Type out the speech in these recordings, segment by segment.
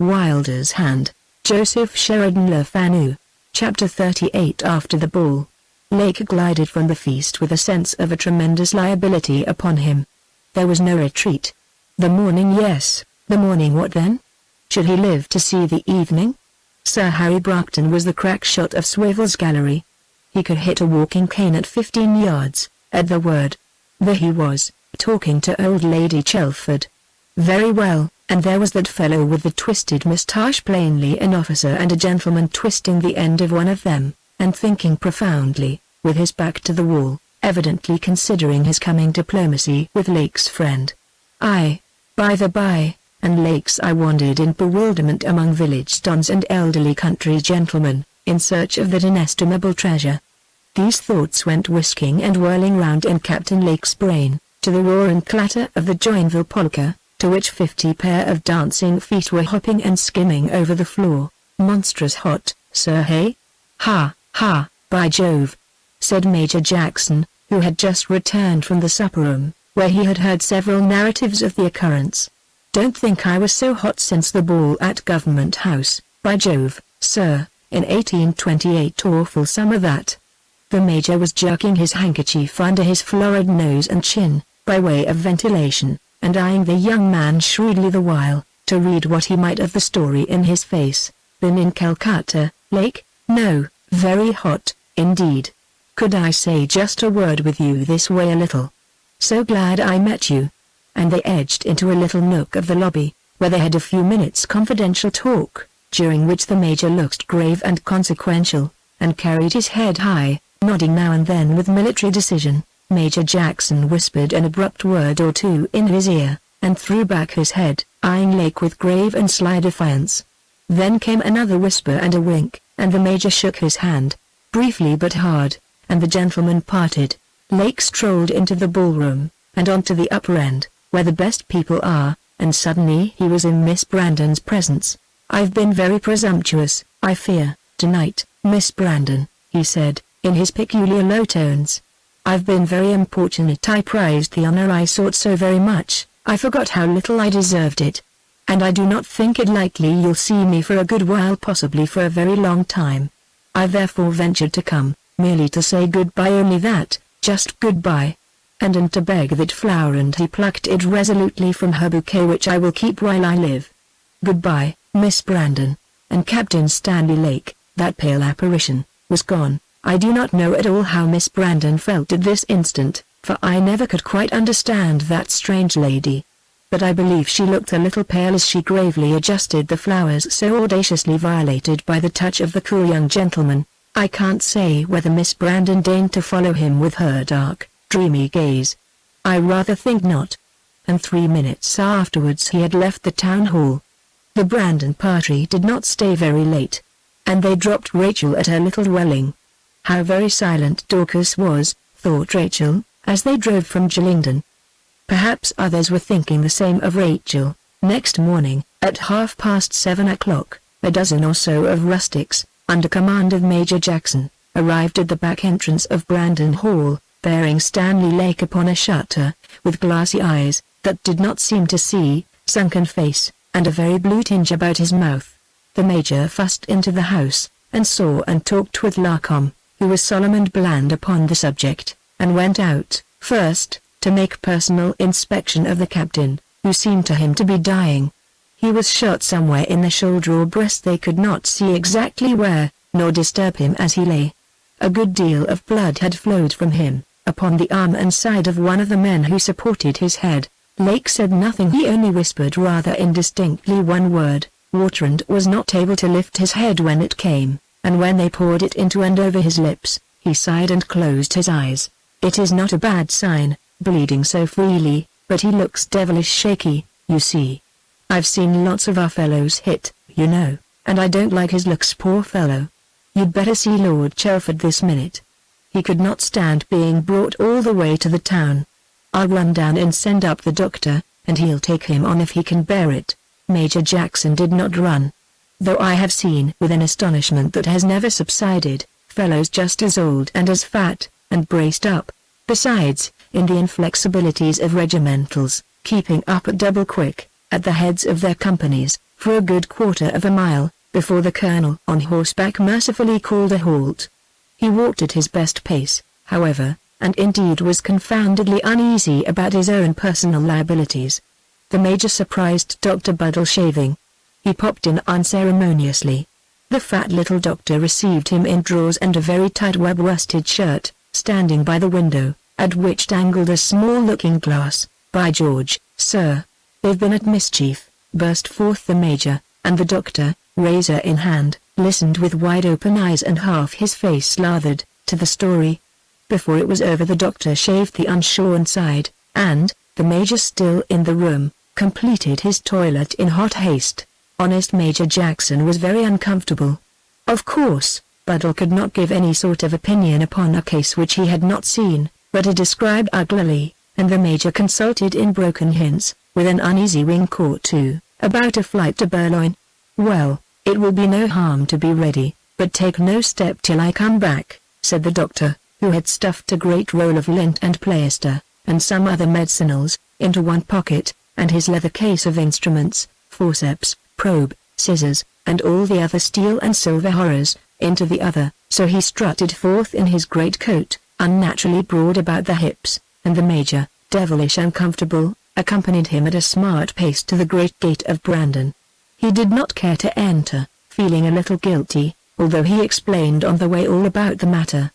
Wylder's Hand, Joseph Sheridan Le Fanu. Chapter 38. After the ball, Lake glided from the feast with a sense of a tremendous liability upon him. There was no retreat. The morning, yes, the morning. What then? Should he live to see the evening? Sir Harry Brockton was the crack shot of Swivel's gallery. He could hit a walking cane at 15 yards, at the word. There he was, talking to old Lady Chelford. Very well, and there was that fellow with the twisted moustache, plainly an officer and a gentleman, twisting the end of one of them, and thinking profoundly, with his back to the wall, evidently considering his coming diplomacy with Lake's friend. By the by, and Lake's I wandered in bewilderment among village dons and elderly country gentlemen, in search of that inestimable treasure. These thoughts went whisking and whirling round in Captain Lake's brain, to the roar and clatter of the Joinville polka, to which 50 pair of dancing feet were hopping and skimming over the floor. Monstrous hot, sir, hey? Ha, ha, by Jove, said Major Jackson, who had just returned from the supper-room, where he had heard several narratives of the occurrence. Don't think I was so hot since the ball at Government House, by Jove, sir, in 1828. Awful summer that. The Major was jerking his handkerchief under his florid nose and chin, by way of ventilation, and eyeing the young man shrewdly the while, to read what he might of the story in his face. Been in Calcutta, Lake? No, very hot, indeed. Could I say just a word with you this way a little? So glad I met you. And they edged into a little nook of the lobby, where they had a few minutes' confidential talk, during which the Major looked grave and consequential, and carried his head high, nodding now and then with military decision. Major Jackson whispered an abrupt word or two in his ear, and threw back his head, eyeing Lake with grave and sly defiance. Then came another whisper and a wink, and the Major shook his hand, briefly but hard, and the gentlemen parted. Lake strolled into the ballroom, and onto the upper end, where the best people are, and suddenly he was in Miss Brandon's presence. I've been very presumptuous, I fear, tonight, Miss Brandon, he said, in his peculiar low tones. I've been very importunate. I prized the honor I sought so very much, I forgot how little I deserved it. And I do not think it likely you'll see me for a good while, possibly for a very long time. I've therefore ventured to come, merely to say goodbye, only that, just goodbye. And to beg that flower, and he plucked it resolutely from her bouquet, which I will keep while I live. Goodbye, Miss Brandon. And Captain Stanley Lake, that pale apparition, was gone. I do not know at all how Miss Brandon felt at this instant, for I never could quite understand that strange lady. But I believe she looked a little pale as she gravely adjusted the flowers so audaciously violated by the touch of the cool young gentleman. I can't say whether Miss Brandon deigned to follow him with her dark, dreamy gaze. I rather think not. And 3 minutes afterwards he had left the town hall. The Brandon party did not stay very late, and they dropped Rachel at her little dwelling. How very silent Dorcas was, thought Rachel, as they drove from Gillingden. Perhaps others were thinking the same of Rachel. Next morning, at 7:30, a dozen or so of rustics, under command of Major Jackson, arrived at the back entrance of Brandon Hall, bearing Stanley Lake upon a shutter, with glassy eyes, that did not seem to see, sunken face, and a very blue tinge about his mouth. The Major fussed into the house, and saw and talked with Larcom, who was solemn and bland upon the subject, and went out, first, to make personal inspection of the captain, who seemed to him to be dying. He was shot somewhere in the shoulder or breast, they could not see exactly where, nor disturb him as he lay. A good deal of blood had flowed from him, upon the arm and side of one of the men who supported his head. Lake said nothing, he only whispered rather indistinctly one word, water, and was not able to lift his head when it came, and when they poured it into and over his lips, he sighed and closed his eyes. It is not a bad sign, bleeding so freely, but he looks devilish shaky, you see. I've seen lots of our fellows hit, you know, and I don't like his looks, poor fellow. You'd better see Lord Chelford this minute. He could not stand being brought all the way to the town. I'll run down and send up the doctor, and he'll take him on if he can bear it. Major Jackson did not run. Though I have seen, with an astonishment that has never subsided, fellows just as old and as fat, and braced up. Besides, in the inflexibilities of regimentals, keeping up at double quick, at the heads of their companies, for a good quarter of a mile, before the colonel on horseback mercifully called a halt. He walked at his best pace, however, and indeed was confoundedly uneasy about his own personal liabilities. The major surprised Dr. Buddle shaving. He popped in unceremoniously. The fat little doctor received him in drawers and a very tight web-worsted shirt, standing by the window, at which dangled a small looking-glass. "By George, sir, they've been at mischief," burst forth the major, and the doctor, razor in hand, listened with wide-open eyes and half his face lathered, to the story. Before it was over the doctor shaved the unshorn side, and, the major still in the room, completed his toilet in hot haste. Honest Major Jackson was very uncomfortable. Of course, Buddle could not give any sort of opinion upon a case which he had not seen, but it described uglily, and the major consulted in broken hints, with an uneasy wink or two, about a flight to Burloin. "Well, it will be no harm to be ready, but take no step till I come back," said the doctor, who had stuffed a great roll of lint and plaister, and some other medicinals, into one pocket, and his leather case of instruments, forceps, probe, scissors, and all the other steel and silver horrors, into the other. So he strutted forth in his great coat, unnaturally broad about the hips, and the major, devilish uncomfortable, accompanied him at a smart pace to the great gate of Brandon. He did not care to enter, feeling a little guilty, although he explained on the way all about the matter.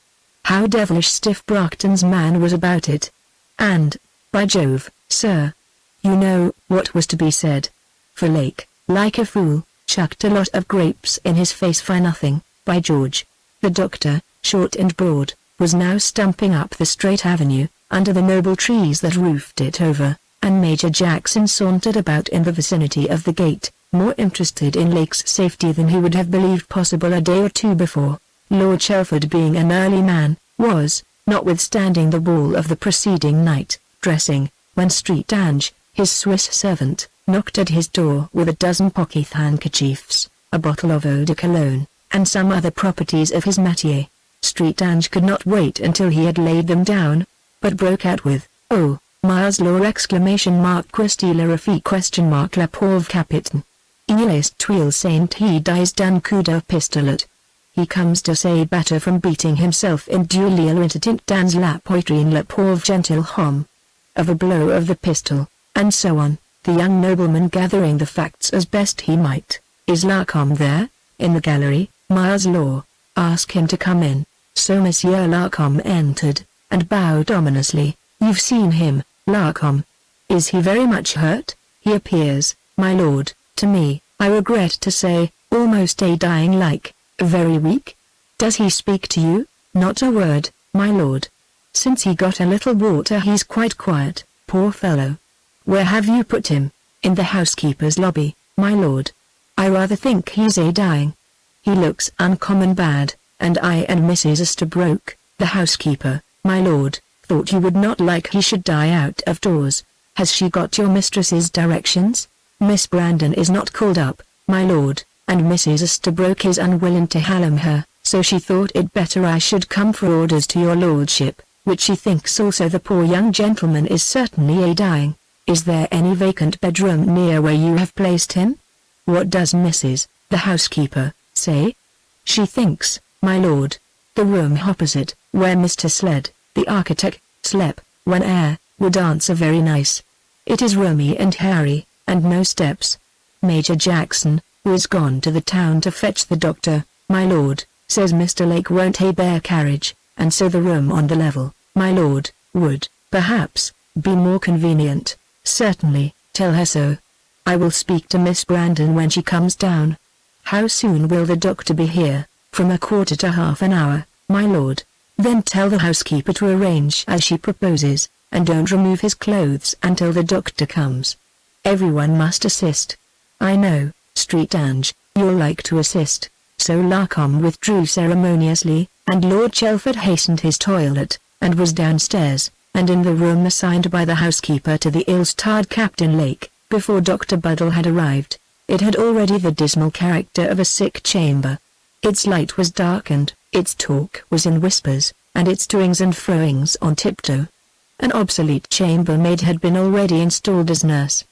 How devilish stiff Brockton's man was about it. And, by Jove, sir, you know what was to be said. For Lake, like a fool, chucked a lot of grapes in his face for nothing. By George. The doctor, short and broad, was now stumping up the straight avenue, under the noble trees that roofed it over, and Major Jackson sauntered about in the vicinity of the gate, more interested in Lake's safety than he would have believed possible a day or two before. Lord Chelford, being an early man, was, notwithstanding the ball of the preceding night, dressing, when Street Ange, his Swiss servant, knocked at his door with a dozen pocket handkerchiefs, a bottle of eau de cologne, and some other properties of his métier. Street Ange could not wait until he had laid them down, but broke out with, "Oh, Miles Law!" Qu'est-il refi ? La pauvre capitaine. Il est tuile saint he dies d'un coup de pistolet. He comes to say better from beating himself in duel intertint dans la poitrine la pauvre gentilhomme. Of a blow of the pistol, and so on, the young nobleman gathering the facts as best he might. "Is Larcom there, in the gallery, Miles Law? Ask him to come in." So Monsieur Larcom entered, and bowed ominously. "You've seen him, Larcom. Is he very much hurt?" "He appears, my lord, to me, I regret to say, almost a dying like. Very weak?" "Does he speak to you?" "Not a word, my lord. Since he got a little water he's quite quiet, poor fellow." "Where have you put him?" "In the housekeeper's lobby, my lord. I rather think he's a dying. He looks uncommon bad, and I and Mrs. Estabrook, the housekeeper, my lord, thought you would not like he should die out of doors. Has she got your mistress's directions?" "Miss Brandon is not called up, my lord, and Mrs. Estabrook is unwilling to hallam her, so she thought it better I should come for orders to your lordship, which she thinks also the poor young gentleman is certainly a dying. Is there any vacant bedroom near where you have placed him?" "What does Mrs., the housekeeper, say?" "She thinks, my lord, the room opposite, where Mr. Sled, the architect, slept, when would answer very nice. It is roomy and hairy, and no steps. Major Jackson, who is gone to the town to fetch the doctor, my lord, says Mr. Lake won't a bear carriage, and so the room on the level, my lord, would, perhaps, be more convenient." "Certainly, tell her so. I will speak to Miss Brandon when she comes down." "How soon will the doctor be here?" "From a quarter to half an hour, my lord." "Then tell the housekeeper to arrange as she proposes, and don't remove his clothes until the doctor comes. Everyone must assist." "I know, Street Ange, you'll like to assist." So Larcom withdrew ceremoniously, and Lord Chelford hastened his toilet, and was downstairs, and in the room assigned by the housekeeper to the ill-starred Captain Lake, before Dr. Buddle had arrived. It had already the dismal character of a sick chamber. Its light was darkened, its talk was in whispers, and its toings and froings on tiptoe. An obsolete chambermaid had been already installed as nurse.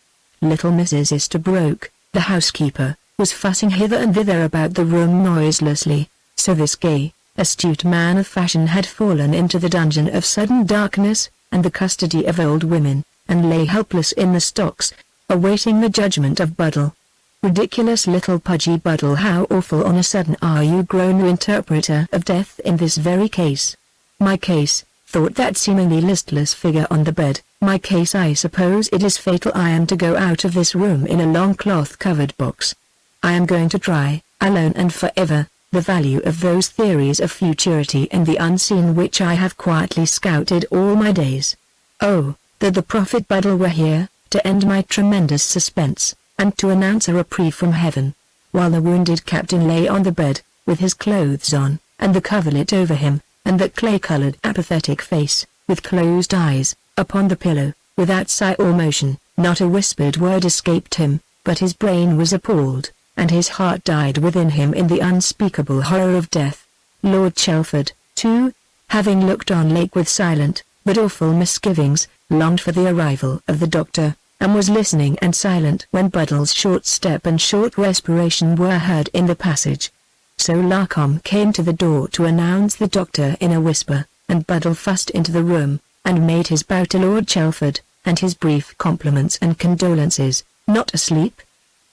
Little Mrs. Estabrook, The housekeeper was fussing hither and thither about the room noiselessly, so this gay, astute man of fashion had fallen into the dungeon of sudden darkness, and the custody of old women, and lay helpless in the stocks, awaiting the judgment of Buddle. Ridiculous little pudgy Buddle, how awful on a sudden are you grown the interpreter of death in this very case. My case, thought that seemingly listless figure on the bed, my case, I suppose it is fatal. I am to go out of this room in a long cloth-covered box. I am going to try, alone and forever, the value of those theories of futurity and the unseen which I have quietly scouted all my days. Oh, that the Prophet Buddle were here, to end my tremendous suspense, and to announce a reprieve from heaven. While the wounded captain lay on the bed, with his clothes on, and the coverlet over him, and that clay-colored apathetic face, with closed eyes, upon the pillow, without sigh or motion, not a whispered word escaped him, but his brain was appalled, and his heart died within him in the unspeakable horror of death. Lord Chelford, too, having looked on Lake with silent, but awful misgivings, longed for the arrival of the doctor, and was listening and silent when Buddle's short step and short respiration were heard in the passage. So Larcom came to the door to announce the doctor in a whisper, and Buddle fussed into the room, and made his bow to Lord Chelford, and his brief compliments and condolences. "Not asleep?"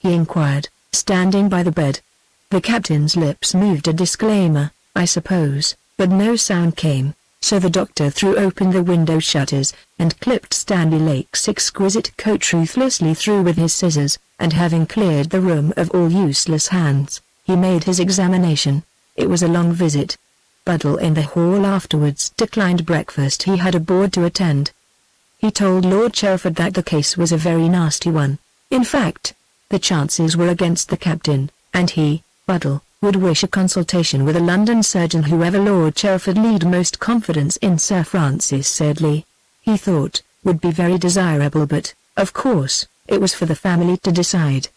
he inquired, standing by the bed. The captain's lips moved a disclaimer, "I suppose," but no sound came, so the doctor threw open the window shutters, and clipped Stanley Lake's exquisite coat ruthlessly through with his scissors, and having cleared the room of all useless hands, he made his examination. It was a long visit. Buddle in the hall afterwards declined breakfast. He had a board to attend. He told Lord Chelford that the case was a very nasty one. In fact, the chances were against the captain, and he, Buddle, would wish a consultation with a London surgeon. Whoever Lord Chelford lead most confidence in, Sir Francis Sedley, he thought, would be very desirable, but, of course, it was for the family to decide.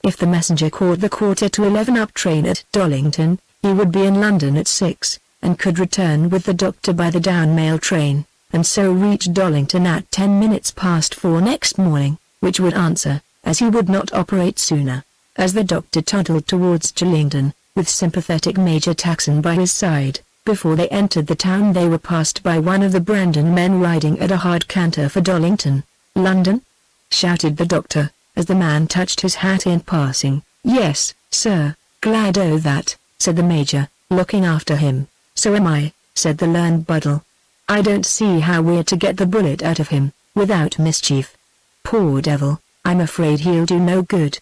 If the messenger caught the 11:15 up train at Dollington, he would be in London at 6, and could return with the doctor by the down mail train, and so reach Dollington at 4 next morning, which would answer, as he would not operate sooner. As the doctor toddled towards Gillingden, with sympathetic Major Taxon by his side, before they entered the town they were passed by one of the Brandon men riding at a hard canter for Dollington. "London?" shouted the doctor, as the man touched his hat in passing. "Yes, sir, glad o' that," said the Major, looking after him. "So am I," said the learned Buddle. "I don't see how we're to get the bullet out of him, without mischief. Poor devil, I'm afraid he'll do no good."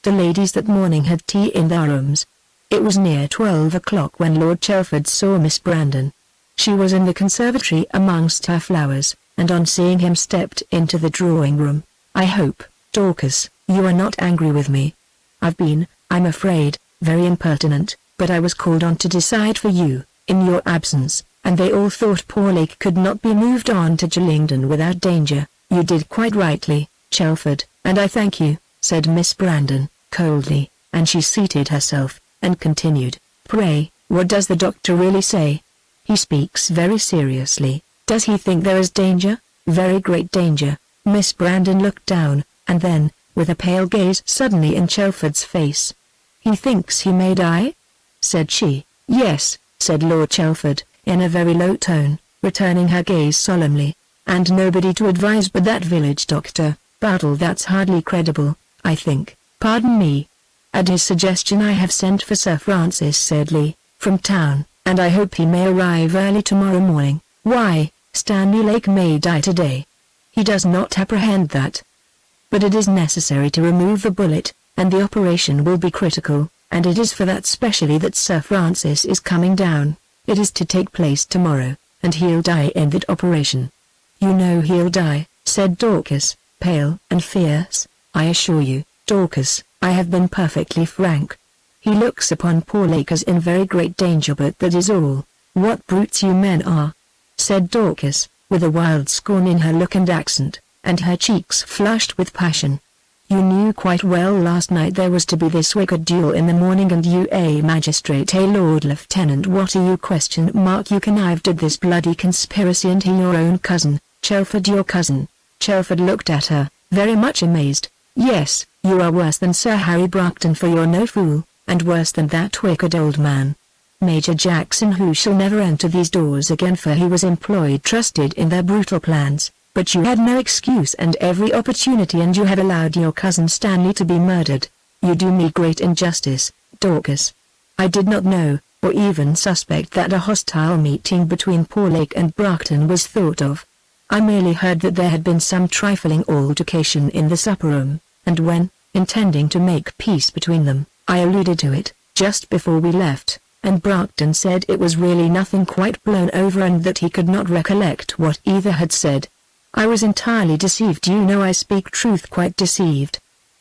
The ladies that morning had tea in their rooms. It was near 12 o'clock when Lord Chelford saw Miss Brandon. She was in the conservatory amongst her flowers, and on seeing him stepped into the drawing-room. "I hope, Dorcas, you are not angry with me. I've been, I'm afraid, very impertinent, but I was called on to decide for you, in your absence, and they all thought poor Lake could not be moved on to Gillingden without danger. You did quite rightly, Chelford, and I thank you," said Miss Brandon, coldly, and she seated herself, and continued, "Pray, what does the doctor really say? He speaks very seriously. Does he think there is danger?" "Very great danger." Miss Brandon looked down, and then, with a pale gaze suddenly in Chelford's face. "He thinks he may die?" said she. "Yes," said Lord Chelford, in a very low tone, returning her gaze solemnly. "And nobody to advise but that village doctor, Buddle. That's hardly credible, I think. Pardon me. At his suggestion I have sent for Sir Francis Sedley, from town, and I hope he may arrive early tomorrow morning. Why, Stanley Lake may die today. He does not apprehend that. But it is necessary to remove the bullet, and the operation will be critical, and it is for that specially that Sir Francis is coming down. It is to take place tomorrow, and he'll die in that operation." "You know he'll die," said Dorcas, pale and fierce. "I assure you, Dorcas, I have been perfectly frank. He looks upon poor Lake as in very great danger, but that is all." "What brutes you men are!" said Dorcas, with a wild scorn in her look and accent, and her cheeks flushed with passion. "You knew quite well last night there was to be this wicked duel in the morning, and you a magistrate, a Lord Lieutenant. What are you? You connived at this bloody conspiracy, and he your own cousin, Chelford, your cousin." Chelford looked at her, very much amazed. "Yes, You are worse than Sir Harry Brockton, for you're no fool, and worse than that wicked old man, Major Jackson, who shall never enter these doors again, for he was employed trusted in their brutal plans. But you had no excuse and every opportunity, and you have allowed your cousin Stanley to be murdered. You do me great injustice, Dorcas. I did not know, or even suspect, that a hostile meeting between poor Lake and Brockton was thought of. I merely heard that there had been some trifling altercation in the supper room, and when, intending to make peace between them, I alluded to it, just before we left, and Brockton said it was really nothing, quite blown over, and that he could not recollect what either had said. I was entirely deceived. You know I speak truth, quite deceived.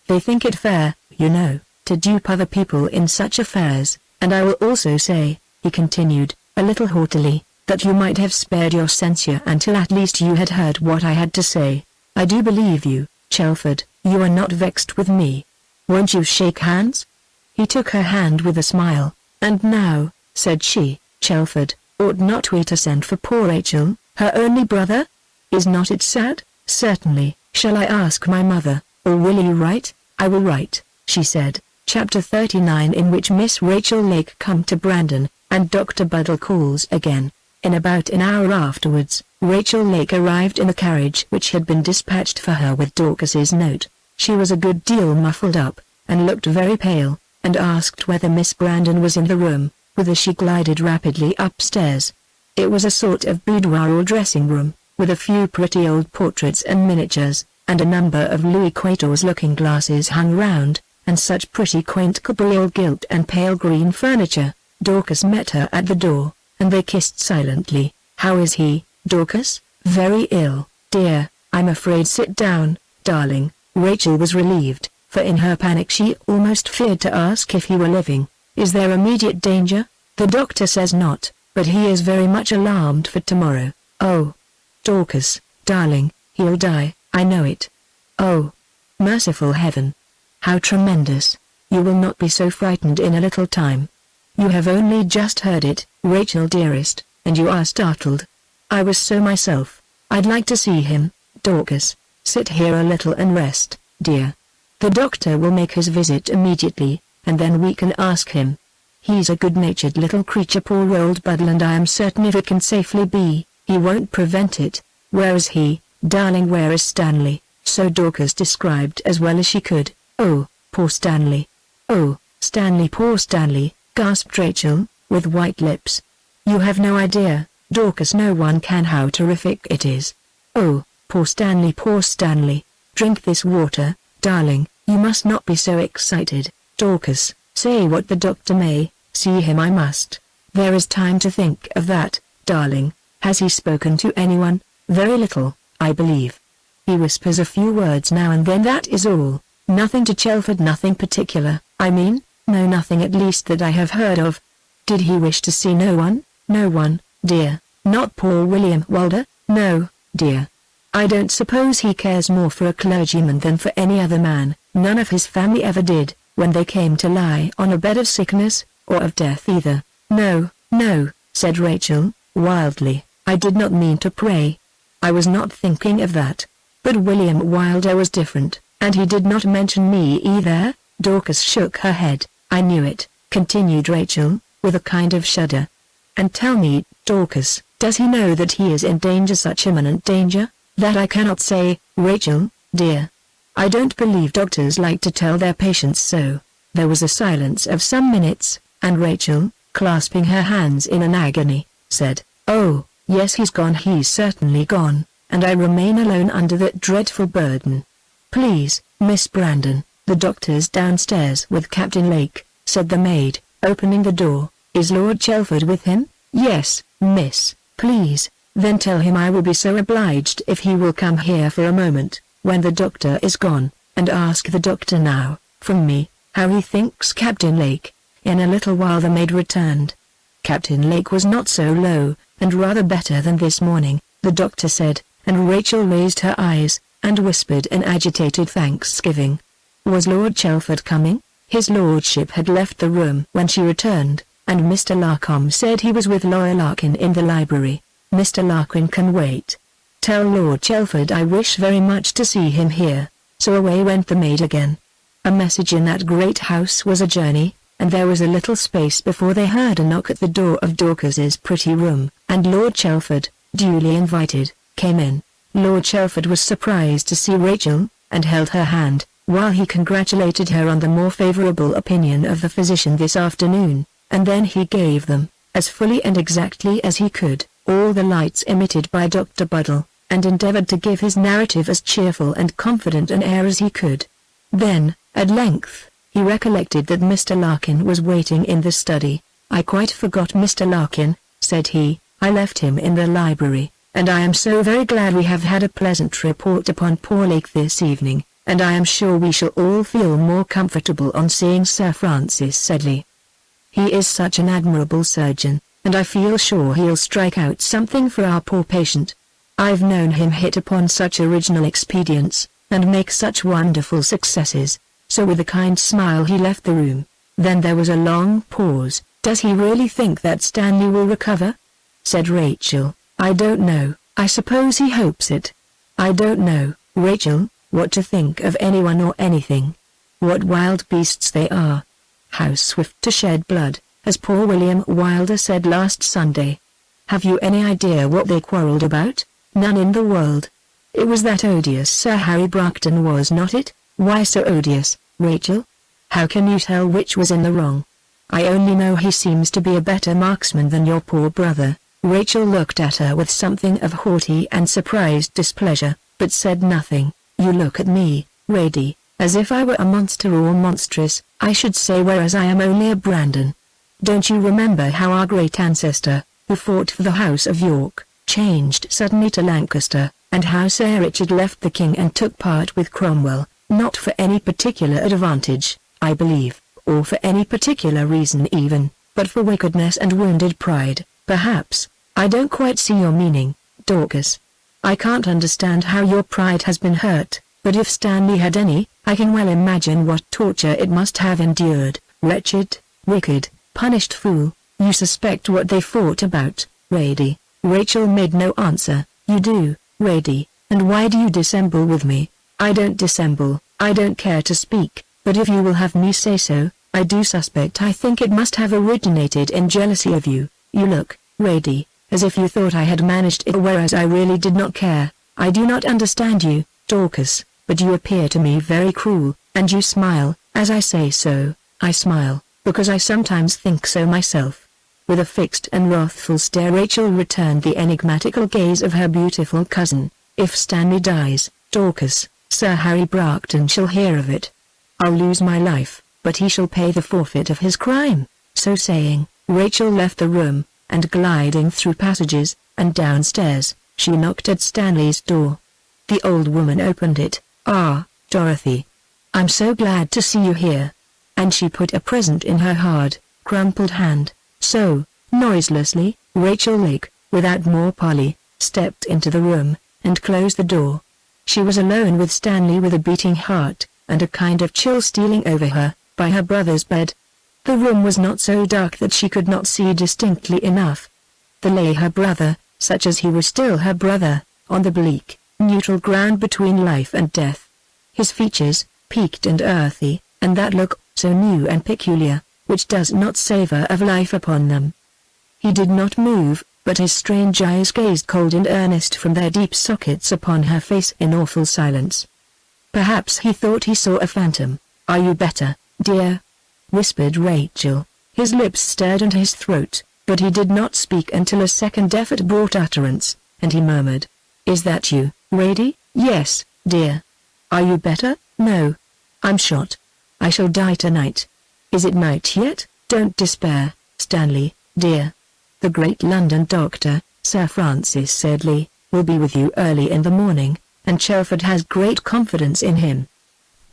They think it fair, you know, to dupe other people in such affairs, and I will also say," he continued, a little haughtily, "that you might have spared your censure until at least you had heard what I had to say. I do believe you, Chelford. You are not vexed with me. Won't you shake hands?" He took her hand with a smile. "And now," said she, "Chelford, ought not we to send for poor Rachel, her only brother? Is not it sad?" "Certainly. Shall I ask my mother, or will you write?" "I will write," she said. Chapter 39, in which Miss Rachel Lake come to Brandon, and Dr. Buddle calls again. In about an hour afterwards, Rachel Lake arrived in the carriage which had been dispatched for her with Dorcas's note. She was a good deal muffled up, and looked very pale, and asked whether Miss Brandon was in the room, whither she glided rapidly upstairs. It was a sort of boudoir or dressing room, with a few pretty old portraits and miniatures, and a number of Louis Quatorze looking-glasses hung round, and such pretty quaint cabriole gilt and pale green furniture. Dorcas met her at the door, and they kissed silently. "How is he, Dorcas?" "Very ill, dear, I'm afraid." "Sit down, darling." Rachel was relieved, for in her panic she almost feared to ask if he were living. "Is there immediate danger?" "The doctor says not, but he is very much alarmed for tomorrow." "Oh, Dorcas, darling, he'll die." "I know it." "Oh, merciful heaven. How tremendous. You will not be so frightened in a little time. You have only just heard it, Rachel dearest, and you are startled." "I was so myself. I'd like to see him, Dorcas. Sit here a little and rest, dear. The doctor will make his visit immediately, and then we can ask him. He's a good-natured little creature, poor old Buddle, and I am certain if it can safely be, he won't prevent it." "Where is he, darling? Where is Stanley?" So Dorcas described as well as she could. "Oh, poor Stanley. Oh, Stanley, poor Stanley," gasped Rachel, with white lips. "You have no idea, Dorcas, no one can, how terrific it is. Oh, poor Stanley, poor Stanley. Drink this water, darling. You must not be so excited, Dorcas. Say what the doctor may, see him I must. There is time to think of that, darling. Has he spoken to anyone?" "Very little, I believe. He whispers a few words now and then, that is all. Nothing to Chelford, nothing particular, I mean." "No, nothing, at least that I have heard of." "Did he wish to see no one?" "No one, dear. Not poor William Wylder?" "No, dear. I don't suppose he cares more for a clergyman than for any other man. None of his family ever did, when they came to lie on a bed of sickness, or of death either." "No, no," said Rachel, wildly, "I did not mean to pray. I was not thinking of that. But William Wylder was different, and he did not mention me either." Dorcas shook her head. "I knew it," continued Rachel, with a kind of shudder. "And tell me, Dorcas, does he know that he is in danger, such imminent danger?" "That I cannot say, Rachel, dear. I don't believe doctors like to tell their patients so." There was a silence of some minutes, and Rachel, clasping her hands in an agony, said, "Oh, yes, he's gone, he's certainly gone, and I remain alone under that dreadful burden." "Please, Miss Brandon, the doctor's downstairs with Captain Lake," said the maid, opening the door. "Is Lord Chelford with him?" "Yes, miss." "Please, then tell him I will be so obliged if he will come here for a moment, when the doctor is gone, and ask the doctor now, from me, how he thinks Captain Lake." In a little while the maid returned. Captain Lake was not so low, and rather better than this morning, the doctor said, and Rachel raised her eyes, and whispered an agitated thanksgiving. Was Lord Chelford coming? His lordship had left the room when she returned, and Mr. Larcom said he was with Lawyer Larkin in the library. "Mr. Larkin can wait. Tell Lord Chelford I wish very much to see him here." So away went the maid again. A message in that great house was a journey, and there was a little space before they heard a knock at the door of Dorcas's pretty room, and Lord Chelford, duly invited, came in. Lord Chelford was surprised to see Rachel, and held her hand, while he congratulated her on the more favorable opinion of the physician this afternoon, and then he gave them, as fully and exactly as he could, all the lights emitted by Dr. Buddle, and endeavored to give his narrative as cheerful and confident an air as he could. Then, at length, he recollected that Mr. Larkin was waiting in the study. "I quite forgot Mr. Larkin," said he. "I left him in the library, and I am so very glad we have had a pleasant report upon poor Lake this evening, and I am sure we shall all feel more comfortable on seeing Sir Francis Sedley. He is such an admirable surgeon, and I feel sure he'll strike out something for our poor patient. I've known him hit upon such original expedients, and make such wonderful successes." So with a kind smile he left the room. Then there was a long pause. "Does he really think that Stanley will recover?" said Rachel. "I don't know. I suppose he hopes it." "I don't know, Rachel, what to think of anyone or anything. What wild beasts they are. How swift to shed blood, as poor William Wylder said last Sunday. Have you any idea what they quarrelled about? None in the world. It was that odious Sir Harry Bracton, was not it? Why so odious, Rachel? How can you tell which was in the wrong? I only know he seems to be a better marksman than your poor brother." Rachel looked at her with something of haughty and surprised displeasure, but said nothing. "You look at me, Rady, as if I were a monster or monstrous, I should say, whereas I am only a Brandon. Don't you remember how our great ancestor, who fought for the House of York, changed suddenly to Lancaster, and how Sir Richard left the king and took part with Cromwell, not for any particular advantage, I believe, or for any particular reason even, but for wickedness and wounded pride, perhaps? I don't quite see your meaning, Dorcas. I can't understand how your pride has been hurt, but if Stanley had any, I can well imagine what torture it must have endured. Wretched, wicked, punished fool, you suspect what they fought about, Rady." Rachel made no answer. "You do, Rady, and why do you dissemble with me?" "I don't dissemble, I don't care to speak, but if you will have me say so, I do suspect. I think it must have originated in jealousy of you. You look, Rady, as if you thought I had managed it, whereas I really did not care. I do not understand you, Dorcas, but you appear to me very cruel, and you smile, as I say so." "I smile, because I sometimes think so myself." With a fixed and wrathful stare Rachel returned the enigmatical gaze of her beautiful cousin. "If Stanley dies, Dorcas, Sir Harry Bracton shall hear of it. I'll lose my life, but he shall pay the forfeit of his crime." So saying, Rachel left the room, and gliding through passages, and downstairs, she knocked at Stanley's door. The old woman opened it. "Ah, Dorothy. I'm so glad to see you here." And she put a present in her hard, crumpled hand. So, noiselessly, Rachel Lake, without more parley, stepped into the room, and closed the door. She was alone with Stanley with a beating heart, and a kind of chill stealing over her, by her brother's bed. The room was not so dark that she could not see distinctly enough. There lay her brother, such as he was still her brother, on the bleak, neutral ground between life and death. His features, peaked and earthy, and that look, so new and peculiar, which does not savour of life upon them. He did not move, but his strange eyes gazed cold and earnest from their deep sockets upon her face in awful silence. Perhaps he thought he saw a phantom. "Are you better, dear?" whispered Rachel. His lips stirred and his throat, but he did not speak until a second effort brought utterance, and he murmured, "Is that you, Rady?" "Yes, dear." "Are you better?" "No. I'm shot. I shall die tonight." "Is it night yet?" "Don't despair, Stanley, dear. The great London doctor, Sir Francis Sedley, will be with you early in the morning, and Chelford has great confidence in him.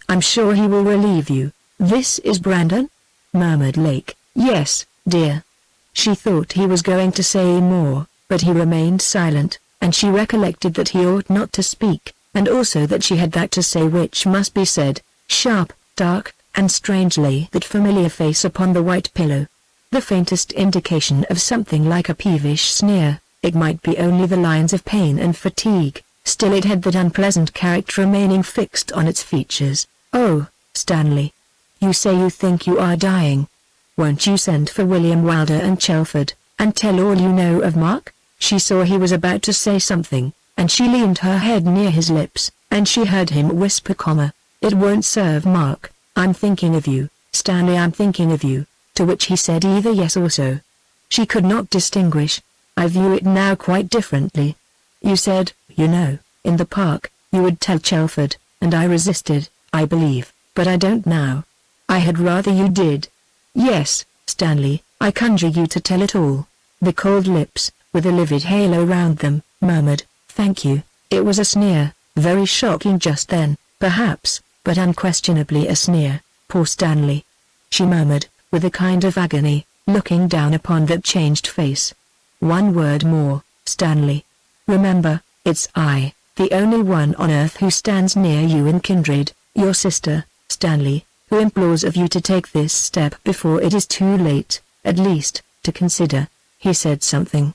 I'm sure he will relieve you." "This is Brandon?" murmured Lake. "Yes, dear." She thought he was going to say more, but he remained silent, and she recollected that he ought not to speak, and also that she had that to say which must be said. Sharp, dark, and strangely that familiar face upon the white pillow. The faintest indication of something like a peevish sneer, it might be only the lines of pain and fatigue, still it had that unpleasant character remaining fixed on its features. "Oh, Stanley. You say you think you are dying. Won't you send for William Wylder and Chelford, and tell all you know of Mark? She saw he was about to say something, and she leaned her head near his lips, and she heard him whisper, "It won't serve Mark. I'm thinking of you, Stanley, I'm thinking of you," to which he said either yes or so. She could not distinguish. I view it now quite differently. You said, in the park, you would tell Chelford, and I resisted, I believe, but I don't now. I had rather you did. Yes, Stanley, I conjure you to tell it all. The cold lips, with a livid halo round them, murmured, "Thank you." It was a sneer, very shocking just then, perhaps, but unquestionably a sneer. "Poor Stanley," she murmured, with a kind of agony, looking down upon that changed face. "One word more, Stanley. Remember, it's I, the only one on earth who stands near you in kindred, your sister, Stanley, who implores of you to take this step before it is too late, at least, to consider." He said something.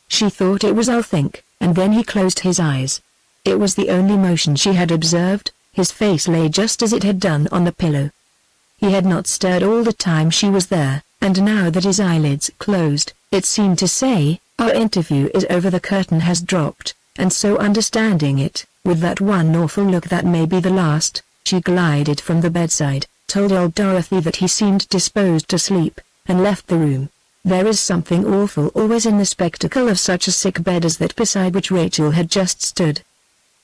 She thought it was "I'll think," and then he closed his eyes. It was the only motion she had observed. His face lay just as it had done on the pillow. He had not stirred all the time she was there, and now that his eyelids closed, it seemed to say, "Our interview is over, the curtain has dropped," and so understanding it, with that one awful look that may be the last, she glided from the bedside, told old Dorothy that he seemed disposed to sleep, and left the room. There is something awful always in the spectacle of such a sick bed as that beside which Rachel had just stood.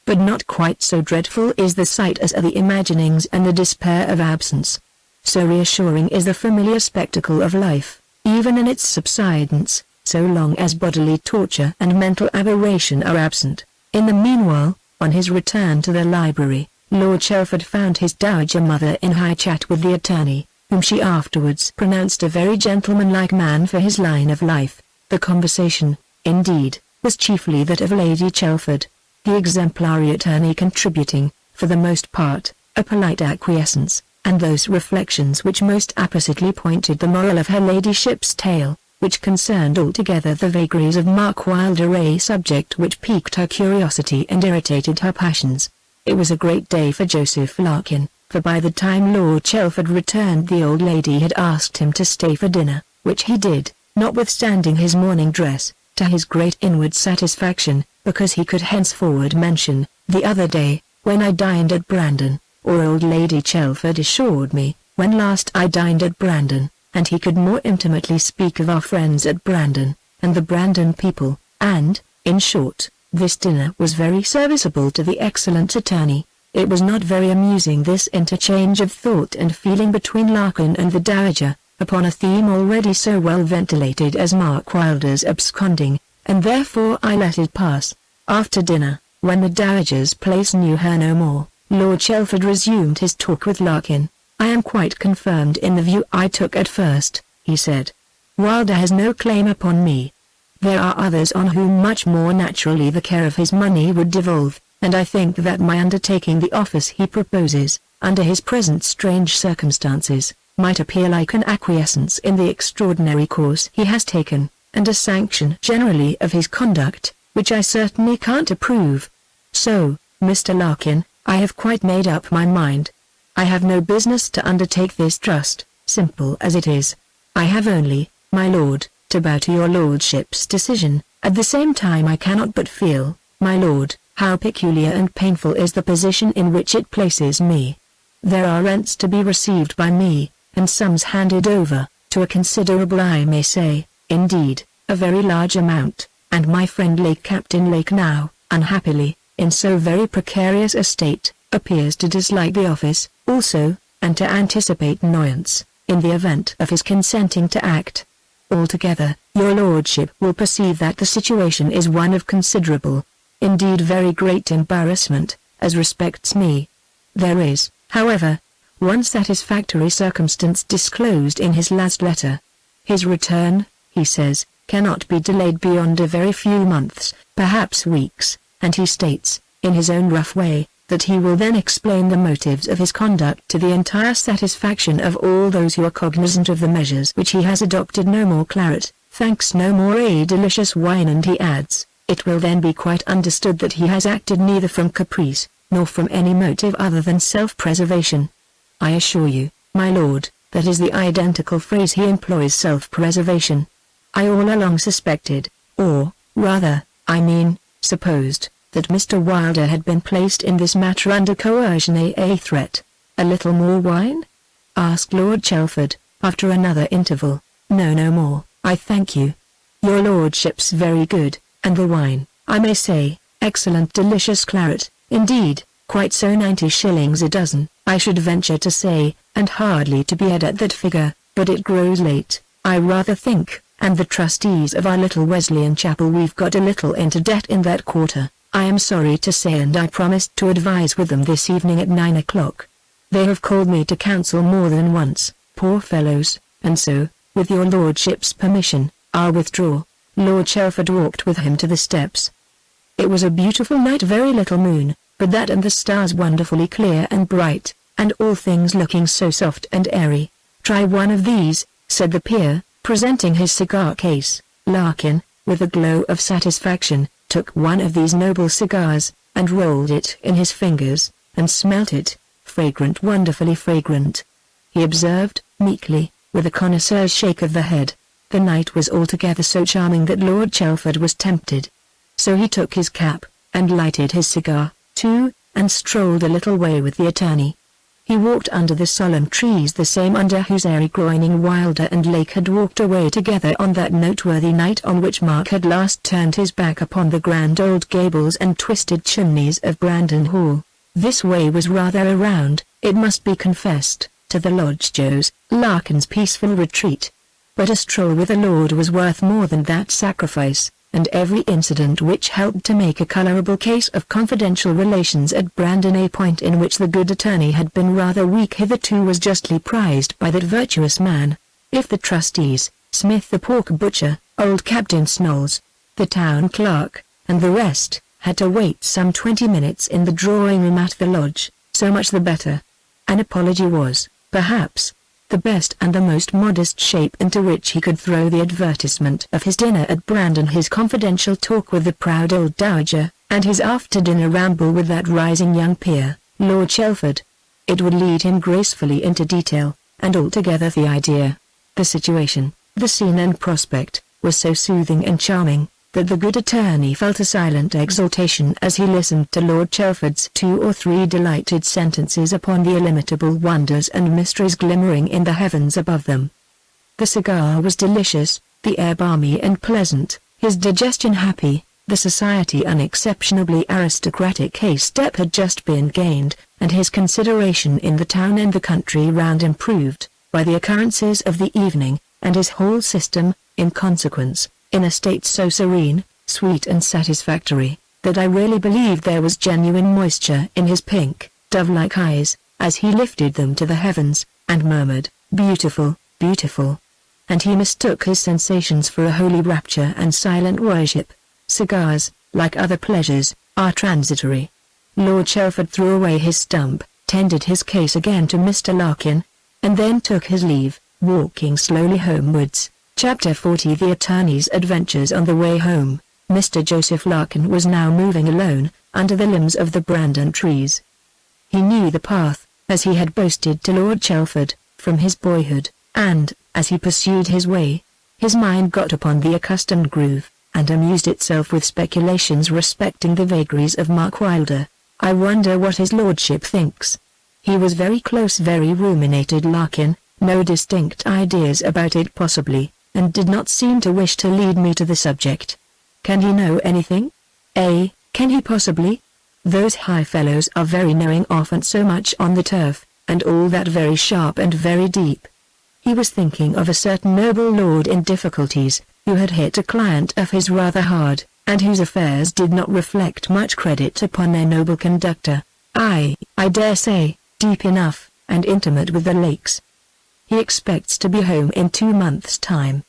But not quite so dreadful is the sight as are the imaginings and the despair of absence. So reassuring is the familiar spectacle of life, even in its subsidence, so long as bodily torture and mental aberration are absent. In the meanwhile, on his return to the library, Lord Chelford found his dowager mother in high chat with the attorney, whom she afterwards pronounced a very gentlemanlike man for his line of life. The conversation, indeed, was chiefly that of Lady Chelford, the exemplary attorney contributing, for the most part, a polite acquiescence, and those reflections which most appositely pointed the moral of her ladyship's tale, which concerned altogether the vagaries of Mark Wylder, a subject which piqued her curiosity and irritated her passions. It was a great day for Joseph Larkin, for by the time Lord Chelford returned the old lady had asked him to stay for dinner, which he did, notwithstanding his morning dress, to his great inward satisfaction, because he could henceforward mention, "The other day, when I dined at Brandon," or "Old Lady Chelford assured me, when last I dined at Brandon," and he could more intimately speak of our friends at Brandon, and the Brandon people, and, in short, this dinner was very serviceable to the excellent attorney. It was not very amusing, this interchange of thought and feeling between Larkin and the dowager, upon a theme already so well ventilated as Mark Wylder's absconding, and therefore I let it pass. After dinner, when the dowager's place knew her no more, Lord Chelford resumed his talk with Larkin. "I am quite confirmed in the view I took at first," he said. "Wylder has no claim upon me. There are others on whom much more naturally the care of his money would devolve, and I think that my undertaking the office he proposes, under his present strange circumstances, might appear like an acquiescence in the extraordinary course he has taken, and a sanction generally of his conduct, which I certainly can't approve. So, Mr. Larkin, I have quite made up my mind. I have no business to undertake this trust, simple as it is. I have only, my lord, to bow to your lordship's decision. At the same time I cannot but feel, my lord, how peculiar and painful is the position in which it places me. There are rents to be received by me, and sums handed over, to a considerable, I may say, indeed, a very large amount, and my friend Captain Lake now, unhappily, in so very precarious a state, appears to dislike the office, also, and to anticipate annoyance, in the event of his consenting to act. Altogether, your lordship will perceive that the situation is one of considerable, indeed very great embarrassment, as respects me. There is, however, one satisfactory circumstance disclosed in his last letter. His return, he says, cannot be delayed beyond a very few months, perhaps weeks, and he states, in his own rough way, that he will then explain the motives of his conduct to the entire satisfaction of all those who are cognizant of the measures which he has adopted. No more claret, thanks, no more a delicious wine, and he adds, it will then be quite understood that he has acted neither from caprice, nor from any motive other than self-preservation. I assure you, my lord, that is the identical phrase he employs: self-preservation. I all along suspected, or, rather, I mean, supposed, that Mr. Wylder had been placed in this matter under coercion, a threat. A little more wine? Asked Lord Chelford, after another interval. No more, I thank you. Your lordship's very good, and the wine, I may say, excellent, delicious claret, indeed, quite so. 90 shillings a dozen, I should venture to say, and hardly to be had at that figure, but it grows late, I rather think, and the trustees of our little Wesleyan chapel, we've got a little into debt in that quarter, I am sorry to say, and I promised to advise with them this evening at 9 o'clock. They have called me to counsel more than once, poor fellows, and so, with your lordship's permission, I'll withdraw. Lord Chelford walked with him to the steps. It was a beautiful night, very little moon, but that and the stars wonderfully clear and bright, and all things looking so soft and airy. Try one of these, said the peer, presenting his cigar case. Larkin, with a glow of satisfaction, took one of these noble cigars, and rolled it in his fingers, and smelt it. Fragrant, wonderfully fragrant. He observed, meekly, with a connoisseur's shake of the head. The night was altogether so charming that Lord Chelford was tempted. So he took his cap, and lighted his cigar, too, and strolled a little way with the attorney. He walked under the solemn trees, the same under whose airy groining Wylder and Lake had walked away together on that noteworthy night on which Mark had last turned his back upon the grand old gables and twisted chimneys of Brandon Hall. This way was rather a round, it must be confessed, to the Lodge Joe's, Larkin's peaceful retreat. But a stroll with a lord was worth more than that sacrifice, and every incident which helped to make a colourable case of confidential relations at Brandon, a point in which the good attorney had been rather weak hitherto, was justly prized by that virtuous man. If the trustees, Smith the pork butcher, old Captain Snolls, the town clerk, and the rest, had to wait some 20 minutes in the drawing-room at the lodge, so much the better. An apology was, perhaps, the best and the most modest shape into which he could throw the advertisement of his dinner at Brandon, his confidential talk with the proud old dowager, and his after-dinner ramble with that rising young peer, Lord Chelford. It would lead him gracefully into detail, and altogether the idea, the situation, the scene and prospect, was so soothing and charming, that the good attorney felt a silent exultation as he listened to Lord Chelford's 2 or 3 delighted sentences upon the illimitable wonders and mysteries glimmering in the heavens above them. The cigar was delicious, the air balmy and pleasant, his digestion happy, the society unexceptionably aristocratic. A step had just been gained, and his consideration in the town and the country round improved, by the occurrences of the evening, and his whole system, in consequence, in a state so serene, sweet and satisfactory, that I really believe there was genuine moisture in his pink, dove-like eyes, as he lifted them to the heavens, and murmured, "Beautiful, beautiful." And he mistook his sensations for a holy rapture and silent worship. Cigars, like other pleasures, are transitory. Lord Chelford threw away his stump, tendered his case again to Mr. Larkin, and then took his leave, walking slowly homewards. Chapter 40. The attorney's adventures on the way home. Mr. Joseph Larkin was now moving alone, under the limbs of the Brandon trees. He knew the path, as he had boasted to Lord Chelford, from his boyhood, and, as he pursued his way, his mind got upon the accustomed groove, and amused itself with speculations respecting the vagaries of Mark Wylder. "I wonder what his lordship thinks. He was very close," very ruminated Larkin, "no distinct ideas about it possibly, and did not seem to wish to lead me to the subject. Can he know anything? Can he possibly? Those high fellows are very knowing, often so much on the turf, and all that very sharp and very deep." He was thinking of a certain noble lord in difficulties, who had hit a client of his rather hard, and whose affairs did not reflect much credit upon their noble conductor. I dare say, deep enough, and intimate with the Lakes. He expects to be home in 2 months' time.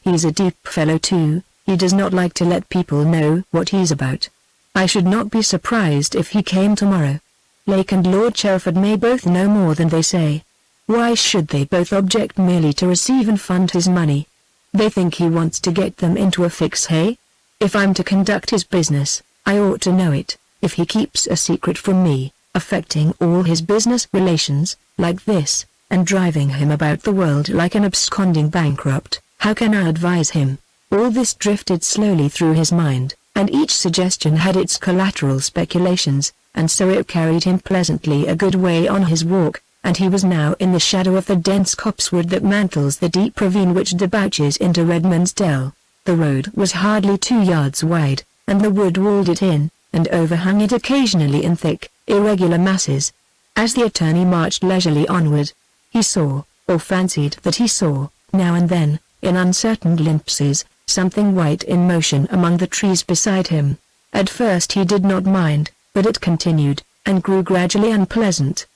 He's a deep fellow too, he does not like to let people know what he's about. I should not be surprised if he came tomorrow. Lake and Lord Chelford may both know more than they say. Why should they both object merely to receive and fund his money? They think he wants to get them into a fix, hey? If I'm to conduct his business, I ought to know it. If he keeps a secret from me, affecting all his business relations, like this, and driving him about the world like an absconding bankrupt. How can I advise him? All this drifted slowly through his mind, and each suggestion had its collateral speculations, and so it carried him pleasantly a good way on his walk, and he was now in the shadow of the dense copsewood that mantles the deep ravine which debouches into Redmond's Dell. The road was hardly 2 yards wide, and the wood walled it in, and overhung it occasionally in thick, irregular masses. As the attorney marched leisurely onward, he saw, or fancied that he saw, now and then, in uncertain glimpses, something white in motion among the trees beside him. At first he did not mind, but it continued, and grew gradually unpleasant.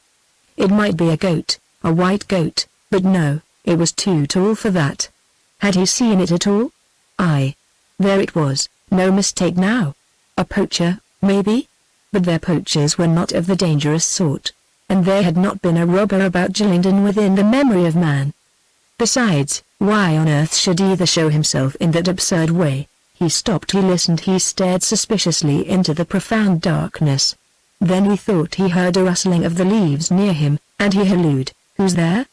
It might be a goat, a white goat, but no, it was too tall for that. Had he seen it at all? Aye. There it was, no mistake now. A poacher, maybe? But their poachers were not of the dangerous sort, and there had not been a robber about Sheridan within the memory of man. Besides, why on earth should either show himself in that absurd way? He stopped, he listened, he stared suspiciously into the profound darkness. Then he thought he heard a rustling of the leaves near him, and he hallooed, "Who's there?"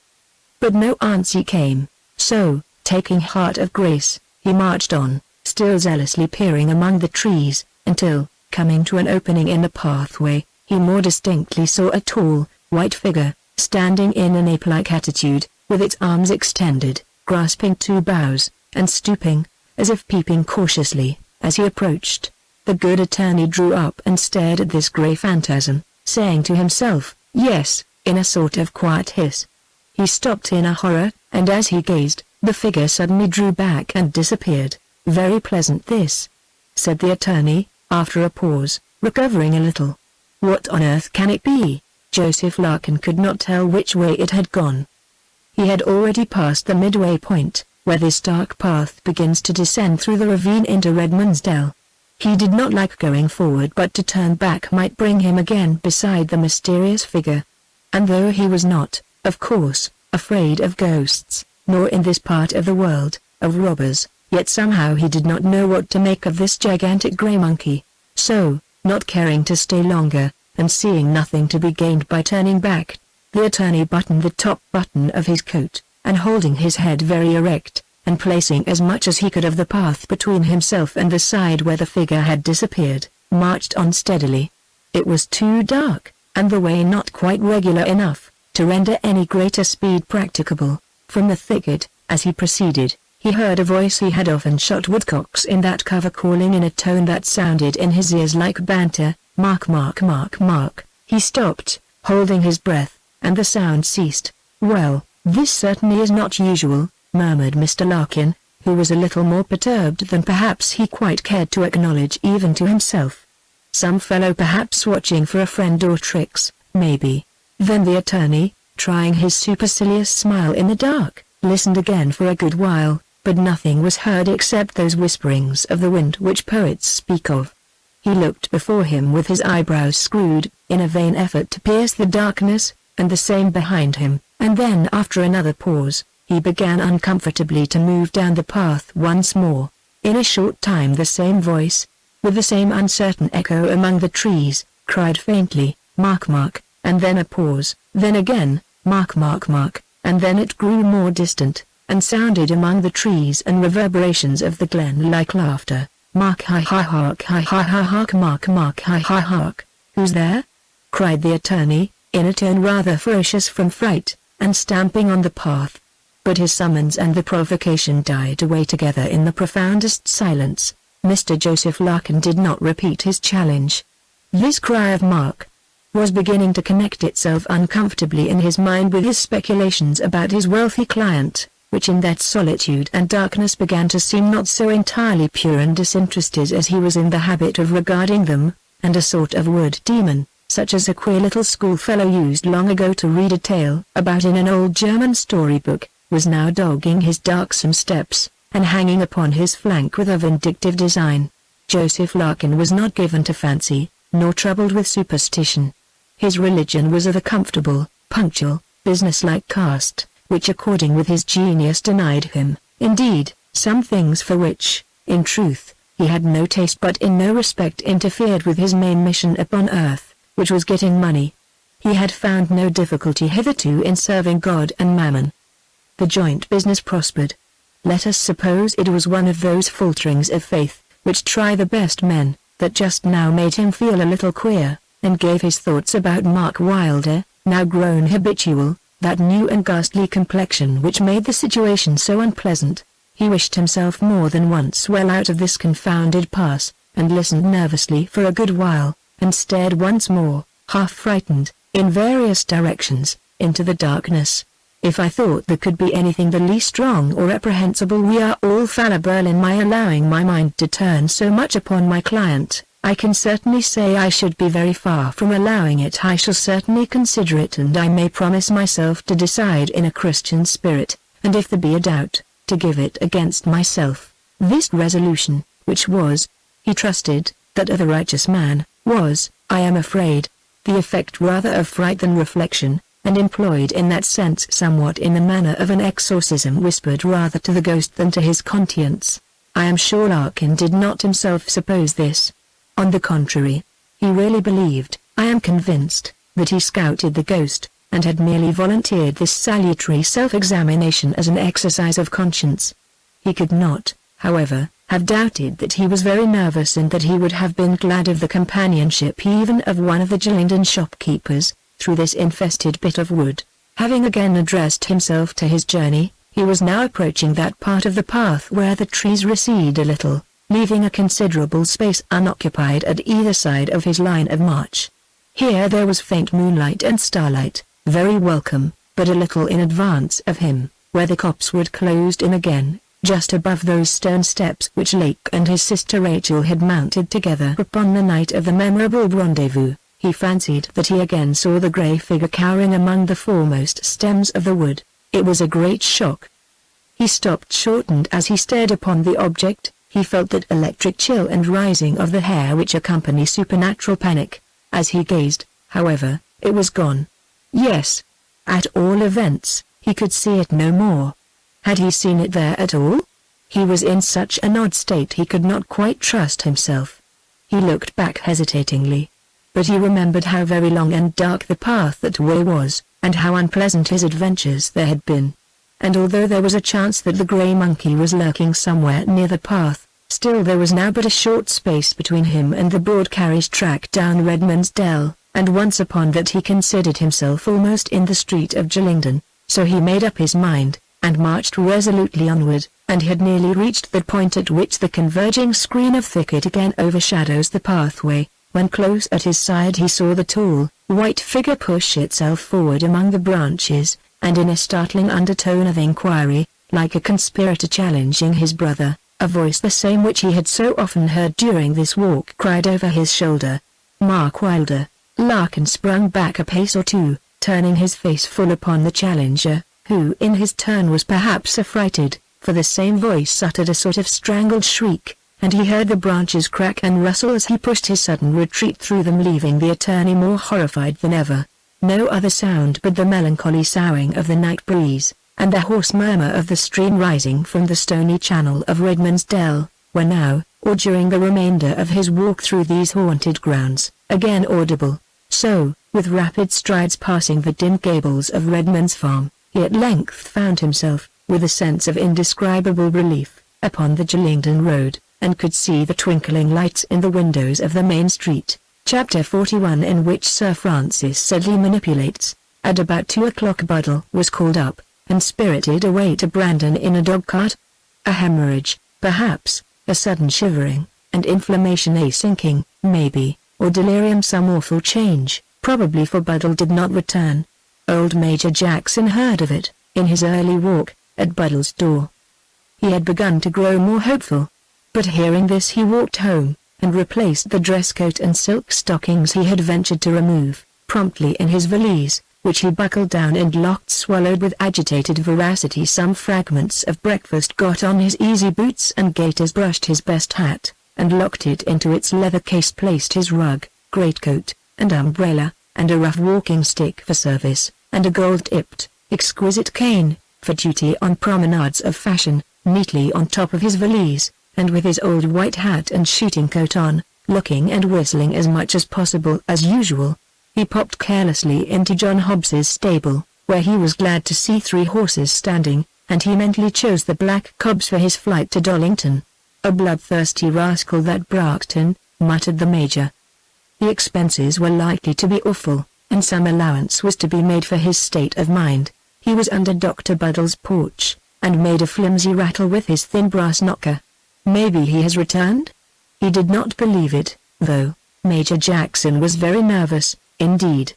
But no answer came, so, taking heart of grace, he marched on, still zealously peering among the trees, until, coming to an opening in the pathway, he more distinctly saw a tall, white figure, standing in an ape-like attitude, with its arms extended, grasping 2 boughs, and stooping, as if peeping cautiously, as he approached. The good attorney drew up and stared at this grey phantasm, saying to himself, "Yes," in a sort of quiet hiss. He stopped in a horror, and as he gazed, the figure suddenly drew back and disappeared. "Very pleasant this," said the attorney, after a pause, recovering a little. "What on earth can it be?" Joseph Larkin could not tell which way it had gone. He had already passed the midway point, where this dark path begins to descend through the ravine into Redmond's Dell. He did not like going forward, but to turn back might bring him again beside the mysterious figure. And though he was not, of course, afraid of ghosts, nor in this part of the world, of robbers, yet somehow he did not know what to make of this gigantic grey monkey. So, not caring to stay longer, and seeing nothing to be gained by turning back, the attorney buttoned the top button of his coat, and holding his head very erect, and placing as much as he could of the path between himself and the side where the figure had disappeared, marched on steadily. It was too dark, and the way not quite regular enough, to render any greater speed practicable. From the thicket, as he proceeded, he heard a voice he had often shot woodcocks in that cover calling in a tone that sounded in his ears like banter, "Mark, mark, mark, mark." He stopped, holding his breath, and the sound ceased. "Well, this certainly is not usual," murmured Mr. Larkin, who was a little more perturbed than perhaps he quite cared to acknowledge even to himself. "Some fellow perhaps watching for a friend or tricks, maybe." Then the attorney, trying his supercilious smile in the dark, listened again for a good while, but nothing was heard except those whisperings of the wind which poets speak of. He looked before him with his eyebrows screwed, in a vain effort to pierce the darkness, and the same behind him, and then after another pause, he began uncomfortably to move down the path once more. In a short time the same voice, with the same uncertain echo among the trees, cried faintly, "Mark, mark," and then a pause, then again, "Mark, mark, mark," and then it grew more distant, and sounded among the trees and reverberations of the glen like laughter. "Mark, hi hi hark, hi hi hi hark, mark, mark, hi hi hark." "Who's there?" cried the attorney, in a tone rather ferocious from fright, and stamping on the path. But his summons and the provocation died away together in the profoundest silence. Mr. Joseph Larkin did not repeat his challenge. This cry of "Mark" was beginning to connect itself uncomfortably in his mind with his speculations about his wealthy client, which in that solitude and darkness began to seem not so entirely pure and disinterested as he was in the habit of regarding them, and a sort of wood demon, such as a queer little schoolfellow used long ago to read a tale about in an old German storybook, was now dogging his darksome steps, and hanging upon his flank with a vindictive design. Joseph Larkin was not given to fancy, nor troubled with superstition. His religion was of a comfortable, punctual, businesslike caste, which according with his genius denied him, indeed, some things for which, in truth, he had no taste but in no respect interfered with his main mission upon earth, which was getting money. He had found no difficulty hitherto in serving God and Mammon. The joint business prospered. Let us suppose it was one of those falterings of faith, which try the best men, that just now made him feel a little queer, and gave his thoughts about Mark Wylder, now grown habitual, that new and ghastly complexion which made the situation so unpleasant. He wished himself more than once well out of this confounded pass, and listened nervously for a good while, and stared once more, half frightened, in various directions, into the darkness. If I thought there could be anything the least wrong or reprehensible, we are all fallible in my allowing my mind to turn so much upon my client. I can certainly say I should be very far from allowing it. I shall certainly consider it, and I may promise myself to decide in a Christian spirit, and if there be a doubt, to give it against myself. This resolution, which was, he trusted, that of a righteous man, was, I am afraid, the effect rather of fright than reflection, and employed in that sense somewhat in the manner of an exorcism whispered rather to the ghost than to his conscience. I am sure Larkin did not himself suppose this. On the contrary, he really believed, I am convinced, that he scouted the ghost, and had merely volunteered this salutary self-examination as an exercise of conscience. He could not, however, have doubted that he was very nervous, and that he would have been glad of the companionship even of one of the Sheridan shopkeepers, through this infested bit of wood. Having again addressed himself to his journey, he was now approaching that part of the path where the trees recede a little, leaving a considerable space unoccupied at either side of his line of march. Here there was faint moonlight and starlight, very welcome, but a little in advance of him, where the copsewood closed in again, just above those stone steps which Lake and his sister Rachel had mounted together upon the night of the memorable rendezvous. He fancied that he again saw the grey figure cowering among the foremost stems of the wood. It was a great shock. He stopped short, and as he stared upon the object, he felt that electric chill and rising of the hair which accompany supernatural panic. As he gazed, however, it was gone. Yes. At all events, he could see it no more. Had he seen it there at all? He was in such an odd state he could not quite trust himself. He looked back hesitatingly. But he remembered how very long and dark the path that way was, and how unpleasant his adventures there had been. And although there was a chance that the grey monkey was lurking somewhere near the path, still there was now but a short space between him and the broad carriage track down Redman's Dell, and once upon that he considered himself almost in the street of Sheridan. So he made up his mind, and marched resolutely onward, and had nearly reached the point at which the converging screen of thicket again overshadows the pathway, when close at his side he saw the tall, white figure push itself forward among the branches, and in a startling undertone of inquiry, like a conspirator challenging his brother, a voice the same which he had so often heard during this walk cried over his shoulder, "Mark Wylder." Larkin sprung back a pace or two, turning his face full upon the challenger, who in his turn was perhaps affrighted, for the same voice uttered a sort of strangled shriek, and he heard the branches crack and rustle as he pushed his sudden retreat through them, leaving the attorney more horrified than ever. No other sound but the melancholy soughing of the night breeze, and the hoarse murmur of the stream rising from the stony channel of Redman's Dell, were now, or during the remainder of his walk through these haunted grounds, again audible. So, with rapid strides passing the dim gables of Redman's farm, he at length found himself, with a sense of indescribable relief, upon the Sheridan road, and could see the twinkling lights in the windows of the main street. Chapter 41, in which Sir Francis Sedley manipulates. At about 2 o'clock Buddle was called up, and spirited away to Brandon in a dog-cart. A hemorrhage, perhaps, a sudden shivering, and inflammation, a sinking, maybe, or delirium, some awful change, probably, for Buddle did not return. Old Major Jackson heard of it, in his early walk, at Buddle's door. He had begun to grow more hopeful. But hearing this he walked home, and replaced the dress coat and silk stockings he had ventured to remove, promptly in his valise, which he buckled down and locked, swallowed with agitated voracity some fragments of breakfast, got on his easy boots and gaiters, brushed his best hat, and locked it into its leather case, placed his rug, greatcoat, and umbrella, and a rough walking stick for service, and a gold-tipped, exquisite cane, for duty on promenades of fashion, neatly on top of his valise, and with his old white hat and shooting coat on, looking and whistling as much as possible as usual, He popped carelessly into John Hobbs's stable, where he was glad to see 3 horses standing, and he mentally chose the black cobs for his flight to Dollington. "A bloodthirsty rascal that Bracton," muttered the Major. The expenses were likely to be awful, and some allowance was to be made for his state of mind. He was under Dr. Buddle's porch, and made a flimsy rattle with his thin brass knocker. Maybe he has returned? He did not believe it, though. Major Jackson was very nervous, indeed.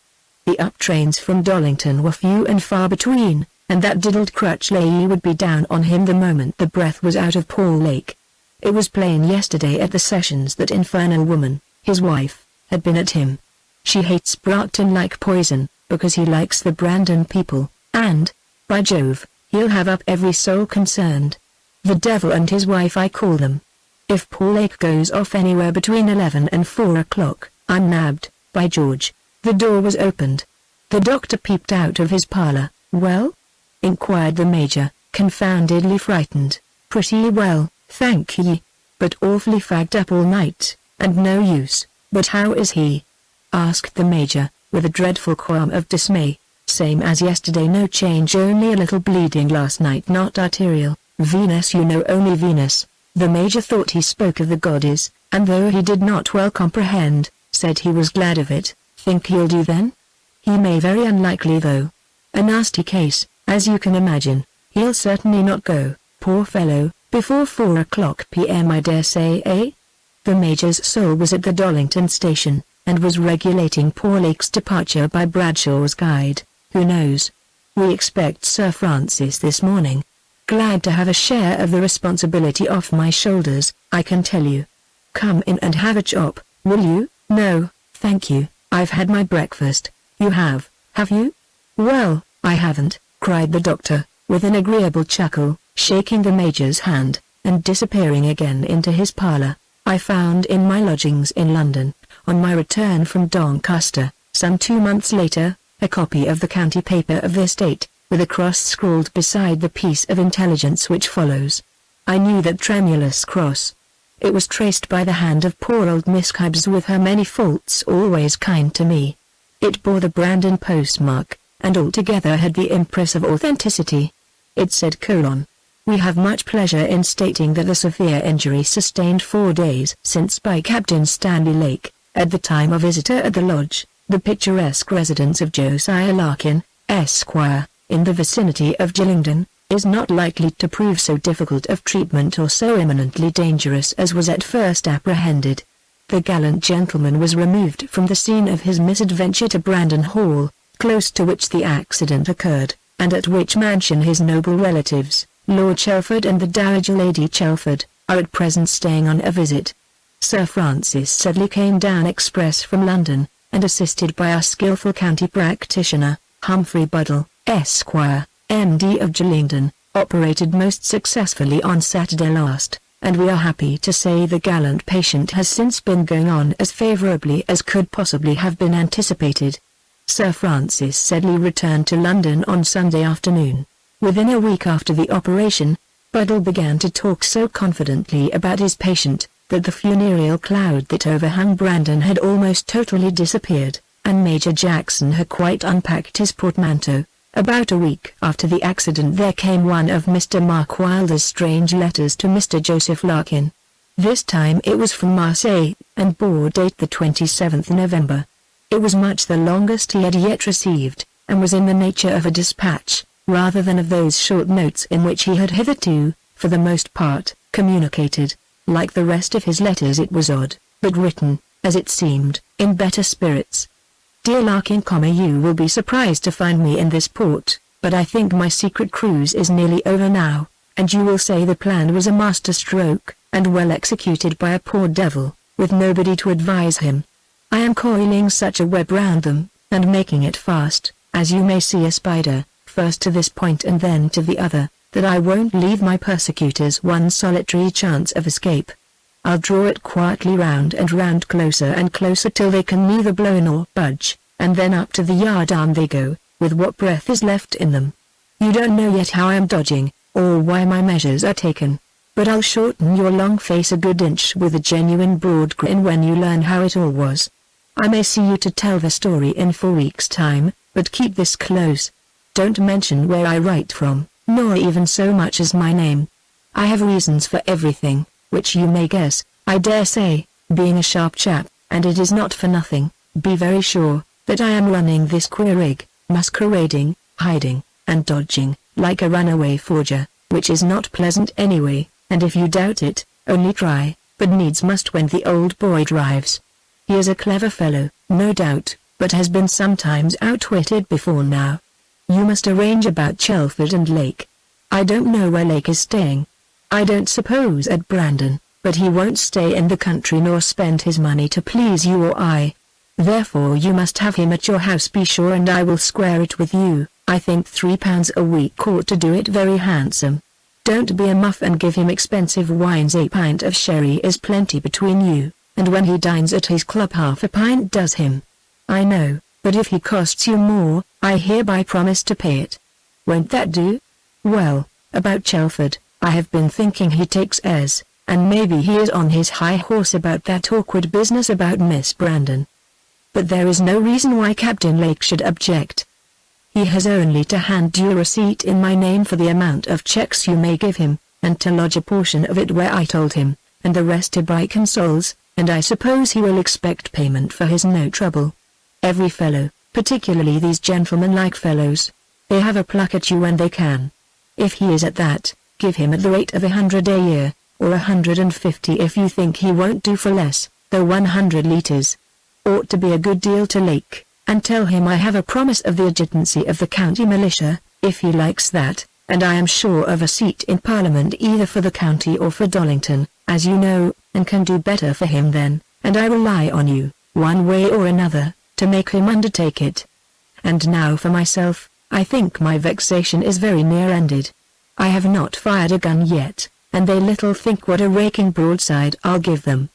The up trains from Dollington were few and far between, and that diddled Crutchley would be down on him the moment the breath was out of Paul Lake. It was plain yesterday at the sessions that infernal woman, his wife, had been at him. She hates Bracton like poison, because he likes the Brandon people, and, by Jove, he'll have up every soul concerned. The devil and his wife I call them. If Paul Lake goes off anywhere between 11 and 4 o'clock, I'm nabbed, by George. The door was opened. The doctor peeped out of his parlour. "Well?" inquired the Major, confoundedly frightened. "Pretty well, thank ye. But awfully fagged up all night, and no use." "But how is he?" asked the Major, with a dreadful qualm of dismay. "Same as yesterday, no change, only a little bleeding last night, not arterial. Venous, you know, only venous." The Major thought he spoke of the goddess, and though he did not well comprehend, said he was glad of it. "Think he'll do then?" "He may, very unlikely though. A nasty case, as you can imagine. He'll certainly not go, poor fellow, before 4 o'clock p.m. I dare say, eh?" The Major's soul was at the Dollington station, and was regulating Paul Lake's departure by Bradshaw's guide. "Who knows? We expect Sir Francis this morning. Glad to have a share of the responsibility off my shoulders, I can tell you. Come in and have a chop, will you?" "No, thank you, I've had my breakfast." "You have you?" "Well, I haven't," cried the doctor, with an agreeable chuckle, shaking the Major's hand, and disappearing again into his parlour. "I found in my lodgings in London, on my return from Doncaster, some 2 months later, a copy of the county paper of this date, with a cross scrawled beside the piece of intelligence which follows. I knew that tremulous cross. It was traced by the hand of poor old Miss Hibbs, with her many faults always kind to me. It bore the Brandon postmark, and altogether had the impress of authenticity. It said: "We have much pleasure in stating that the severe injury sustained 4 days since by Captain Stanley Lake, at the time of visitor at the lodge, the picturesque residence of Josiah Larkin, Esquire, in the vicinity of Gillingden, is not likely to prove so difficult of treatment or so imminently dangerous as was at first apprehended. The gallant gentleman was removed from the scene of his misadventure to Brandon Hall, close to which the accident occurred, and at which mansion his noble relatives, Lord Chelford and the Dowager Lady Chelford, are at present staying on a visit. Sir Francis Sedley came down express from London, and assisted by our skilful county practitioner, Humphrey Buddle, Esquire, M.D. of Gillingden, operated most successfully on Saturday last, and we are happy to say the gallant patient has since been going on as favourably as could possibly have been anticipated. Sir Francis Sedley returned to London on Sunday afternoon. Within a week after the operation, Buddle began to talk so confidently about his patient, that the funereal cloud that overhung Brandon had almost totally disappeared, and Major Jackson had quite unpacked his portmanteau. About a week after the accident there came one of Mr. Mark Wylder's strange letters to Mr. Joseph Larkin. This time it was from Marseille, and bore date the 27th November. It was much the longest he had yet received, and was in the nature of a dispatch, rather than of those short notes in which he had hitherto, for the most part, communicated. Like the rest of his letters it was odd, but written, as it seemed, in better spirits. "Dear Larkin, you will be surprised to find me in this port, but I think my secret cruise is nearly over now, and you will say the plan was a master stroke, and well executed by a poor devil, with nobody to advise him. I am coiling such a web round them, and making it fast, as you may see a spider, first to this point and then to the other, that I won't leave my persecutors one solitary chance of escape. I'll draw it quietly round and round, closer and closer, till they can neither blow nor budge, and then up to the yardarm they go, with what breath is left in them. You don't know yet how I am dodging, or why my measures are taken, but I'll shorten your long face a good inch with a genuine broad grin when you learn how it all was. I may see you to tell the story in 4 weeks' time, but keep this close. Don't mention where I write from, nor even so much as my name. I have reasons for everything, which you may guess, I dare say, being a sharp chap, and it is not for nothing, be very sure, that I am running this queer rig, masquerading, hiding, and dodging, like a runaway forger, which is not pleasant anyway, and if you doubt it, only try, but needs must when the old boy drives. He is a clever fellow, no doubt, but has been sometimes outwitted before now. You must arrange about Chelford and Lake. I don't know where Lake is staying. I don't suppose at Brandon, but he won't stay in the country nor spend his money to please you or I. Therefore you must have him at your house, be sure, and I will square it with you. I think £3 a week ought to do it very handsome. Don't be a muff and give him expensive wines. A pint of sherry is plenty between you, and when he dines at his club half a pint does him. I know, but if he costs you more, I hereby promise to pay it. Won't that do? Well, about Chelford, I have been thinking he takes airs, and maybe he is on his high horse about that awkward business about Miss Brandon. But there is no reason why Captain Lake should object. He has only to hand you a receipt in my name for the amount of checks you may give him, and to lodge a portion of it where I told him, and the rest to buy consols, and I suppose he will expect payment for his no trouble. Every fellow, particularly these gentleman-like fellows, they have a pluck at you when they can. If he is at that, give him at the rate of 100 a year, or 150 if you think he won't do for less, though 100 litres ought to be a good deal to Lake, and tell him I have a promise of the adjutancy of the county militia, if he likes that, and I am sure of a seat in Parliament either for the county or for Dollington, as you know, and can do better for him then, and I rely on you, one way or another, to make him undertake it. And now for myself, I think my vexation is very near ended. I have not fired a gun yet, and they little think what a raking broadside I'll give them.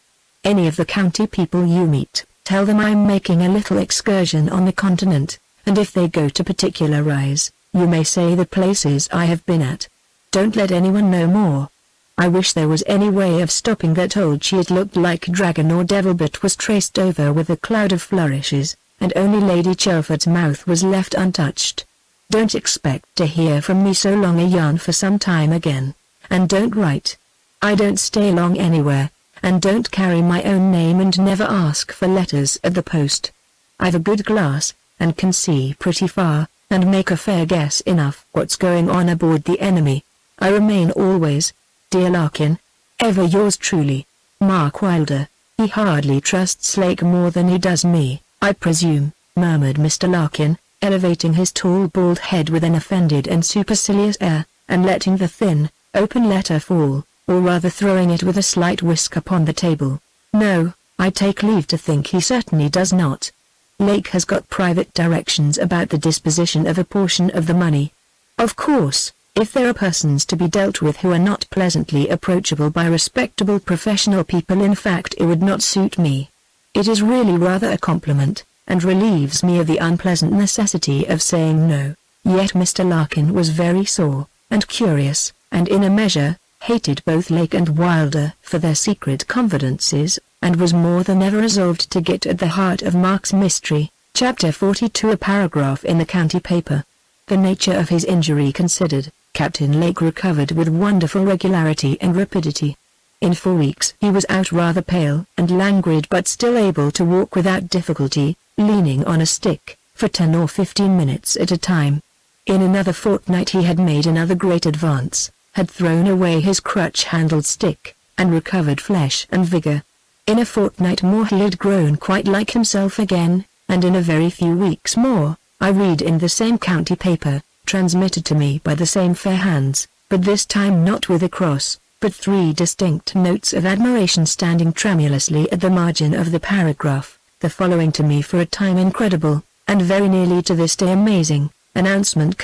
Any of the county people you meet, tell them I'm making a little excursion on the continent, and if they go to particularize, you may say the places I have been at. Don't let anyone know more. I wish there was any way of stopping that old cheat. It looked like dragon or devil, but was traced over with a cloud of flourishes, and only Lady Chelford's mouth was left untouched. Don't expect to hear from me so long a yarn for some time again, and don't write. I don't stay long anywhere, and don't carry my own name, and never ask for letters at the post. I've a good glass, and can see pretty far, and make a fair guess enough what's going on aboard the enemy. I remain always, dear Larkin, ever yours truly, Mark Wylder. He hardly trusts Lake more than he does me, I presume, murmured Mr. Larkin, elevating his tall bald head with an offended and supercilious air, and letting the thin, open letter fall, or rather throwing it with a slight whisk upon the table. No, I take leave to think he certainly does not. Lake has got private directions about the disposition of a portion of the money. Of course, if there are persons to be dealt with who are not pleasantly approachable by respectable professional people, in fact it would not suit me. It is really rather a compliment, and relieves me of the unpleasant necessity of saying no. Yet Mr. Larkin was very sore, and curious, and in a measure, hated both Lake and Wylder for their secret confidences, and was more than ever resolved to get at the heart of Mark's mystery. Chapter 42. A paragraph in the county paper. The nature of his injury considered, Captain Lake recovered with wonderful regularity and rapidity. In 4 weeks he was out, rather pale and languid, but still able to walk without difficulty, leaning on a stick, for 10 or 15 minutes at a time. In another fortnight he had made another great advance, had thrown away his crutch-handled stick, and recovered flesh and vigor. In a fortnight more he had grown quite like himself again, and in a very few weeks more, I read in the same county paper, transmitted to me by the same fair hands, but this time not with a cross, but 3 distinct notes of admiration standing tremulously at the margin of the paragraph, the following to me for a time incredible, and very nearly to this day amazing, announcement: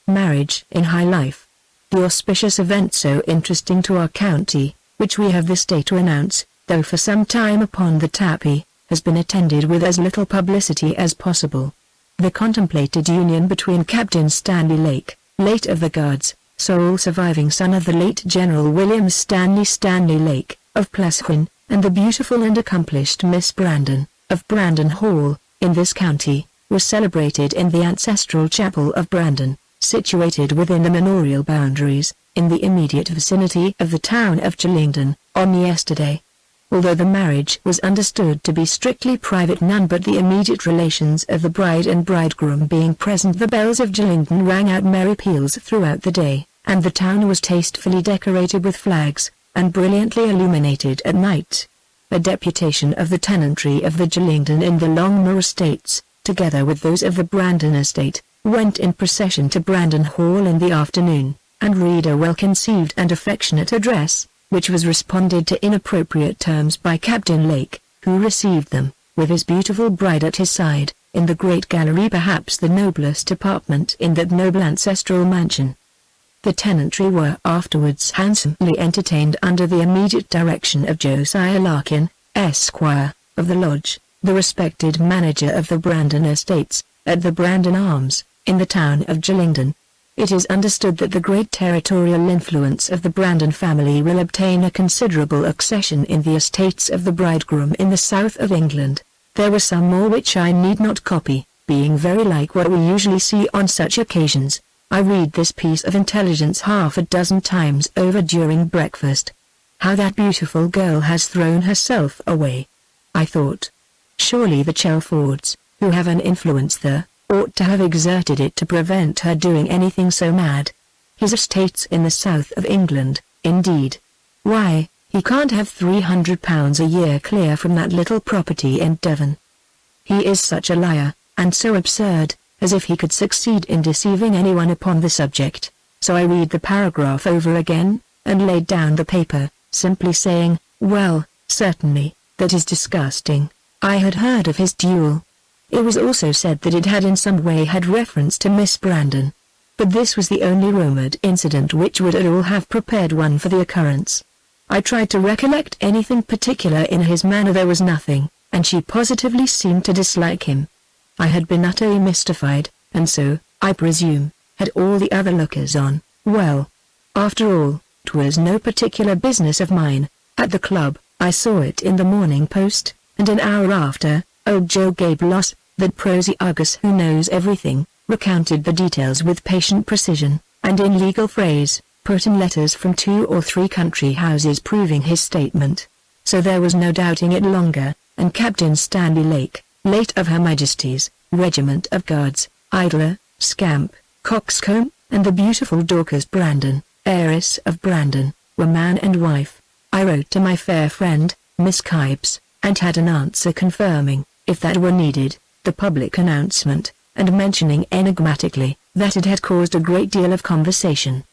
marriage in high life. The auspicious event so interesting to our county, which we have this day to announce, though for some time upon the tapis, has been attended with as little publicity as possible. The contemplated union between Captain Stanley Lake, late of the Guards, sole surviving son of the late General William Stanley Lake, of Pleswyn, and the beautiful and accomplished Miss Brandon, of Brandon Hall, in this county, was celebrated in the ancestral chapel of Brandon, situated within the manorial boundaries, in the immediate vicinity of the town of Sheridan, on yesterday. Although the marriage was understood to be strictly private, none but the immediate relations of the bride and bridegroom being present, the bells of Sheridan rang out merry peals throughout the day, and the town was tastefully decorated with flags, and brilliantly illuminated at night. A deputation of the tenantry of the Sheridan in the Longmoor estates, together with those of the Brandon estate, went in procession to Brandon Hall in the afternoon, and read a well-conceived and affectionate address, which was responded to in appropriate terms by Captain Lake, who received them, with his beautiful bride at his side, in the great gallery, perhaps the noblest apartment in that noble ancestral mansion. The tenantry were afterwards handsomely entertained under the immediate direction of Josiah Larkin, Esquire, of the Lodge, the respected manager of the Brandon estates, at the Brandon Arms, in the town of Sheridan. It is understood that the great territorial influence of the Brandon family will obtain a considerable accession in the estates of the bridegroom in the south of England. There were some more which I need not copy, being very like what we usually see on such occasions. I read this piece of intelligence half a dozen times over during breakfast. How that beautiful girl has thrown herself away, I thought. Surely the Chelfords, who have an influence there, ought to have exerted it to prevent her doing anything so mad. His estates in the south of England, indeed. Why, he can't have £300 a year clear from that little property in Devon. He is such a liar, and so absurd, as if he could succeed in deceiving anyone upon the subject. So I read the paragraph over again, and laid down the paper, simply saying, well, certainly, that is disgusting. I had heard of his duel. It was also said that it had in some way had reference to Miss Brandon. But this was the only rumoured incident which would at all have prepared one for the occurrence. I tried to recollect anything particular in his manner. There was nothing, and she positively seemed to dislike him. I had been utterly mystified, and so, I presume, had all the other lookers-on. Well, after all, 'twas no particular business of mine. At the club, I saw it in the Morning Post, and an hour after, old Joe Gablos, that prosy Argus who knows everything, recounted the details with patient precision, and in legal phrase, put in letters from 2 or 3 country houses proving his statement. So there was no doubting it longer, and Captain Stanley Lake, late of Her Majesty's Regiment of Guards, idler, scamp, coxcomb, and the beautiful Dorcas Brandon, heiress of Brandon, were man and wife. I wrote to my fair friend, Miss Kipes, and had an answer confirming, if that were needed, the public announcement, and mentioning enigmatically, that it had caused a great deal of conversation.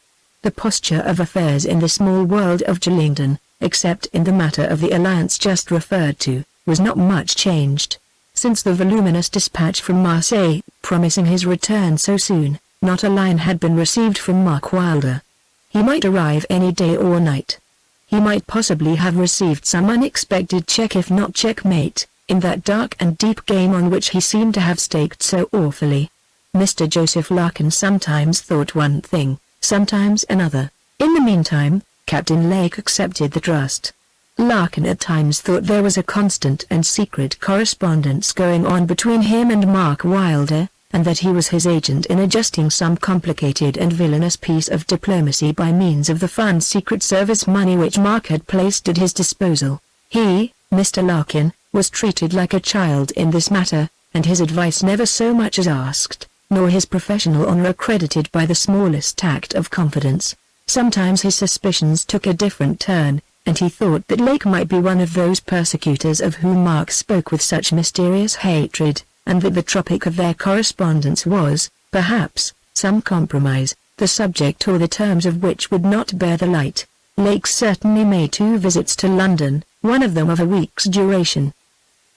The posture of affairs in the small world of Sheridan, except in the matter of the alliance just referred to, was not much changed. Since the voluminous dispatch from Marseille, promising his return so soon, not a line had been received from Mark Wylder. He might arrive any day or night. He might possibly have received some unexpected check, if not checkmate, in that dark and deep game on which he seemed to have staked so awfully. Mr. Joseph Larkin sometimes thought one thing, sometimes another. In the meantime, Captain Lake accepted the trust. Larkin at times thought there was a constant and secret correspondence going on between him and Mark Wylder, and that he was his agent in adjusting some complicated and villainous piece of diplomacy by means of the Fun's Secret Service money which Mark had placed at his disposal. He, Mr. Larkin, was treated like a child in this matter, and his advice never so much as asked, nor his professional honour accredited by the smallest act of confidence. Sometimes his suspicions took a different turn, and he thought that Lake might be one of those persecutors of whom Mark spoke with such mysterious hatred, and that the topic of their correspondence was, perhaps, some compromise, the subject or the terms of which would not bear the light. Lake certainly made 2 visits to London, one of them of a week's duration.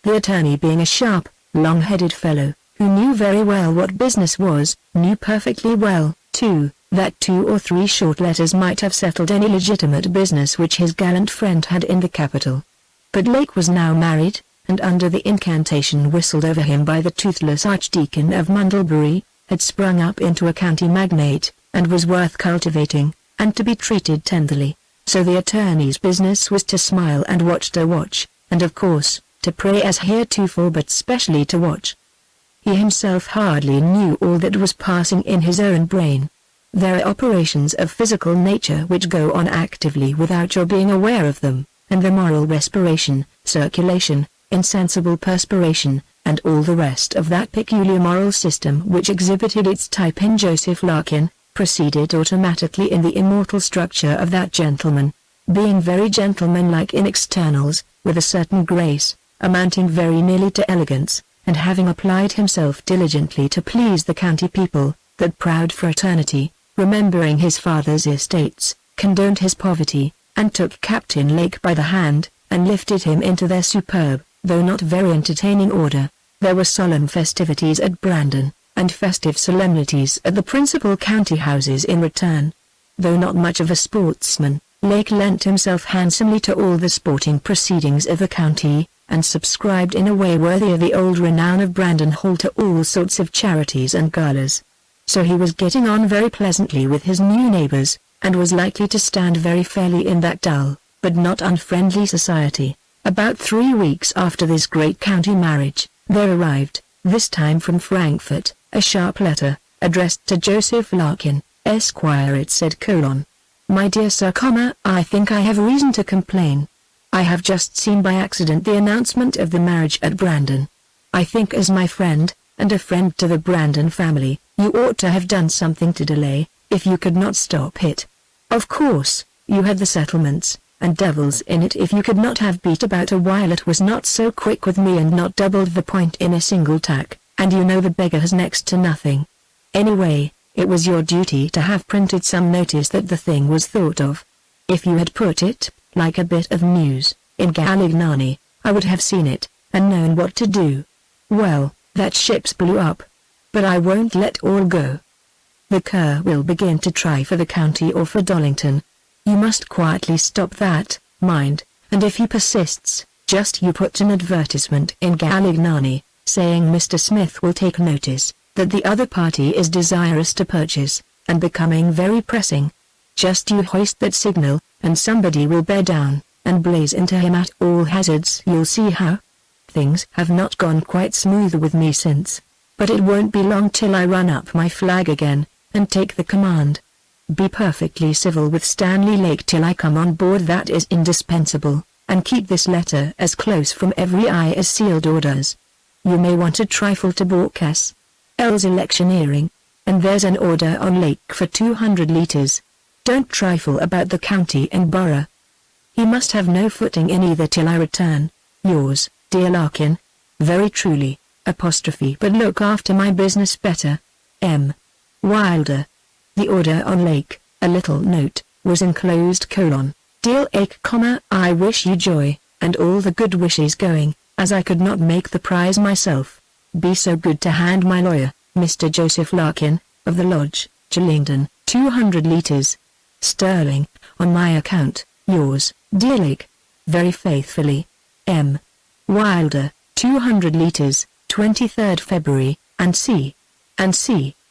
The attorney, being a sharp, long-headed fellow, who knew very well what business was, knew perfectly well, too, that 2 or 3 short letters might have settled any legitimate business which his gallant friend had in the capital. But Lake was now married, and under the incantation whistled over him by the toothless Archdeacon of Mundlebury, had sprung up into a county magnate, and was worth cultivating, and to be treated tenderly. So the attorney's business was to smile and watch, and of course, to pray as heretofore but specially to watch. He himself hardly knew all that was passing in his own brain. There are operations of physical nature which go on actively without your being aware of them, and the moral respiration, circulation, insensible perspiration, and all the rest of that peculiar moral system which exhibited its type in Joseph Larkin, proceeded automatically in the immortal structure of that gentleman, being very gentlemanlike in externals, with a certain grace, amounting very nearly to elegance, and having applied himself diligently to please the county people, that proud fraternity, remembering his father's estates, condoned his poverty, and took Captain Lake by the hand, and lifted him into their superb, though not very entertaining order. There were solemn festivities at Brandon, and festive solemnities at the principal county houses in return. Though not much of a sportsman, Lake lent himself handsomely to all the sporting proceedings of the county, and subscribed in a way worthy of the old renown of Brandon Hall to all sorts of charities and galas. So he was getting on very pleasantly with his new neighbors, and was likely to stand very fairly in that dull, but not unfriendly society. About 3 weeks after this great county marriage, there arrived, this time from Frankfurt, a sharp letter, addressed to Joseph Larkin, Esquire. It said: My dear Sir, I think I have reason to complain. I have just seen by accident the announcement of the marriage at Brandon. I think as my friend, and a friend to the Brandon family, you ought to have done something to delay, if you could not stop it. Of course, you had the settlements, and devils in it if you could not have beat about a while. It was not so quick with me and not doubled the point in a single tack, and you know the beggar has next to nothing. Anyway, it was your duty to have printed some notice that the thing was thought of. If you had put it, like a bit of news, in Galignani, I would have seen it, and known what to do. Well, that ship's blew up. But I won't let all go. The cur will begin to try for the county or for Dollington. You must quietly stop that, mind, and if he persists, just you put an advertisement in Galignani, saying Mr. Smith will take notice, that the other party is desirous to purchase, and becoming very pressing. Just you hoist that signal, and somebody will bear down, and blaze into him at all hazards. You'll see how. Things have not gone quite smooth with me since, but it won't be long till I run up my flag again, and take the command. Be perfectly civil with Stanley Lake till I come on board, that is indispensable, and keep this letter as close from every eye as sealed orders. You may want a trifle to balk else electioneering, and there's an order on Lake for 200 litres. Don't trifle about the county and borough. He must have no footing in either till I return. Yours, dear Larkin. Very truly, apostrophe. But look after my business better. M. Wylder. The order on Lake, a little note, was enclosed: Dear Lake, I wish you joy, and all the good wishes going, as I could not make the prize myself. Be so good to hand my lawyer, Mr. Joseph Larkin, of the Lodge, Sheridan, 200 litres. Sterling, on my account. Yours, dear Lake. Very faithfully, M. Wylder, 200 litres, 23rd February, and C.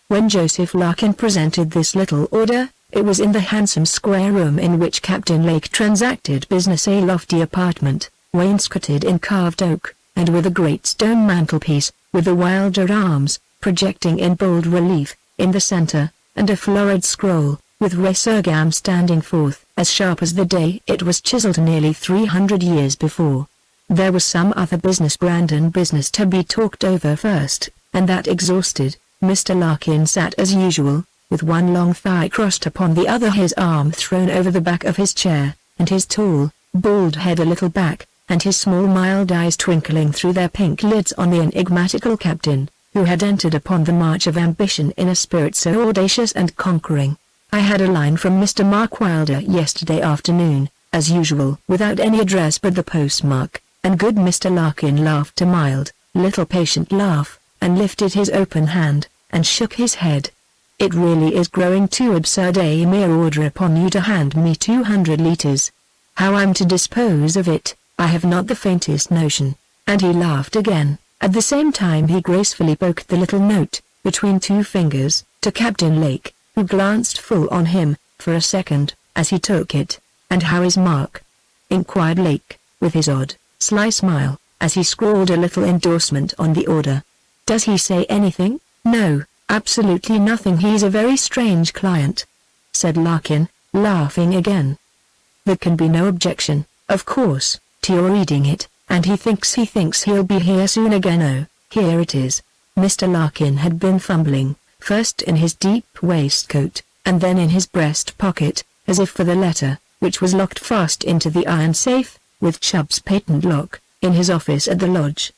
When Joseph Larkin presented this little order, it was in the handsome square room in which Captain Lake transacted business, a lofty apartment, wainscoted in carved oak, and with a great stone mantelpiece, with the Wylder arms, projecting in bold relief, in the centre, and a florid scroll, with resurgam standing forth, as sharp as the day it was chiselled nearly 300 years before. There was some other business, Brandon business, to be talked over first, and that exhausted, Mr. Larkin sat as usual, with one long thigh crossed upon the other, his arm thrown over the back of his chair, and his tall, bald head a little back, and his small mild eyes twinkling through their pink lids on the enigmatical captain, who had entered upon the march of ambition in a spirit so audacious and conquering. I had a line from Mr. Mark Wylder yesterday afternoon, as usual, without any address but the postmark, and good Mr. Larkin laughed a mild, little patient laugh, and lifted his open hand, and shook his head. It really is growing too absurd, a mere order upon you to hand me 200 litres. How I'm to dispose of it, I have not the faintest notion. And he laughed again. At the same time he gracefully poked the little note, between two fingers, to Captain Lake, who glanced full on him, for a second, as he took it. And how is Mark? Inquired Lake, with his odd, sly smile. as he scrawled a little endorsement on the order. "Does he say anything?" "No, absolutely nothing. He's a very strange client," said Larkin, laughing again. "There can be no objection, of course, to your reading it, and he thinks he'll be here soon again. Oh, here it is." Mr. Larkin had been fumbling, first in his deep waistcoat, and then in his breast pocket, as if for the letter, which was locked fast into the iron safe, with Chubb's patent lock, in his office at the lodge.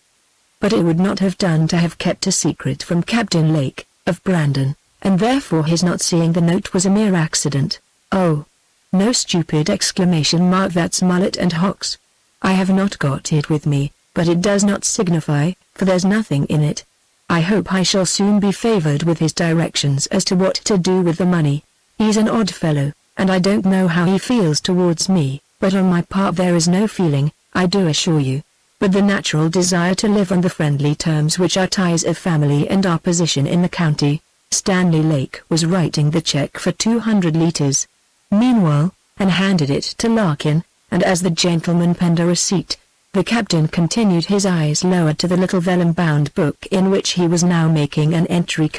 But it would not have done to have kept a secret from Captain Lake, of Brandon, and therefore his not seeing the note was a mere accident. "Oh! No stupid exclamation mark, that's mullet and hocks. I have not got it with me, but it does not signify, for there's nothing in it. I hope I shall soon be favored with his directions as to what to do with the money. He's an odd fellow, and I don't know how he feels towards me, but on my part there is no feeling, I do assure you, but the natural desire to live on the friendly terms which are ties of family and our position in the county." Stanley Lake was writing the check for 200 litres. Meanwhile, and handed it to Larkin, and as the gentleman penned a receipt, the captain continued, his eyes lowered to the little vellum-bound book in which he was now making an entry: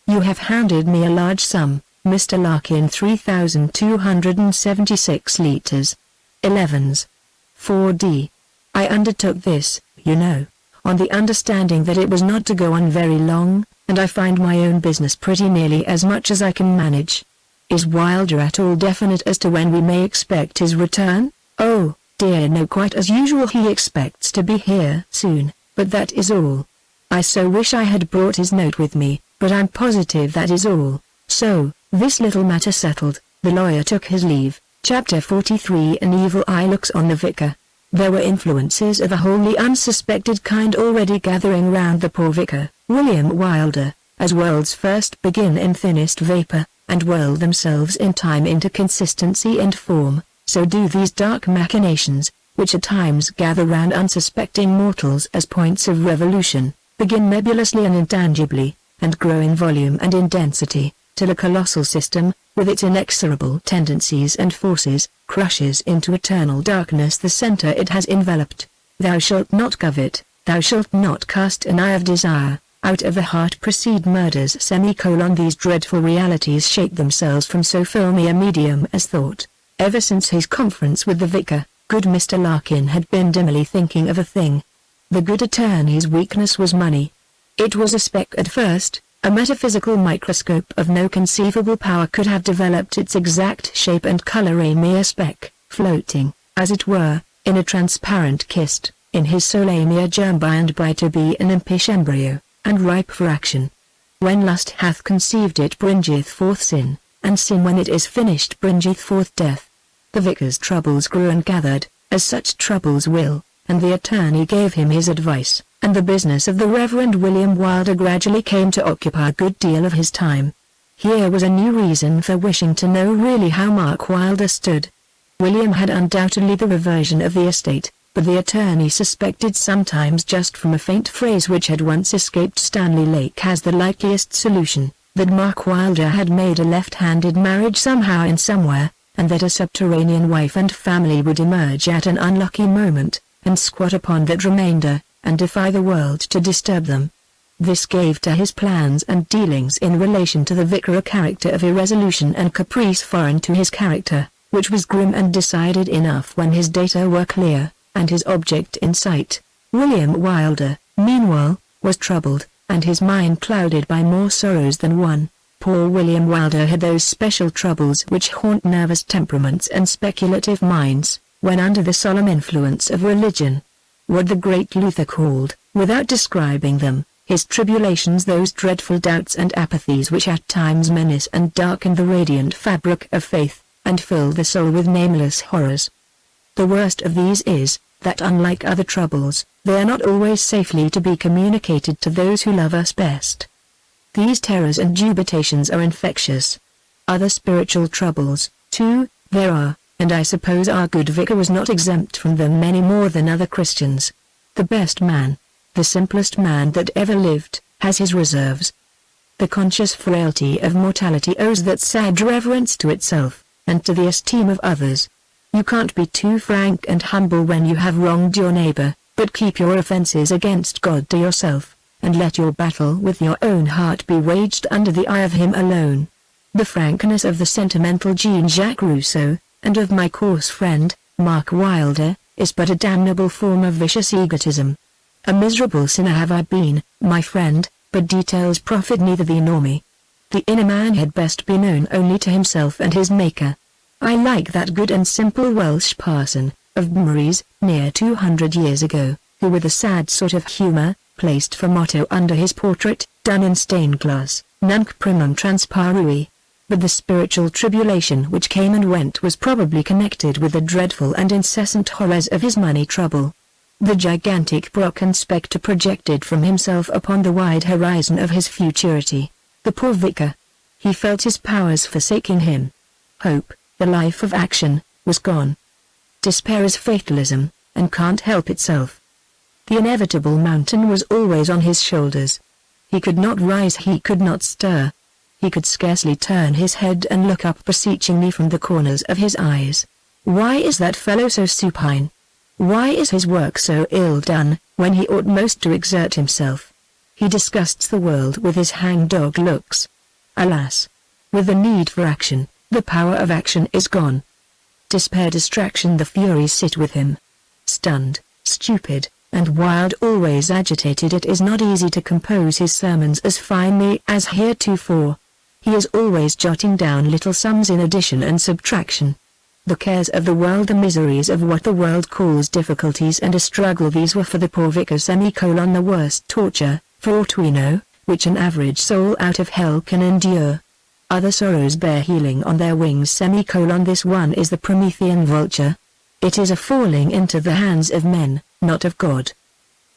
"You have handed me a large sum, Mr. Larkin, 3,276 litres. 11s. 4d. I undertook this, you know, on the understanding that it was not to go on very long, and I find my own business pretty nearly as much as I can manage. Is Wylder at all definite as to when we may expect his return?" "Oh, dear no, quite as usual. He expects to be here soon, but that is all. I so wish I had brought his note with me, but I'm positive that is all. So, this little matter settled, the lawyer took his leave." Chapter 43. An evil eye looks on the vicar. There were influences of a wholly unsuspected kind already gathering round the poor vicar, William Wylder, as worlds first begin in thinnest vapor, and whirl themselves in time into consistency and form, so do these dark machinations, which at times gather round unsuspecting mortals as points of revolution, begin nebulously and intangibly, and grow in volume and in density, till a colossal system, with its inexorable tendencies and forces, crushes into eternal darkness the center it has enveloped. "Thou shalt not covet, thou shalt not cast an eye of desire, out of the heart proceed murders." These dreadful realities shake themselves from so filmy a medium as thought. Ever since his conference with the vicar, good Mr. Larkin had been dimly thinking of a thing. The good attorney's weakness was money. It was a speck at first. A metaphysical microscope of no conceivable power could have developed its exact shape and color, a mere speck, floating, as it were, in a transparent kist, in his soul a mere germ by and by to be an impish embryo, and ripe for action. When lust hath conceived it bringeth forth sin, and sin when it is finished bringeth forth death. The vicar's troubles grew and gathered, as such troubles will, and the attorney gave him his advice, and the business of the Reverend William Wylder gradually came to occupy a good deal of his time. Here was a new reason for wishing to know really how Mark Wylder stood. William had undoubtedly the reversion of the estate, but the attorney suspected sometimes just from a faint phrase which had once escaped Stanley Lake as the likeliest solution, that Mark Wylder had made a left-handed marriage somehow and somewhere, and that a subterranean wife and family would emerge at an unlucky moment, and squat upon that remainder, and defy the world to disturb them. This gave to his plans and dealings in relation to the vicar a character of irresolution and caprice foreign to his character, which was grim and decided enough when his data were clear, and his object in sight. William Wylder, meanwhile, was troubled, and his mind clouded by more sorrows than one. Poor William Wylder had those special troubles which haunt nervous temperaments and speculative minds, when under the solemn influence of religion. What the great Luther called, without describing them, his tribulations, those dreadful doubts and apathies which at times menace and darken the radiant fabric of faith, and fill the soul with nameless horrors. The worst of these is, that unlike other troubles, they are not always safely to be communicated to those who love us best. These terrors and dubitations are infectious. Other spiritual troubles, too, there are, and I suppose our good vicar was not exempt from them any more than other Christians. The best man, the simplest man that ever lived, has his reserves. The conscious frailty of mortality owes that sad reverence to itself, and to the esteem of others. You can't be too frank and humble when you have wronged your neighbor, but keep your offenses against God to yourself, and let your battle with your own heart be waged under the eye of Him alone. The frankness of the sentimental Jean-Jacques Rousseau, and of my coarse friend, Mark Wylder, is but a damnable form of vicious egotism. A miserable sinner have I been, my friend, but details profit neither thee nor me. The inner man had best be known only to himself and his Maker. I like that good and simple Welsh parson, of Bmyres, near 200 years ago, who with a sad sort of humour, placed for motto under his portrait, done in stained glass, Nunc primum transparui. But the spiritual tribulation which came and went was probably connected with the dreadful and incessant horrors of his money trouble. The gigantic brocken spectre projected from himself upon the wide horizon of his futurity. The poor vicar. He felt his powers forsaking him. Hope, the life of action, was gone. Despair is fatalism, and can't help itself. The inevitable mountain was always on his shoulders. He could not rise, he could not stir. He could scarcely turn his head and look up beseechingly from the corners of his eyes. Why is that fellow so supine? Why is his work so ill done, when he ought most to exert himself? He disgusts the world with his hangdog looks. Alas! With the need for action, the power of action is gone. Despair, distraction, the furies sit with him. Stunned, stupid, and wild, always agitated, it is not easy to compose his sermons as finely as heretofore. He is always jotting down little sums in addition and subtraction. The cares of the world, the miseries of what the world calls difficulties and a struggle, these were for the poor vicar the worst torture, for aught we know, which an average soul out of hell can endure. Other sorrows bear healing on their wings, this one is the Promethean vulture. It is a falling into the hands of men, not of God.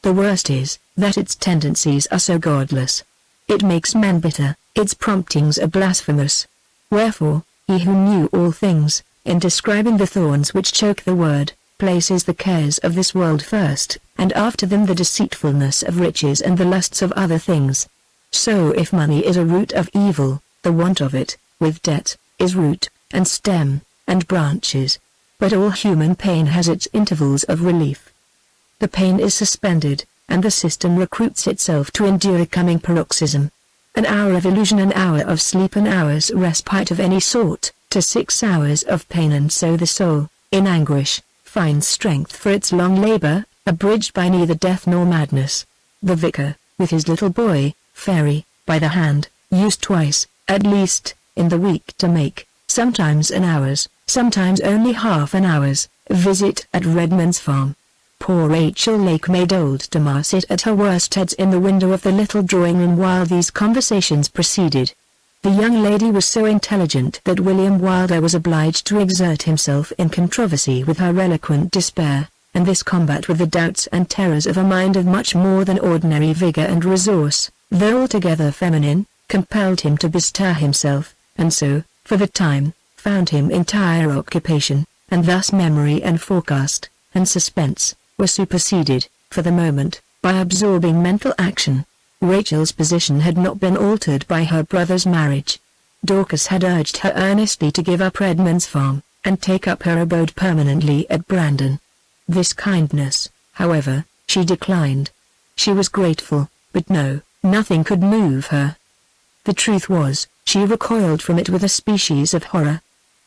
The worst is, that its tendencies are so godless. It makes men bitter, its promptings are blasphemous. Wherefore, he who knew all things, in describing the thorns which choke the word, places the cares of this world first, and after them the deceitfulness of riches and the lusts of other things. So if money is a root of evil, the want of it, with debt, is root, and stem, and branches. But all human pain has its intervals of relief. The pain is suspended, and the system recruits itself to endure a coming paroxysm. An hour of illusion, an hour of sleep, an hour's respite of any sort, to 6 hours of pain, and so the soul, in anguish, finds strength for its long labor, abridged by neither death nor madness. The vicar, with his little boy, Fairy, by the hand, used twice, at least, in the week to make, sometimes an hour's, sometimes only half an hour's, visit at Redmond's farm. Poor Rachel Lake made old Tamar sit at her worsteds in the window of the little drawing-room while these conversations proceeded. The young lady was so intelligent that William Wylder was obliged to exert himself in controversy with her eloquent despair, and this combat with the doubts and terrors of a mind of much more than ordinary vigor and resource, though altogether feminine, compelled him to bestir himself, and so, for the time, found him entire occupation, and thus memory and forecast, and suspense, were superseded, for the moment, by absorbing mental action. Rachel's position had not been altered by her brother's marriage. Dorcas had urged her earnestly to give up Redmond's farm, and take up her abode permanently at Brandon. This kindness, however, she declined. She was grateful, but nothing could move her. The truth was, she recoiled from it with a species of horror.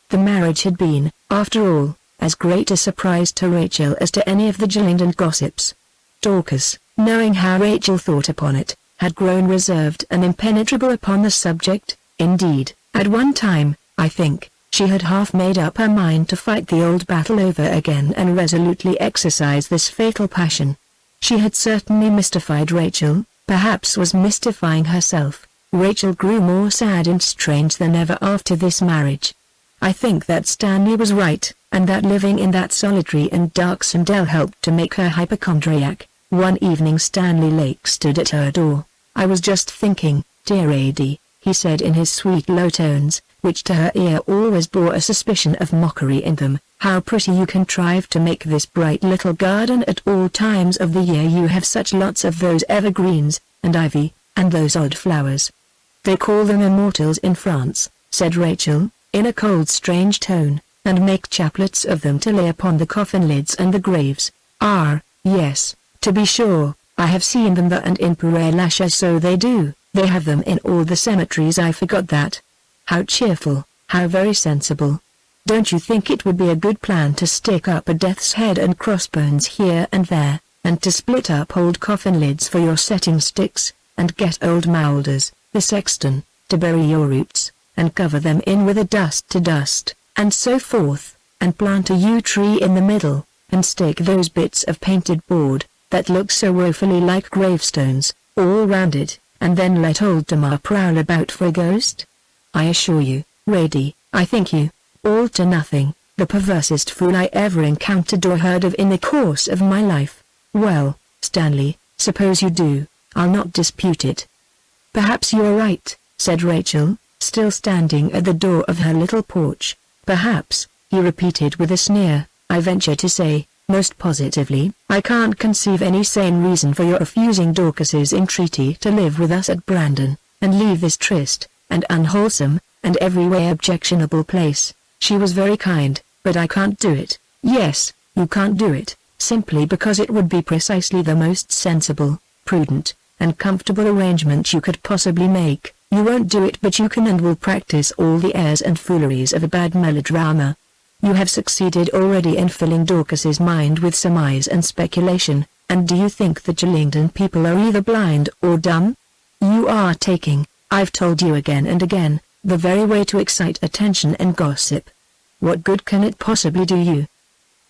The marriage had been, after all, as great a surprise to Rachel as to any of the Gylingden gossips. Dorcas, knowing how Rachel thought upon it, had grown reserved and impenetrable upon the subject. Indeed, at one time, I think, she had half made up her mind to fight the old battle over again and resolutely exercise this fatal passion. She had certainly mystified Rachel, perhaps was mystifying herself. Rachel grew more sad and strange than ever after this marriage. I think that Stanley was right, and that living in that solitary and darksome dell helped to make her hypochondriac. One evening Stanley Lake stood at her door. "I was just thinking, dear Adie," he said in his sweet low tones, which to her ear always bore a suspicion of mockery in them, "how pretty you contrive to make this bright little garden at all times of the year. You have such lots of those evergreens, and ivy, and those odd flowers." "They call them immortals in France," said Rachel, in a cold strange tone, "and make chaplets of them to lay upon the coffin lids and the graves." "Ah, yes, To be sure, I have seen them there and in Pere Lachaise, so they do. They have them in all the cemeteries. I forgot that. How cheerful, how very sensible. Don't you think it would be a good plan to stick up a death's head and crossbones here and there, and to split up old coffin lids for your setting sticks, and get old Wylders, the sexton, to bury your roots, and cover them in with a dust to dust, and so forth, and plant a yew tree in the middle, and stick those bits of painted board, that look so woefully like gravestones, all round it, and then let old Tamar prowl about for a ghost? I assure you, Rady, I think you, all to nothing, the perversest fool I ever encountered or heard of in the course of my life. Well, Stanley, suppose you do, I'll not dispute it. Perhaps you're right, said Rachel, still standing at the door of her little porch. Perhaps, he repeated with a sneer. I venture to say, most positively, I can't conceive any sane reason for your refusing Dorcas's entreaty to live with us at Brandon, and leave this triste, and unwholesome, and every way objectionable place. She was very kind, but I can't do it. Yes, you can't do it, simply because it would be precisely the most sensible, prudent, and comfortable arrangement you could possibly make. You won't do it, but you can and will practice all the airs and fooleries of a bad melodrama. You have succeeded already in filling Dorcas's mind with surmise and speculation, and do you think the Gillington people are either blind or dumb? You are taking, I've told you again and again, the very way to excite attention and gossip. What good can it possibly do you?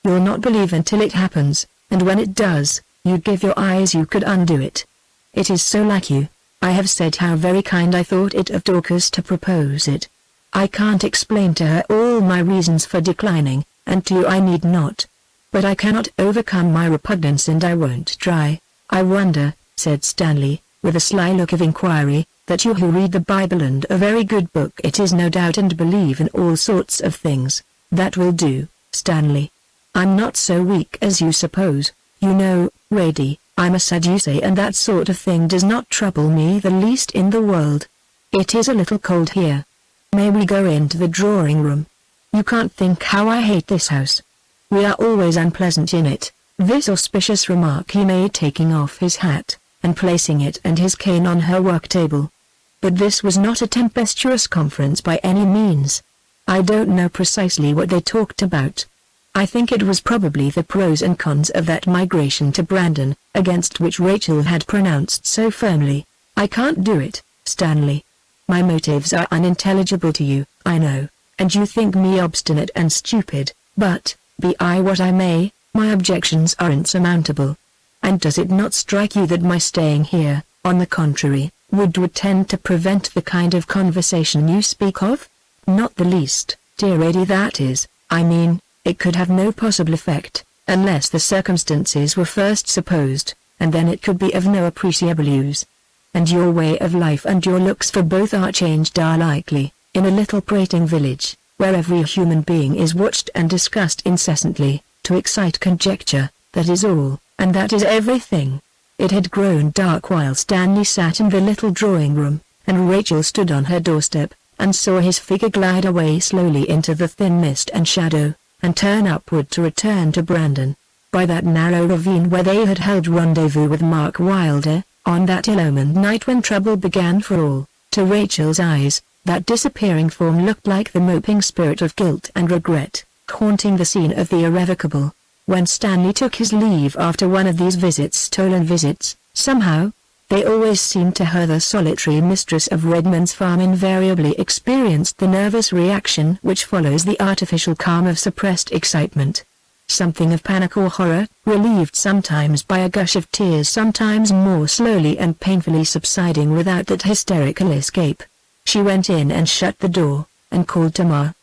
You'll not believe until it happens, and when it does, you'd give your eyes you could undo it. It is so like you. I have said how very kind I thought it of Dorcas to propose it. I can't explain to her all my reasons for declining, and to you I need not. But I cannot overcome my repugnance, and I won't try. I wonder, said Stanley, with a sly look of inquiry, that you who read the Bible and a very good book it is no doubt and believe in all sorts of things. That will do, Stanley. I'm not so weak as you suppose. You know, Rady, I'm a Sadducee, and that sort of thing does not trouble me the least in the world. It is a little cold here. May we go into the drawing room? You can't think how I hate this house. We are always unpleasant in it. This auspicious remark he made, taking off his hat, and placing it and his cane on her work table. But this was not a tempestuous conference by any means. I don't know precisely what they talked about. I think it was probably the pros and cons of that migration to Brandon, against which Rachel had pronounced so firmly. I can't do it, Stanley. My motives are unintelligible to you, I know, and you think me obstinate and stupid, but, be I what I may, my objections are insurmountable. And does it not strike you that my staying here, on the contrary, would tend to prevent the kind of conversation you speak of? Not the least, dear Rady, that is, I mean, it could have no possible effect, unless the circumstances were first supposed, and then it could be of no appreciable use. And your way of life and your looks for both are changed are likely, in a little prating village, where every human being is watched and discussed incessantly, to excite conjecture, that is all, and that is everything. It had grown dark while Stanley sat in the little drawing-room, and Rachel stood on her doorstep, and saw his figure glide away slowly into the thin mist and shadow, and turn upward to return to Brandon, by that narrow ravine where they had held rendezvous with Mark Wylder, on that ill-omened night when trouble began for all. To Rachel's eyes, that disappearing form looked like the moping spirit of guilt and regret, haunting the scene of the irrevocable. When Stanley took his leave after one of these stolen visits, somehow, they always seemed to her the solitary mistress of Redmond's Farm invariably experienced the nervous reaction which follows the artificial calm of suppressed excitement. Something of panic or horror, relieved sometimes by a gush of tears, sometimes more slowly and painfully subsiding without that hysterical escape. She went in and shut the door, and called Tamar.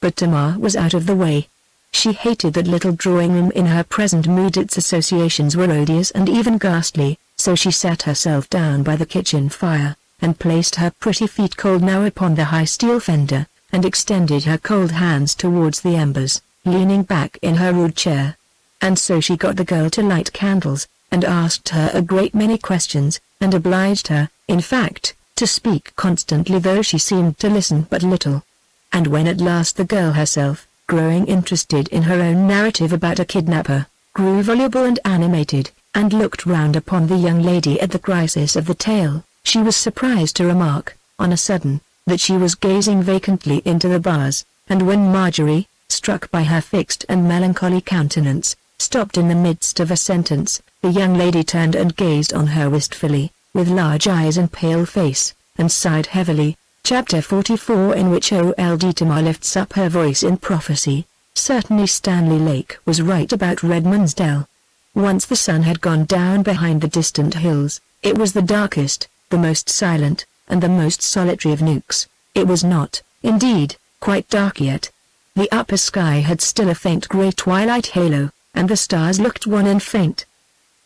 But Tamar was out of the way. She hated that little drawing-room in her present mood. Its associations were odious and even ghastly, so she sat herself down by the kitchen fire, and placed her pretty feet, cold now, upon the high steel fender, and extended her cold hands towards the embers, leaning back in her rude chair. And so she got the girl to light candles, and asked her a great many questions, and obliged her, in fact, to speak constantly, though she seemed to listen but little. And when at last the girl herself, growing interested in her own narrative about a kidnapper, grew voluble and animated, and looked round upon the young lady at the crisis of the tale. She was surprised to remark, on a sudden, that she was gazing vacantly into the bars, and when Marjorie, struck by her fixed and melancholy countenance, stopped in the midst of a sentence, the young lady turned and gazed on her wistfully, with large eyes and pale face, and sighed heavily. Chapter 44, in which old Tamar lifts up her voice in prophecy. Certainly Stanley Lake was right about Redmond's Dell. Once the sun had gone down behind the distant hills, it was the darkest, the most silent, and the most solitary of nooks. It was not, indeed, quite dark yet. The upper sky had still a faint grey twilight halo, and the stars looked wan and faint.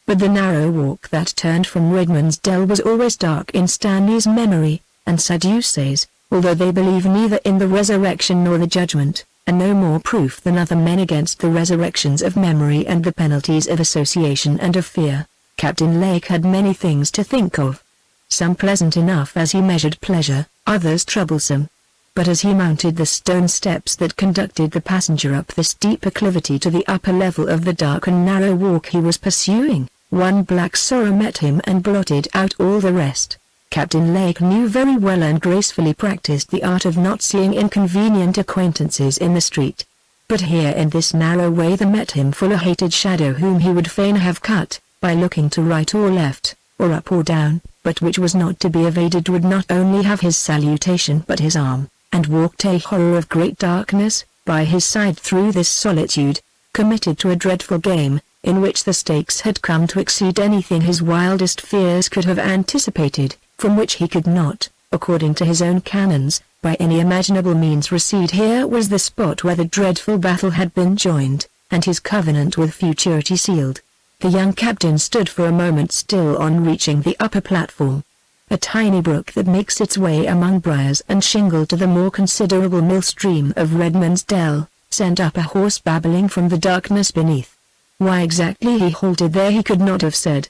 But the narrow walk that turned from Redmond's Dell was always dark in Stanley's memory, and Sadducees, although they believe neither in the resurrection nor the judgment, are no more proof than other men against the resurrections of memory and the penalties of association and of fear. Captain Lake had many things to think of. Some pleasant enough as he measured pleasure, others troublesome. But as he mounted the stone steps that conducted the passenger up the steep acclivity to the upper level of the dark and narrow walk he was pursuing, one black sorrow met him and blotted out all the rest. Captain Lake knew very well and gracefully practiced the art of not seeing inconvenient acquaintances in the street. But here in this narrow way there met him full a hated shadow whom he would fain have cut, by looking to right or left, or up or down, but which was not to be evaded, would not only have his salutation but his arm, and walked a horror of great darkness, by his side through this solitude, committed to a dreadful game, in which the stakes had come to exceed anything his wildest fears could have anticipated, from which he could not, according to his own canons, by any imaginable means recede. Here was the spot where the dreadful battle had been joined, and his covenant with futurity sealed. The young captain stood for a moment still on reaching the upper platform. A tiny brook that makes its way among briars and shingle to the more considerable mill stream of Redmond's Dell, sent up a hoarse babbling from the darkness beneath. Why exactly he halted there he could not have said.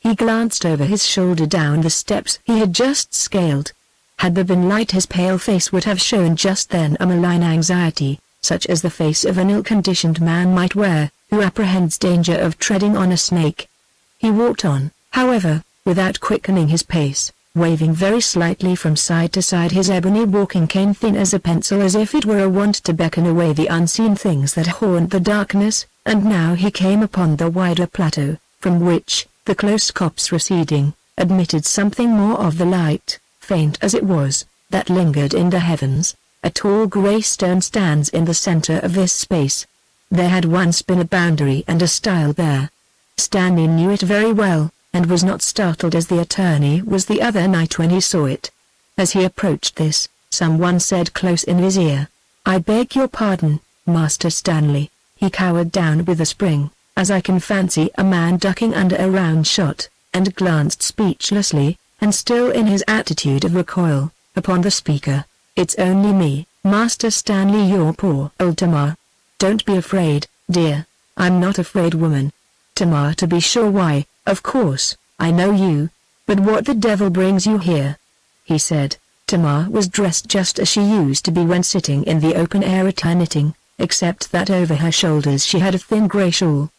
He glanced over his shoulder down the steps he had just scaled. Had there been light his pale face would have shown just then a malign anxiety, such as the face of an ill-conditioned man might wear, who apprehends danger of treading on a snake. He walked on, however, without quickening his pace, waving very slightly from side to side his ebony walking cane, thin as a pencil, as if it were a wont to beckon away the unseen things that haunt the darkness. And now he came upon the wider plateau, from which, the close copse receding, admitted something more of the light, faint as it was, that lingered in the heavens. A tall grey stone stands in the center of this space. There had once been a boundary and a stile there. Stanley knew it very well, and was not startled as the attorney was the other night when he saw it. As he approached this, someone said close in his ear, "I beg your pardon, Master Stanley." He cowered down with a spring, as I can fancy a man ducking under a round shot, and glanced speechlessly, and still in his attitude of recoil, upon the speaker. "It's only me, Master Stanley, your poor old Tamar." "Don't be afraid, dear." "I'm not afraid, woman." "Tamar, to be sure. Why, of course, I know you. But what the devil brings you here?" he said. Tamar was dressed just as she used to be when sitting in the open air at her knitting, except that over her shoulders she had a thin grey shawl.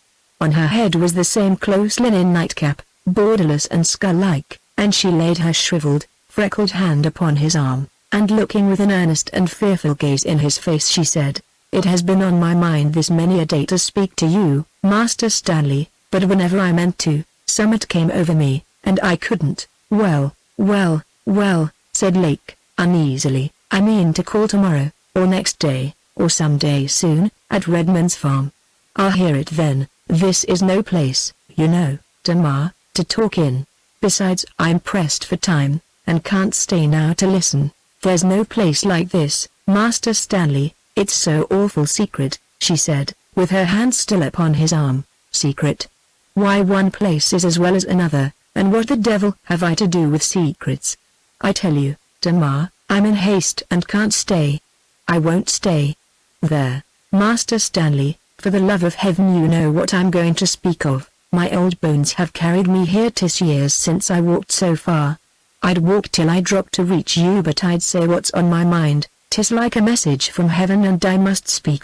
On her head was the same close linen nightcap, borderless and skull-like, and she laid her shriveled, freckled hand upon his arm, and looking with an earnest and fearful gaze in his face she said, "It has been on my mind this many a day to speak to you, Master Stanley, but whenever I meant to, somewhat came over me, and I couldn't." "Well, well, well," said Lake, uneasily, "I mean to call tomorrow, or next day, or some day soon, at Redmond's farm." "I'll hear it then. This is no place, you know, Tamar, to talk in. Besides, I'm pressed for time, and can't stay now to listen." "There's no place like this, Master Stanley, it's so awful secret," she said, with her hand still upon his arm. "Secret? Why, one place is as well as another, and what the devil have I to do with secrets? I tell you, Tamar, I'm in haste and can't stay." "I won't stay." "There, Master Stanley, for the love of heaven, you know what I'm going to speak of. My old bones have carried me here. 'Tis years since I walked so far. I'd walk till I dropped to reach you, but I'd say what's on my mind. 'Tis like a message from heaven, and I must speak.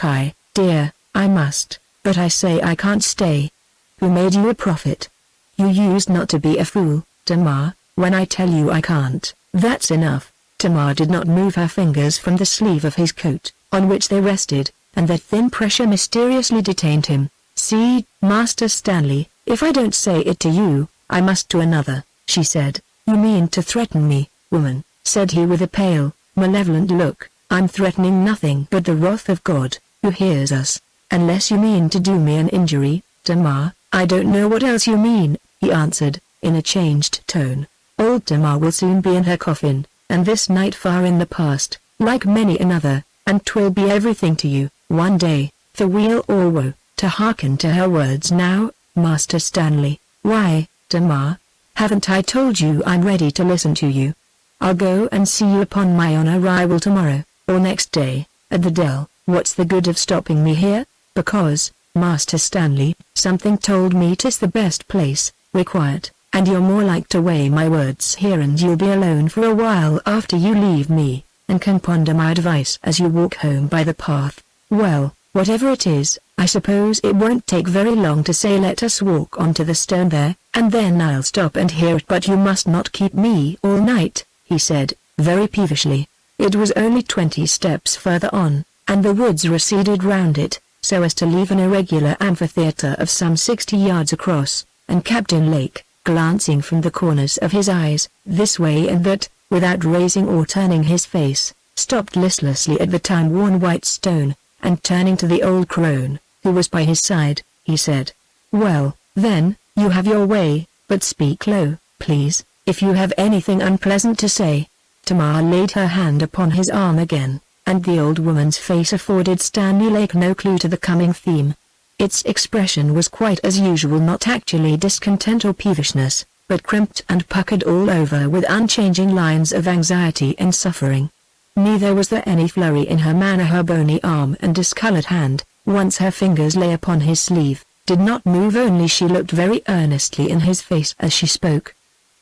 Dear, I must, but I say I can't stay." "Who made you a prophet, You used not to be a fool, Tamar, when I tell you I can't. That's enough. Tamar did not move her fingers from the sleeve of his coat, on which they rested, and their thin pressure mysteriously detained him. See, Master Stanley, if I don't say it to you, I must to another, she said. You mean to threaten me, woman, said he with a pale, malevolent look. I'm threatening nothing but the wrath of God, who hears us. Unless you mean to do me an injury, Tamar, I don't know what else you mean, he answered, in a changed tone. Old Tamar will soon be in her coffin, and this night far in the past, like many another, and 'twill be everything to you, one day, for weal or woe, to hearken to her words now, Master Stanley. Why, Tamar, haven't I told you I'm ready to listen to you? I'll go and see you upon my honor I will tomorrow, or next day, at the dell. What's the good of stopping me here? Because, Master Stanley, something told me 'tis the best place. We're quiet, and you're more like to weigh my words here, and you'll be alone for a while after you leave me, and can ponder my advice as you walk home by the path. Well, whatever it is, I suppose it won't take very long to say let us walk onto the stone there, and then I'll stop and hear it. But you must not keep me all night, he said, very peevishly. It was only 20 steps further on, and the woods receded round it, so as to leave an irregular amphitheater of some 60 yards across, and Captain Lake, glancing from the corners of his eyes, this way and that, without raising or turning his face, stopped listlessly at the time-worn white stone, and turning to the old crone, who was by his side, he said, "Well, then, you have your way, but speak low, please, if you have anything unpleasant to say." Tamar laid her hand upon his arm again, and the old woman's face afforded Stanley Lake no clue to the coming theme. Its expression was quite as usual, not actually discontent or peevishness, but crimped and puckered all over with unchanging lines of anxiety and suffering. Neither was there any flurry in her manner. Her bony arm and discolored hand, once her fingers lay upon his sleeve, did not move, only she looked very earnestly in his face as she spoke.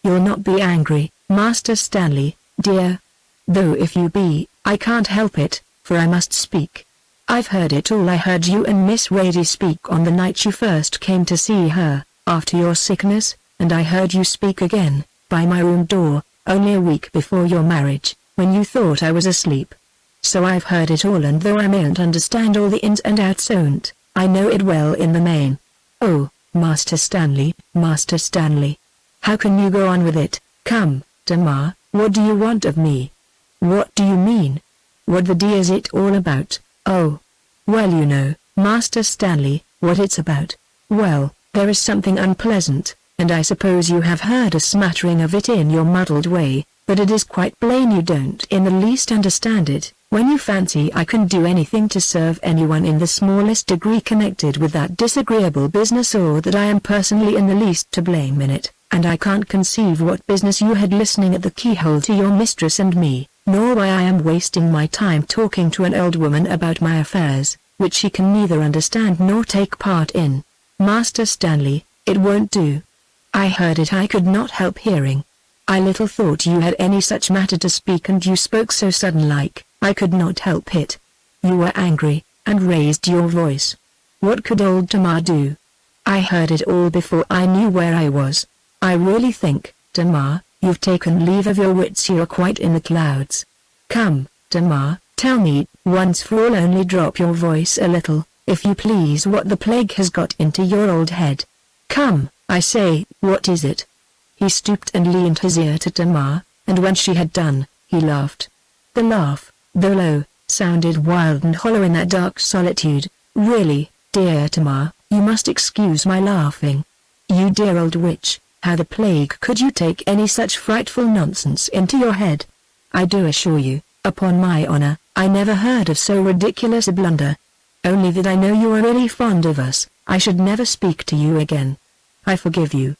"You'll not be angry, Master Stanley, dear? Though if you be, I can't help it, for I must speak. I've heard it all. I heard you and Miss Rady speak on the night you first came to see her, after your sickness, and I heard you speak again, by my room door, only a week before your marriage, when you thought I was asleep. So I've heard it all, and though I mayn't understand all the ins and outs on't, I know it well in the main. Oh, Master Stanley, Master Stanley. How can you go on with it? Come, Tamar, what do you want of me? What do you mean? What the dear's it all about? Oh. Well, you know, Master Stanley, what it's about. Well, there is something unpleasant, and I suppose you have heard a smattering of it in your muddled way, but it is quite plain you don't in the least understand it, when you fancy I can do anything to serve anyone in the smallest degree connected with that disagreeable business, or that I am personally in the least to blame in it, and I can't conceive what business you had listening at the keyhole to your mistress and me, nor why I am wasting my time talking to an old woman about my affairs, which she can neither understand nor take part in. Master Stanley, it won't do. I heard it. I could not help hearing. I little thought you had any such matter to speak, and you spoke so sudden-like, I could not help it. You were angry, and raised your voice. What could old Tamar do? I heard it all before I knew where I was. I really think, Tamar, you've taken leave of your wits. You're quite in the clouds. Come, Tamar, tell me, once for all, only drop your voice a little, if you please, what the plague has got into your old head. Come, I say, what is it? He stooped and leaned his ear to Tamar, and when she had done, he laughed. The laugh, though low, sounded wild and hollow in that dark solitude. Really, dear Tamar, you must excuse my laughing. You dear old witch, how the plague could you take any such frightful nonsense into your head? I do assure you, upon my honor, I never heard of so ridiculous a blunder. Only that I know you are really fond of us, I should never speak to you again. I forgive you.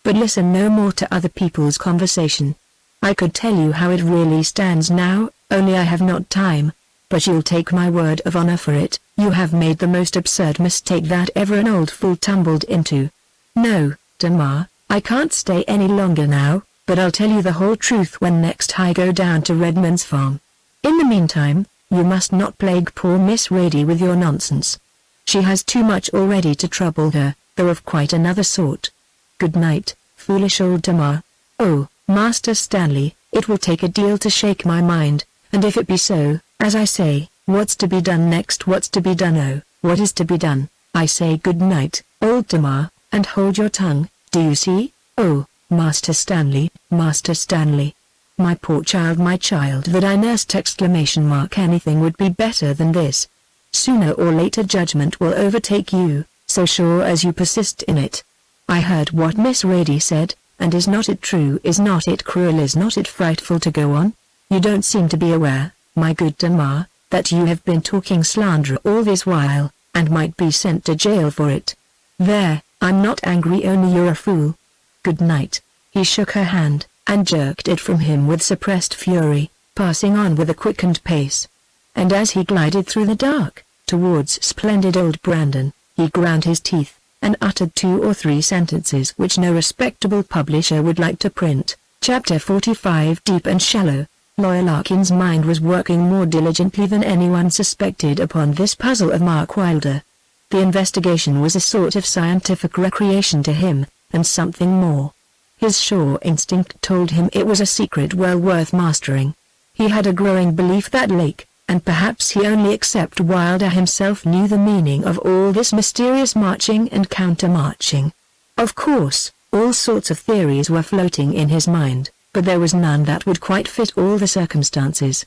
But listen no more to other people's conversation. I could tell you how it really stands now, only I have not time, but you'll take my word of honor for it, you have made the most absurd mistake that ever an old fool tumbled into. No, Tamar, I can't stay any longer now, but I'll tell you the whole truth when next I go down to Redmond's farm. In the meantime, you must not plague poor Miss Rady with your nonsense. She has too much already to trouble her, though of quite another sort. Good night, foolish old Tamar. Oh, Master Stanley, it will take a deal to shake my mind, and if it be so, as I say, what's to be done next? What's to be done? Oh, what is to be done? I say good night, old Tamar, and hold your tongue, do you see? Oh, Master Stanley, Master Stanley. My poor child, my child that I nursed! ! Anything would be better than this. Sooner or later judgment will overtake you, so sure as you persist in it. I heard what Miss Rady said, and is not it true? Is not it cruel? Is not it frightful to go on? You don't seem to be aware, my good Tamar, that you have been talking slander all this while, and might be sent to jail for it. There, I'm not angry, only you're a fool. Good night. He shook her hand, and jerked it from him with suppressed fury, passing on with a quickened pace. And as he glided through the dark, towards splendid old Brandon, he ground his teeth, and uttered 2 or 3 sentences which no respectable publisher would like to print. Chapter 45. Deep and Shallow. Lawyer Larkin's mind was working more diligently than anyone suspected upon this puzzle of Mark Wylder. The investigation was a sort of scientific recreation to him, and something more. His sure instinct told him it was a secret well worth mastering. He had a growing belief that Lake, and perhaps he only except Wylder himself, knew the meaning of all this mysterious marching and counter-marching. Of course, all sorts of theories were floating in his mind, but there was none that would quite fit all the circumstances.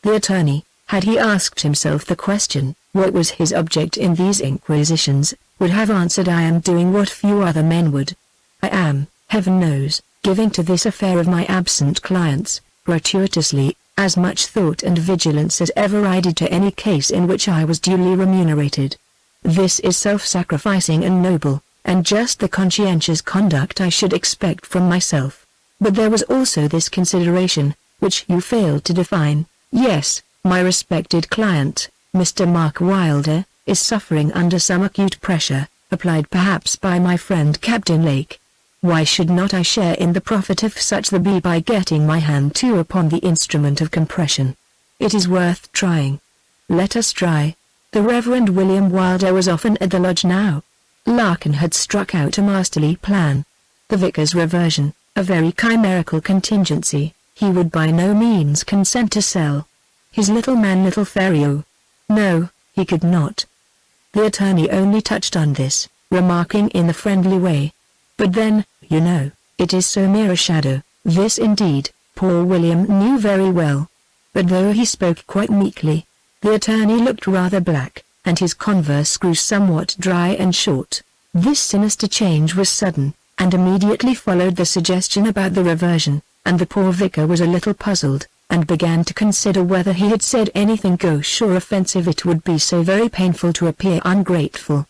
The attorney, had he asked himself the question, what was his object in these inquisitions, would have answered, I am doing what few other men would. I am, heaven knows, giving to this affair of my absent clients, gratuitously, as much thought and vigilance as ever I did to any case in which I was duly remunerated. This is self-sacrificing and noble, and just the conscientious conduct I should expect from myself. But there was also this consideration, which you failed to define. Yes, my respected client, Mr. Mark Wylder, is suffering under some acute pressure, applied perhaps by my friend Captain Lake. Why should not I share in the profit of such the be by getting my hand too upon the instrument of compression? It is worth trying. Let us try. The Reverend William Wylder was often at the lodge now. Larkin had struck out a masterly plan. The vicar's reversion, a very chimerical contingency, he would by no means consent to sell. His little man, little Ferriot. No, he could not. The attorney only touched on this, remarking in a friendly way, but then, you know, it is so mere a shadow. This indeed, poor William knew very well. But though he spoke quite meekly, the attorney looked rather black, and his converse grew somewhat dry and short. This sinister change was sudden, and immediately followed the suggestion about the reversion, and the poor vicar was a little puzzled, and began to consider whether he had said anything gauche or offensive. It would be so very painful to appear ungrateful.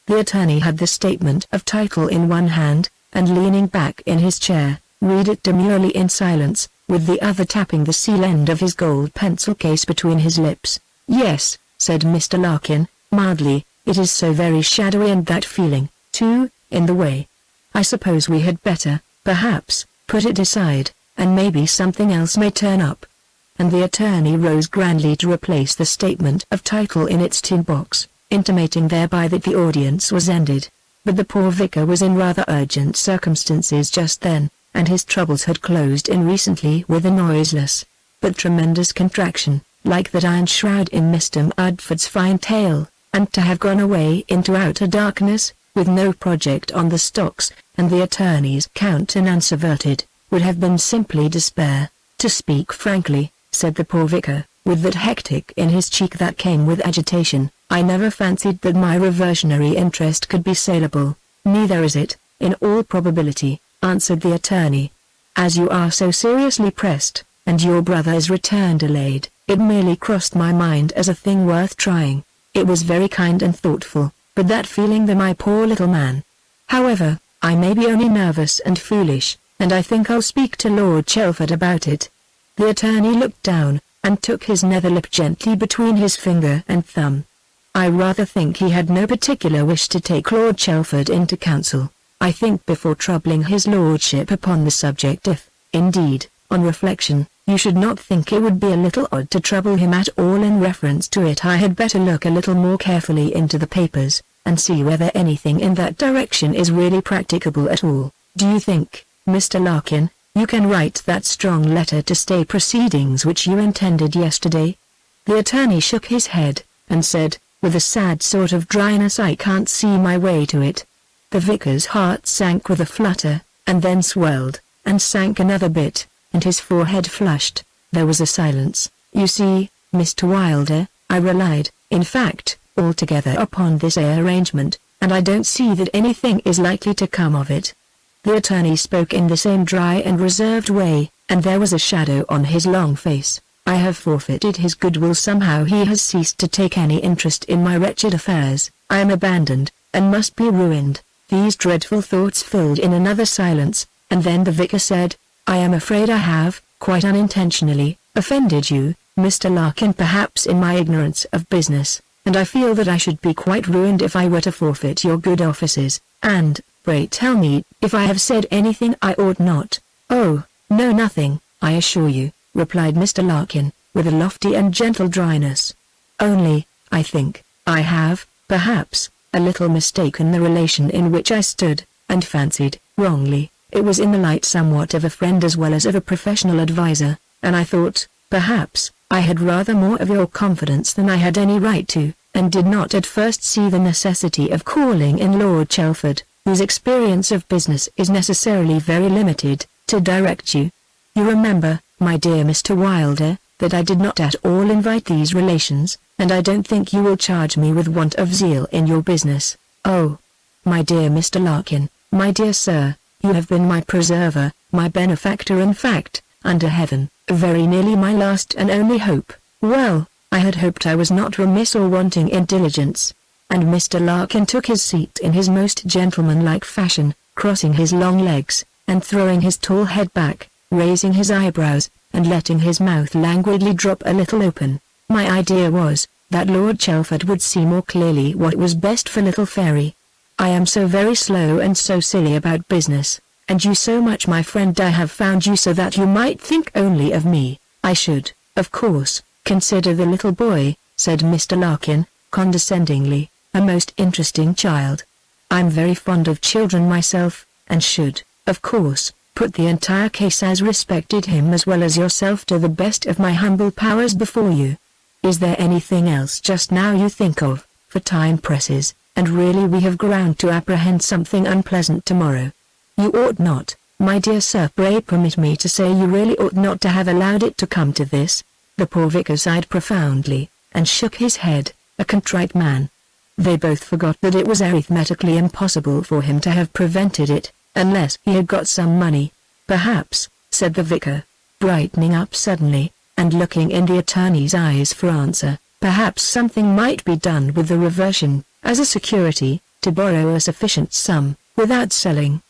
The attorney had the statement of title in one hand, and leaning back in his chair, read it demurely in silence, with the other tapping the seal end of his gold pencil case between his lips. Yes, said Mr. Larkin, mildly, it is so very shadowy, and that feeling, too, in the way. I suppose we had better, perhaps, put it aside, and maybe something else may turn up. And the attorney rose grandly to replace the statement of title in its tin box, intimating thereby that the audience was ended. But the poor vicar was in rather urgent circumstances just then, and his troubles had closed in recently with a noiseless, but tremendous contraction, like that iron shroud in Mr. Mudford's fine tale, and to have gone away into outer darkness, with no project on the stocks, and the attorney's countenance averted, would have been simply despair. To speak frankly, said the poor vicar, with that hectic in his cheek that came with agitation, I never fancied that my reversionary interest could be saleable. Neither is it, in all probability, answered the attorney. As you are so seriously pressed, and your brother's return delayed, it merely crossed my mind as a thing worth trying. It was very kind and thoughtful, but that feeling my poor little man. However, I may be only nervous and foolish, and I think I'll speak to Lord Chelford about it. The attorney looked down, and took his nether lip gently between his finger and thumb. I rather think he had no particular wish to take Lord Chelford into counsel. I think before troubling his lordship upon the subject, if, indeed, On reflection, you should not think it would be a little odd to trouble him at all in reference to it. I had better look a little more carefully into the papers, and see whether anything in that direction is really practicable at all. Do you think, Mr. Larkin, you can write that strong letter to stay proceedings which you intended yesterday?" The attorney shook his head, and said, with a sad sort of dryness, "I can't see my way to it." The vicar's heart sank with a flutter, and then swelled, and sank another bit, and his forehead flushed. There was a silence. "You see, Mr. Wylder, I relied, in fact, altogether upon this arrangement, and I don't see that anything is likely to come of it." The attorney spoke in the same dry and reserved way, and there was a shadow on his long face. "I have forfeited his goodwill somehow. He has ceased to take any interest in my wretched affairs. I am abandoned, and must be ruined." These dreadful thoughts filled in another silence, and then the vicar said, "I am afraid I have, quite unintentionally, offended you, Mr. Larkin, perhaps in my ignorance of business, and I feel that I should be quite ruined if I were to forfeit your good offices, and, pray tell me, if I have said anything I ought not." "Oh, no, nothing, I assure you," replied Mr. Larkin, with a lofty and gentle dryness. "Only, I think, I have, perhaps, a little mistaken the relation in which I stood, and fancied, wrongly, it was in the light somewhat of a friend as well as of a professional adviser, and I thought, perhaps, I had rather more of your confidence than I had any right to, and did not at first see the necessity of calling in Lord Chelford, whose experience of business is necessarily very limited, to direct you. You remember, my dear Mr. Wylder, that I did not at all invite these relations, and I don't think you will charge me with want of zeal in your business. Oh, my dear Mr. Larkin, my dear sir, you have been my preserver, my benefactor, in fact, under heaven, very nearly my last and only hope. Well, I had hoped I was not remiss or wanting in diligence." And Mr. Larkin took his seat in his most gentlemanlike fashion, crossing his long legs, and throwing his tall head back, raising his eyebrows, and letting his mouth languidly drop a little open. "My idea was, that Lord Chelford would see more clearly what was best for little Fairy. I am so very slow and so silly about business, and you so much my friend. I have found you so that you might think only of me. I should, of course, consider the little boy," said Mr. Larkin, condescendingly, "a most interesting child. I'm very fond of children myself, and should, of course, put the entire case as respected him as well as yourself to the best of my humble powers before you. Is there anything else just now you think of, for time presses, and really we have ground to apprehend something unpleasant tomorrow? You ought not, my dear sir. Pray permit me to say you really ought not to have allowed it to come to this." The poor vicar sighed profoundly, and shook his head, a contrite man. They both forgot that it was arithmetically impossible for him to have prevented it, unless he had got some money. "Perhaps," said the vicar, brightening up suddenly, and looking in the attorney's eyes for answer, "perhaps something might be done with the reversion, as a security, to borrow a sufficient sum, without selling."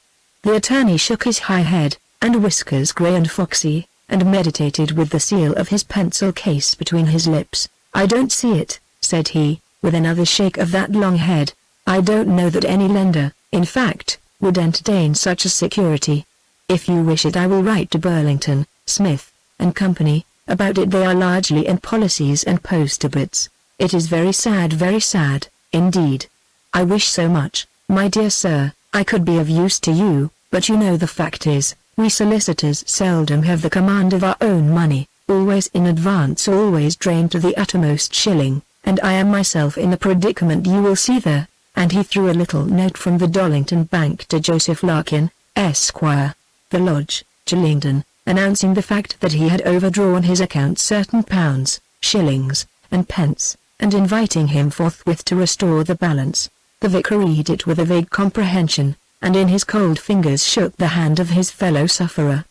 The attorney shook his high head, and whiskers grey and foxy, and meditated with the seal of his pencil case between his lips. "I don't see it," said he, with another shake of that long head. "I don't know that any lender, in fact, would entertain such a security. If you wish it I will write to Burlington, Smith, and Company, about it. They are largely in policies and post-obits. It is very sad, indeed. I wish so much, my dear sir, I could be of use to you, but you know the fact is, we solicitors seldom have the command of our own money, always in advance, always drained to the uttermost shilling, and I am myself in the predicament you will see there." And he threw a little note from the Dollington Bank to Joseph Larkin, Esquire, The Lodge, Sheridan, announcing the fact that he had overdrawn his account certain pounds, shillings, and pence, and inviting him forthwith to restore the balance. The vicar read it with a vague comprehension, and in his cold fingers shook the hand of his fellow sufferer.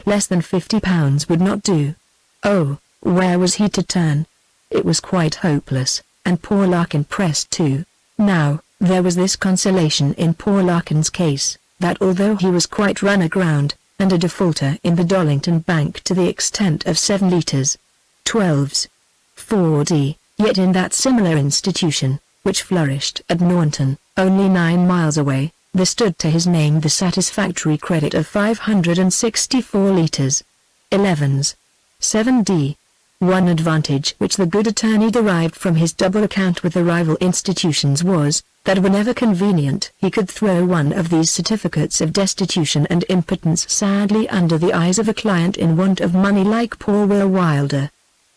Less than £50 would not do. Oh, where was he to turn? It was quite hopeless, and poor Larkin pressed too. Now, there was this consolation in poor Larkin's case, that although he was quite run aground, and a defaulter in the Dollington Bank to the extent of 7 litres, 12s, 4d, yet in that similar institution, which flourished at Naunton, only 9 miles away, there stood to his name the satisfactory credit of 564 litres. 11s. 7d. One advantage which the good attorney derived from his double account with the rival institutions was, that whenever convenient he could throw one of these certificates of destitution and impotence sadly under the eyes of a client in want of money like poor Will Wylder.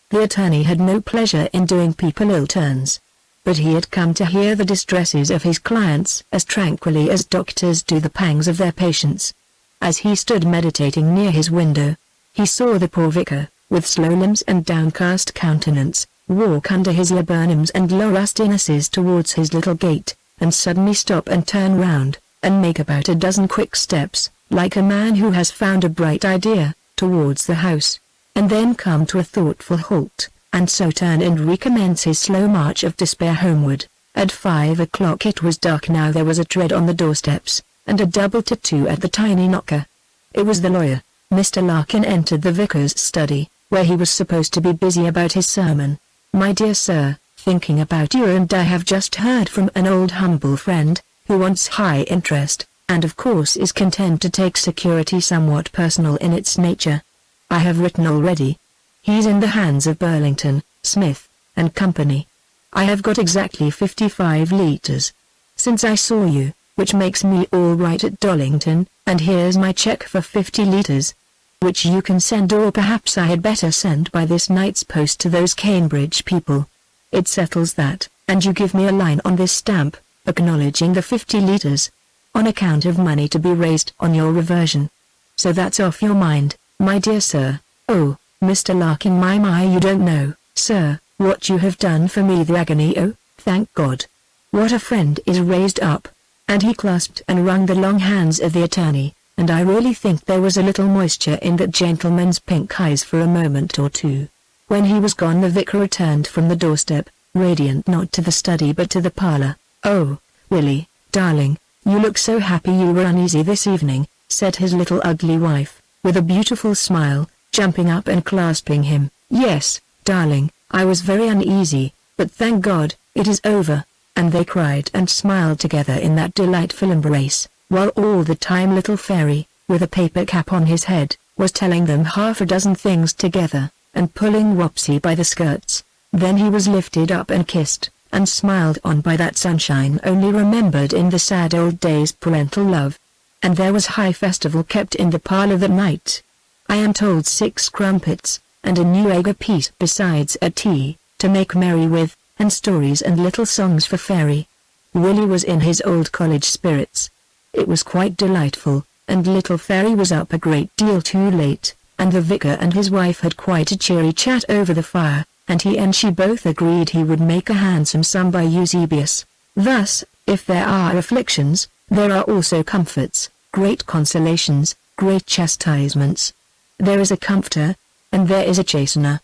The attorney had no pleasure in doing people ill turns. But he had come to hear the distresses of his clients as tranquilly as doctors do the pangs of their patients. As he stood meditating near his window, he saw the poor vicar, with slow limbs and downcast countenance, walk under his laburnums and low rustinesses towards his little gate, and suddenly stop and turn round, and make about a dozen quick steps, like a man who has found a bright idea, towards the house, and then come to a thoughtful halt, and so turn and recommence his slow march of despair homeward. At 5 o'clock it was dark now. There was a tread on the doorsteps, and a double tattoo at the tiny knocker. It was the lawyer. Mr. Larkin entered the vicar's study, where he was supposed to be busy about his sermon. "My dear sir, thinking about you, and I have just heard from an old humble friend, who wants high interest, and of course is content to take security somewhat personal in its nature. I have written already. He's in the hands of Burlington, Smith, and Company. I have got exactly 55 litres since I saw you, which makes me all right at Dollington, and here's my cheque for 50 litres, which you can send, or perhaps I had better send by this night's post to those Cambridge people. It settles that, and you give me a line on this stamp, acknowledging the 50 litres, on account of money to be raised on your reversion. So that's off your mind, my dear sir. Oh, Mr. Larkin, my, you don't know, sir, what you have done for me, the agony. Oh, thank God. What a friend is raised up." And he clasped and wrung the long hands of the attorney, and I really think there was a little moisture in that gentleman's pink eyes for a moment or two. When he was gone, the vicar returned from the doorstep, radiant not to the study but to the parlour. "Oh, Willie, darling, you look so happy. You were uneasy this evening," said his little ugly wife, with a beautiful smile, jumping up and clasping him. "Yes, darling, I was very uneasy, but thank God, it is over." And they cried and smiled together in that delightful embrace, while all the time little Fairy, with a paper cap on his head, was telling them half a dozen things together, and pulling Wopsy by the skirts. Then he was lifted up and kissed, and smiled on by that sunshine only remembered in the sad old days parental love. And there was high festival kept in the parlour that night. I am told 6 crumpets, and a new egg apiece besides at tea, to make merry with, and stories and little songs for Fairy. Willie was in his old college spirits. It was quite delightful, and little Fairy was up a great deal too late, and the vicar and his wife had quite a cheery chat over the fire, and he and she both agreed he would make a handsome sum by Eusebius. Thus, if there are afflictions, there are also comforts, great consolations, great chastisements. There is a comforter, and there is a chastener.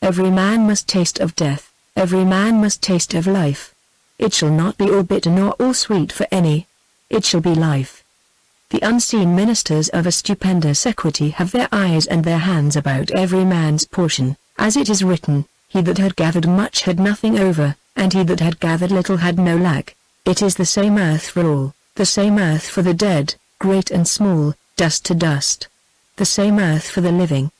Every man must taste of death. Every man must taste of life. It shall not be all bitter nor all sweet for any. It shall be life. The unseen ministers of a stupendous equity have their eyes and their hands about every man's portion, as it is written, "He that had gathered much had nothing over, and he that had gathered little had no lack." It is the same earth for all, the same earth for the dead, great and small, dust to dust. The same earth for the living.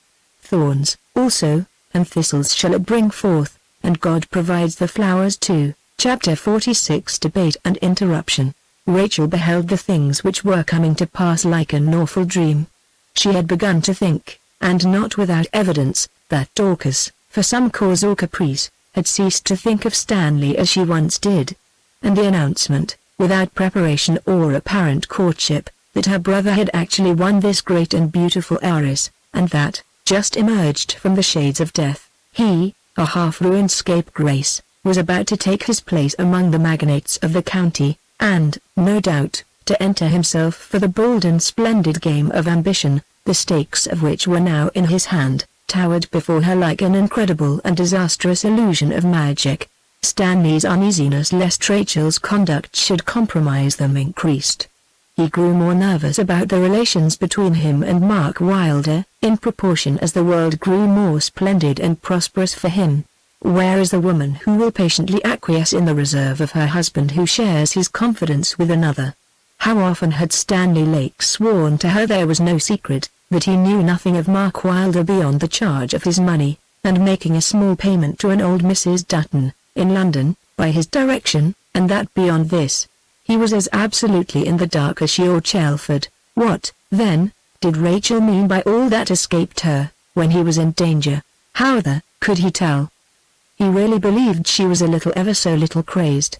Thorns, also, and thistles shall it bring forth, and God provides the flowers too. Chapter 46. Debate and Interruption. Rachel beheld the things which were coming to pass like an awful dream. She had begun to think, and not without evidence, that Dorcas, for some cause or caprice, had ceased to think of Stanley as she once did. And the announcement, without preparation or apparent courtship, that her brother had actually won this great and beautiful heiress, and that, just emerged from the shades of death, he, a half-ruined scapegrace, was about to take his place among the magnates of the county, and, no doubt, to enter himself for the bold and splendid game of ambition, the stakes of which were now in his hand, towered before her like an incredible and disastrous illusion of magic. Stanley's uneasiness lest Rachel's conduct should compromise them increased. He grew more nervous about the relations between him and Mark Wylder, in proportion as the world grew more splendid and prosperous for him. Where is the woman who will patiently acquiesce in the reserve of her husband who shares his confidence with another? How often had Stanley Lake sworn to her there was no secret, that he knew nothing of Mark Wylder beyond the charge of his money, and making a small payment to an old Mrs. Dutton, in London, by his direction, and that beyond this, he was as absolutely in the dark as she or Chelford. What, then, did Rachel mean by all that escaped her, when he was in danger? How could he tell? He really believed she was a little, ever so little crazed.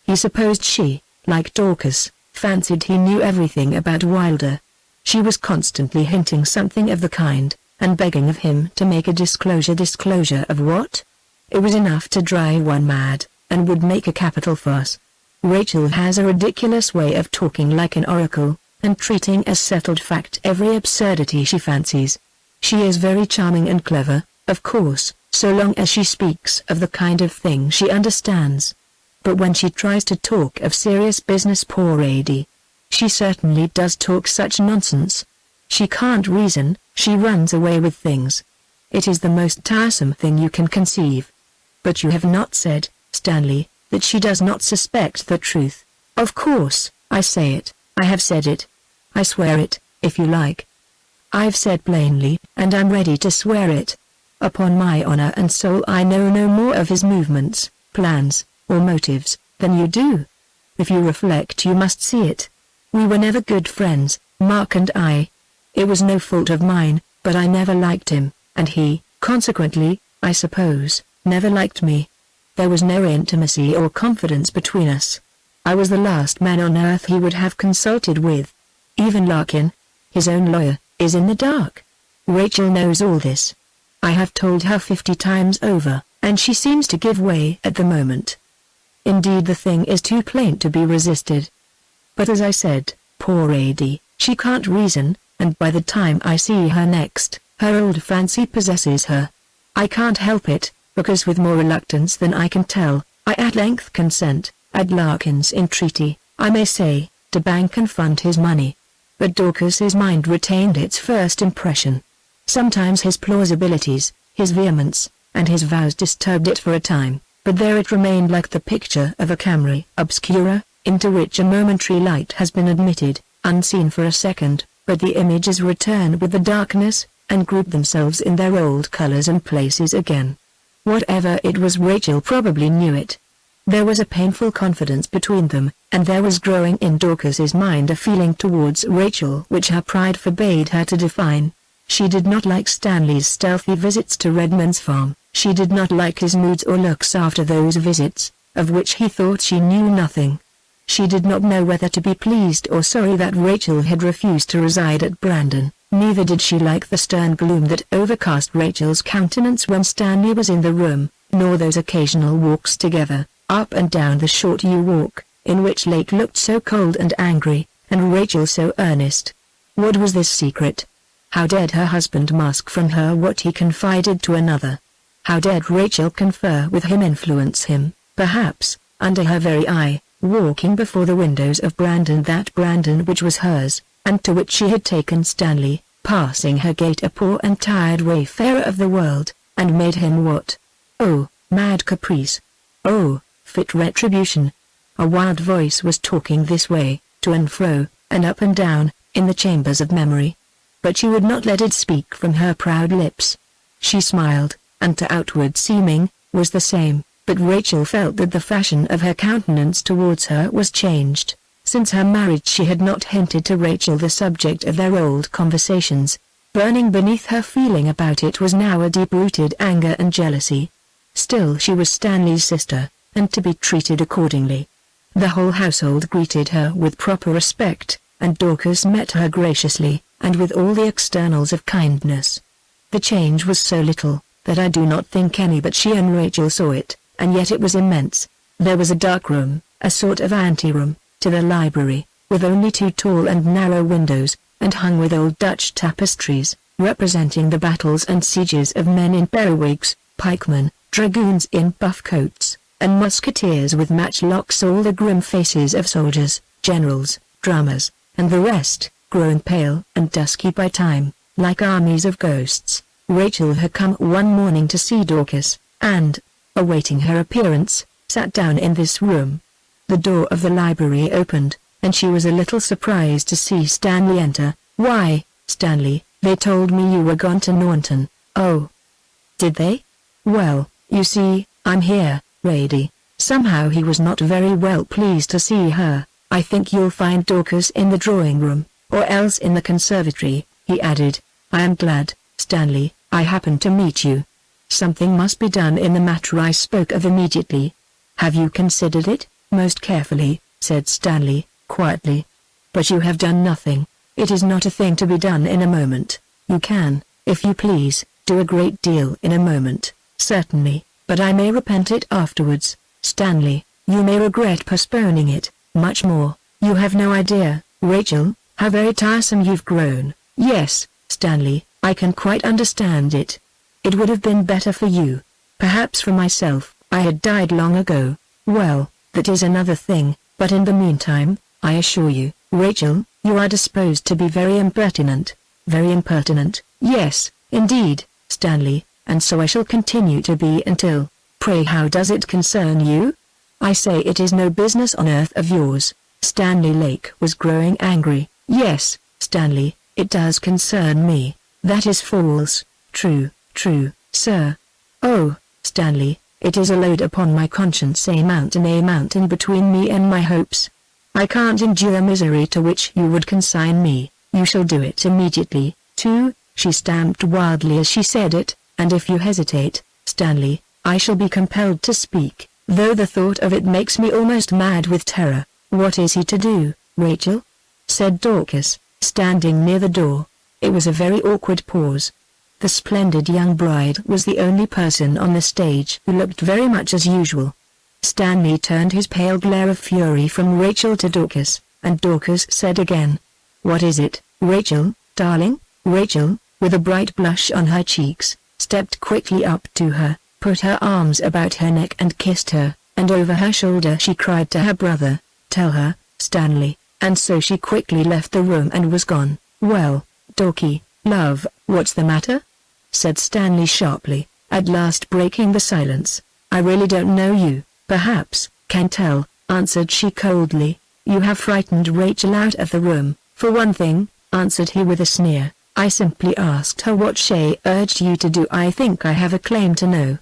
He supposed she, like Dorcas, fancied he knew everything about Wylder. She was constantly hinting something of the kind, and begging of him to make a disclosure. Disclosure of what? It was enough to drive one mad, and would make a capital fuss. Rachel has a ridiculous way of talking like an oracle, and treating as settled fact every absurdity she fancies. She is very charming and clever, of course, so long as she speaks of the kind of thing she understands. But when she tries to talk of serious business, poor lady, she certainly does talk such nonsense. She can't reason, she runs away with things. It is the most tiresome thing you can conceive. But you have not said, Stanley, that she does not suspect the truth. Of course, I say it, I have said it. I swear it, if you like. I've said plainly, and I'm ready to swear it. Upon my honor and soul, I know no more of his movements, plans, or motives, than you do. If you reflect, you must see it. We were never good friends, Mark and I. It was no fault of mine, but I never liked him, and he, consequently, I suppose, never liked me. There was no intimacy or confidence between us. I was the last man on earth he would have consulted with. Even Larkin, his own lawyer, is in the dark. Rachel knows all this. I have told her 50 times over, and she seems to give way at the moment. Indeed, the thing is too plain to be resisted. But as I said, poor lady, she can't reason, and by the time I see her next, her old fancy possesses her. I can't help it, because with more reluctance than I can tell, I at length consent, at Larkin's entreaty, I may say, to bank and fund his money. But Dorcas's mind retained its first impression. Sometimes his plausibilities, his vehemence, and his vows disturbed it for a time, but there it remained like the picture of a camera obscura, into which a momentary light has been admitted, unseen for a second, but the images return with the darkness, and group themselves in their old colors and places again. Whatever it was, Rachel probably knew it. There was a painful confidence between them, and there was growing in Dorcas's mind a feeling towards Rachel which her pride forbade her to define. She did not like Stanley's stealthy visits to Redmond's farm, she did not like his moods or looks after those visits, of which he thought she knew nothing. She did not know whether to be pleased or sorry that Rachel had refused to reside at Brandon, neither did she like the stern gloom that overcast Rachel's countenance when Stanley was in the room, nor those occasional walks together, up and down the short yew walk, in which Lake looked so cold and angry, and Rachel so earnest. What was this secret? How dared her husband mask from her what he confided to another? How dared Rachel confer with him, influence him, perhaps, under her very eye, walking before the windows of Brandon, that Brandon which was hers, and to which she had taken Stanley, passing her gate a poor and tired wayfarer of the world, and made him what? Oh, mad caprice! Oh, fit retribution! A wild voice was talking this way, to and fro, and up and down, in the chambers of memory. But she would not let it speak from her proud lips. She smiled, and to outward seeming, was the same, but Rachel felt that the fashion of her countenance towards her was changed. Since her marriage she had not hinted to Rachel the subject of their old conversations. Burning beneath her feeling about it was now a deep-rooted anger and jealousy. Still she was Stanley's sister, and to be treated accordingly. The whole household greeted her with proper respect, and Dorcas met her graciously, and with all the externals of kindness. The change was so little, that I do not think any but she and Rachel saw it, and yet it was immense. There was a dark room, a sort of anteroom, to the library, with only 2 tall and narrow windows, and hung with old Dutch tapestries, representing the battles and sieges of men in periwigs, pikemen, dragoons in buff coats, and musketeers with matchlocks, all the grim faces of soldiers, generals, drummers, and the rest, grown pale and dusky by time, like armies of ghosts. Rachel had come one morning to see Dorcas, and, awaiting her appearance, sat down in this room. The door of the library opened, and she was a little surprised to see Stanley enter. "Why, Stanley," They told me you were gone to Naunton. Oh. Did they? Well, you see, I'm here, Rady. Somehow he was not very well pleased to see her. I think you'll find Dorcas in the drawing room, or else in the conservatory, he added. I am glad, Stanley, I happened to meet you. Something must be done in the matter I spoke of immediately. Have you considered it? Most carefully, said Stanley, quietly. But you have done nothing. It is not a thing to be done in a moment. You can, if you please, do a great deal in a moment, certainly, but I may repent it afterwards. Stanley, you may regret postponing it, much more. You have no idea, Rachel, how very tiresome you've grown. Yes, Stanley, I can quite understand it. It would have been better for you. Perhaps for myself, I had died long ago. Well, that is another thing, but in the meantime, I assure you, Rachel, you are disposed to be very impertinent. Very impertinent, yes, indeed, Stanley, and so I shall continue to be until. Pray how does it concern you? I say it is no business on earth of yours. Stanley Lake was growing angry. Yes, Stanley, it does concern me. That is false. True, sir. Oh, Stanley, it is a load upon my conscience, a mountain between me and my hopes. I can't endure misery to which you would consign me. You shall do it immediately, too. She stamped wildly as she said it, and if you hesitate, Stanley, I shall be compelled to speak, though the thought of it makes me almost mad with terror. What is he to do, Rachel? Said Dorcas, standing near the door. It was a very awkward pause. The splendid young bride was the only person on the stage who looked very much as usual. Stanley turned his pale glare of fury from Rachel to Dorcas, and Dorcas said again, "What is it, Rachel, darling?" Rachel, with a bright blush on her cheeks, stepped quickly up to her, put her arms about her neck and kissed her, and over her shoulder she cried to her brother, "Tell her, Stanley," and so she quickly left the room and was gone. "Well, Dorky, love, what's the matter?" said Stanley sharply, at last breaking the silence. "I really don't know you, perhaps, can tell," answered she coldly. "You have frightened Rachel out of the room, for one thing," answered he with a sneer. "I simply asked her what she urged you to do. I think I have a claim to know.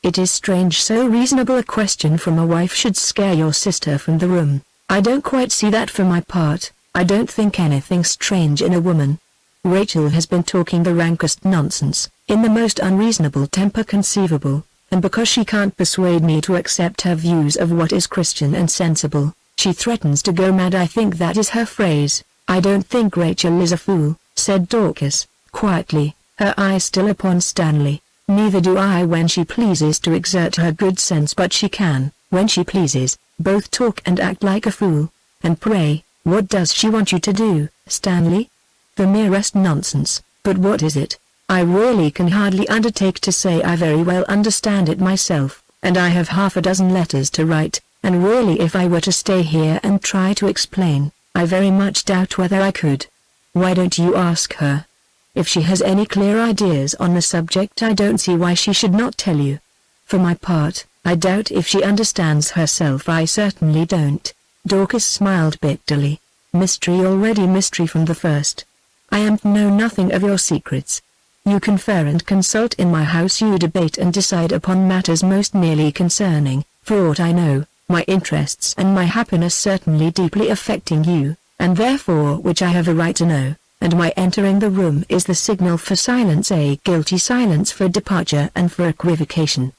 It is strange so reasonable a question from a wife should scare your sister from the room. I don't quite see that for my part. I don't think anything strange in a woman. Rachel has been talking the rankest nonsense, in the most unreasonable temper conceivable, and because she can't persuade me to accept her views of what is Christian and sensible, she threatens to go mad. I think that is her phrase." "I don't think Rachel is a fool," said Dorcas, quietly, her eyes still upon Stanley. "Neither do I when she pleases to exert her good sense, but she can, when she pleases, both talk and act like a fool. And pray, what does she want you to do, Stanley?" "The merest nonsense, but what is it? I really can hardly undertake to say. I very well understand it myself, and I have half a dozen letters to write, and really if I were to stay here and try to explain, I very much doubt whether I could. Why don't you ask her? If she has any clear ideas on the subject I don't see why she should not tell you. For my part, I doubt if she understands herself. I certainly don't." Dorcas smiled bitterly. "Mystery already, mystery from the first. I am to know nothing of your secrets. You confer and consult in my house, you debate and decide upon matters most nearly concerning, for aught I know, my interests and my happiness, certainly deeply affecting you, and therefore which I have a right to know, and my entering the room is the signal for silence, a guilty silence, for departure and for equivocation.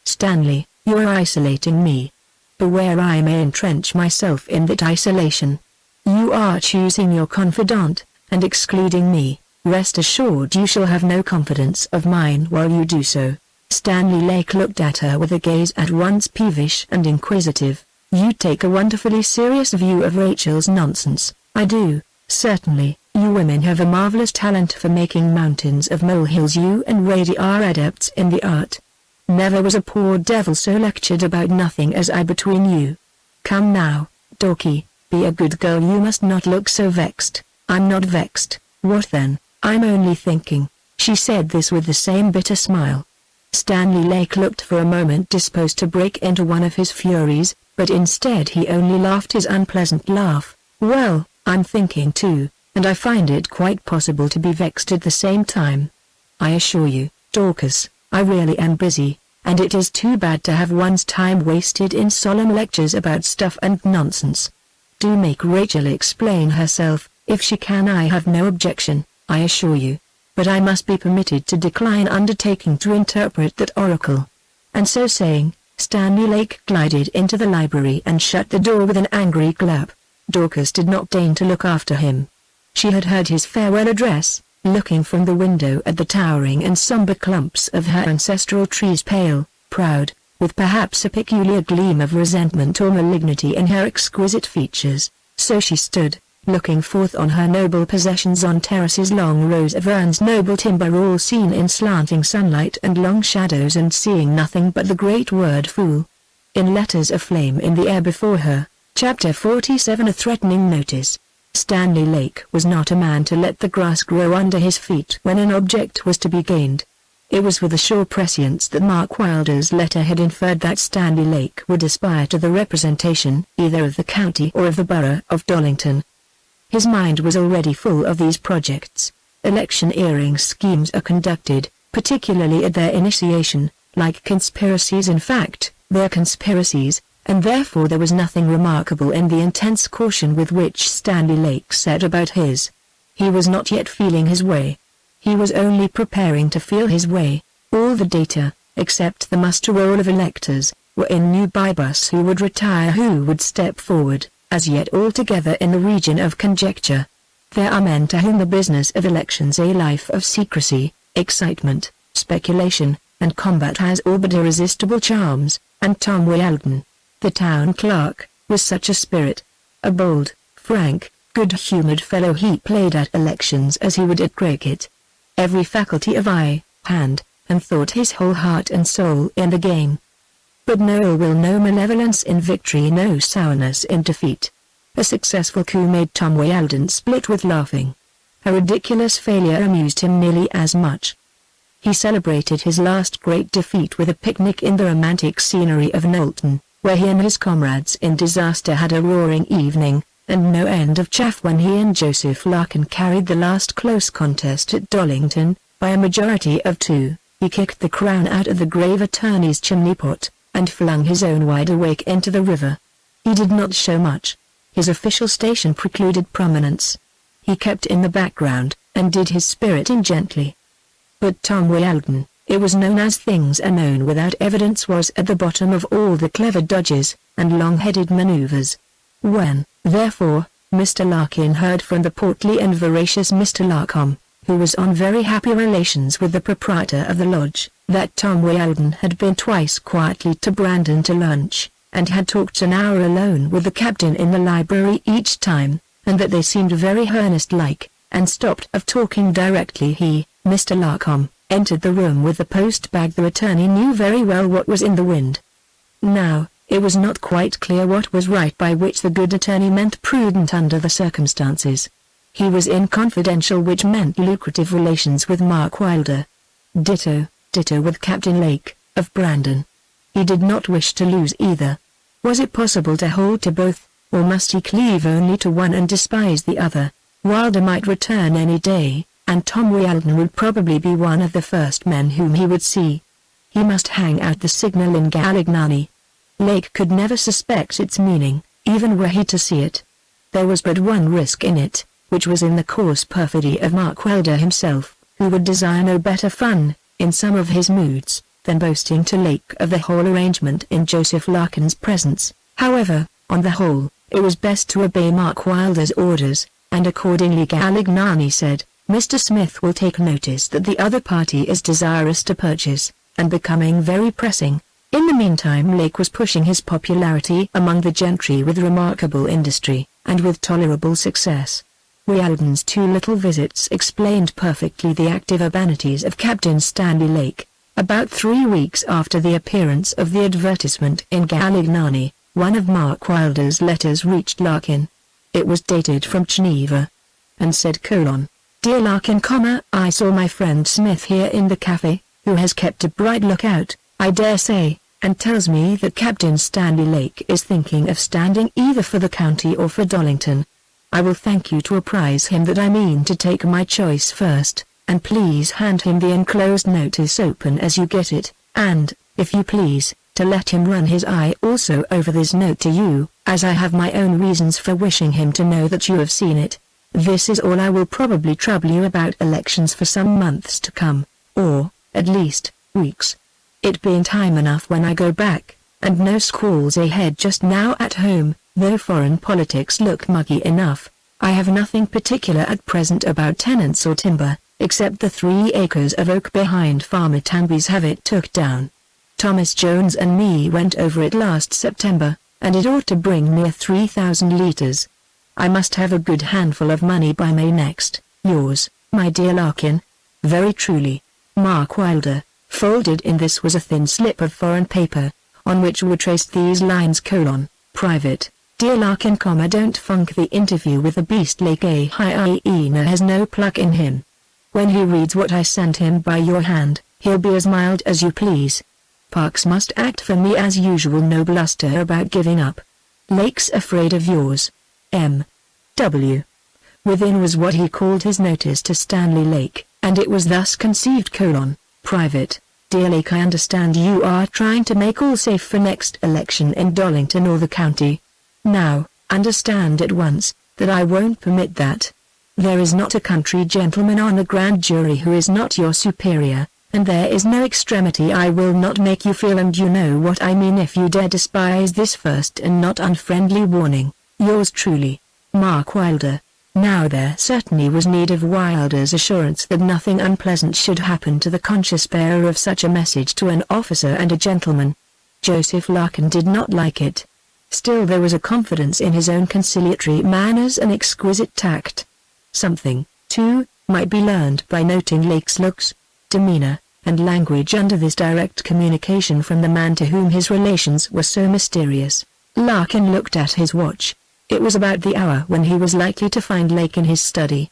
Stanley, you are isolating me. Beware I may entrench myself in that isolation. You are choosing your confidant, and excluding me. Rest assured you shall have no confidence of mine while you do so." Stanley Lake looked at her with a gaze at once peevish and inquisitive. "You take a wonderfully serious view of Rachel's nonsense." "I do, certainly. You women have a marvelous talent for making mountains of molehills. You and Rady are adepts in the art. Never was a poor devil so lectured about nothing as I between you. Come now, Dorky, be a good girl. You must not look so vexed." "I'm not vexed." "What then?" "I'm only thinking." She said this with the same bitter smile. Stanley Lake looked for a moment disposed to break into one of his furies, but instead he only laughed his unpleasant laugh. "Well, I'm thinking too. and I find it quite possible to be vexed at the same time. I assure you, Dorcas, I really am busy, and it is too bad to have one's time wasted in solemn lectures about stuff and nonsense. Do make Rachel explain herself, if she can. I have no objection, I assure you. But I must be permitted to decline undertaking to interpret that oracle." And so saying, Stanley Lake glided into the library and shut the door with an angry clap. Dorcas did not deign to look after him. She had heard his farewell address, looking from the window at the towering and somber clumps of her ancestral trees, pale, proud, with perhaps a peculiar gleam of resentment or malignity in her exquisite features. So she stood, looking forth on her noble possessions, on terraces, long rows of urns, noble timber, all seen in slanting sunlight and long shadows, and seeing nothing but the great word fool. In letters aflame in the air before her, Chapter 47, a threatening notice. Stanley Lake was not a man to let the grass grow under his feet when an object was to be gained. It was with a sure prescience that Mark Wylder's letter had inferred that Stanley Lake would aspire to the representation either of the county or of the borough of Dollington. His mind was already full of these projects. Electioneering schemes are conducted, particularly at their initiation, like conspiracies. In fact, they're conspiracies, and therefore there was nothing remarkable in the intense caution with which Stanley Lake set about his. He was not yet feeling his way. He was only preparing to feel his way. All the data, except the muster roll of electors, were in new bybus. Who would retire, who would step forward, as yet altogether in the region of conjecture. There are men to whom the business of elections, a life of secrecy, excitement, speculation, and combat, has all but irresistible charms, and Tom Wylder, the town clerk, was such a spirit. A bold, frank, good-humored fellow, he played at elections as he would at cricket. Every faculty of eye, hand, and thought, his whole heart and soul in the game. But no ill will, no malevolence in victory, no sourness in defeat. A successful coup made Tom Wylder split with laughing. A ridiculous failure amused him nearly as much. He celebrated his last great defeat with a picnic in the romantic scenery of Knowlton, where he and his comrades in disaster had a roaring evening, and no end of chaff when he and Joseph Larkin carried the last close contest at Dollington, by a majority of 2. He kicked the crown out of the grave attorney's chimney pot, and flung his own wide awake into the river. He did not show much. His official station precluded prominence. He kept in the background, and did his spirit in gently. But Tom Wylder, it was known as things are known without evidence, was at the bottom of all the clever dodges, and long-headed maneuvers. When, therefore, Mr. Larkin heard from the portly and veracious Mr. Larcom, who was on very happy relations with the proprietor of the lodge, that Tom Wylder had been twice quietly to Brandon to lunch, and had talked an hour alone with the captain in the library each time, and that they seemed very earnest-like, and stopped of talking directly he, Mr. Larcom, entered the room with the post-bag. The attorney knew very well what was in the wind. Now, it was not quite clear what was right, by which the good attorney meant prudent under the circumstances. He was in confidential, which meant lucrative relations with Mark Wylder. Ditto with Captain Lake, of Brandon. He did not wish to lose either. Was it possible to hold to both, or must he cleave only to one and despise the other? Wylder might return any day, and Tom Wylder would probably be one of the first men whom he would see. He must hang out the signal in Galignani. Lake could never suspect its meaning, even were he to see it. There was but one risk in it, which was in the coarse perfidy of Mark Wylder himself, who would desire no better fun, in some of his moods, than boasting to Lake of the whole arrangement in Joseph Larkin's presence. However, on the whole, it was best to obey Mark Wylder's orders, and accordingly Galignani said, "Mr. Smith will take notice that the other party is desirous to purchase, and becoming very pressing." In the meantime Lake was pushing his popularity among the gentry with remarkable industry, and with tolerable success. Wylder's 2 little visits explained perfectly the active urbanities of Captain Stanley Lake. About 3 weeks after the appearance of the advertisement in Galignani, one of Mark Wylder's letters reached Larkin. It was dated from Geneva, and said: "Dear Larkin, I saw my friend Smith here in the cafe, who has kept a bright lookout, I dare say, and tells me that Captain Stanley Lake is thinking of standing either for the county or for Dollington. I will thank you to apprise him that I mean to take my choice first, and please hand him the enclosed notice open as you get it, and, if you please, to let him run his eye also over this note to you, as I have my own reasons for wishing him to know that you have seen it. This is all. I will probably trouble you about elections for some months to come, or, at least, weeks. It being time enough when I go back, and no squalls ahead just now at home, though foreign politics look muggy enough. I have nothing particular at present about tenants or timber, except the 3 acres of oak behind Farmer Tanby's have it took down. Thomas Jones and me went over it last September, and it ought to bring near 3,000 litres. I must have a good handful of money by May next. Yours, my dear Larkin. Very truly, Mark Wylder. Folded in this was a thin slip of foreign paper, on which were traced these lines: Private, dear Larkin, don't funk the interview with the beastly hyena has no pluck in him. When he reads what I sent him by your hand, he'll be as mild as you please. Parks must act for me as usual, no bluster about giving up. Lake's afraid of yours. M.W. Within was what he called his notice to Stanley Lake, and it was thus conceived: Private, dear Lake, I understand you are trying to make all safe for next election in Dollington or the county. Now, understand at once, that I won't permit that. There is not a country gentleman on the grand jury who is not your superior, and there is no extremity I will not make you feel, and you know what I mean if you dare despise this first and not unfriendly warning. Yours truly, Mark Wylder. Now there certainly was need of Wylder's assurance that nothing unpleasant should happen to the conscious bearer of such a message to an officer and a gentleman. Joseph Larkin did not like it. Still there was a confidence in his own conciliatory manners and exquisite tact. Something, too, might be learned by noting Lake's looks, demeanor, and language under this direct communication from the man to whom his relations were so mysterious. Larkin looked at his watch. It was about the hour when he was likely to find Lake in his study.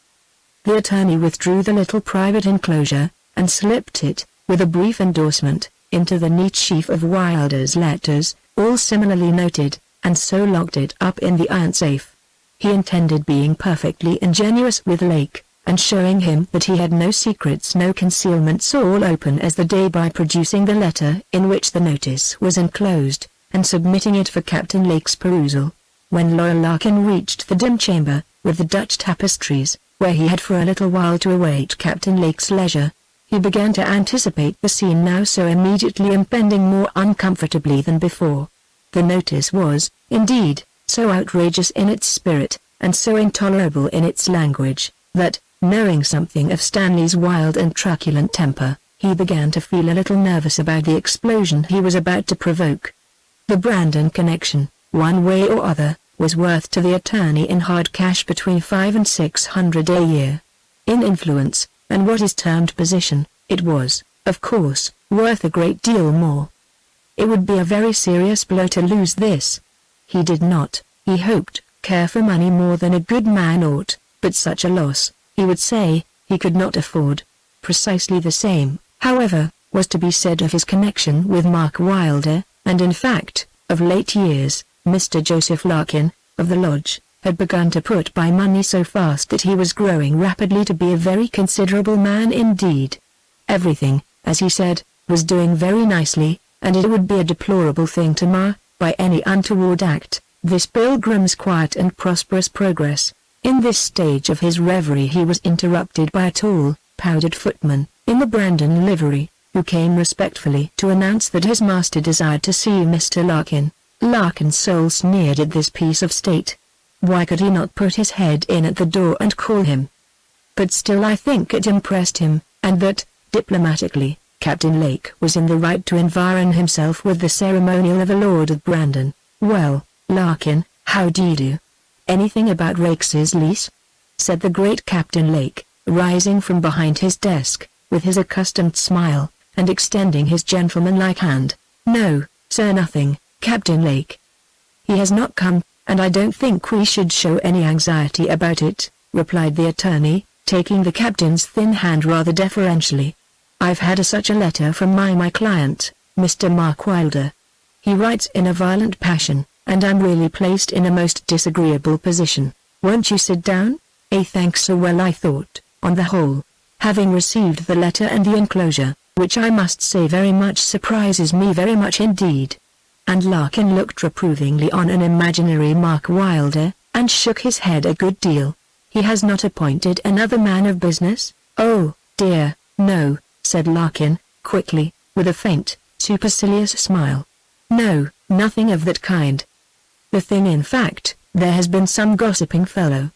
The attorney withdrew the little private enclosure, and slipped it, with a brief endorsement, into the neat sheaf of Wylder's letters, all similarly noted, and so locked it up in the iron safe. He intended being perfectly ingenuous with Lake, and showing him that he had no secrets, no concealments, all open as the day, by producing the letter in which the notice was enclosed, and submitting it for Captain Lake's perusal. When Lawyer Larkin reached the dim chamber, with the Dutch tapestries, where he had for a little while to await Captain Lake's leisure, he began to anticipate the scene now so immediately impending more uncomfortably than before. The notice was, indeed, so outrageous in its spirit, and so intolerable in its language, that, knowing something of Stanley's wild and truculent temper, he began to feel a little nervous about the explosion he was about to provoke. The Brandon connection, one way or other, was worth to the attorney in hard cash between $500 and $600 a year. In influence, and what is termed position, it was, of course, worth a great deal more. It would be a very serious blow to lose this. He did not, he hoped, care for money more than a good man ought, but such a loss, he would say, he could not afford. Precisely the same, however, was to be said of his connection with Mark Wylder, and in fact, of late years, Mr. Joseph Larkin, of the Lodge, had begun to put by money so fast that he was growing rapidly to be a very considerable man indeed. Everything, as he said, was doing very nicely, and it would be a deplorable thing to mar, by any untoward act, this pilgrim's quiet and prosperous progress. In this stage of his reverie he was interrupted by a tall, powdered footman, in the Brandon livery, who came respectfully to announce that his master desired to see Mr. Larkin. Larkin's soul sneered at this piece of state. Why could he not put his head in at the door and call him? But still I think it impressed him, and that, diplomatically, Captain Lake was in the right to environ himself with the ceremonial of a Lord of Brandon. "Well, Larkin, how do you do? Anything about Raikes's lease?" said the great Captain Lake, rising from behind his desk, with his accustomed smile, and extending his gentlemanlike hand. "No, sir, nothing, Captain Lake. He has not come, and I don't think we should show any anxiety about it," replied the attorney, taking the captain's thin hand rather deferentially. "I've had such a letter from my client, Mr. Mark Wylder. He writes in a violent passion, and I'm really placed in a most disagreeable position. Won't you sit down? Thanks so well, I thought, on the whole. Having received the letter and the enclosure, which I must say very much surprises me, very much indeed." And Larkin looked reprovingly on an imaginary Mark Wylder, and shook his head a good deal. "He has not appointed another man of business?" "Oh, dear, no," said Larkin, quickly, with a faint, supercilious smile. "No, nothing of that kind. The thing, in fact, there has been some gossiping fellow.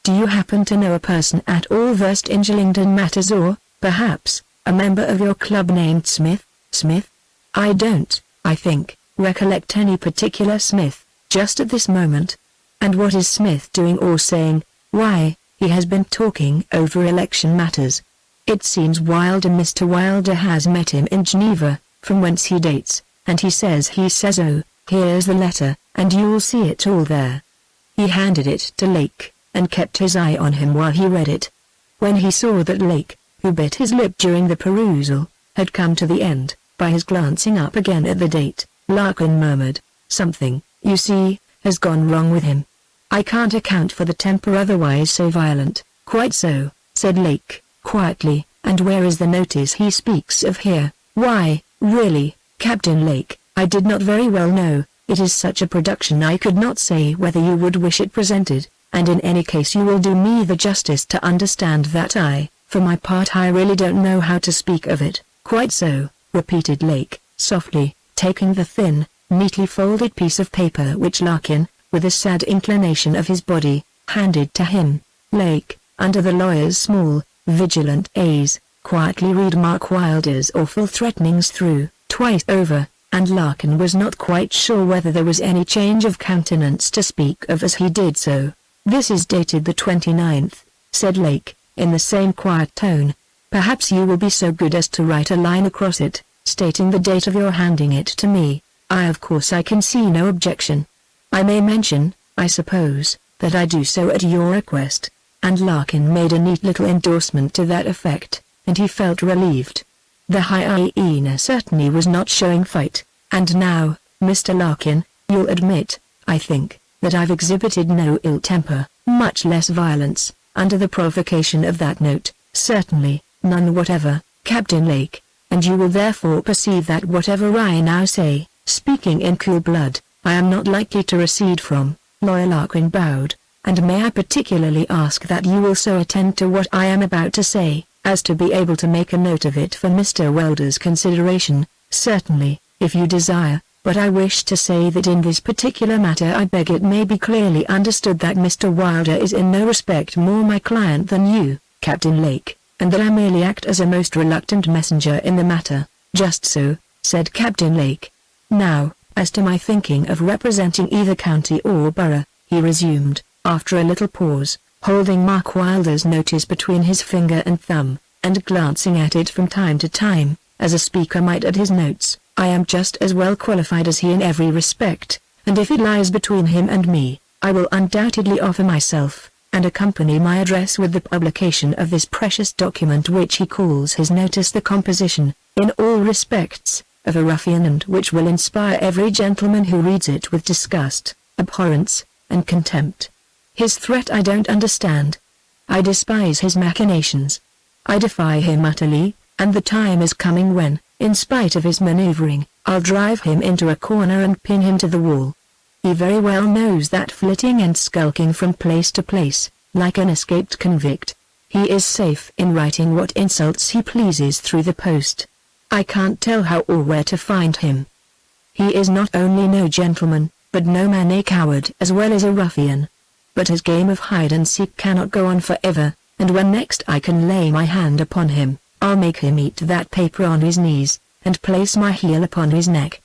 Do you happen to know a person at all versed in Shillington matters, or, perhaps, a member of your club named Smith?" "Smith? I don't, I think, recollect any particular Smith, just at this moment. And what is Smith doing or saying?" "Why, he has been talking over election matters. It seems Mr. Wylder has met him in Geneva, from whence he dates, and he says, oh, here's the letter, and you'll see it all there." He handed it to Lake, and kept his eye on him while he read it. When he saw that Lake, who bit his lip during the perusal, had come to the end, by his glancing up again at the date, Larkin murmured, "Something, you see, has gone wrong with him. I can't account for the temper otherwise so violent." "Quite so," said Lake, quietly, "and where is the notice he speaks of here?" "Why, really, Captain Lake, I did not very well know. It is such a production I could not say whether you would wish it presented, and in any case you will do me the justice to understand that for my part I really don't know how to speak of it." "Quite so," repeated Lake, softly, taking the thin, neatly folded piece of paper which Larkin, with a sad inclination of his body, handed to him. Lake, under the lawyer's small, vigilant gaze, quietly read Mark Wylder's awful threatenings through, twice over, and Larkin was not quite sure whether there was any change of countenance to speak of as he did so. "This is dated the 29th, said Lake, in the same quiet tone. "Perhaps you will be so good as to write a line across it, stating the date of your handing it to me. Of course I can see no objection. I may mention, I suppose, that I do so at your request." And Larkin made a neat little endorsement to that effect, and he felt relieved. The hyena certainly was not showing fight, and now, Mr. Larkin, you'll admit, I think, that I've exhibited no ill temper, much less violence, under the provocation of that note. "Certainly, none whatever, Captain Lake, and you will therefore perceive that whatever I now say, speaking in cool blood, I am not likely to recede from." Lawyer Larkin bowed. "And may I particularly ask that you will so attend to what I am about to say, as to be able to make a note of it for Mr. Wylder's consideration?" "Certainly, if you desire, but I wish to say that in this particular matter I beg it may be clearly understood that Mr. Wylder is in no respect more my client than you, Captain Lake, and that I merely act as a most reluctant messenger in the matter." "Just so," said Captain Lake. "Now, as to my thinking of representing either county or borough," he resumed, after a little pause, holding Mark Wylder's notice between his finger and thumb, and glancing at it from time to time, as a speaker might at his notes, "I am just as well qualified as he in every respect, and if it lies between him and me, I will undoubtedly offer myself, and accompany my address with the publication of this precious document which he calls his notice, the composition, in all respects, of a ruffian, and which will inspire every gentleman who reads it with disgust, abhorrence, and contempt. His threat I don't understand. I despise his machinations. I defy him utterly, and the time is coming when, in spite of his maneuvering, I'll drive him into a corner and pin him to the wall. He very well knows that, flitting and skulking from place to place, like an escaped convict, he is safe in writing what insults he pleases through the post. I can't tell how or where to find him. He is not only no gentleman, but no man, a coward as well as a ruffian. But his game of hide-and-seek cannot go on forever, and when next I can lay my hand upon him, I'll make him eat that paper on his knees, and place my heel upon his neck."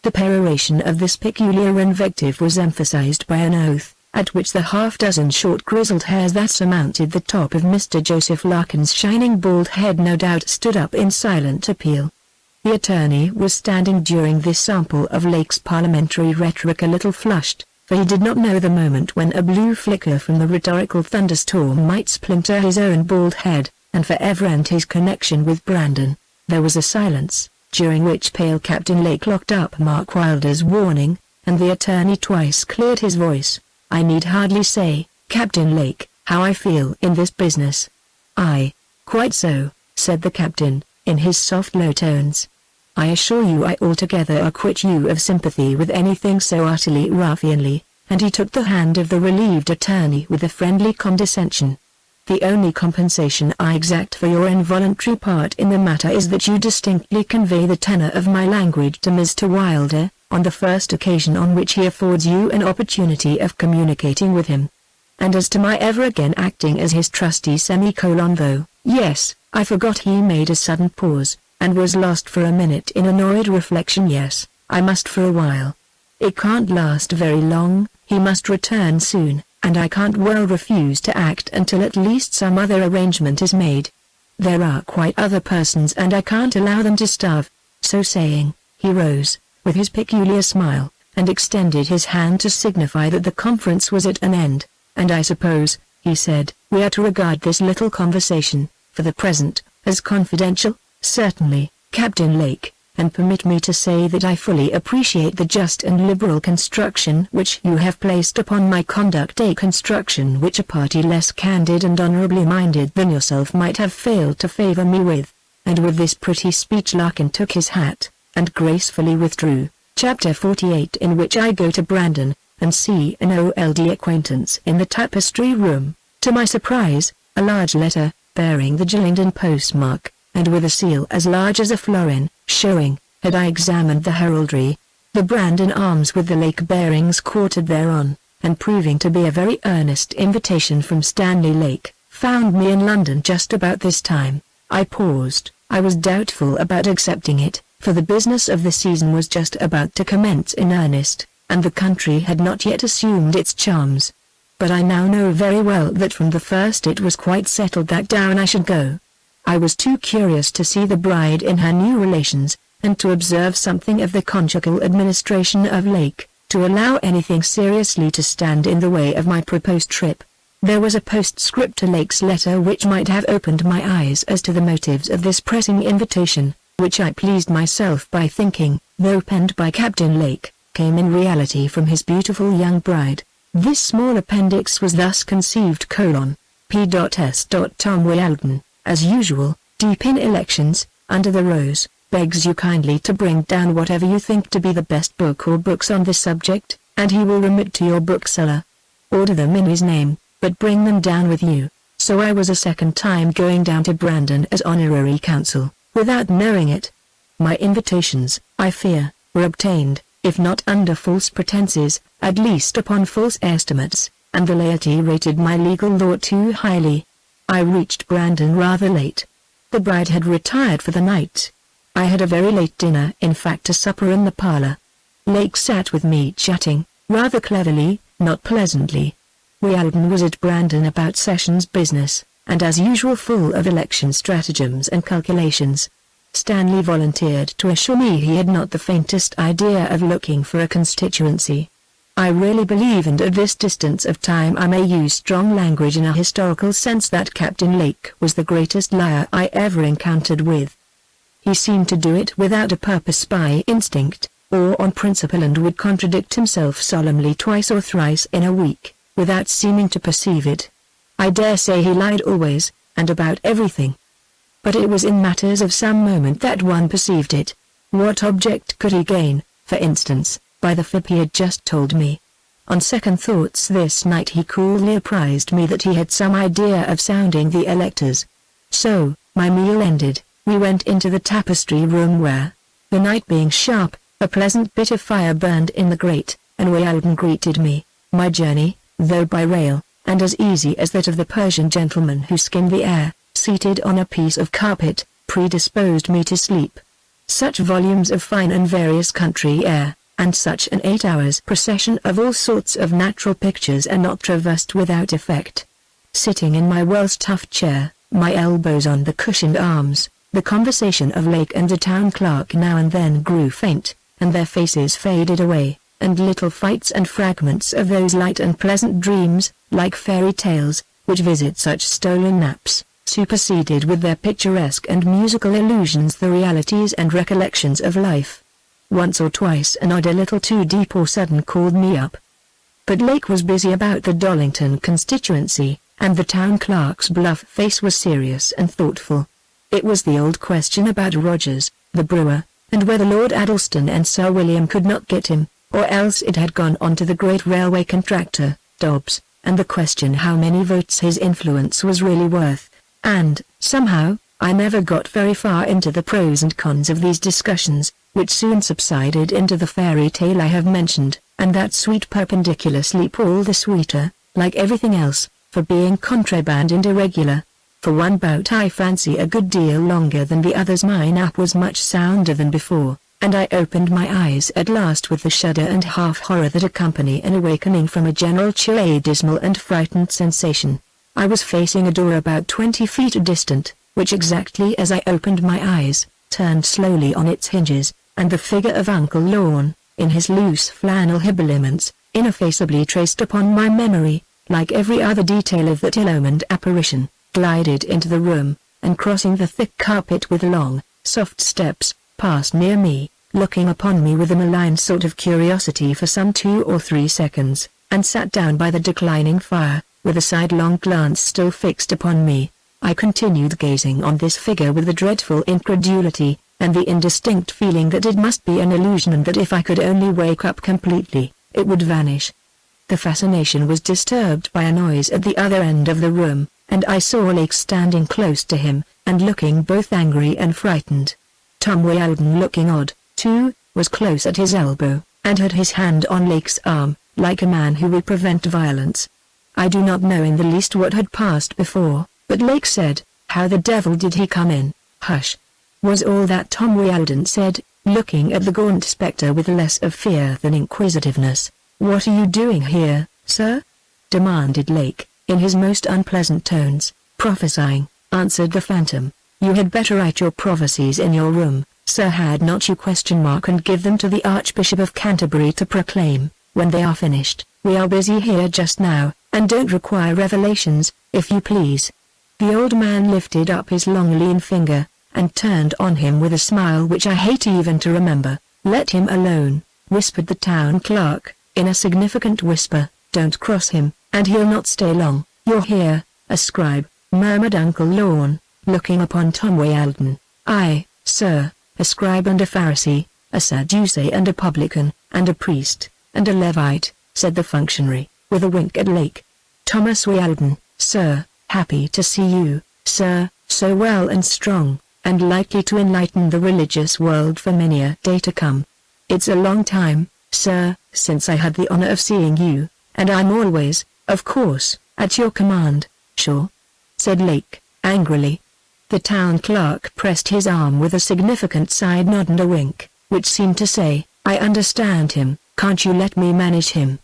The peroration of this peculiar invective was emphasized by an oath, at which the half-dozen short grizzled hairs that surmounted the top of Mr. Joseph Larkin's shining bald head no doubt stood up in silent appeal. The attorney was standing during this sample of Lake's parliamentary rhetoric a little flushed, for he did not know the moment when a blue flicker from the rhetorical thunderstorm might splinter his own bald head, and forever end his connection with Brandon. There was a silence, during which pale Captain Lake locked up Mark Wylder's warning, and the attorney twice cleared his voice. "I need hardly say, Captain Lake, how I feel in this business." "Quite so," said the captain, in his soft low tones. "I assure you I altogether acquit you of sympathy with anything so utterly ruffianly," and he took the hand of the relieved attorney with a friendly condescension. "The only compensation I exact for your involuntary part in the matter is that you distinctly convey the tenor of my language to Mr. Wylder, on the first occasion on which he affords you an opportunity of communicating with him. And as to my ever again acting as his trustee though, yes, I forgot." He made a sudden pause, and was lost for a minute in annoyed reflection. "Yes, I must for a while. It can't last very long, he must return soon, and I can't well refuse to act until at least some other arrangement is made. There are quite other persons and I can't allow them to starve." So saying, he rose, with his peculiar smile, and extended his hand to signify that the conference was at an end. "And I suppose," he said, "we are to regard this little conversation, for the present, as confidential?" "Certainly, Captain Lake, and permit me to say that I fully appreciate the just and liberal construction which you have placed upon my conduct, a construction which a party less candid and honorably minded than yourself might have failed to favor me with." And with this pretty speech Larkin took his hat, and gracefully withdrew. Chapter 48, in which I go to Brandon, and see an old acquaintance in the tapestry room. To my surprise, a large letter, bearing the Gillingden postmark, and with a seal as large as a florin, showing, had I examined the heraldry, the Brandon arms with the Lake bearings quartered thereon, and proving to be a very earnest invitation from Stanley Lake, found me in London just about this time. I paused. I was doubtful about accepting it, for the business of the season was just about to commence in earnest, and the country had not yet assumed its charms. But I now know very well that from the first it was quite settled that down I should go. I was too curious to see the bride in her new relations, and to observe something of the conjugal administration of Lake, to allow anything seriously to stand in the way of my proposed trip. There was a postscript to Lake's letter which might have opened my eyes as to the motives of this pressing invitation, which I pleased myself by thinking, though penned by Captain Lake, came in reality from his beautiful young bride. This small appendix was thus conceived: P.S. Tom Wylder, as usual, deep in elections, under the rose, begs you kindly to bring down whatever you think to be the best book or books on this subject, and he will remit to your bookseller. Order them in his name, but bring them down with you. So I was a second time going down to Brandon as honorary counsel, without knowing it. My invitations, I fear, were obtained, if not under false pretenses, at least upon false estimates, and the laity rated my legal lore too highly. I reached Brandon rather late. The bride had retired for the night. I had a very late dinner, in fact a supper in the parlor. Lake sat with me chatting, rather cleverly, not pleasantly. Wylder was at Brandon about sessions business, and as usual full of election stratagems and calculations. Stanley volunteered to assure me he had not the faintest idea of looking for a constituency. I really believe, and at this distance of time I may use strong language in a historical sense, that Captain Lake was the greatest liar I ever encountered with. He seemed to do it without a purpose, by instinct, or on principle, and would contradict himself solemnly twice or thrice in a week, without seeming to perceive it. I dare say he lied always, and about everything. But it was in matters of some moment that one perceived it. What object could he gain, for instance, by the fib he had just told me? On second thoughts this night he coolly apprised me that he had some idea of sounding the electors. So, my meal ended, we went into the tapestry room where, the night being sharp, a pleasant bit of fire burned in the grate, and Wylder greeted me. My journey, though by rail, and as easy as that of the Persian gentleman who skimmed the air, seated on a piece of carpet, predisposed me to sleep. Such volumes of fine and various country air, and such an 8 hours' procession of all sorts of natural pictures are not traversed without effect. Sitting in my well-stuffed chair, my elbows on the cushioned arms, the conversation of Lake and the town clerk now and then grew faint, and their faces faded away, and little fights and fragments of those light and pleasant dreams, like fairy tales, which visit such stolen naps, superseded with their picturesque and musical illusions the realities and recollections of life. Once or twice an odd, a little too deep or sudden, called me up. But Lake was busy about the Dollington constituency, and the town clerk's bluff face was serious and thoughtful. It was the old question about Rogers, the brewer, and whether Lord Addlestone and Sir William could not get him, or else it had gone on to the great railway contractor, Dobbs, and the question how many votes his influence was really worth, and, somehow, I never got very far into the pros and cons of these discussions, which soon subsided into the fairy tale I have mentioned, and that sweet perpendicular sleep all the sweeter, like everything else, for being contraband and irregular. For one bout I fancy a good deal longer than the others. My nap was much sounder than before, and I opened my eyes at last with the shudder and half-horror that accompany an awakening from a general chill, a dismal and frightened sensation. I was facing a door about 20 feet distant, which exactly as I opened my eyes, turned slowly on its hinges, and the figure of Uncle Lorne, in his loose flannel habiliments, ineffaceably traced upon my memory, like every other detail of that ill-omened apparition, glided into the room, and crossing the thick carpet with long, soft steps, passed near me, looking upon me with a malign sort of curiosity for some 2 or 3 seconds, and sat down by the declining fire, with a sidelong glance still fixed upon me. I continued gazing on this figure with a dreadful incredulity, and the indistinct feeling that it must be an illusion and that if I could only wake up completely, it would vanish. The fascination was disturbed by a noise at the other end of the room, and I saw Lake standing close to him, and looking both angry and frightened. Tom Wylder, looking odd, too, was close at his elbow, and had his hand on Lake's arm, like a man who would prevent violence. I do not know in the least what had passed before, but Lake said, "How the devil did he come in?" "Hush!" was all that Tom Wylder said, looking at the gaunt spectre with less of fear than inquisitiveness. "What are you doing here, sir?" demanded Lake, in his most unpleasant tones. "Prophesying," answered the phantom. "You had better write your prophecies in your room, sir, had not you ? And give them to the Archbishop of Canterbury to proclaim, when they are finished. We are busy here just now, and don't require revelations, if you please." The old man lifted up his long lean finger, and turned on him with a smile which I hate even to remember. "Let him alone," whispered the town clerk, in a significant whisper. "Don't cross him, and he'll not stay long." "You're here, a scribe," murmured Uncle Lorne, looking upon Tom Wylder. "Aye, sir, a scribe and a Pharisee, a Sadducee and a publican, and a priest, and a Levite," said the functionary, with a wink at Lake. "Thomas Wylder, sir, happy to see you, sir, so well and strong, and likely to enlighten the religious world for many a day to come. It's a long time, sir, since I had the honor of seeing you, and I'm always, of course, at your command." "Sure," said Lake, angrily. The town clerk pressed his arm with a significant side nod and a wink, which seemed to say, "I understand him, can't you let me manage him?"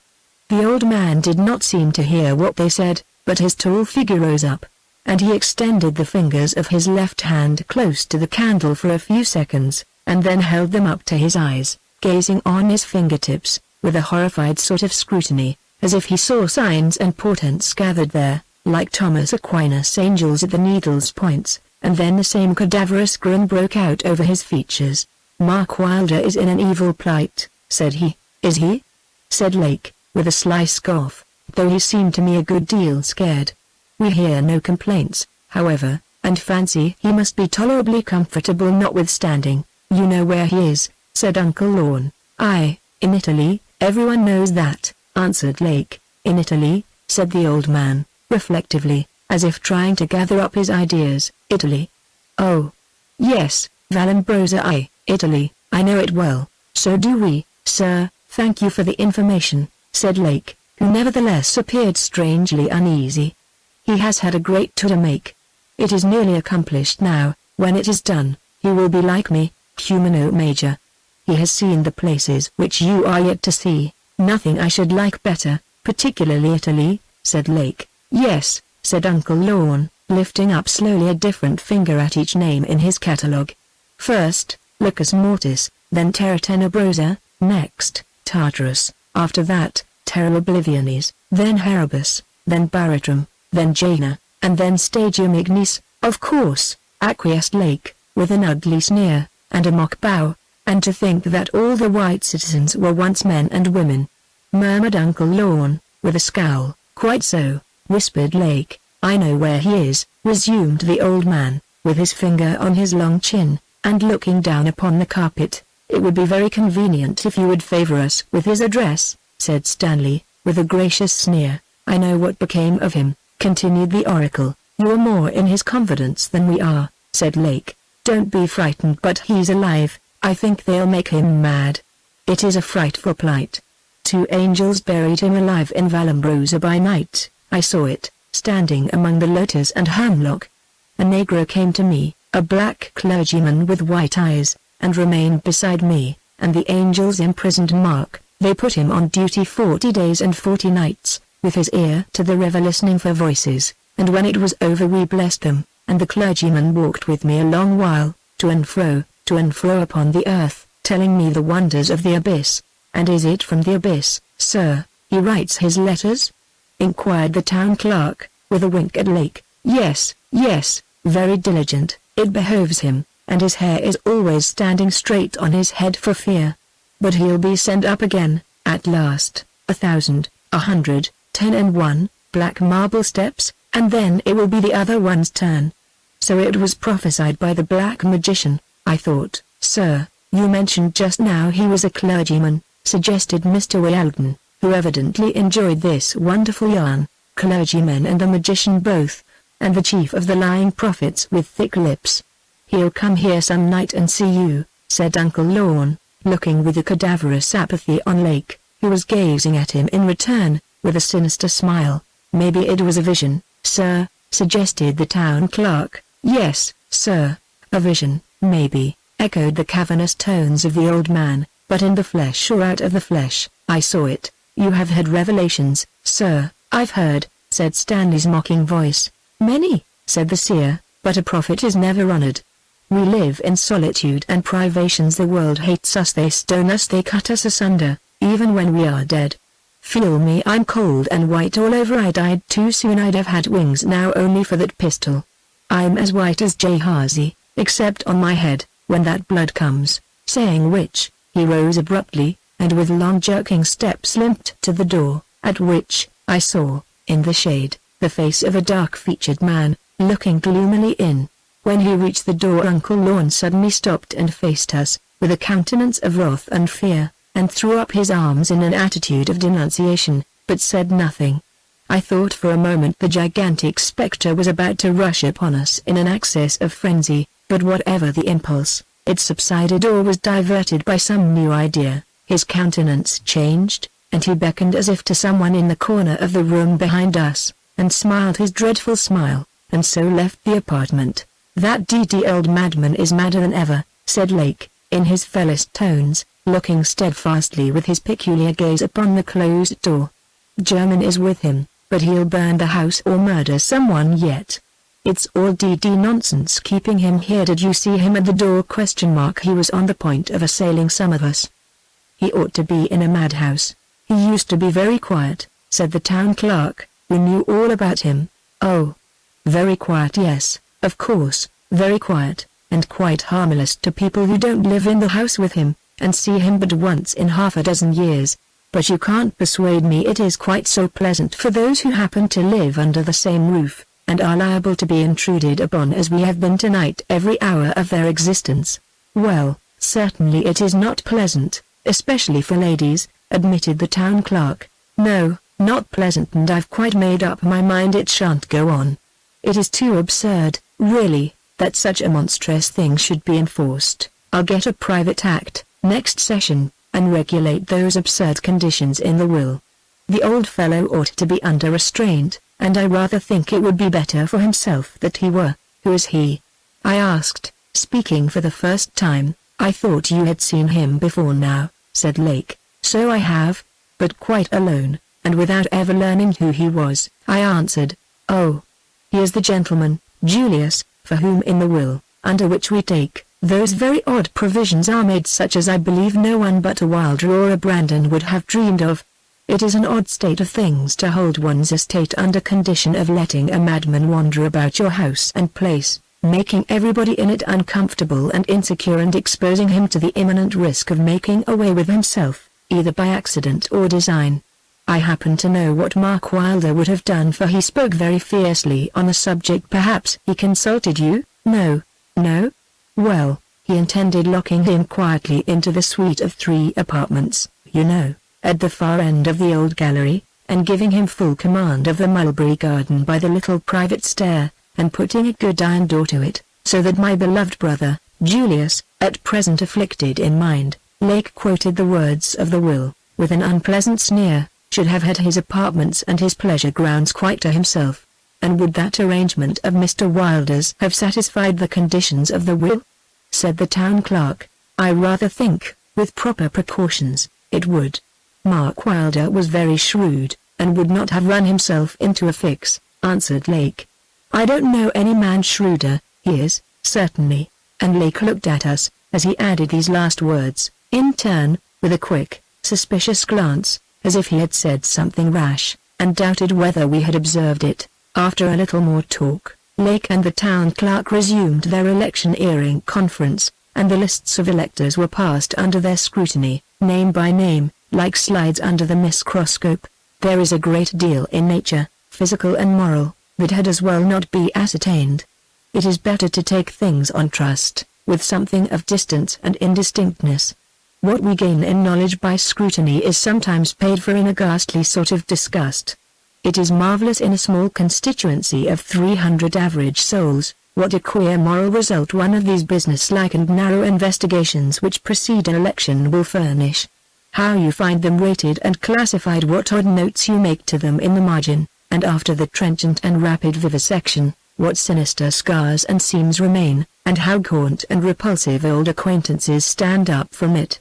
The old man did not seem to hear what they said, but his tall figure rose up, and he extended the fingers of his left hand close to the candle for a few seconds, and then held them up to his eyes, gazing on his fingertips, with a horrified sort of scrutiny, as if he saw signs and portents gathered there, like Thomas Aquinas' angels at the needle's points, and then the same cadaverous grin broke out over his features. "Mark Wylder is in an evil plight," said he. "Is he?" said Lake, with a sly scoff, though he seemed to me a good deal scared. "We hear no complaints, however, and fancy he must be tolerably comfortable notwithstanding." "You know where he is," said Uncle Lorne. "Aye, in Italy, everyone knows that," answered Lake. "In Italy," said the old man, reflectively, as if trying to gather up his ideas. "Italy? Oh, yes, Vallombrosa. Aye, Italy, I know it well. So do we, sir. Thank you for the information," said Lake, who nevertheless appeared strangely uneasy. "He has had a great tour to make. It is nearly accomplished now. When it is done, he will be like me, humano major. He has seen the places which you are yet to see. Nothing I should like better, particularly Italy," said Lake. "Yes," said Uncle Lorne, lifting up slowly a different finger at each name in his catalogue. "First, Lucus Mortis, then Terra Tenebrosa, next, Tartarus, after that, Terra Oblivionis, then Erebus, then Baratrum, then Jaina, and then Stadium Ignis." "Of course," acquiesced Lake, with an ugly sneer, and a mock bow, "and to think that all the white citizens were once men and women." murmured Uncle Lorne, with a scowl. "Quite so," whispered Lake. "I know where he is," resumed the old man, with his finger on his long chin, and looking down upon the carpet. "It would be very convenient if you would favor us with his address," said Stanley, with a gracious sneer. "I know what became of him," continued the oracle. "You're more in his confidence than we are," said Lake. "Don't be frightened, but he's alive. I think they'll make him mad. It is a frightful plight. 2 angels buried him alive in Vallombrosa by night. I saw it, standing among the lotus and hemlock. A negro came to me, a black clergyman with white eyes, and remained beside me, and the angels imprisoned Mark. They put him on duty 40 days and 40 nights, with his ear to the river listening for voices, and when it was over we blessed them, and the clergyman walked with me a long while, to and fro upon the earth, telling me the wonders of the abyss." "And is it from the abyss, sir, he writes his letters?" inquired the town clerk, with a wink at Lake. Yes, very diligent, it behoves him, and his hair is always standing straight on his head for fear. But he'll be sent up again, at last, 1,000, 100, 10 and 1, black marble steps, and then it will be the other one's turn. So it was prophesied by the black magician, I thought. "Sir, you mentioned just now he was a clergyman," suggested Mr. Wylder, who evidently enjoyed this wonderful yarn. "Clergyman and the magician both, and the chief of the lying prophets with thick lips. He'll come here some night and see you," said Uncle Lorne, looking with a cadaverous apathy on Lake, who was gazing at him in return, with a sinister smile. "Maybe it was a vision, sir," suggested the town clerk. "Yes, sir, a vision, maybe," echoed the cavernous tones of the old man, "but in the flesh or out of the flesh. I saw it." "You have had revelations, sir." "I've heard," said Stanley's mocking voice. "Many," said the seer, "but a prophet is never honored. We live in solitude and privations. The world hates us, they stone us, they cut us asunder, even when we are dead. Feel me, I'm cold and white all over. I died too soon. I'd have had wings now only for that pistol. I'm as white as Gehazi, except on my head, when that blood comes," saying which, he rose abruptly, and with long jerking steps limped to the door, at which, I saw, in the shade, the face of a dark-featured man, looking gloomily in. When he reached the door, Uncle Lorne suddenly stopped and faced us, with a countenance of wrath and fear, and threw up his arms in an attitude of denunciation, but said nothing. I thought for a moment the gigantic spectre was about to rush upon us in an access of frenzy, but whatever the impulse, it subsided or was diverted by some new idea. His countenance changed, and he beckoned as if to someone in the corner of the room behind us, and smiled his dreadful smile, and so left the apartment. "That d.d. old madman is madder than ever," said Lake, in his fellest tones, looking steadfastly with his peculiar gaze upon the closed door. "German is with him, but he'll burn the house or murder someone yet. It's all d.d. nonsense keeping him here. Did you see him at the door? He was on the point of assailing some of us. He ought to be in a madhouse. He used to be very quiet," said the town clerk, who knew all about him. "Oh, very quiet, yes, of course, very quiet, and quite harmless to people who don't live in the house with him, and see him but once in half a dozen years. But you can't persuade me it is quite so pleasant for those who happen to live under the same roof, and are liable to be intruded upon as we have been tonight every hour of their existence." "Well, certainly it is not pleasant, especially for ladies," admitted the town clerk. "No, not pleasant, and I've quite made up my mind it shan't go on. It is too absurd, really, that such a monstrous thing should be enforced. I'll get a private act, next session, and regulate those absurd conditions in the will. The old fellow ought to be under restraint, and I rather think it would be better for himself that he were." "Who is he?" I asked, speaking for the first time. "I thought you had seen him before now," said Lake. "So I have, but quite alone, and without ever learning who he was," I answered. "Oh, he is the gentleman, Julius, for whom in the will, under which we take, those very odd provisions are made, such as I believe no one but a Wylder or a Brandon would have dreamed of. It is an odd state of things to hold one's estate under condition of letting a madman wander about your house and place, making everybody in it uncomfortable and insecure, and exposing him to the imminent risk of making away with himself, either by accident or design. I happen to know what Mark Wylder would have done, for he spoke very fiercely on the subject. Perhaps he consulted you? No. No? Well, he intended locking him quietly into the suite of 3 apartments, you know, at the far end of the old gallery, and giving him full command of the mulberry garden by the little private stair, and putting a good iron door to it, so that my beloved brother, Julius, at present afflicted in mind, Lake quoted the words of the will, with an unpleasant sneer, should have had his apartments and his pleasure grounds quite to himself. And would that arrangement of Mr. Wylder's have satisfied the conditions of the will? Said the town clerk. I rather think, with proper precautions, it would. Mark Wylder was very shrewd, and would not have run himself into a fix, answered Lake. I don't know any man shrewder. He is, certainly. And Lake looked at us, as he added these last words, in turn, with a quick, suspicious glance, as if he had said something rash, and doubted whether we had observed it. After a little more talk, Lake and the town clerk resumed their electioneering conference, and the lists of electors were passed under their scrutiny, name by name, like slides under the microscope. There is a great deal in nature, physical and moral, that had as well not be ascertained. It is better to take things on trust, with something of distance and indistinctness. What we gain in knowledge by scrutiny is sometimes paid for in a ghastly sort of disgust. It is marvelous in a small constituency of 300 average souls, what a queer moral result one of these business-like and narrow investigations which precede an election will furnish. How you find them rated and classified, what odd notes you make to them in the margin, and after the trenchant and rapid vivisection, what sinister scars and seams remain, and how gaunt and repulsive old acquaintances stand up from it.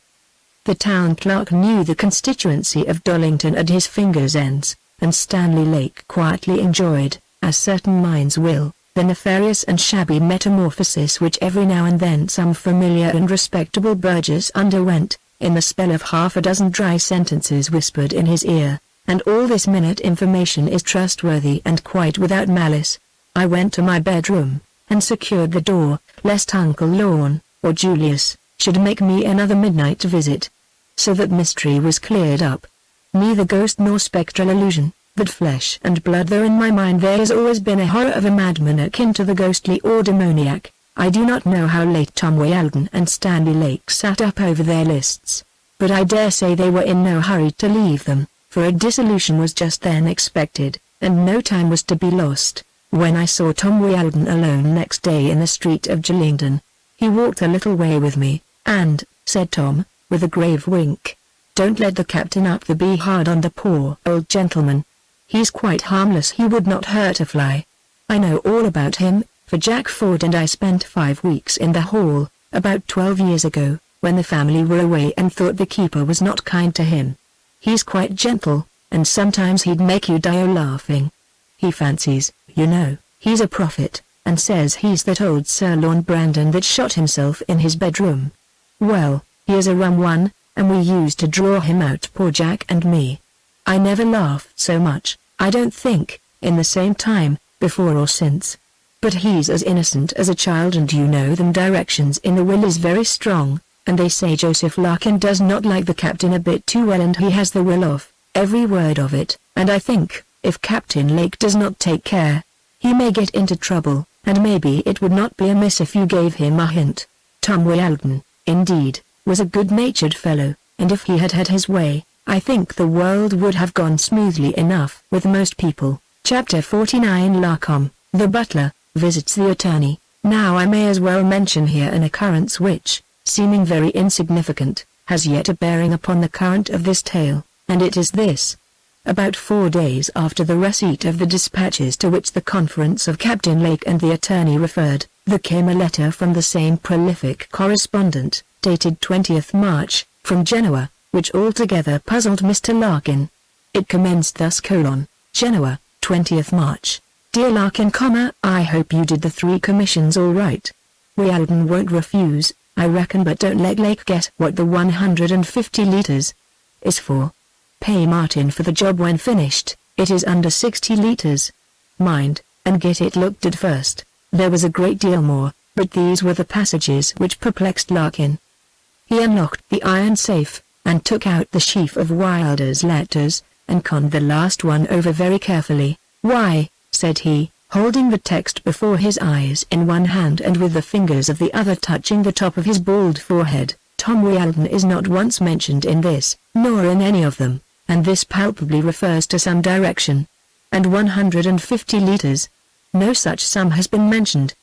The town clerk knew the constituency of Dollington at his fingers' ends, and Stanley Lake quietly enjoyed, as certain minds will, the nefarious and shabby metamorphosis which every now and then some familiar and respectable burgess underwent, in the spell of half a dozen dry sentences whispered in his ear, and all this minute information is trustworthy and quite without malice. I went to my bedroom, and secured the door, lest Uncle Lorne, or Julius, should make me another midnight visit. So that mystery was cleared up. Neither ghost nor spectral illusion, but flesh and blood, though in my mind there has always been a horror of a madman akin to the ghostly or demoniac. I do not know how late Tom Wylder and Stanley Lake sat up over their lists, but I dare say they were in no hurry to leave them, for a dissolution was just then expected, and no time was to be lost. When I saw Tom Wylder alone next day in the street of Gillingden, he walked a little way with me, and, said Tom, with a grave wink, don't let the captain up the be hard on the poor old gentleman. He's quite harmless, he would not hurt a fly. I know all about him, for Jack Ford and I spent 5 weeks in the hall, about 12 years ago, when the family were away and thought the keeper was not kind to him. He's quite gentle, and sometimes he'd make you die o' laughing. He fancies, you know, he's a prophet, and says he's that old Sir Lorne Brandon that shot himself in his bedroom. Well, he is a rum one, and we used to draw him out, poor Jack and me. I never laughed so much, I don't think, in the same time, before or since. But he's as innocent as a child, and you know them directions in the will is very strong, and they say Joseph Larkin does not like the captain a bit too well, and he has the will off, every word of it, and I think, if Captain Lake does not take care, he may get into trouble, and maybe it would not be amiss if you gave him a hint. Tom Wylder, indeed, was a good-natured fellow, and if he had had his way, I think the world would have gone smoothly enough with most people. Chapter 49 Larcom, the butler, visits the attorney. Now I may as well mention here an occurrence which, seeming very insignificant, has yet a bearing upon the current of this tale, and it is this. About 4 days after the receipt of the dispatches to which the conference of Captain Lake and the attorney referred, there came a letter from the same prolific correspondent, dated 20th March, from Genoa, which altogether puzzled Mr. Larkin. It commenced thus: Genoa, 20th March. Dear Larkin, I hope you did the 3 commissions all right. Wylder won't refuse, I reckon, but don't let Lake guess what the 150 litres is for. Pay Martin for the job when finished, it is under 60 litres. Mind, and get it looked at first. There was a great deal more, but these were the passages which perplexed Larkin. He unlocked the iron safe, and took out the sheaf of Wylder's letters, and conned the last one over very carefully. "Why," said he, holding the text before his eyes in one hand and with the fingers of the other touching the top of his bald forehead, "Tom Wylder is not once mentioned in this, nor in any of them, and this palpably refers to some direction. And 150 litres. No such sum has been mentioned.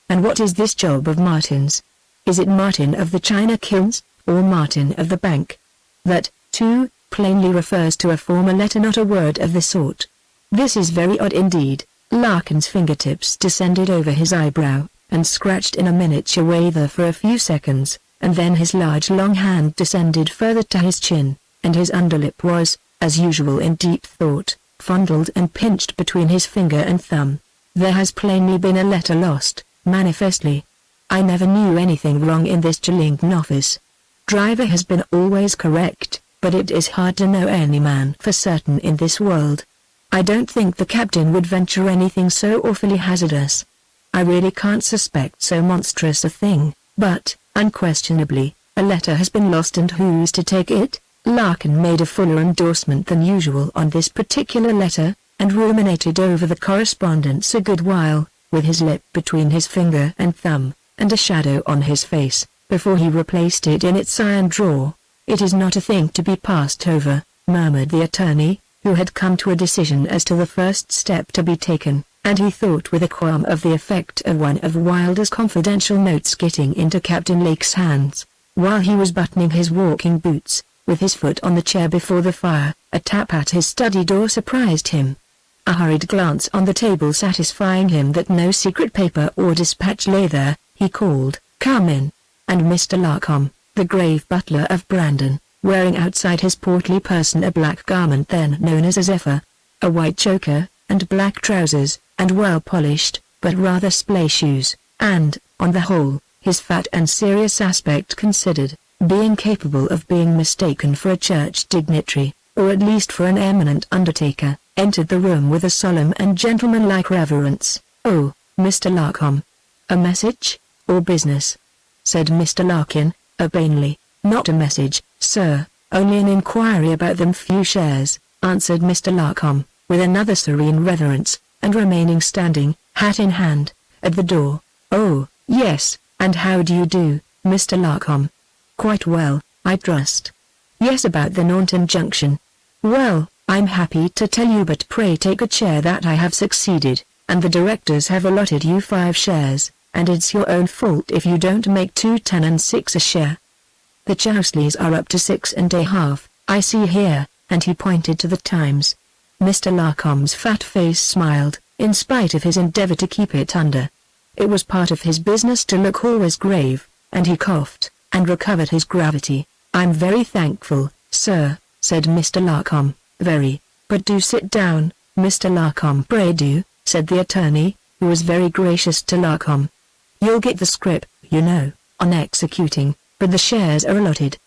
And what is this job of Martin's? Is it Martin of the China Kilns, or Martin of the bank? That, too, plainly refers to a former letter, not a word of the sort. This is very odd indeed." Larkin's fingertips descended over his eyebrow, and scratched in a miniature way there for a few seconds, and then his large long hand descended further to his chin, and his underlip was, as usual in deep thought, fondled and pinched between his finger and thumb. "There has plainly been a letter lost, manifestly. I never knew anything wrong in this Gillington office. Driver has been always correct, but it is hard to know any man for certain in this world. I don't think the captain would venture anything so awfully hazardous. I really can't suspect so monstrous a thing, but, unquestionably, a letter has been lost, and who's to take it?" Larkin made a fuller endorsement than usual on this particular letter, and ruminated over the correspondence a good while, with his lip between his finger and thumb, and a shadow on his face, before he replaced it in its iron drawer. "It is not a thing to be passed over," murmured the attorney, who had come to a decision as to the first step to be taken, and he thought with a qualm of the effect of one of Wylder's confidential notes getting into Captain Lake's hands. While he was buttoning his walking boots, with his foot on the chair before the fire, a tap at his study door surprised him. A hurried glance on the table satisfying him that no secret paper or dispatch lay there, he called, "Come in," and Mr. Larkham, the grave butler of Brandon, wearing outside his portly person a black garment then known as a zephyr, a white choker, and black trousers, and well-polished, but rather splay shoes, and, on the whole, his fat and serious aspect considered, being capable of being mistaken for a church dignitary, or at least for an eminent undertaker, entered the room with a solemn and gentlemanlike reverence. "Oh, Mr. Larkham. A message, or business?" said Mr. Larkin, urbanely. "Not a message, sir, only an inquiry about them few shares," answered Mr. Larkham, with another serene reverence, and remaining standing, hat in hand, at the door. "Oh, yes, and how do you do, Mr. Larkham? Quite well, I trust. Yes, about the Naunton Junction. Well, I'm happy to tell you, but pray take a chair, that I have succeeded, and the directors have allotted you 5 shares, and it's your own fault if you don't make 2 10 and 6 a share. The Chowsleys are up to 6 1/2, I see here," and he pointed to the Times. Mr. Larkham's fat face smiled, in spite of his endeavor to keep it under. It was part of his business to look always grave, and he coughed, and recovered his gravity. "I'm very thankful, sir," said Mr. Larkham, "very, but do sit down, Mr. Larkham." "Pray do," said the attorney, who was very gracious to Larkham. "You'll get the scrip, you know, on executing, but the shares are allotted.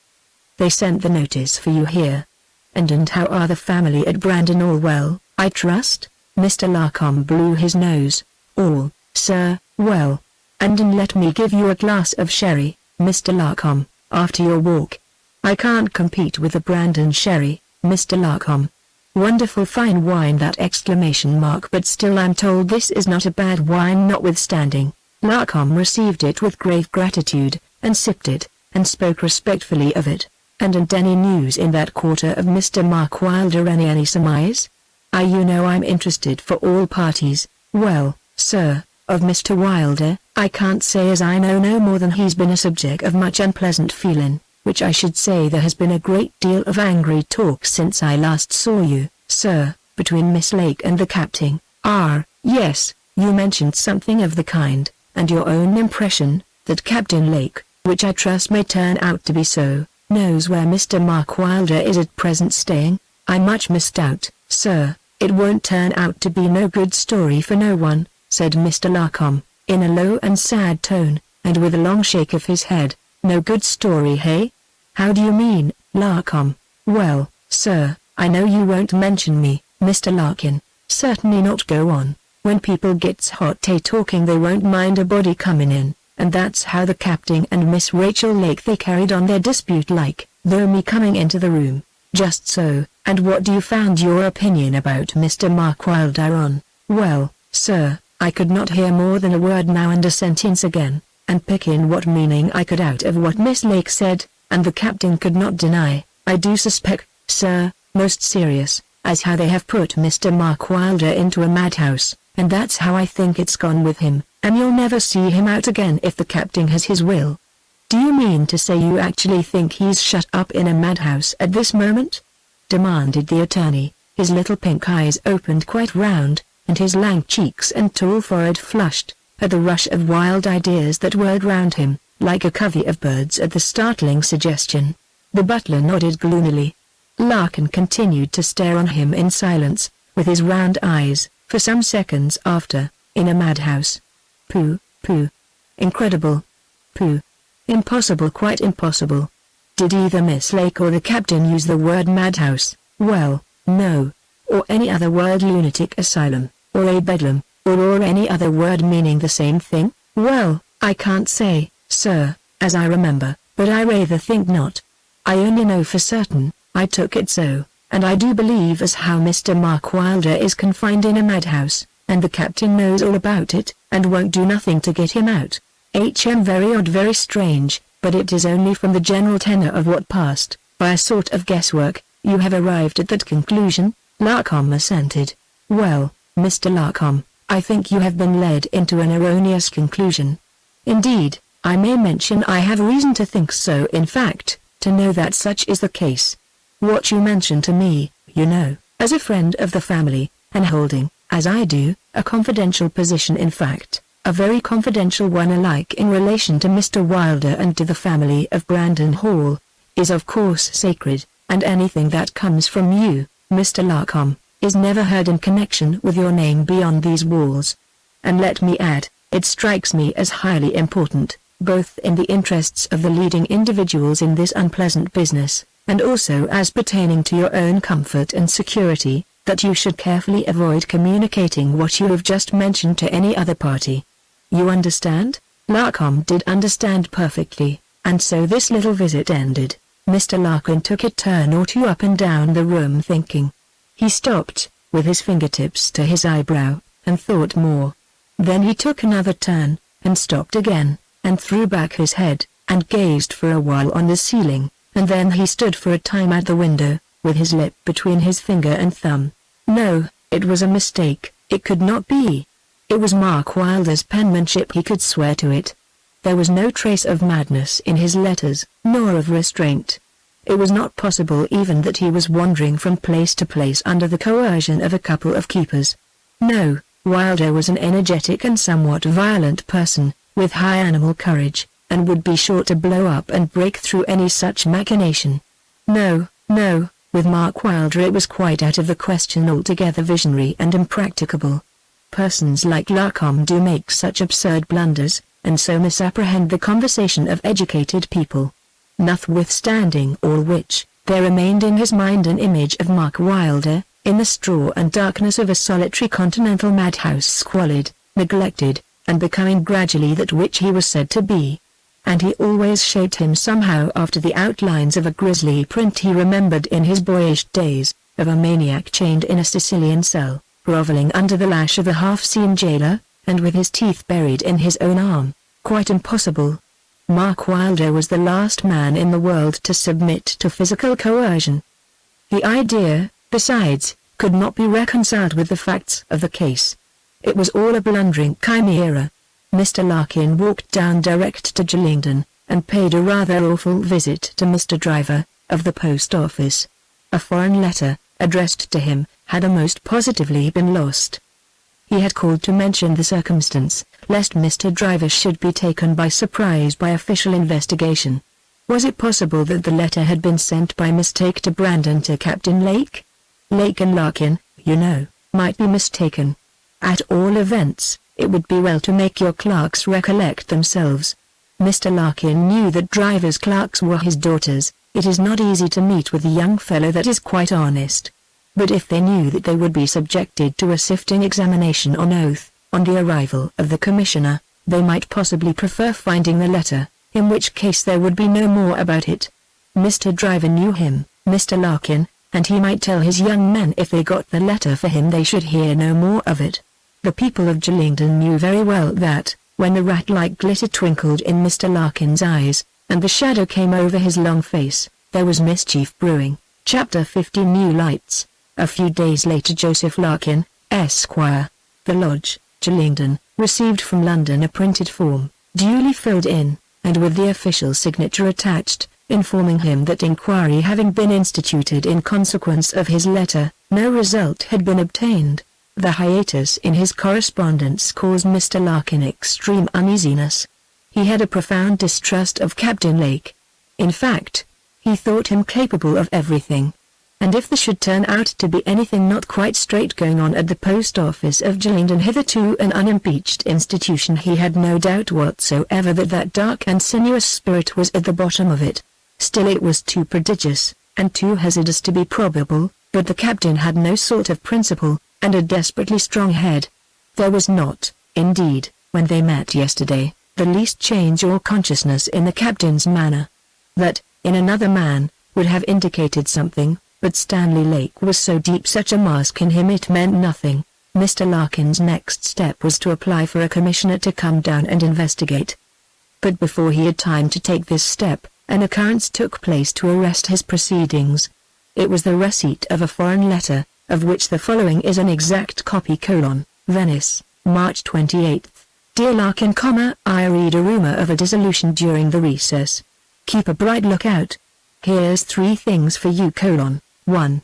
They sent the notice for you here. And how are the family at Brandon? All well, I trust?" Mr. Larkham blew his nose. "All, sir, well. And let me give you a glass of sherry, Mr. Larkham, after your walk. I can't compete with the Brandon sherry, Mr. Larkham. Wonderful fine wine, that exclamation mark, but still I'm told this is not a bad wine notwithstanding." Larkham received it with grave gratitude, and sipped it, and spoke respectfully of it. "And any news in that quarter of Mr. Mark Wylder? Any surmise? You know I'm interested for all parties." "Well, sir, of Mr. Wylder, I can't say as I know no more than he's been a subject of much unpleasant feeling, which I should say there has been a great deal of angry talk since I last saw you, sir, between Miss Lake and the captain." Yes, you mentioned something of the kind, and your own impression, that Captain Lake, which I trust may turn out to be so, knows where Mr. Mark Wylder is at present staying. "I much misdoubt, sir, it won't turn out to be no good story for no one," said Mr. Larkham, in a low and sad tone, and with a long shake of his head. "No good story, hey? How do you mean, Larkham?" "Well, sir, I know you won't mention me, Mr. Larkin." "Certainly not. Go on. When people gets hot talking they won't mind a body coming in, and that's how the captain and Miss Rachel Lake they carried on their dispute like." though me coming into the room. Just so. And what do you found your opinion about Mr. Mark Wylder on? Well, sir, I could not hear more than a word now and a sentence again, and pick in what meaning I could out of what Miss Lake said, and the captain could not deny. I do suspect, sir, most serious, as how they have put Mr. Mark Wylder into a madhouse, and that's how I think it's gone with him, and you'll never see him out again if the captain has his will. Do you mean to say you actually think he's shut up in a madhouse at this moment? Demanded the attorney, his little pink eyes opened quite round, and his lank cheeks and tall forehead flushed, at the rush of wild ideas that whirled round him, like a covey of birds at the startling suggestion. The butler nodded gloomily. Larkin continued to stare on him in silence, with his round eyes, for some seconds after. In a madhouse. Pooh, pooh. Incredible. Pooh. Impossible, quite impossible. Did either Miss Lake or the captain use the word madhouse? Well, no. Or any other word, lunatic asylum, or a bedlam, or any other word meaning the same thing? Well, I can't say, sir, as I remember, but I rather think not. I only know for certain, I took it so, and I do believe as how Mr. Mark Wylder is confined in a madhouse, and the captain knows all about it, and won't do nothing to get him out. Very odd, very strange, but it is only from the general tenor of what passed, by a sort of guesswork, you have arrived at that conclusion. Larkham assented. Well, Mr. Larkham, I think you have been led into an erroneous conclusion. Indeed, I may mention I have reason to think so, in fact, to know that such is the case. What you mention to me, you know, as a friend of the family, and holding, as I do, a confidential position, in fact, a very confidential one alike in relation to Mr. Wylder and to the family of Brandon Hall, is of course sacred, and anything that comes from you, Mr. Larkham, is never heard in connection with your name beyond these walls. And let me add, it strikes me as highly important, both in the interests of the leading individuals in this unpleasant business, and also as pertaining to your own comfort and security, that you should carefully avoid communicating what you have just mentioned to any other party. You understand? Larkham did understand perfectly, and so this little visit ended. Mr. Larkin took a turn or two up and down the room thinking. He stopped, with his fingertips to his eyebrow, and thought more. Then he took another turn, and stopped again, and threw back his head, and gazed for a while on the ceiling, and then he stood for a time at the window, with his lip between his finger and thumb. No, it was a mistake, it could not be. It was Mark Wylder's penmanship, he could swear to it. There was no trace of madness in his letters, nor of restraint. It was not possible even that he was wandering from place to place under the coercion of a couple of keepers. No, Wylder was an energetic and somewhat violent person, with high animal courage, and would be sure to blow up and break through any such machination. No, no, with Mark Wylder it was quite out of the question, altogether visionary and impracticable. Persons like Larkham do make such absurd blunders, and so misapprehend the conversation of educated people. Notwithstanding all which, there remained in his mind an image of Mark Wylder, in the straw and darkness of a solitary continental madhouse, squalid, neglected, and becoming gradually that which he was said to be. And he always shaped him somehow after the outlines of a grisly print he remembered in his boyish days, of a maniac chained in a Sicilian cell, grovelling under the lash of a half-seen jailer, and with his teeth buried in his own arm. Quite impossible. Mark Wylder was the last man in the world to submit to physical coercion. The idea, besides, could not be reconciled with the facts of the case. It was all a blundering chimera. Mr. Larkin walked down direct to Sheridan, and paid a rather awful visit to Mr. Driver, of the post office. A foreign letter, addressed to him, had most positively been lost. He had called to mention the circumstance, lest Mr. Driver should be taken by surprise by official investigation. Was it possible that the letter had been sent by mistake to Brandon to Captain Lake? Lake and Larkin, you know, might be mistaken. At all events, it would be well to make your clerks recollect themselves. Mr. Larkin knew that Driver's clerks were his daughters. It is not easy to meet with a young fellow that is quite honest. But if they knew that they would be subjected to a sifting examination on oath, on the arrival of the commissioner, they might possibly prefer finding the letter, in which case there would be no more about it. Mr. Driver knew him, Mr. Larkin, and he might tell his young men if they got the letter for him they should hear no more of it. The people of Sheridan knew very well that, when the rat-like glitter twinkled in Mr. Larkin's eyes, and the shadow came over his long face, there was mischief brewing. Chapter 50 New Lights. A few days later Joseph Larkin, Esquire, The Lodge, Sheridan, received from London a printed form, duly filled in, and with the official signature attached, informing him that inquiry having been instituted in consequence of his letter, no result had been obtained. The hiatus in his correspondence caused Mr. Larkin extreme uneasiness. He had a profound distrust of Captain Lake. In fact, he thought him capable of everything. And if there should turn out to be anything not quite straight going on at the post office of Sheridan, hitherto an unimpeached institution, he had no doubt whatsoever that that dark and sinuous spirit was at the bottom of it. Still, it was too prodigious, and too hazardous to be probable, but the captain had no sort of principle, and a desperately strong head. There was not, indeed, when they met yesterday, the least change or consciousness in the captain's manner. That, in another man, would have indicated something, but Stanley Lake was so deep such a mask in him it meant nothing. Mr. Larkin's next step was to apply for a commissioner to come down and investigate. But before he had time to take this step, an occurrence took place to arrest his proceedings. It was the receipt of a foreign letter, of which the following is an exact copy: Venice, March 28. Dear Larkin, I read a rumor of a dissolution during the recess. Keep a bright lookout. Here's 3 things for you: 1.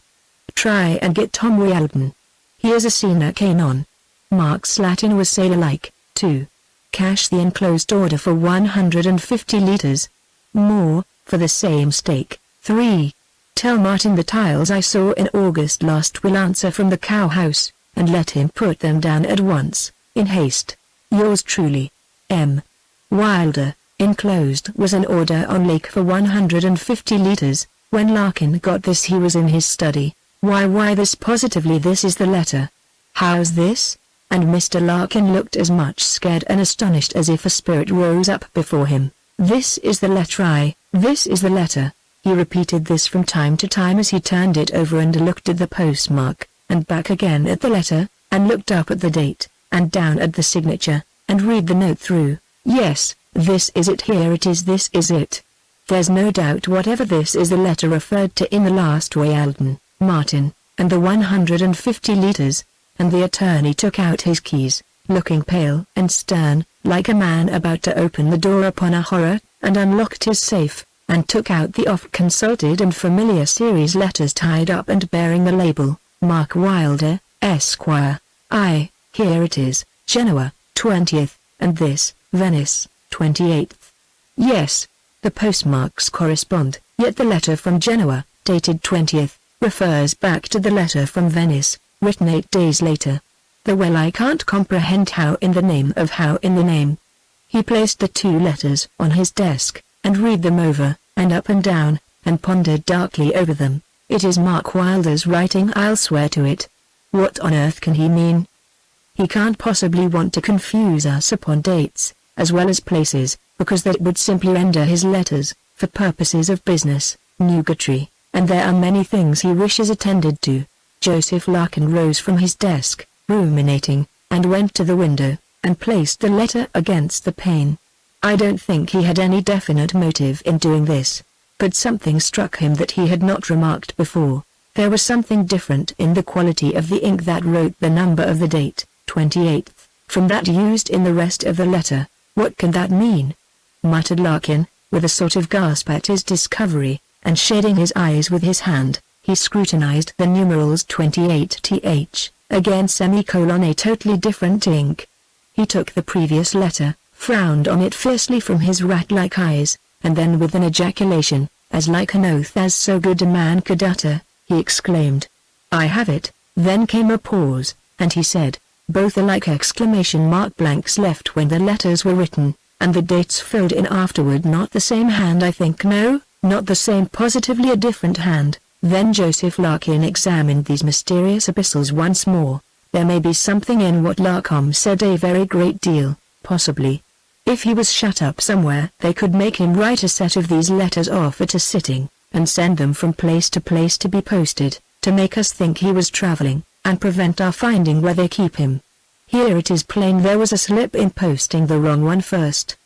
Try and get Tom Wylder. Here's a sine qua non. Mark's Latin was sailor-like. 2. Cash the enclosed order for 150 liters. More, for the same stake. 3. Tell Martin the tiles I saw in August last will answer from the cow-house, and let him put them down at once, in haste. Yours truly, M. Wylder. Enclosed was an order on Lake for 150 liters. When Larkin got this he was in his study. Why this? Positively this is the letter. How's this? And Mr. Larkin looked as much scared and astonished as if a spirit rose up before him. This is the letter. This is the letter. He repeated this from time to time as he turned it over and looked at the postmark, and back again at the letter, and looked up at the date, and down at the signature, and read the note through. Yes, this is it, here it is, this is it. There's no doubt whatever this is the letter referred to in the last Wylder, Martin, and the 150 liters, and the attorney took out his keys, looking pale and stern, like a man about to open the door upon a horror, and unlocked his safe, and took out the oft-consulted and familiar series letters tied up and bearing the label, Mark Wylder, Esquire. Here it is, Genoa, 20th, and this, Venice, 28th. Yes, the postmarks correspond, yet the letter from Genoa, dated 20th, refers back to the letter from Venice, written 8 days later. I can't comprehend how in the name. He placed the 2 letters on his desk, and read them over, and up and down, and pondered darkly over them. It is Mark Wylder's writing, I'll swear to it. What on earth can he mean? He can't possibly want to confuse us upon dates, as well as places, because that would simply render his letters, for purposes of business, nugatory, and there are many things he wishes attended to. Joseph Larkin rose from his desk, ruminating, and went to the window, and placed the letter against the pane. I don't think he had any definite motive in doing this, but something struck him that he had not remarked before. There was something different in the quality of the ink that wrote the number of the date, 28th, from that used in the rest of the letter. What can that mean? Muttered Larkin, with a sort of gasp at his discovery, and shading his eyes with his hand, he scrutinized the numerals 28th, again semicolon, a totally different ink. He took the previous letter, frowned on it fiercely from his rat-like eyes, and then with an ejaculation, as like an oath as so good a man could utter, he exclaimed, I have it. Then came a pause, and he said, both alike exclamation mark blanks left when the letters were written, and the dates filled in afterward. Not the same hand, I think. No, not the same, positively a different hand. Then Joseph Larkin examined these mysterious epistles once more. There may be something in what Larkin said, a very great deal, possibly. If he was shut up somewhere they could make him write a set of these letters off at a sitting, and send them from place to place to be posted, to make us think he was traveling, and prevent our finding where they keep him. Here it is plain there was a slip in posting the wrong one first.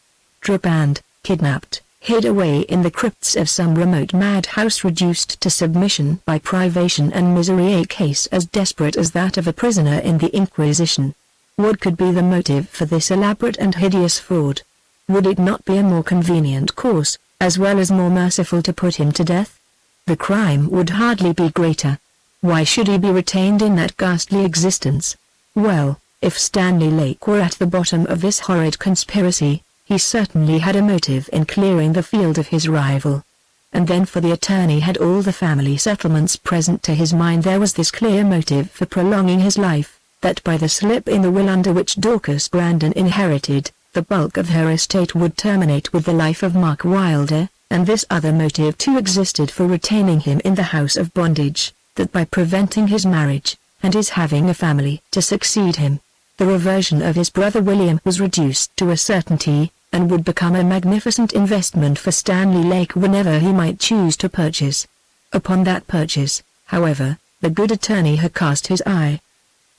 Trepanned, kidnapped, hid away in the crypts of some remote madhouse, reduced to submission by privation and misery, a case as desperate as that of a prisoner in the Inquisition. What could be the motive for this elaborate and hideous fraud? Would it not be a more convenient course, as well as more merciful, to put him to death? The crime would hardly be greater. Why should he be retained in that ghastly existence? Well, if Stanley Lake were at the bottom of this horrid conspiracy, he certainly had a motive in clearing the field of his rival. And then, for the attorney had all the family settlements present to his mind, there was this clear motive for prolonging his life, that by the slip in the will under which Dorcas Brandon inherited, the bulk of her estate would terminate with the life of Mark Wylder, and this other motive too existed for retaining him in the house of bondage, that by preventing his marriage, and his having a family to succeed him, the reversion of his brother William was reduced to a certainty, and would become a magnificent investment for Stanley Lake whenever he might choose to purchase. Upon that purchase, however, the good attorney had cast his eye.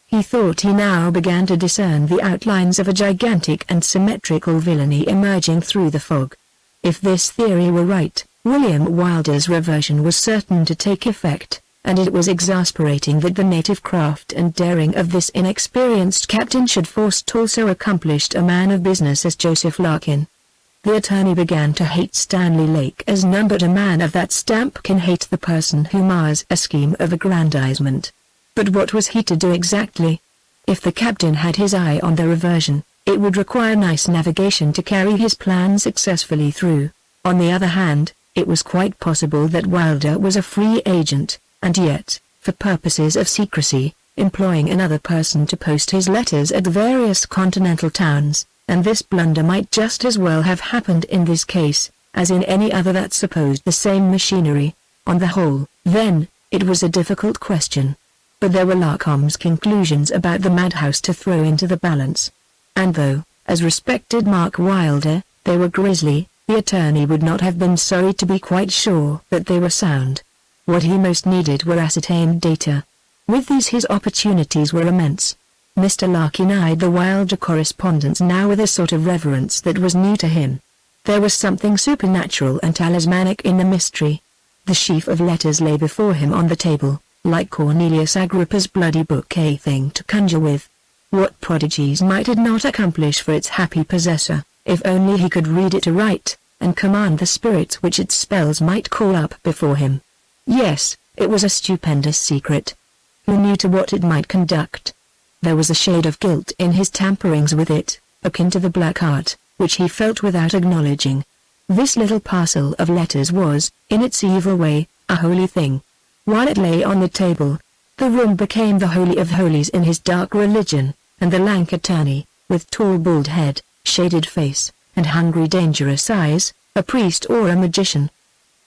He thought he now began to discern the outlines of a gigantic and symmetrical villainy emerging through the fog. If this theory were right, William Wylder's reversion was certain to take effect, and it was exasperating that the native craft and daring of this inexperienced captain should forestall so accomplished a man of business as Joseph Larkin. The attorney began to hate Stanley Lake as none but a man of that stamp can hate the person who mars a scheme of aggrandizement. But what was he to do exactly? If the captain had his eye on the reversion, it would require nice navigation to carry his plan successfully through. On the other hand, it was quite possible that Wylder was a free agent, and yet, for purposes of secrecy, employing another person to post his letters at various continental towns, and this blunder might just as well have happened in this case, as in any other that supposed the same machinery. On the whole, then, it was a difficult question. But there were Larcom's conclusions about the madhouse to throw into the balance. And though, as respected Mark Wylder, they were grisly, the attorney would not have been sorry to be quite sure that they were sound. What he most needed were ascertained data. With these his opportunities were immense. Mr. Larkin eyed the Wylder correspondence now with a sort of reverence that was new to him. There was something supernatural and talismanic in the mystery. The sheaf of letters lay before him on the table, like Cornelius Agrippa's bloody book, a thing to conjure with. What prodigies might it not accomplish for its happy possessor, if only he could read it aright, and command the spirits which its spells might call up before him. Yes, it was a stupendous secret. Who knew to what it might conduct? There was a shade of guilt in his tamperings with it, akin to the black art, which he felt without acknowledging. This little parcel of letters was, in its evil way, a holy thing. While it lay on the table, the room became the holy of holies in his dark religion, and the lank attorney, with tall bald head, shaded face, and hungry dangerous eyes, a priest or a magician.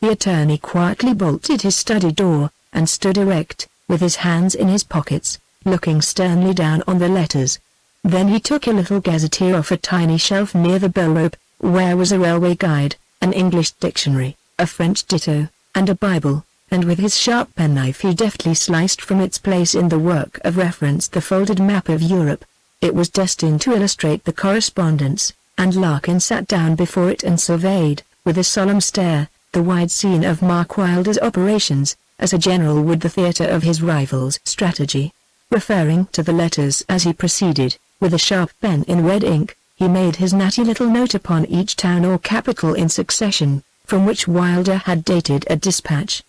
The attorney quietly bolted his study door, and stood erect, with his hands in his pockets, looking sternly down on the letters. Then he took a little gazetteer off a tiny shelf near the bell rope, where was a railway guide, an English dictionary, a French ditto, and a Bible, and with his sharp penknife he deftly sliced from its place in the work of reference the folded map of Europe. It was destined to illustrate the correspondence, and Larkin sat down before it and surveyed, with a solemn stare, the wide scene of Mark Wylder's operations, as a general would the theatre of his rival's strategy. Referring to the letters as he proceeded, with a sharp pen in red ink, he made his natty little note upon each town or capital in succession, from which Wylder had dated a dispatch.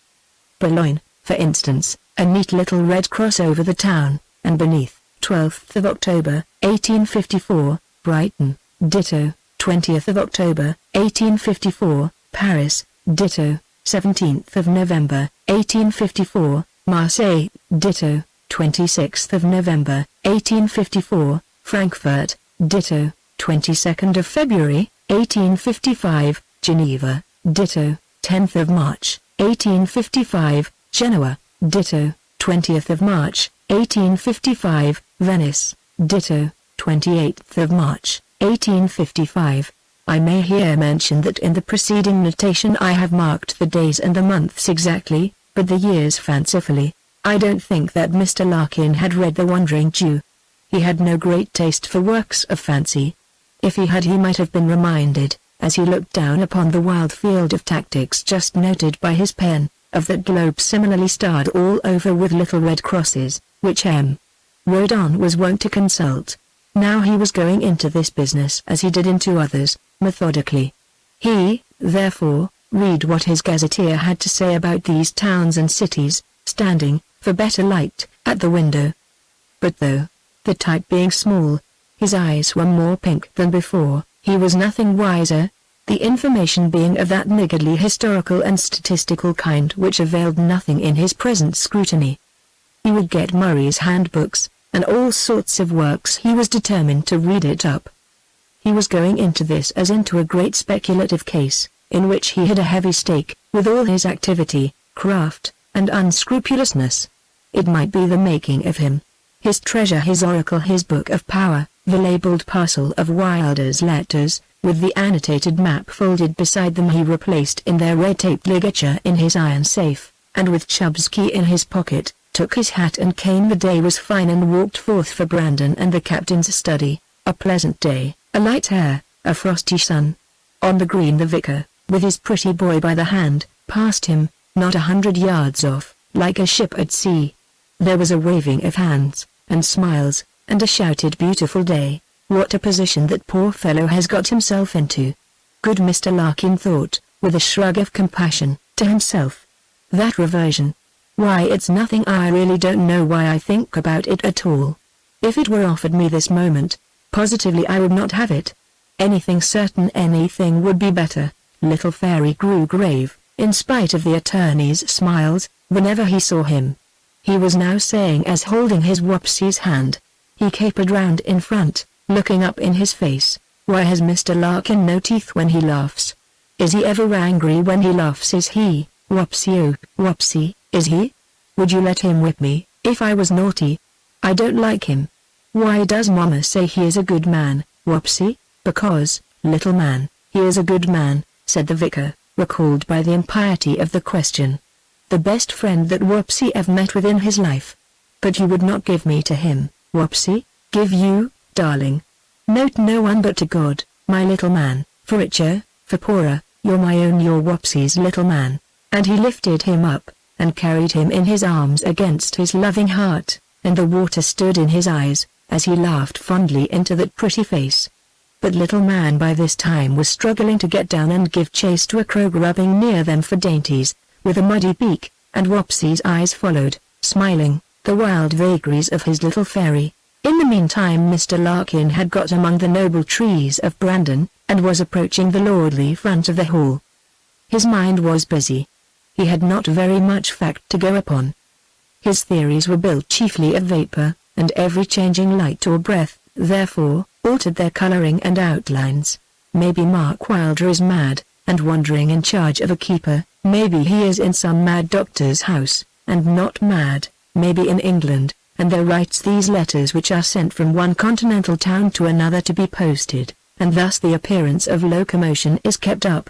Boulogne, for instance, a neat little red cross over the town, and beneath, 12th of October, 1854, Brighton, ditto, 20th of October, 1854, Paris, ditto, 17th of November, 1854, Marseille, ditto, 26th of November, 1854, Frankfurt, ditto, 22nd of February, 1855, Geneva, ditto, 10th of March, 1855, Genoa, ditto, 20th of March, 1855, Venice, ditto, 28th of March, 1855. I may here mention that in the preceding notation I have marked the days and the months exactly, but the years fancifully. I don't think that Mr. Larkin had read The Wandering Jew. He had no great taste for works of fancy. If he had, he might have been reminded, as he looked down upon the wild field of tactics just noted by his pen, of that globe similarly starred all over with little red crosses, which M. Rodin was wont to consult. Now he was going into this business as he did into others, methodically. He, therefore, read what his gazetteer had to say about these towns and cities, standing, for better light, at the window. But though, the type being small, his eyes were more pink than before, he was nothing wiser, the information being of that niggardly historical and statistical kind which availed nothing in his present scrutiny. He would get Murray's handbooks, and all sorts of works. He was determined to read it up. He was going into this as into a great speculative case, in which he had a heavy stake, with all his activity, craft, and unscrupulousness. It might be the making of him. His treasure, his oracle, his book of power, the labelled parcel of Wylder's letters, with the annotated map folded beside them he replaced in their red-taped ligature in his iron safe, and with Chubb's key in his pocket, took his hat and cane. The day was fine and walked forth for Brandon and the captain's study, a pleasant day, a light air, a frosty sun. On the green the vicar, with his pretty boy by the hand, passed him, not 100 yards off, like a ship at sea. There was a waving of hands, and smiles, and a shouted beautiful day. What a position that poor fellow has got himself into. Good Mr. Larkin thought, with a shrug of compassion, to himself. That reversion. Why, it's nothing. I really don't know why I think about it at all. If it were offered me this moment, positively I would not have it. Anything certain, anything would be better. Little Fairy grew grave, in spite of the attorney's smiles, whenever he saw him. He was now saying, as holding his Wopsy's hand. He capered round in front, looking up in his face. Why has Mr. Larkin no teeth when he laughs? Is he ever angry when he laughs? Is he, Wopsy, oh, Wopsy, is he? Would you let him whip me, if I was naughty? I don't like him. Why does Mama say he is a good man, Wopsy? Because, little man, he is a good man, said the vicar, recalled by the impiety of the question. The best friend that Wopsy ever met with in his life. But you would not give me to him, Wopsy? Give you, darling? Note no one but to God, my little man, for richer, for poorer, you're my own, you're Wopsy's little man. And he lifted him up, and carried him in his arms against his loving heart, and the water stood in his eyes, as he laughed fondly into that pretty face. But little man by this time was struggling to get down and give chase to a crow grubbing near them for dainties, with a muddy beak, and Wopsy's eyes followed, smiling, the wild vagaries of his little fairy. In the meantime Mr. Larkin had got among the noble trees of Brandon, and was approaching the lordly front of the hall. His mind was busy. He had not very much fact to go upon. His theories were built chiefly of vapor, and every changing light or breath, therefore, altered their coloring and outlines. Maybe Mark Wylder is mad, and wandering in charge of a keeper. Maybe he is in some mad doctor's house, and not mad, maybe in England, and there writes these letters which are sent from one continental town to another to be posted, and thus the appearance of locomotion is kept up.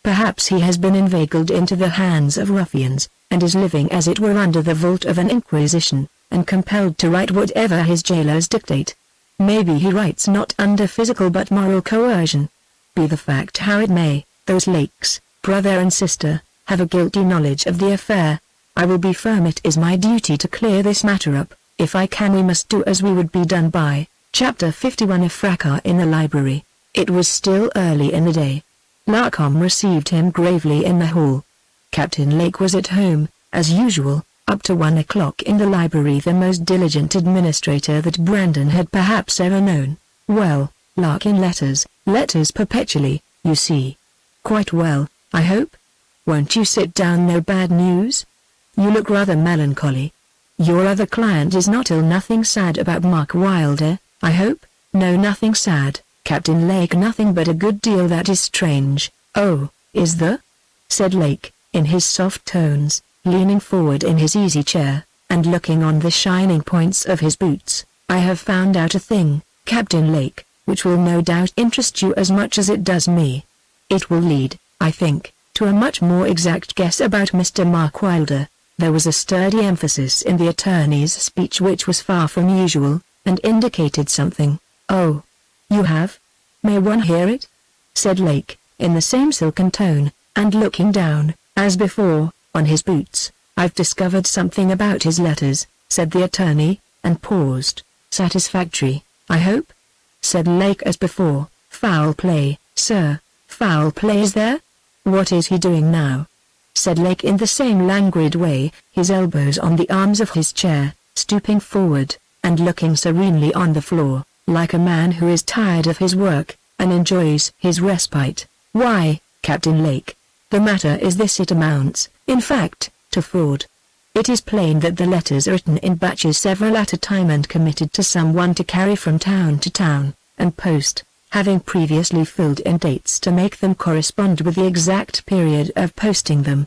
Perhaps he has been inveigled into the hands of ruffians, and is living as it were under the vault of an inquisition, and compelled to write whatever his jailers dictate. Maybe he writes not under physical but moral coercion. Be the fact how it may, those Lakes, brother and sister, have a guilty knowledge of the affair. I will be firm. It is my duty to clear this matter up. If I can, we must do as we would be done by. Chapter 51. A fracas in the library. It was still early in the day. Larkin received him gravely in the hall. Captain Lake was at home, as usual, up to 1 o'clock in the library, the most diligent administrator that Brandon had perhaps ever known. Well, Larkin, letters perpetually, you see. Quite well, I hope? Won't you sit down? No bad news? You look rather melancholy. Your other client is not ill? Nothing sad about Mark Wylder, I hope? No, nothing sad, Captain Lake, nothing but a good deal that is strange. Oh, is there? Said Lake, in his soft tones, leaning forward in his easy chair, and looking on the shining points of his boots. I have found out a thing, Captain Lake, which will no doubt interest you as much as it does me. It will lead, I think, to a much more exact guess about Mr. Mark Wylder." There was a sturdy emphasis in the attorney's speech which was far from usual, and indicated something. "Oh, you have? May one hear it?" said Lake, in the same silken tone, and looking down, as before, on his boots. "I've discovered something about his letters," said the attorney, and paused. "Satisfactory, I hope?" said Lake as before. "Foul play, sir. Foul play is there? What is he doing now?" said Lake in the same languid way, his elbows on the arms of his chair, stooping forward, and looking serenely on the floor, like a man who is tired of his work, and enjoys his respite. "Why, Captain Lake, the matter is this: it amounts, in fact, to fraud. It is plain that the letters are written in batches several at a time and committed to someone to carry from town to town, and post, having previously filled in dates to make them correspond with the exact period of posting them."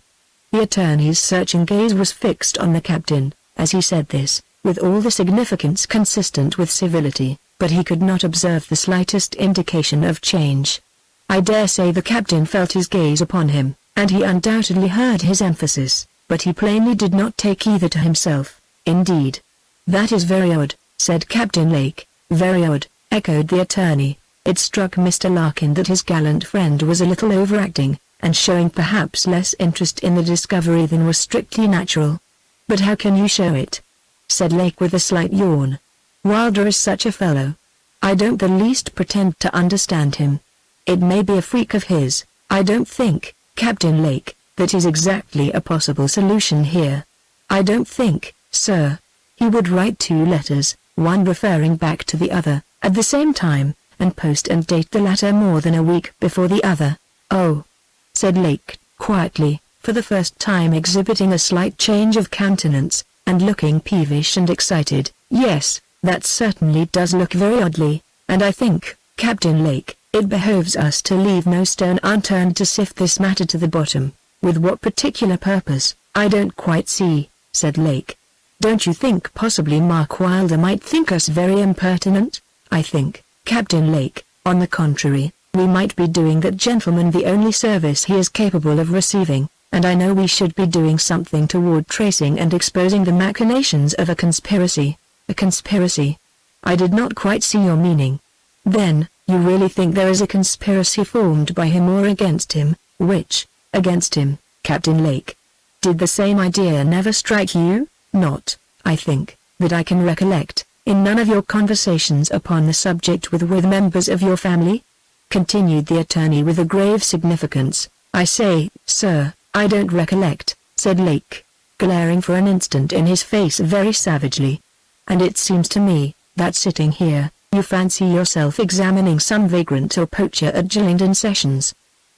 The attorney's searching gaze was fixed on the captain, as he said this, with all the significance consistent with civility, but he could not observe the slightest indication of change. I dare say the captain felt his gaze upon him, and he undoubtedly heard his emphasis, but he plainly did not take either to himself. "Indeed. That is very odd," said Captain Lake. "Very odd," echoed the attorney. It struck Mr. Larkin that his gallant friend was a little overacting, and showing perhaps less interest in the discovery than was strictly natural. "But how can you show it?" said Lake with a slight yawn. "Wylder is such a fellow. I don't the least pretend to understand him. It may be a freak of his. I don't think, Captain Lake, that is exactly a possible solution here. I don't think, sir, he would write two letters, one referring back to the other, at the same time, and post and date the latter more than a week before the other." "Oh," said Lake, quietly, for the first time exhibiting a slight change of countenance, and looking peevish and excited. "Yes, that certainly does look very oddly, and I think, Captain Lake, it behoves us to leave no stone unturned to sift this matter to the bottom." "With what particular purpose, I don't quite see," said Lake. "Don't you think possibly Mark Wylder might think us very impertinent?" "I think, Captain Lake, on the contrary, we might be doing that gentleman the only service he is capable of receiving, and I know we should be doing something toward tracing and exposing the machinations of a conspiracy." "A conspiracy? I did not quite see your meaning." "Then, you really think there is a conspiracy formed by him or against him?" "Which, against him, Captain Lake? Did the same idea never strike you?" "Not, I think, that I can recollect, in none of your conversations upon the subject with members of your family?" continued the attorney with a grave significance. "I say, sir, I don't recollect," said Lake, glaring for an instant in his face very savagely. "And it seems to me, that sitting here, you fancy yourself examining some vagrant or poacher at Gillingden Sessions.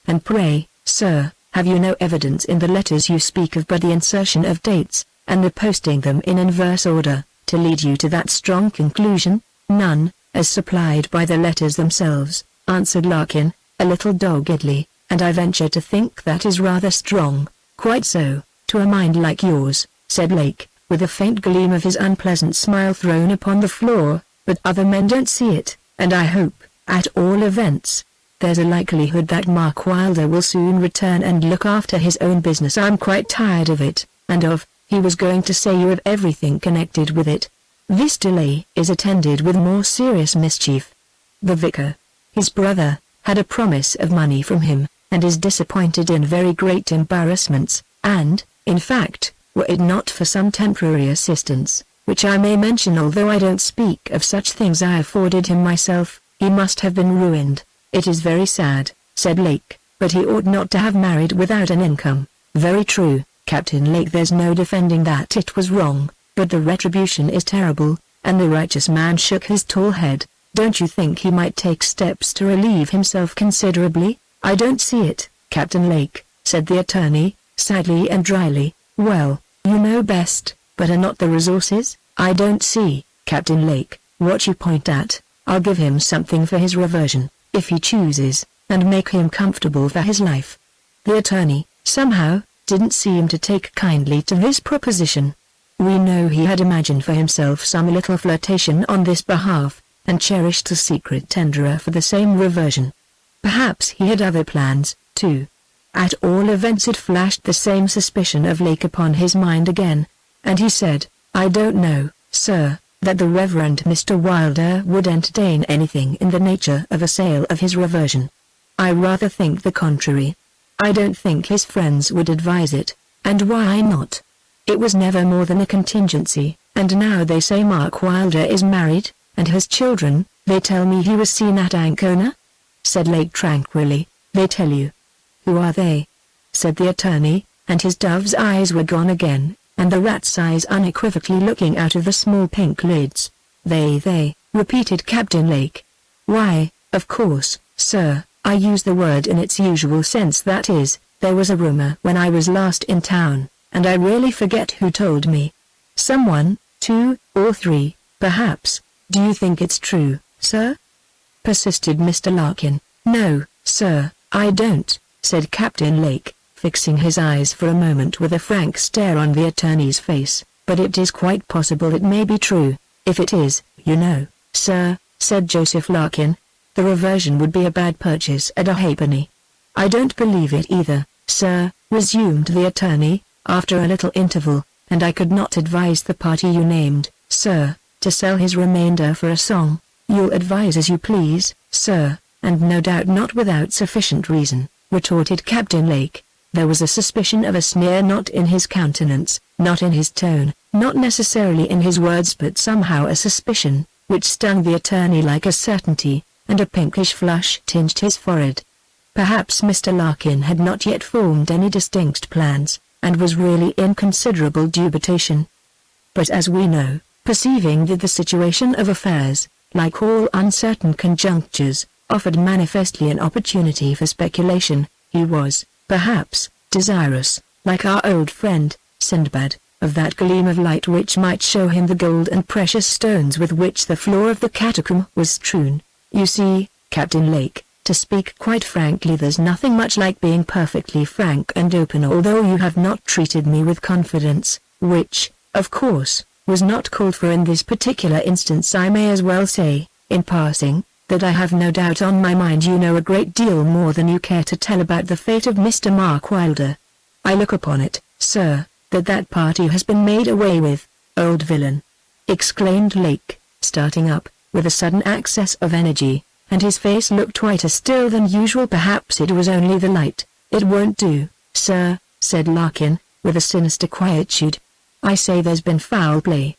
And pray, sir, have you no evidence in the letters you speak of but the insertion of dates, and the posting them in inverse order, to lead you to that strong conclusion?" "None, as supplied by the letters themselves," answered Larkin, a little doggedly, "and I venture to think that is rather strong." "Quite so, to a mind like yours," said Lake, with a faint gleam of his unpleasant smile thrown upon the floor, "but other men don't see it, and I hope, at all events, there's a likelihood that Mark Wylder will soon return and look after his own business. I'm quite tired of it, and of," he was going to say, "you of everything connected with it. This delay is attended with more serious mischief. The vicar, his brother, had a promise of money from him, and is disappointed in very great embarrassments, and, in fact, were it not for some temporary assistance, which I may mention although I don't speak of such things I afforded him myself, he must have been ruined." "It is very sad," said Lake, "but he ought not to have married without an income." "Very true, Captain Lake, there's no defending that it was wrong, but the retribution is terrible," and the righteous man shook his tall head. "Don't you think he might take steps to relieve himself considerably?" "I don't see it, Captain Lake," said the attorney, sadly and dryly. "Well, you know best, but are not the resources?" "I don't see, Captain Lake, what you point at. I'll give him something for his reversion, if he chooses, and make him comfortable for his life." The attorney, somehow, didn't seem to take kindly to this proposition. We know he had imagined for himself some little flirtation on this behalf, and cherished a secret tenderer for the same reversion. Perhaps he had other plans, too. At all events it flashed the same suspicion of Lake upon his mind again, and he said, "I don't know, sir, that the Reverend Mr. Wylder would entertain anything in the nature of a sale of his reversion. I rather think the contrary. I don't think his friends would advise it, and why not? It was never more than a contingency, and now they say Mark Wylder is married, and has children. They tell me he was seen at Ancona," said Lake tranquilly. "They tell you? Who are they?" said the attorney, and his dove's eyes were gone again, and the rat's eyes unequivocally looking out of the small pink lids. They, repeated Captain Lake. "Why, of course, sir, I use the word in its usual sense, that is, there was a rumor when I was last in town, and I really forget who told me. Someone, 2 or 3, perhaps. Do you think it's true, sir?" persisted Mr. Larkin. "No, sir, I don't," said Captain Lake, fixing his eyes for a moment with a frank stare on the attorney's face, "but it is quite possible it may be true. If it is, you know, sir," said Joseph Larkin, "the reversion would be a bad purchase at a halfpenny." "I don't believe it either, sir," resumed the attorney, after a little interval, "and I could not advise the party you named, sir, to sell his remainder for a song. You'll advise as you please, sir, and no doubt not without sufficient reason," retorted Captain Lake. There was a suspicion of a sneer not in his countenance, not in his tone, not necessarily in his words, but somehow a suspicion, which stung the attorney like a certainty, and a pinkish flush tinged his forehead. Perhaps Mr. Larkin had not yet formed any distinct plans, and was really in considerable dubitation. But as we know, perceiving that the situation of affairs, like all uncertain conjunctures, offered manifestly an opportunity for speculation, he was, perhaps, desirous, like our old friend, Sindbad, of that gleam of light which might show him the gold and precious stones with which the floor of the catacomb was strewn. "You see, Captain Lake, to speak quite frankly, there's nothing much like being perfectly frank and open, although you have not treated me with confidence, which, of course, was not called for in this particular instance. I may as well say, in passing, that I have no doubt on my mind you know a great deal more than you care to tell about the fate of Mr. Mark Wylder. I look upon it, sir, that party has been made away with, old villain!" exclaimed Lake, starting up, with a sudden access of energy, and his face looked whiter still than usual. "Perhaps it was only the light." "It won't do, sir," said Larkin, with a sinister quietude. "I say there's been foul play.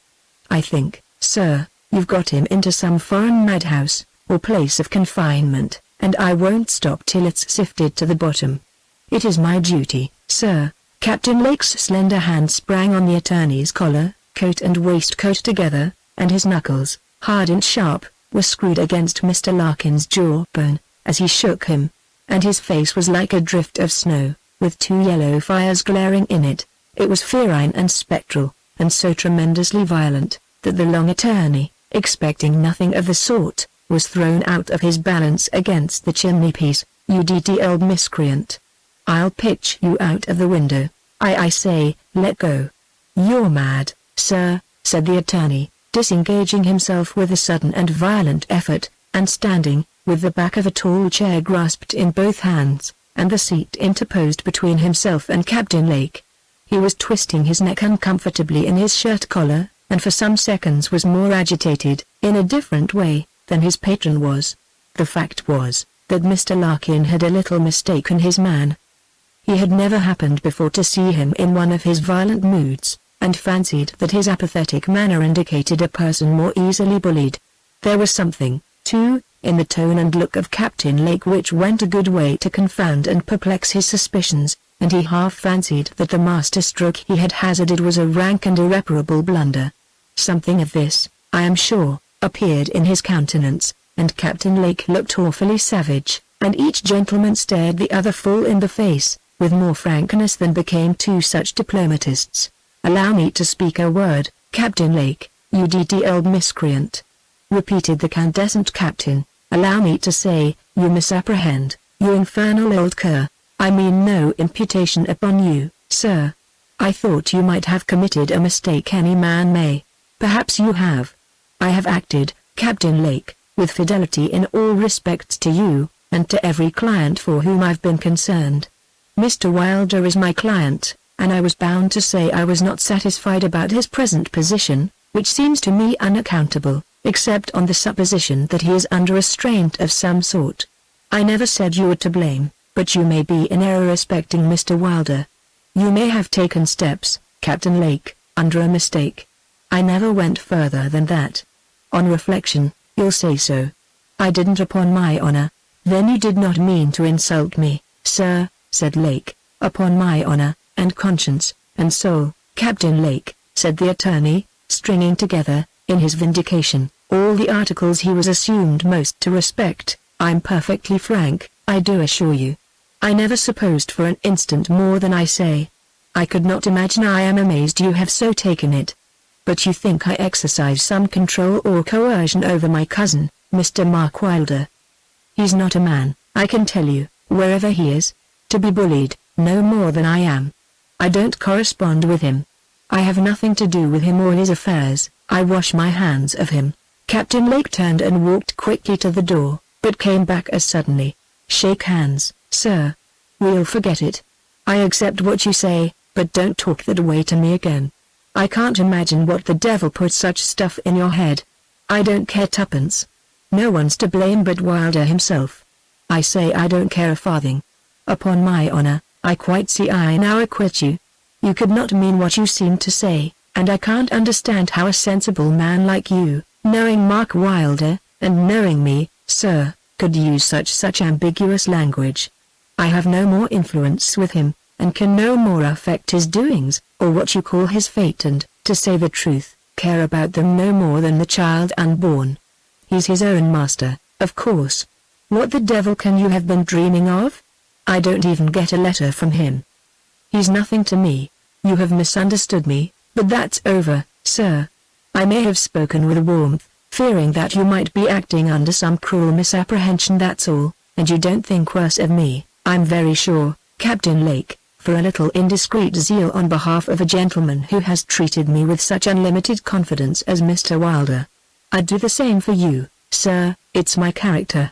I think, sir, you've got him into some foreign madhouse, or place of confinement, and I won't stop till it's sifted to the bottom. It is my duty, sir." Captain Lake's slender hand sprang on the attorney's collar, coat and waistcoat together, and his knuckles, hard and sharp, were screwed against Mr. Larkin's jawbone, as he shook him, and his face was like a drift of snow, with 2 yellow fires glaring in it. It was ferine and spectral, and so tremendously violent, that the long attorney, expecting nothing of the sort, was thrown out of his balance against the chimney-piece. "You old miscreant! I'll pitch you out of the window. I say, let go." "You're mad, sir," said the attorney, disengaging himself with a sudden and violent effort, and standing, with the back of a tall chair grasped in both hands, and the seat interposed between himself and Captain Lake. He was twisting his neck uncomfortably in his shirt collar, and for some seconds was more agitated, in a different way, than his patron was. The fact was, that Mr. Larkin had a little mistaken his man. He had never happened before to see him in one of his violent moods, and fancied that his apathetic manner indicated a person more easily bullied. There was something, too, in the tone and look of Captain Lake which went a good way to confound and perplex his suspicions, and he half fancied that the master stroke he had hazarded was a rank and irreparable blunder. Something of this, I am sure, appeared in his countenance, and Captain Lake looked awfully savage, and each gentleman stared the other full in the face, with more frankness than became 2 such diplomatists. "Allow me to speak a word, Captain Lake, you old miscreant," repeated the candescent captain. "Allow me to say, you misapprehend, you infernal old cur. I mean no imputation upon you, sir. I thought you might have committed a mistake any man may. Perhaps you have. I have acted, Captain Lake, with fidelity in all respects to you, and to every client for whom I've been concerned. Mr. Wylder is my client, and I was bound to say I was not satisfied about his present position, which seems to me unaccountable, except on the supposition that he is under restraint of some sort. I never said you were to blame, but you may be in error respecting Mr. Wylder. You may have taken steps, Captain Lake, under a mistake. I never went further than that. On reflection, you'll say so. I didn't, upon my honor. Then you did not mean to insult me, sir, said Lake. Upon my honor, and conscience, and soul, Captain Lake, said the attorney, stringing together, in his vindication, all the articles he was assumed most to respect. I'm perfectly frank, I do assure you. I never supposed for an instant more than I say. I could not imagine. I am amazed you have so taken it. But you think I exercise some control or coercion over my cousin, Mr. Mark Wylder. He's not a man, I can tell you, wherever he is, to be bullied, no more than I am. I don't correspond with him. I have nothing to do with him or his affairs. I wash my hands of him. Captain Lake turned and walked quickly to the door, but came back as suddenly. Shake hands, sir. We'll forget it. I accept what you say, but don't talk that way to me again. I can't imagine what the devil put such stuff in your head. I don't care tuppence. No one's to blame but Wylder himself. I say I don't care a farthing. Upon my honor, I quite see I now acquit you. You could not mean what you seem to say, and I can't understand how a sensible man like you, knowing Mark Wylder, and knowing me, sir, could use such ambiguous language. I have no more influence with him, and can no more affect his doings, or what you call his fate, and, to say the truth, care about them no more than the child unborn. He's his own master, of course. What the devil can you have been dreaming of? I don't even get a letter from him. He's nothing to me. You have misunderstood me, but that's over, sir. I may have spoken with warmth, fearing that you might be acting under some cruel misapprehension, that's all, and you don't think worse of me, I'm very sure, Captain Lake, for a little indiscreet zeal on behalf of a gentleman who has treated me with such unlimited confidence as Mr. Wylder. I'd do the same for you, sir, it's my character.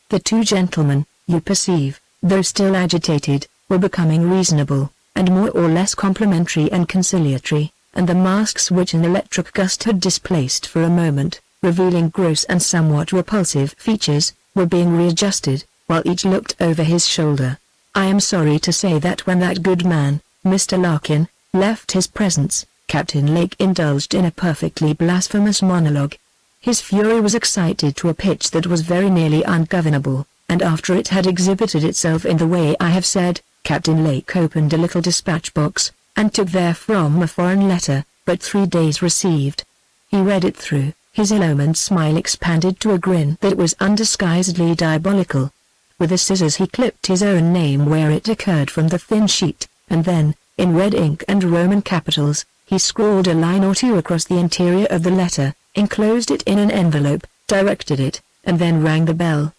The two gentlemen, you perceive, though still agitated, were becoming reasonable, and more or less complimentary and conciliatory, and the masks which an electric gust had displaced for a moment, revealing gross and somewhat repulsive features, were being readjusted, while each looked over his shoulder. I am sorry to say that when that good man, Mr. Larkin, left his presence, Captain Lake indulged in a perfectly blasphemous monologue. His fury was excited to a pitch that was very nearly ungovernable, and after it had exhibited itself in the way I have said, Captain Lake opened a little dispatch box, and took therefrom a foreign letter, but 3 days received. He read it through, his ill-omened smile expanded to a grin that was undisguisedly diabolical. With a scissors he clipped his own name where it occurred from the thin sheet, and then, in red ink and Roman capitals, he scrawled a line or two across the interior of the letter, enclosed it in an envelope, directed it, and then rang the bell.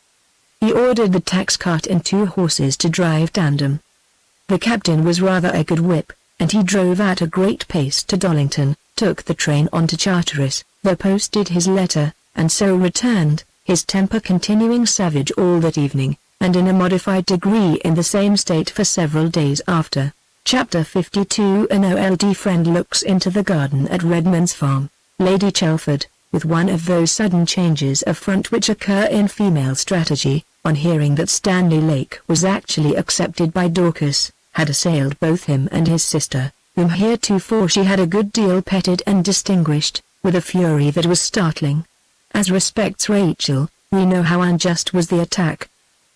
He ordered the tax cart and 2 horses to drive tandem. The captain was rather a good whip, and he drove at a great pace to Dollington, took the train on to Charteris, there posted his letter, and so returned, his temper continuing savage all that evening, and in a modified degree in the same state for several days after. Chapter 52. An old friend looks into the garden at Redman's farm. Lady Chelford, with one of those sudden changes of front which occur in female strategy, on hearing that Stanley Lake was actually accepted by Dorcas, had assailed both him and his sister, whom heretofore she had a good deal petted and distinguished, with a fury that was startling. As respects Rachel, we know how unjust was the attack.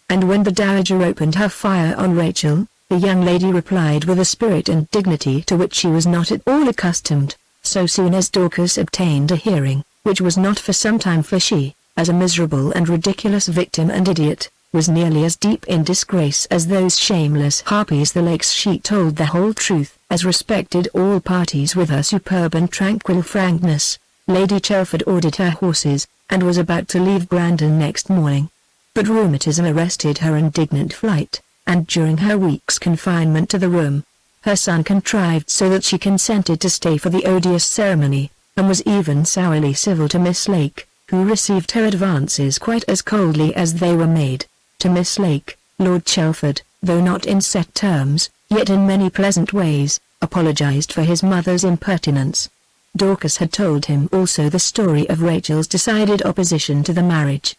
And when the Dowager opened her fire on Rachel, the young lady replied with a spirit and dignity to which she was not at all accustomed, so soon as Dorcas obtained a hearing, which was not for some time, for she, as a miserable and ridiculous victim and idiot, was nearly as deep in disgrace as those shameless harpies the Lakes. She told the whole truth, as respected all parties, with her superb and tranquil frankness. Lady Chelford ordered her horses, and was about to leave Brandon next morning. But rheumatism arrested her indignant flight, and during her week's confinement to the room, her son contrived so that she consented to stay for the odious ceremony, and was even sourly civil to Miss Lake, who received her advances quite as coldly as they were made. To Miss Lake, Lord Chelford, though not in set terms, yet in many pleasant ways, apologized for his mother's impertinence. Dorcas had told him also the story of Rachel's decided opposition to the marriage.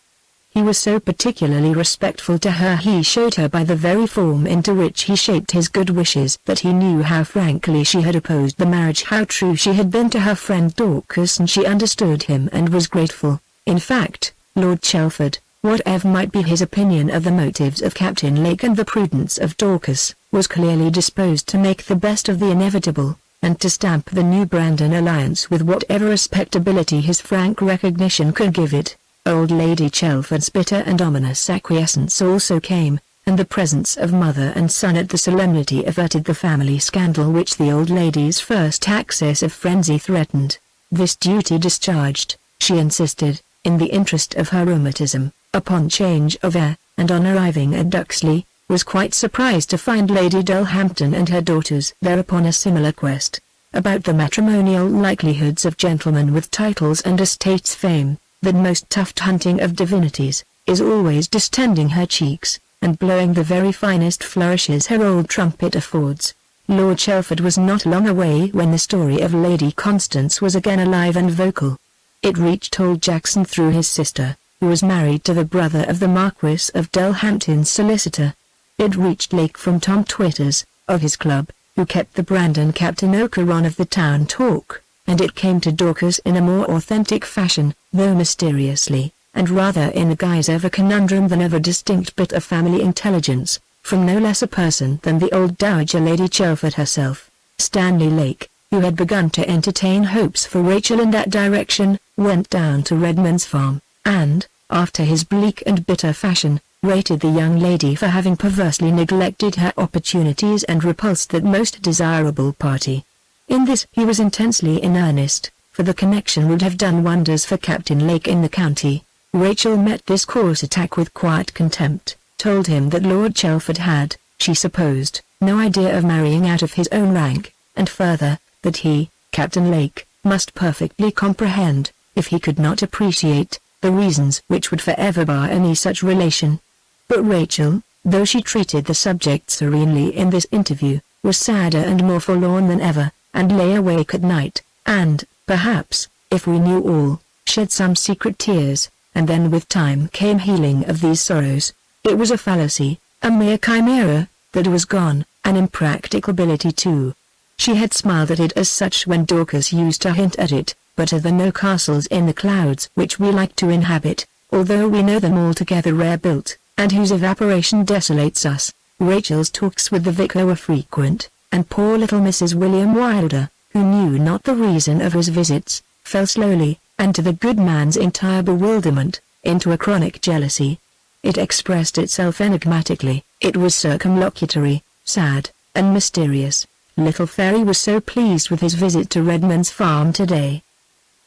He was so particularly respectful to her, he showed her by the very form into which he shaped his good wishes, that he knew how frankly she had opposed the marriage, how true she had been to her friend Dorcas, and she understood him and was grateful. In fact, Lord Chelford, whatever might be his opinion of the motives of Captain Lake and the prudence of Dorcas, was clearly disposed to make the best of the inevitable, and to stamp the new Brandon alliance with whatever respectability his frank recognition could give it. Old Lady Chelford's bitter and ominous acquiescence also came, and the presence of mother and son at the solemnity averted the family scandal which the old lady's first access of frenzy threatened. This duty discharged, she insisted, in the interest of her rheumatism, upon change of air, and on arriving at Duxley, was quite surprised to find Lady Dulhampton and her daughters there upon a similar quest, about the matrimonial likelihoods of gentlemen with titles and estates. Fame, that most tuft hunting of divinities, is always distending her cheeks, and blowing the very finest flourishes her old trumpet affords. Lord Chelford was not long away when the story of Lady Constance was again alive and vocal. It reached old Jackson through his sister, who was married to the brother of the Marquis of Dulhampton's solicitor. It reached Lake from Tom Twitters, of his club, who kept the Brandon Captain Ocaron of the town talk, and it came to Dorcas in a more authentic fashion, though mysteriously, and rather in the guise of a conundrum than of a distinct bit of family intelligence, from no less a person than the old Dowager Lady Chelford herself. Stanley Lake, who had begun to entertain hopes for Rachel in that direction, went down to Redmond's farm, and, after his bleak and bitter fashion, rated the young lady for having perversely neglected her opportunities and repulsed that most desirable party. In this he was intensely in earnest, for the connection would have done wonders for Captain Lake in the county. Rachel met this coarse attack with quiet contempt, told him that Lord Chelford had, she supposed, no idea of marrying out of his own rank, and further, that he, Captain Lake, must perfectly comprehend, if he could not appreciate, the reasons which would forever bar any such relation. But Rachel, though she treated the subject serenely in this interview, was sadder and more forlorn than ever, and lay awake at night, and, perhaps, if we knew all, shed some secret tears, and then with time came healing of these sorrows. It was a fallacy, a mere chimera, that was gone, an impracticability too. She had smiled at it as such when Dorcas used to hint at it, but are there no castles in the clouds which we like to inhabit, although we know them altogether rare built, and whose evaporation desolates us? Rachel's talks with the vicar were frequent, and poor little Mrs. William Wylder, who knew not the reason of his visits, fell slowly, and to the good man's entire bewilderment, into a chronic jealousy. It expressed itself enigmatically, it was circumlocutory, sad, and mysterious. Little Fairy was so pleased with his visit to Redmond's farm today.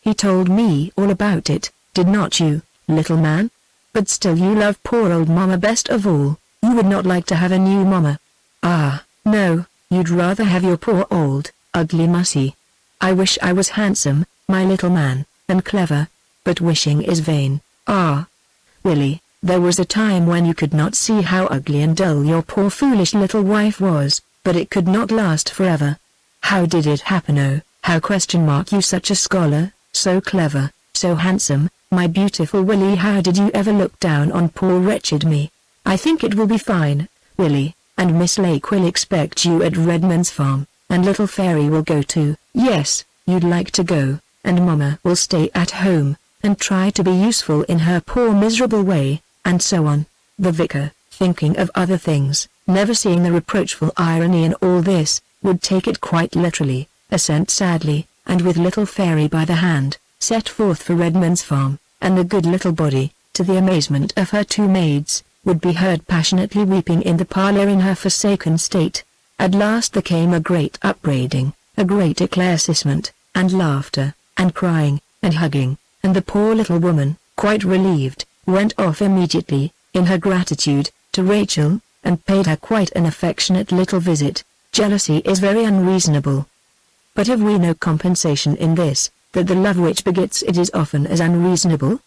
He told me all about it, did not you, little man? But still you love poor old Mamma best of all. You would not like to have a new Mamma. Ah, no, you'd rather have your poor old, ugly Mussy. I wish I was handsome, my little man, and clever, but wishing is vain. Ah, Willie, there was a time when you could not see how ugly and dull your poor foolish little wife was, but it could not last forever. How did it happen? Oh, how you such a scholar, so clever, so handsome, my beautiful Willie, how did you ever look down on poor wretched me? I think it will be fine, Willie, and Miss Lake will expect you at Redmond's farm, and little Fairy will go too. Yes, you'd like to go, and Mamma will stay at home, and try to be useful in her poor miserable way, and so on. The vicar, thinking of other things, never seeing the reproachful irony in all this, would take it quite literally, assent sadly, and with little Fairy by the hand, set forth for Redmond's farm, and the good little body, to the amazement of her two maids, would be heard passionately weeping in the parlour in her forsaken state. At last there came a great upbraiding, a great eclaircissement, and laughter, and crying, and hugging, and the poor little woman, quite relieved, went off immediately, in her gratitude, to Rachel, and paid her quite an affectionate little visit. Jealousy is very unreasonable. But have we no compensation in this, that the love which begets it is often as unreasonable?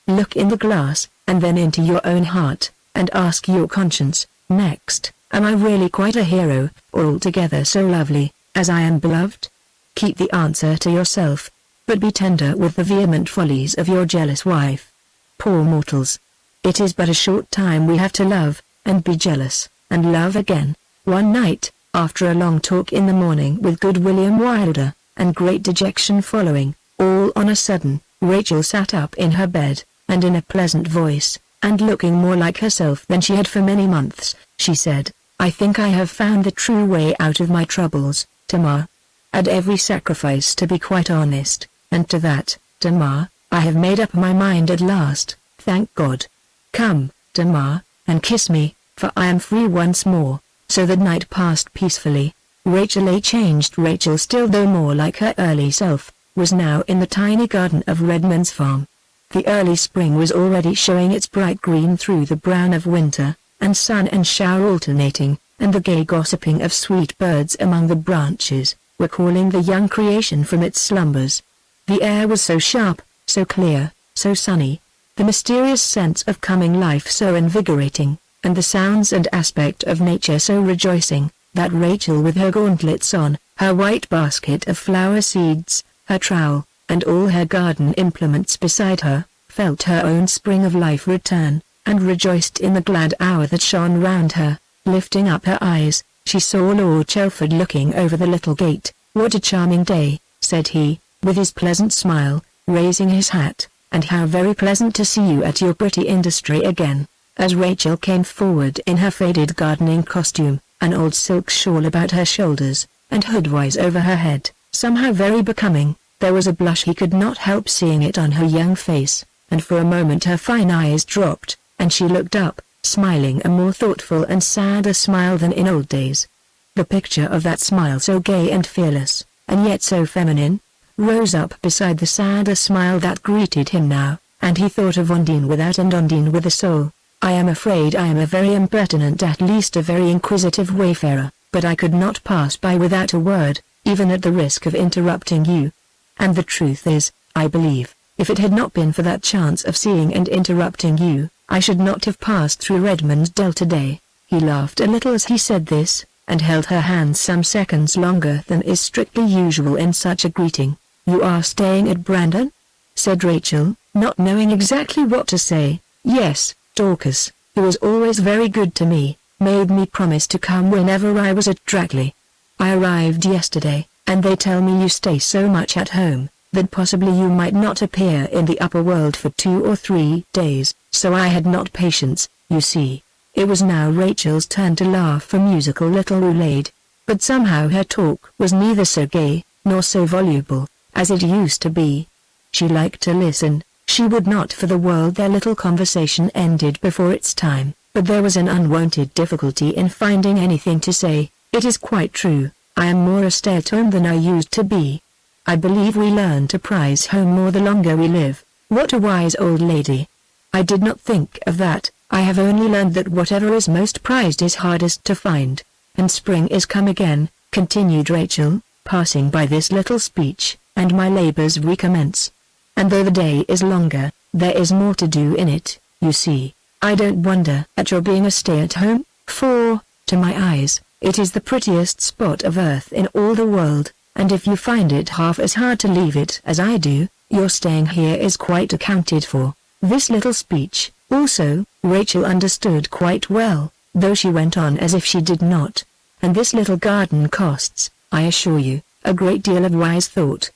Look in the glass, and then into your own heart, and ask your conscience, next, am I really quite a hero, or altogether so lovely, as I am beloved? Keep the answer to yourself, but be tender with the vehement follies of your jealous wife. Poor mortals! It is but a short time we have to love, and be jealous, and love again. One night, after a long talk in the morning with good William Wylder, and great dejection following, all on a sudden, Rachel sat up in her bed, and in a pleasant voice, and looking more like herself than she had for many months, she said, I think I have found the true way out of my troubles, Tamar. At every sacrifice to be quite honest, and to that, Tamar, I have made up my mind at last, thank God. Come, Tamar, and kiss me, for I am free once more. So the night passed peacefully. Rachel changed. Rachel, still though more like her early self, was now in the tiny garden of Redmond's farm. The early spring was already showing its bright green through the brown of winter, and sun and shower alternating, and the gay gossiping of sweet birds among the branches, were calling the young creation from its slumbers. The air was so sharp, so clear, so sunny, the mysterious sense of coming life so invigorating, and the sounds and aspect of nature so rejoicing, that Rachel, with her gauntlets on, her white basket of flower seeds, her trowel, and all her garden implements beside her, felt her own spring of life return, and rejoiced in the glad hour that shone round her. Lifting up her eyes, she saw Lord Chelford looking over the little gate. What a charming day, said he, with his pleasant smile, raising his hat, and how very pleasant to see you at your pretty industry again. As Rachel came forward in her faded gardening costume, an old silk shawl about her shoulders, and hoodwise over her head, somehow very becoming, there was a blush, he could not help seeing it on her young face, and for a moment her fine eyes dropped, and she looked up, smiling a more thoughtful and sadder smile than in old days. The picture of that smile, so gay and fearless, and yet so feminine, rose up beside the sadder smile that greeted him now, and he thought of Undine without and Undine with a soul. I am afraid I am a very impertinent, at least a very inquisitive wayfarer, but I could not pass by without a word, even at the risk of interrupting you. And the truth is, I believe, if it had not been for that chance of seeing and interrupting you, I should not have passed through Redmond Dell today. He laughed a little as he said this, and held her hand some seconds longer than is strictly usual in such a greeting. You are staying at Brandon? Said Rachel, not knowing exactly what to say. Yes, Dorcas, who was always very good to me, made me promise to come whenever I was at Dragley. I arrived yesterday, and they tell me you stay so much at home, that possibly you might not appear in the upper world for 2 or 3 days, so I had not patience, you see. It was now Rachel's turn to laugh a musical little roulade, but somehow her talk was neither so gay, nor so voluble, as it used to be. She liked to listen. She would not for the world their little conversation ended before its time, but there was an unwonted difficulty in finding anything to say. It is quite true, I am more a stay-at-home than I used to be. I believe we learn to prize home more the longer we live. What a wise old lady. I did not think of that. I have only learned that whatever is most prized is hardest to find. And spring is come again, continued Rachel, passing by this little speech, and my labors recommence. And though the day is longer, there is more to do in it, you see. I don't wonder at your being a stay-at-home, for, to my eyes, it is the prettiest spot of earth in all the world, and if you find it half as hard to leave it as I do, your staying here is quite accounted for. This little speech, also, Rachel understood quite well, though she went on as if she did not. And this little garden costs, I assure you, a great deal of wise thought.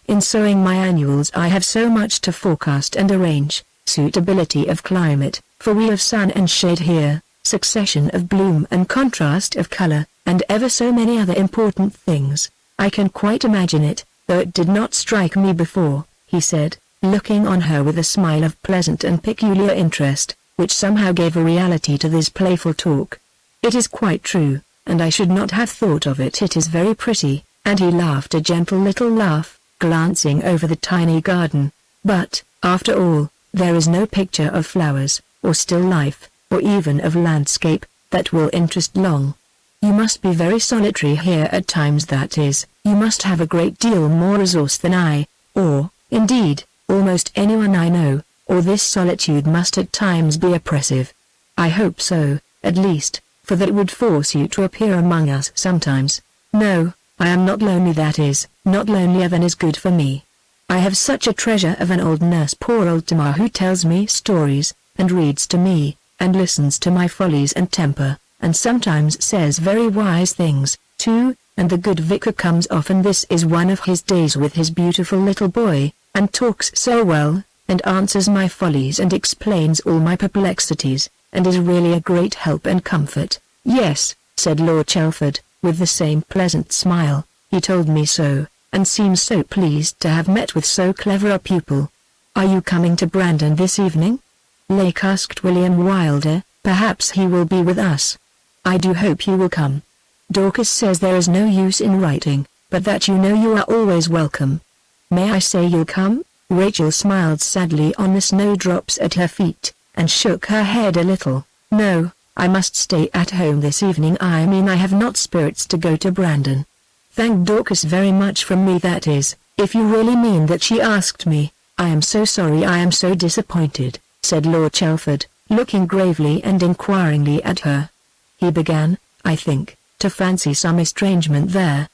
In sowing my annuals I have so much to forecast and arrange, suitability of climate, for we have sun and shade here, succession of bloom and contrast of color, and ever so many other important things. I can quite imagine it, though it did not strike me before, he said, looking on her with a smile of pleasant and peculiar interest, which somehow gave a reality to this playful talk. It is quite true, and I should not have thought of it. It is very pretty, and he laughed a gentle little laugh, glancing over the tiny garden. But, after all, there is no picture of flowers, or still life, or even of landscape, that will interest long. You must be very solitary here at times, that is, you must have a great deal more resource than I, or, indeed, almost anyone I know, or this solitude must at times be oppressive. I hope so, at least, for that would force you to appear among us sometimes. No, I am not lonely, that is, not lonelier than is good for me. I have such a treasure of an old nurse, poor old Tamar, who tells me stories, and reads to me, and listens to my follies and temper, and sometimes says very wise things, too, and the good vicar comes often. This is one of his days with his beautiful little boy, and talks so well, and answers my follies and explains all my perplexities, and is really a great help and comfort. Yes, said Lord Chelford, with the same pleasant smile, he told me so, and seems so pleased to have met with so clever a pupil. Are you coming to Brandon this evening? Lake asked William Wylder. Perhaps he will be with us. I do hope he will come. Dorcas says there is no use in writing, but that you know you are always welcome. May I say you'll come? Rachel smiled sadly on the snowdrops at her feet, and shook her head a little. No, I must stay at home this evening. I mean, I have not spirits to go to Brandon. Thank Dorcas very much from me, that is, if you really mean that she asked me. I am so sorry, I am so disappointed, said Lord Chelford, looking gravely and inquiringly at her. He began, I think, to fancy some estrangement there.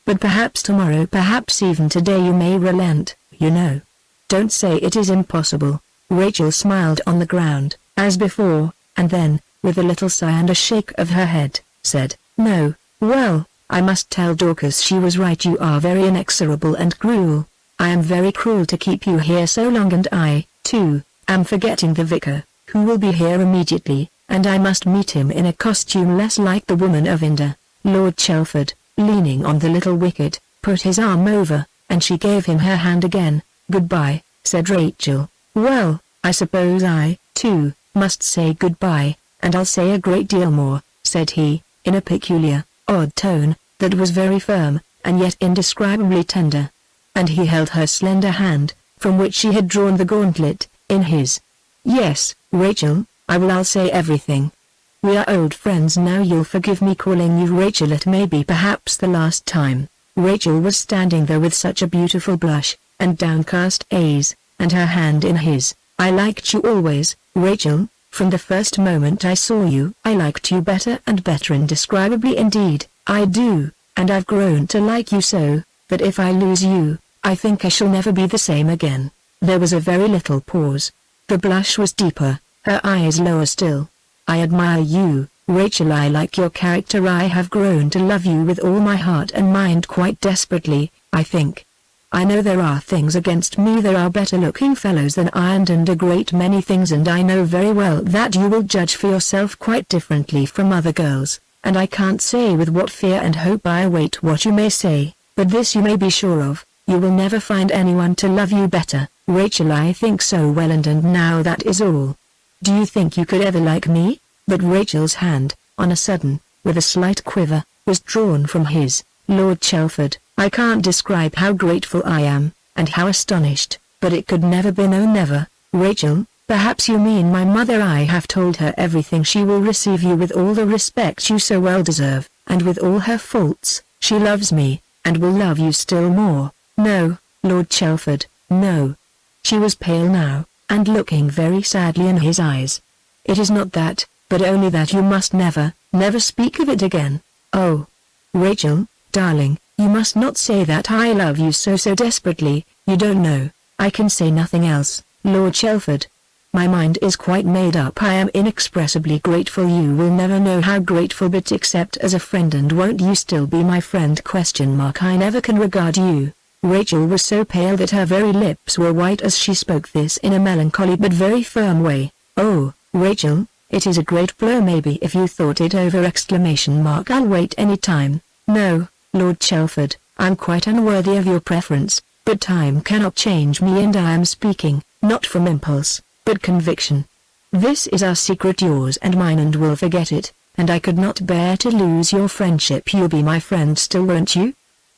But perhaps tomorrow, perhaps even today, you may relent, you know. Don't say it is impossible. Rachel smiled on the ground, as before, and then, with a little sigh and a shake of her head, said, No, well, I must tell Dorcas she was right. You are very inexorable and cruel. I am very cruel to keep you here so long, and I, too, am forgetting the vicar, who will be here immediately, and I must meet him in a costume less like the woman of Inde. Lord Chelford, leaning on the little wicket, put his arm over, and she gave him her hand again. Goodbye, said Rachel. Well, I suppose I, too, must say goodbye, and I'll say a great deal more, said he, in a peculiar, odd tone, that was very firm, and yet indescribably tender. And he held her slender hand, from which she had drawn the gauntlet, in his. Yes, Rachel, I'll say everything. We are old friends now. You'll forgive me calling you Rachel. It may be perhaps the last time. Rachel was standing there with such a beautiful blush, and downcast eyes, and her hand in his. I liked you always, Rachel, from the first moment I saw you. I liked you better and better, indescribably indeed. I do, and I've grown to like you so, that if I lose you, I think I shall never be the same again. There was a very little pause. The blush was deeper, her eyes lower still. I admire you, Rachel. I like your character. I have grown to love you with all my heart and mind, quite desperately, I think. I know there are things against me. There are better-looking fellows than I, and a great many things, and I know very well that you will judge for yourself quite differently from other girls, and I can't say with what fear and hope I await what you may say, but this you may be sure of, you will never find anyone to love you better, Rachel. I think so well, and now that is all. Do you think you could ever like me? But Rachel's hand, on a sudden, with a slight quiver, was drawn from his. Lord Chelford, I can't describe how grateful I am, and how astonished, but it could never be. No, never. Rachel, perhaps you mean my mother. I have told her everything. She will receive you with all the respect you so well deserve, and with all her faults, she loves me, and will love you still more. No, Lord Chelford, no. She was pale now, and looking very sadly in his eyes. It is not that, but only that you must never, never speak of it again. Oh, Rachel, darling, you must not say that. I love you so desperately. You don't know. I can say nothing else, Lord Chelford. My mind is quite made up. I am inexpressibly grateful. You will never know how grateful, but except as a friend. And won't you still be my friend? I never can regard you. Rachel was so pale that her very lips were white as she spoke this in a melancholy but very firm way. Oh, Rachel, it is a great blow. Maybe if you thought it over! I'll wait any time. No, Lord Chelford, I'm quite unworthy of your preference, but time cannot change me, and I am speaking, not from impulse, but conviction. This is our secret, yours and mine, and we'll forget it, and I could not bear to lose your friendship. You'll be my friend still, won't you?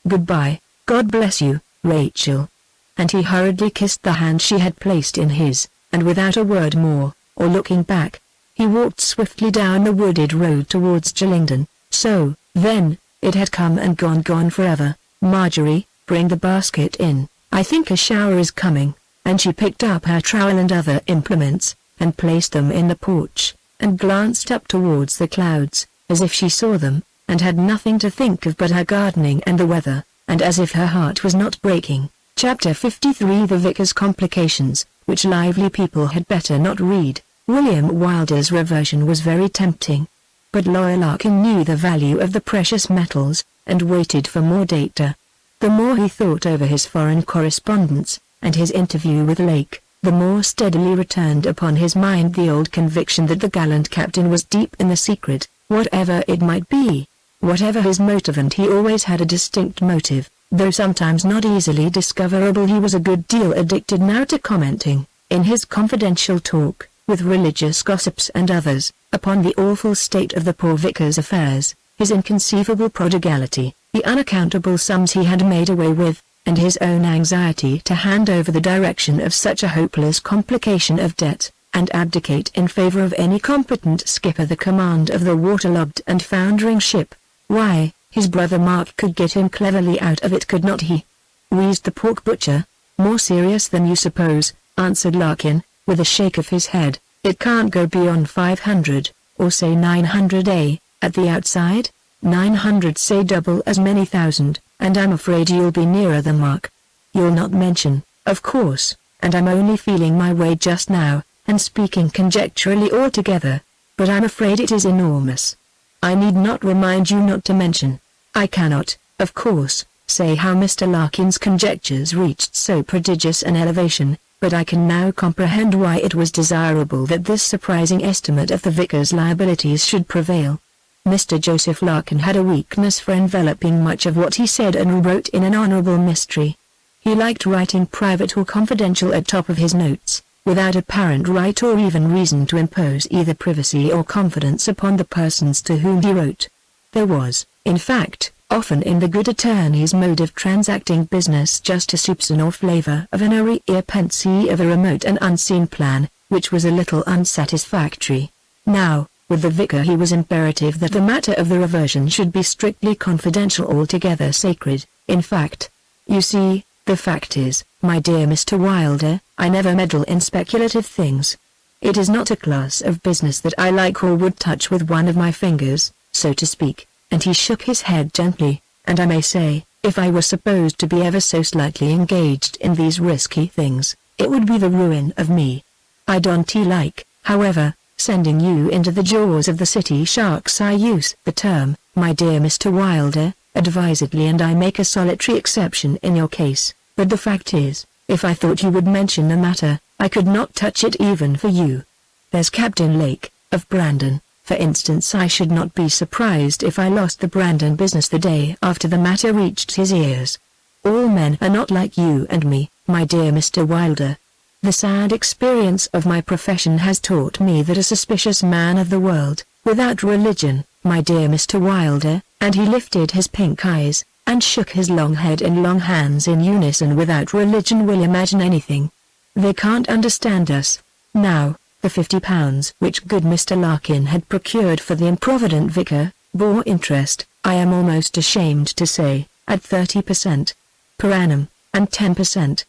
Goodbye, God bless you, Rachel. And he hurriedly kissed the hand she had placed in his, and without a word more, or looking back, he walked swiftly down the wooded road towards Sheridan. So, then, it had come and gone forever. Marjorie, bring the basket in. I think a shower is coming, and she picked up her trowel and other implements, and placed them in the porch, and glanced up towards the clouds, as if she saw them, and had nothing to think of but her gardening and the weather, and as if her heart was not breaking. Chapter 53 The Vicar's Complications, which lively people had better not read. William Wylder's reversion was very tempting. But Lawyer Larkin knew the value of the precious metals, and waited for more data. The more he thought over his foreign correspondence, and his interview with Lake, the more steadily returned upon his mind the old conviction that the gallant captain was deep in the secret, whatever it might be. Whatever his motive, and he always had a distinct motive, though sometimes not easily discoverable. He was a good deal addicted now to commenting, in his confidential talk, with religious gossips and others, upon the awful state of the poor vicar's affairs, his inconceivable prodigality, the unaccountable sums he had made away with, and his own anxiety to hand over the direction of such a hopeless complication of debt, and abdicate in favor of any competent skipper the command of the waterlogged and foundering ship. Why, his brother Mark could get him cleverly out of it, could not he? Wheezed the pork butcher. More serious than you suppose, answered Larkin, with a shake of his head. It can't go beyond 500, or say 900 at the outside. 900, say double as many thousand, and I'm afraid you'll be nearer the mark. You'll not mention, of course, and I'm only feeling my way just now, and speaking conjecturally altogether, but I'm afraid it is enormous. I need not remind you not to mention. I cannot, of course, say how Mr. Larkin's conjectures reached so prodigious an elevation, but I can now comprehend why it was desirable that this surprising estimate of the vicar's liabilities should prevail. Mr. Joseph Larkin had a weakness for enveloping much of what he said and wrote in an honorable mystery. He liked writing private or confidential at top of his notes, without apparent right or even reason to impose either privacy or confidence upon the persons to whom he wrote. There was, in fact, often in the good attorney's mode of transacting business just a soupçon or flavor of an arrière-pensée of a remote and unseen plan, which was a little unsatisfactory. Now, with the vicar he was imperative that the matter of the reversion should be strictly confidential, altogether sacred. In fact, you see, the fact is, my dear Mr. Wylder, I never meddle in speculative things. It is not a class of business that I like or would touch with one of my fingers, so to speak, and he shook his head gently, and I may say, if I were supposed to be ever so slightly engaged in these risky things, it would be the ruin of me. I don't like, however, sending you into the jaws of the city sharks. I use the term, my dear Mr. Wylder, advisedly, and I make a solitary exception in your case, but the fact is, if I thought you would mention the matter, I could not touch it even for you. There's Captain Lake, of Brandon, for instance. I should not be surprised if I lost the Brandon business the day after the matter reached his ears. All men are not like you and me, my dear Mr. Wylder. The sad experience of my profession has taught me that a suspicious man of the world, without religion, my dear Mr. Wylder, and he lifted his pink eyes, and shook his long head and long hands in unison, without religion will imagine anything. They can't understand us. Now, the £50 which good Mr. Larkin had procured for the improvident vicar, bore interest, I am almost ashamed to say, at 30% per annum, and 10%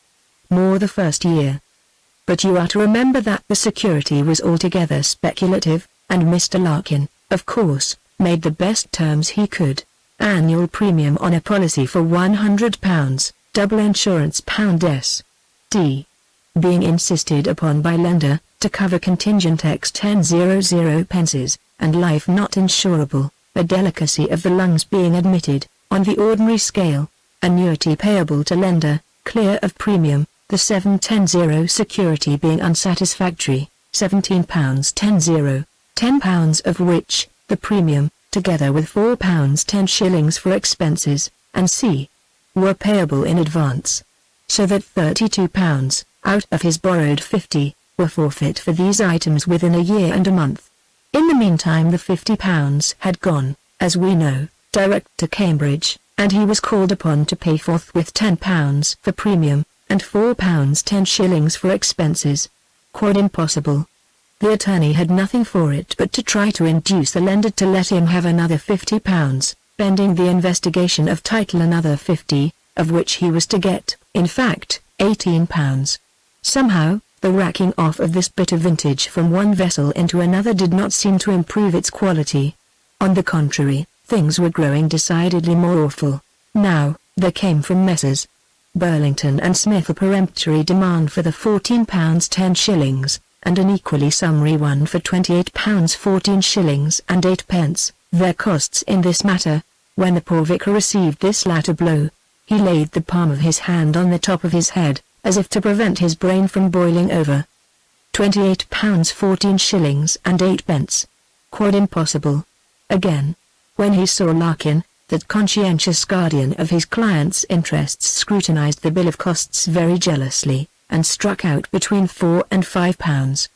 more the first year. But you are to remember that the security was altogether speculative, and Mr. Larkin, of course, made the best terms he could. Annual premium on a policy for £100, double insurance £S.D. being insisted upon by lender, to cover contingent X 1000 pences, and life not insurable, a delicacy of the lungs being admitted, on the ordinary scale, annuity payable to lender, clear of premium, the 710 security being unsatisfactory, £17.10, £10 of which, the premium, together with £4.10 for expenses, and c. were payable in advance. So that £32, out of his borrowed 50, were forfeit for these items within a year and a month. In the meantime the £50 had gone, as we know, direct to Cambridge, and he was called upon to pay forthwith £10 for premium, and £4.10 for expenses. Quite impossible. The attorney had nothing for it but to try to induce the lender to let him have another £50, pending the investigation of title another 50, of which he was to get, in fact, £18. Somehow, the racking off of this bitter vintage from one vessel into another did not seem to improve its quality. On the contrary, things were growing decidedly more awful. Now, there came from Messrs. Burlington and Smith a peremptory demand for the £14 10 shillings, and an equally summary one for £28 14 shillings and 8 pence, their costs in this matter. When the poor vicar received this latter blow, he laid the palm of his hand on the top of his head, as if to prevent his brain from boiling over. £28 14 shillings and 8 pence. Quite impossible. Again, when he saw Larkin, that conscientious guardian of his client's interests, scrutinized the bill of costs very jealously, and struck out between £4 and £5.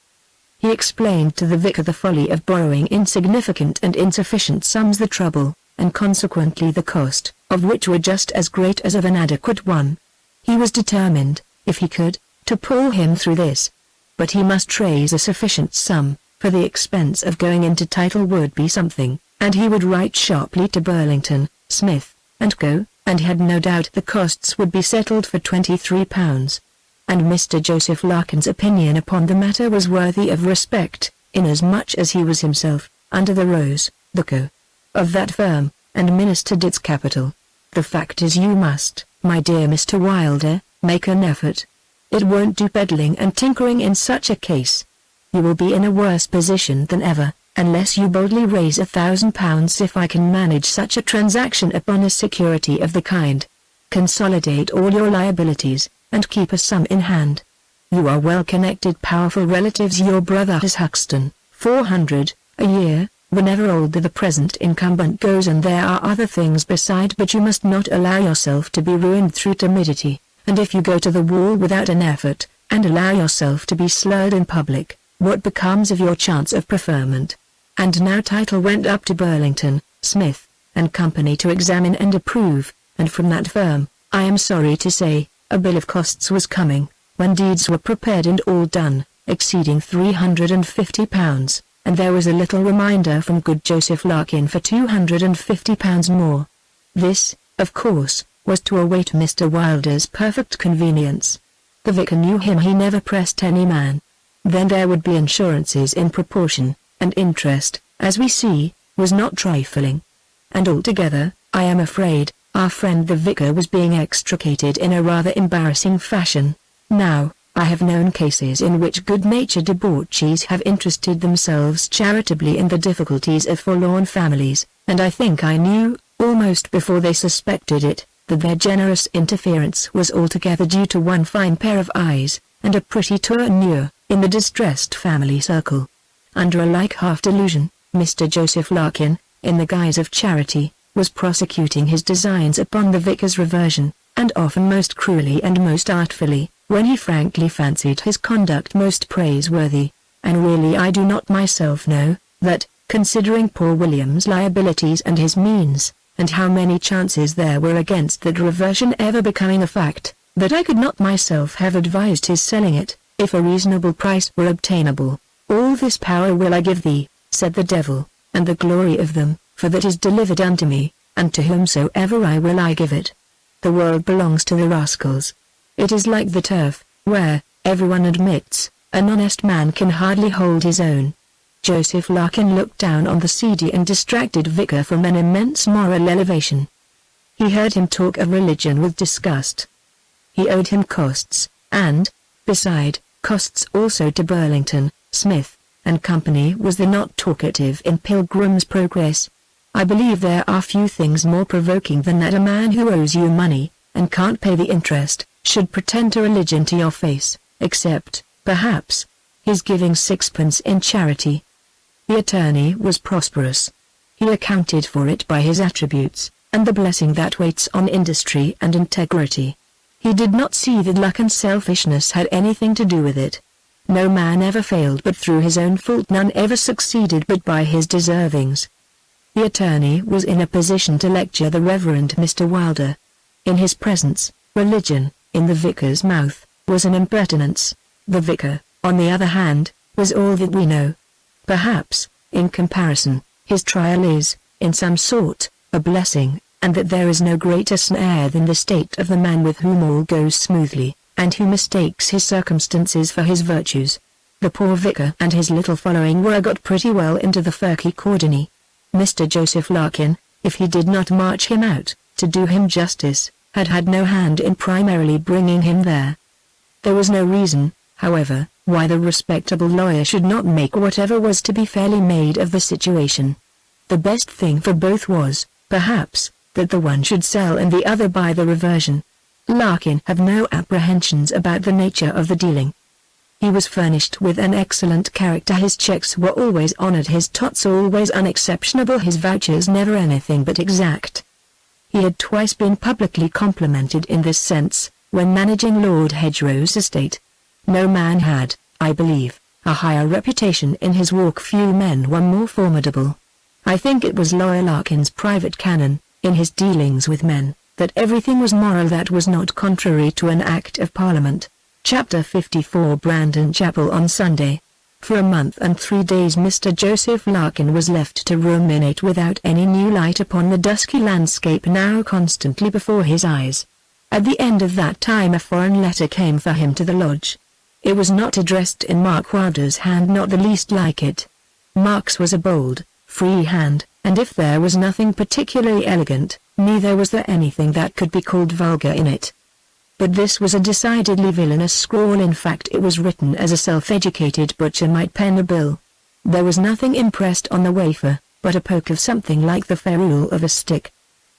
He explained to the vicar the folly of borrowing insignificant and insufficient sums, the trouble, and consequently the cost, of which were just as great as of an adequate one. He was determined, if he could, to pull him through this. But he must raise a sufficient sum, for the expense of going into title would be something, and he would write sharply to Burlington, Smith, and Co., and had no doubt the costs would be settled for £23. And Mr. Joseph Larkin's opinion upon the matter was worthy of respect, inasmuch as he was himself, under the rose, the Co. of that firm, and ministered its capital. The fact is, you must, my dear Mr. Wylder, make an effort. It won't do peddling and tinkering in such a case. You will be in a worse position than ever, unless you boldly raise £1,000 if I can manage such a transaction upon a security of the kind. Consolidate all your liabilities, and keep a sum in hand. You are well-connected, powerful relatives. Your brother has Huxton, 400, a year, whenever older the present incumbent goes, and there are other things beside, but you must not allow yourself to be ruined through timidity, and if you go to the wall without an effort, and allow yourself to be slurred in public, what becomes of your chance of preferment? And now title went up to Burlington, Smith, and Company to examine and approve, and from that firm, I am sorry to say, a bill of costs was coming, when deeds were prepared and all done, exceeding £350, and there was a little reminder from good Joseph Larkin for £250 more. This, of course, was to await Mr. Wylder's perfect convenience. The vicar knew him, he never pressed any man. Then there would be insurances in proportion, and interest, as we see, was not trifling. And altogether, I am afraid, our friend the vicar was being extricated in a rather embarrassing fashion. Now, I have known cases in which good-natured debauchees have interested themselves charitably in the difficulties of forlorn families, and I think I knew, almost before they suspected it, that their generous interference was altogether due to one fine pair of eyes, and a pretty tournure, in the distressed family circle. Under a like half-delusion, Mr. Joseph Larkin, in the guise of charity, was prosecuting his designs upon the vicar's reversion, and often most cruelly and most artfully, when he frankly fancied his conduct most praiseworthy. And really I do not myself know, that, considering poor William's liabilities and his means, and how many chances there were against that reversion ever becoming a fact, that I could not myself have advised his selling it, if a reasonable price were obtainable. All this power will I give thee, said the devil, and the glory of them, for that is delivered unto me, and to whomsoever I will I give it. The world belongs to the rascals. It is like the turf, where, everyone admits, an honest man can hardly hold his own. Joseph Larkin looked down on the seedy and distracted vicar from an immense moral elevation. He heard him talk of religion with disgust. He owed him costs, and, beside, costs also to Burlington, Smith, and Company. Was there not talkative in Pilgrim's Progress? I believe there are few things more provoking than that a man who owes you money, and can't pay the interest, should pretend to religion to your face, except, perhaps, his giving sixpence in charity. The attorney was prosperous. He accounted for it by his attributes, and the blessing that waits on industry and integrity. He did not see that luck and selfishness had anything to do with it. No man ever failed but through his own fault, none ever succeeded but by his deservings. The attorney was in a position to lecture the Reverend Mr. Wylder. In his presence, religion, in the vicar's mouth, was an impertinence. The vicar, on the other hand, was all that we know. Perhaps, in comparison, his trial is, in some sort, a blessing, and that there is no greater snare than the state of the man with whom all goes smoothly, and who mistakes his circumstances for his virtues. The poor vicar and his little following were got pretty well into the Firky Cordony. Mr. Joseph Larkin, if he did not march him out, to do him justice, had had no hand in primarily bringing him there. There was no reason, however, why the respectable lawyer should not make whatever was to be fairly made of the situation. The best thing for both was, perhaps, that the one should sell and the other buy the reversion. Larkin had no apprehensions about the nature of the dealing. He was furnished with an excellent character. His checks were always honored, his tots always unexceptionable, his vouchers never anything but exact. He had twice been publicly complimented in this sense, when managing Lord Hedgerow's estate. No man had, I believe, a higher reputation in his walk. Few men were more formidable. I think it was Lawyer Larkin's private canon, in his dealings with men, that everything was moral that was not contrary to an Act of Parliament. Chapter 54 Brandon Chapel on Sunday. For a month and 3 days Mr. Joseph Larkin was left to ruminate without any new light upon the dusky landscape now constantly before his eyes. At the end of that time a foreign letter came for him to the lodge. It was not addressed in Mark Wylder's hand, not the least like it. Mark's was a bold, free hand, and if there was nothing particularly elegant, neither was there anything that could be called vulgar in it. But this was a decidedly villainous scrawl. In fact, it was written as a self-educated butcher might pen a bill. There was nothing impressed on the wafer, but a poke of something like the ferrule of a stick.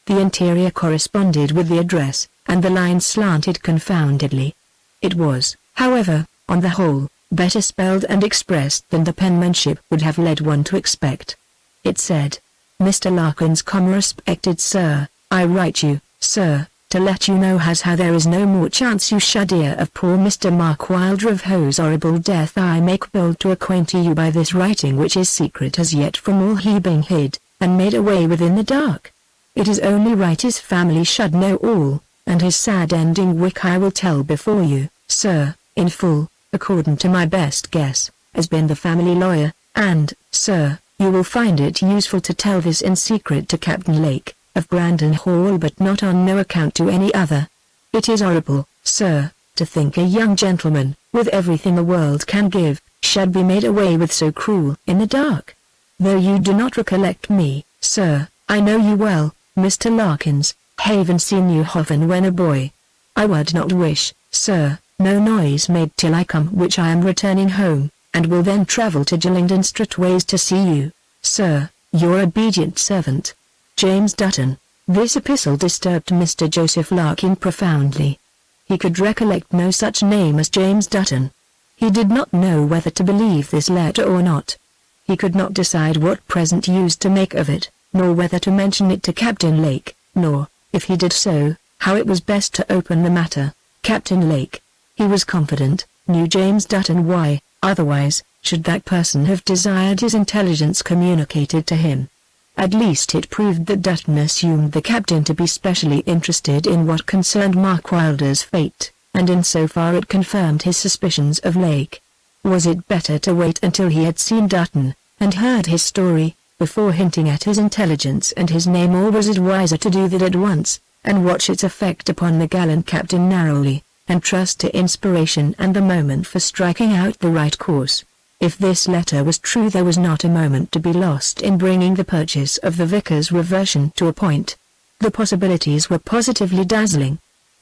The interior corresponded with the address, and the lines slanted confoundedly. It was, however, on the whole, better spelled and expressed than the penmanship would have led one to expect. It said, "Mr. Larkin's respected sir, I write you, sir, to let you know as how there is no more chance you should hear of poor Mr. Mark Wylder of whose horrible death I make bold to acquaint you by this writing, which is secret as yet from all, he being hid, and made away with in the dark. It is only right his family should know all, and his sad ending which I will tell before you, sir, in full, according to my best guess, has been the family lawyer, and, sir, you will find it useful to tell this in secret to Captain Lake, of Brandon Hall, but not on no account to any other. It is horrible, sir, to think a young gentleman, with everything the world can give, should be made away with so cruel in the dark. Though you do not recollect me, sir, I know you well, Mr. Larkins, haven seen you often when a boy. I would not wish, sir, no noise made till I come, which I am returning home, and will then travel to Gillingdon straightways to see you, sir, your obedient servant, James Dutton. This epistle disturbed Mr. Joseph Larkin profoundly. He could recollect no such name as James Dutton. He did not know whether to believe this letter or not. He could not decide what present use to make of it, nor whether to mention it to Captain Lake, nor, if he did so, how it was best to open the matter. Captain Lake, he was confident, knew James Dutton. Why, otherwise, should that person have desired his intelligence communicated to him? At least it proved that Dutton assumed the captain to be specially interested in what concerned Mark Wylder's fate, and in so far it confirmed his suspicions of Lake. Was it better to wait until he had seen Dutton, and heard his story, before hinting at his intelligence and his name, or was it wiser to do that at once, and watch its effect upon the gallant captain narrowly, and trust to inspiration and the moment for striking out the right course? If this letter was true, there was not a moment to be lost in bringing the purchase of the vicar's reversion to a point. The possibilities were positively dazzling.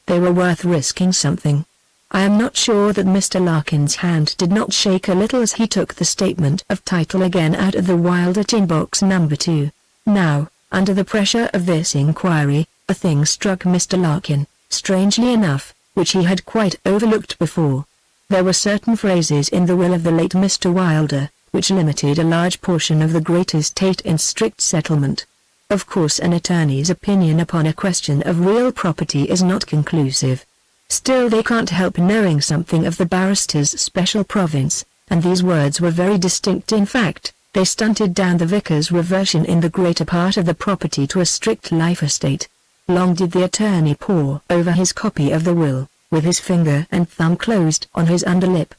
They were worth risking something. I am not sure that Mr. Larkin's hand did not shake a little as he took the statement of title again out of the Wylder tin box No. 2. Now, under the pressure of this inquiry, a thing struck Mr. Larkin, strangely enough, which he had quite overlooked before. There were certain phrases in the will of the late Mr. Wylder, which limited a large portion of the great estate in strict settlement. Of course an attorney's opinion upon a question of real property is not conclusive. Still they can't help knowing something of the barrister's special province, and these words were very distinct. In fact, they stunted down the vicar's reversion in the greater part of the property to a strict life estate. Long did the attorney pore over his copy of the will, with his finger and thumb closed on his underlip.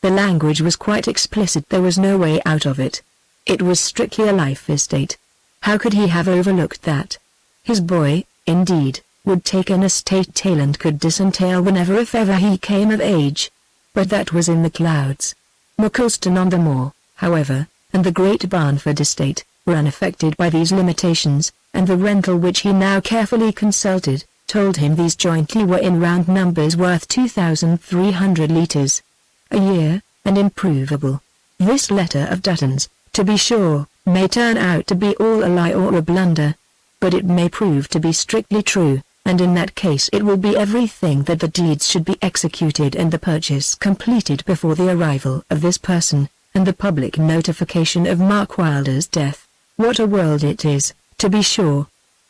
The language was quite explicit. There was no way out of it. It was strictly a life estate. How could he have overlooked that? His boy, indeed, would take an estate tail and could disentail whenever if ever he came of age. But that was in the clouds. Muckleston-on-the-Moor, however, and the Great Barnford estate, were unaffected by these limitations, and the rental which he now carefully consulted, told him these jointly were in round numbers worth 2,300 litres a year, and improvable. This letter of Dutton's, to be sure, may turn out to be all a lie or a blunder. But it may prove to be strictly true, and in that case it will be everything that the deeds should be executed and the purchase completed before the arrival of this person, and the public notification of Mark Wylder's death. What a world it is, to be sure,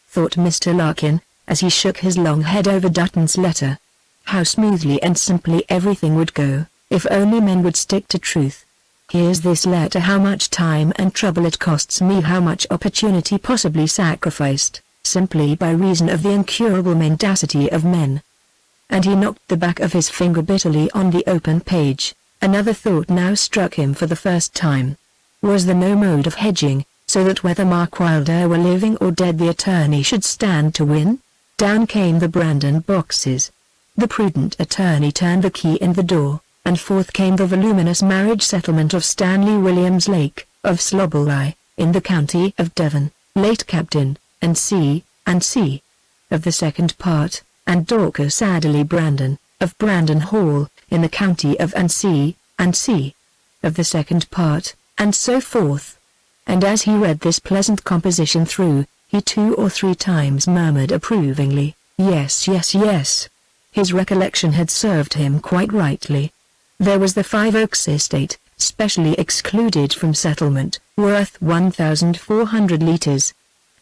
thought Mr. Larkin, as he shook his long head over Dutton's letter. How smoothly and simply everything would go, if only men would stick to truth. Here's this letter, how much time and trouble it costs me, how much opportunity possibly sacrificed, simply by reason of the incurable mendacity of men. And he knocked the back of his finger bitterly on the open page. Another thought now struck him for the first time. Was there no mode of hedging, so that whether Mark Wylder were living or dead the attorney should stand to win? Down came the Brandon boxes. The prudent attorney turned the key in the door, and forth came the voluminous marriage settlement of Stanley Williams Lake, of Slobberley, in the county of Devon, late Captain, and C. of the second part, and Dorcas Adderley Brandon, of Brandon Hall, in the county of C. of the second part, and so forth. And as he read this pleasant composition through, he 2 or 3 times murmured approvingly, "Yes, yes, yes." His recollection had served him quite rightly. There was the Five Oaks estate, specially excluded from settlement, worth 1,400 litres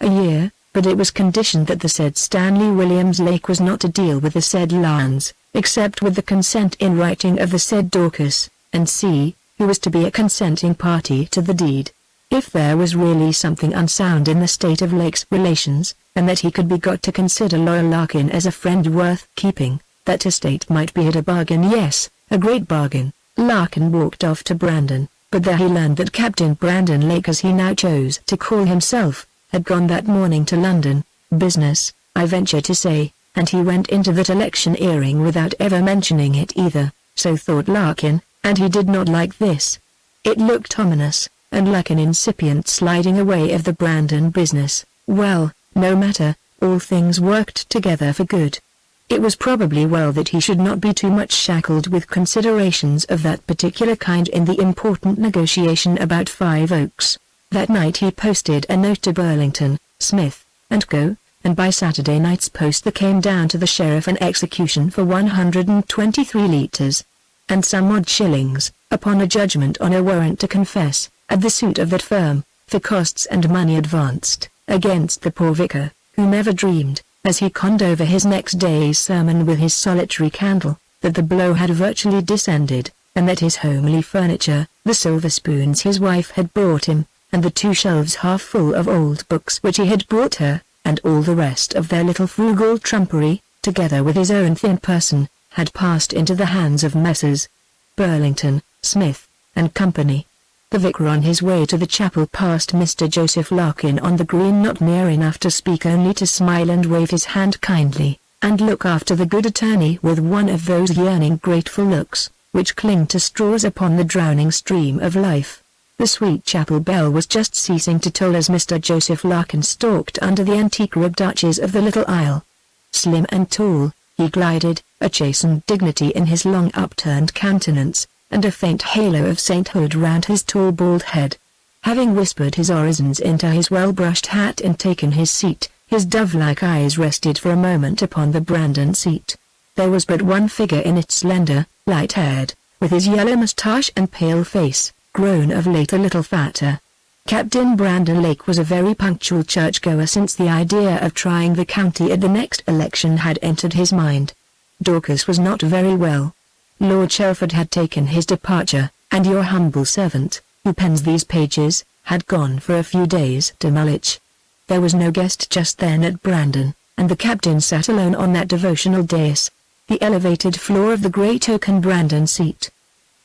a year, but it was conditioned that the said Stanley Williams Lake was not to deal with the said lands, except with the consent in writing of the said Dorcas, and C., who was to be a consenting party to the deed. If there was really something unsound in the state of Lake's relations, and that he could be got to consider Lawyer Larkin as a friend worth keeping, that estate might be at a bargain, yes, a great bargain. Larkin walked off to Brandon, but there he learned that Captain Brandon Lake, as he now chose to call himself, had gone that morning to London, business, I venture to say, and he went into that electioneering without ever mentioning it either, so thought Larkin, and he did not like this. It looked ominous, and like an incipient sliding away of the Brandon business. Well, no matter, all things worked together for good. It was probably well that he should not be too much shackled with considerations of that particular kind in the important negotiation about Five Oaks. That night he posted a note to Burlington, Smith, and Co., and by Saturday night's post there came down to the sheriff an execution for 123 litres, and some odd shillings, upon a judgment on a warrant to confess, at the suit of that firm, for costs and money advanced, against the poor vicar, who never dreamed, as he conned over his next day's sermon with his solitary candle, that the blow had virtually descended, and that his homely furniture, the silver spoons his wife had brought him, and the 2 shelves half full of old books which he had brought her, and all the rest of their little frugal trumpery, together with his own thin person, had passed into the hands of Messrs. Burlington, Smith, and Company. The vicar on his way to the chapel passed Mr. Joseph Larkin on the green, not near enough to speak, only to smile and wave his hand kindly, and look after the good attorney with one of those yearning grateful looks, which cling to straws upon the drowning stream of life. The sweet chapel bell was just ceasing to toll as Mr. Joseph Larkin stalked under the antique ribbed arches of the little aisle. Slim and tall, he glided, a chastened dignity in his long upturned countenance, and a faint halo of sainthood round his tall bald head. Having whispered his orisons into his well-brushed hat and taken his seat, his dove-like eyes rested for a moment upon the Brandon seat. There was but one figure in it, slender, light-haired, with his yellow moustache and pale face, grown of late a little fatter. Captain Brandon Lake was a very punctual churchgoer since the idea of trying the county at the next election had entered his mind. Dorcas was not very well. Lord Shelford had taken his departure, and your humble servant, who pens these pages, had gone for a few days to Mulwich. There was no guest just then at Brandon, and the captain sat alone on that devotional dais, the elevated floor of the great oaken Brandon seat.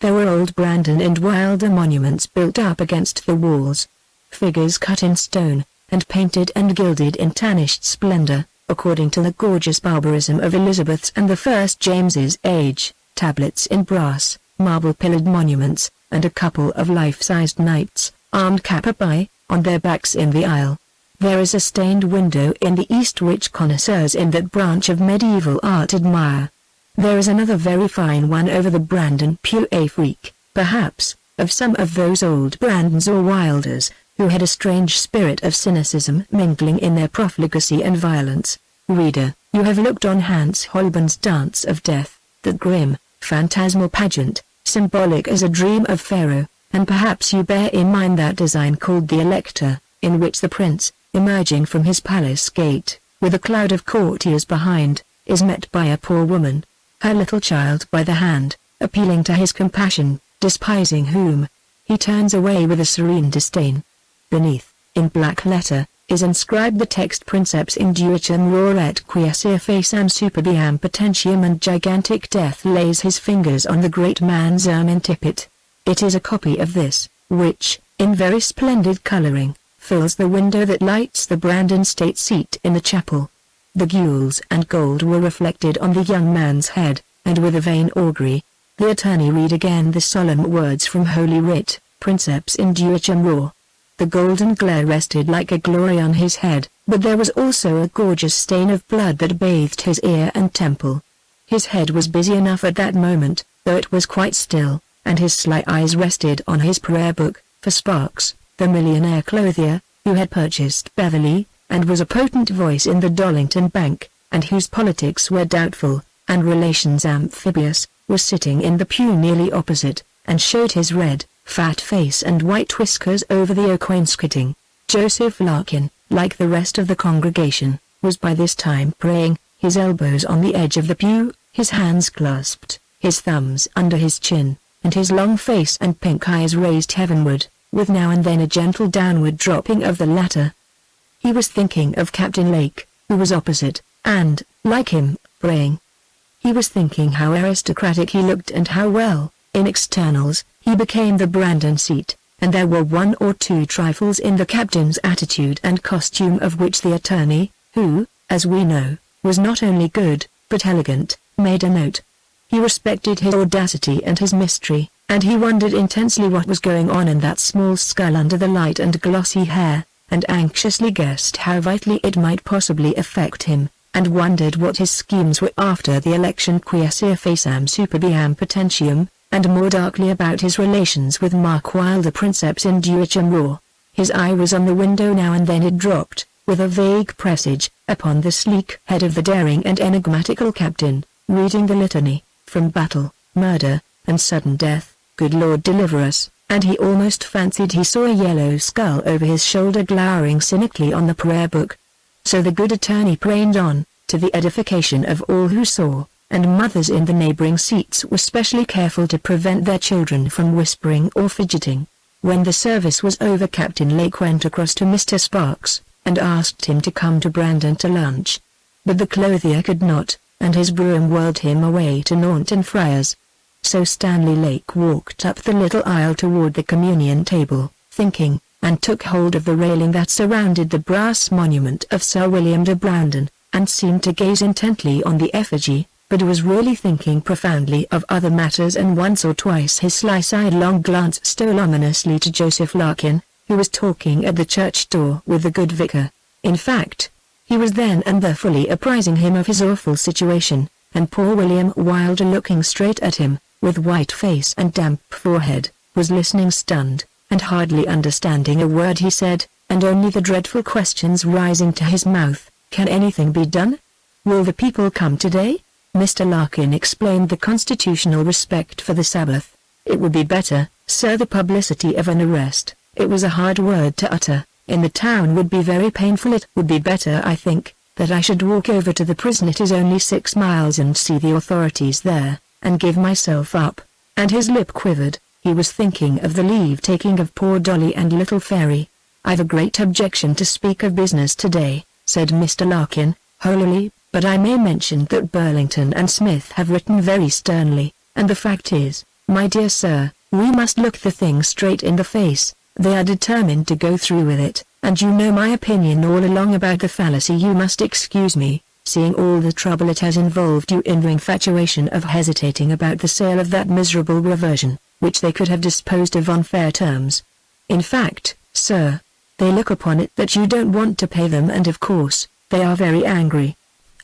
There were old Brandon and Wylder monuments built up against the walls, figures cut in stone, and painted and gilded in tarnished splendor, according to the gorgeous barbarism of Elizabeth's and the first James's age, tablets in brass, marble-pillared monuments, and a couple of life-sized knights, armed cap a pie, on their backs in the aisle. There is a stained window in the east which connoisseurs in that branch of medieval art admire. There is another very fine one over the Brandon pew, a freak, perhaps, of some of those old Brandons or Wylders, who had a strange spirit of cynicism mingling in their profligacy and violence. Reader, you have looked on Hans Holbein's Dance of Death, that grim, phantasmal pageant, symbolic as a dream of Pharaoh, and perhaps you bear in mind that design called the Elector, in which the prince, emerging from his palace gate, with a cloud of courtiers behind, is met by a poor woman, her little child by the hand, appealing to his compassion, despising whom he turns away with a serene disdain. Beneath, in black letter, is inscribed the text Princeps inducem ror et quiescer facam superbiam potentiam, and gigantic Death lays his fingers on the great man's ermine tippet. It is a copy of this, which, in very splendid colouring, fills the window that lights the Brandon state seat in the chapel. The gules and gold were reflected on the young man's head, and with a vain augury, the attorney read again the solemn words from Holy Writ, Princeps inducem ror. The golden glare rested like a glory on his head, but there was also a gorgeous stain of blood that bathed his ear and temple. His head was busy enough at that moment, though it was quite still, and his sly eyes rested on his prayer book, for Sparks, the millionaire clothier, who had purchased Beverley, and was a potent voice in the Dollington Bank, and whose politics were doubtful, and relations amphibious, was sitting in the pew nearly opposite, and showed his red, fat face and white whiskers over the oak wainscoting. Joseph Larkin, like the rest of the congregation, was by this time praying, his elbows on the edge of the pew, his hands clasped, his thumbs under his chin, and his long face and pink eyes raised heavenward, with now and then a gentle downward dropping of the latter. He was thinking of Captain Lake, who was opposite, and, like him, praying. He was thinking how aristocratic he looked and how well, in externals, he became the Brandon seat, and there were one or two trifles in the captain's attitude and costume of which the attorney, who, as we know, was not only good, but elegant, made a note. He respected his audacity and his mystery, and he wondered intensely what was going on in that small skull under the light and glossy hair, and anxiously guessed how vitally it might possibly affect him, and wondered what his schemes were after the election quiescer facam superbiam potentium, and more darkly about his relations with Mark Wylder Princeps inducem ror. His eye was on the window now and then it dropped, with a vague presage, upon the sleek head of the daring and enigmatical captain, reading the litany, from battle, murder, and sudden death, good Lord deliver us, and he almost fancied he saw a yellow skull over his shoulder glowering cynically on the prayer book. So the good attorney prayed on, to the edification of all who saw, and mothers in the neighboring seats were specially careful to prevent their children from whispering or fidgeting. When the service was over, Captain Lake went across to Mr. Sparks, and asked him to come to Brandon to lunch. But the clothier could not, and his brougham whirled him away to Naunton Friars. So Stanley Lake walked up the little aisle toward the communion table, thinking, and took hold of the railing that surrounded the brass monument of Sir William de Brandon, and seemed to gaze intently on the effigy, but was really thinking profoundly of other matters, and once or twice his sly sidelong glance stole ominously to Joseph Larkin, who was talking at the church door with the good vicar. In fact, he was then and there fully apprising him of his awful situation, and poor William Wylder, looking straight at him, with white face and damp forehead, was listening stunned, and hardly understanding a word he said, and only the dreadful questions rising to his mouth, "Can anything be done? Will the people come today?" Mr. Larkin explained the constitutional respect for the Sabbath. "It would be better, sir, the publicity of an arrest." It was a hard word to utter. "In the town would be very painful. It would be better, I think, that I should walk over to the prison. It is only 6 miles, and see the authorities there, and give myself up." And his lip quivered. He was thinking of the leave-taking of poor Dolly and little Fairy. "I've a great objection to speak of business today," said Mr. Larkin, holily, "but I may mention that Burlington and Smith have written very sternly, and the fact is, my dear sir, we must look the thing straight in the face, They are determined to go through with it, and you know my opinion all along about the fallacy. You must excuse me, seeing all the trouble it has involved you in, the infatuation of hesitating about the sale of that miserable reversion, which they could have disposed of on fair terms. In fact, sir, they look upon it that you don't want to pay them, and of course, they are very angry.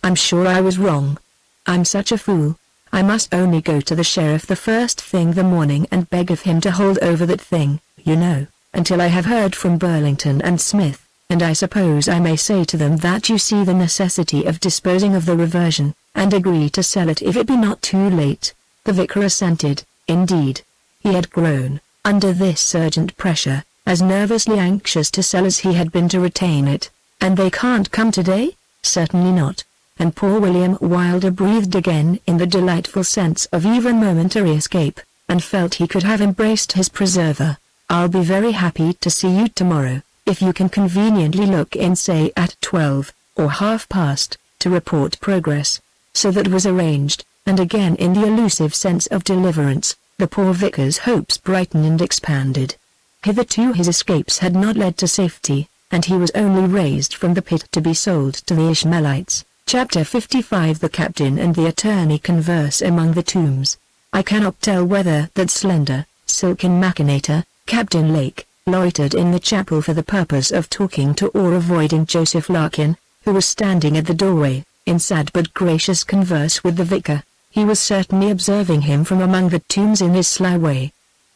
I'm sure I was wrong. I'm such a fool. I must only go to the sheriff the first thing the morning and beg of him to hold over that thing, you know, until I have heard from Burlington and Smith, and I suppose I may say to them that you see the necessity of disposing of the reversion, and agree to sell it if it be not too late. The vicar assented. Indeed, he had grown, under this urgent pressure, as nervously anxious to sell as he had been to retain it. And they can't come today? Certainly not. And poor William Wylder breathed again in the delightful sense of even momentary escape, and felt he could have embraced his preserver. I'll be very happy to see you tomorrow, if you can conveniently look in, say at 12, or 1:30, to report progress. So that was arranged, and again in the elusive sense of deliverance, the poor vicar's hopes brightened and expanded. Hitherto his escapes had not led to safety, and he was only raised from the pit to be sold to the Ishmaelites. Chapter 55. The captain and the attorney converse among the tombs. I cannot tell whether that slender, silken machinator, Captain Lake, loitered in the chapel for the purpose of talking to or avoiding Joseph Larkin, who was standing at the doorway, in sad but gracious converse with the vicar. He was certainly observing him from among the tombs in his sly way.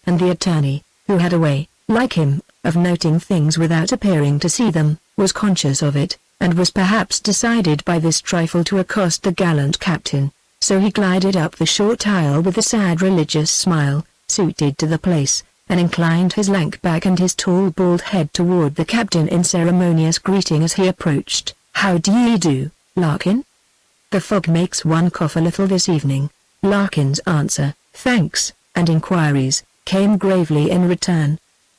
And the attorney, who had a way, like him, of noting things without appearing to see them, was conscious of it, and was perhaps decided by this trifle to accost the gallant captain. So he glided up the short aisle with a sad religious smile, suited to the place, and inclined his lank back and his tall bald head toward the captain in ceremonious greeting as he approached. How do ye do, Larkin? The fog makes one cough a little this evening. Larkin's answer, thanks, and inquiries, came gravely in return.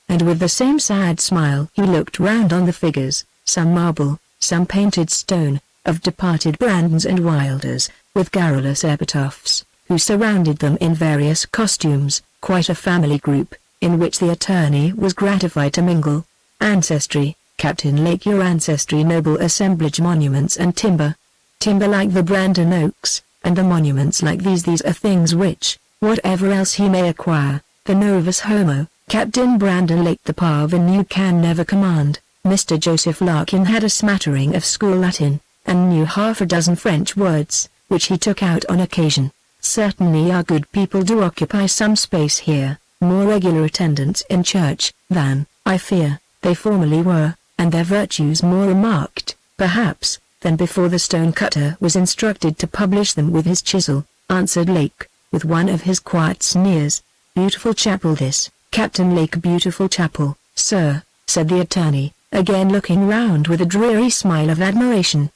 And with the same sad smile he looked round on the figures, some marble, some painted stone, of departed Brandons and Wylders, with garrulous epitaphs, who surrounded them in various costumes, quite a family group, in which the attorney was gratified to mingle. Ancestry, Captain Lake, your ancestry, noble assemblage, monuments and timber. Timber like the Brandon oaks, and the monuments like these are things which, whatever else he may acquire, the novus homo, Captain Brandon Lake the parvenu can never command. Mr. Joseph Larkin had a smattering of school Latin, and knew half a dozen French words, which he took out on occasion. Certainly our good people do occupy some space here, more regular attendants in church, than, I fear, they formerly were, and their virtues more remarked, perhaps, than before the stone-cutter was instructed to publish them with his chisel, answered Lake, with one of his quiet sneers. Beautiful chapel this, Captain Lake. Beautiful chapel, sir, said the attorney, again looking round with a dreary smile of admiration.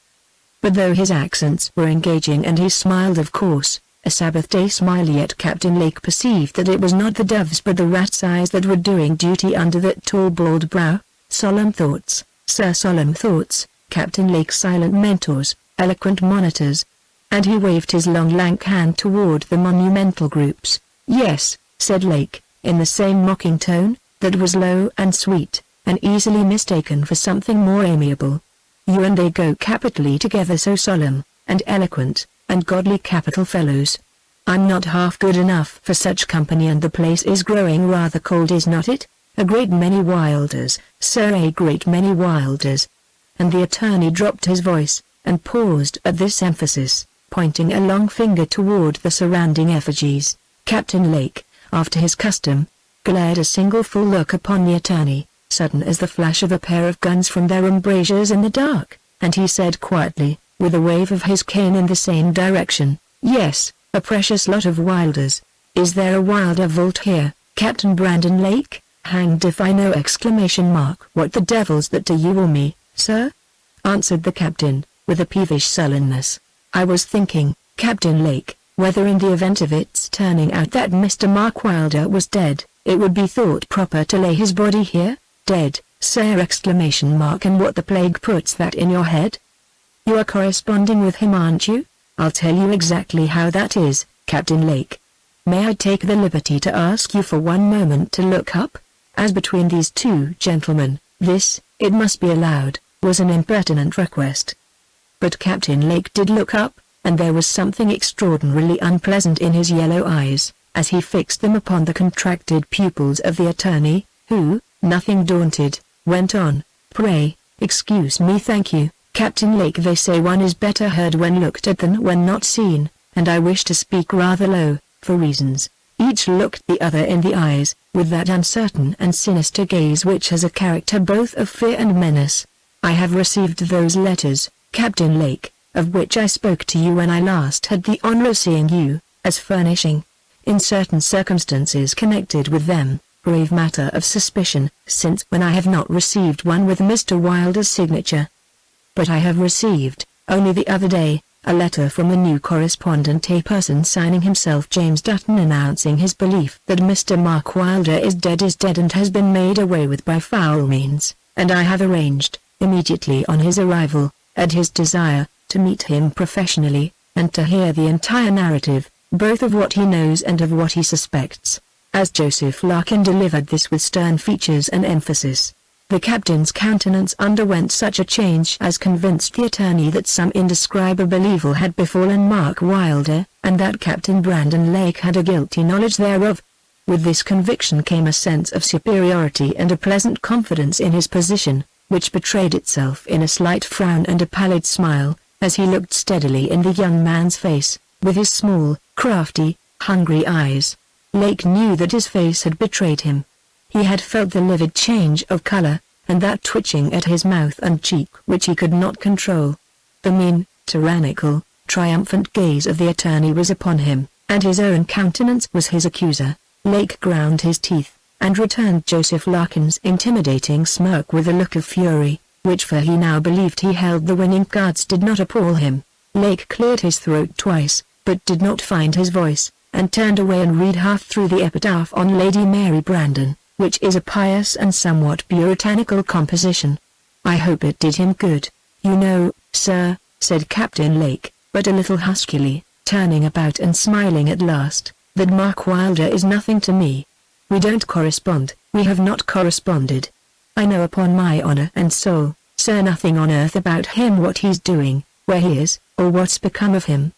But though his accents were engaging and he smiled, of course, a Sabbath day smile, yet Captain Lake perceived that it was not the dove's but the rat's eyes that were doing duty under that tall bald brow. Solemn thoughts, sir, solemn thoughts, Captain Lake's silent mentors, eloquent monitors. And he waved his long lank hand toward the monumental groups. Yes, said Lake, in the same mocking tone, that was low and sweet, and easily mistaken for something more amiable. You and they go capitally together, so solemn, and eloquent, and godly capital fellows. I'm not half good enough for such company, and the place is growing rather cold, is not it? A great many Wylders, sir, a great many Wylders. And the attorney dropped his voice, and paused at this emphasis, pointing a long finger toward the surrounding effigies. Captain Lake, after his custom, glared a single full look upon the attorney, sudden as the flash of a pair of guns from their embrasures in the dark, and he said quietly, with a wave of his cane in the same direction, yes, a precious lot of Wylders. Is there a Wylder vault here, Captain Brandon Lake? Hanged if I know! What the devil's that to you or me, sir? Answered the captain, with a peevish sullenness. I was thinking, Captain Lake, whether in the event of its turning out that Mr. Mark Wylder was dead, it would be thought proper to lay his body here? Dead, sir! And what the plague puts that in your head? You are corresponding with him, aren't you? I'll tell you exactly how that is, Captain Lake. May I take the liberty to ask you for one moment to look up? As between these two gentlemen, this, it must be allowed, was an impertinent request. But Captain Lake did look up, and there was something extraordinarily unpleasant in his yellow eyes, as he fixed them upon the contracted pupils of the attorney, who, nothing daunted, went on, "Pray, excuse me, thank you, Captain Lake. They say one is better heard when looked at than when not seen, and I wish to speak rather low, for reasons." Each looked the other in the eyes, with that uncertain and sinister gaze which has a character both of fear and menace. "I have received those letters, Captain Lake, of which I spoke to you when I last had the honor of seeing you, as furnishing, in certain circumstances connected with them, grave matter of suspicion, since when I have not received one with Mr. Wylder's signature. But I have received, only the other day, a letter from a new correspondent, a person signing himself James Dutton, announcing his belief that Mr. Mark Wylder is dead and has been made away with by foul means, and I have arranged, immediately on his arrival, at his desire, to meet him professionally, and to hear the entire narrative, both of what he knows and of what he suspects." As Joseph Larkin delivered this with stern features and emphasis, the captain's countenance underwent such a change as convinced the attorney that some indescribable evil had befallen Mark Wylder, and that Captain Brandon Lake had a guilty knowledge thereof. With this conviction came a sense of superiority and a pleasant confidence in his position, which betrayed itself in a slight frown and a pallid smile, as he looked steadily in the young man's face, with his small, crafty, hungry eyes. Lake knew that his face had betrayed him. He had felt the livid change of color, and that twitching at his mouth and cheek which he could not control. The mean, tyrannical, triumphant gaze of the attorney was upon him, and his own countenance was his accuser. Lake ground his teeth, and returned Joseph Larkin's intimidating smirk with a look of fury, which for he now believed he held the winning cards did not appall him. Lake cleared his throat twice, but did not find his voice, and turned away and read half through the epitaph on Lady Mary Brandon, which is a pious and somewhat puritanical composition. "I hope it did him good. You know, sir," said Captain Lake, but a little huskily, turning about and smiling at last, "that Mark Wylder is nothing to me. We don't correspond, we have not corresponded. I know upon my honor and soul, sir, nothing on earth about him, what he's doing, where he is, or what's become of him.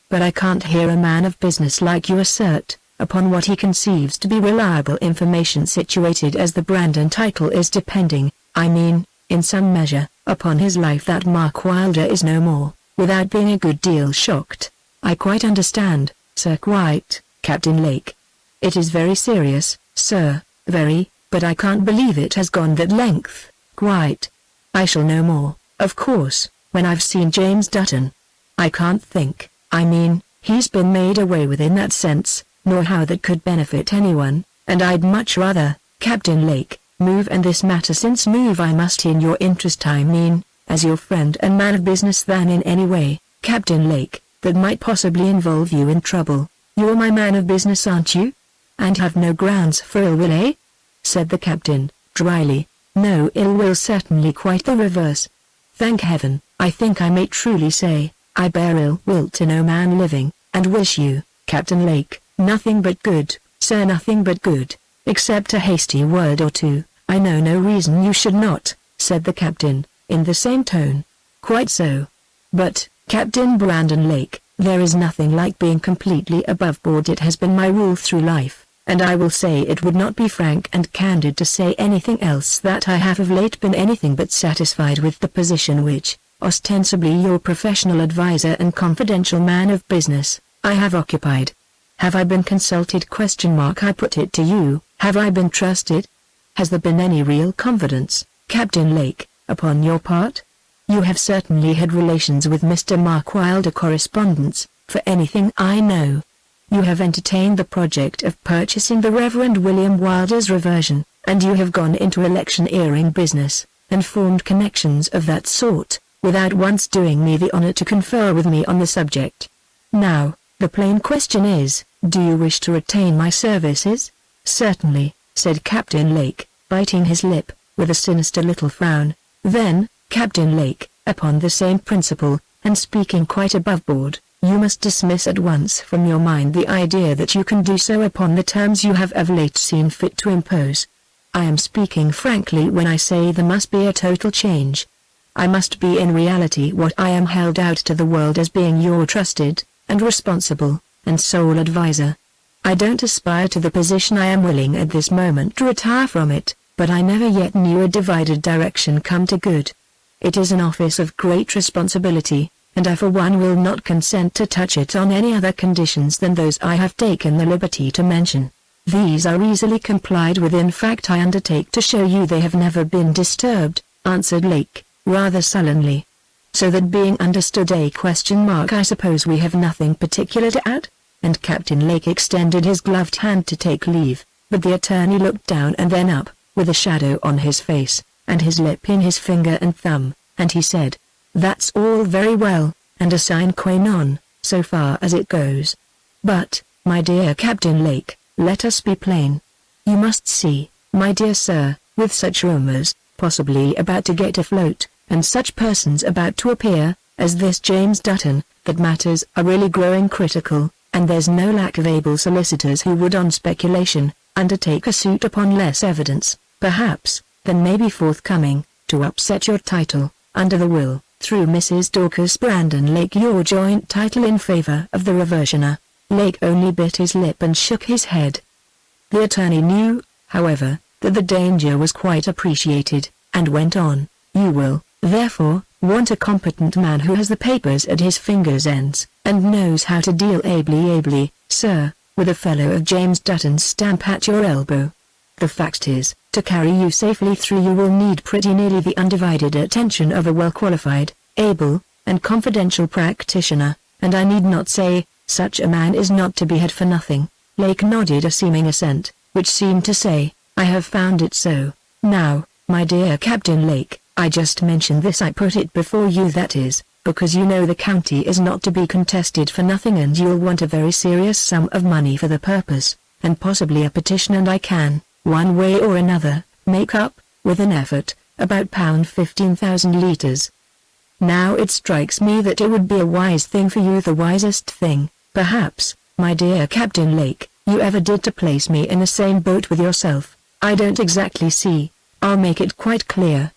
But I can't hear a man of business like you assert, upon what he conceives to be reliable information, situated as the Brandon title is, depending, I mean, in some measure, upon his life, that Mark Wylder is no more, without being a good deal shocked." "I quite understand, sir, quite, Captain Lake. It is very serious, sir, very, but I can't believe it has gone that length, quite. I shall know more, of course, when I've seen James Dutton. I can't think, I mean, he's been made away with in that sense, nor how that could benefit anyone, and I'd much rather, Captain Lake, move in this matter, since move I must in your interest, I mean, as your friend and man of business, than in any way, Captain Lake, that might possibly involve you in trouble. You're my man of business, aren't you? And have no grounds for ill will, eh?" said the captain, dryly. "No ill will, certainly, quite the reverse. Thank heaven, I think I may truly say, I bear ill will to no man living, and wish you, Captain Lake, nothing but good, sir, nothing but good, except a hasty word or two. I know no reason you should not," said the captain, in the same tone. "Quite so. But, Captain Brandon Lake, there is nothing like being completely above board. It has been my rule through life, and I will say it would not be frank and candid to say anything else, that I have of late been anything but satisfied with the position which, ostensibly your professional adviser and confidential man of business, I have occupied. Have I been consulted? I put it to you, have I been trusted? Has there been any real confidence, Captain Lake, upon your part? You have certainly had relations with Mr. Mark Wylder, correspondence, for anything I know. You have entertained the project of purchasing the Reverend William Wylder's reversion, and you have gone into electioneering business, and formed connections of that sort, without once doing me the honor to confer with me on the subject. Now, the plain question is, do you wish to retain my services? Certainly, said Captain Lake, biting his lip, with a sinister little frown. Then, Captain Lake, upon the same principle, and speaking quite above board, you must dismiss at once from your mind the idea that you can do so upon the terms you have of late seen fit to impose. I am speaking frankly when I say there must be a total change. I must be in reality what I am held out to the world as being your trusted, and responsible, and sole advisor. I don't aspire to the position. I am willing at this moment to retire from it, but I never yet knew a divided direction come to good. It is an office of great responsibility, and I for one will not consent to touch it on any other conditions than those I have taken the liberty to mention. These are easily complied with. In fact, I undertake to show you they have never been disturbed, answered Lake, rather sullenly. So that being understood, I suppose we have nothing particular to add? And Captain Lake extended his gloved hand to take leave, but the attorney looked down and then up, with a shadow on his face, and his lip in his finger and thumb, and he said, "That's all very well, and a sine qua non, so far as it goes. But, my dear Captain Lake, let us be plain. You must see, my dear sir, with such rumors, possibly about to get afloat, and such persons about to appear, as this James Dutton, that matters are really growing critical, and there's no lack of able solicitors who would on speculation, undertake a suit upon less evidence, perhaps, than may be forthcoming, to upset your title, under the will, through Mrs. Dorcas Brandon Lake, your joint title in favor of the reversioner." Lake only bit his lip and shook his head. The attorney knew, however, that the danger was quite appreciated, and went on, "You will, therefore, want a competent man who has the papers at his fingers' ends, and knows how to deal ably, sir, with a fellow of James Dutton's stamp at your elbow. The fact is, to carry you safely through you will need pretty nearly the undivided attention of a well-qualified, able, and confidential practitioner, and I need not say, such a man is not to be had for nothing." Lake nodded a seeming assent, which seemed to say, "I have found it so. Now, my dear Captain Lake, I just mention this, I put it before you, that is, because you know the county is not to be contested for nothing, and you'll want a very serious sum of money for the purpose, and possibly a petition, and I can, one way or another, make up, with an effort, about £15,000 litres. Now it strikes me that it would be a wise thing for you, the wisest thing, perhaps, my dear Captain Lake, you ever did, to place me in the same boat with yourself. I don't exactly see. I'll make it quite clear."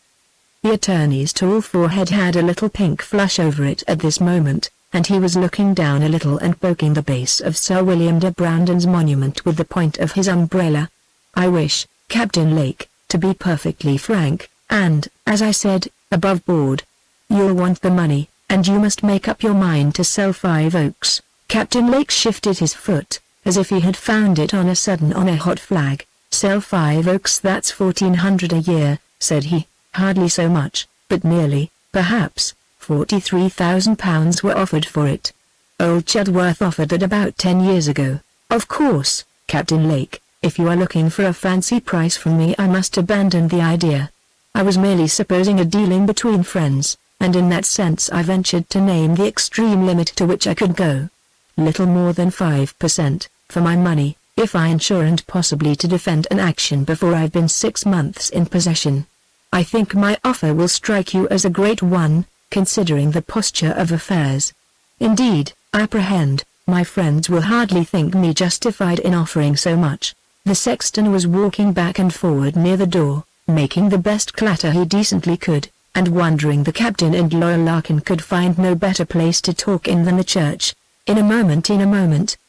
The attorney's tall forehead had a little pink flush over it at this moment, and he was looking down a little and poking the base of Sir William de Brandon's monument with the point of his umbrella. "I wish, Captain Lake, to be perfectly frank, and, as I said, above board. You'll want the money, and you must make up your mind to sell Five Oaks." Captain Lake shifted his foot, as if he had found it on a sudden on a hot flag. "Sell Five Oaks, that's £1,400 a year," said he. "Hardly so much, but nearly, perhaps, £43,000 were offered for it. Old Chudworth offered it about 10 years ago. Of course, Captain Lake, if you are looking for a fancy price from me, I must abandon the idea. I was merely supposing a dealing between friends, and in that sense I ventured to name the extreme limit to which I could go. Little more than 5%, for my money, if I insure and possibly to defend an action before I've been 6 months in possession. I think my offer will strike you as a great one, considering the posture of affairs. Indeed, I apprehend, my friends will hardly think me justified in offering so much." The sexton was walking back and forward near the door, making the best clatter he decently could, and wondering the captain and Lawyer Larkin could find no better place to talk in than the church. In a moment,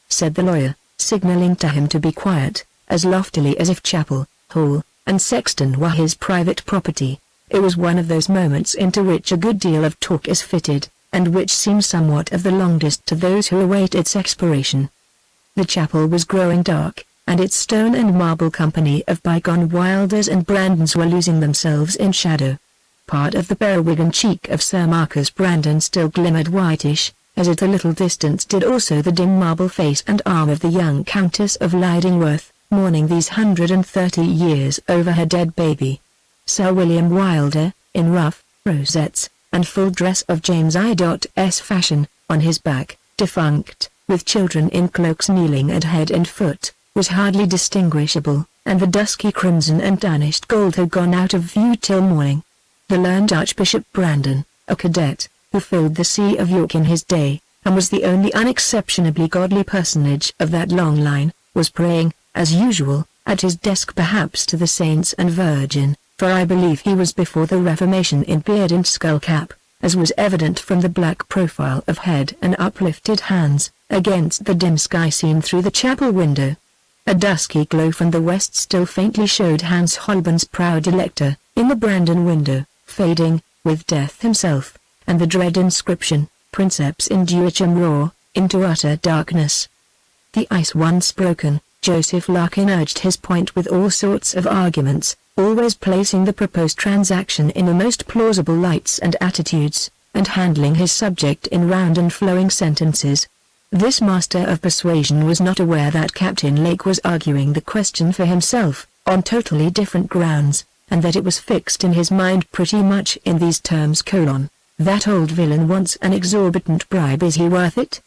said the lawyer, signaling to him to be quiet, as loftily as if chapel, hall, and sexton were his private property. It was one of those moments into which a good deal of talk is fitted, and which seems somewhat of the longest to those who await its expiration. The chapel was growing dark, and its stone and marble company of bygone Wylders and Brandons were losing themselves in shadow. Part of the periwig and cheek of Sir Marcus Brandon still glimmered whitish, as at a little distance did also the dim marble face and arm of the young Countess of Lydingworth, mourning these 130 years over her dead baby. Sir William Wylder, in ruff, rosettes, and full dress of James I.'s fashion, on his back, defunct, with children in cloaks kneeling at head and foot, was hardly distinguishable, and the dusky crimson and tarnished gold had gone out of view till morning. The learned Archbishop Brandon, a cadet, who filled the See of York in his day, and was the only unexceptionably godly personage of that long line, was praying, as usual, at his desk perhaps to the Saints and Virgin, for I believe he was before the Reformation in beard and skull-cap, as was evident from the black profile of head and uplifted hands, against the dim sky seen through the chapel window. A dusky glow from the west still faintly showed Hans Holbein's proud elector, in the Brandon window, fading, with death himself, and the dread inscription, Princeps Inducem Raw, into utter darkness. The ice once broken, Joseph Larkin urged his point with all sorts of arguments, always placing the proposed transaction in the most plausible lights and attitudes, and handling his subject in round and flowing sentences. This master of persuasion was not aware that Captain Lake was arguing the question for himself, on totally different grounds, and that it was fixed in his mind pretty much in these terms: that old villain wants an exorbitant bribe. Is he worth it?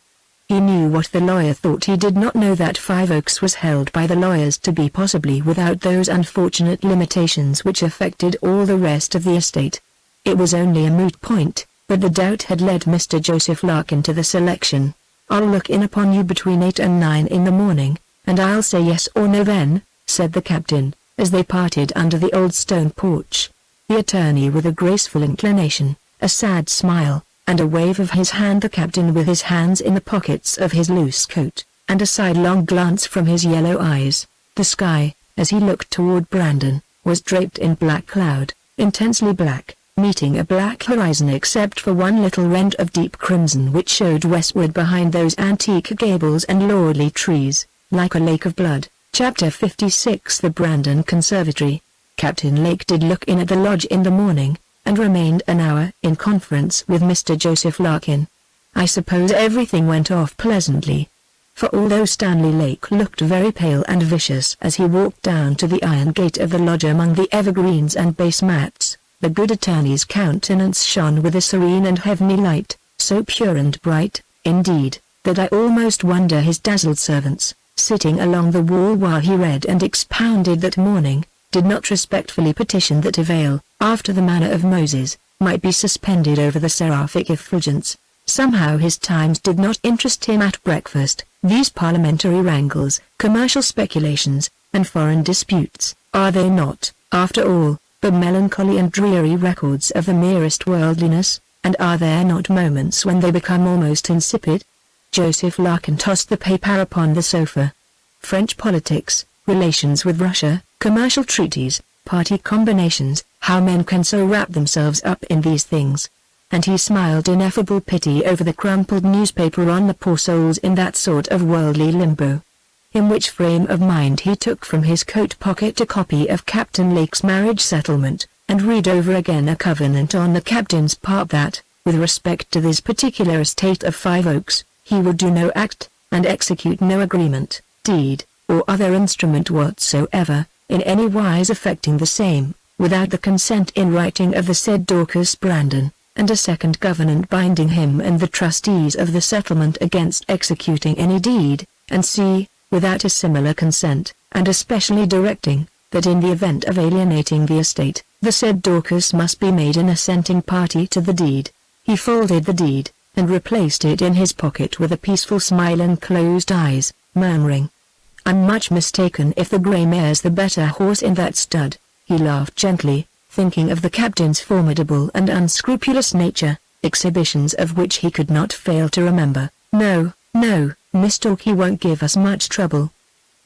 He knew what the lawyer thought. He did not know that Five Oaks was held by the lawyers to be possibly without those unfortunate limitations which affected all the rest of the estate. It was only a moot point, but the doubt had led Mr. Joseph Larkin to the selection. "I'll look in upon you between 8 and 9 in the morning, and I'll say yes or no then," said the captain, as they parted under the old stone porch. The attorney with a graceful inclination, a sad smile, and a wave of his hand, the captain with his hands in the pockets of his loose coat, and a sidelong glance from his yellow eyes. The sky, as he looked toward Brandon, was draped in black cloud, intensely black, meeting a black horizon except for one little rent of deep crimson which showed westward behind those antique gables and lordly trees, like a lake of blood. Chapter 56 The Brandon Conservatory. Captain Lake did look in at the lodge in the morning, and remained an hour in conference with Mr. Joseph Larkin. I suppose everything went off pleasantly. For although Stanley Lake looked very pale and vicious as he walked down to the iron gate of the lodge among the evergreens and base mats, the good attorney's countenance shone with a serene and heavenly light, so pure and bright, indeed, that I almost wonder his dazzled servants, sitting along the wall while he read and expounded that morning, did not respectfully petition that a veil, after the manner of Moses, might be suspended over the seraphic effulgence. Somehow his Times did not interest him at breakfast. These parliamentary wrangles, commercial speculations, and foreign disputes, are they not, after all, but melancholy and dreary records of the merest worldliness, and are there not moments when they become almost insipid? Joseph Larkin tossed the paper upon the sofa. French politics, relations with Russia, commercial treaties, party combinations, how men can so wrap themselves up in these things. And he smiled ineffable pity over the crumpled newspaper on the poor souls in that sort of worldly limbo. In which frame of mind he took from his coat pocket a copy of Captain Lake's marriage settlement, and read over again a covenant on the captain's part that, with respect to this particular estate of Five Oaks, he would do no act, and execute no agreement, deed, or other instrument whatsoever, in any wise affecting the same, without the consent in writing of the said Dorcas Brandon, and a second covenant binding him and the trustees of the settlement against executing any deed, and c. without a similar consent, and especially directing, that in the event of alienating the estate, the said Dorcas must be made an assenting party to the deed. He folded the deed, and replaced it in his pocket with a peaceful smile and closed eyes, murmuring, "I'm much mistaken if the grey mare's the better horse in that stud." He laughed gently, thinking of the captain's formidable and unscrupulous nature, exhibitions of which he could not fail to remember. "No, no, Miss Dorky won't give us much trouble."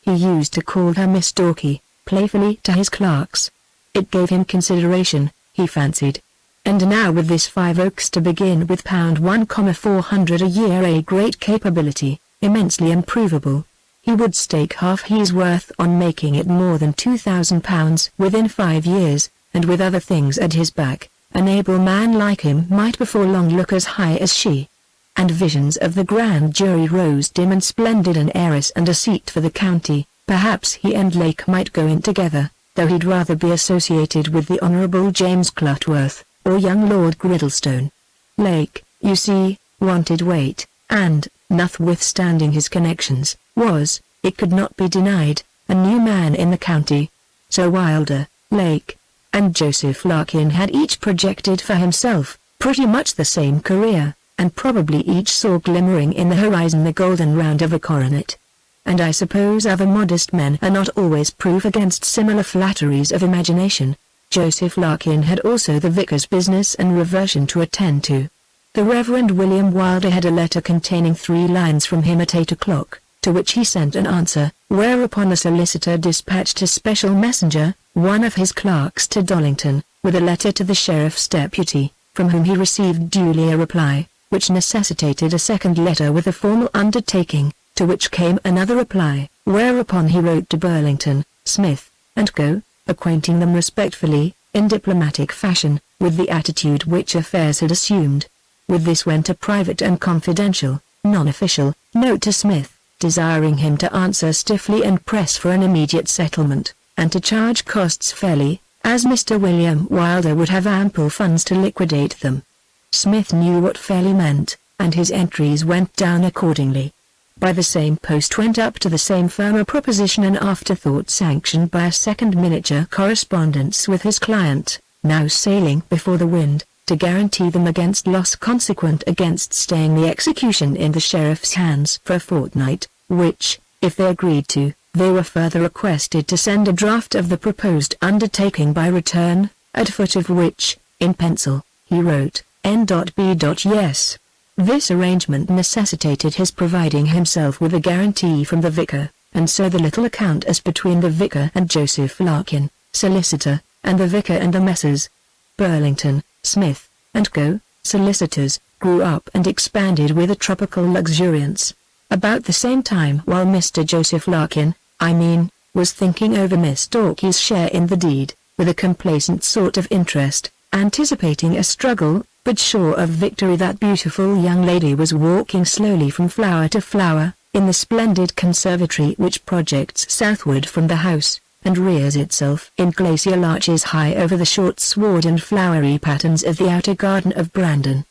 He used to call her Miss Dorky, playfully to his clerks. It gave him consideration, he fancied. And now with this Five Oaks to begin with £1,400 a year, a great capability, immensely improvable. He would stake half he's worth on making it more than £2,000 within 5 years, and with other things at his back, an able man like him might before long look as high as she. And visions of the grand jury rose dim and splendid, an heiress and a seat for the county. Perhaps he and Lake might go in together, though he'd rather be associated with the Honourable James Clutworth, or young Lord Griddlestone. Lake, you see, wanted weight, and, notwithstanding his connections, was, it could not be denied, a new man in the county. So Wylder, Lake, and Joseph Larkin had each projected for himself pretty much the same career, and probably each saw glimmering in the horizon the golden round of a coronet. and I suppose other modest men are not always proof against similar flatteries of imagination. Joseph Larkin had also the vicar's business and reversion to attend to. The Reverend William Wylder had a letter containing 3 lines from him at 8 o'clock, to which he sent an answer, whereupon a solicitor dispatched a special messenger, one of his clerks to Dollington, with a letter to the sheriff's deputy, from whom he received duly a reply, which necessitated a second letter with a formal undertaking, to which came another reply, whereupon he wrote to Burlington, Smith, and Co., acquainting them respectfully, in diplomatic fashion, with the attitude which affairs had assumed. With this went a private and confidential, non-official, note to Smith, desiring him to answer stiffly and press for an immediate settlement, and to charge costs fairly, as Mr. William Wylder would have ample funds to liquidate them. Smith knew what fairly meant, and his entries went down accordingly. By the same post went up to the same firm a proposition and afterthought sanctioned by a second miniature correspondence with his client, now sailing before the wind, to guarantee them against loss consequent against staying the execution in the sheriff's hands for a fortnight, which, if they agreed to, they were further requested to send a draft of the proposed undertaking by return, at foot of which, in pencil, he wrote, N.B. Yes. This arrangement necessitated his providing himself with a guarantee from the vicar, and so the little account as between the vicar and Joseph Larkin, solicitor, and the vicar and the Messrs. Burlington, Smith, and Co., solicitors, grew up and expanded with a tropical luxuriance. About the same time while Mr. Joseph Larkin, was thinking over Miss Dorky's share in the deed, with a complacent sort of interest, anticipating a struggle, but sure of victory, that beautiful young lady was walking slowly from flower to flower, in the splendid conservatory which projects southward from the house, and rears itself in glacial arches high over the short sward and flowery patterns of the outer garden of Brandon.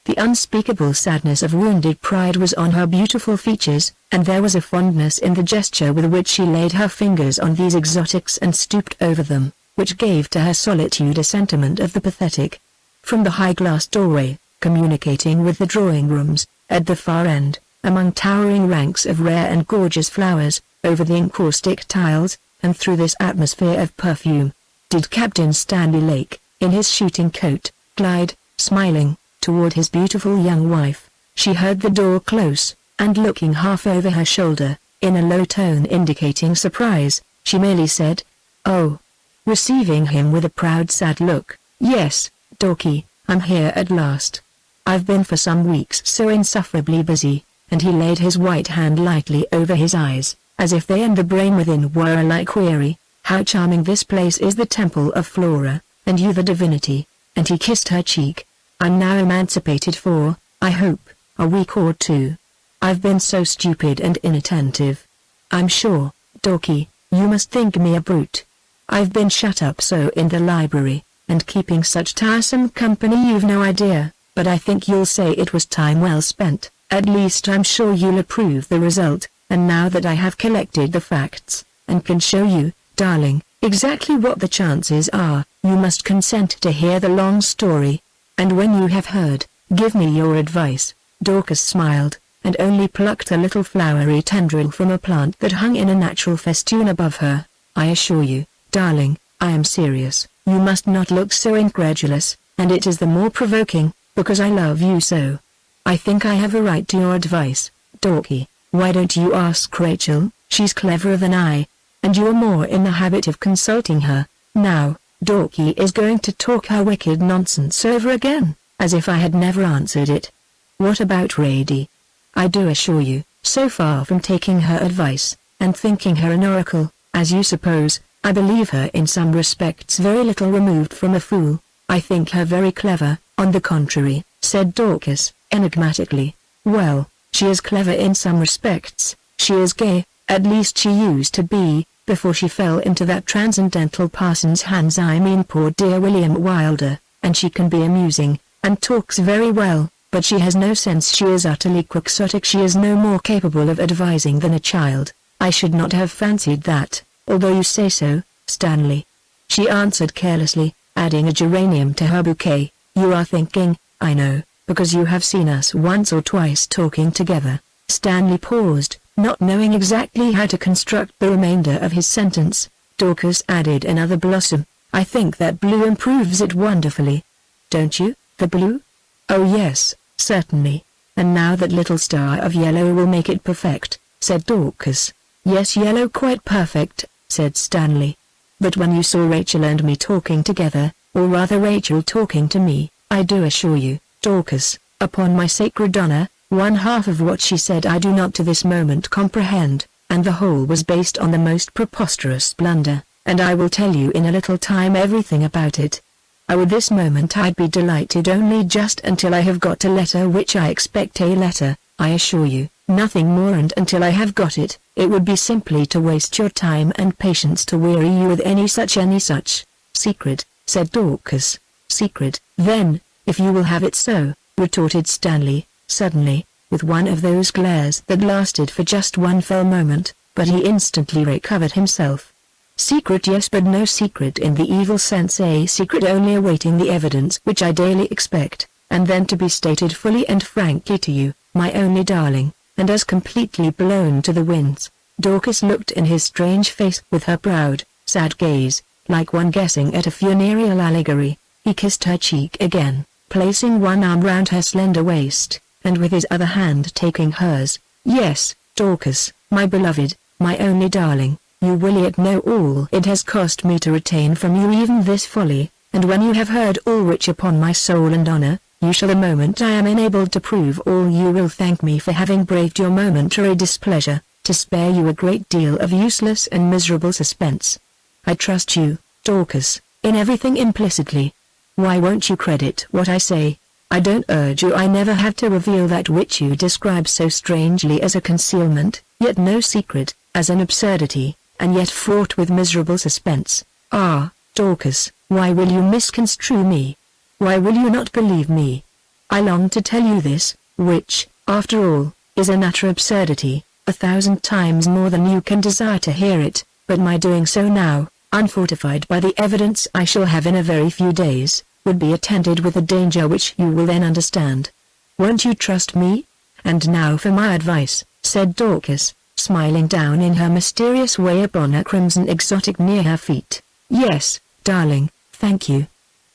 The unspeakable sadness of wounded pride was on her beautiful features, and there was a fondness in the gesture with which she laid her fingers on these exotics and stooped over them, which gave to her solitude a sentiment of the pathetic. From the high glass doorway, communicating with the drawing-rooms, at the far end, among towering ranks of rare and gorgeous flowers, over the encaustic tiles, and through this atmosphere of perfume, did Captain Stanley Lake, in his shooting coat, glide, smiling, toward his beautiful young wife. She heard the door close, and looking half over her shoulder, in a low tone indicating surprise, she merely said, "Oh," receiving him with a proud sad look, "Yes, Dorky, I'm here at last. I've been for some weeks so insufferably busy," and he laid his white hand lightly over his eyes, as if they and the brain within were alike weary. "How charming this place is, the temple of Flora, and you the divinity," and he kissed her cheek. "I'm now emancipated for, I hope, a week or 2. I've been so stupid and inattentive. I'm sure, Dorky, you must think me a brute. I've been shut up so in the library, and keeping such tiresome company you've no idea, but I think you'll say it was time well spent. At least I'm sure you'll approve the result, and now that I have collected the facts, and can show you, darling, exactly what the chances are, you must consent to hear the long story. And when you have heard, give me your advice." Dorcas smiled, and only plucked a little flowery tendril from a plant that hung in a natural festoon above her. "I assure you, darling, I am serious. You must not look so incredulous, and it is the more provoking, because I love you so. I think I have a right to your advice, Dorky. Why don't you ask Rachel? She's cleverer than I, and you're more in the habit of consulting her. Now, Dorky is going to talk her wicked nonsense over again, as if I had never answered it. What about Rady? I do assure you, so far from taking her advice, and thinking her an oracle, as you suppose, I believe her in some respects very little removed from a fool. I think her very clever." "On the contrary," said Dorcas, enigmatically. "Well, she is clever in some respects. She is gay, at least she used to be, before she fell into that transcendental parson's hands, poor dear William Wylder, and she can be amusing, and talks very well, but she has no sense. She is utterly quixotic. She is no more capable of advising than a child." "I should not have fancied that, although you say so, Stanley," she answered carelessly, adding a geranium to her bouquet. "You are thinking, I know, because you have seen us once or twice talking together." Stanley paused, Not knowing exactly how to construct the remainder of his sentence, Dorcas added another blossom. I think that blue improves it wonderfully. Don't you, the blue? Oh yes, certainly. And now that little star of yellow will make it perfect, said Dorcas. Yes, yellow quite perfect, said Stanley. But when you saw Rachel and me talking together, or rather Rachel talking to me, I do assure you, Dorcas, upon my sacred honor, one half of what she said I do not to this moment comprehend, and the whole was based on the most preposterous blunder, and I will tell you in a little time everything about it. I would this moment I'd be delighted only just until I have got a letter which I expect a letter, I assure you, nothing more, and until I have got it, it would be simply to waste your time and patience to weary you with any such. Secret, said Dorcas. Secret, then, if you will have it so, retorted Stanley, suddenly, with one of those glares that lasted for just one fell moment, but he instantly recovered himself. Secret, yes, but no secret in the evil sense, a secret only awaiting the evidence which I daily expect, and then to be stated fully and frankly to you, my only darling, and as completely blown to the winds. Dorcas looked in his strange face with her proud, sad gaze, like one guessing at a funereal allegory. He kissed her cheek again, placing one arm round her slender waist, and with his other hand taking hers. Yes, Dorcas, my beloved, my only darling, you will yet know all it has cost me to retain from you even this folly, and when you have heard all which upon my soul and honor, you shall the moment I am enabled to prove all you will thank me for having braved your momentary displeasure, to spare you a great deal of useless and miserable suspense. I trust you, Dorcas, in everything implicitly. Why won't you credit what I say? I don't urge you, I never have to reveal that which you describe so strangely as a concealment, yet no secret, as an absurdity, and yet fraught with miserable suspense. Ah, Dorcas, why will you misconstrue me? Why will you not believe me? I long to tell you this, which, after all, is an utter absurdity, 1,000 times more than you can desire to hear it, but my doing so now, unfortified by the evidence I shall have in a very few days, would be attended with a danger which you will then understand. Won't you trust me? And now for my advice, said Dorcas, smiling down in her mysterious way upon a crimson exotic near her feet. Yes, darling, thank you.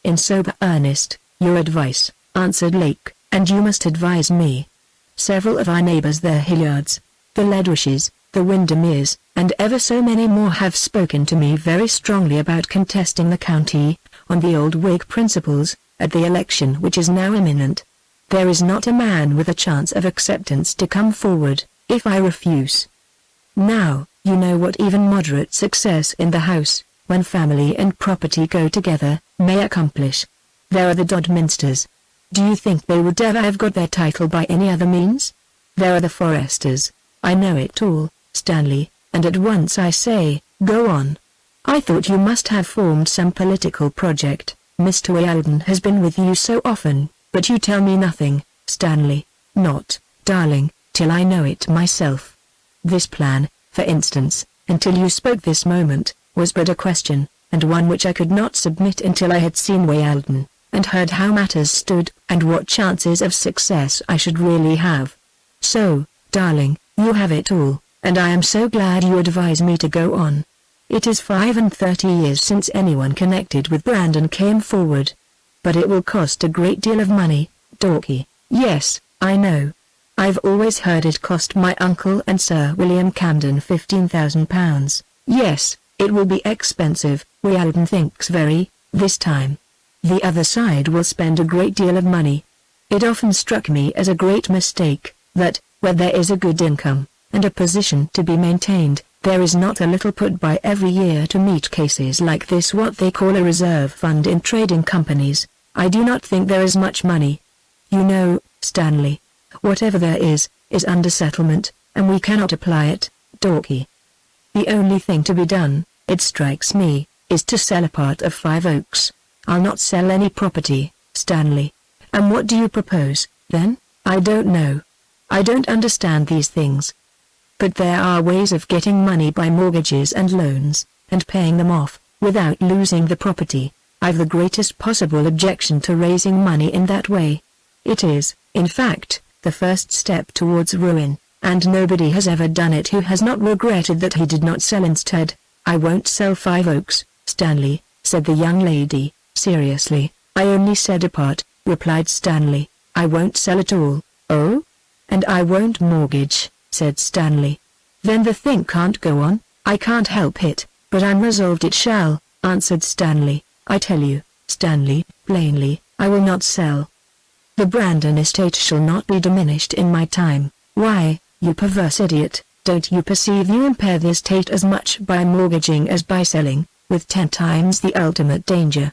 In sober earnest, your advice, answered Lake, and you must advise me. Several of our neighbors, the Hilliards, the Ledwishes, the Windermeres, and ever so many more have spoken to me very strongly about contesting the county, on the old Whig principles, at the election which is now imminent. There is not a man with a chance of acceptance to come forward, if I refuse. Now, you know what even moderate success in the House, when family and property go together, may accomplish. There are the Dodminsters. Do you think they would ever have got their title by any other means? There are the Foresters. I know it all, Stanley, and at once I say, go on. I thought you must have formed some political project. Mr. Wylder has been with you so often, but you tell me nothing, Stanley. Not, darling, till I know it myself. This plan, for instance, until you spoke this moment, was but a question, and one which I could not submit until I had seen Wylder, and heard how matters stood, and what chances of success I should really have. So, darling, you have it all, and I am so glad you advise me to go on. It is 35 years since anyone connected with Brandon came forward. But it will cost a great deal of money, Dorky. Yes, I know. I've always heard it cost my uncle and Sir William Camden £15,000. Yes, it will be expensive, Wylder thinks this time. The other side will spend a great deal of money. It often struck me as a great mistake, that, where there is a good income, and a position to be maintained, there is not a little put by every year to meet cases like this, what they call a reserve fund in trading companies. I do not think there is much money. You know, Stanley, whatever there is under settlement, and we cannot apply it, Dorky. The only thing to be done, it strikes me, is to sell a part of Five Oaks. I'll not sell any property, Stanley. And what do you propose, then? I don't know. I don't understand these things. But there are ways of getting money by mortgages and loans, and paying them off, without losing the property. I've the greatest possible objection to raising money in that way. It is, in fact, the first step towards ruin, and nobody has ever done it who has not regretted that he did not sell instead. I won't sell 5 oaks, Stanley, said the young lady, seriously. I only said a part, replied Stanley. I won't sell at all. Oh? And I won't mortgage, said Stanley. Then the thing can't go on. I can't help it, but I'm resolved it shall, answered Stanley. I tell you, Stanley, plainly, I will not sell. The Brandon estate shall not be diminished in my time. Why, you perverse idiot, don't you perceive you impair the estate as much by mortgaging as by selling, with 10 times the ultimate danger?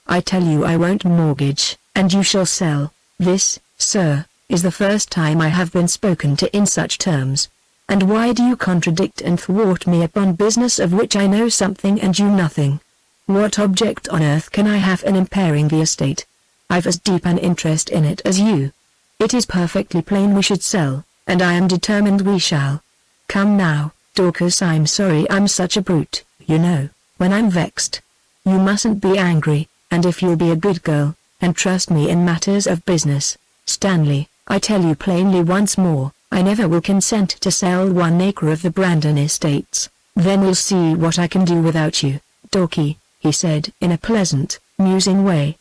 I tell you I won't mortgage, and you shall sell. This, sir, is the first time I have been spoken to in such terms. And why do you contradict and thwart me upon business of which I know something and you nothing? What object on earth can I have in impairing the estate? I've as deep an interest in it as you. It is perfectly plain we should sell, and I am determined we shall. Come now, Dorcas, I'm sorry I'm such a brute, you know, when I'm vexed. You mustn't be angry, and if you'll be a good girl, and trust me in matters of business, Stanley, I tell you plainly once more, I never will consent to sell 1 acre of the Brandon estates. Then we'll see what I can do without you, Dorky, he said in a pleasant, musing way.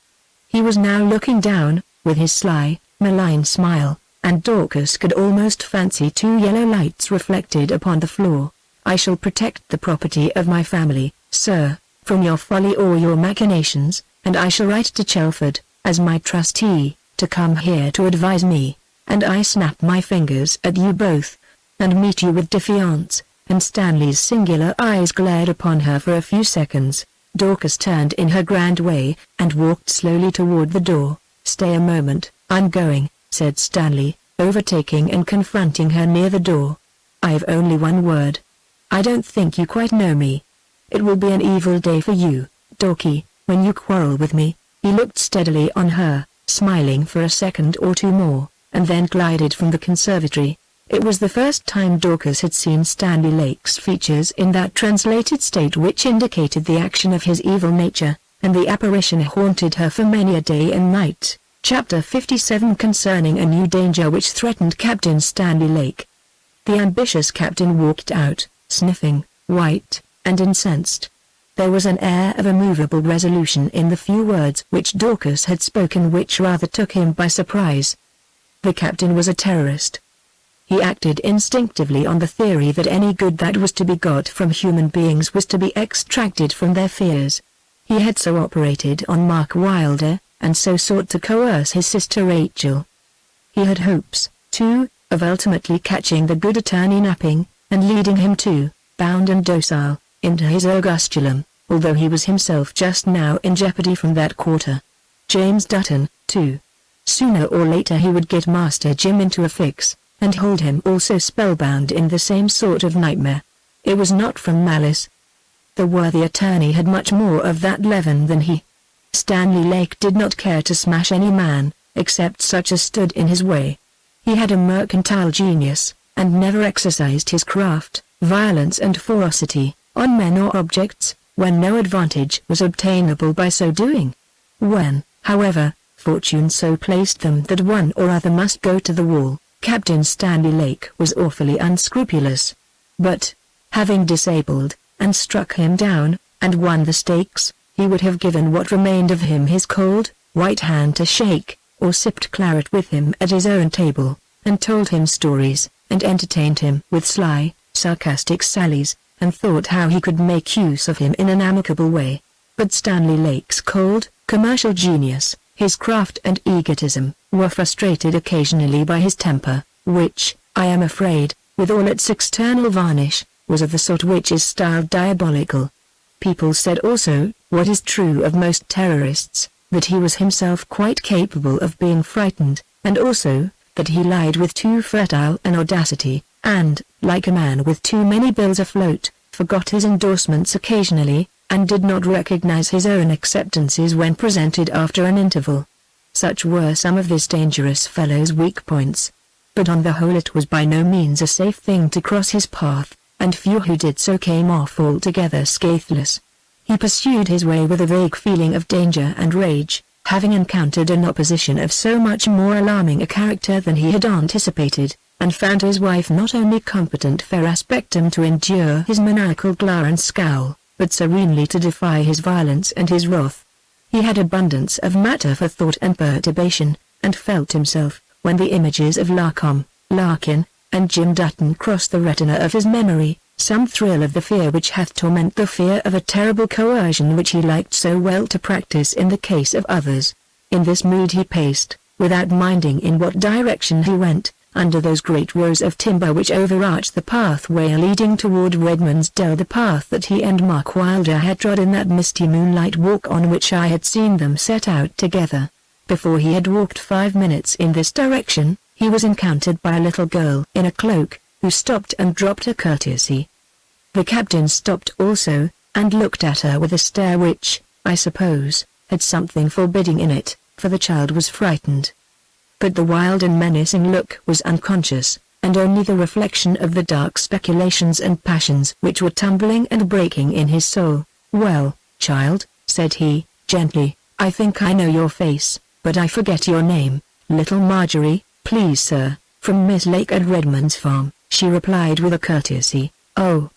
He was now looking down, with his sly, malign smile, and Dorcas could almost fancy 2 yellow lights reflected upon the floor. I shall protect the property of my family, sir, from your folly or your machinations, and I shall write to Chelford, as my trustee, to come here to advise me, and I snap my fingers at you both, and meet you with defiance, and Stanley's singular eyes glared upon her for a few seconds. Dorcas turned in her grand way, and walked slowly toward the door. Stay a moment, I'm going, said Stanley, overtaking and confronting her near the door. I've only one word. I don't think you quite know me. It will be an evil day for you, Dorky, when you quarrel with me. He looked steadily on her, smiling for a second or 2 more, and then glided from the conservatory. It was the first time Dorcas had seen Stanley Lake's features in that translated state which indicated the action of his evil nature, and the apparition haunted her for many a day and night. Chapter 57 Concerning a new danger which threatened Captain Stanley Lake. The ambitious captain walked out, sniffing, white, and incensed. There was an air of immovable resolution in the few words which Dorcas had spoken which rather took him by surprise. The captain was a terrorist. He acted instinctively on the theory that any good that was to be got from human beings was to be extracted from their fears. He had so operated on Mark Wylder, and so sought to coerce his sister Rachel. He had hopes, too, of ultimately catching the good attorney napping, and leading him too, bound and docile, into his ergastulum, although he was himself just now in jeopardy from that quarter. James Dutton, too. Sooner or later he would get Master Jim into a fix, and hold him also spellbound in the same sort of nightmare. It was not from malice. The worthy attorney had much more of that leaven than he. Stanley Lake did not care to smash any man, except such as stood in his way. He had a mercantile genius, and never exercised his craft, violence and ferocity, on men or objects, when no advantage was obtainable by so doing. When, however, fortune so placed them that one or other must go to the wall, Captain Stanley Lake was awfully unscrupulous. But, having disabled, and struck him down, and won the stakes, he would have given what remained of him his cold, white hand to shake, or sipped claret with him at his own table, and told him stories, and entertained him with sly, sarcastic sallies, and thought how he could make use of him in an amicable way. But Stanley Lake's cold, commercial genius, his craft and egotism, were frustrated occasionally by his temper, which, I am afraid, with all its external varnish, was of the sort which is styled diabolical. People said also, what is true of most terrorists, that he was himself quite capable of being frightened, and also, that he lied with too fertile an audacity, and, like a man with too many bills afloat, forgot his endorsements occasionally, and did not recognize his own acceptances when presented after an interval. Such were some of this dangerous fellow's weak points. But on the whole it was by no means a safe thing to cross his path, and few who did so came off altogether scatheless. He pursued his way with a vague feeling of danger and rage, having encountered an opposition of so much more alarming a character than he had anticipated, and found his wife not only competent per aspectum to endure his maniacal glare and scowl, but serenely to defy his violence and his wrath. He had abundance of matter for thought and perturbation, and felt himself, when the images of Larkin, and Jim Dutton crossed the retina of his memory, some thrill of the fear which hath torment, the fear of a terrible coercion which he liked so well to practice in the case of others. In this mood he paced, without minding in what direction he went, under those great rows of timber which overarched the pathway leading toward Redmond's Dell, the path that he and Mark Wylder had trod in that misty moonlight walk on which I had seen them set out together. Before he had walked 5 minutes in this direction, he was encountered by a little girl in a cloak, who stopped and dropped a courtesy. The captain stopped also, and looked at her with a stare which, I suppose, had something forbidding in it, for the child was frightened. But the wild and menacing look was unconscious, and only the reflection of the dark speculations and passions which were tumbling and breaking in his soul. "Well, child," said he, gently, "I think I know your face, but I forget your name." "Little Marjorie, please sir, from Miss Lake at Redmond's farm," she replied with a courtesy. "Oh,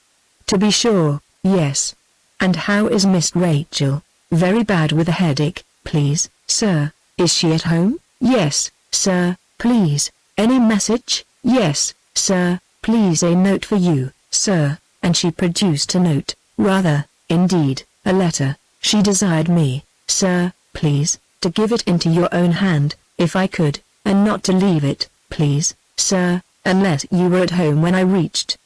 to be sure, yes. And how is Miss Rachel?" "Very bad with a headache, please, sir." "Is she at home?" "Yes, sir, please." "Any message?" "Yes, sir, please a note for you, sir," and she produced a note, rather, indeed, a letter. "She desired me, sir, please, to give it into your own hand, if I could, and not to leave it, please, sir, unless you were at home when I reached."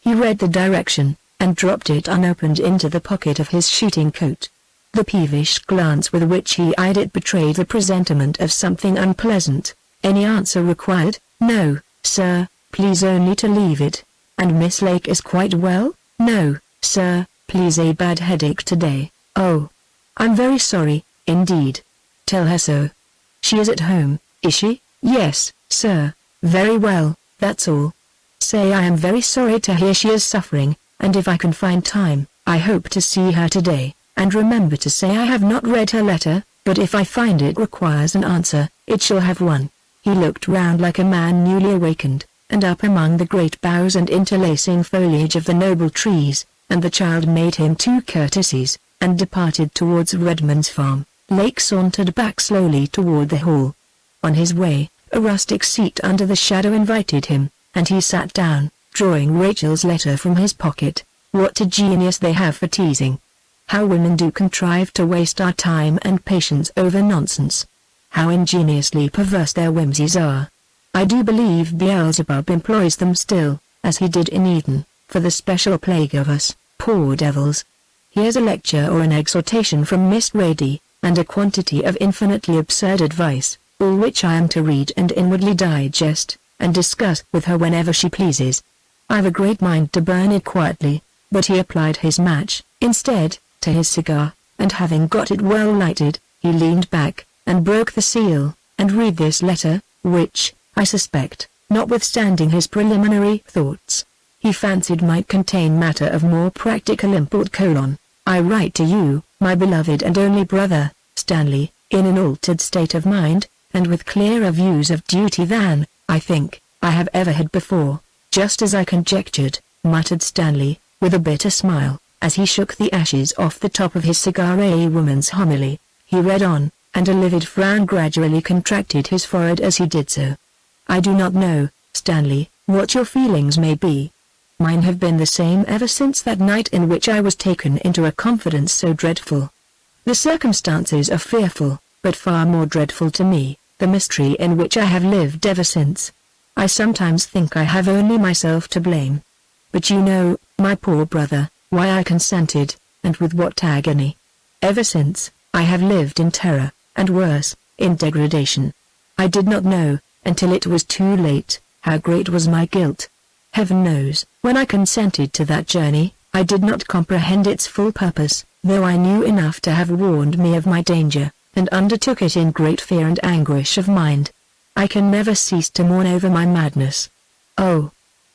He read the direction, and dropped it unopened into the pocket of his shooting coat. The peevish glance with which he eyed it betrayed the presentiment of something unpleasant. "Any answer required?" "No, sir, please only to leave it." "And Miss Lake is quite well?" "No, sir, please a bad headache today." "Oh, I'm very sorry, indeed." "Tell her so." "She is at home, is she?" "Yes, sir." "Very well, that's all. Say I am very sorry to hear she is suffering, and if I can find time, I hope to see her today, and remember to say I have not read her letter, but if I find it requires an answer, it shall have one." He looked round like a man newly awakened, and up among the great boughs and interlacing foliage of the noble trees, and the child made him 2 courtesies, and departed towards Redmond's farm. Lake sauntered back slowly toward the hall. On his way, a rustic seat under the shadow invited him, and he sat down, drawing Rachel's letter from his pocket. What a genius they have for teasing! How women do contrive to waste our time and patience over nonsense! How ingeniously perverse their whimsies are! I do believe Beelzebub employs them still, as he did in Eden, for the special plague of us, poor devils. Here's a lecture or an exhortation from Miss Rady, and a quantity of infinitely absurd advice, all which I am to read and inwardly digest, and discuss with her whenever she pleases. I've a great mind to burn it quietly." But he applied his match, instead, to his cigar, and having got it well lighted, he leaned back, and broke the seal, and read this letter, which, I suspect, notwithstanding his preliminary thoughts, he fancied might contain matter of more practical import: "I write to you, my beloved and only brother, Stanley, in an altered state of mind, and with clearer views of duty than, I think, I have ever had before." "Just as I conjectured," muttered Stanley, with a bitter smile, as he shook the ashes off the top of his cigar. "A woman's homily," he read on, and a livid frown gradually contracted his forehead as he did so. "I do not know, Stanley, what your feelings may be. Mine have been the same ever since that night in which I was taken into a confidence so dreadful. The circumstances are fearful, but far more dreadful to me, the mystery in which I have lived ever since. I sometimes think I have only myself to blame. But you know, my poor brother, why I consented, and with what agony. Ever since, I have lived in terror, and worse, in degradation. I did not know, until it was too late, how great was my guilt. Heaven knows, when I consented to that journey, I did not comprehend its full purpose, though I knew enough to have warned me of my danger, and undertook it in great fear and anguish of mind. I can never cease to mourn over my madness. Oh,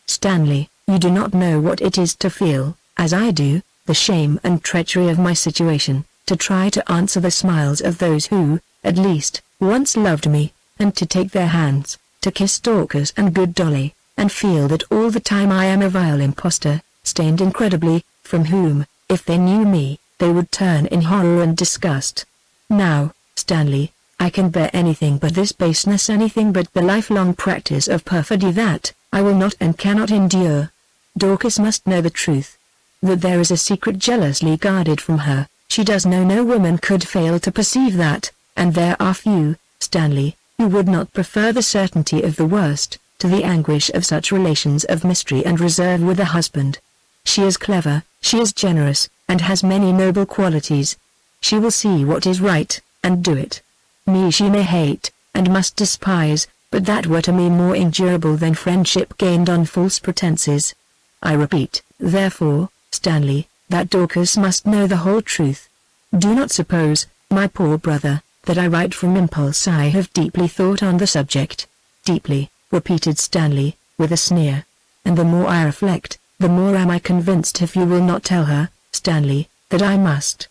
Stanley, you do not know what it is to feel, as I do, the shame and treachery of my situation, to try to answer the smiles of those who, at least, once loved me, and to take their hands, to kiss Dorcas and good Dolly, and feel that all the time I am a vile impostor, stained incredibly, from whom, if they knew me, they would turn in horror and disgust. Now, Stanley, I can bear anything but this baseness, anything but the lifelong practice of perfidy that I will not and cannot endure. Dorcas must know the truth. That there is a secret jealously guarded from her, she does know. No woman could fail to perceive that, and there are few, Stanley, who would not prefer the certainty of the worst, to the anguish of such relations of mystery and reserve with a husband. She is clever, she is generous, and has many noble qualities. She will see what is right, and do it. Me she may hate, and must despise, but that were to me more endurable than friendship gained on false pretenses. I repeat, therefore, Stanley, that Dorcas must know the whole truth. Do not suppose, my poor brother, that I write from impulse. I have deeply thought on the subject. Deeply, repeated Stanley, with a sneer. And the more I reflect, the more am I convinced, if you will not tell her, Stanley, that I must.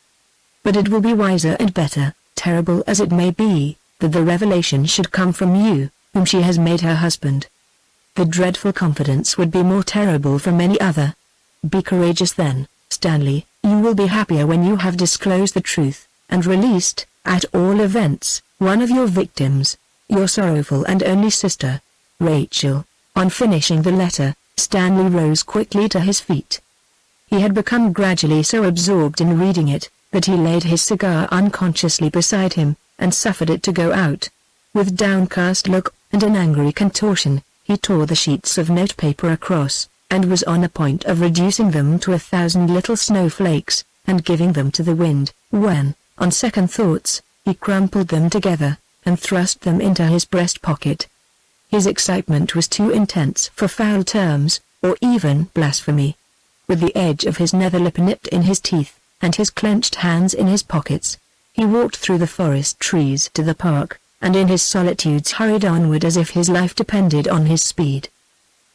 But it will be wiser and better, terrible as it may be, that the revelation should come from you, whom she has made her husband. The dreadful confidence would be more terrible from any other. Be courageous then, Stanley, you will be happier when you have disclosed the truth, and released, at all events, one of your victims, your sorrowful and only sister, Rachel. On finishing the letter, Stanley rose quickly to his feet. He had become gradually so absorbed in reading it, that he laid his cigar unconsciously beside him, and suffered it to go out. With downcast look, and an angry contortion, he tore the sheets of notepaper across, and was on the point of reducing them to 1,000 little snowflakes, and giving them to the wind, when, on second thoughts, he crumpled them together, and thrust them into his breast pocket. His excitement was too intense for foul terms, or even blasphemy. With the edge of his nether lip nipped in his teeth, and his clenched hands in his pockets, he walked through the forest trees to the park, and in his solitudes hurried onward as if his life depended on his speed.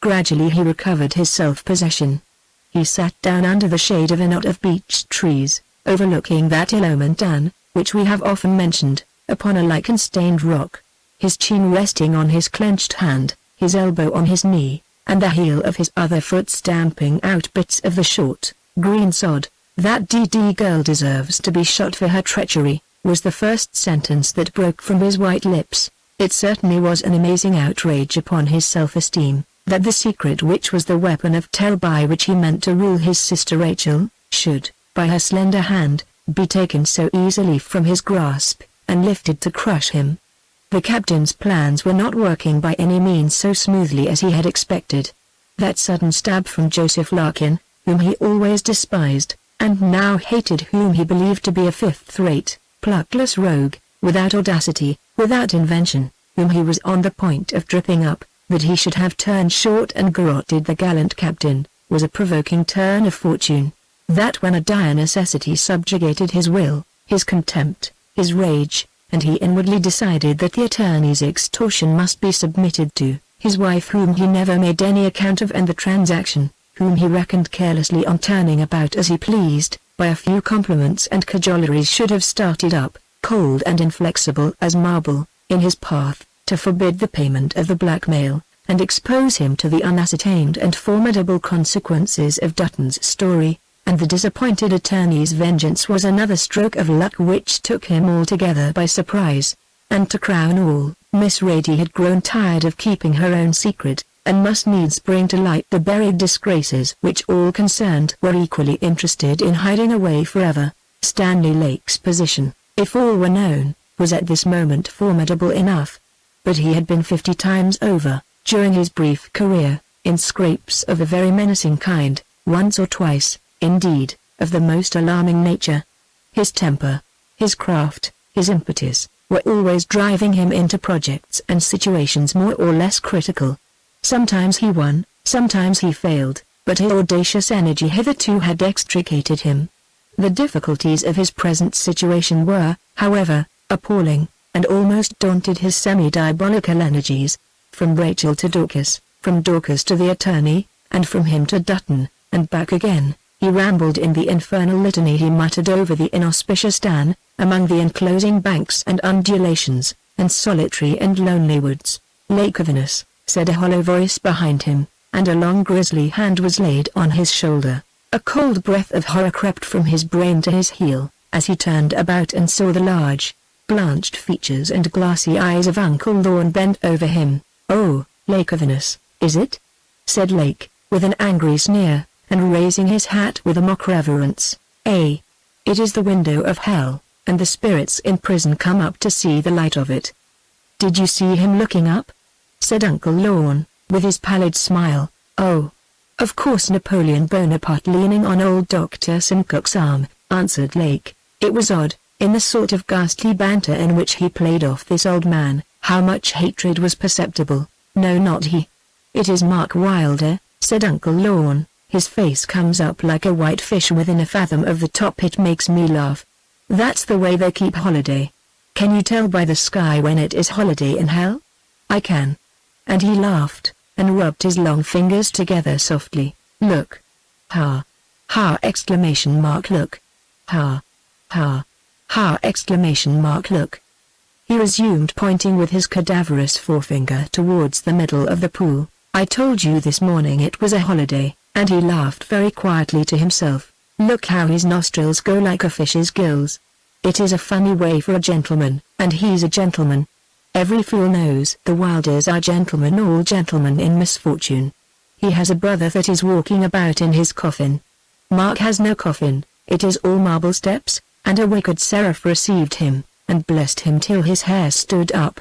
Gradually he recovered his self-possession. He sat down under the shade of a knot of beech trees, overlooking that ill-omened Dan, which we have often mentioned, upon a lichen-stained rock, his chin resting on his clenched hand, his elbow on his knee, and the heel of his other foot stamping out bits of the short, green sod. "That D.D. girl deserves to be shot for her treachery," was the first sentence that broke from his white lips. It certainly was an amazing outrage upon his self-esteem, that the secret which was the weapon of terror by which he meant to rule his sister Rachel, should, by her slender hand, be taken so easily from his grasp, and lifted to crush him. The captain's plans were not working by any means so smoothly as he had expected. That sudden stab from Joseph Larkin, whom he always despised, and now hated, whom he believed to be a fifth-rate, pluckless rogue, without audacity, without invention, whom he was on the point of tripping up, that he should have turned short and garroted the gallant captain, was a provoking turn of fortune. That when a dire necessity subjugated his will, his contempt, his rage, and he inwardly decided that the attorney's extortion must be submitted to, his wife whom he never made any account of, and the transaction, whom he reckoned carelessly on turning about as he pleased, by a few compliments and cajoleries should have started up, cold and inflexible as marble, in his path, to forbid the payment of the blackmail, and expose him to the unascertained and formidable consequences of Dutton's story, and the disappointed attorney's vengeance was another stroke of luck which took him altogether by surprise. And to crown all, Miss Rady had grown tired of keeping her own secret, and must needs bring to light the buried disgraces which all concerned were equally interested in hiding away forever. Stanley Lake's position, if all were known, was at this moment formidable enough. But he had been 50 times over, during his brief career, in scrapes of a very menacing kind, once or twice, indeed, of the most alarming nature. His temper, his craft, his impetus, were always driving him into projects and situations more or less critical. Sometimes he won, sometimes he failed, but his audacious energy hitherto had extricated him. The difficulties of his present situation were, however, appalling, and almost daunted his semi-diabolical energies. From Rachel to Dorcas, from Dorcas to the attorney, and from him to Dutton, and back again, he rambled in the infernal litany he muttered over the inauspicious Dan, among the enclosing banks and undulations, and solitary and lonely woods. Lake of Venus, said a hollow voice behind him, and a long grisly hand was laid on his shoulder. A cold breath of horror crept from his brain to his heel, as he turned about and saw the large, blanched features and glassy eyes of Uncle Lorne bent over him. "Oh, Lake of Venus, is it?" said Lake, with an angry sneer, and raising his hat with a mock reverence. "It is the window of hell, and the spirits in prison come up to see the light of it." "Did you see him looking up?" said Uncle Lorne, with his pallid smile. "Oh, of course, Napoleon Bonaparte leaning on old Dr. Simcoe's arm," answered Lake. It was odd, in the sort of ghastly banter in which he played off this old man, how much hatred was perceptible. "No, not he. It is Mark Wylder," said Uncle Lorne. "His face comes up like a white fish within a fathom of the top. It makes me laugh. That's the way they keep holiday. Can you tell by the sky when it is holiday in hell?" "I can." And he laughed, and rubbed his long fingers together softly. "Look. Ha. Ha! Exclamation mark. Look. Ha. Ha. Ha! Exclamation mark. Look." He resumed, pointing with his cadaverous forefinger towards the middle of the pool. "I told you this morning it was a holiday," and he laughed very quietly to himself. "Look how his nostrils go like a fish's gills. It is a funny way for a gentleman, and he's a gentleman. Every fool knows the Wylders are gentlemen, all gentlemen in misfortune. He has a brother that is walking about in his coffin. Mark has no coffin, it is all marble steps, and a wicked seraph received him, and blessed him till his hair stood up.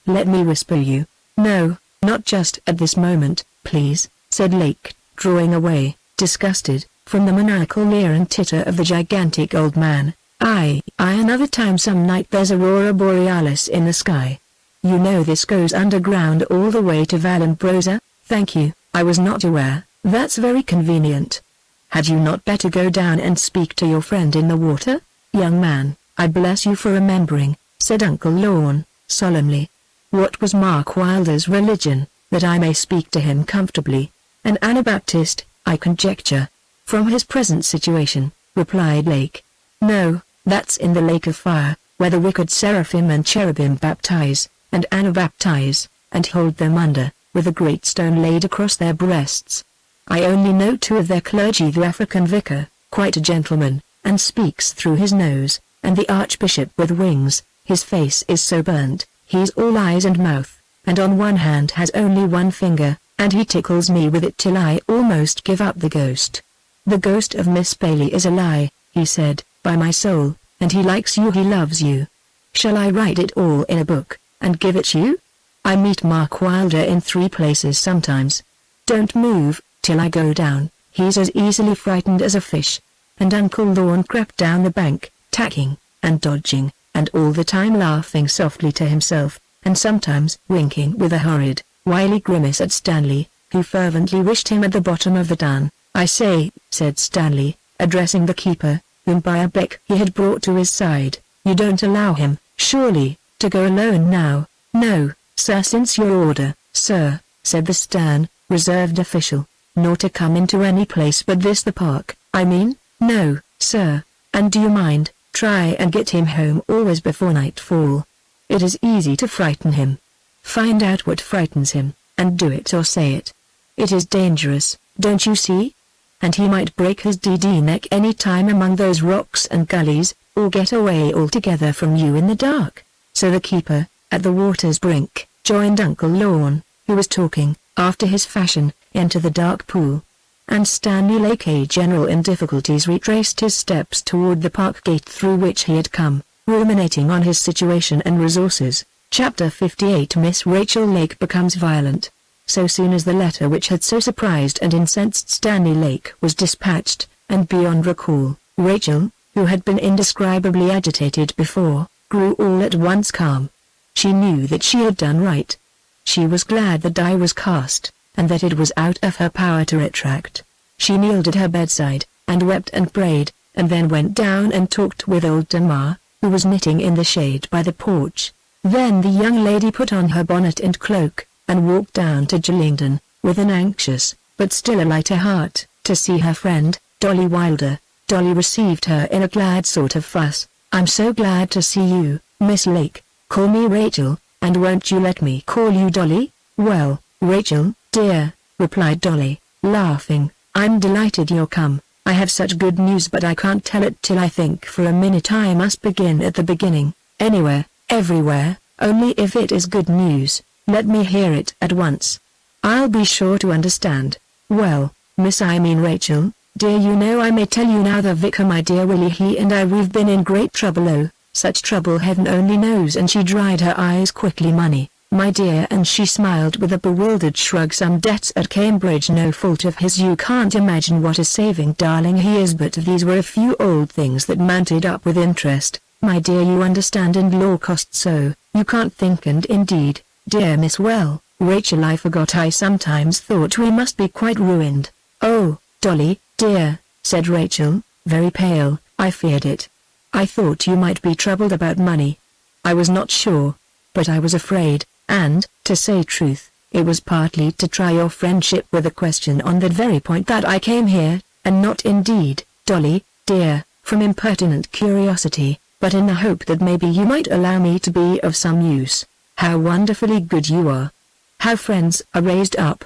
Let me whisper you." "No, not just at this moment, please," said Lake, drawing away, disgusted, from the maniacal leer and titter of the gigantic old man. I another time some night there's aurora borealis in the sky. You know this goes underground all the way to Vallombrosa?" "Thank you, I was not aware." "That's very convenient. Had you not better go down and speak to your friend in the water?" "Young man, I bless you for remembering," said Uncle Lorne, solemnly. "What was Mark Wylder's religion, that I may speak to him comfortably?" "An Anabaptist, I conjecture, from his present situation," replied Lake. "No, that's in the lake of fire, where the wicked seraphim and cherubim baptize, and anabaptize, and hold them under, with a great stone laid across their breasts. I only know two of their clergy, the African vicar, quite a gentleman, and speaks through his nose, and the archbishop with wings. His face is so burnt, he's all eyes and mouth, and on one hand has only one finger, and he tickles me with it till I almost give up the ghost. The ghost of Miss Bailey is a lie," he said, "by my soul, and he likes you, he loves you. Shall I write it all in a book, and give it you? I meet Mark Wylder in 3 places sometimes. Don't move, till I go down, he's as easily frightened as a fish." And Uncle Lorne crept down the bank, tacking, and dodging, and all the time laughing softly to himself, and sometimes winking with a horrid, wily grimace at Stanley, who fervently wished him at the bottom of the dun. "I say," said Stanley, addressing the keeper, whom by a beck he had brought to his side, "you don't allow him, surely, to go alone now?" "No, sir, since your order, sir," said the stern, reserved official, "nor to come into any place but this, the park, I mean." "No, sir, and do you mind, try and get him home always before nightfall. It is easy to frighten him. Find out what frightens him, and do it or say it. It is dangerous, don't you see? And he might break his neck any time among those rocks and gullies, or get away altogether from you in the dark." So the keeper, at the water's brink, joined Uncle Lorne, who was talking, after his fashion, into the dark pool. And Stanley Lake, a general in difficulties, retraced his steps toward the park gate through which he had come, ruminating on his situation and resources. Chapter 58. Miss Rachel Lake becomes violent. So soon as the letter which had so surprised and incensed Stanley Lake was dispatched, and beyond recall, Rachel, who had been indescribably agitated before, grew all at once calm. She knew that she had done right. She was glad the die was cast, and that it was out of her power to retract. She kneeled at her bedside, and wept and prayed, and then went down and talked with old Tamar, who was knitting in the shade by the porch. Then the young lady put on her bonnet and cloak, and walked down to Sheridan, with an anxious, but still a lighter heart, to see her friend, Dolly Wylder. Dolly received her in a glad sort of fuss. "I'm so glad to see you, Miss Lake. Call me Rachel, and won't you let me call you Dolly?" "Well, "Rachel, dear," replied Dolly, laughing, "I'm delighted you're come. I have such good news, but I can't tell it till I think for a minute. I must begin at the beginning. Anywhere, everywhere, only if it is good news, let me hear it at once. I'll be sure to understand. Well, Rachel, dear, you know I may tell you now the vicar, my dear Willie, he and I, we've been in great trouble. Oh, such trouble heaven only knows." And she dried her eyes quickly. "Money, my dear," and she smiled with a bewildered shrug. "Some debts at Cambridge, no fault of his. You can't imagine what a saving darling he is, but these were a few old things that mounted up with interest, my dear, you understand, and law costs so, you can't think. And indeed, dear Miss, well, Rachel, I forgot. I sometimes thought we must be quite ruined." "Oh, Dolly, dear," said Rachel, very pale, "I feared it. I thought you might be troubled about money. I was not sure. But I was afraid, and, to say truth, it was partly to try your friendship with a question on that very point that I came here, and not indeed, Dolly, dear, from impertinent curiosity, but in the hope that maybe you might allow me to be of some use. How wonderfully good you are! How friends are raised up!"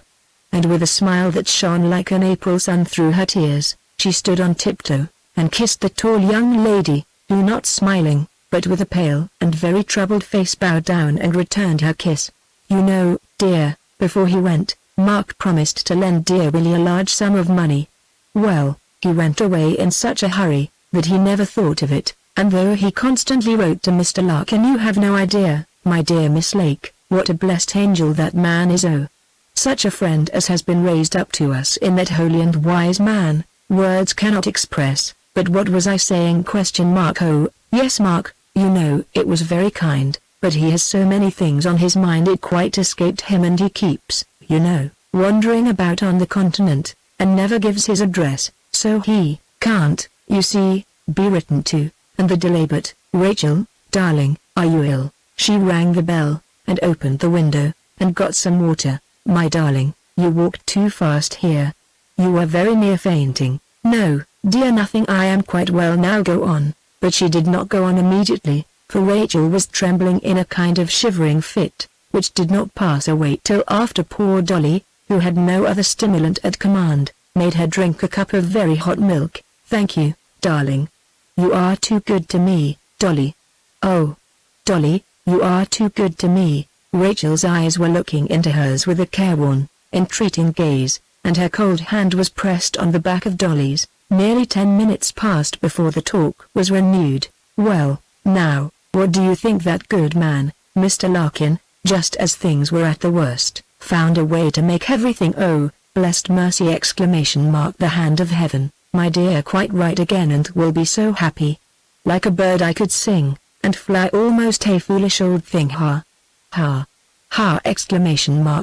And with a smile that shone like an April sun through her tears, she stood on tiptoe, and kissed the tall young lady, who, not smiling, but with a pale and very troubled face, bowed down and returned her kiss. "You know, dear, before he went, Mark promised to lend dear Willie a large sum of money. Well, he went away in such a hurry, that he never thought of it, and though he constantly wrote to Mr. Larkin, you have no idea, my dear Miss Lake, what a blessed angel that man is. Oh, such a friend as has been raised up to us in that holy and wise man, words cannot express. But what was I saying? Oh, yes, Mark, you know it was very kind, but he has so many things on his mind it quite escaped him, and he keeps, you know, wandering about on the continent, and never gives his address, so he can't, you see, be written to, and the delay. But, Rachel, darling, are you ill?" She rang the bell, and opened the window, and got some water. "My darling, you walked too fast here. You were very near fainting." "No, dear, nothing, I am quite well now, go on." But she did not go on immediately, for Rachel was trembling in a kind of shivering fit, which did not pass away till after poor Dolly, who had no other stimulant at command, made her drink a cup of very hot milk. "Thank you, darling. You are too good to me, Dolly. Oh, Dolly, you are too good to me." Rachel's eyes were looking into hers with a careworn, entreating gaze, and her cold hand was pressed on the back of Dolly's. Nearly 10 minutes passed before the talk was renewed. "Well, now, what do you think that good man, Mr. Larkin, just as things were at the worst, found a way to make everything, oh, blessed mercy! The hand of heaven, my dear, quite right again, and will be so happy. Like a bird I could sing, and fly almost, a foolish old thing, ha! Ha! Ha!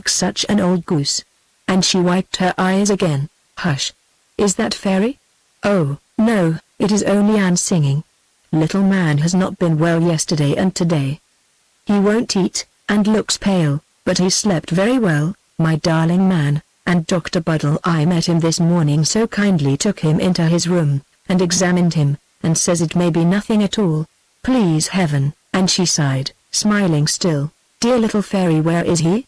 Such an old goose." And she wiped her eyes again. "Hush! Is that fairy?" "Oh, no, it is only Anne singing. Little man has not been well yesterday and today. He won't eat, and looks pale, but he slept very well, my darling man, and Dr. Buddle, I met him this morning, so kindly took him into his room, and examined him, and says it may be nothing at all. Please heaven," and she sighed, smiling still. "Dear little fairy, where is he?"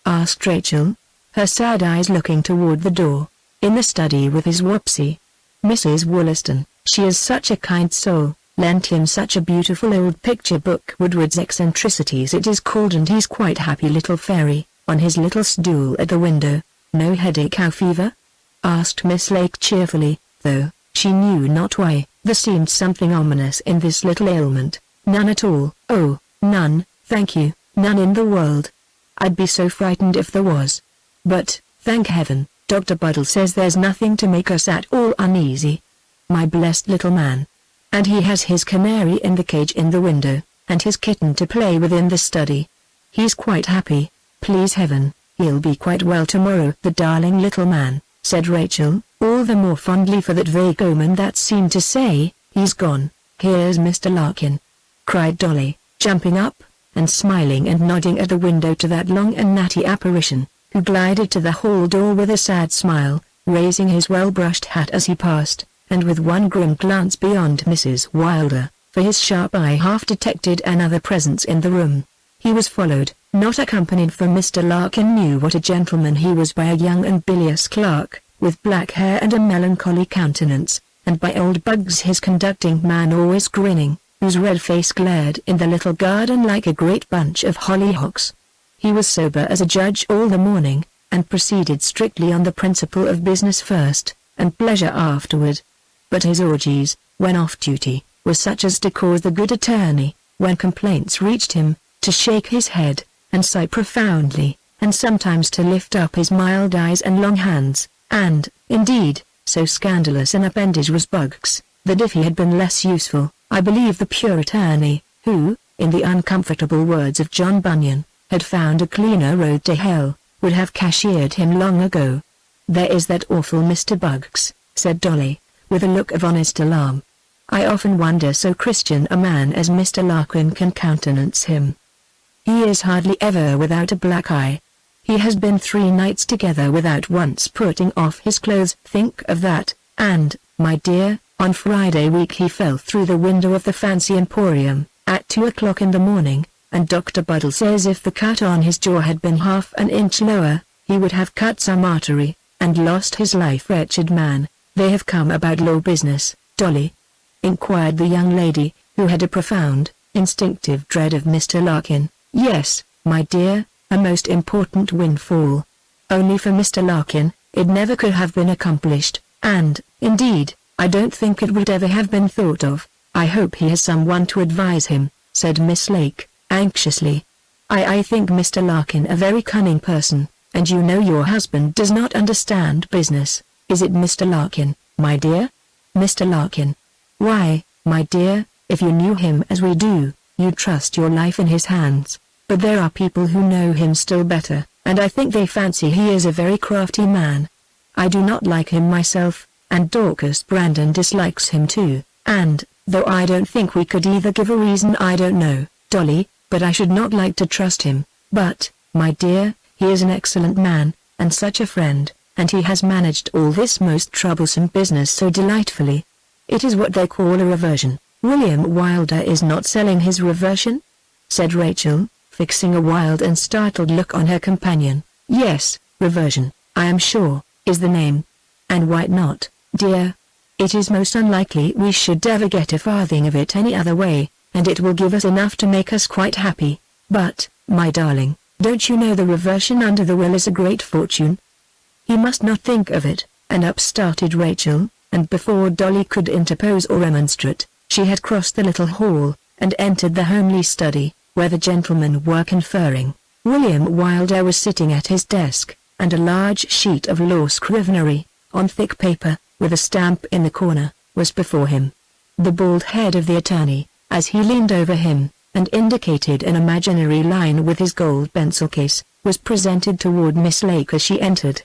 asked Rachel, her sad eyes looking toward the door. "In the study with his Wopsy. Mrs. Wollaston, she is such a kind soul, lent him such a beautiful old picture book, Woodward's Eccentricities it is called, and he's quite happy, little fairy, on his little stool at the window." "No headache or fever?" asked Miss Lake cheerfully, though, she knew not why, there seemed something ominous in this little ailment. "None at all." "Oh, none, thank you, none in the world. I'd be so frightened if there was. But, thank heaven, Dr. Buddle says there's nothing to make us at all uneasy. My blessed little man. And he has his canary in the cage in the window, and his kitten to play with in the study. He's quite happy, please heaven, he'll be quite well tomorrow." "The darling little man," said Rachel, all the more fondly for that vague omen that seemed to say, "He's gone." "Here's Mr. Larkin," cried Dolly, jumping up, and smiling and nodding at the window to that long and natty apparition, who glided to the hall door with a sad smile, raising his well-brushed hat as he passed, and with one grim glance beyond Mrs. Wylder, for his sharp eye half detected another presence in the room. He was followed, not accompanied, for Mr. Larkin knew what a gentleman he was, by a young and bilious clerk, with black hair and a melancholy countenance, and by old Bugs, his conducting man, always grinning, whose red face glared in the little garden like a great bunch of hollyhocks. He was sober as a judge all the morning, and proceeded strictly on the principle of business first, and pleasure afterward. But his orgies, when off duty, were such as to cause the good attorney, when complaints reached him, to shake his head, and sigh profoundly, and sometimes to lift up his mild eyes and long hands, and, indeed, so scandalous an appendage was Bugs, that if he had been less useful, I believe the pure attorney, who, in the uncomfortable words of John Bunyan, had found a cleaner road to hell, would have cashiered him long ago. "There is that awful Mr. Bugs," said Dolly, with a look of honest alarm. "I often wonder so Christian a man as Mr. Larkin can countenance him. He is hardly ever without a black eye. He has been 3 nights together without once putting off his clothes. Think of that, and, my dear, on Friday week he fell through the window of the Fancy Emporium, at 2 o'clock in the morning, and Dr. Buddle says if the cut on his jaw had been half an inch lower, he would have cut some artery, and lost his life. Wretched man." "They have come about law business, Dolly?" inquired the young lady, who had a profound, instinctive dread of Mr. Larkin. "Yes, my dear, a most important windfall. Only for Mr. Larkin, it never could have been accomplished, and, indeed, I don't think it would ever have been thought of. I hope he has someone to advise him," said Miss Lake, anxiously. I think Mr. Larkin a very cunning person, and you know your husband does not understand business. Is it Mr. Larkin, my dear?" "Mr. Larkin? Why, my dear, if you knew him as we do, you'd trust your life in his hands. But there are people who know him still better, and I think they fancy he is a very crafty man. I do not like him myself, and Dorcas Brandon dislikes him too, and, though I don't think we could either give a reason, I don't know, Dolly, but I should not like to trust him. But, my dear, he is an excellent man, and such a friend, and he has managed all this most troublesome business so delightfully. It is what they call a reversion." "William Wylder is not selling his reversion?" said Rachel, fixing a wild and startled look on her companion. "Yes, reversion, I am sure, is the name. And why not, dear? It is most unlikely we should ever get a farthing of it any other way, and it will give us enough to make us quite happy. But, my darling, don't you know the reversion under the will is a great fortune?" "He must not think of it," and up started Rachel, and before Dolly could interpose or remonstrate, she had crossed the little hall, and entered the homely study, where the gentlemen were conferring. William Wylder was sitting at his desk, and a large sheet of law scrivenery, on thick paper, with a stamp in the corner, was before him. The bald head of the attorney, as he leaned over him, and indicated an imaginary line with his gold pencil case, was presented toward Miss Lake as she entered.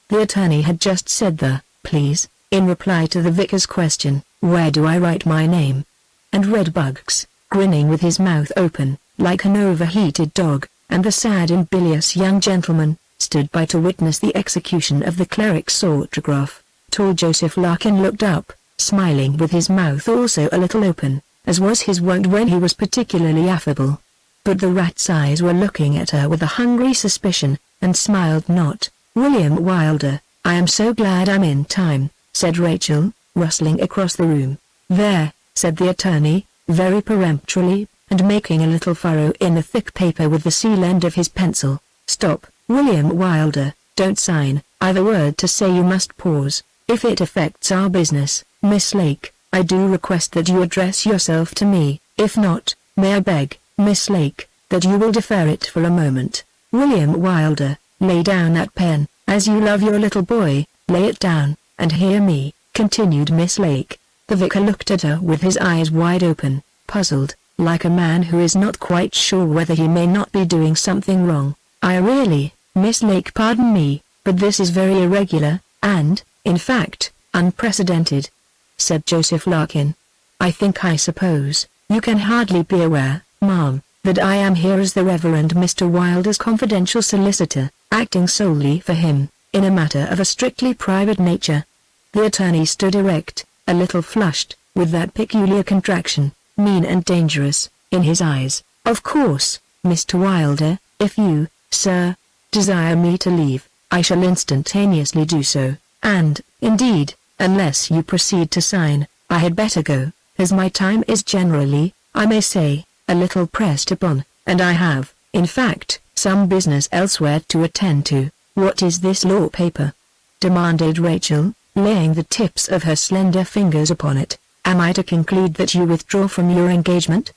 The attorney had just said the "please," in reply to the vicar's question, "Where do I write my name?" and read Bugs, grinning with his mouth open, like an overheated dog, and the sad and bilious young gentleman, stood by to witness the execution of the cleric's autograph. Tall Joseph Larkin looked up, smiling with his mouth also a little open, as was his wont when he was particularly affable. But the rat's eyes were looking at her with a hungry suspicion, and smiled not. "William Wylder, I am so glad I'm in time," said Rachel, rustling across the room. "There," said the attorney, very peremptorily, and making a little furrow in the thick paper with the seal end of his pencil. "Stop, William Wylder, don't sign. I've a word to say. You must pause. If it affects our business, Miss Lake, I do request that you address yourself to me. If not, may I beg, Miss Lake, that you will defer it for a moment. William Wylder, lay down that pen. As you love your little boy, lay it down, and hear me," continued Miss Lake. The vicar looked at her with his eyes wide open, puzzled, like a man who is not quite sure whether he may not be doing something wrong. "I really, Miss Lake, pardon me, but this is very irregular, and, in fact, unprecedented," said Joseph Larkin. I suppose, you can hardly be aware, ma'am, that I am here as the Reverend Mr. Wylder's confidential solicitor, acting solely for him, in a matter of a strictly private nature." The attorney stood erect, a little flushed, with that peculiar contraction, mean and dangerous, in his eyes. "Of course, Mr. Wylder, if you, sir, desire me to leave, I shall instantaneously do so, and, indeed, unless you proceed to sign, I had better go, as my time is generally, I may say, a little pressed upon, and I have, in fact, some business elsewhere to attend to. What is this law paper?" demanded Rachel, laying the tips of her slender fingers upon it. "Am I to conclude that you withdraw from your engagement?"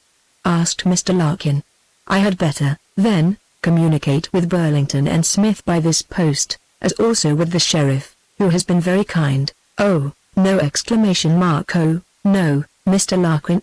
asked Mr. Larkin. "I had better, then, communicate with Burlington and Smith by this post, as also with the sheriff, who has been very kind." "Oh, no!" "Oh, no, Mr. Larkin!"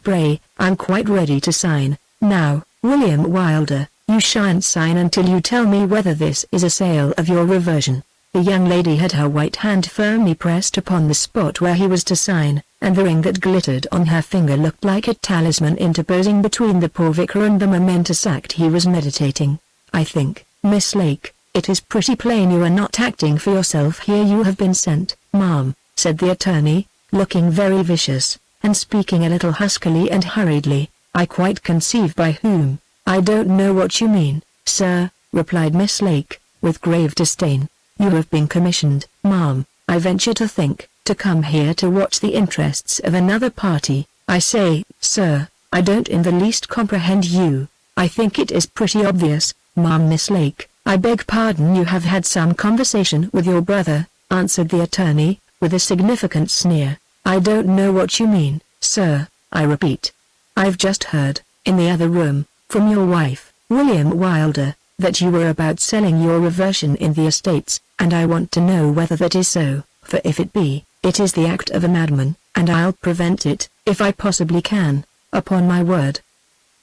"Bray, I'm quite ready to sign, now, William Wylder. You shan't sign until you tell me whether this is a sale of your reversion." The young lady had her white hand firmly pressed upon the spot where he was to sign, and the ring that glittered on her finger looked like a talisman interposing between the poor vicar and the momentous act he was meditating. "I think, Miss Lake, it is pretty plain you are not acting for yourself here. You have been sent, ma'am," said the attorney, looking very vicious, and speaking a little huskily and hurriedly. "I quite conceive by whom." "I don't know what you mean, sir," replied Miss Lake, with grave disdain. "You have been commissioned, ma'am, I venture to think, to come here to watch the interests of another party." "I say, sir, I don't in the least comprehend you." "I think it is pretty obvious, ma'am." "Miss Lake, I beg pardon, you have had some conversation with your brother," answered the attorney, with a significant sneer. "I don't know what you mean, sir, I repeat. I've just heard, in the other room, from your wife, William Wylder, that you were about selling your reversion in the estates, and I want to know whether that is so, for if it be, it is the act of a madman, and I'll prevent it, if I possibly can, upon my word."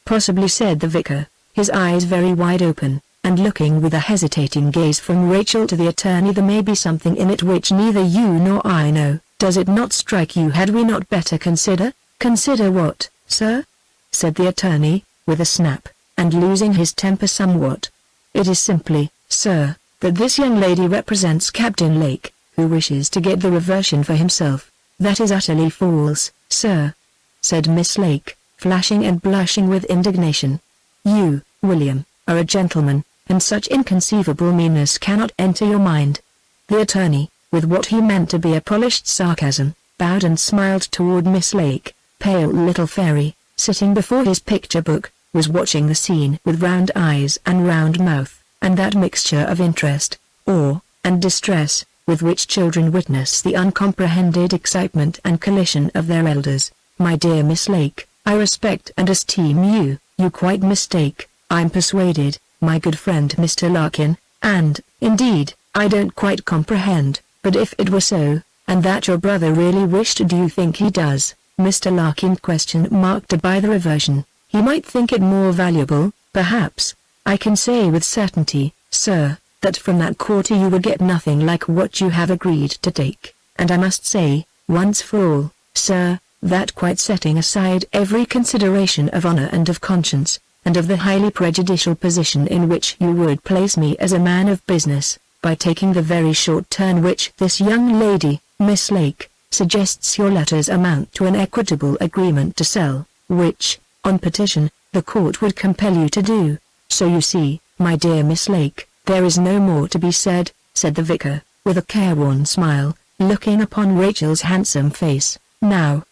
"Possibly," said the vicar, his eyes very wide open, and looking with a hesitating gaze from Rachel to the attorney. "There may be something in it which neither you nor I know. Does it not strike you? Had we not better consider?" "Consider what, sir?" said the attorney, with a snap, and losing his temper somewhat. "It is simply, sir, that this young lady represents Captain Lake, who wishes to get the reversion for himself." "That is utterly false, sir," said Miss Lake, flashing and blushing with indignation. "You, William, are a gentleman, and such inconceivable meanness cannot enter your mind." The attorney, with what he meant to be a polished sarcasm, bowed and smiled toward Miss Lake. Pale little fairy, sitting before his picture book, was watching the scene with round eyes and round mouth, and that mixture of interest, awe, and distress, with which children witness the uncomprehended excitement and collision of their elders. "My dear Miss Lake, I respect and esteem you. You quite mistake, I'm persuaded, my good friend Mr. Larkin, and, indeed, I don't quite comprehend, but if it were so, and that your brother really wished, do you think he does, Mr. Larkin, to buy the reversion? He might think it more valuable, perhaps. I can say with certainty, sir, that from that quarter you would get nothing like what you have agreed to take, and I must say, once for all, sir, that quite setting aside every consideration of honor and of conscience, and of the highly prejudicial position in which you would place me as a man of business, by taking the very short turn which this young lady, Miss Lake, suggests, your letters amount to an equitable agreement to sell, which, on petition, the court would compel you to do. So you see, my dear Miss Lake, there is no more to be said," said the vicar, with a careworn smile, looking upon Rachel's handsome face. Now,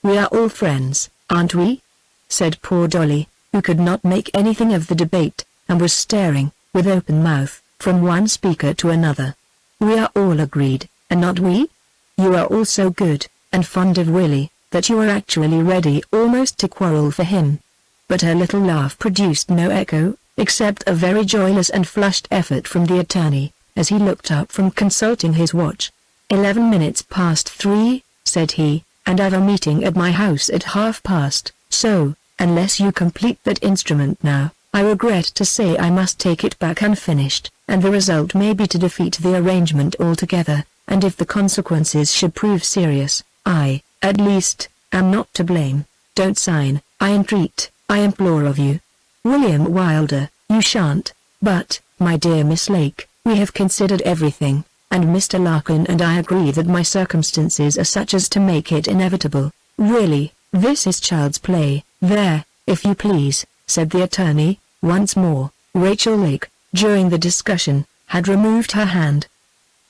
we are all friends, aren't we?" said poor Dolly, who could not make anything of the debate, and was staring, with open mouth, from one speaker to another. "We are all agreed, and not we? You are all so good, and fond of Willie, that you are actually ready almost to quarrel for him." But her little laugh produced no echo, except a very joyless and flushed effort from the attorney, as he looked up from consulting his watch. 11 minutes past 3, said he, "and I've a meeting at my house at 1:30, so, unless you complete that instrument now, I regret to say I must take it back unfinished, and the result may be to defeat the arrangement altogether, and if the consequences should prove serious, I, at least, am not to blame. Don't sign, I entreat, I implore of you. William Wylder, you shan't." "But, my dear Miss Lake, we have considered everything, and Mr. Larkin and I agree that my circumstances are such as to make it inevitable." "Really, this is child's play." "There, if you please," said the attorney, once more. Rachel Lake, during the discussion, had removed her hand.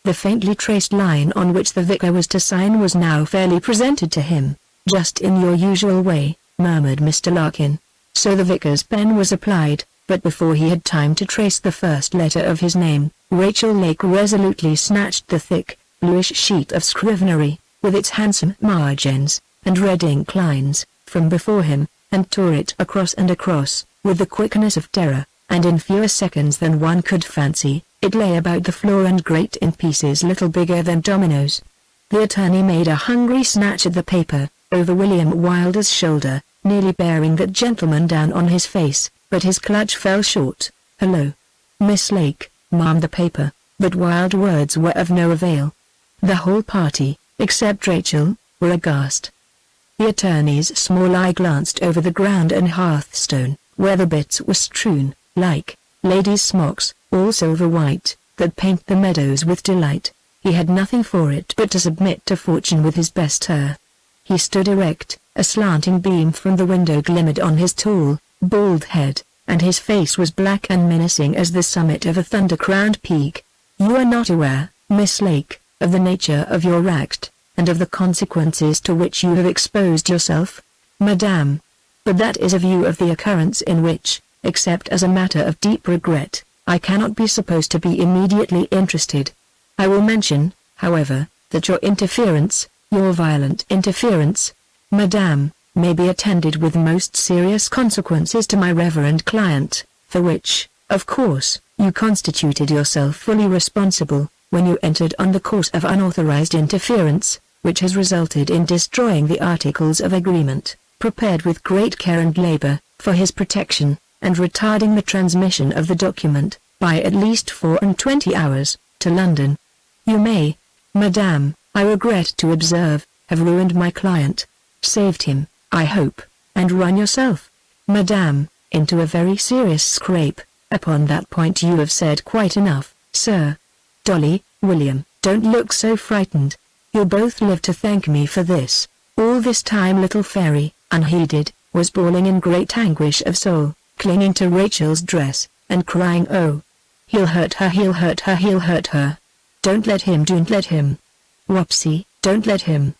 The faintly traced line on which the vicar was to sign was now fairly presented to him. "Just in your usual way," murmured Mr. Larkin. So the vicar's pen was applied, but before he had time to trace the first letter of his name, Rachel Lake resolutely snatched the thick, bluish sheet of scrivenery, with its handsome margins and red ink lines, from before him, and tore it across and across, with the quickness of terror, and in fewer seconds than one could fancy, it lay about the floor and great in pieces little bigger than dominoes. The attorney made a hungry snatch at the paper, over William Wylder's shoulder, nearly bearing that gentleman down on his face, but his clutch fell short. "Hello, Miss Lake," murmured the paper, but wild words were of no avail. The whole party, except Rachel, were aghast. The attorney's small eye glanced over the ground and hearthstone, where the bits were strewn, like ladies' smocks, all silver white, that paint the meadows with delight. He had nothing for it but to submit to fortune with his best air. He stood erect, a slanting beam from the window glimmered on his tall, bald head, and his face was black and menacing as the summit of a thunder-crowned peak. "You are not aware, Miss Lake, of the nature of your act, and of the consequences to which you have exposed yourself, madame. But that is a view of the occurrence in which, except as a matter of deep regret, I cannot be supposed to be immediately interested. I will mention, however, that your interference, your violent interference, madame, may be attended with most serious consequences to my reverend client, for which, of course, you constituted yourself fully responsible, when you entered on the course of unauthorized interference, which has resulted in destroying the articles of agreement, prepared with great care and labor, for his protection, and retarding the transmission of the document, by at least 24 hours, to London. You may, madame, I regret to observe, have ruined my client, saved him, I hope, and run yourself, madame, into a very serious scrape. Upon that point you have said quite enough, sir. Dolly, William, don't look so frightened. You'll both live to thank me for this." All this time little Fairy, unheeded, was bawling in great anguish of soul, clinging to Rachel's dress, and crying, "Oh! He'll hurt her, he'll hurt her, he'll hurt her. Don't let him, don't let him. Wopsy, don't let him.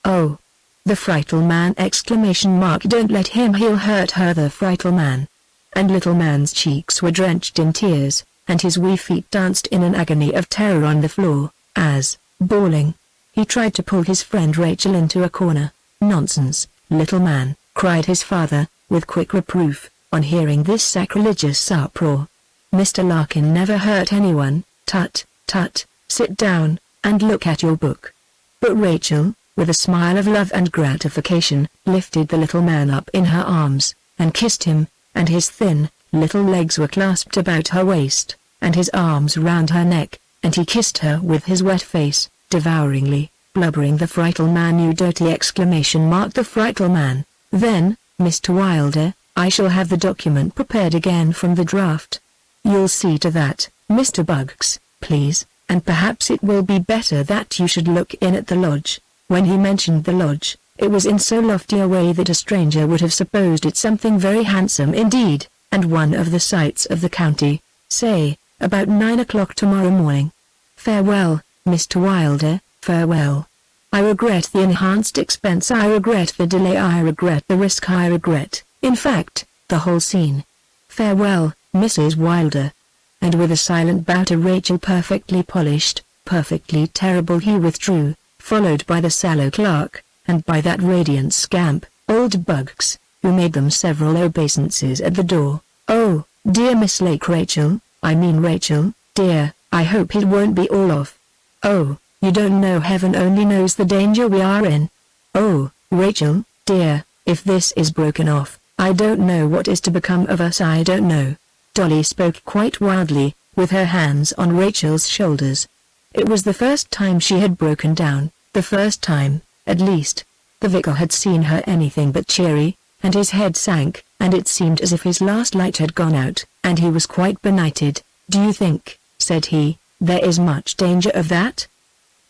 Oh! The frightful man! Don't let him, he'll hurt her, the frightful man." And little man's cheeks were drenched in tears, and his wee feet danced in an agony of terror on the floor, as, bawling, he tried to pull his friend Rachel into a corner. "Nonsense, little man," cried his father, with quick reproof, on hearing this sacrilegious uproar. "Mr. Larkin never hurt anyone. Tut, tut, sit down, and look at your book." But Rachel, with a smile of love and gratification, lifted the little man up in her arms, and kissed him, and his thin, little legs were clasped about her waist, and his arms round her neck, and he kissed her with his wet face, devouringly, blubbering the frightful man, "You dirty exclamation mark the frightful man." "Then, Mr. Wylder, I shall have the document prepared again from the draft. You'll see to that, Mr. Buggs, please, and perhaps it will be better that you should look in at the lodge." When he mentioned the lodge, it was in so lofty a way that a stranger would have supposed it something very handsome indeed, and one of the sights of the county. "Say, about 9 o'clock tomorrow morning. Farewell, Mr. Wylder, farewell. I regret the enhanced expense, I regret the delay, I regret the risk, I regret, in fact, the whole scene. Farewell, Mrs. Wylder." And with a silent bow to Rachel, perfectly polished, perfectly terrible, he withdrew, followed by the sallow clerk, and by that radiant scamp, old Buggs, who made them several obeisances at the door. "Oh, dear Miss Lake, Rachel, I mean Rachel, dear, I hope it won't be all off. Oh, you don't know, heaven only knows the danger we are in. Oh, Rachel, dear, if this is broken off, I don't know what is to become of us, I don't know." Dolly spoke quite wildly, with her hands on Rachel's shoulders. It was the first time she had broken down, the first time, at least. The vicar had seen her anything but cheery, and his head sank, and it seemed as if his last light had gone out, and he was quite benighted. "Do you think," said he, "there is much danger of that?"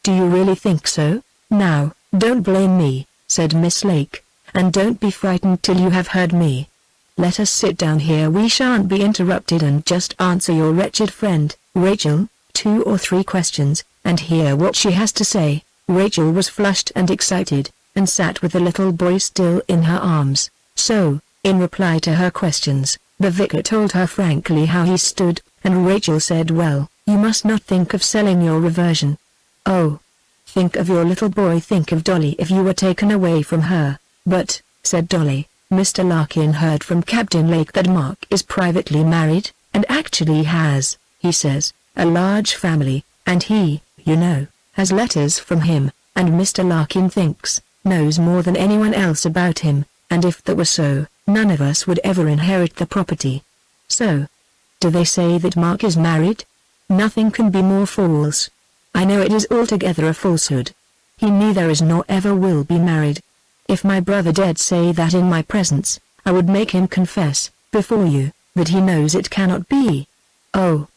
"Do you really think so? Now, don't blame me," said Miss Lake, "and don't be frightened till you have heard me. let us sit down here, we shan't be interrupted, and just answer your wretched friend, Rachel, 2 or 3 questions, and hear what she has to say." Rachel was flushed and excited, and sat with the little boy still in her arms. So, in reply to her questions, the vicar told her frankly how he stood, and Rachel said, "Well, you must not think of selling your reversion. Oh, think of your little boy, think of Dolly if you were taken away from her." "But," said Dolly, "Mr. Larkin heard from Captain Lake that Mark is privately married, and actually has, he says, a large family, and he, you know, has letters from him, and Mr. Larkin knows more than anyone else about him, and if that were so, none of us would ever inherit the property." "So, do they say that Mark is married?" "Nothing can be more false. I know it is altogether a falsehood. He neither is nor ever will be married. If my brother dared say that in my presence, I would make him confess, before you, that he knows it cannot be." "Oh,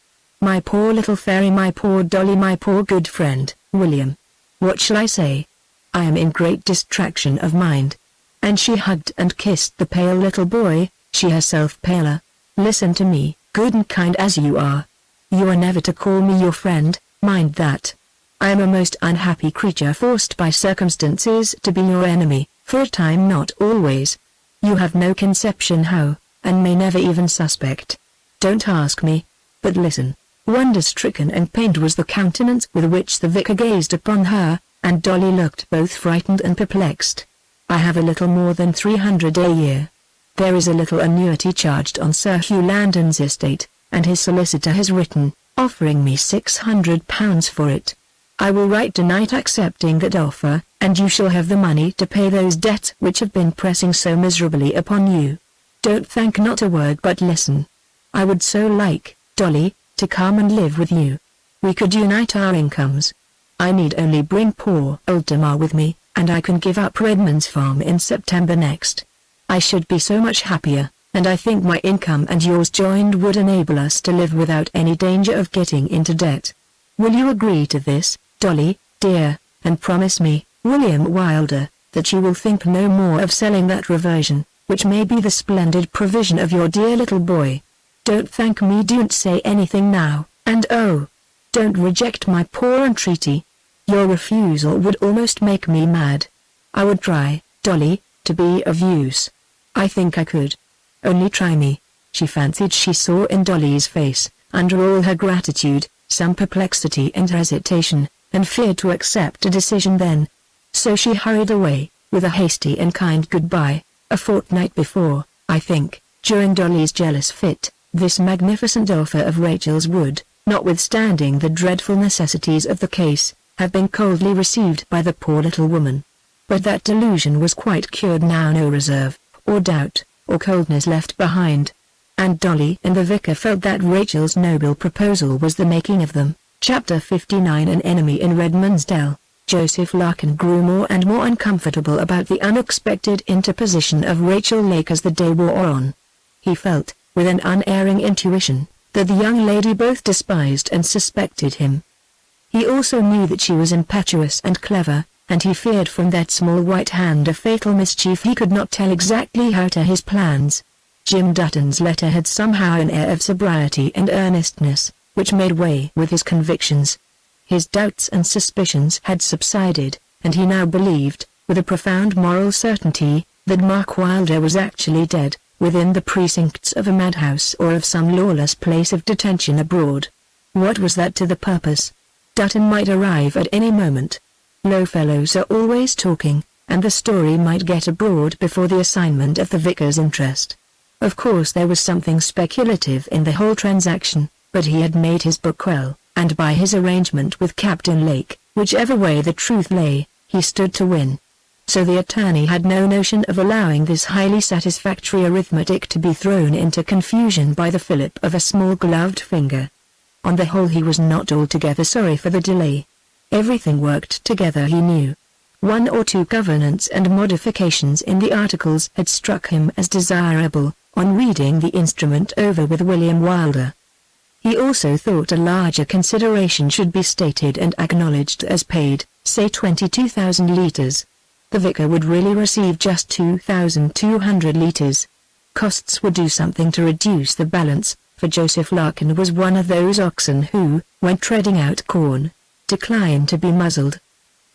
my poor little fairy, my poor Dolly, my poor good friend, William. What shall I say? I am in great distraction of mind." And she hugged and kissed the pale little boy, she herself paler. "Listen to me, good and kind as you are. You are never to call me your friend, mind that. I am a most unhappy creature forced by circumstances to be your enemy, for a time, not always. You have no conception how, and may never even suspect. Don't ask me, but listen." Wonder-stricken and pained was the countenance with which the vicar gazed upon her, and Dolly looked both frightened and perplexed. "I have a little more than 300 a year. There is a little annuity charged on Sir Hugh Landon's estate, and his solicitor has written, offering me £600 for it. I will write tonight accepting that offer, and you shall have the money to pay those debts which have been pressing so miserably upon you. Don't think not a word, but listen. I would so like, Dolly, to come and live with you. We could unite our incomes. I need only bring poor old Tamar with me, and I can give up Redmond's farm in September next. I should be so much happier, and I think my income and yours joined would enable us to live without any danger of getting into debt. Will you agree to this, Dolly, dear, and promise me, William Wylder, that you will think no more of selling that reversion, which may be the splendid provision of your dear little boy? Don't thank me, don't say anything now, and oh, don't reject my poor entreaty. Your refusal would almost make me mad. I would try, Dolly, to be of use. I think I could. Only try me." She fancied she saw in Dolly's face, under all her gratitude, some perplexity and hesitation, and feared to accept a decision then. So she hurried away, with a hasty and kind goodbye. A fortnight before, I think, during Dolly's jealous fit, this magnificent offer of Rachel's would, notwithstanding the dreadful necessities of the case, have been coldly received by the poor little woman. But that delusion was quite cured now, no reserve, or doubt, or coldness left behind. And Dolly and the vicar felt that Rachel's noble proposal was the making of them. Chapter 59. An enemy in Redmond's Dell. Joseph Larkin grew more and more uncomfortable about the unexpected interposition of Rachel Lake as the day wore on. He felt, with an unerring intuition, that the young lady both despised and suspected him. He also knew that she was impetuous and clever, and he feared from that small white hand a fatal mischief he could not tell exactly how to his plans. Jim Dutton's letter had somehow an air of sobriety and earnestness, which made way with his convictions. His doubts and suspicions had subsided, and he now believed, with a profound moral certainty, that Mark Wylder was actually dead, within the precincts of a madhouse or of some lawless place of detention abroad. What was that to the purpose? Dutton might arrive at any moment. Low fellows are always talking, and the story might get abroad before the assignment of the vicar's interest. Of course there was something speculative in the whole transaction, but he had made his book well, and by his arrangement with Captain Lake, whichever way the truth lay, he stood to win. So the attorney had no notion of allowing this highly satisfactory arithmetic to be thrown into confusion by the fillip of a small gloved finger. On the whole he was not altogether sorry for the delay. Everything worked together, he knew. 1 or 2 governance and modifications in the articles had struck him as desirable, on reading the instrument over with William Wylder. He also thought a larger consideration should be stated and acknowledged as paid, say 22,000 litres. The vicar would really receive just 2,200 litres. Costs would do something to reduce the balance, for Joseph Larkin was one of those oxen who, when treading out corn, decline to be muzzled.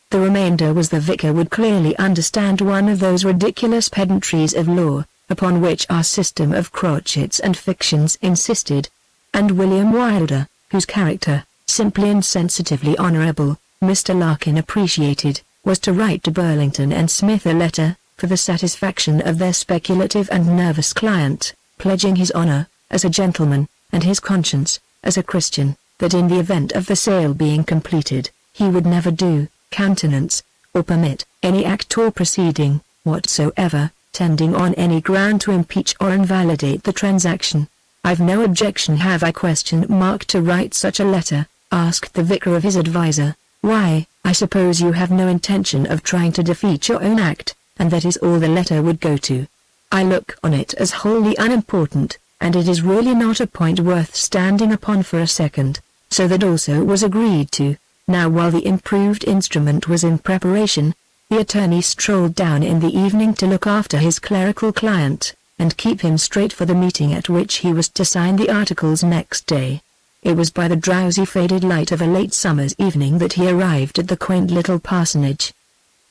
The remainder was the vicar would clearly understand one of those ridiculous pedantries of law, upon which our system of crotchets and fictions insisted. And William Wylder, whose character, simply and sensitively honourable, Mr. Larkin appreciated, was to write to Burlington and Smith a letter, for the satisfaction of their speculative and nervous client, pledging his honour, as a gentleman, and his conscience, as a Christian, that in the event of the sale being completed, he would never do, countenance, or permit, any act or proceeding, whatsoever, tending on any ground to impeach or invalidate the transaction. "I've no objection, have I, to write such a letter?" asked the vicar of his adviser. "Why, I suppose you have no intention of trying to defeat your own act, and that is all the letter would go to. I look on it as wholly unimportant, and it is really not a point worth standing upon for a second." So that also was agreed to. Now while the improved instrument was in preparation, the attorney strolled down in the evening to look after his clerical client, and keep him straight for the meeting at which he was to sign the articles next day. It was by the drowsy faded light of a late summer's evening that he arrived at the quaint little parsonage.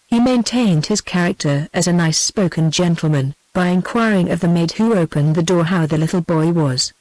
He maintained his character as a nice-spoken gentleman, by inquiring of the maid who opened the door how the little boy was.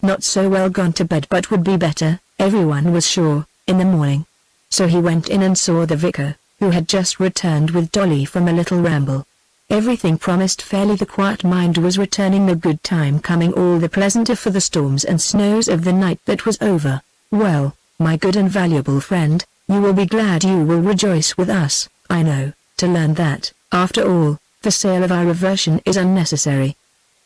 Not so well gone to bed, but would be better, everyone was sure, in the morning. So he went in and saw the vicar, who had just returned with Dolly from a little ramble. Everything promised fairly. The quiet mind was returning, the good time coming all the pleasanter for the storms and snows of the night that was over. "Well, my good and valuable friend, you will be glad, you will rejoice with us, I know, to learn that, after all, the sale of our reversion is unnecessary."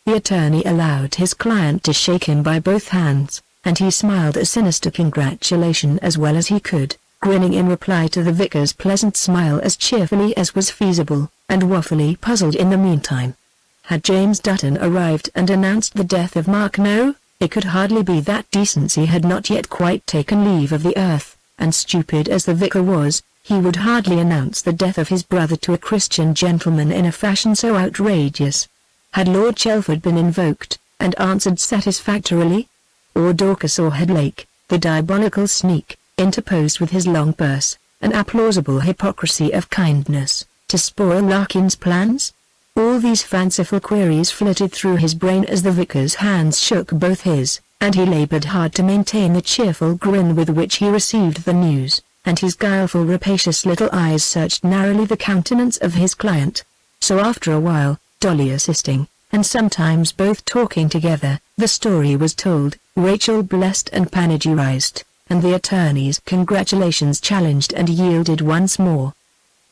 The attorney allowed his client to shake him by both hands, and he smiled a sinister congratulation as well as he could, grinning in reply to the vicar's pleasant smile as cheerfully as was feasible, and woefully puzzled in the meantime. Had James Dutton arrived and announced the death of Mark? No, it could hardly be. That decency had not yet quite taken leave of the earth, and stupid as the vicar was, he would hardly announce the death of his brother to a Christian gentleman in a fashion so outrageous. Had Lord Chelford been invoked, and answered satisfactorily? Or Dorcas, or had Lake, the diabolical sneak, interposed with his long purse, an applausible hypocrisy of kindness, to spoil Larkin's plans? All these fanciful queries flitted through his brain as the vicar's hands shook both his, and he laboured hard to maintain the cheerful grin with which he received the news, and his guileful rapacious little eyes searched narrowly the countenance of his client. So after a while, Dolly assisting, and sometimes both talking together, the story was told, Rachel blessed and panegyrized, and the attorney's congratulations challenged and yielded once more.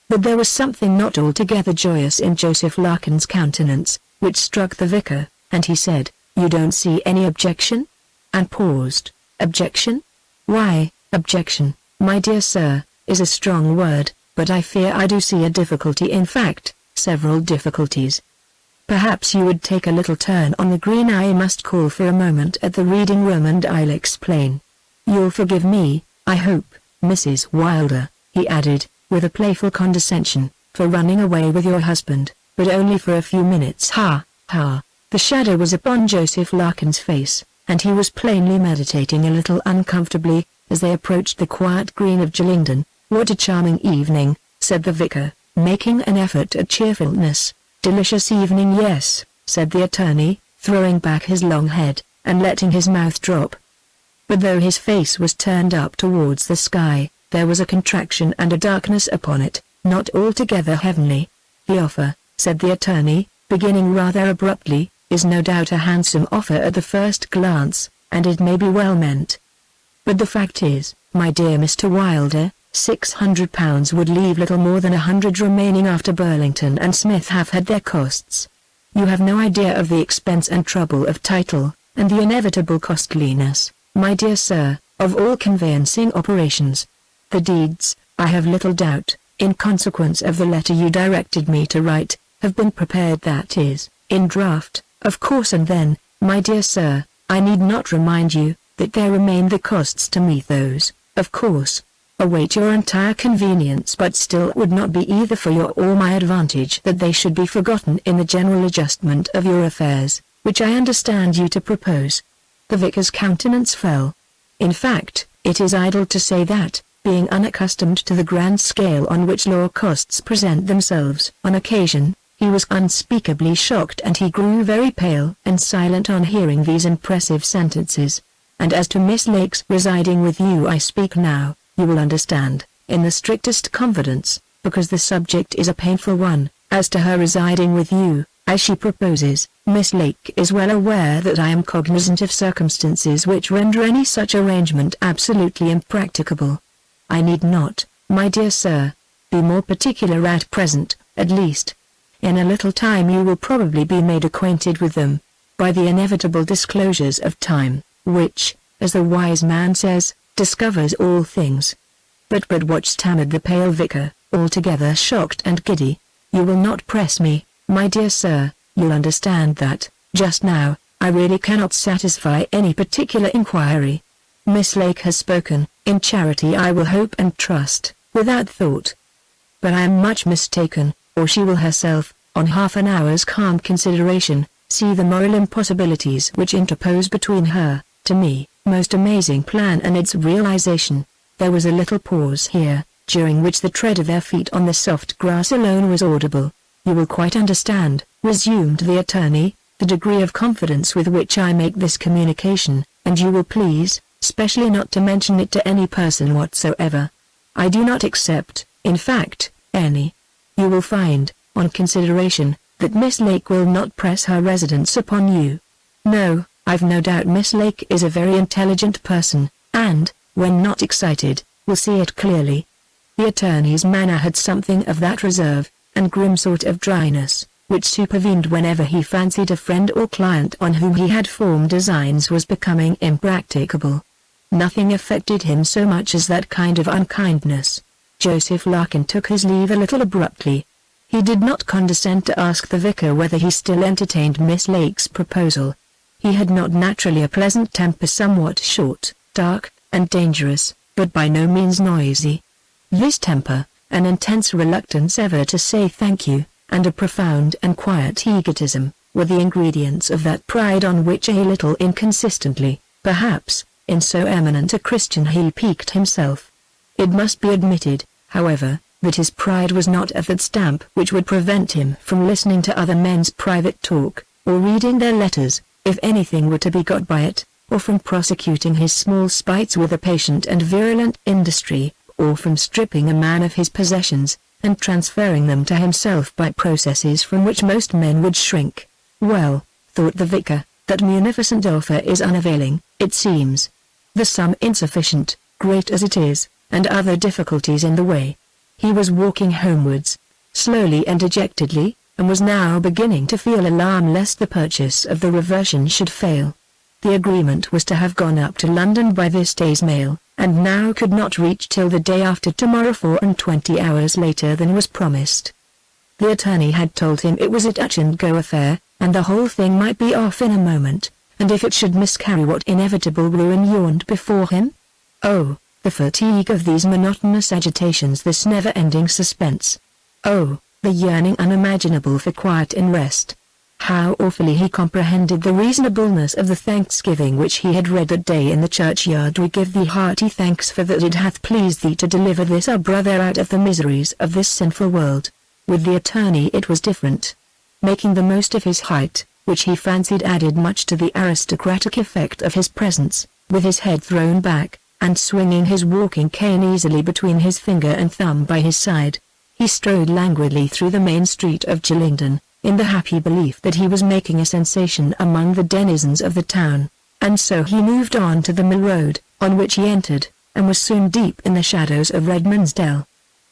But there was something not altogether joyous in Joseph Larkin's countenance, which struck the vicar, and he said, "You don't see any objection?" and paused. "Objection? Why, objection, my dear sir, is a strong word, but I fear I do see a difficulty, in fact, several difficulties. Perhaps you would take a little turn on the green. I must call for a moment at the reading room and I'll explain. You'll forgive me, I hope, Mrs. Wylder," he added, with a playful condescension, "for running away with your husband, but only for a few minutes. Ha, ha." The shadow was upon Joseph Larkin's face, and he was plainly meditating a little uncomfortably, as they approached the quiet green of Gillingden. "What a charming evening," said the vicar, making an effort at cheerfulness. "Delicious evening, yes," said the attorney, throwing back his long head, and letting his mouth drop. But though his face was turned up towards the sky, there was a contraction and a darkness upon it, not altogether heavenly. "The offer," said the attorney, beginning rather abruptly, "is no doubt a handsome offer at the first glance, and it may be well meant. But the fact is, my dear Mr. Wylder, £600 would leave little more than 100 remaining after Burlington and Smith have had their costs. You have no idea of the expense and trouble of title, and the inevitable costliness, my dear sir, of all conveyancing operations. The deeds, I have little doubt, in consequence of the letter you directed me to write, have been prepared, that is, in draft, of course, and then, my dear sir, I need not remind you, that there remain the costs to meet those, of course, await your entire convenience, but still it would not be either for your or my advantage that they should be forgotten in the general adjustment of your affairs. which I understand you to propose." The vicar's countenance fell. In fact, it is idle to say that, being unaccustomed to the grand scale on which law costs present themselves on occasion, he was unspeakably shocked, and he grew very pale and silent on hearing these impressive sentences. "And as to Miss Lake's residing with you, I speak now, you will understand, in the strictest confidence, because the subject is a painful one. As to her residing with you, as she proposes, Miss Lake is well aware that I am cognizant of circumstances which render any such arrangement absolutely impracticable. I need not, my dear sir, be more particular at present, at least. In a little time you will probably be made acquainted with them, by the inevitable disclosures of time, which, as the wise man says, discovers all things." But what stammered the pale vicar, altogether shocked and giddy. "You will not press me, my dear sir, you'll understand that, just now, I really cannot satisfy any particular inquiry. Miss Lake has spoken, in charity I will hope and trust, without thought. But I am much mistaken, or she will herself, on half an hour's calm consideration, see the moral impossibilities which interpose between her, to me, most amazing plan and its realization." There was a little pause here, during which the tread of their feet on the soft grass alone was audible. "You will quite understand," resumed the attorney, "the degree of confidence with which I make this communication, and you will please, specially not to mention it to any person whatsoever. I do not accept, in fact, any. You will find, on consideration, that Miss Lake will not press her residence upon you. No, I've no doubt Miss Lake is a very intelligent person, and, when not excited, will see it clearly." The attorney's manner had something of that reserve, and grim sort of dryness, which supervened whenever he fancied a friend or client on whom he had formed designs was becoming impracticable. Nothing affected him so much as that kind of unkindness. Joseph Larkin took his leave a little abruptly. He did not condescend to ask the vicar whether he still entertained Miss Lake's proposal. He had not naturally a pleasant temper, somewhat short, dark, and dangerous, but by no means noisy. This temper, an intense reluctance ever to say thank you, and a profound and quiet egotism, were the ingredients of that pride on which a little inconsistently, perhaps, in so eminent a Christian he piqued himself. It must be admitted, however, that his pride was not of that stamp which would prevent him from listening to other men's private talk, or reading their letters, if anything were to be got by it, or from prosecuting his small spites with a patient and virulent industry, or from stripping a man of his possessions, and transferring them to himself by processes from which most men would shrink. "Well," thought the vicar, "that munificent offer is unavailing, it seems. The sum insufficient, great as it is, and other difficulties in the way." He was walking homewards, slowly and dejectedly, and was now beginning to feel alarm lest the purchase of the reversion should fail. The agreement was to have gone up to London by this day's mail, and now could not reach till the day after tomorrow, 24 hours later than was promised. The attorney had told him it was a touch-and-go affair, and the whole thing might be off in a moment, and if it should miscarry, what inevitable ruin yawned before him? Oh, the fatigue of these monotonous agitations, this never-ending suspense. Oh, the yearning unimaginable for quiet and rest. How awfully he comprehended the reasonableness of the thanksgiving which he had read that day in the churchyard. "We give thee hearty thanks for that it hath pleased thee to deliver this our brother out of the miseries of this sinful world." With the attorney it was different. Making the most of his height, which he fancied added much to the aristocratic effect of his presence, with his head thrown back, and swinging his walking cane easily between his finger and thumb by his side, he strode languidly through the main street of Sheridan, in the happy belief that he was making a sensation among the denizens of the town, and so he moved on to the mill road, on which he entered, and was soon deep in the shadows of Redmond's Dell.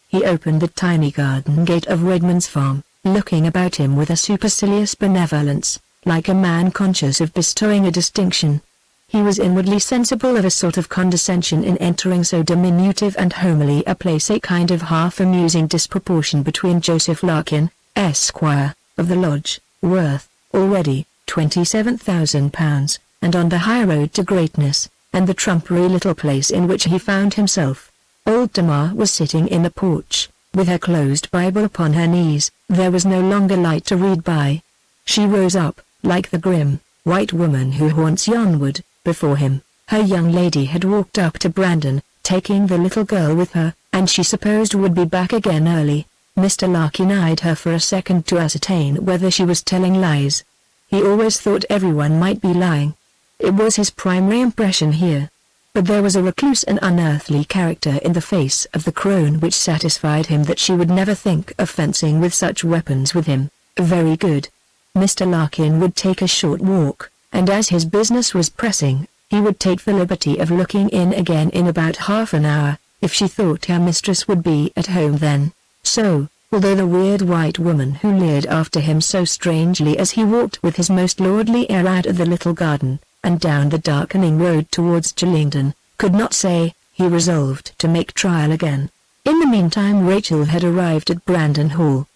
He opened the tiny garden gate of Redmond's farm, looking about him with a supercilious benevolence, like a man conscious of bestowing a distinction. He was inwardly sensible of a sort of condescension in entering so diminutive and homely a place, a kind of half-amusing disproportion between Joseph Larkin, Esquire, of the Lodge, worth, already, £27,000, and on the high road to greatness, and the trumpery little place in which he found himself. Old Tamar was sitting in the porch, with her closed Bible upon her knees. There was no longer light to read by. She rose up, like the grim, white woman who haunts yon wood. Before him, her young lady had walked up to Brandon, taking the little girl with her, and she supposed would be back again early. Mr. Larkin eyed her for a second to ascertain whether she was telling lies. He always thought everyone might be lying. It was his primary impression here. But there was a recluse and unearthly character in the face of the crone which satisfied him that she would never think of fencing with such weapons with him. Very good. Mr. Larkin would take a short walk, and as his business was pressing, he would take the liberty of looking in again in about half an hour, if she thought her mistress would be at home then. So, although the weird white woman who leered after him so strangely as he walked with his most lordly air out of the little garden, and down the darkening road towards Sheridan, could not say, he resolved to make trial again. In the meantime Rachel had arrived at Brandon Hall.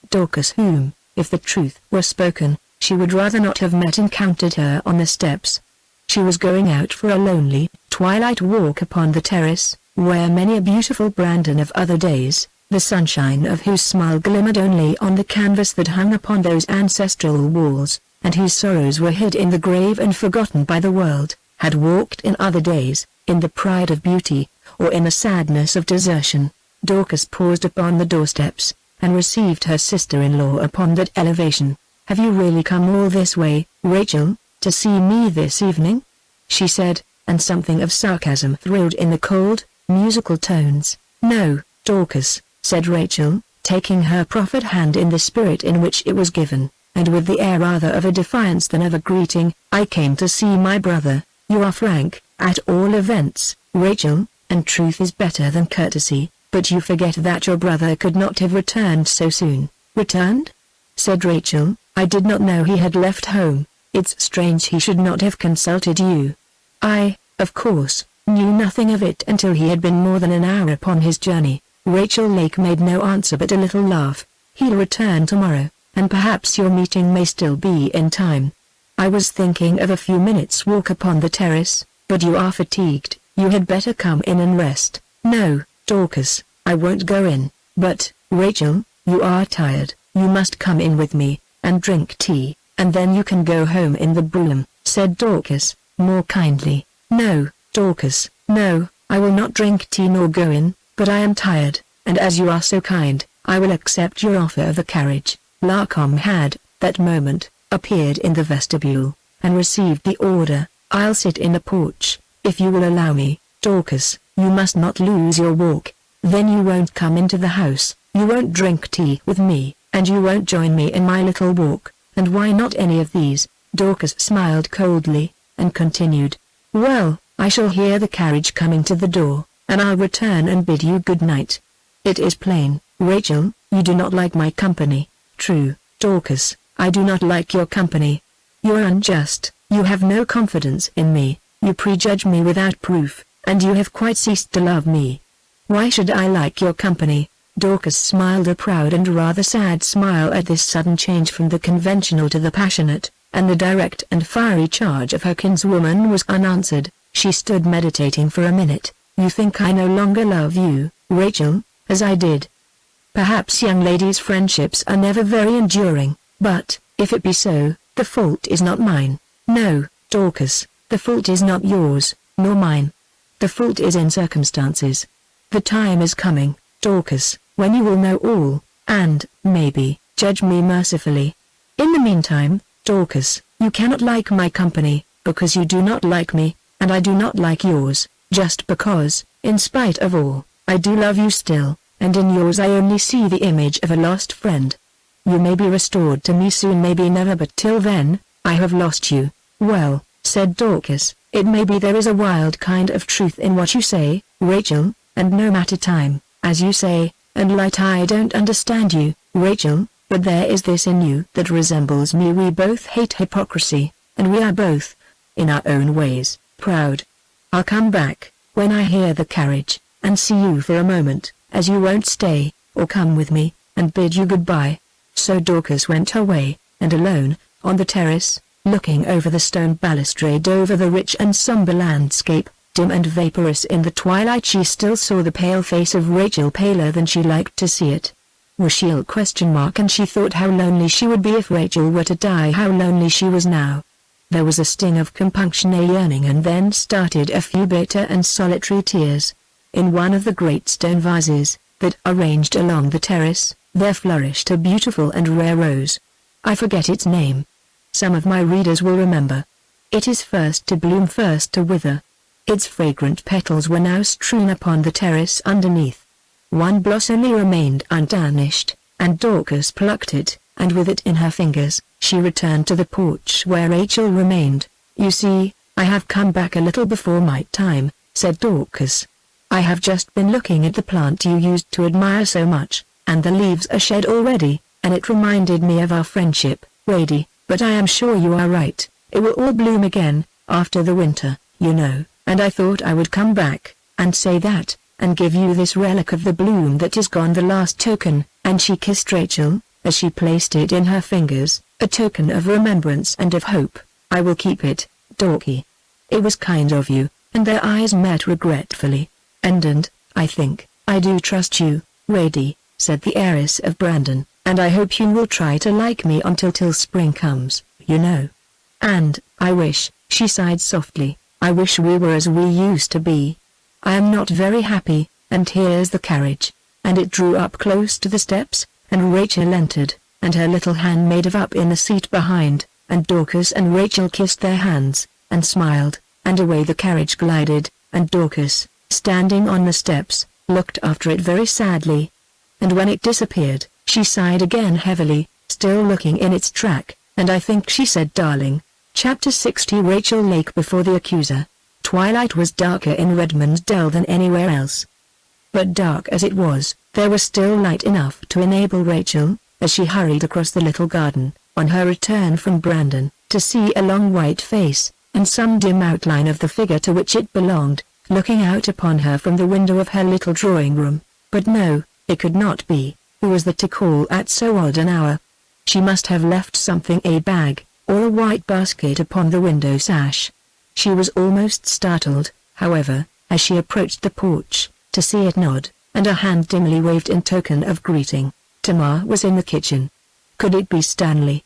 Dorcas, whom, if the truth were spoken, she would rather not have met, encountered her on the steps. She was going out for a lonely, twilight walk upon the terrace, where many a beautiful Brandon of other days, the sunshine of whose smile glimmered only on the canvas that hung upon those ancestral walls, and whose sorrows were hid in the grave and forgotten by the world, had walked in other days, in the pride of beauty, or in the sadness of desertion. Dorcas paused upon the doorsteps, and received her sister-in-law upon that elevation. "Have you really come all this way, Rachel, to see me this evening?" she said, and something of sarcasm thrilled in the cold, musical tones. "No, Dorcas," said Rachel, taking her proffered hand in the spirit in which it was given, and with the air rather of a defiance than of a greeting. "I came to see my brother." "You are frank, at all events, Rachel, and truth is better than courtesy, but you forget that your brother could not have returned so soon." "Returned?" said Rachel. "I did not know he had left home. It's strange he should not have consulted you." "I, of course, knew nothing of it until he had been more than an hour upon his journey." Rachel Lake made no answer but a little laugh. "He'll return tomorrow, and perhaps your meeting may still be in time. I was thinking of a few minutes' walk upon the terrace, but you are fatigued. You had better come in and rest." "No, Dorcas, I won't go in." "But, Rachel, you are tired. You must come in with me, and drink tea, and then you can go home in the brougham," said Dorcas, more kindly. "No, Dorcas, no, I will not drink tea nor go in, but I am tired, and as you are so kind, I will accept your offer of a carriage." Larkin had, that moment, appeared in the vestibule, and received the order. "I'll sit in the porch, if you will allow me." "Dorcas, you must not lose your walk. Then you won't come into the house, you won't drink tea with me, and you won't join me in my little walk, and why not any of these?" Dorcas smiled coldly, and continued, "Well, I shall hear the carriage coming to the door, and I'll return and bid you good night. It is plain, Rachel, you do not like my company." "True, Dorcas, I do not like your company. You're unjust, you have no confidence in me, you prejudge me without proof, and you have quite ceased to love me. Why should I like your company?" Dorcas smiled a proud and rather sad smile at this sudden change from the conventional to the passionate, and the direct and fiery charge of her kinswoman was unanswered. She stood meditating for a minute. "You think I no longer love you, Rachel, as I did? Perhaps young ladies' friendships are never very enduring, but, if it be so, the fault is not mine." "No, Dorcas, the fault is not yours, nor mine. The fault is in circumstances. The time is coming, Dorcas, when you will know all, and, maybe, judge me mercifully. In the meantime, Dorcas, you cannot like my company, because you do not like me, and I do not like yours, just because, in spite of all, I do love you still, and in yours I only see the image of a lost friend. You may be restored to me soon, maybe never, but till then, I have lost you." "Well," said Dorcas, "it may be there is a wild kind of truth in what you say, Rachel, and no matter time, as you say, and light. I don't understand you, Rachel, but there is this in you that resembles me. We both hate hypocrisy, and we are both, in our own ways, proud. I'll come back, when I hear the carriage, and see you for a moment, as you won't stay, or come with me, and bid you goodbye." So Dorcas went her way, and alone, on the terrace, looking over the stone balustrade over the rich and somber landscape, dim and vaporous in the twilight, she still saw the pale face of Rachel, paler than she liked to see it. Was she ill? And she thought how lonely she would be if Rachel were to die. How lonely she was now. There was a sting of compunction, a yearning, and then started a few bitter and solitary tears. In one of the great stone vases that are ranged along the terrace, there flourished a beautiful and rare rose. I forget its name. Some of my readers will remember. It is first to bloom, first to wither. Its fragrant petals were now strewn upon the terrace underneath. One blossom only remained untarnished, and Dorcas plucked it, and with it in her fingers, she returned to the porch where Rachel remained. "You see, I have come back a little before my time," said Dorcas. "I have just been looking at the plant you used to admire so much, and the leaves are shed already, and it reminded me of our friendship, Rady, but I am sure you are right, it will all bloom again, after the winter, you know, and I thought I would come back, and say that, and give you this relic of the bloom that is gone, the last token," and she kissed Rachel, as she placed it in her fingers, "a token of remembrance and of hope. I will keep it, Dorky. It was kind of you," and their eyes met regretfully. And I think, I do trust you, Rady," said the heiress of Brandon, "and I hope you will try to like me until till spring comes, you know. And, I wish," she sighed softly, "I wish we were as we used to be. I am not very happy, and here's the carriage," and it drew up close to the steps, and Rachel entered, and her little handmaid up in the seat behind, and Dorcas and Rachel kissed their hands, and smiled, and away the carriage glided, and Dorcas, standing on the steps, looked after it very sadly. And when it disappeared, she sighed again heavily, still looking in its track, and I think she said, "Darling." Chapter 60. Rachel Lake before the accuser. Twilight was darker in Redmond Dell than anywhere else. But dark as it was, there was still light enough to enable Rachel, as she hurried across the little garden, on her return from Brandon, to see a long white face, and some dim outline of the figure to which it belonged, looking out upon her from the window of her little drawing-room. But no, it could not be. Who was that to call at so odd an hour? She must have left something, a bag, or a white basket upon the window sash. She was almost startled, however, as she approached the porch, to see it nod, and a hand dimly waved in token of greeting. Tamar was in the kitchen. Could it be Stanley?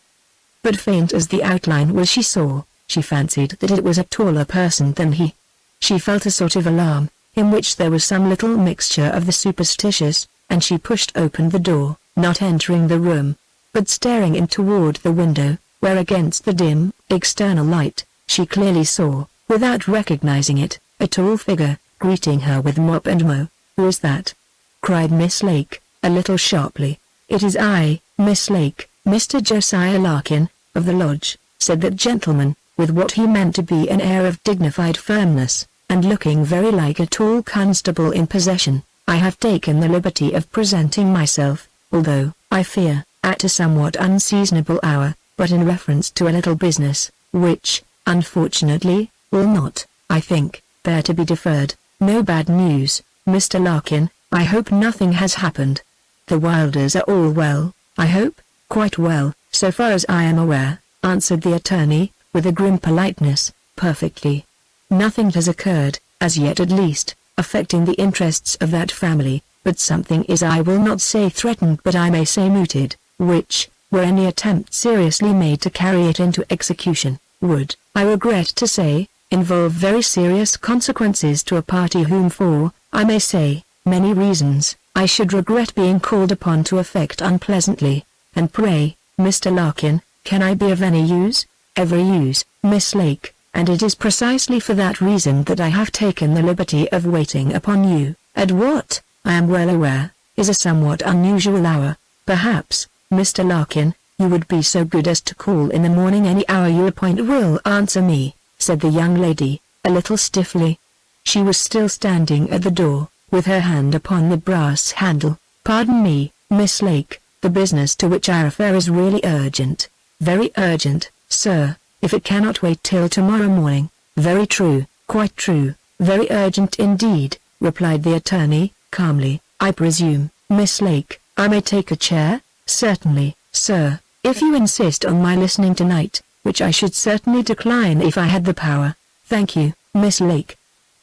But faint as the outline was, she fancied that it was a taller person than he. She felt a sort of alarm, in which there was some little mixture of the superstitious, and she pushed open the door, not entering the room, but staring in toward the window, where against the dim, external light, she clearly saw, without recognizing it, a tall figure, greeting her with mop and mow. "Who is that?" cried Miss Lake, a little sharply. "It is I, Miss Lake, Mr. Josiah Larkin, of the lodge," said that gentleman, with what he meant to be an air of dignified firmness, and looking very like a tall constable in possession. "I have taken the liberty of presenting myself, although, I fear, at a somewhat unseasonable hour, but in reference to a little business, which, unfortunately, will not, I think, bear to be deferred. No bad news, Mr. Larkin. I hope nothing has happened. The Wylders are all well, I hope?" "Quite well, so far as I am aware," answered the attorney, with a grim politeness. "Perfectly. Nothing has occurred, as yet at least, affecting the interests of that family, but something is, I will not say threatened, but I may say mooted, which, were any attempt seriously made to carry it into execution, would, I regret to say, involve very serious consequences to a party whom for, I may say, many reasons, I should regret being called upon to effect unpleasantly. And pray, Mr. Larkin, can I be of any use?" "Every use, Miss Lake, and it is precisely for that reason that I have taken the liberty of waiting upon you, at what, I am well aware, is a somewhat unusual hour. Perhaps, Mr. Larkin, you would be so good as to call in the morning any hour you appoint." "Will answer me," said the young lady, a little stiffly. She was still standing at the door, with her hand upon the brass handle. "Pardon me, Miss Lake, the business to which I refer is really urgent." "Very urgent, sir, if it cannot wait till tomorrow morning." "Very true, quite true, very urgent indeed," replied the attorney, calmly. "I presume, Miss Lake, I may take a chair?" "Certainly, sir, if you insist on my listening tonight, which I should certainly decline if I had the power." "Thank you, Miss Lake."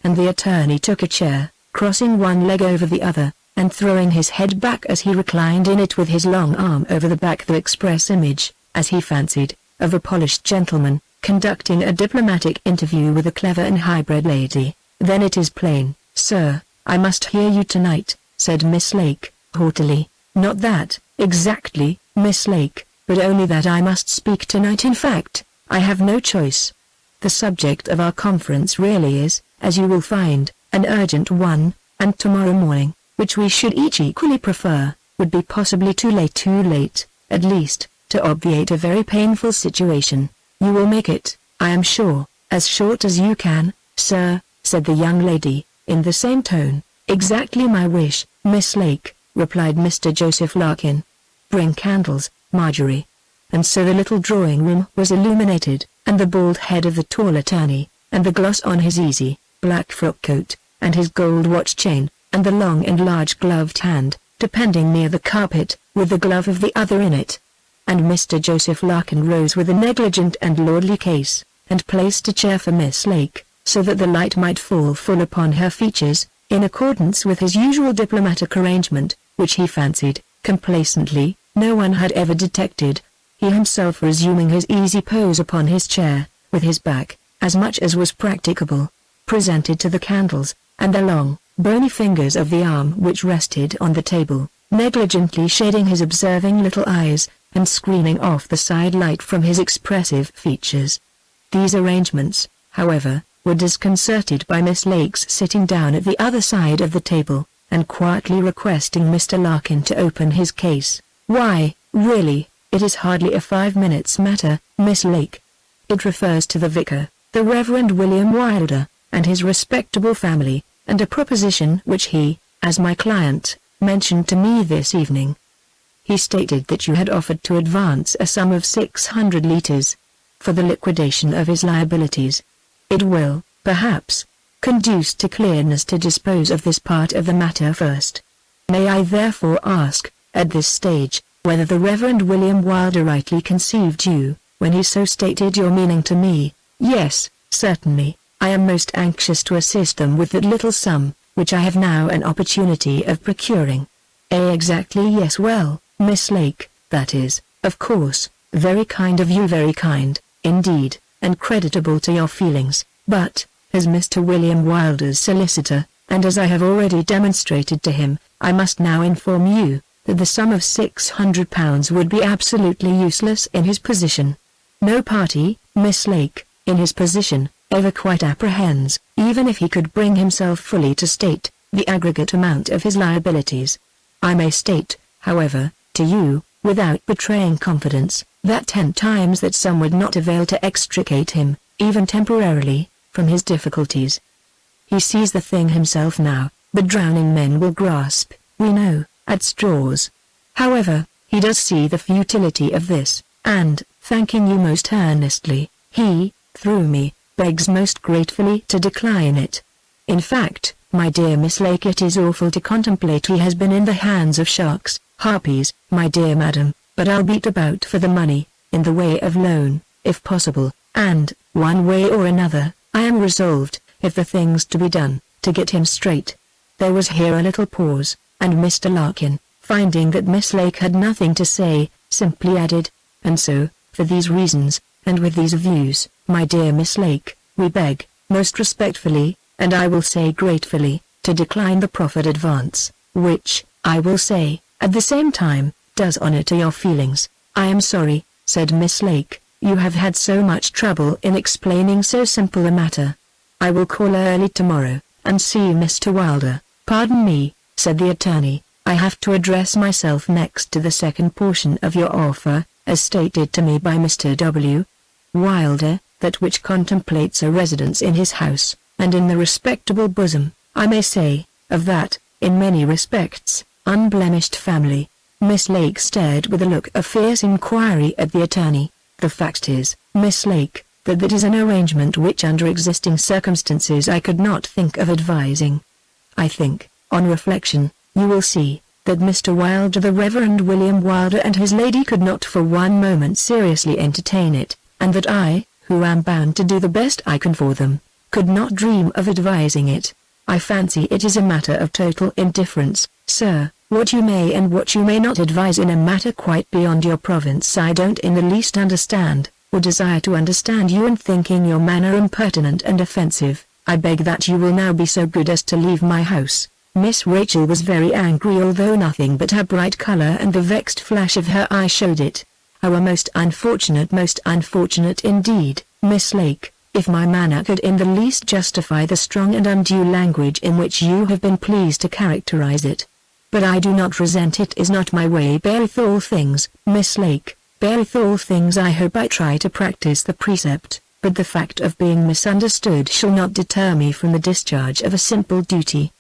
And the attorney took a chair, crossing one leg over the other, and throwing his head back as he reclined in it with his long arm over the back, the express image, as he fancied, of a polished gentleman, conducting a diplomatic interview with a clever and high-bred lady. "Then it is plain, sir, I must hear you tonight," said Miss Lake, haughtily. "Not that, exactly, Miss Lake, but only that I must speak tonight. In fact, I have no choice. The subject of our conference really is, as you will find, an urgent one, and tomorrow morning, which we should each equally prefer, would be possibly too late, at least, to obviate a very painful situation. You will make it, I am sure, as short as you can, sir," said the young lady, in the same tone. "Exactly my wish, Miss Lake," replied Mr. Joseph Larkin. "Bring candles, Marjorie." And so the little drawing-room was illuminated, and the bald head of the tall attorney, and the gloss on his easy, black frock coat, and his gold watch chain, and the long and large gloved hand, depending near the carpet, with the glove of the other in it. And Mr. Joseph Larkin rose with a negligent and lordly case, and placed a chair for Miss Lake, so that the light might fall full upon her features, in accordance with his usual diplomatic arrangement, which he fancied, complacently, no one had ever detected. He himself resuming his easy pose upon his chair, with his back, as much as was practicable, presented to the candles, and the long, bony fingers of the arm which rested on the table, negligently shading his observing little eyes, and screening off the side light from his expressive features. These arrangements, however, were disconcerted by Miss Lake's sitting down at the other side of the table, and quietly requesting Mr. Larkin to open his case. "Why, really, it is hardly a 5 minutes matter, Miss Lake. It refers to the vicar, the Reverend William Wylder, and his respectable family, and a proposition which he, as my client, mentioned to me this evening. He stated that you had offered to advance a sum of 600 litres for the liquidation of his liabilities. It will, perhaps, conduce to clearness to dispose of this part of the matter first. May I therefore ask, at this stage, whether the Reverend William Wylder rightly conceived you, when he so stated your meaning to me?" "Yes, certainly, I am most anxious to assist them with that little sum, which I have now an opportunity of procuring." "Exactly, yes. Well, Miss Lake, that is, of course, very kind of you, very kind, indeed, and creditable to your feelings, but, as Mr. William Wylder's solicitor, and as I have already demonstrated to him, I must now inform you, that the sum of £600 would be absolutely useless in his position. No party, Miss Lake, in his position, ever quite apprehends, even if he could bring himself fully to state, the aggregate amount of his liabilities. I may state, however, to you, without betraying confidence, that 10 times that sum would not avail to extricate him, even temporarily, from his difficulties. He sees the thing himself now, but drowning men will grasp, we know, at straws. However, he does see the futility of this, and, thanking you most earnestly, he, through me, begs most gratefully to decline it. In fact, my dear Miss Lake, it is awful to contemplate he has been in the hands of sharks, harpies, my dear madam, but I'll beat about for the money, in the way of loan, if possible, and, one way or another, I am resolved, if the thing's to be done, to get him straight." There was here a little pause, and Mr. Larkin, finding that Miss Lake had nothing to say, simply added, "And so, for these reasons, and with these views, my dear Miss Lake, we beg, most respectfully, and I will say gratefully, to decline the proffered advance, which, I will say, at the same time, does honor to your feelings." "I am sorry," said Miss Lake, "you have had so much trouble in explaining so simple a matter. I will call early tomorrow, and see Mr. Wylder." "Pardon me," said the attorney, "I have to address myself next to the second portion of your offer, as stated to me by Mr. W. Wylder, that which contemplates a residence in his house, and in the respectable bosom, I may say, of that, in many respects, unblemished family." Miss Lake stared with a look of fierce inquiry at the attorney. "The fact is, Miss Lake, that is an arrangement which under existing circumstances I could not think of advising. I think, on reflection, you will see, that Mr. Wylder, the Reverend William Wylder, and his lady could not for one moment seriously entertain it, and that I, who am bound to do the best I can for them, could not dream of advising it. I fancy it is a matter of total indifference, Sir, what you may and what you may not advise in a matter quite beyond your province I don't in the least understand, or desire to understand you, and thinking your manner impertinent and offensive, I beg that you will now be so good as to leave my house." Miss Rachel was very angry, although nothing but her bright color and the vexed flash of her eye showed it. "How most unfortunate indeed, Miss Lake, if my manner could in the least justify the strong and undue language in which you have been pleased to characterize it. But I do not resent it, is not my way. Beareth all things, Miss Lake, beareth all things. I hope I try to practice the precept, but the fact of being misunderstood shall not deter me from the discharge of a simple duty.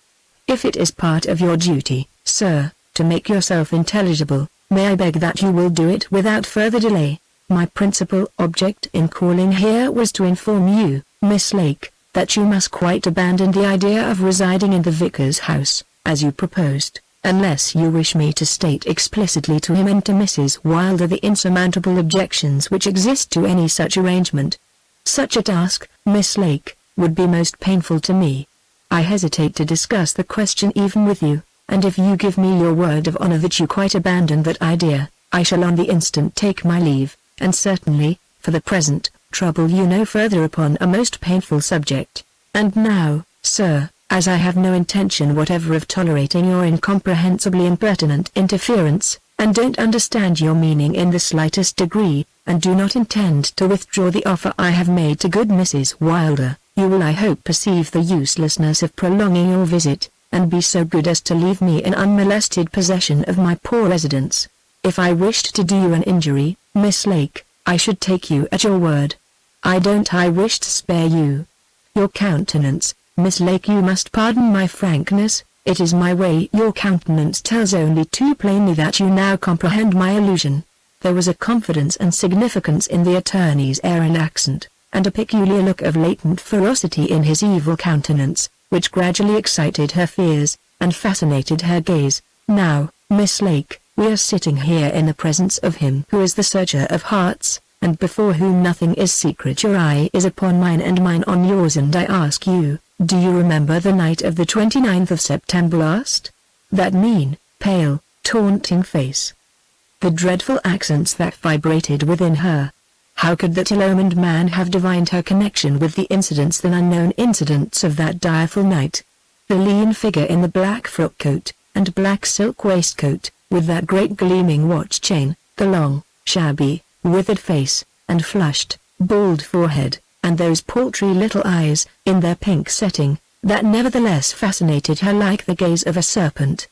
If it is part of your duty, sir, to make yourself intelligible, may I beg that you will do it without further delay. My principal object in calling here was to inform you, Miss Lake, that you must quite abandon the idea of residing in the vicar's house, as you proposed, unless you wish me to state explicitly to him and to Mrs. Wylder the insurmountable objections which exist to any such arrangement. Such a task, Miss Lake, would be most painful to me. I hesitate to discuss the question even with you, and if you give me your word of honor that you quite abandon that idea, I shall on the instant take my leave, and certainly, for the present, trouble you no further upon a most painful subject. And now, sir, as I have no intention whatever of tolerating your incomprehensibly impertinent interference, and don't understand your meaning in the slightest degree, and do not intend to withdraw the offer I have made to good Mrs. Wylder, you will I hope perceive the uselessness of prolonging your visit, and be so good as to leave me in unmolested possession of my poor residence. If I wished to do you an injury, Miss Lake, I should take you at your word. I wish to spare you. Your countenance, Miss Lake, you must pardon my frankness, it is my way. Your countenance tells only too plainly that you now comprehend my allusion." There was a confidence and significance in the attorney's air and accent, and a peculiar look of latent ferocity in his evil countenance, which gradually excited her fears, and fascinated her gaze. "Now, Miss Lake, we are sitting here in the presence of him who is the searcher of hearts, and before whom nothing is secret. Your eye is upon mine and mine on yours, and I ask you, do you remember the night of the 29th of September last? That mean, pale, taunting face. The dreadful accents that vibrated within her. How could that ill-omened man have divined her connection with the incidents, the unknown incidents of that direful night? The lean figure in the black frock coat, and black silk waistcoat, with that great gleaming watch chain, the long, shabby, withered face, and flushed, bald forehead, and those paltry little eyes, in their pink setting, that nevertheless fascinated her like the gaze of a serpent.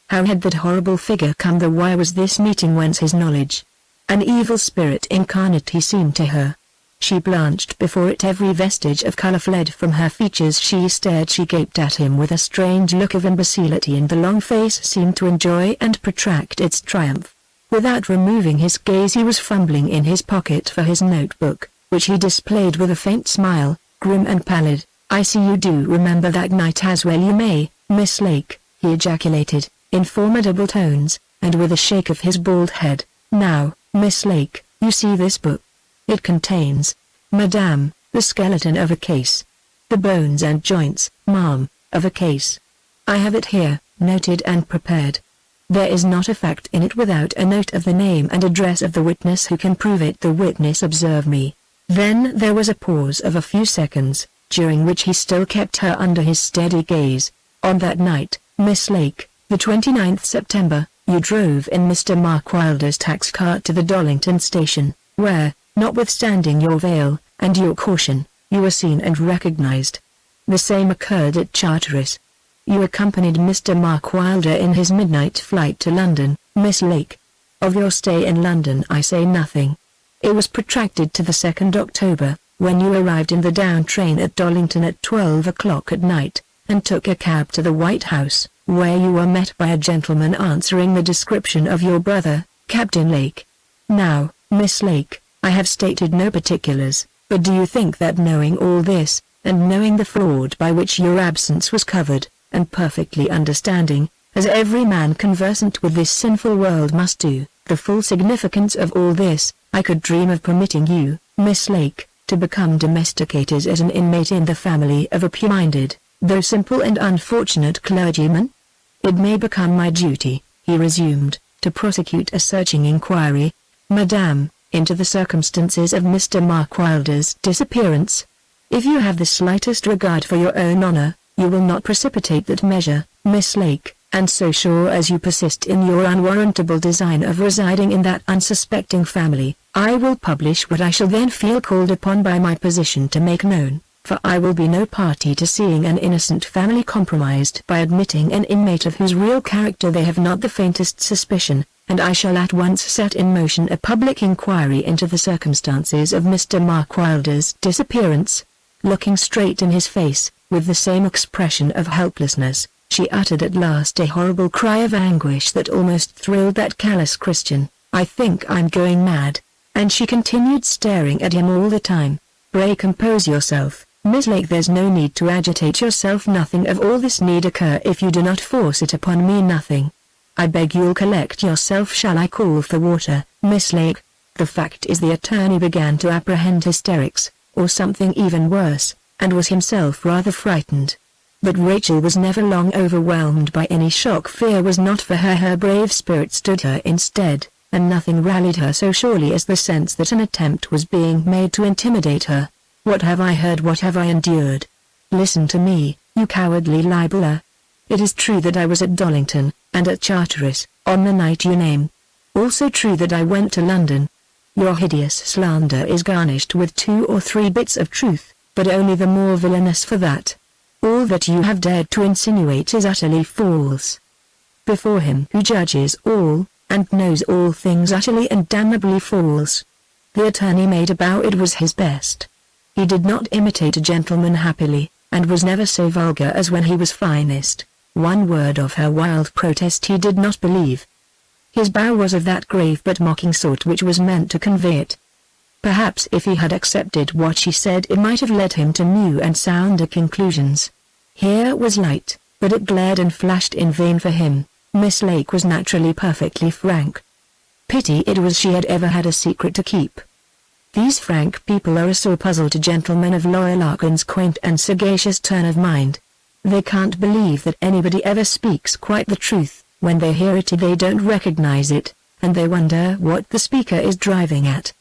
How had that horrible figure come there? Why was this meeting? Whence his knowledge? An evil spirit incarnate he seemed to her. She blanched before it, every vestige of color fled from her features. She stared, she gaped at him with a strange look of imbecility, and the long face seemed to enjoy and protract its triumph. Without removing his gaze he was fumbling in his pocket for his notebook, which he displayed with a faint smile, grim and pallid. "I see you do remember that night as well you may, Miss Lake," he ejaculated, in formidable tones, and with a shake of his bald head. "Now, Miss Lake, you see this book. It contains, madame, the skeleton of a case. The bones and joints, ma'am, of a case. I have it here, noted and prepared. There is not a fact in it without a note of the name and address of the witness who can prove it. The witness, observe me." Then there was a pause of a few seconds, during which he still kept her under his steady gaze. "On that night, Miss Lake, the 29th September, you drove in Mr. Mark Wylder's tax cart to the Dollington station, where, notwithstanding your veil, and your caution, you were seen and recognized. The same occurred at Charteris. You accompanied Mr. Mark Wylder in his midnight flight to London, Miss Lake. Of your stay in London I say nothing. It was protracted to the 2nd October, when you arrived in the down train at Dollington at 12 o'clock at night, and took a cab to the White House, where you were met by a gentleman answering the description of your brother, Captain Lake. Now, Miss Lake, I have stated no particulars, but do you think that knowing all this, and knowing the fraud by which your absence was covered, and perfectly understanding, as every man conversant with this sinful world must do, the full significance of all this, I could dream of permitting you, Miss Lake, to become domesticated as an inmate in the family of a pure-minded, though simple and unfortunate clergyman? It may become my duty," he resumed, "to prosecute a searching inquiry, Madame, into the circumstances of Mr. Mark Wylder's disappearance. If you have the slightest regard for your own honor, you will not precipitate that measure, Miss Lake, and so sure as you persist in your unwarrantable design of residing in that unsuspecting family, I will publish what I shall then feel called upon by my position to make known, for I will be no party to seeing an innocent family compromised by admitting an inmate of whose real character they have not the faintest suspicion, and I shall at once set in motion a public inquiry into the circumstances of Mr. Mark Wylder's disappearance." Looking straight in his face, with the same expression of helplessness, she uttered at last a horrible cry of anguish that almost thrilled that callous Christian. "I think I'm going mad." And she continued staring at him all the time. "Pray compose yourself, Miss Lake. There's no need to agitate yourself. Nothing of all this need occur if you do not force it upon me. Nothing. I beg you'll collect yourself. Shall I call for water, Miss Lake?" The fact is the attorney began to apprehend hysterics, or something even worse, and was himself rather frightened. But Rachel was never long overwhelmed by any shock. Fear was not for her. Her brave spirit stood her instead, and nothing rallied her so surely as the sense that an attempt was being made to intimidate her. "What have I heard? What have I endured? Listen to me, you cowardly libeller. It is true that I was at Dollington, and at Charteris, on the night you name. Also true that I went to London. Your hideous slander is garnished with 2 or 3 bits of truth, but only the more villainous for that. All that you have dared to insinuate is utterly false. Before him who judges all, and knows all things, utterly and damnably false." The attorney made a bow. It was his best. He did not imitate a gentleman happily, and was never so vulgar as when he was finest. One word of her wild protest he did not believe. His bow was of that grave but mocking sort which was meant to convey it. Perhaps if he had accepted what she said it might have led him to new and sounder conclusions. Here was light, but it glared and flashed in vain for him. Miss Lake was naturally perfectly frank. Pity it was she had ever had a secret to keep. These frank people are a sore puzzle to gentlemen of Lawyer Larkin's quaint and sagacious turn of mind. They can't believe that anybody ever speaks quite the truth. When they hear it they don't recognize it, and they wonder what the speaker is driving at.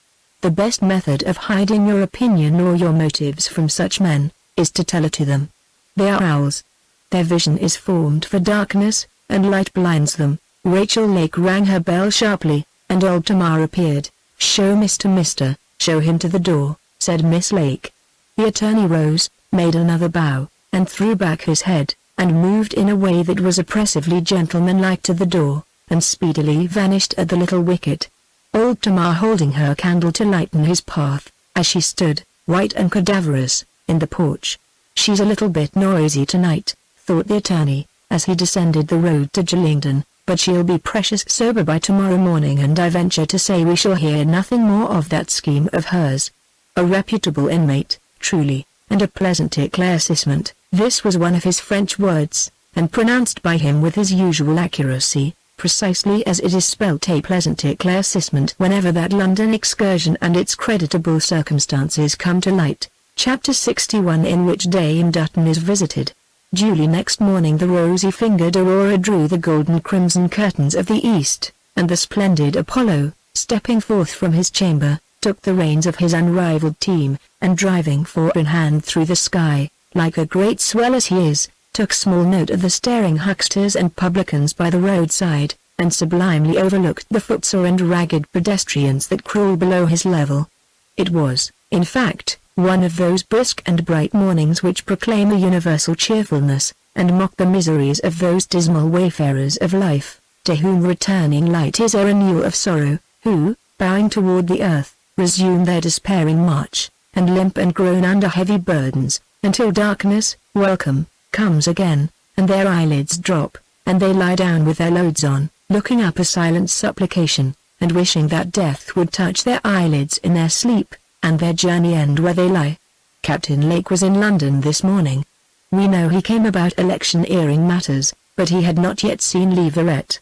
The best method of hiding your opinion or your motives from such men, is to tell it to them. They are owls. Their vision is formed for darkness, and light blinds them. Rachel Lake rang her bell sharply, and old Tamar appeared. "Show Mr. Show him to the door," said Miss Lake. The attorney rose, made another bow, and threw back his head, and moved in a way that was oppressively gentlemanlike to the door, and speedily vanished at the little wicket. Old Tamar holding her candle to lighten his path, as she stood, white and cadaverous, in the porch. "She's a little bit noisy tonight," thought the attorney, as he descended the road to Gillingden, "but she'll be precious sober by tomorrow morning, and I venture to say we shall hear nothing more of that scheme of hers. A reputable inmate, truly, and a pleasant éclaircissement." This was one of his French words, and pronounced by him with his usual accuracy, precisely as it is spelt a pleasant éclaircissement whenever that London excursion and its creditable circumstances come to light. Chapter 61, in which Dame Dutton is visited. Duly next morning the rosy-fingered Aurora drew the golden-crimson curtains of the east, and the splendid Apollo, stepping forth from his chamber, took the reins of his unrivaled team, and driving four in hand through the sky, like a great swell as he is, took small note of the staring hucksters and publicans by the roadside, and sublimely overlooked the footsore and ragged pedestrians that crawl below his level. It was, in fact, one of those brisk and bright mornings which proclaim a universal cheerfulness, and mock the miseries of those dismal wayfarers of life, to whom returning light is a renewal of sorrow, who, bowing toward the earth, resume their despairing march, and limp and groan under heavy burdens, until darkness, welcome, comes again, and their eyelids drop, and they lie down with their loads on, looking up a silent supplication, and wishing that death would touch their eyelids in their sleep, and their journey end where they lie. Captain Lake was in London this morning. We know he came about electioneering matters, but he had not yet seen Leverett.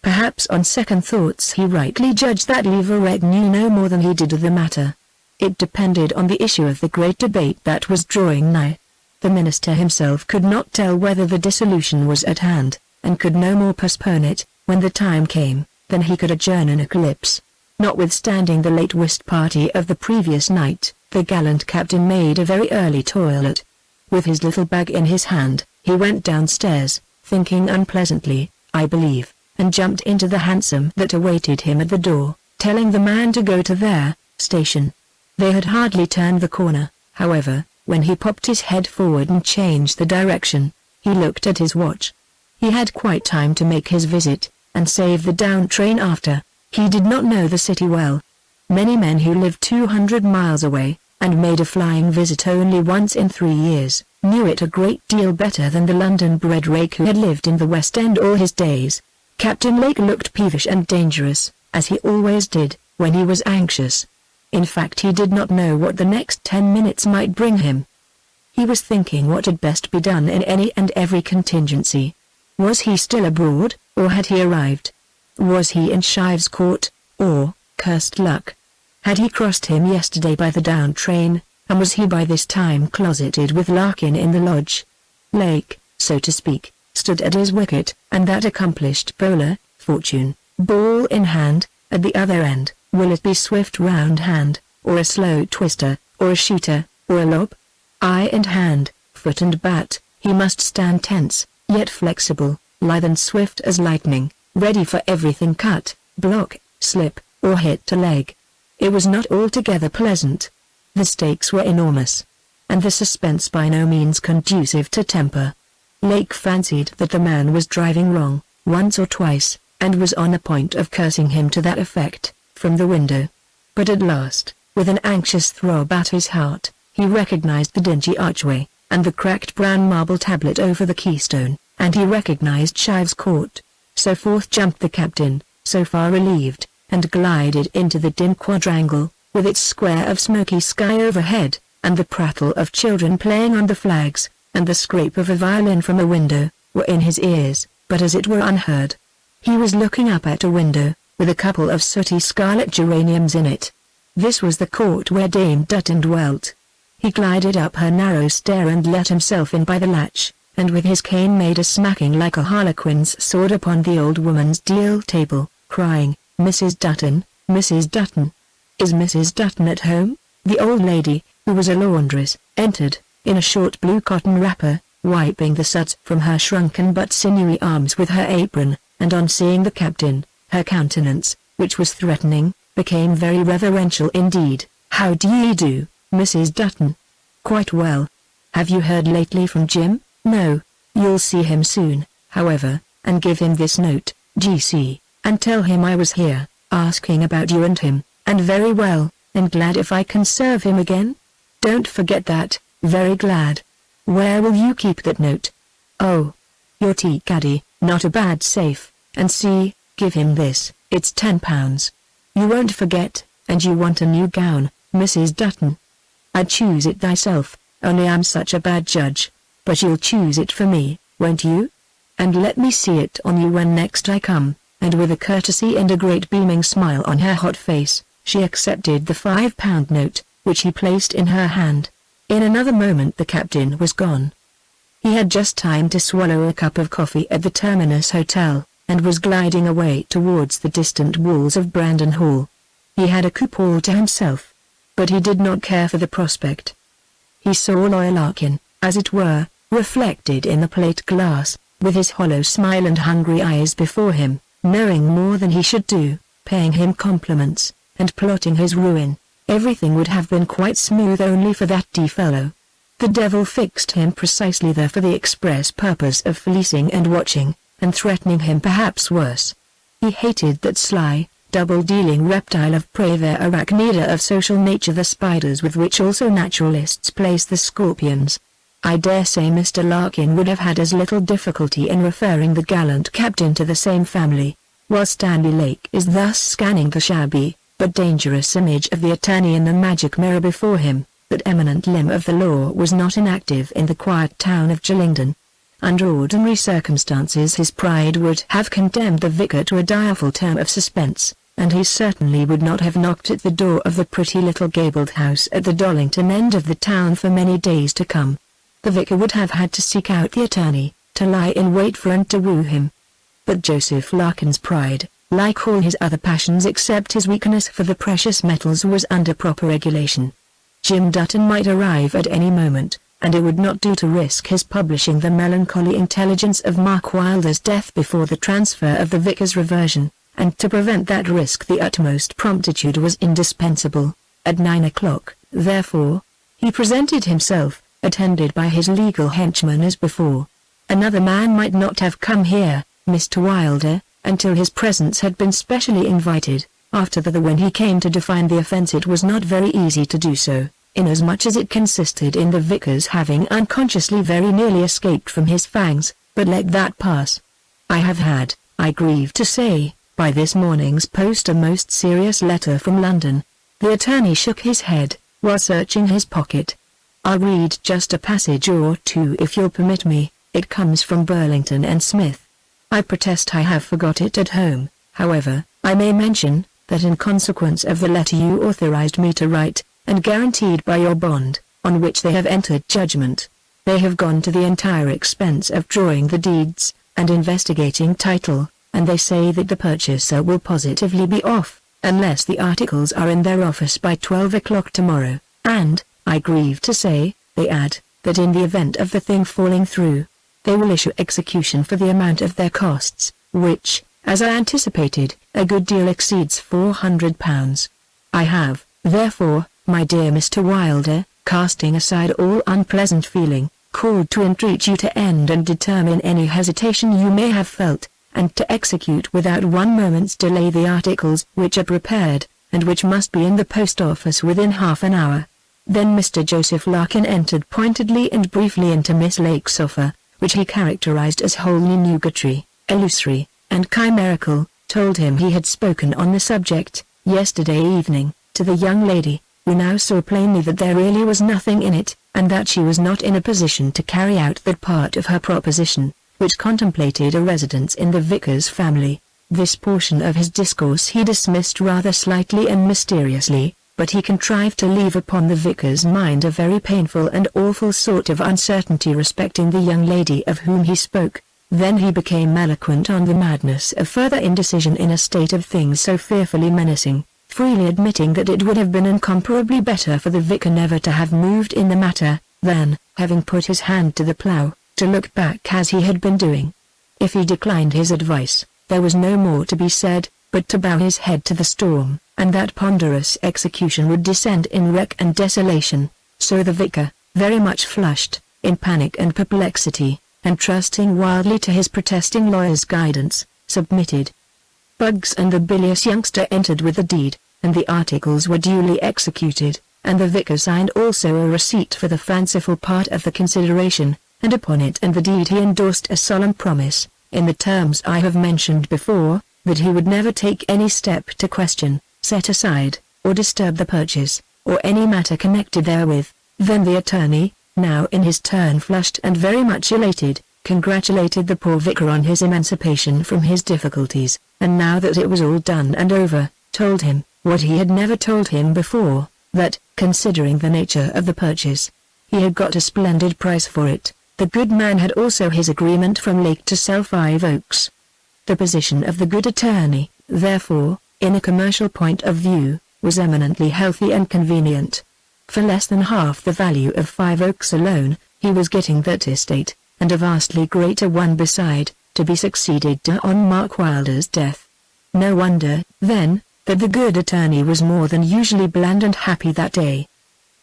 Perhaps on second thoughts he rightly judged that Leverett knew no more than he did of the matter. It depended on the issue of the great debate that was drawing nigh. The minister himself could not tell whether the dissolution was at hand, and could no more postpone it, when the time came, than he could adjourn an eclipse. Notwithstanding the late whist party of the previous night, the gallant captain made a very early toilet. With his little bag in his hand, he went downstairs, thinking unpleasantly, I believe, and jumped into the hansom that awaited him at the door, telling the man to go to their station. They had hardly turned the corner, however, when he popped his head forward and changed the direction. He looked at his watch. He had quite time to make his visit, and save the down train after. He did not know the city well. Many men who lived 200 miles away, and made a flying visit only once in 3 years, knew it a great deal better than the London-bred rake who had lived in the West End all his days. Captain Lake looked peevish and dangerous, as he always did, when he was anxious. In fact, he did not know what the next 10 minutes might bring him. He was thinking what had best be done in any and every contingency. Was he still abroad, or had he arrived? Was he in Shives Court, or, cursed luck, had he crossed him yesterday by the down train, and was he by this time closeted with Larkin in the lodge? Lake, so to speak, stood at his wicket, and that accomplished bowler, Fortune, ball in hand, at the other end. Will it be swift round hand, or a slow twister, or a shooter, or a lob? Eye and hand, foot and bat, he must stand tense, yet flexible, lithe and swift as lightning, ready for everything cut, block, slip, or hit to leg. It was not altogether pleasant. The stakes were enormous, and the suspense by no means conducive to temper. Lake fancied that the man was driving wrong, once or twice, and was on the point of cursing him to that effect, from the window. But at last, with an anxious throb at his heart, he recognized the dingy archway, and the cracked brown marble tablet over the keystone, and he recognized Shives Court. So forth jumped the captain, so far relieved, and glided into the dim quadrangle, with its square of smoky sky overhead, and the prattle of children playing on the flags, and the scrape of a violin from a window, were in his ears, but as it were unheard. He was looking up at a window, with a couple of sooty scarlet geraniums in it. This was the court where Dame Dutton dwelt. He glided up her narrow stair and let himself in by the latch, and with his cane made a smacking like a harlequin's sword upon the old woman's deal table, crying, Mrs. Dutton, Mrs. Dutton. Is Mrs. Dutton at home? The old lady, who was a laundress, entered, in a short blue cotton wrapper, wiping the suds from her shrunken but sinewy arms with her apron, and on seeing the captain, her countenance, which was threatening, became very reverential indeed. How do ye do, Mrs. Dutton? Quite well. Have you heard lately from Jim? No. You'll see him soon, however, and give him this note, G.C., and tell him I was here, asking about you and him, and very well, and glad if I can serve him again. Don't forget that, very glad. Where will you keep that note? Oh, your tea caddy, not a bad safe, and see, give him this, it's £10. You won't forget, and you want a new gown, Mrs. Dutton. I'd choose it thyself, only I'm such a bad judge, but you'll choose it for me, won't you? And let me see it on you when next I come, and with a courtesy and a great beaming smile on her hot face, she accepted the £5 note, which he placed in her hand. In another moment the captain was gone. He had just time to swallow a cup of coffee at the Terminus Hotel, and was gliding away towards the distant walls of Brandon Hall. He had a coupe all to himself, but he did not care for the prospect. He saw Lawyer Larkin, as it were, reflected in the plate glass, with his hollow smile and hungry eyes before him, knowing more than he should do, paying him compliments, and plotting his ruin. Everything would have been quite smooth only for that fellow. The devil fixed him precisely there for the express purpose of fleecing and watching, and threatening him perhaps worse. He hated that sly, double-dealing reptile of prey, their arachnida of social nature, the spiders with which also naturalists place the scorpions. I dare say Mr. Larkin would have had as little difficulty in referring the gallant captain to the same family. While Stanley Lake is thus scanning the shabby, but dangerous image of the attorney in the magic mirror before him, that eminent limb of the law was not inactive in the quiet town of Gillingden. Under ordinary circumstances his pride would have condemned the vicar to a direful term of suspense, and he certainly would not have knocked at the door of the pretty little gabled house at the Dollington end of the town for many days to come. The vicar would have had to seek out the attorney, to lie in wait for and to woo him, But Joseph Larkin's pride, like all his other passions except his weakness for the precious metals, was under proper regulation. Jim Dutton might arrive at any moment, and it would not do to risk his publishing the melancholy intelligence of Mark Wylder's death before the transfer of the vicar's reversion, and to prevent that risk the utmost promptitude was indispensable. At 9 o'clock, therefore, he presented himself, attended by his legal henchman as before. Another man might not have come here, Mr. Wylder, until his presence had been specially invited. After when he came to define the offence, it was not very easy to do so, inasmuch as it consisted in the vicar's having unconsciously very nearly escaped from his fangs, but let that pass. I have had, I grieve to say, by this morning's post a most serious letter from London. The attorney shook his head, while searching his pocket. I'll read just a passage or two if you'll permit me. It comes from Burlington and Smith. I protest I have forgot it at home. However, I may mention, that in consequence of the letter you authorized me to write, and guaranteed by your bond, on which they have entered judgment, they have gone to the entire expense of drawing the deeds, and investigating title, and they say that the purchaser will positively be off, unless the articles are in their office by 12 o'clock tomorrow, and, I grieve to say, they add, that in the event of the thing falling through, they will issue execution for the amount of their costs, which, as I anticipated, a good deal exceeds £400. I have, therefore, my dear Mr. Wylder, casting aside all unpleasant feeling, called to entreat you to end and determine any hesitation you may have felt, and to execute without one moment's delay the articles which are prepared, and which must be in the post office within half an hour. Then Mr. Joseph Larkin entered pointedly and briefly into Miss Lake's offer, which he characterized as wholly nugatory, illusory, and chimerical, told him he had spoken on the subject, yesterday evening, to the young lady, who now saw plainly that there really was nothing in it, and that she was not in a position to carry out that part of her proposition, which contemplated a residence in the vicar's family. This portion of his discourse he dismissed rather slightly and mysteriously, but he contrived to leave upon the vicar's mind a very painful and awful sort of uncertainty respecting the young lady of whom he spoke. Then he became eloquent on the madness of further indecision in a state of things so fearfully menacing, freely admitting that it would have been incomparably better for the vicar never to have moved in the matter, than, having put his hand to the plough, to look back as he had been doing. If he declined his advice, there was no more to be said, but to bow his head to the storm, and that ponderous execution would descend in wreck and desolation. So the vicar, very much flushed, in panic and perplexity, and trusting wildly to his protesting lawyer's guidance, submitted. Bugs and the bilious youngster entered with the deed, and the articles were duly executed, and the vicar signed also a receipt for the fanciful part of the consideration, and upon it and the deed he endorsed a solemn promise, in the terms I have mentioned before, that he would never take any step to question, set aside, or disturb the purchase, or any matter connected therewith. Then the attorney, now in his turn flushed and very much elated, congratulated the poor vicar on his emancipation from his difficulties, and now that it was all done and over, told him, what he had never told him before, that, considering the nature of the purchase, he had got a splendid price for it. The good man had also his agreement from Lake to sell 5 oaks. The position of the good attorney, therefore, in a commercial point of view, was eminently healthy and convenient. For less than half the value of 5 oaks alone, he was getting that estate, and a vastly greater one beside, to be succeeded to on Mark Wylder's death. No wonder, then, that the good attorney was more than usually bland and happy that day.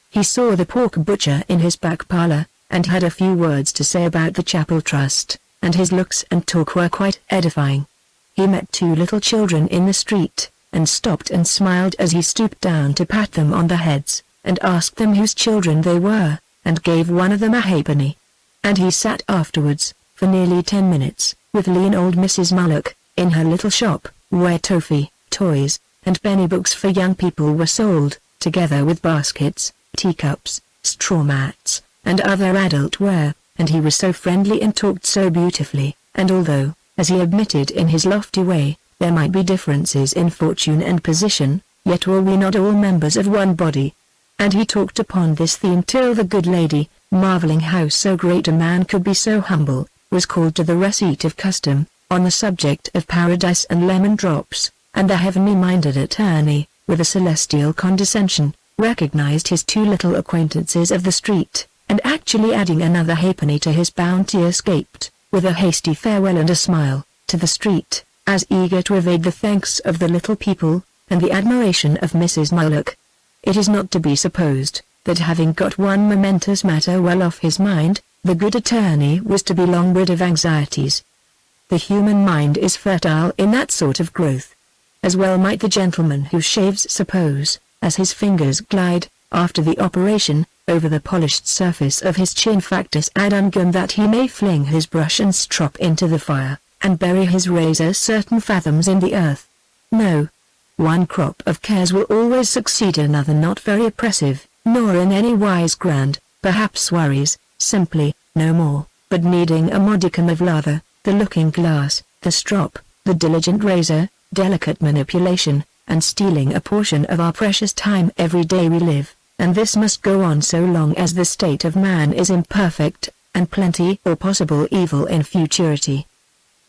He saw the pork butcher in his back parlour, and had a few words to say about the chapel trust, and his looks and talk were quite edifying. He met 2 little children in the street, and stopped and smiled as he stooped down to pat them on the heads, and asked them whose children they were, and gave one of them a halfpenny. And he sat afterwards, for nearly 10 minutes, with lean old Mrs. Mullock, in her little shop, where toffee, toys, and penny books for young people were sold, together with baskets, teacups, straw mats, and other adult wear, and he was so friendly and talked so beautifully, and although, as he admitted in his lofty way, there might be differences in fortune and position, yet were we not all members of one body. And he talked upon this theme till the good lady, marvelling how so great a man could be so humble, was called to the receipt of custom, on the subject of paradise and lemon drops, and the heavenly-minded attorney, with a celestial condescension, recognized his two little acquaintances of the street, and actually adding another halfpenny to his bounty escaped, with a hasty farewell and a smile, to the street, as eager to evade the thanks of the little people, and the admiration of Mrs. Mullock. It is not to be supposed, that having got one momentous matter well off his mind, the good attorney was to be long rid of anxieties. The human mind is fertile in that sort of growth. As well might the gentleman who shaves suppose, as his fingers glide, after the operation, over the polished surface of his chin factus ad ungum, that he may fling his brush and strop into the fire, and bury his razor certain fathoms in the earth. No. One crop of cares will always succeed another not very oppressive, nor in any wise grand, perhaps worries, simply, no more, but needing a modicum of lather, the looking-glass, the strop, the diligent razor, delicate manipulation, and stealing a portion of our precious time every day we live, and this must go on so long as the state of man is imperfect, and plenty or possible evil in futurity.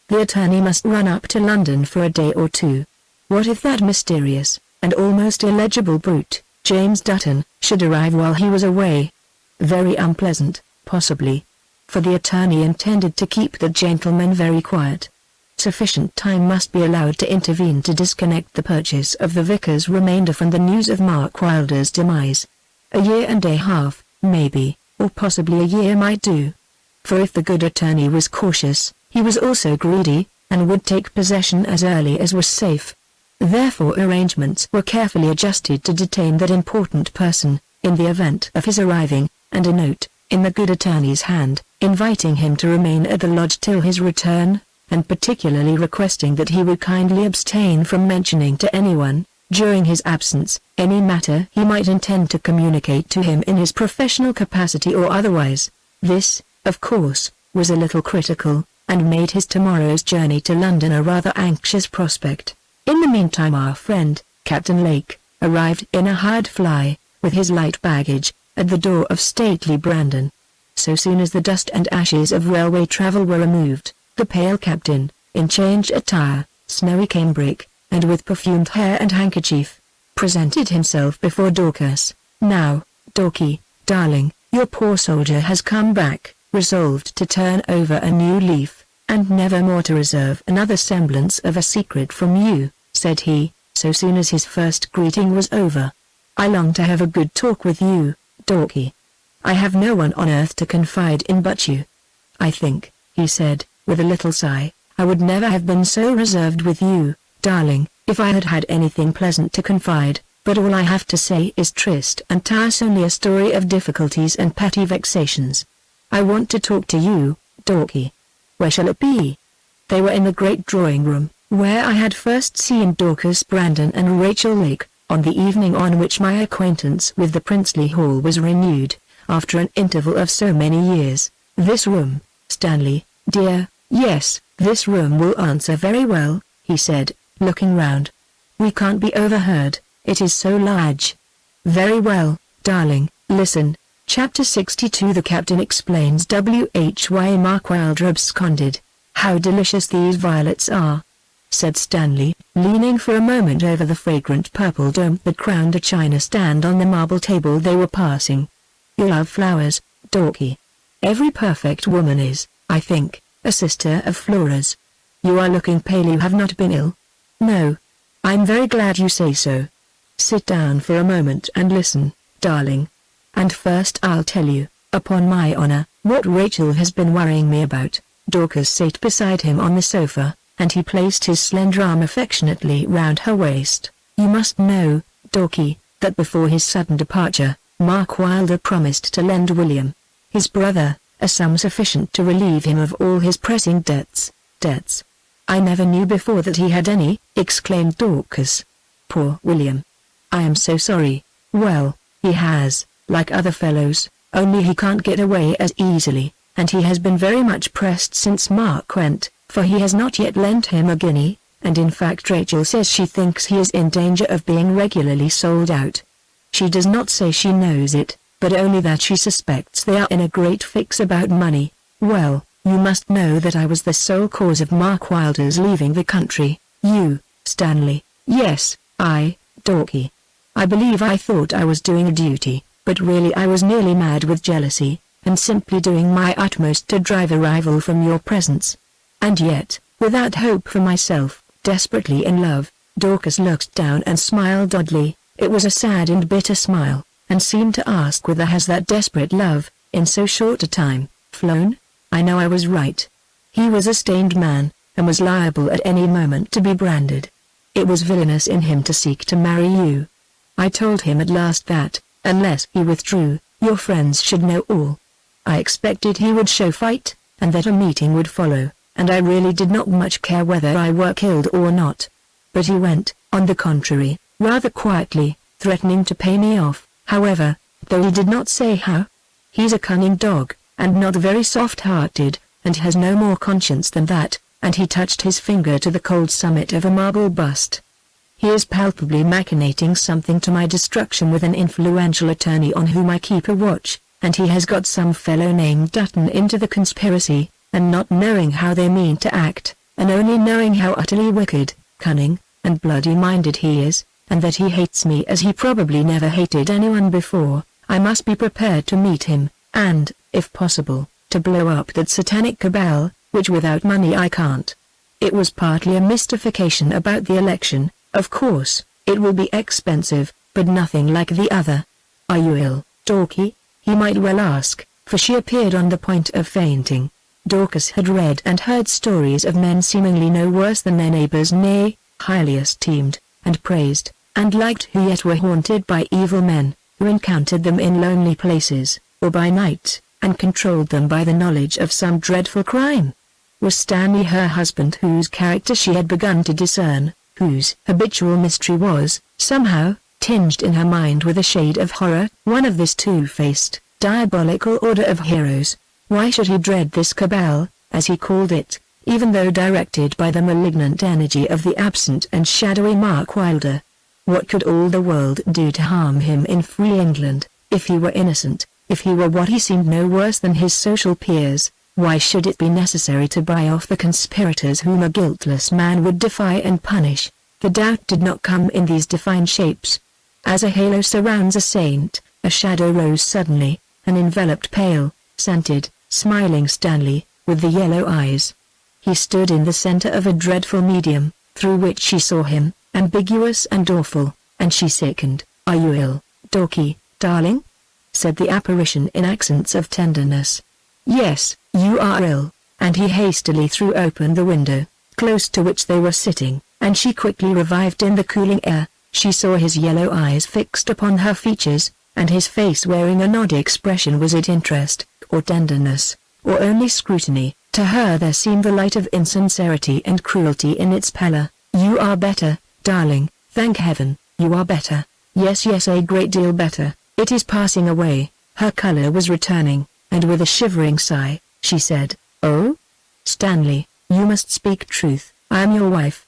The attorney must run up to London for a day or two. What if that mysterious, and almost illegible brute, James Dutton, should arrive while he was away? Very unpleasant, possibly. For the attorney intended to keep the gentleman very quiet. Sufficient time must be allowed to intervene to disconnect the purchase of the vicar's remainder from the news of Mark Wylder's demise. A year and a half, maybe, or possibly a year might do. For if the good attorney was cautious, he was also greedy, and would take possession as early as was safe. Therefore arrangements were carefully adjusted to detain that important person, in the event of his arriving, and a note, in the good attorney's hand, inviting him to remain at the lodge till his return, and particularly requesting that he would kindly abstain from mentioning to anyone, during his absence, any matter he might intend to communicate to him in his professional capacity or otherwise. This, of course, was a little critical, and made his tomorrow's journey to London a rather anxious prospect. In the meantime our friend, Captain Lake, arrived in a hired fly, with his light baggage, at the door of stately Brandon. So soon as the dust and ashes of railway travel were removed, the pale captain, in changed attire, snowy cambric, and with perfumed hair and handkerchief, presented himself before Dorcas. "Now, Dorky, darling, your poor soldier has come back, resolved to turn over a new leaf, and never more to reserve another semblance of a secret from you," said he, so soon as his first greeting was over. "I long to have a good talk with you, Dorky. I have no one on earth to confide in but you. I think," he said, with a little sigh, "I would never have been so reserved with you, darling, if I had had anything pleasant to confide, but all I have to say is trist and tiresomely a story of difficulties and petty vexations. I want to talk to you, Dorky. Where shall it be?" They were in the great drawing-room, where I had first seen Dorcas Brandon and Rachel Lake, on the evening on which my acquaintance with the princely hall was renewed, after an interval of so many years. "This room, Stanley, dear, yes, this room will answer very well," he said, looking round. "We can't be overheard, it is so large." "Very well, darling, listen." Chapter 62 The captain explains why Mark Wylder absconded. "How delicious these violets are," said Stanley, leaning for a moment over the fragrant purple dome that crowned a china stand on the marble table they were passing. "You love flowers, Dorky. Every perfect woman is, I think, a sister of Flora's. You are looking pale. You have not been ill?" "No. I'm very glad you say so. Sit down for a moment and listen, darling. And first I'll tell you, upon my honor, what Rachel has been worrying me about." Dorcas sat beside him on the sofa, and he placed his slender arm affectionately round her waist. "You must know, Dorky, that before his sudden departure, Mark Wylder promised to lend William, his brother, a sum sufficient to relieve him of all his pressing debts. Debts? I never knew before that he had any," exclaimed Dorcas. "Poor William. I am so sorry." "Well, he has, like other fellows, only he can't get away as easily, and he has been very much pressed since Mark went, for he has not yet lent him a guinea, and in fact Rachel says she thinks he is in danger of being regularly sold out. She does not say she knows it, but only that she suspects they are in a great fix about money. Well, You must know that I was the sole cause of Mark Wylder's leaving the country. You, Stanley. Yes, Dorky. I believe I thought I was doing a duty, but really I was nearly mad with jealousy, and simply doing my utmost to drive a rival from your presence. And yet, without hope for myself, desperately in love. Dorcas looked down and smiled oddly. It was a sad and bitter smile, and seemed to ask whither has that desperate love, in so short a time, flown? I know I was right. He was a stained man, and was liable at any moment to be branded. It was villainous in him to seek to marry you. I told him at last that, unless he withdrew, your friends should know all. I expected he would show fight, and that a meeting would follow, and I really did not much care whether I were killed or not. But he went, on the contrary, rather quietly, threatening to pay me off, however, though he did not say how. He's a cunning dog, and not very soft-hearted, and has no more conscience than that, and he touched his finger to the cold summit of a marble bust. He is palpably machinating something to my destruction with an influential attorney on whom I keep a watch, and he has got some fellow named Dutton into the conspiracy, and not knowing how they mean to act, and only knowing how utterly wicked, cunning, and bloody-minded he is, and that he hates me as he probably never hated anyone before, I must be prepared to meet him, and, if possible, to blow up that satanic cabal, which without money I can't. It was partly a mystification about the election. Of course, it will be expensive, but nothing like the other. Are you ill, Dorky? He might well ask, for she appeared on the point of fainting. Dorcas had read and heard stories of men seemingly no worse than their neighbors, nay, highly esteemed, and praised, and liked, who yet were haunted by evil men, who encountered them in lonely places, or by night, and controlled them by the knowledge of some dreadful crime. Was Stanley her husband, whose character she had begun to discern, whose habitual mystery was, somehow, tinged in her mind with a shade of horror, one of this two-faced, diabolical order of heroes? Why should he dread this cabal, as he called it, even though directed by the malignant energy of the absent and shadowy Mark Wylder? What could all the world do to harm him in free England, if he were innocent, if he were what he seemed no worse than his social peers? Why should it be necessary to buy off the conspirators whom a guiltless man would defy and punish? The doubt did not come in these defined shapes. As a halo surrounds a saint, a shadow rose suddenly, and enveloped pale, scented, smiling Stanley, with the yellow eyes. He stood in the center of a dreadful medium, through which she saw him, ambiguous and awful, and she sickened. "Are you ill, Dorky, darling?" said the apparition in accents of tenderness. "Yes, you are ill," and he hastily threw open the window, close to which they were sitting, and she quickly revived in the cooling air. She saw his yellow eyes fixed upon her features, and his face wearing an odd expression. Was it interest, or tenderness, or only scrutiny? To her there seemed the light of insincerity and cruelty in its pallor. "You are better, darling, thank heaven, you are better." "Yes, yes, a great deal better. It is passing away." Her color was returning, and with a shivering sigh, she said, "Oh? Stanley, you must speak truth. I am your wife."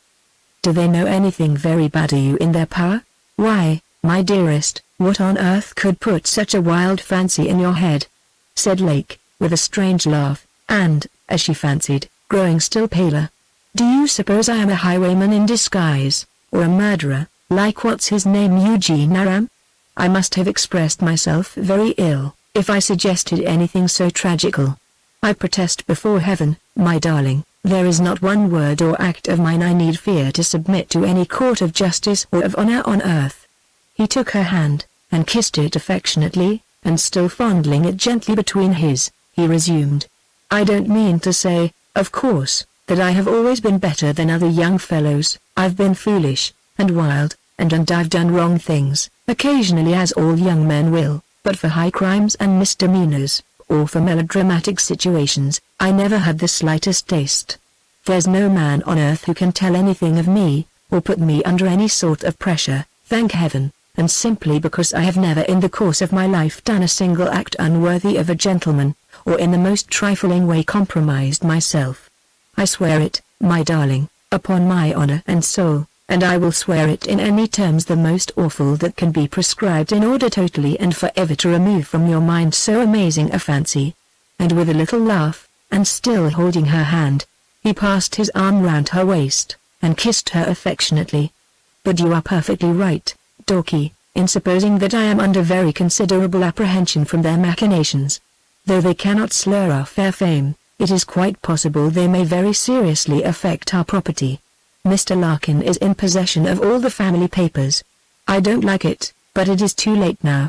"Do they know anything very bad of you in their power?" "Why, my dearest, what on earth could put such a wild fancy in your head?" said Lake, with a strange laugh, and, as she fancied, growing still paler. "Do you suppose I am a highwayman in disguise, or a murderer, like what's his name, Eugene Aram? I must have expressed myself very ill, if I suggested anything so tragical. I protest before heaven, my darling, there is not one word or act of mine I need fear to submit to any court of justice or of honor on earth." He took her hand, and kissed it affectionately, and still fondling it gently between his, he resumed, "I don't mean to say, of course, that I have always been better than other young fellows. I've been foolish, and wild, and I've done wrong things, occasionally, as all young men will, but for high crimes and misdemeanors, or for melodramatic situations, I never had the slightest taste. There's no man on earth who can tell anything of me, or put me under any sort of pressure, thank heaven, and simply because I have never in the course of my life done a single act unworthy of a gentleman, or in the most trifling way compromised myself. I swear it, my darling, upon my honor and soul, and I will swear it in any terms the most awful that can be prescribed in order totally and forever to remove from your mind so amazing a fancy." And with a little laugh, and still holding her hand. He passed his arm round her waist, and kissed her affectionately. "But you are perfectly right, Dorky, in supposing that I am under very considerable apprehension from their machinations. Though they cannot slur our fair fame, it is quite possible they may very seriously affect our property. Mr. Larkin is in possession of all the family papers. I don't like it, but it is too late now.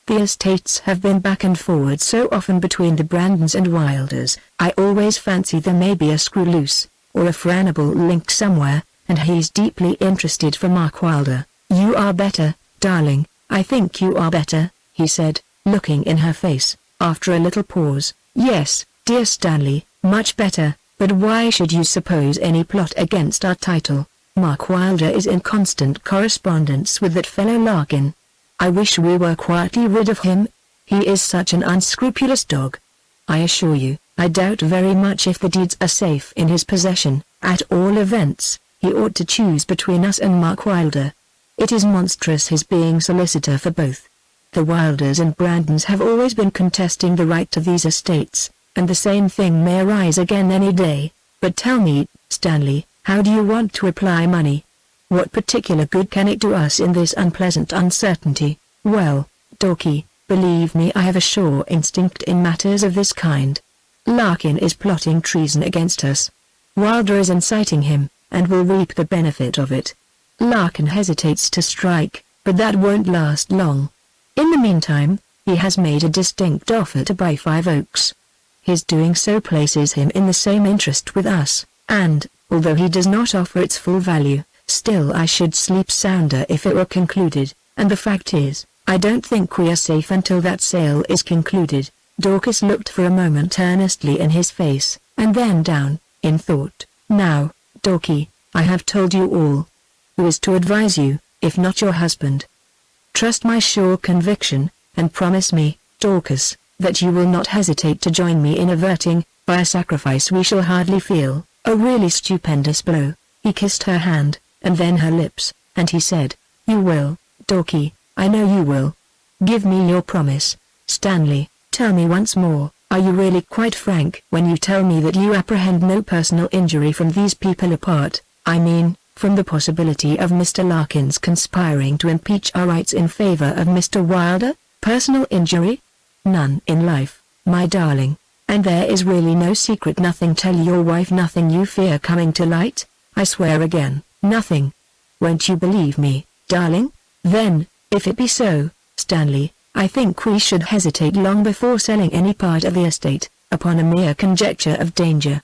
The estates have been back and forward so often between the Brandons and Wylders, I always fancy there may be a screw loose, or a franable link somewhere, and he's deeply interested for Mark Wylder." "You are better, darling, I think you are better," he said, looking in her face, after a little pause. "Yes, dear Stanley, much better, but why should you suppose any plot against our title? Mark Wylder is in constant correspondence with that fellow Larkin. I wish we were quietly rid of him. He is such an unscrupulous dog. I assure you, I doubt very much if the deeds are safe in his possession. At all events, he ought to choose between us and Mark Wylder. It is monstrous his being solicitor for both. The Wylders and Brandons have always been contesting the right to these estates, and the same thing may arise again any day. But tell me, Stanley, how do you want to apply money? What particular good can it do us in this unpleasant uncertainty?" "Well, Dorky, believe me, I have a sure instinct in matters of this kind. Larkin is plotting treason against us. Wylder is inciting him, and will reap the benefit of it. Larkin hesitates to strike, but that won't last long. In the meantime, he has made a distinct offer to buy Five Oaks. His doing so places him in the same interest with us, and, although he does not offer its full value, still I should sleep sounder if it were concluded, and the fact is, I don't think we are safe until that sale is concluded." Dorcas looked for a moment earnestly in his face, and then down, in thought. "Now, Dorky, I have told you all. Who is to advise you, if not your husband? Trust my sure conviction, and promise me, Dorcas, that you will not hesitate to join me in averting, by a sacrifice we shall hardly feel, a really stupendous blow." He kissed her hand, and then her lips, and he said, "You will, Dorky, I know you will. Give me your promise, Stanley. Tell me once more, are you really quite frank when you tell me that you apprehend no personal injury from these people apart, I mean, from the possibility of Mr. Larkin's conspiring to impeach our rights in favor of Mr. Wylder? Personal injury? None in life, my darling, and there is really no secret, nothing. Tell your wife nothing you fear coming to light? I swear again, nothing. Won't you believe me, darling? Then, if it be so, Stanley, I think we should hesitate long before selling any part of the estate, upon a mere conjecture of danger.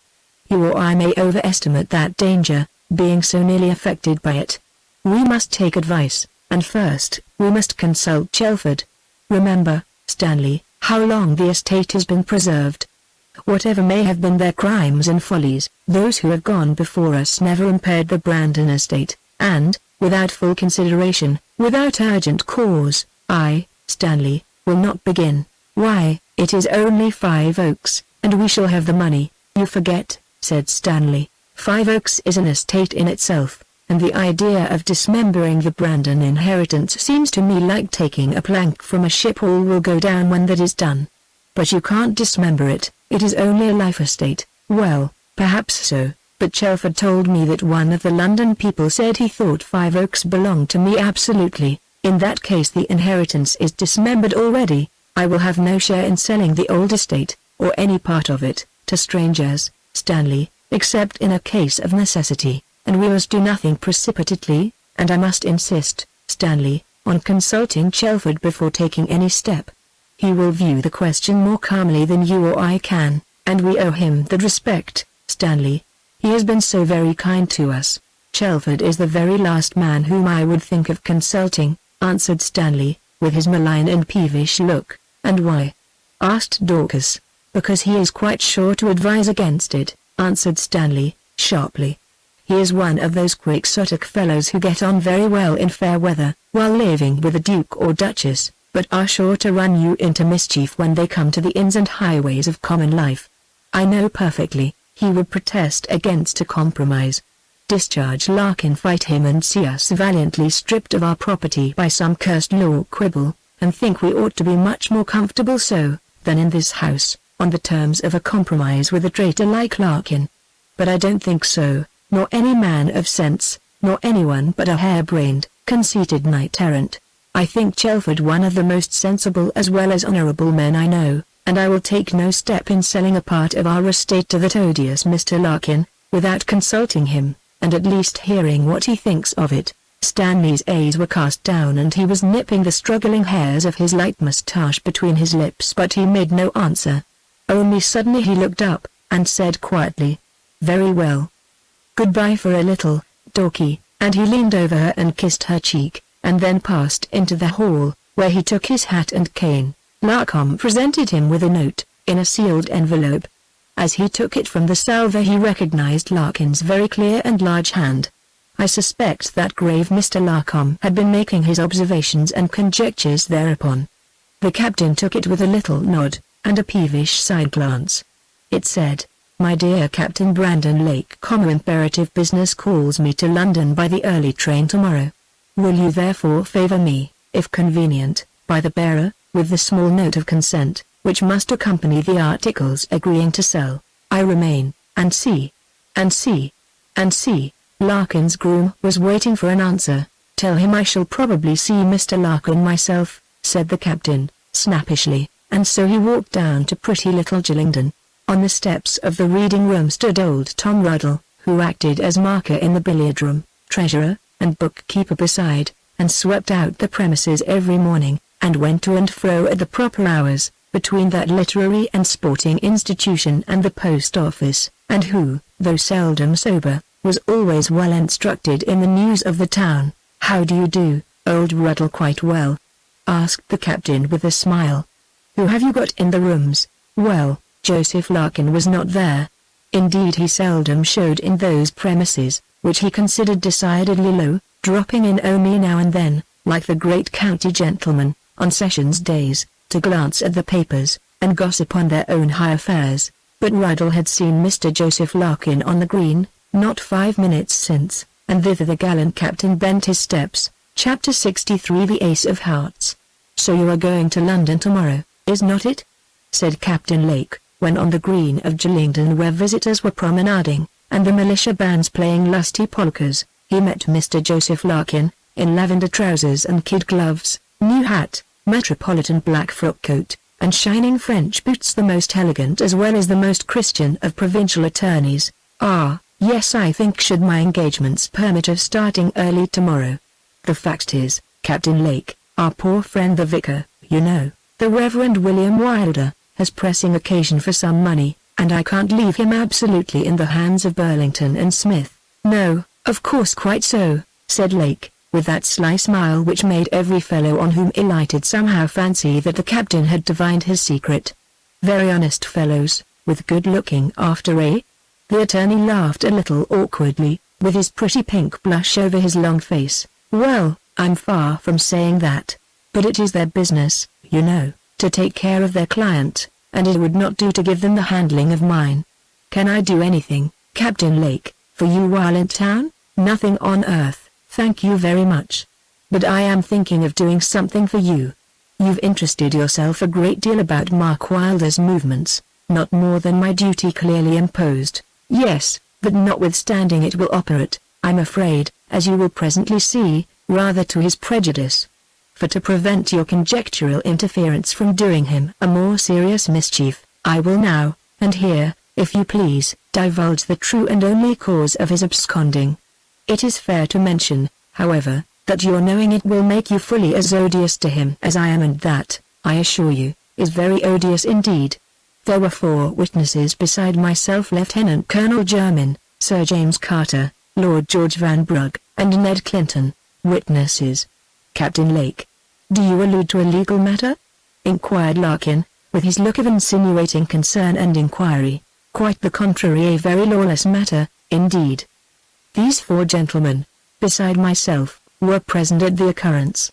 You or I may overestimate that danger, being so nearly affected by it. We must take advice, and first, we must consult Chelford. Remember, Stanley, how long the estate has been preserved. Whatever may have been their crimes and follies, those who have gone before us never impaired the Brandon estate, and, without full consideration, without urgent cause, I, Stanley, will not begin. Why, it is only 5 Oaks, and we shall have the money. You forget, said Stanley. 5 Oaks is an estate in itself, and the idea of dismembering the Brandon inheritance seems to me like taking a plank from a ship. All will go down when that is done. But you can't dismember it, it is only a life estate. Well, perhaps so, but Chelford told me that one of the London people said he thought 5 Oaks belonged to me absolutely. In that case the inheritance is dismembered already. I will have no share in selling the old estate, or any part of it, to strangers, Stanley, except in a case of necessity, and we must do nothing precipitately, and I must insist, Stanley, on consulting Chelford before taking any step. He will view the question more calmly than you or I can, and we owe him that respect, Stanley. He has been so very kind to us. Chelford is the very last man whom I would think of consulting, answered Stanley, with his malign and peevish look. And why? Asked Dorcas. Because he is quite sure to advise against it, answered Stanley, sharply. He is one of those quixotic fellows who get on very well in fair weather, while living with a duke or duchess, but are sure to run you into mischief when they come to the inns and highways of common life. I know perfectly, he would protest against a compromise. Discharge Larkin, fight him, and see us valiantly stripped of our property by some cursed law quibble, and think we ought to be much more comfortable so, than in this house, on the terms of a compromise with a traitor like Larkin. But I don't think so, nor any man of sense, nor anyone but a harebrained, conceited knight-errant. I think Chelford one of the most sensible as well as honourable men I know, and I will take no step in selling a part of our estate to that odious Mr. Larkin, without consulting him, and at least hearing what he thinks of it." Stanley's eyes were cast down and he was nipping the struggling hairs of his light moustache between his lips, but he made no answer. Only suddenly he looked up, and said quietly, "Very well. Goodbye for a little, Dorky," and he leaned over her and kissed her cheek, and then passed into the hall, where he took his hat and cane. Larkin presented him with a note, in a sealed envelope. As he took it from the salver he recognized Larkin's very clear and large hand. I suspect that grave Mr. Larkin had been making his observations and conjectures thereupon. The captain took it with a little nod, and a peevish side glance. It said, "My dear Captain Brandon Lake, imperative business calls me to London by the early train tomorrow. Will you therefore favour me, if convenient, by the bearer, with the small note of consent, which must accompany the articles agreeing to sell. I remain, and see. Larkin's groom was waiting for an answer. "Tell him I shall probably see Mr. Larkin myself," said the captain, snappishly, and so he walked down to pretty little Sheridan. On the steps of the reading room stood old Tom Ruddle, who acted as marker in the billiard room, treasurer, and bookkeeper beside, and swept out the premises every morning, and went to and fro at the proper hours, between that literary and sporting institution and the post office, and who, though seldom sober, was always well instructed in the news of the town. "How do you do, old Ruddle?" "Quite well," asked the captain with a smile. "Who have you got in the rooms?" "Well, Joseph Larkin was not there. Indeed, he seldom showed in those premises, which he considered decidedly low, dropping in only now and then, like the great county gentlemen, on sessions days, to glance at the papers, and gossip on their own high affairs. But Ruddle had seen Mr. Joseph Larkin on the green, not 5 minutes since, and thither the gallant captain bent his steps. Chapter 63 The Ace of Hearts. "So you are going to London tomorrow, is not it?" said Captain Lake, when on the green of Sheridan, where visitors were promenading, and the militia bands playing lusty polkas, he met Mr. Joseph Larkin, in lavender trousers and kid gloves, new hat, metropolitan black frock coat, and shining French boots, the most elegant as well as the most Christian of provincial attorneys. "Ah, yes, I think should my engagements permit of starting early tomorrow. The fact is, Captain Lake, our poor friend the vicar, you know, the Reverend William Wylder, has pressing occasion for some money, and I can't leave him absolutely in the hands of Burlington and Smith." "No, of course, quite so," said Lake, with that sly smile which made every fellow on whom he lighted somehow fancy that the captain had divined his secret. "Very honest fellows, with good looking after, eh?" The attorney laughed a little awkwardly, with his pretty pink blush over his long face. "Well, I'm far from saying that. But it is their business, you know, to take care of their client, and it would not do to give them the handling of mine. Can I do anything, Captain Lake, for you while in town?" "Nothing on earth, thank you very much. But I am thinking of doing something for you. You've interested yourself a great deal about Mark Wylder's movements, not more than my duty clearly imposed." "Yes, but notwithstanding it will operate, I'm afraid, as you will presently see, rather to his prejudice. For to prevent your conjectural interference from doing him a more serious mischief, I will now, and here, if you please, divulge the true and only cause of his absconding. It is fair to mention, however, that your knowing it will make you fully as odious to him as I am, and that, I assure you, is very odious indeed. There were 4 witnesses beside myself: Lieutenant Colonel Jermyn, Sir James Carter, Lord George Vanbrugh, and Ned Clinton. Witnesses. Captain Lake. "Do you allude to a legal matter?" inquired Larkin, with his look of insinuating concern and inquiry. "Quite the contrary, a very lawless matter, indeed. These 4 gentlemen, beside myself, were present at the occurrence."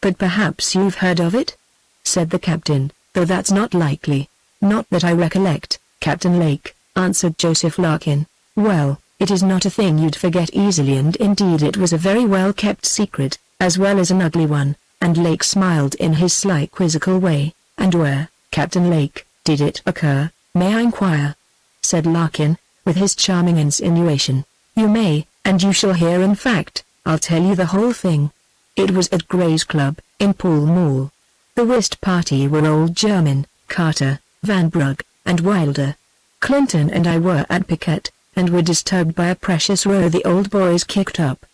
"But perhaps you've heard of it?" said the captain, "though that's not likely." "Not that I recollect, Captain Lake," answered Joseph Larkin. "Well, it is not a thing you'd forget easily, and indeed it was a very well-kept secret, as well as an ugly one," and Lake smiled in his sly quizzical way. "And where, Captain Lake, Did it occur, may I inquire?" said Larkin, with his charming insinuation. "You may, and you shall hear. In fact, I'll tell you the whole thing. It was at Gray's Club, in Pall Mall. The whist party were old Jermyn, Carter, Van Brugg, and Wylder. Clinton and I were at piquet, and were disturbed by a precious row the old boys kicked up.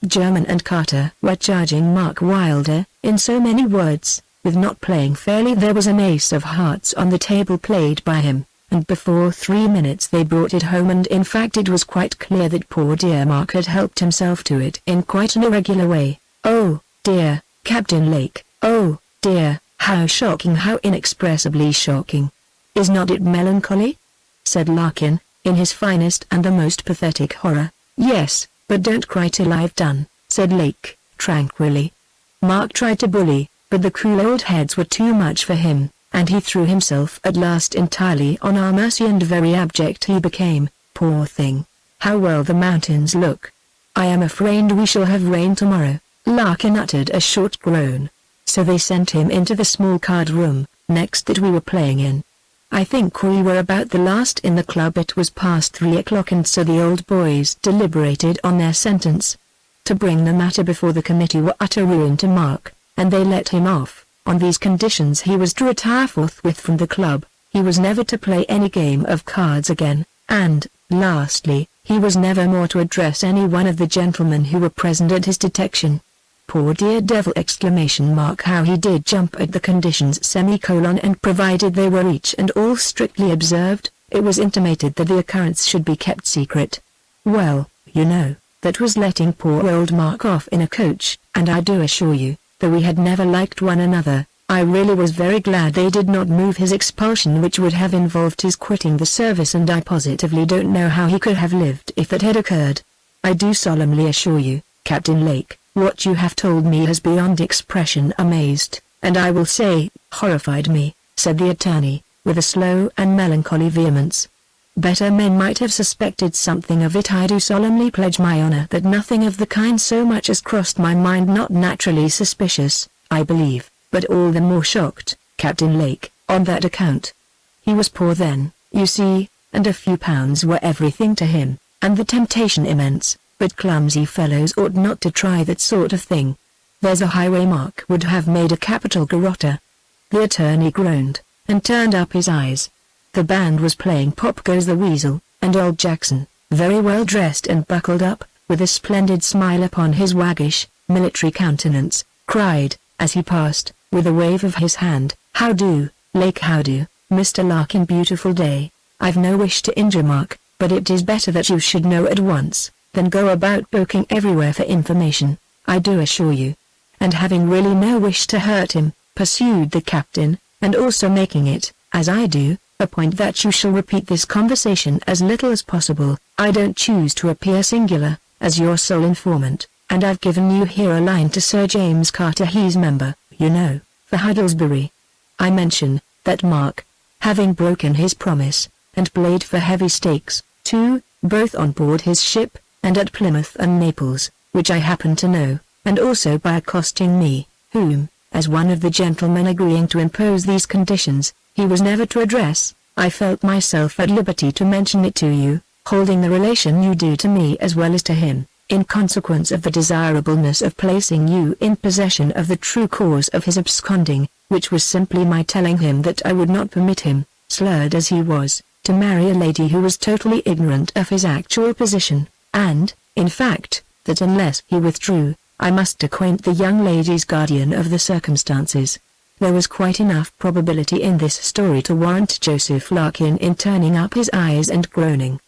Jermyn and Carter were charging Mark Wylder, in so many words, with not playing fairly. There was an ace of hearts on the table played by him, and before 3 minutes they brought it home, and in fact it was quite clear that poor dear Mark had helped himself to it in quite an irregular way. Oh, dear, Captain Lake, oh, dear, how shocking, how inexpressibly shocking. Is not it melancholy?" said Larkin, in his finest and the most pathetic horror. "Yes, but don't cry till I've done," said Lake, tranquilly. "Mark tried to bully, but the cool old heads were too much for him, and he threw himself at last entirely on our mercy, and very abject he became, poor thing. How well the mountains look! I am afraid we shall have rain tomorrow." Larkin uttered a short groan. "So they sent him into the small card room, next that we were playing in. I think we were about the last in the club. It was past 3 o'clock, and so the old boys deliberated on their sentence. To bring the matter before the committee were utter ruin to Mark, and they let him off. On these conditions he was to retire forthwith from the club, he was never to play any game of cards again, and, lastly, he was never more to address any one of the gentlemen who were present at his detection. Poor dear devil! How he did jump at the conditions, and provided they were each and all strictly observed, it was intimated that the occurrence should be kept secret. Well, you know, that was letting poor old Mark off in a coach, and I do assure you, though we had never liked one another, I really was very glad they did not move his expulsion, which would have involved his quitting the service, and I positively don't know how he could have lived if that had occurred. I do solemnly assure you, Captain Lake, what you have told me has beyond expression amazed, and I will say, horrified me," said the attorney, with a slow and melancholy vehemence. "Better men might have suspected something of it. I do solemnly pledge my honor that nothing of the kind so much as crossed my mind. Not naturally suspicious, I believe, but all the more shocked, Captain Lake, on that account. He was poor then, you see, and a few pounds were everything to him, and the temptation immense, but clumsy fellows ought not to try that sort of thing. There's a highway. Mark would have made a capital garrotter." The attorney groaned, and turned up his eyes. The band was playing Pop Goes the Weasel, and old Jackson, very well dressed and buckled up, with a splendid smile upon his waggish, military countenance, cried, as he passed, with a wave of his hand, "How do, Lake, how do, Mr. Larkin? Beautiful day. I've no wish to injure Mark, but it is better that you should know at once, than go about poking everywhere for information, I do assure you. And having really no wish to hurt him," pursued the captain, "and also making it, as I do, a point that you shall repeat this conversation as little as possible, I don't choose to appear singular, as your sole informant, and I've given you here a line to Sir James Carter. He's member, you know, for Huddlesbury. I mention, that Mark, having broken his promise, and played for heavy stakes, too, both on board his ship, and at Plymouth and Naples, which I happen to know, and also by accosting me, whom, as one of the gentlemen agreeing to impose these conditions, he was never to address, I felt myself at liberty to mention it to you, holding the relation you do to me as well as to him, in consequence of the desirableness of placing you in possession of the true cause of his absconding, which was simply my telling him that I would not permit him, slurred as he was, to marry a lady who was totally ignorant of his actual position, and, in fact, that unless he withdrew, I must acquaint the young lady's guardian of the circumstances. There was quite enough probability in this story to warrant Joseph Larkin in turning up his eyes and groaning.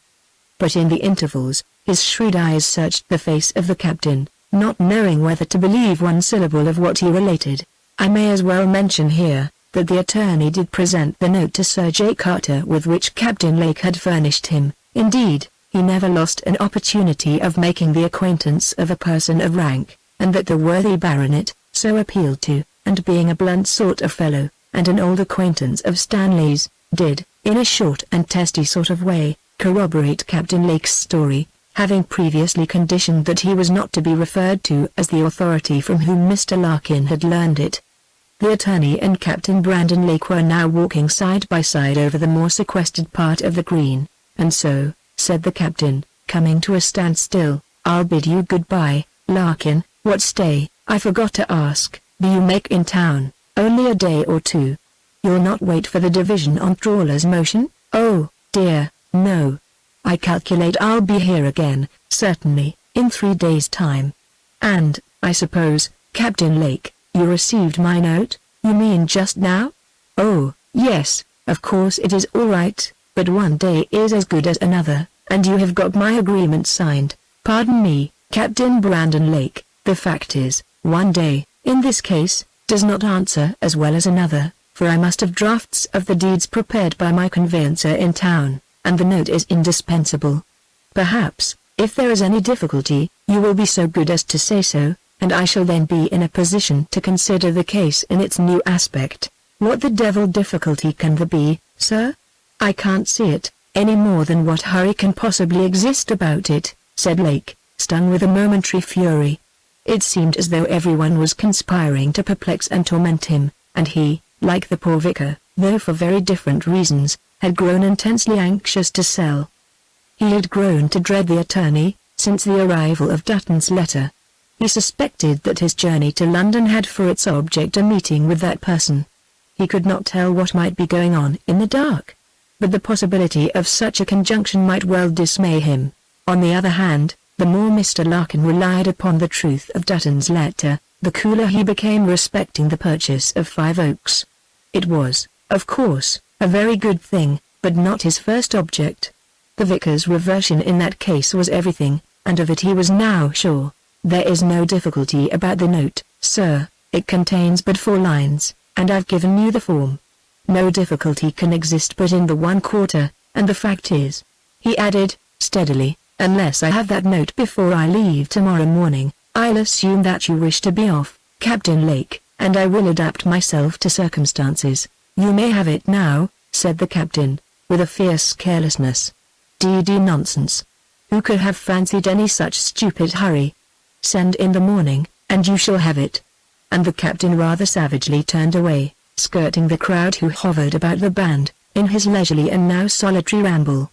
But in the intervals, his shrewd eyes searched the face of the captain, not knowing whether to believe one syllable of what he related. I may as well mention here, that the attorney did present the note to Sir J. Carter with which Captain Lake had furnished him. Indeed, he never lost an opportunity of making the acquaintance of a person of rank, and that the worthy baronet, so appealed to, and being a blunt sort of fellow, and an old acquaintance of Stanley's, did, in a short and testy sort of way, corroborate Captain Lake's story, having previously conditioned that he was not to be referred to as the authority from whom Mr. Larkin had learned it. The attorney and Captain Brandon Lake were now walking side by side over the more sequestered part of the green. "And so," said the captain, coming to a standstill, "I'll bid you goodbye, Larkin. What stay, I forgot to ask, do you make in town?" "Only a day or two." "You'll not wait for the division on trawler's motion?" "Oh, dear, no. I calculate I'll be here again, certainly, in 3 days' time." "And, I suppose, Captain Lake, you received my note, you mean just now?" "Oh, yes, of course it is all right, but one day is as good as another, and you have got my agreement signed." "Pardon me, Captain Brandon Lake, the fact is, one day, in this case, does not answer as well as another, for I must have drafts of the deeds prepared by my conveyancer in town, and the note is indispensable. Perhaps, if there is any difficulty, you will be so good as to say so, and I shall then be in a position to consider the case in its new aspect." "What the devil difficulty can there be, sir?" "I can't see it, any more than what hurry can possibly exist about it," said Lake, stung with a momentary fury. It seemed as though everyone was conspiring to perplex and torment him, and he, like the poor vicar, though for very different reasons, had grown intensely anxious to sell. He had grown to dread the attorney, since the arrival of Dutton's letter. He suspected that his journey to London had for its object a meeting with that person. He could not tell what might be going on in the dark, but the possibility of such a conjunction might well dismay him. On the other hand, the more Mr. Larkin relied upon the truth of Dutton's letter, the cooler he became respecting the purchase of 5 Oaks. It was, of course, a very good thing, but not his first object. The vicar's reversion in that case was everything, and of it he was now sure. "There is no difficulty about the note, sir, it contains but 4 lines, and I've given you the form. No difficulty can exist but in the 1/4, and the fact is," he added, steadily, "unless I have that note before I leave tomorrow morning, I'll assume that you wish to be off, Captain Lake, and I will adapt myself to circumstances." "You may have it now," said the captain, with a fierce carelessness. "D.D. nonsense. Who could have fancied any such stupid hurry? Send in the morning, and you shall have it." And the captain rather savagely turned away, skirting the crowd who hovered about the band, in his leisurely and now solitary ramble.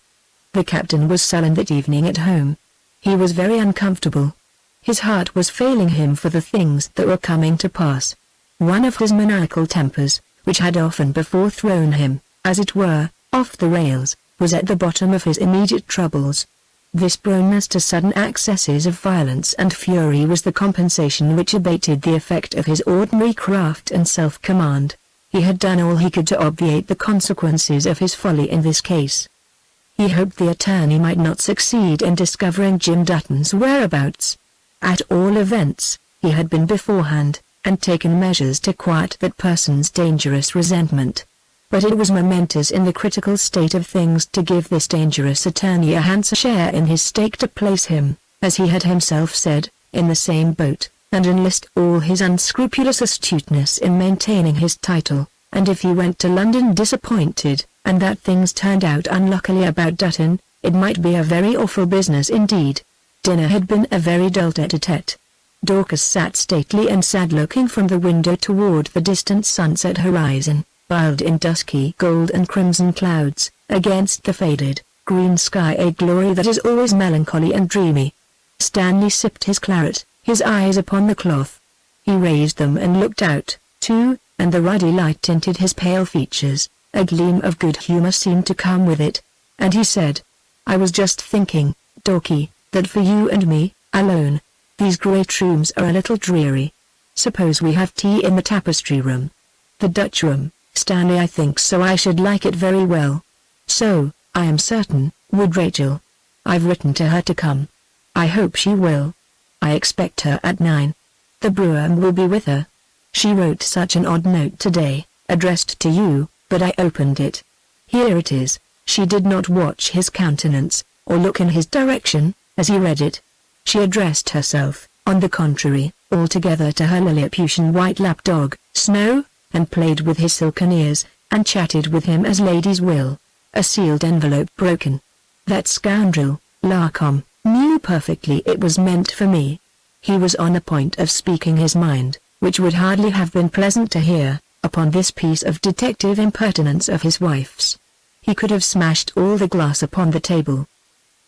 The captain was sullen that evening at home. He was very uncomfortable. His heart was failing him for the things that were coming to pass. One of his maniacal tempers, which had often before thrown him, as it were, off the rails, was at the bottom of his immediate troubles. This proneness to sudden accesses of violence and fury was the compensation which abated the effect of his ordinary craft and self-command. He had done all he could to obviate the consequences of his folly in this case. He hoped the attorney might not succeed in discovering Jim Dutton's whereabouts. At all events, he had been beforehand, and taken measures to quiet that person's dangerous resentment. But it was momentous in the critical state of things to give this dangerous attorney a handsome share in his stake to place him, as he had himself said, in the same boat, and enlist all his unscrupulous astuteness in maintaining his title, and if he went to London disappointed, and that things turned out unluckily about Dutton, it might be a very awful business indeed. Dinner had been a very dull tete-a-tete. Dorcas sat stately and sad looking from the window toward the distant sunset horizon, piled in dusky gold and crimson clouds, against the faded, green sky, a glory that is always melancholy and dreamy. Stanley sipped his claret, his eyes upon the cloth. He raised them and looked out, too, and the ruddy light tinted his pale features. A gleam of good humor seemed to come with it, and he said, "I was just thinking, Dorky, that for you and me, alone, these great rooms are a little dreary. Suppose we have tea in the tapestry room." "The Dutch room, Stanley, I think so. I should like it very well." "So, I am certain, would Rachel. I've written to her to come. I hope she will. I expect her at 9. The brougham will be with her. She wrote such an odd note today, addressed to you, but I opened it. Here it is." She did not watch his countenance, or look in his direction, as he read it. She addressed herself, on the contrary, altogether to her Lilliputian white lapdog, Snow, and played with his silken ears, and chatted with him as ladies will. A sealed envelope broken. That scoundrel, Larcom, knew perfectly it was meant for me. He was on the point of speaking his mind, which would hardly have been pleasant to hear, upon this piece of detective impertinence of his wife's. He could have smashed all the glass upon the table.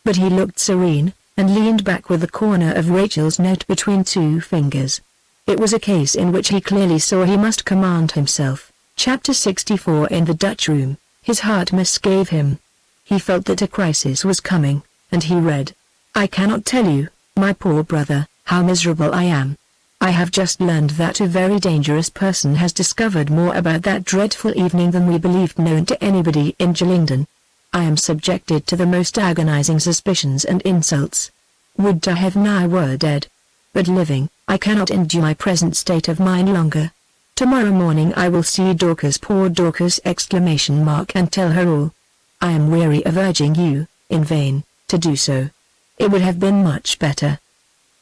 But he looked serene, and leaned back with the corner of Rachel's note between two fingers. It was a case in which he clearly saw he must command himself. Chapter 64. In the Dutch room, his heart misgave him. He felt that a crisis was coming, and he read, "I cannot tell you, my poor brother, how miserable I am. I have just learned that a very dangerous person has discovered more about that dreadful evening than we believed known to anybody in Sheridan. I am subjected to the most agonizing suspicions and insults. Would to heaven I were dead. But living, I cannot endure my present state of mind longer. Tomorrow morning I will see Dorcas, poor Dorcas! And tell her all. I am weary of urging you, in vain, to do so. It would have been much better.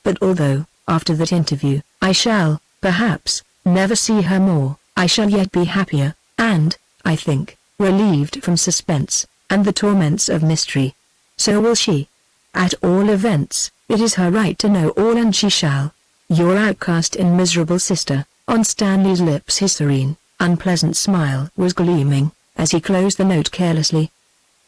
But although, after that interview, I shall, perhaps, never see her more, I shall yet be happier, and, I think, relieved from suspense, and the torments of mystery. So will she. At all events, it is her right to know all, and she shall. Your outcast and miserable sister." On Stanley's lips his serene, unpleasant smile was gleaming, as he closed the note carelessly.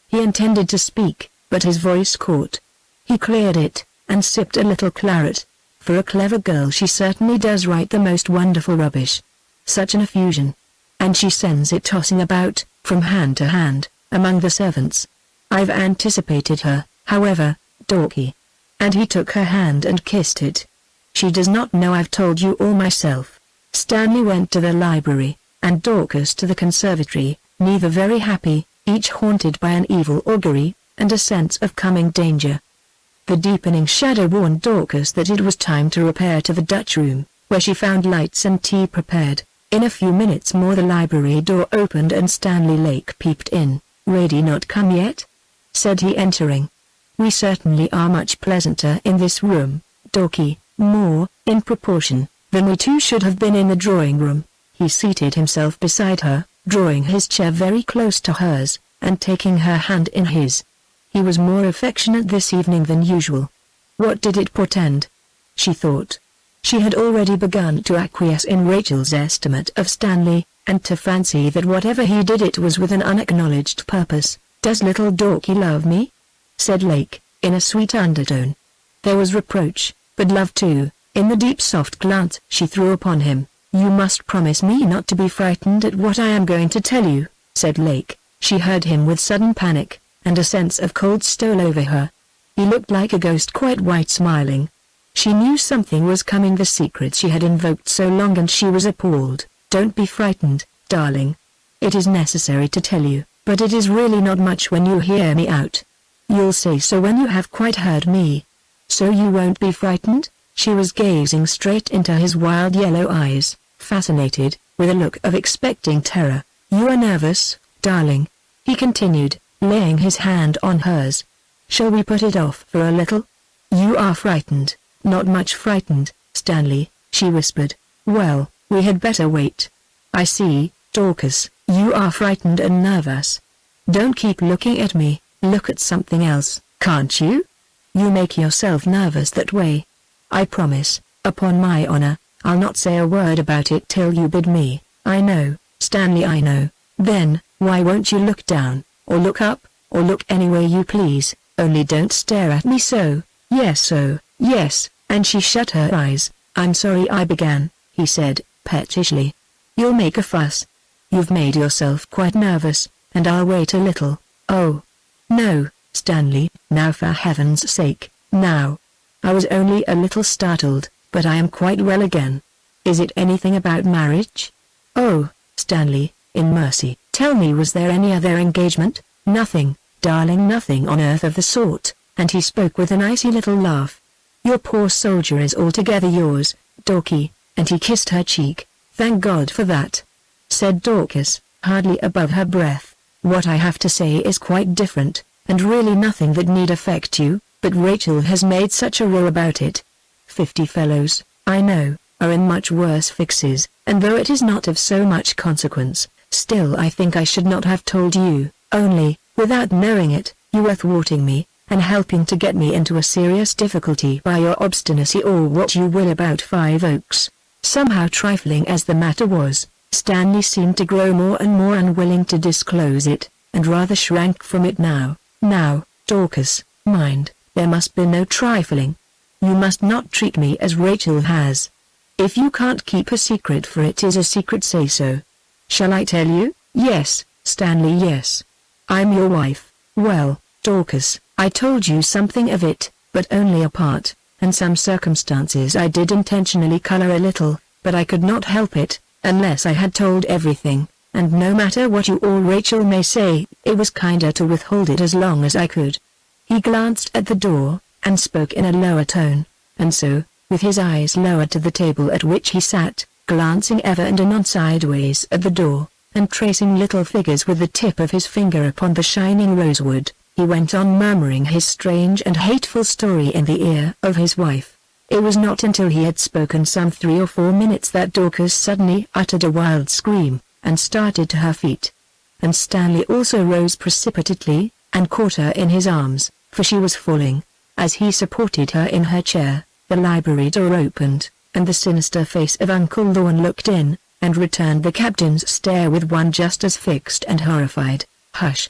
He intended to speak, but his voice caught. He cleared it, and sipped a little claret. For a clever girl she certainly does write the most wonderful rubbish. Such an effusion. And she sends it tossing about, from hand to hand, among the servants. I've anticipated her, however, Dorky. And he took her hand and kissed it. She does not know I've told you all myself. Stanley went to the library, and Dorcas to the conservatory, neither very happy, each haunted by an evil augury, and a sense of coming danger. The deepening shadow warned Dorcas that it was time to repair to the Dutch room, where she found lights and tea prepared. In a few minutes more the library door opened and Stanley Lake peeped in. "Ready not come yet?" said he, entering. "We certainly are much pleasanter in this room, Dorky, more, in proportion, than we two should have been in the drawing-room." He seated himself beside her, drawing his chair very close to hers, and taking her hand in his. He was more affectionate this evening than usual. What did it portend? She thought. She had already begun to acquiesce in Rachel's estimate of Stanley, and to fancy that whatever he did it was with an unacknowledged purpose. "Does little Dorky love me?" said Lake, in a sweet undertone. There was reproach, but love too, in the deep soft glance she threw upon him. "You must promise me not to be frightened at what I am going to tell you," said Lake. She heard him with sudden panic, and a sense of cold stole over her. He looked like a ghost, quite white, smiling. She knew something was coming, the secret she had invoked so long, and she was appalled. "Don't be frightened, darling. It is necessary to tell you, but it is really not much when you hear me out. You'll say so when you have quite heard me. So you won't be frightened?" She was gazing straight into his wild yellow eyes, fascinated, with a look of expecting terror. "You are nervous, darling," he continued, laying his hand on hers. "Shall we put it off for a little? You are frightened." "Not much frightened, Stanley," she whispered. "Well, we had better wait. I see, Dorcas, you are frightened and nervous. Don't keep looking at me, look at something else, can't you? You make yourself nervous that way. I promise, upon my honor, I'll not say a word about it till you bid me." "I know, Stanley, I know." "Then, why won't you look down, or look up, or look any way you please, only don't stare at me so." "Yes, so, yes," and she shut her eyes. "I'm sorry I began," he said, pettishly. "You'll make a fuss. You've made yourself quite nervous, and I'll wait a little." "Oh. No, Stanley, now for heaven's sake, now. I was only a little startled, but I am quite well again. Is it anything about marriage?" "Oh, Stanley, in mercy, tell me, was there any other engagement?" "Nothing, darling, nothing on earth of the sort," and he spoke with an icy little laugh. "Your poor soldier is altogether yours, Dorky," and he kissed her cheek. "Thank God for that," said Dorcas, hardly above her breath. "What I have to say is quite different, and really nothing that need affect you, but Rachel has made such a row about it. 50 fellows, I know, are in much worse fixes, and though it is not of so much consequence, still I think I should not have told you, only, without knowing it, you were thwarting me, and helping to get me into a serious difficulty by your obstinacy, or what you will, about 5 Oaks. Somehow, trifling as the matter was, Stanley seemed to grow more and more unwilling to disclose it, and rather shrank from it now. Now, Dorcas, mind, there must be no trifling. You must not treat me as Rachel has. If you can't keep a secret, for it is a secret, say so. Shall I tell you? Yes, Stanley, yes. I'm your wife. Well, Dorcas, I told you something of it, but only a part, and some circumstances I did intentionally color a little, but I could not help it, unless I had told everything, and no matter what you or Rachel may say, it was kinder to withhold it as long as I could. He glanced at the door, and spoke in a lower tone, and so, with his eyes lowered to the table at which he sat, glancing ever and anon sideways at the door, and tracing little figures with the tip of his finger upon the shining rosewood, he went on murmuring his strange and hateful story in the ear of his wife. It was not until he had spoken some 3 or 4 minutes that Dorcas suddenly uttered a wild scream, and started to her feet. And Stanley also rose precipitately, and caught her in his arms, for she was falling. As he supported her in her chair, the library door opened, and the sinister face of Uncle Lorne looked in, and returned the captain's stare with one just as fixed and horrified. "Hush!"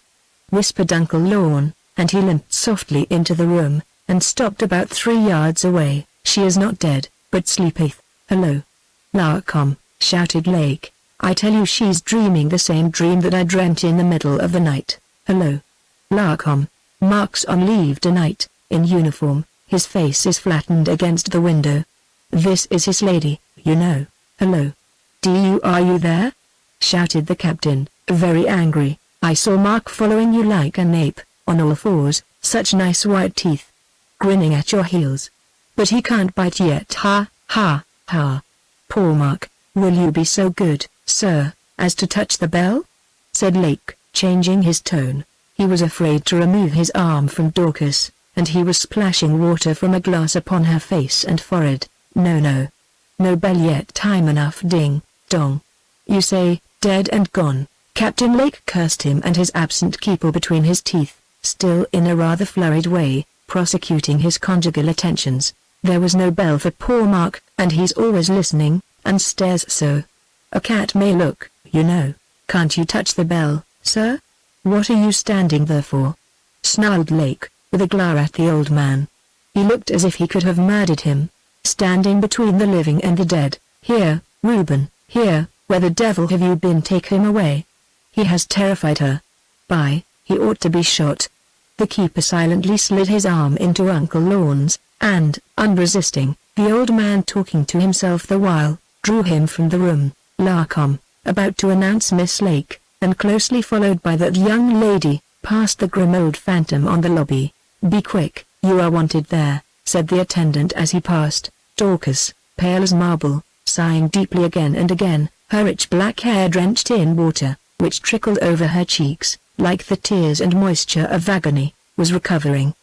whispered Uncle Lorne, and he limped softly into the room, and stopped about 3 yards away. "She is not dead, but sleepeth." "Hello, Larcom," shouted Lake. "I tell you she's dreaming the same dream that I dreamt in the middle of the night." "Hello, Larcom. Mark's on leave tonight, in uniform, his face is flattened against the window. This is his lady, you know. Hello. Are you there?" shouted the captain, very angry. "I saw Mark following you like an ape, on all fours, such nice white teeth. Grinning at your heels. But he can't bite yet, ha, ha, ha. Poor Mark. Will you be so good, sir, as to touch the bell?" said Lake, changing his tone. He was afraid to remove his arm from Dorcas, and he was splashing water from a glass upon her face and forehead. "No, no. No bell yet, time enough, ding, dong. You say, dead and gone." Captain Lake cursed him and his absent keeper between his teeth, still in a rather flurried way, prosecuting his conjugal attentions. "There was no bell for poor Mark, and he's always listening, and stares so. A cat may look, you know. Can't you touch the bell, sir? What are you standing there for?" snarled Lake, with a glare at the old man. He looked as if he could have murdered him. "Standing between the living and the dead. Here, Reuben, here, where the devil have you been? Take him away. He has terrified her. By, he ought to be shot." The keeper silently slid his arm into Uncle Lorne's, and, unresisting, the old man talking to himself the while, drew him from the room. Larcom, about to announce Miss Lake, and closely followed by that young lady, passed the grim old phantom on the lobby. "Be quick, you are wanted there," said the attendant as he passed. Dorcas, pale as marble, sighing deeply again and again, her rich black hair drenched in water, which trickled over her cheeks, like the tears and moisture of agony, was recovering.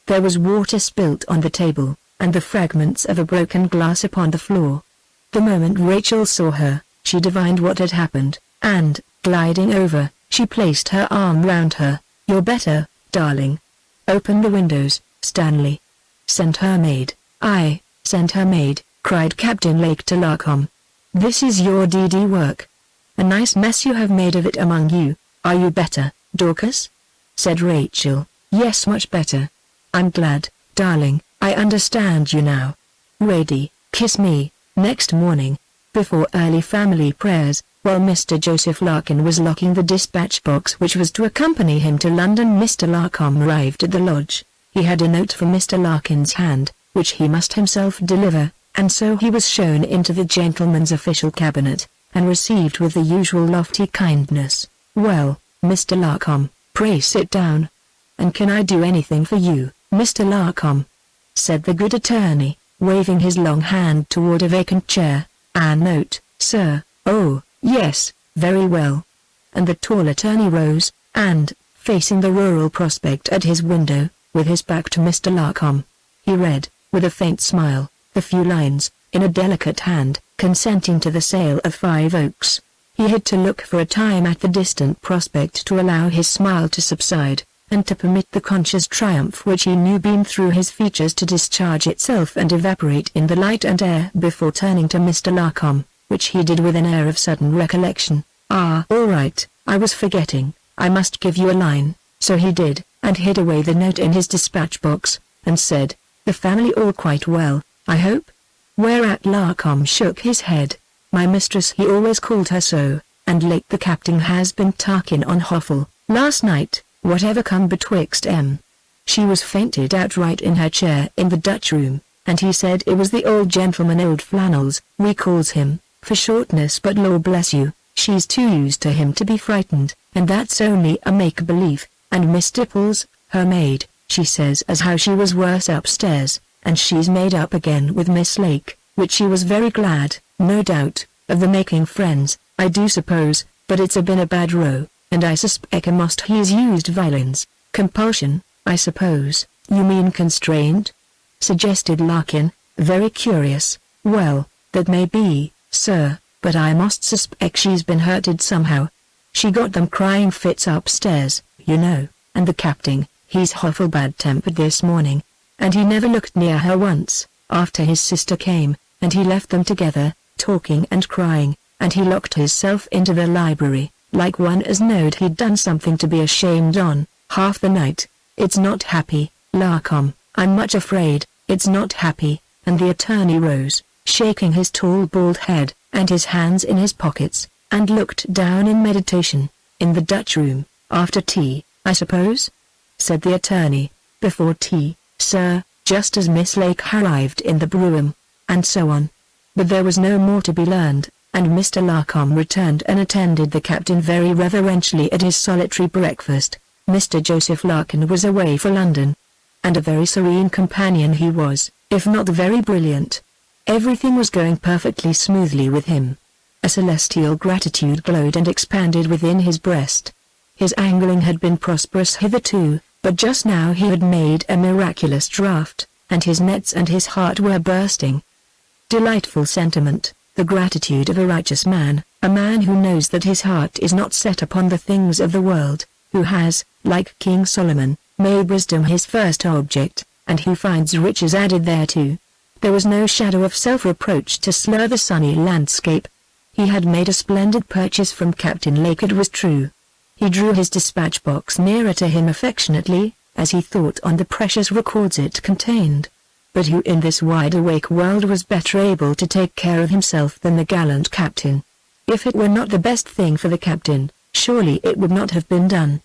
There was water spilt on the table, and the fragments of a broken glass upon the floor. The moment Rachel saw her, she divined what had happened, and, gliding over, she placed her arm round her. "You're better, darling. Open the windows, Stanley. Send her maid." "Aye, send her maid," cried Captain Lake to Larcom. "This is your DD work. A nice mess you have made of it among you." "Are you better, Dorcas?" said Rachel. "Yes, much better. I'm glad, darling, I understand you now. Ready, kiss me." Next morning, before early family prayers, while Mr. Joseph Larkin was locking the dispatch box which was to accompany him to London, Mr. Larcom arrived at the lodge. He had a note from Mr. Larkin's hand, which he must himself deliver, and so he was shown into the gentleman's official cabinet, and received with the usual lofty kindness. "Well, Mr. Larcom, pray sit down. And can I do anything for you, Mr. Larcom?" said the good attorney, waving his long hand toward a vacant chair. "A note, sir. Oh, yes, very well." And the tall attorney rose, and, facing the rural prospect at his window, with his back to Mr. Larcom, he read, with a faint smile, the few lines, in a delicate hand, consenting to the sale of 5 Oaks. He had to look for a time at the distant prospect to allow his smile to subside. and to permit the conscious triumph which he knew beamed through his features to discharge itself and evaporate in the light and air before turning to Mr. Larcom, which he did with an air of sudden recollection. "Ah, all right, I was forgetting, I must give you a line." So he did, and hid away the note in his dispatch box, and said, "The family all quite well, I hope?" Whereat Larcom shook his head. "My mistress," he always called her so, "and late the captain has been talking on Hoffle, last night, whatever come betwixt 'em. She was fainted outright in her chair in the Dutch room, and he said it was the old gentleman, old Flannels, we calls him, for shortness, but Lord bless you, she's too used to him to be frightened, and that's only a make-believe, and Miss Dipples, her maid, she says as how she was worse upstairs, and she's made up again with Miss Lake, which she was very glad, no doubt, of the making friends, I do suppose, but it's been a bad row, and I suspect most he's used violence, compulsion, I suppose." "You mean constrained?" suggested Larkin, very curious. "Well, that may be, sir, but I must suspect she's been hurted somehow. She got them crying fits upstairs, you know, and the captain, he's awful bad-tempered this morning, and he never looked near her once, after his sister came, and he left them together, talking and crying, and he locked himself into the library, like one as knowed he'd done something to be ashamed on, half the night. It's not happy, Larcom, I'm much afraid, it's not happy," and the attorney rose, shaking his tall bald head, and his hands in his pockets, and looked down in meditation. "In the Dutch room, after tea, I suppose?" said the attorney. "Before tea, sir, just as Miss Lake arrived in the brougham," and so on. But there was no more to be learned, and Mr. Larcom returned and attended the captain very reverentially at his solitary breakfast. Mr. Joseph Larkin was away for London, and a very serene companion he was, if not very brilliant. Everything was going perfectly smoothly with him. A celestial gratitude glowed and expanded within his breast. His angling had been prosperous hitherto, but just now he had made a miraculous draught, and his nets and his heart were bursting. Delightful sentiment, the gratitude of a righteous man, a man who knows that his heart is not set upon the things of the world, who has, like King Solomon, made wisdom his first object, and who finds riches added thereto. There was no shadow of self-reproach to slur the sunny landscape. He had made a splendid purchase from Captain Lake, it was true. He drew his dispatch box nearer to him affectionately, as he thought on the precious records it contained. But who in this wide-awake world was better able to take care of himself than the gallant captain? If it were not the best thing for the captain, surely it would not have been done.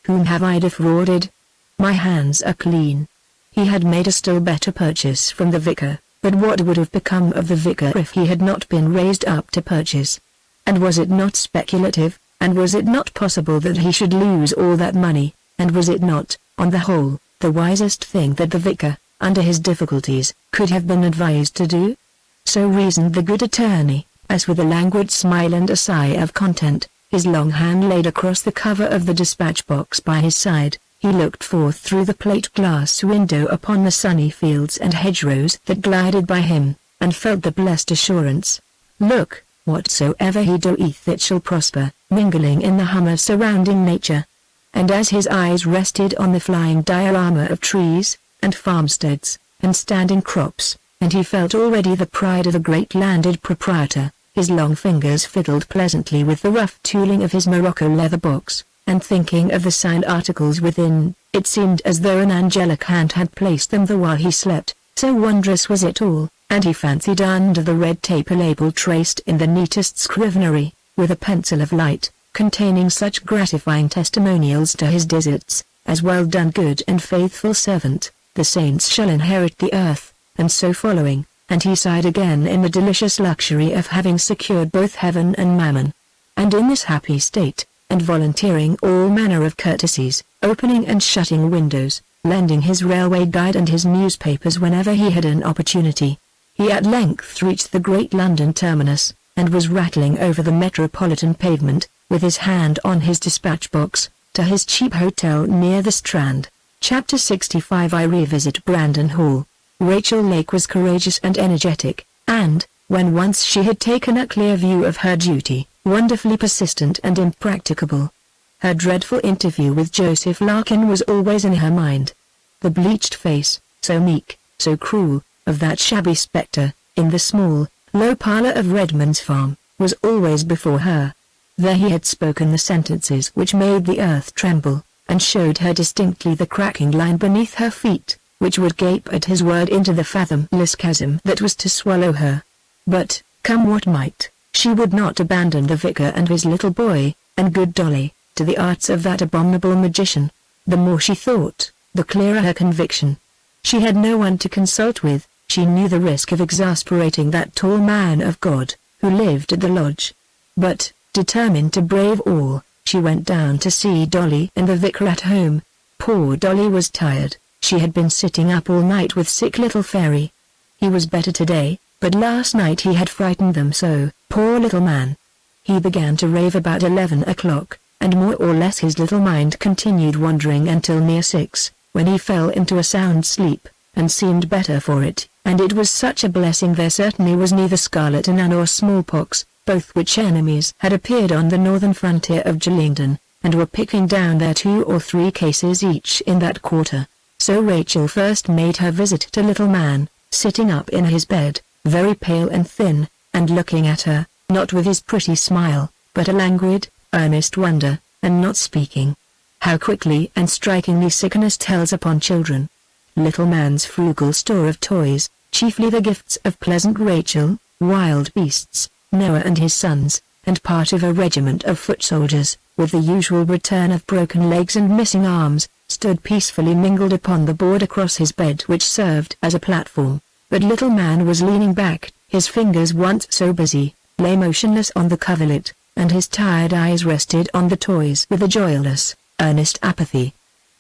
Whom have I defrauded? My hands are clean. He had made a still better purchase from the vicar, but what would have become of the vicar if he had not been raised up to purchase? And was it not speculative, and was it not possible that he should lose all that money, and was it not, on the whole, the wisest thing that the vicar, under his difficulties, could have been advised to do? So reasoned the good attorney, as with a languid smile and a sigh of content, his long hand laid across the cover of the dispatch box by his side, he looked forth through the plate-glass window upon the sunny fields and hedgerows that glided by him, and felt the blessed assurance, "Look, whatsoever he doeth it shall prosper," mingling in the hum of surrounding nature. And as his eyes rested on the flying diorama of trees, and farmsteads, and standing crops, and he felt already the pride of a great landed proprietor, his long fingers fiddled pleasantly with the rough tooling of his Morocco leather box, and thinking of the signed articles within, it seemed as though an angelic hand had placed them there while he slept, so wondrous was it all, and he fancied under the red tape a label traced in the neatest scrivenery, with a pencil of light, containing such gratifying testimonials to his deserts, as "Well done, good and faithful servant, the saints shall inherit the earth," and so following, and he sighed again in the delicious luxury of having secured both heaven and mammon. And in this happy state, and volunteering all manner of courtesies, opening and shutting windows, lending his railway guide and his newspapers whenever he had an opportunity, he at length reached the great London terminus, and was rattling over the metropolitan pavement, with his hand on his dispatch box, to his cheap hotel near the Strand. Chapter 65 I revisit Brandon Hall. Rachel Lake was courageous and energetic, and, when once she had taken a clear view of her duty, wonderfully persistent and impracticable. Her dreadful interview with Joseph Larkin was always in her mind. The bleached face, so meek, so cruel, of that shabby spectre, in the small, low parlour of Redmond's farm, was always before her. There he had spoken the sentences which made the earth tremble, and showed her distinctly the cracking line beneath her feet, which would gape at his word into the fathomless chasm that was to swallow her. But, come what might, she would not abandon the vicar and his little boy, and good Dolly, to the arts of that abominable magician. The more she thought, the clearer her conviction. She had no one to consult with. She knew the risk of exasperating that tall man of God, who lived at the lodge. But, determined to brave all, she went down to see Dolly and the vicar at home. Poor Dolly was tired. She had been sitting up all night with sick little Fairy. He was better today, but last night he had frightened them so, poor little man. He began to rave about 11 o'clock, and more or less his little mind continued wandering until near 6, when he fell into a sound sleep, and seemed better for it, and it was such a blessing there certainly was neither scarlet nor smallpox, both which enemies had appeared on the northern frontier of Sheridan, and were picking down their 2 or 3 cases each in that quarter. So Rachel first made her visit to little man, sitting up in his bed, very pale and thin, and looking at her, not with his pretty smile, but a languid, earnest wonder, and not speaking. How quickly and strikingly sickness tells upon children. Little man's frugal store of toys, chiefly the gifts of pleasant Rachel, wild beasts, Noah and his sons, and part of a regiment of foot soldiers, with the usual return of broken legs and missing arms, stood peacefully mingled upon the board across his bed which served as a platform, but little man was leaning back, his fingers once so busy, lay motionless on the coverlet, and his tired eyes rested on the toys with a joyless, earnest apathy.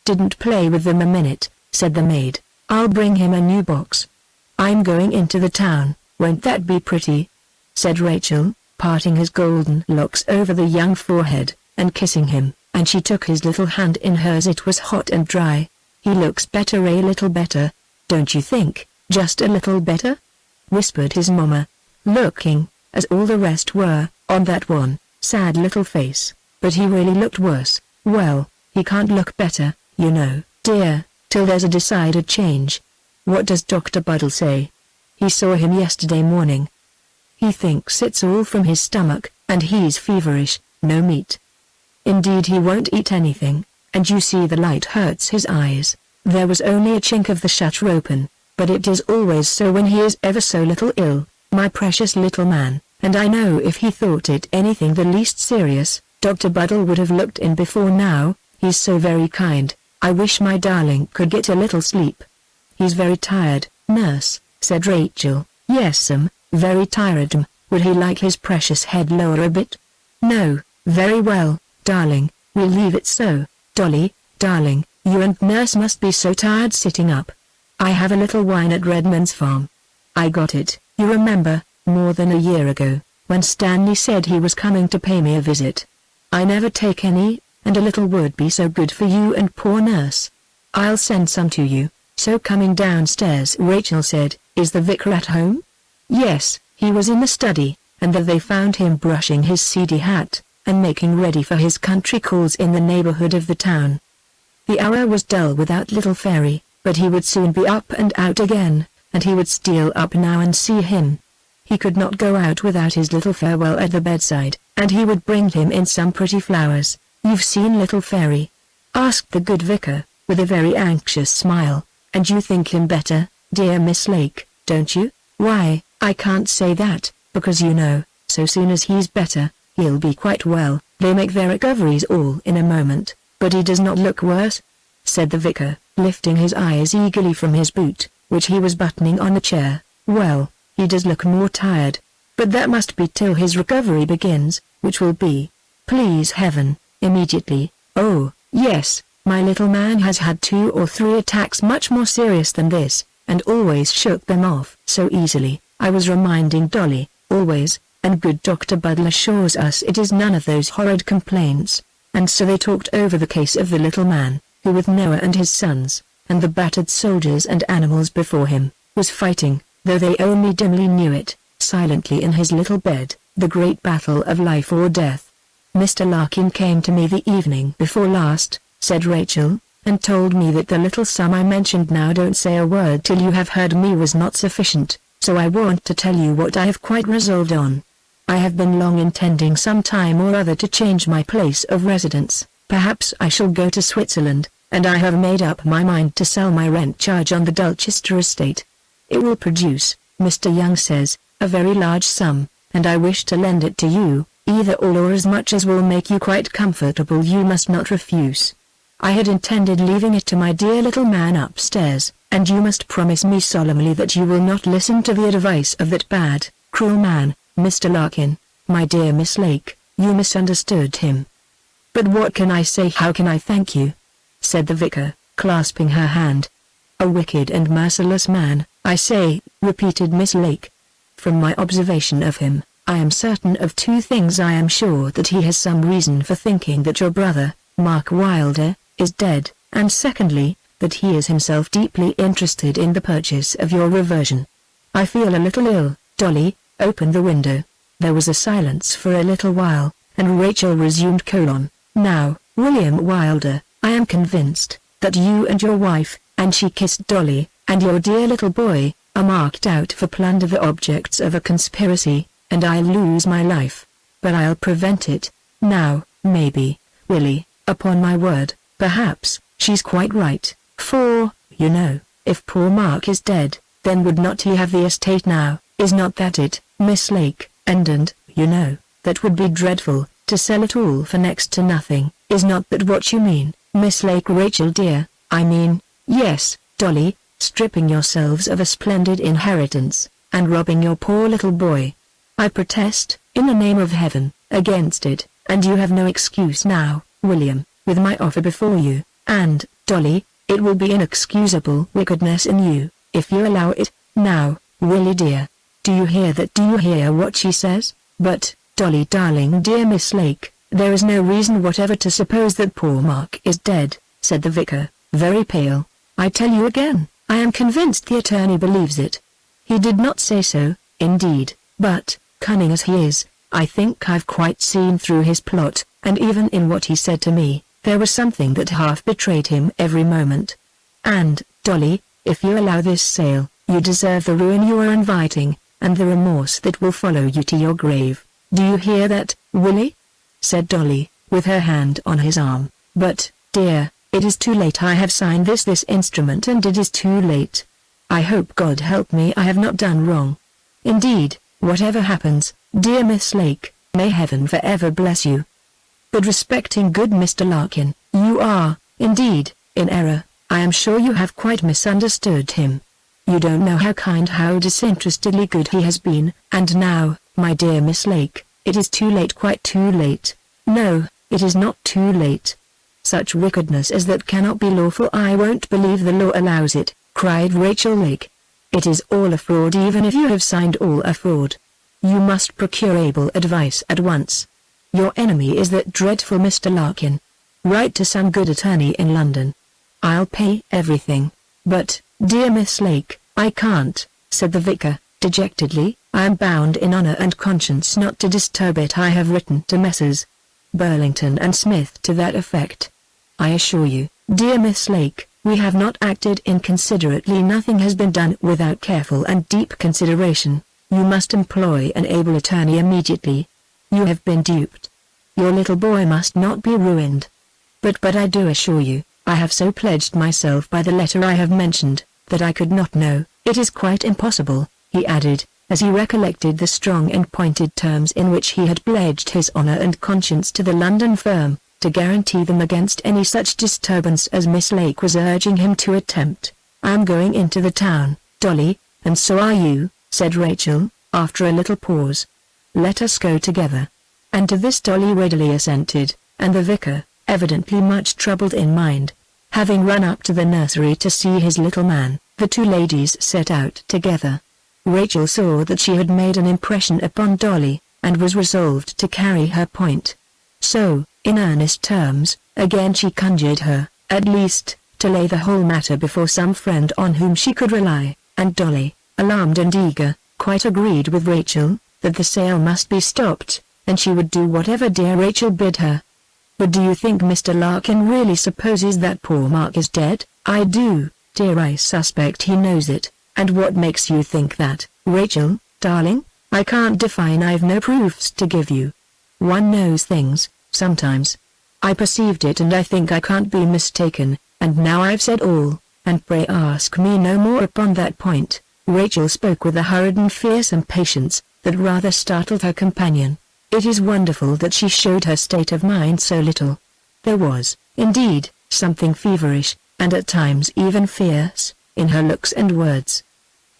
"Didn't play with them a minute," said the maid. "I'll bring him a new box." "I'm going into the town, won't that be pretty?" said Rachel, parting his golden locks over the young forehead, and kissing him, and she took his little hand in hers. It was hot and dry. "He looks better, a little better, don't you think, just a little better?" whispered his mamma, looking, as all the rest were, on that one, sad little face, but he really looked worse. "Well, he can't look better, you know, dear, till there's a decided change. What does Dr. Buddle say? He saw him yesterday morning. He thinks it's all from his stomach, and he's feverish, no meat. Indeed he won't eat anything, and you see the light hurts his eyes." There was only a chink of the shutter open, but it is always so when he is ever so little ill, my precious little man, and I know if he thought it anything the least serious, Dr. Buddle would have looked in before now. He's so very kind. I wish my darling could get a little sleep. "He's very tired, nurse," said Rachel. "Yes'm, very tired. Would he like his precious head lower a bit?" "No, very well, darling, we'll leave it so. Dolly, darling, you and nurse must be so tired sitting up. I have a little wine at Redmond's farm. I got it, you remember, more than a year ago, when Stanley said he was coming to pay me a visit. I never take any, and a little would be so good for you and poor nurse. I'll send some to you." So coming downstairs Rachel said, "Is the vicar at home?" Yes, he was in the study, and there they found him brushing his seedy hat, and making ready for his country calls in the neighborhood of the town. The hour was dull without little Fairy, but he would soon be up and out again, and he would steal up now and see him. He could not go out without his little farewell at the bedside, and he would bring him in some pretty flowers. "You've seen little Fairy?" asked the good vicar, with a very anxious smile. "And you think him better, dear Miss Lake, don't you?" "Why, I can't say that, because you know, so soon as he's better, he'll be quite well. They make their recoveries all in a moment, but he does not look worse," said the vicar, lifting his eyes eagerly from his boot, which he was buttoning on a chair. "Well, he does look more tired, but that must be till his recovery begins, which will be, please heaven, immediately. Oh, yes, my little man has had 2 or 3 attacks much more serious than this, and always shook them off so easily. I was reminding Dolly, always, and good Dr. Buddle assures us it is none of those horrid complaints." And so they talked over the case of the little man, who with Noah and his sons, and the battered soldiers and animals before him, was fighting, though they only dimly knew it, silently in his little bed, the great battle of life or death. Mr. Larkin came to me the evening before last," said Rachel, "and told me that the little sum I mentioned now don't say a word till you have heard me was not sufficient, so I want to tell you what I have quite resolved on. I have been long intending some time or other to change my place of residence. Perhaps I shall go to Switzerland, and I have made up my mind to sell my rent charge on the Dulchester estate. It will produce, Mr. Young says, a very large sum, and I wish to lend it to you, either all or as much as will make you quite comfortable. You must not refuse. I had intended leaving it to my dear little man upstairs, and you must promise me solemnly that you will not listen to the advice of that bad, cruel man, Mr. Larkin. My dear Miss Lake, you misunderstood him." "But what can I say? How can I thank you?" said the vicar, clasping her hand. "A wicked and merciless man, I say," repeated Miss Lake. "From my observation of him, I am certain of two things. I am sure that he has some reason for thinking that your brother, Mark Wylder, is dead, and secondly, that he is himself deeply interested in the purchase of your reversion. I feel a little ill. Dolly, open the window." There was a silence for a little while, and Rachel resumed: "Now, William Wylder, I am convinced that you and your wife," and she kissed Dolly, "and your dear little boy, are marked out for plunder, the objects of a conspiracy, and I'll lose my life. But I'll prevent it. Now, maybe, Willie, upon my word, perhaps, she's quite right, for, you know, if poor Mark is dead, then would not he have the estate now? Is not that it, Miss Lake? And, you know, that would be dreadful, to sell it all for next to nothing. Is not that what you mean, Miss Lake?" "Rachel dear, I mean, yes, Dolly, stripping yourselves of a splendid inheritance, and robbing your poor little boy. I protest, in the name of heaven, against it, and you have no excuse now, William, with my offer before you, and, Dolly, it will be inexcusable wickedness in you, if you allow it. Now, Willie dear, do you hear that? Do you hear what she says?" "But, Dolly darling, dear Miss Lake, there is no reason whatever to suppose that poor Mark is dead," said the vicar, very pale. "I tell you again, I am convinced the attorney believes it. He did not say so, indeed, but, cunning as he is, I think I've quite seen through his plot, and even in what he said to me, there was something that half betrayed him every moment. And, Dolly, if you allow this sale, you deserve the ruin you are inviting, and the remorse that will follow you to your grave. Do you hear that, Willie?" said Dolly, with her hand on his arm. "But, dear, it is too late. I have signed this instrument, and it is too late. I hope, God help me, I have not done wrong. Indeed, whatever happens, dear Miss Lake, may heaven forever bless you. But respecting good Mr. Larkin, you are, indeed, in error. I am sure you have quite misunderstood him. You don't know how kind, how disinterestedly good he has been, and now, my dear Miss Lake, it is too late, quite too late." "No, it is not too late. Such wickedness as that cannot be lawful. I won't believe the law allows it," cried Rachel Lake. "It is all a fraud. Even if you have signed all a fraud. You must procure able advice at once. Your enemy is that dreadful Mr. Larkin. Write to some good attorney in London. I'll pay everything. But, dear Miss Lake, I can't," said the vicar, dejectedly. "I am bound in honour and conscience not to disturb it. I have written to Messrs. Burlington and Smith to that effect. I assure you, dear Miss Lake, we have not acted inconsiderately. Nothing has been done without careful and deep consideration. You must employ an able attorney immediately. You have been duped. Your little boy must not be ruined. But I do assure you, I have so pledged myself by the letter I have mentioned, that I could not know. It is quite impossible," he added, as he recollected the strong and pointed terms in which he had pledged his honour and conscience to the London firm, to guarantee them against any such disturbance as Miss Lake was urging him to attempt. "I am going into the town, Dolly, and so are you," said Rachel, after a little pause. "Let us go together." And to this Dolly readily assented, and the vicar, evidently much troubled in mind, having run up to the nursery to see his little man, the two ladies set out together. Rachel saw that she had made an impression upon Dolly, and was resolved to carry her point. So, in earnest terms, again she conjured her, at least, to lay the whole matter before some friend on whom she could rely, and Dolly, alarmed and eager, quite agreed with Rachel, that the sale must be stopped, and she would do whatever dear Rachel bid her. But do you think Mr. Larkin really supposes that poor Mark is dead? I do, dear. I suspect he knows it. And what makes you think that, Rachel, darling? I can't define. I've no proofs to give you. One knows things, sometimes. I perceived it and I think I can't be mistaken, and now I've said all, and pray ask me no more upon that point. Rachel spoke with a hurried and fierce impatience, that rather startled her companion. It is wonderful that she showed her state of mind so little. There was, indeed, something feverish, and at times even fierce, in her looks and words.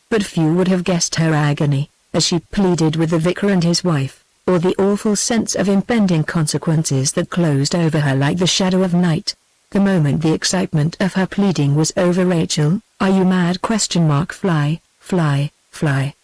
But few would have guessed her agony, as she pleaded with the vicar and his wife, or the awful sense of impending consequences that closed over her like the shadow of night. The moment the excitement of her pleading was over, Rachel, "Are you mad?" Fly, fly, fly,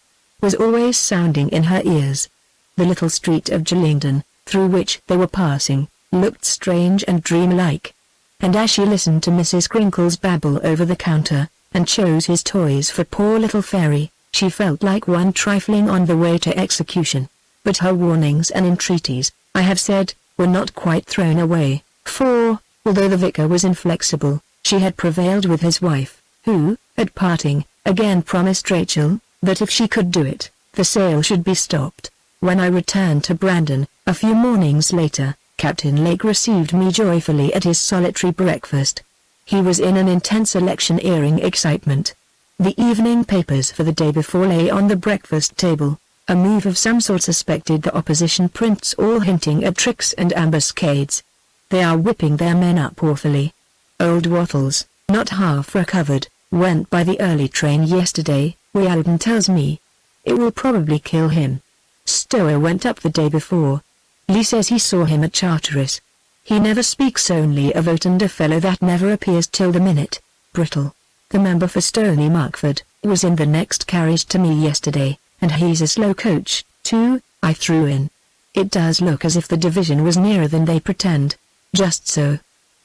was always sounding in her ears. The little street of Sheridan, through which they were passing, looked strange and dreamlike. And as she listened to Mrs. Crinkle's babble over the counter, and chose his toys for poor little Fairy, she felt like one trifling on the way to execution. But her warnings and entreaties, I have said, were not quite thrown away, for, although the vicar was inflexible, she had prevailed with his wife, who, at parting, again promised Rachel, that if she could do it, the sale should be stopped. When I returned to Brandon, a few mornings later, Captain Lake received me joyfully at his solitary breakfast. He was in an intense electioneering excitement. The evening papers for the day before lay on the breakfast table. A move of some sort suspected the opposition prints, all hinting at tricks and ambuscades. They are whipping their men up awfully. Old Wattles, not half recovered, went by the early train yesterday, Wylder tells me. It will probably kill him. Stower went up the day before. Lee says he saw him at Charteris. He never speaks, only of Oaten, a fellow that never appears till the minute. Brittle, the member for Stony Markford, was in the next carriage to me yesterday, and he's a slow coach, too, I threw in. It does look as if the division was nearer than they pretend. Just so.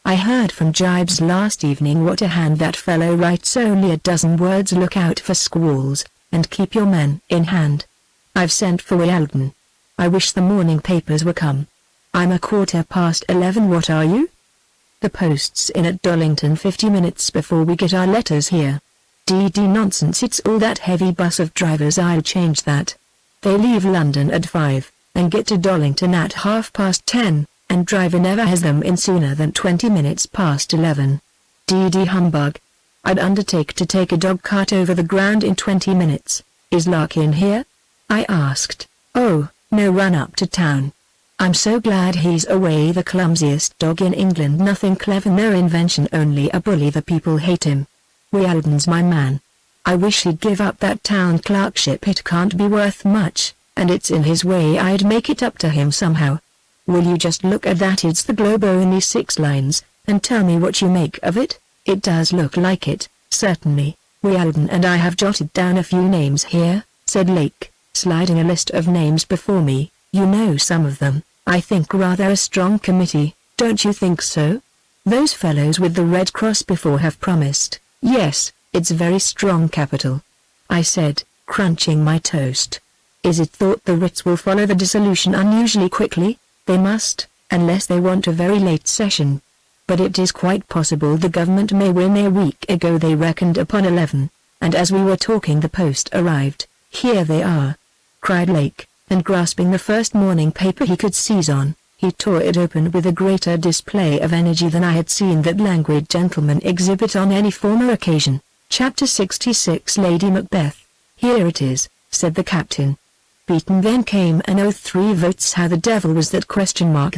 I heard from Jibes last evening what a hand that fellow writes, only a dozen words. Look out for squalls, and keep your men in hand. I've sent for Wylder. I wish the morning papers were come. I'm 11:15. What are you? The post's in at Dollington 50 minutes before we get our letters here. Nonsense, it's all that heavy bus of drivers. I'll change that. They leave London at 5, and get to Dollington at 10:30, and driver never has them in sooner than 20 minutes past 11. Humbug. I'd undertake to take a dog cart over the ground in 20 minutes. Is Larkin here? I asked. Oh, no, run up to town. I'm so glad he's away. The clumsiest dog in England, nothing clever, no invention, only a bully. The people hate him. Wylder's my man. I wish he'd give up that town clerkship. It can't be worth much, and it's in his way. I'd make it up to him somehow. Will you just look at that? It's the Globe, only 6 lines, and tell me what you make of it. It does look like it, certainly. Wylder and I have jotted down a few names here, said Lake, sliding a list of names before me. You know some of them. I think rather a strong committee, don't you think so? Those fellows with the Red Cross before have promised. Yes, it's very strong capital. I said, crunching my toast. Is it thought the Writs will follow the dissolution unusually quickly? They must, unless they want a very late session. But it is quite possible the government may win. A week ago they reckoned upon 11, and as we were talking the post arrived. Here they are, cried Lake, and grasping the first morning paper he could seize on, he tore it open with a greater display of energy than I had seen that languid gentleman exhibit on any former occasion. Chapter 66. Lady Macbeth. Here it is, said the captain. Beaten. Then came an oath. 3 votes. How the devil was that?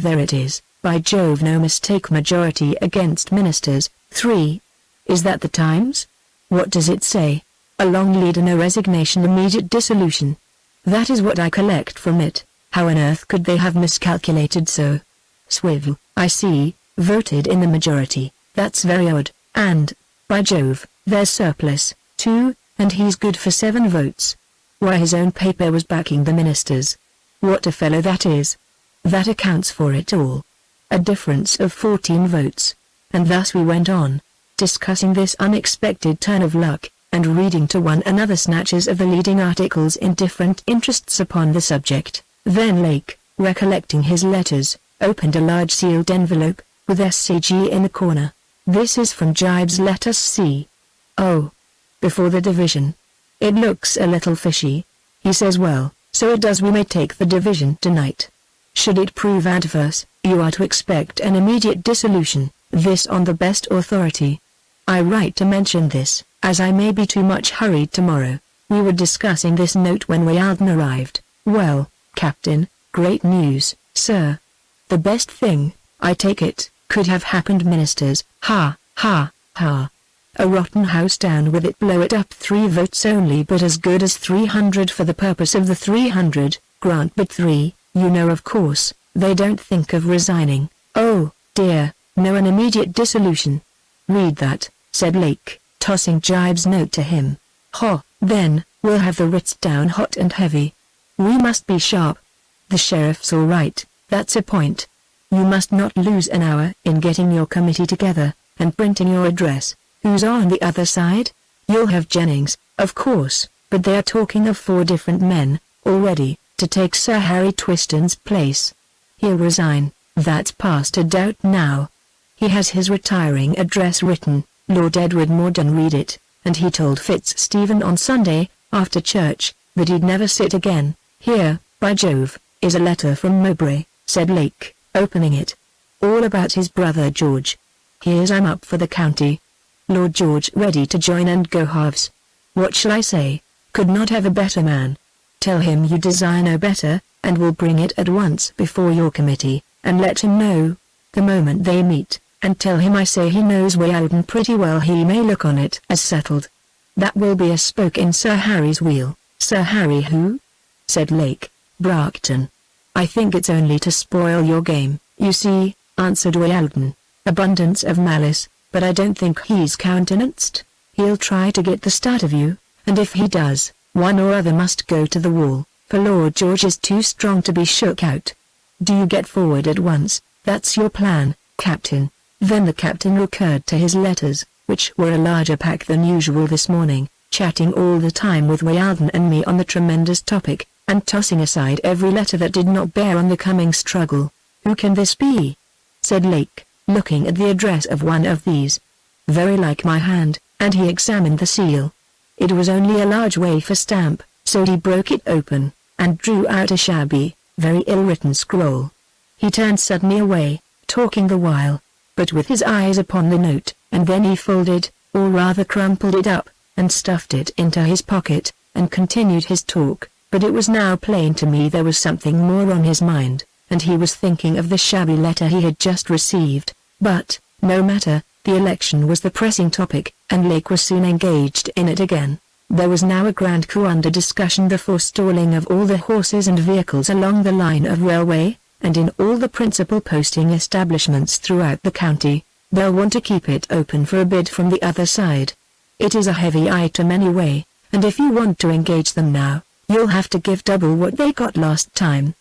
There it is. By Jove, no mistake. Majority against ministers. 3. Is that the Times? What does it say? A long leader, no resignation, immediate dissolution. That is what I collect from it. How on earth could they have miscalculated so? Swivel, I see, voted in the majority. That's very odd. And, by Jove, there's surplus, too, and he's good for 7 votes. Why, his own paper was backing the ministers. What a fellow that is. That accounts for it all. A difference of 14 votes. And thus we went on, discussing this unexpected turn of luck, and reading to one another snatches of the leading articles in different interests upon the subject. Then Lake, recollecting his letters, opened a large sealed envelope, with SCG in the corner. "This is from Jibes, let us see. Oh. Before the division. It looks a little fishy. He says well, so it does, we may take the division tonight. Should it prove adverse, you are to expect an immediate dissolution, this on the best authority. I write to mention this, as I may be too much hurried tomorrow." We were discussing this note when Wylder arrived. "Well, Captain, great news, sir. The best thing, I take it, could have happened, ministers, ha, ha, ha. A rotten house down with it, blow it up, 3 votes only, but as good as 300 for the purpose of the 300, grant but 3, you know, of course, they don't think of resigning. Oh, dear, no, an immediate dissolution." "Read that," said Lake, tossing Jibes' note to him. "Ha, then, we'll have the writs down hot and heavy. We must be sharp. The sheriff's all right, that's a point. You must not lose an hour in getting your committee together, and printing your address. Who's on the other side? You'll have Jennings, of course, but they are talking of 4 different men, already, to take Sir Harry Twiston's place. He'll resign, that's past a doubt now. He has his retiring address written, Lord Edward Morden read it, and he told Fitzstephen on Sunday, after church, that he'd never sit again. Here, by Jove, is a letter from Mowbray," said Lake, opening it. "All about his brother George. Here's I'm up for the county. Lord George ready to join and go halves. What shall I say? Could not have a better man. Tell him you desire no better, and will bring it at once before your committee, and let him know, the moment they meet, and tell him I say he knows Wylder pretty well, he may look on it as settled. That will be a spoke in Sir Harry's wheel." "Sir Harry who?" said Lake. "Bracton. I think it's only to spoil your game, you see," answered Wylder. "Abundance of malice, but I don't think he's countenanced. He'll try to get the start of you, and if he does, one or other must go to the wall, for Lord George is too strong to be shook out. Do you get forward at once, that's your plan, Captain." Then the captain recurred to his letters, which were a larger pack than usual this morning, chatting all the time with Wylder and me on the tremendous topic, and tossing aside every letter that did not bear on the coming struggle. "Who can this be?" said Lake, looking at the address of one of these. "Very like my hand," and he examined the seal. It was only a large wafer stamp, so he broke it open, and drew out a shabby, very ill-written scroll. He turned suddenly away, talking the while, but with his eyes upon the note, and then he folded, or rather crumpled it up, and stuffed it into his pocket, and continued his talk, but it was now plain to me there was something more on his mind, and he was thinking of the shabby letter he had just received. But, no matter, the election was the pressing topic, and Lake was soon engaged in it again. There was now a grand coup under discussion, the forestalling of all the horses and vehicles along the line of railway, and in all the principal posting establishments throughout the county. They'll want to keep it open for a bid from the other side. It is a heavy item anyway, and if you want to engage them now, you'll have to give double what they got last time.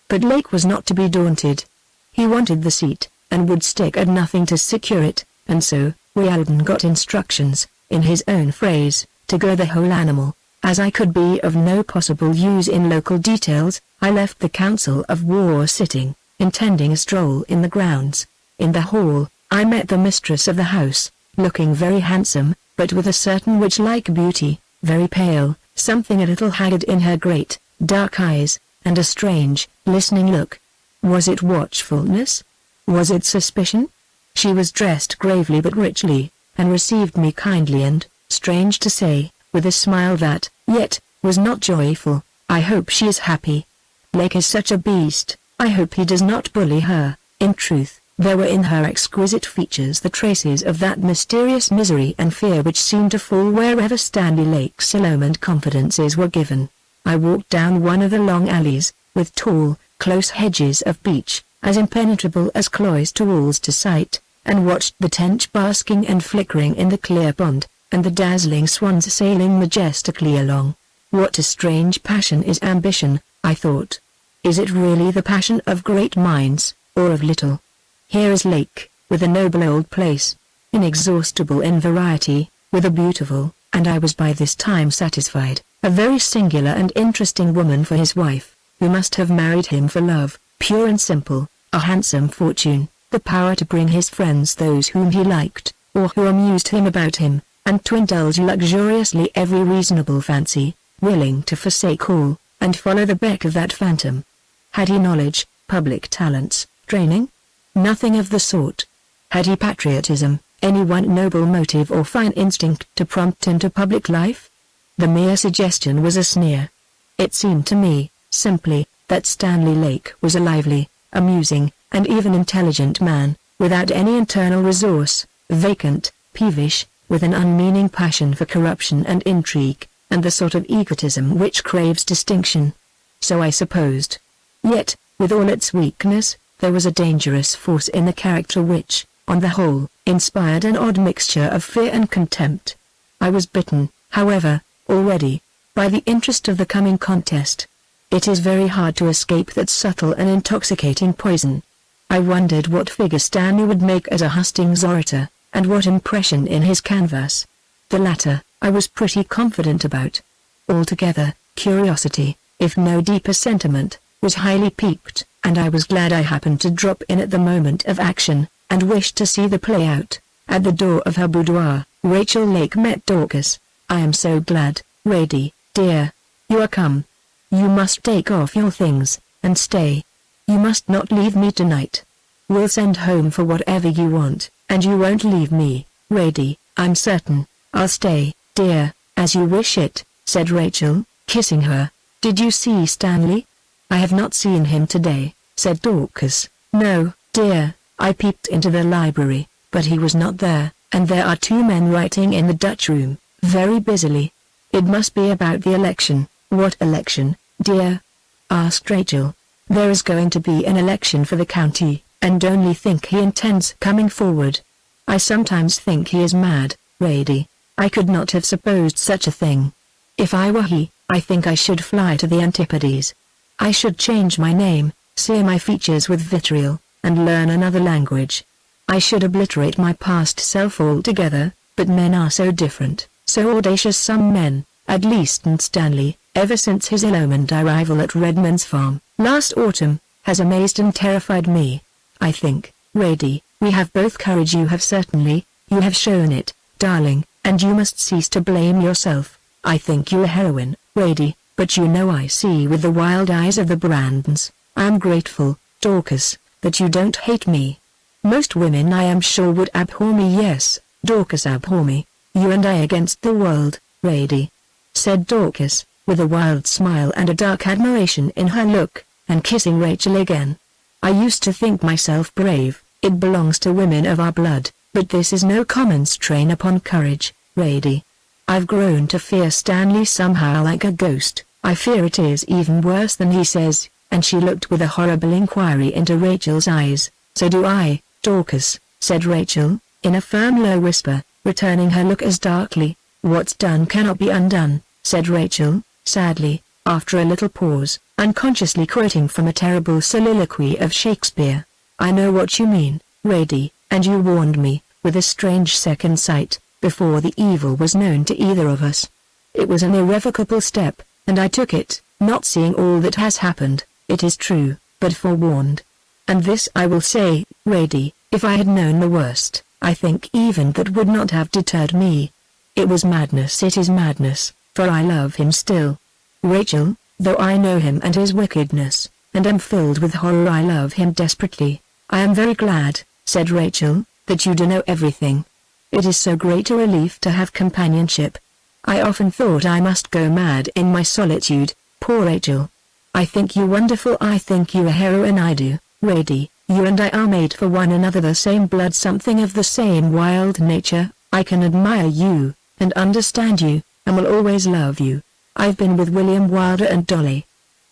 But Lake was not to be daunted. He wanted the seat, and would stick at nothing to secure it, and so, Wylder got instructions, in his own phrase, to go the whole animal. As I could be of no possible use in local details, I left the Council of War sitting, intending a stroll in the grounds. In the hall, I met the mistress of the house, looking very handsome, but with a certain witch-like beauty, very pale, something a little haggard in her great, dark eyes, and a strange, listening look. Was it watchfulness? Was it suspicion? She was dressed gravely but richly, and received me kindly and, strange to say, with a smile that, yet, was not joyful. "I hope she is happy. Lake is such a beast, I hope he does not bully her." In truth, there were in her exquisite features the traces of that mysterious misery and fear which seemed to fall wherever Stanley Lake's alarmed confidences were given. I walked down one of the long alleys, with tall, close hedges of beech, as impenetrable as cloister walls to sight, and watched the tench basking and flickering in the clear pond, and the dazzling swans sailing majestically along. What a strange passion is ambition, I thought. Is it really the passion of great minds, or of little? Here is Lake, with a noble old place, inexhaustible in variety, with a beautiful, and I was by this time satisfied, a very singular and interesting woman for his wife, who must have married him for love, Pure and simple, a handsome fortune, the power to bring his friends those whom he liked, or who amused him about him, and to indulge luxuriously every reasonable fancy, willing to forsake all, and follow the beck of that phantom. Had he knowledge, public talents, training? Nothing of the sort. Had he patriotism, any one noble motive or fine instinct to prompt him to public life? The mere suggestion was a sneer. It seemed to me, simply, that Stanley Lake was a lively, amusing, and even intelligent man, without any internal resource, vacant, peevish, with an unmeaning passion for corruption and intrigue, and the sort of egotism which craves distinction. So I supposed. Yet, with all its weakness, there was a dangerous force in the character which, on the whole, inspired an odd mixture of fear and contempt. I was bitten, however, already, by the interest of the coming contest. It is very hard to escape that subtle and intoxicating poison. I wondered what figure Stanley would make as a hustings orator, and what impression in his canvas. The latter, I was pretty confident about. Altogether, curiosity, if no deeper sentiment, was highly piqued, and I was glad I happened to drop in at the moment of action, and wished to see the play out. At the door of her boudoir, Rachel Lake met Dorcas. "I am so glad, Rady, dear. You are come. You must take off your things, and stay. You must not leave me tonight. We'll send home for whatever you want, and you won't leave me, Rady, I'm certain." "I'll stay, dear, as you wish it," said Rachel, kissing her. "Did you see Stanley?" "I have not seen him today," said Dorcas. "No, dear, I peeped into the library, but he was not there, and there are two men writing in the Dutch room, very busily. It must be about the election." "What election, dear?" asked Rachel. "There is going to be an election for the county, and only think he intends coming forward. I sometimes think he is mad, Rady. I could not have supposed such a thing. If I were he, I think I should fly to the Antipodes. I should change my name, sear my features with vitriol, and learn another language. I should obliterate my past self altogether, but men are so different, so audacious some men, at least and Stanley, ever since his ill-omened arrival at Redmond's farm, last autumn, has amazed and terrified me. I think, Rady, we have both courage. You have certainly, you have shown it, darling, and you must cease to blame yourself. I think you a heroine, Rady, but you know I see with the wild eyes of the Brandons. I am grateful, Dorcas, that you don't hate me. Most women I am sure would abhor me. Yes, Dorcas, abhor me. You and I against the world, Rady," said Dorcas, with a wild smile and a dark admiration in her look, and kissing Rachel again. "I used to think myself brave, it belongs to women of our blood, but this is no common strain upon courage, Rady. I've grown to fear Stanley somehow like a ghost. I fear it is even worse than he says," and she looked with a horrible inquiry into Rachel's eyes. "So do I, Dorcas," said Rachel, in a firm low whisper, returning her look as darkly. "What's done cannot be undone," said Rachel, sadly, after a little pause, unconsciously quoting from a terrible soliloquy of Shakespeare. "I know what you mean, Rady, and you warned me, with a strange second sight, before the evil was known to either of us. It was an irrevocable step, and I took it, not seeing all that has happened, it is true, but forewarned. And this I will say, Rady, if I had known the worst, I think even that would not have deterred me. It was madness. It is madness, for I love him still. Rachel, though I know him and his wickedness, and am filled with horror, I love him desperately." "I am very glad," said Rachel, "that you do know everything. It is so great a relief to have companionship. I often thought I must go mad in my solitude, poor Rachel. I think you wonderful. I think you a heroine. I do, Rady. You and I are made for one another, the same blood, something of the same wild nature. I can admire you, and understand you, and will always love you. I've been with William Wylder and Dolly.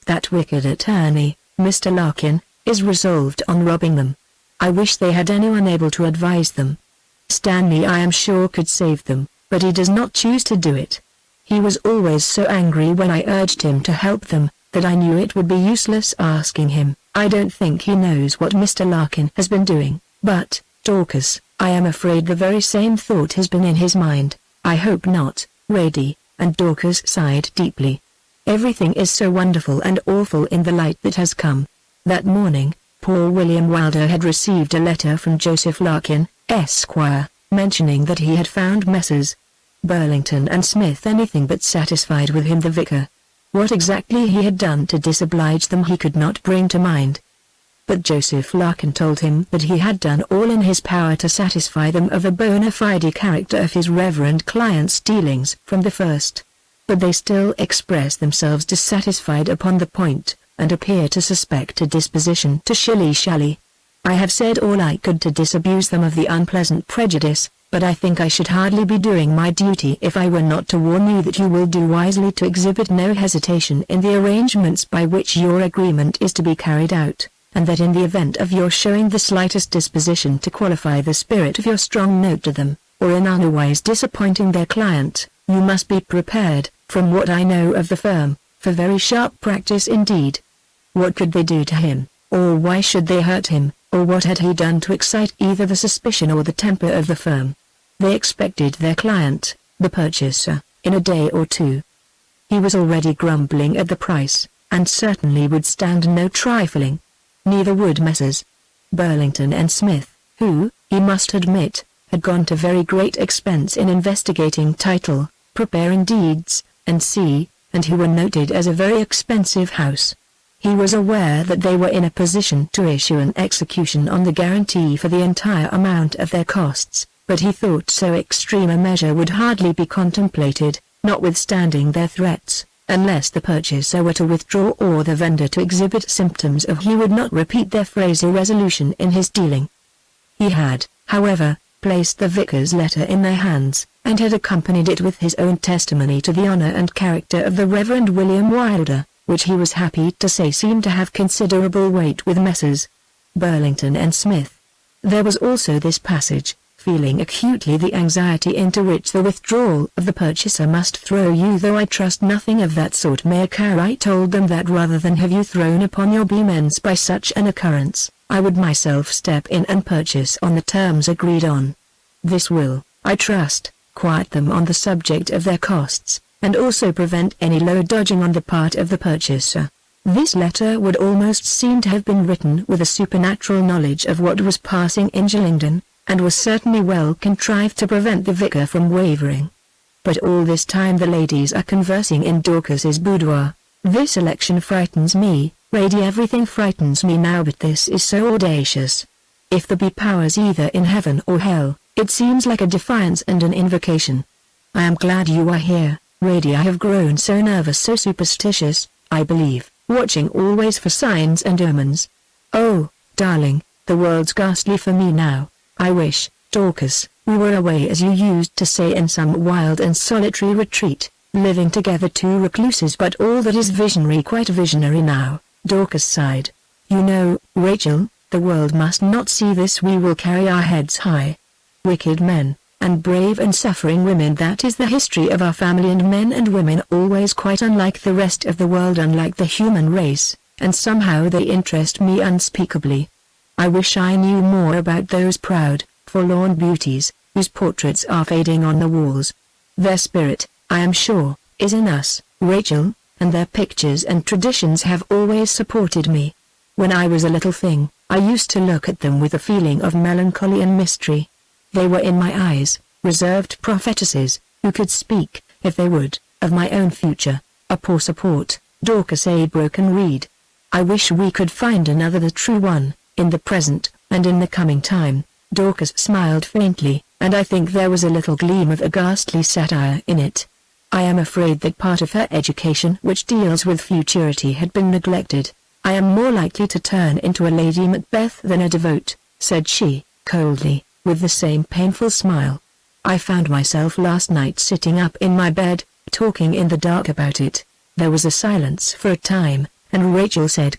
That wicked attorney, Mr. Larkin, is resolved on robbing them. I wish they had anyone able to advise them. Stanley, I am sure, could save them, but he does not choose to do it. He was always so angry when I urged him to help them, that I knew it would be useless asking him. I don't think he knows what Mr. Larkin has been doing, but, Dorcas, I am afraid the very same thought has been in his mind." "I hope not, Rady," and Dorcas sighed deeply. "Everything is so wonderful and awful in the light that has come. That morning, poor William Wylder had received a letter from Joseph Larkin, Esquire, mentioning that he had found Messrs. Burlington and Smith anything but satisfied with him. The vicar. What exactly he had done to disoblige them he could not bring to mind. But Joseph Larkin told him that he had done all in his power to satisfy them of the bona fide character of his reverend client's dealings from the first. But they still expressed themselves dissatisfied upon the point, and appear to suspect a disposition to shilly-shally. I have said all I could to disabuse them of the unpleasant prejudice, but I think I should hardly be doing my duty if I were not to warn you that you will do wisely to exhibit no hesitation in the arrangements by which your agreement is to be carried out, and that in the event of your showing the slightest disposition to qualify the spirit of your strong note to them, or in otherwise disappointing their client, you must be prepared, from what I know of the firm, for very sharp practice indeed. What could they do to him, or why should they hurt him, or what had he done to excite either the suspicion or the temper of the firm? They expected their client, the purchaser, in a day or two. He was already grumbling at the price, and certainly would stand no trifling. Neither would Messrs. Burlington and Smith, who, he must admit, had gone to very great expense in investigating title, preparing deeds, and who were noted as a very expensive house. He was aware that they were in a position to issue an execution on the guarantee for the entire amount of their costs, but he thought so extreme a measure would hardly be contemplated, notwithstanding their threats, unless the purchaser were to withdraw or the vendor to exhibit symptoms of he would not repeat their phrase irresolution in his dealing. He had, however, placed the vicar's letter in their hands, and had accompanied it with his own testimony to the honor and character of the Reverend William Wylder, which he was happy to say seemed to have considerable weight with Messrs. Burlington and Smith. There was also this passage, feeling acutely the anxiety into which the withdrawal of the purchaser must throw you, though I trust nothing of that sort may occur. I told them that rather than have you thrown upon your beam ends by such an occurrence, I would myself step in and purchase on the terms agreed on. This will, I trust, quiet them on the subject of their costs, and also prevent any low dodging on the part of the purchaser. This letter would almost seem to have been written with a supernatural knowledge of what was passing in Sheridan, and was certainly well contrived to prevent the vicar from wavering. But all this time the ladies are conversing in Dorcas's boudoir. This election frightens me, Lady, everything frightens me now, but this is so audacious. If there be powers either in heaven or hell, it seems like a defiance and an invocation. I am glad you are here, Lady. I have grown so nervous, so superstitious, I believe, watching always for signs and omens. Oh, darling, the world's ghastly for me now. I wish, Dorcas, we were away, as you used to say, in some wild and solitary retreat, living together, two recluses, but all that is visionary, quite visionary now. Dorcas sighed. You know, Rachel, the world must not see this. We will carry our heads high. Wicked men, and brave and suffering women, that is the history of our family, and men and women always quite unlike the rest of the world, unlike the human race, and somehow they interest me unspeakably. I wish I knew more about those proud, forlorn beauties, whose portraits are fading on the walls. Their spirit, I am sure, is in us, Rachel, and their pictures and traditions have always supported me. When I was a little thing, I used to look at them with a feeling of melancholy and mystery. They were in my eyes, reserved prophetesses, who could speak, if they would, of my own future, a poor support, Dorcas, a broken reed. I wish we could find another, the true one, in the present, and in the coming time. Dorcas smiled faintly, and I think there was a little gleam of a ghastly satire in it. I am afraid that part of her education which deals with futurity had been neglected. I am more likely to turn into a Lady Macbeth than a devote, said she, coldly, with the same painful smile. I found myself last night sitting up in my bed, talking in the dark about it. There was a silence for a time, and Rachel said,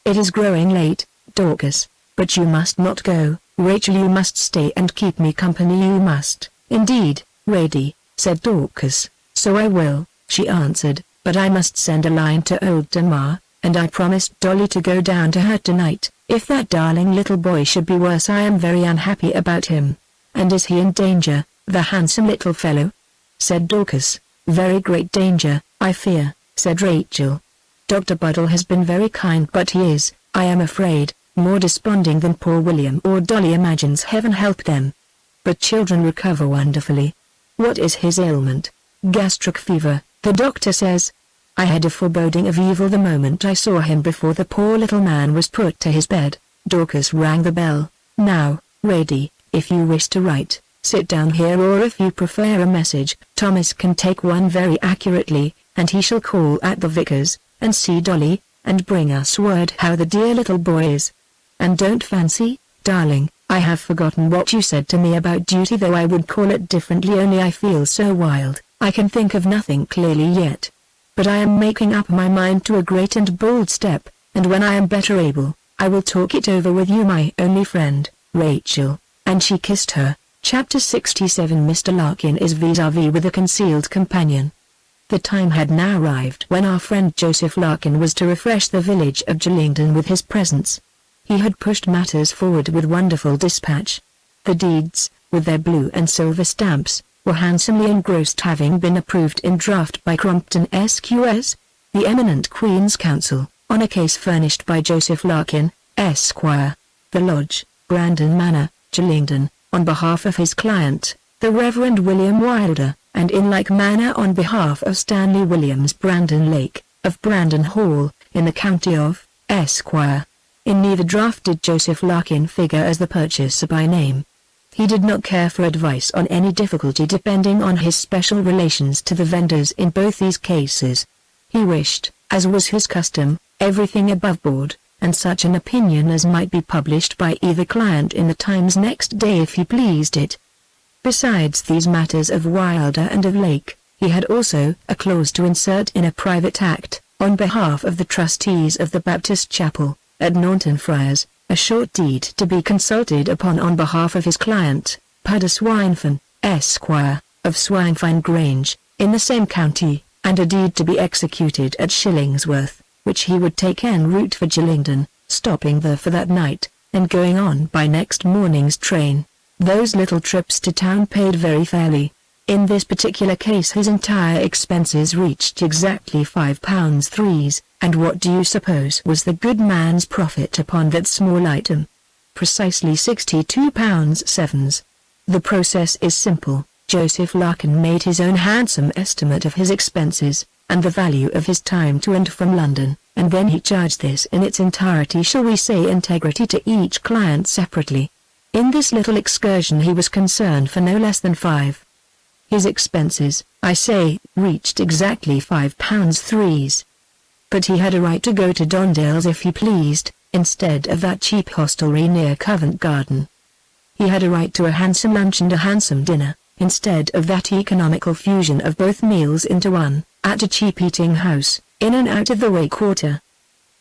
"It is growing late, Dorcas, but you must not go, Rachel, you must stay and keep me company, you must." "Indeed, Lady," said Dorcas. "So I will," she answered, "but I must send a line to old Tamar, and I promised Dolly to go down to her tonight. If that darling little boy should be worse, I am very unhappy about him." "And is he in danger, the handsome little fellow?" said Dorcas. "Very great danger, I fear," said Rachel. "Dr. Buddle has been very kind, but he is, I am afraid, more desponding than poor William or Dolly imagines. Heaven help them. But children recover wonderfully. What is his ailment? Gastric fever, the doctor says. I had a foreboding of evil the moment I saw him before the poor little man was put to his bed. Dorcas rang the bell. Now, Rady, if you wish to write, sit down here, or if you prefer a message, Thomas can take one very accurately, and he shall call at the vicar's, and see Dolly, and bring us word how the dear little boy is. And don't fancy, darling, I have forgotten what you said to me about duty, though I would call it differently, only I feel so wild, I can think of nothing clearly yet. But I am making up my mind to a great and bold step, and when I am better able, I will talk it over with you, my only friend, Rachel. And she kissed her. Chapter 67. Mr. Larkin is vis-à-vis with a concealed companion. The time had now arrived when our friend Joseph Larkin was to refresh the village of Sheridan with his presence. He had pushed matters forward with wonderful dispatch. The deeds, with their blue and silver stamps, were handsomely engrossed, having been approved in draft by Crompton SQS, the eminent Queen's Counsel, on a case furnished by Joseph Larkin, Esquire, the Lodge, Brandon Manor, Sheridan, on behalf of his client, the Reverend William Wylder, and in like manner on behalf of Stanley Williams Brandon Lake, of Brandon Hall, in the county of Esquire. In neither draft did Joseph Larkin figure as the purchaser by name. He did not care for advice on any difficulty depending on his special relations to the vendors in both these cases. He wished, as was his custom, everything above board, and such an opinion as might be published by either client in the Times next day if he pleased it. Besides these matters of Wylder and of Lake, he had also a clause to insert in a private act, on behalf of the trustees of the Baptist Chapel, at Naunton Friars, a short deed to be consulted upon on behalf of his client, Pudder Swinfen, Esquire, of Swinfen Grange, in the same county, and a deed to be executed at Shillingsworth, which he would take en route for Sheridan, stopping there for that night, and going on by next morning's train. Those little trips to town paid very fairly. In this particular case his entire expenses reached exactly £5 and what do you suppose was the good man's profit upon that small item? Precisely £62. The process is simple. Joseph Larkin made his own handsome estimate of his expenses, and the value of his time to and from London, and then he charged this in its entirety, shall we say integrity, to each client separately. In this little excursion he was concerned for no less than 5. His expenses, I say, reached exactly £5. But he had a right to go to Dondale's if he pleased, instead of that cheap hostelry near Covent Garden. He had a right to a handsome lunch and a handsome dinner, instead of that economical fusion of both meals into one, at a cheap eating house, in an out-of-the-way quarter.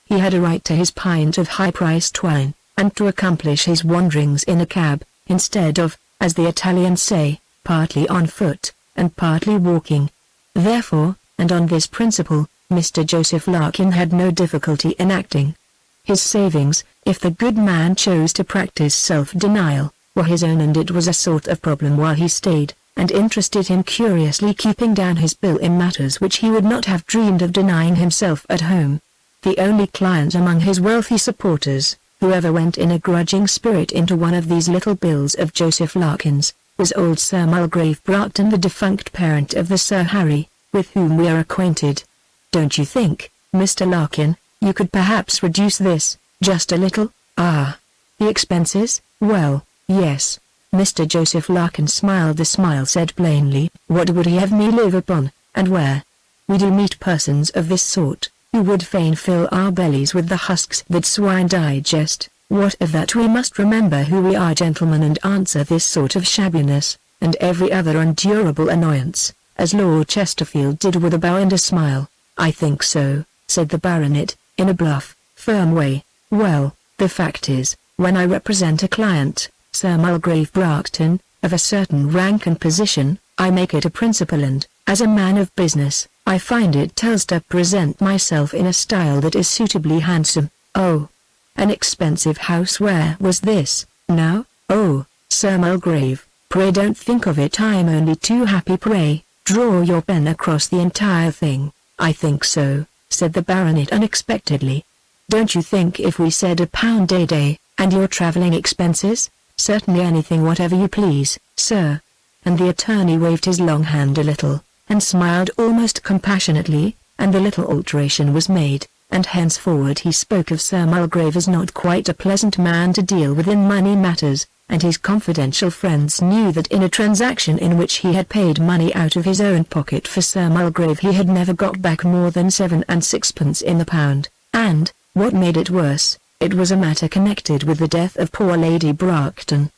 He had a right to his pint of high-priced wine, and to accomplish his wanderings in a cab, instead of, as the Italians say, partly on foot, and partly walking. Therefore, and on this principle, Mr. Joseph Larkin had no difficulty in acting. His savings, if the good man chose to practice self-denial, were his own, and it was a sort of problem while he stayed, and interested him curiously, keeping down his bill in matters which he would not have dreamed of denying himself at home. The only client among his wealthy supporters, who ever went in a grudging spirit into one of these little bills of Joseph Larkin's, was old Sir Mulgrave Bracton, the defunct parent of the Sir Harry, with whom we are acquainted. Don't you think, Mr. Larkin, you could perhaps reduce this, just a little? Ah, the expenses? Well, yes. Mr. Joseph Larkin smiled a smile, said plainly, what would he have me live upon, and where? We do meet persons of this sort, who would fain fill our bellies with the husks that swine digest. What of that? We must remember who we are, gentlemen, and answer this sort of shabbiness, and every other unendurable annoyance, as Lord Chesterfield did with a bow and a smile. I think so, said the baronet, in a bluff, firm way. Well, the fact is, when I represent a client, Sir Mulgrave Bracton, of a certain rank and position, I make it a principle, and, as a man of business, I find it tells to present myself in a style that is suitably handsome. Oh, an expensive house! Where was this, now? Oh, Sir Mulgrave, pray don't think of it. I'm only too happy. Pray, draw your pen across the entire thing. I think so, said the baronet unexpectedly. Don't you think if we said £1 a day, and your travelling expenses? Certainly anything whatever you please, sir. And the attorney waved his long hand a little, and smiled almost compassionately, and the little alteration was made, and henceforward he spoke of Sir Mulgrave as not quite a pleasant man to deal with in money matters, and his confidential friends knew that in a transaction in which he had paid money out of his own pocket for Sir Mulgrave he had never got back more than 7 and 6pence in the pound, and, what made it worse, it was a matter connected with the death of poor Lady Bracton.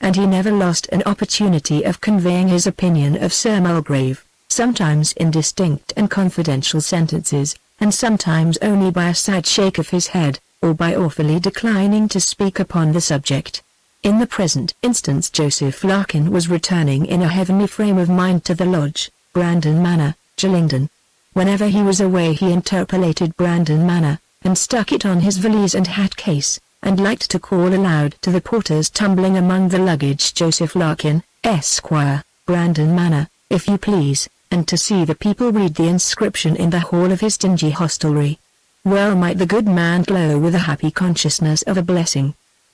And he never lost an opportunity of conveying his opinion of Sir Mulgrave, sometimes in distinct and confidential sentences, and sometimes only by a sad shake of his head, or by awfully declining to speak upon the subject. In the present instance Joseph Larkin was returning in a heavenly frame of mind to the lodge, Brandon Manor, Sheridan. Whenever he was away he interpolated Brandon Manor, and stuck it on his valise and hat case, and liked to call aloud to the porters tumbling among the luggage, "Joseph Larkin, Esquire, Brandon Manor, if you please," and to see the people read the inscription in the hall of his dingy hostelry. Well might the good man glow with a happy consciousness of a blessing.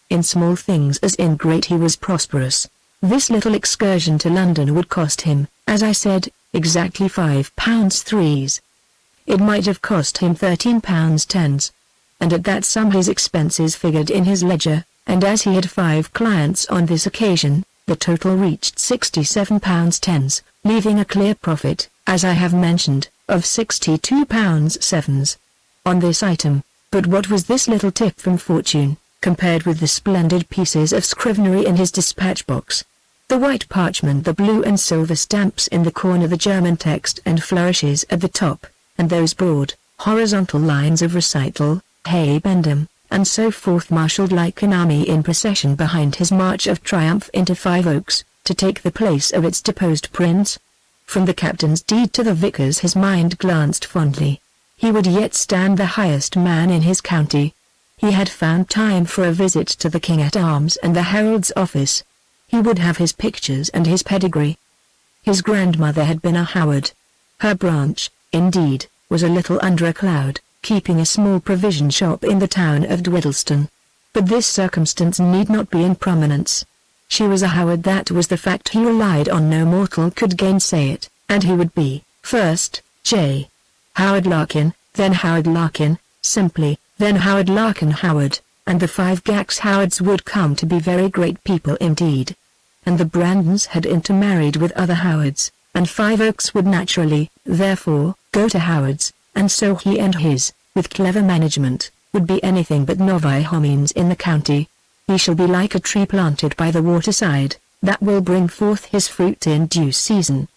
In small things as in great he was prosperous. This little excursion to London would cost him, as I said, exactly £5 3s. It might have cost him £13 10s. And at that sum his expenses figured in his ledger, and as he had 5 clients on this occasion, the total reached £67 10s, leaving a clear profit, as I have mentioned, of £62 7s. On this item. But what was this little tip from fortune, compared with the splendid pieces of scrivenery in his dispatch box? The white parchment, the blue and silver stamps in the corner, the German text and flourishes at the top, and those broad, horizontal lines of recital, hey bendem, and so forth, marshalled like an army in procession behind his march of triumph into Five Oaks, to take the place of its deposed prince. From the captain's deed to the vicar's his mind glanced fondly. He would yet stand the highest man in his county. He had found time for a visit to the King-at-Arms and the Herald's office. He would have his pictures and his pedigree. His grandmother had been a Howard. Her branch, indeed, was a little under a cloud, keeping a small provision shop in the town of Dwiddleston. But this circumstance need not be in prominence. She was a Howard, that was the fact he relied on, no mortal could gainsay it, and he would be, first, J. Howard Larkin, then Howard Larkin, simply, then Howard Larkin Howard, and the 5 Gax Howards would come to be very great people indeed. And the Brandons had intermarried with other Howards, and Five Oaks would naturally, therefore, go to Howards, and so he and his, with clever management, would be anything but novi homines in the county. He shall be like a tree planted by the waterside, that will bring forth his fruit in due season.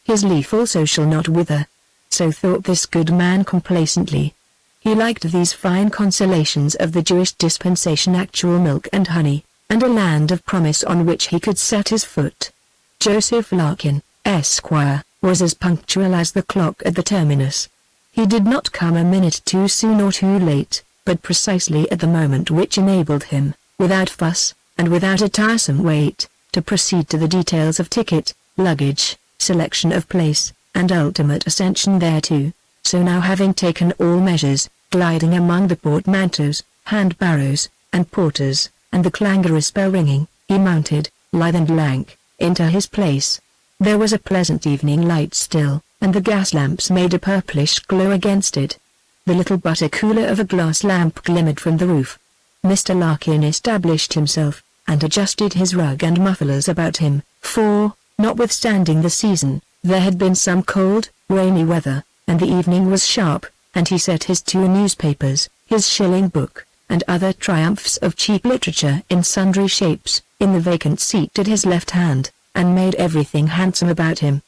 His leaf also shall not wither. So thought this good man complacently. He liked these fine consolations of the Jewish dispensation, actual milk and honey, and a land of promise on which he could set his foot. Joseph Larkin, Esquire, was as punctual as the clock at the terminus. He did not come a minute too soon or too late, but precisely at the moment which enabled him, without fuss, and without a tiresome wait, to proceed to the details of ticket, luggage, selection of place, and ultimate ascension thereto. So now, having taken all measures, gliding among the portmanteaus, hand-barrows, and porters, and the clangorous bell ringing, he mounted, lithe and lank, into his place. There was a pleasant evening light still, and the gas lamps made a purplish glow against it. The little butter cooler of a glass lamp glimmered from the roof. Mr. Larkin established himself, and adjusted his rug and mufflers about him, for, notwithstanding the season, there had been some cold, rainy weather, and the evening was sharp, and he set his 2 newspapers, his shilling book, and other triumphs of cheap literature in sundry shapes, in the vacant seat at his left hand, and made everything handsome about him.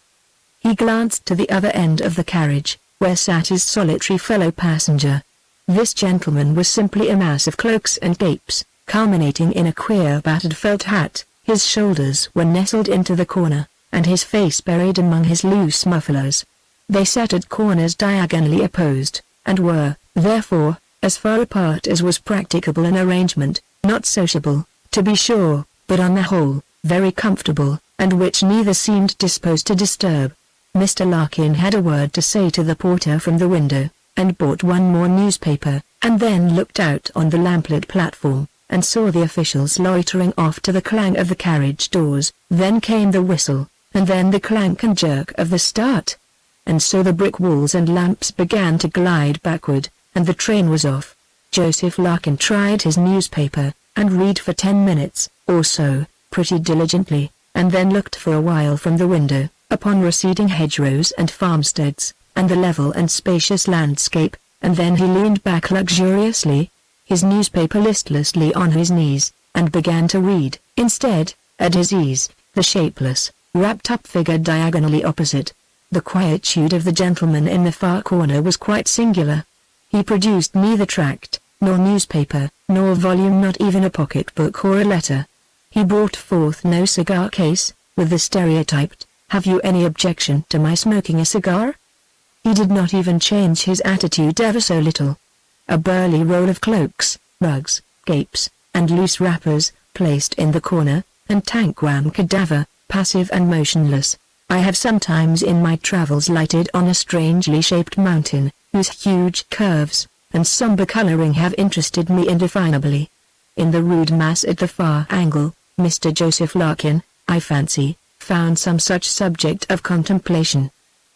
He glanced to the other end of the carriage, where sat his solitary fellow passenger. This gentleman was simply a mass of cloaks and capes, culminating in a queer battered felt hat. His shoulders were nestled into the corner, and his face buried among his loose mufflers. They sat at corners diagonally opposed, and were, therefore, as far apart as was practicable an arrangement, not sociable, to be sure, but on the whole, very comfortable, and which neither seemed disposed to disturb. Mr. Larkin had a word to say to the porter from the window, and bought 1 more newspaper, and then looked out on the lamplit platform, and saw the officials loitering off to the clang of the carriage doors. Then came the whistle, and then the clank and jerk of the start. And so the brick walls and lamps began to glide backward, and the train was off. Joseph Larkin tried his newspaper, and read for 10 minutes, or so, pretty diligently, and then looked for a while from the window, upon receding hedgerows and farmsteads, and the level and spacious landscape, and then he leaned back luxuriously, his newspaper listlessly on his knees, and began to read. Instead, at his ease, the shapeless, wrapped-up figure diagonally opposite. The quietude of the gentleman in the far corner was quite singular. He produced neither tract, nor newspaper, nor volume, not even a pocket-book or a letter. He brought forth no cigar case, with the stereotyped, "Have you any objection to my smoking a cigar?" He did not even change his attitude ever so little. A burly roll of cloaks, rugs, capes, and loose wrappers, placed in the corner, and Tanquam cadaver, passive and motionless. I have sometimes in my travels lighted on a strangely shaped mountain, whose huge curves and somber coloring have interested me indefinably. In the rude mass at the far angle, Mr. Joseph Larkin, I fancy, found some such subject of contemplation.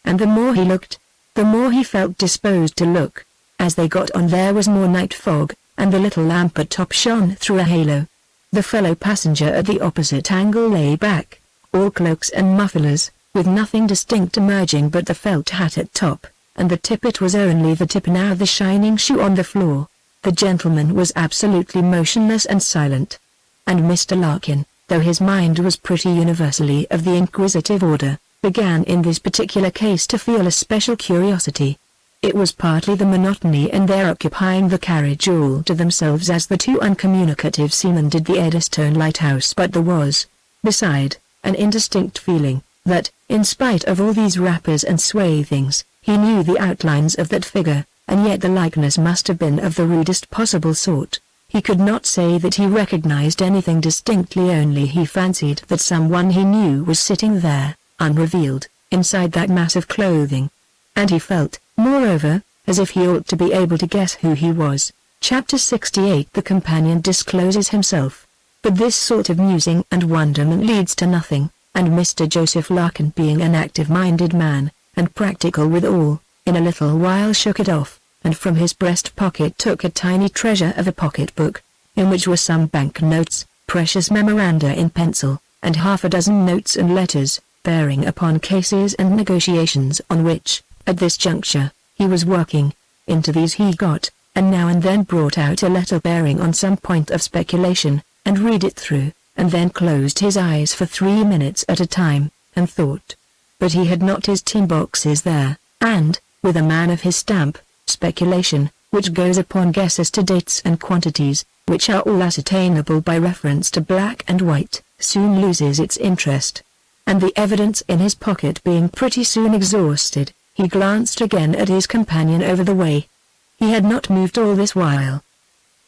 And the more he looked, the more he felt disposed to look. As they got on there was more night fog, and the little lamp at top shone through a halo. The fellow passenger at the opposite angle lay back, all cloaks and mufflers, with nothing distinct emerging but the felt hat at top, and the tippet was only the tip now, the shining shoe on the floor. The gentleman was absolutely motionless and silent. And Mr. Larkin, though his mind was pretty universally of the inquisitive order, began in this particular case to feel a special curiosity. It was partly the monotony in their occupying the carriage all to themselves as the two uncommunicative seamen did the Eddystone lighthouse, but there was, beside, an indistinct feeling, that, in spite of all these wrappers and swathings, he knew the outlines of that figure, and yet the likeness must have been of the rudest possible sort. He could not say that he recognized anything distinctly, only he fancied that someone he knew was sitting there, unrevealed, inside that mass of clothing. And he felt, moreover, as if he ought to be able to guess who he was. Chapter 68. The companion discloses himself. But this sort of musing and wonderment leads to nothing, and Mr. Joseph Larkin, being an active-minded man, and practical withal, in a little while shook it off, and from his breast pocket took a tiny treasure of a pocket-book, in which were some bank-notes, precious memoranda in pencil, and half a dozen notes and letters, bearing upon cases and negotiations on which, at this juncture, he was working. Into these he got, and now and then brought out a letter bearing on some point of speculation, and read it through, and then closed his eyes for 3 minutes at a time, and thought. But he had not his tin boxes there, and, with a man of his stamp, speculation, which goes upon guess as to dates and quantities, which are all ascertainable by reference to black and white, soon loses its interest. And the evidence in his pocket being pretty soon exhausted, he glanced again at his companion over the way. He had not moved all this while.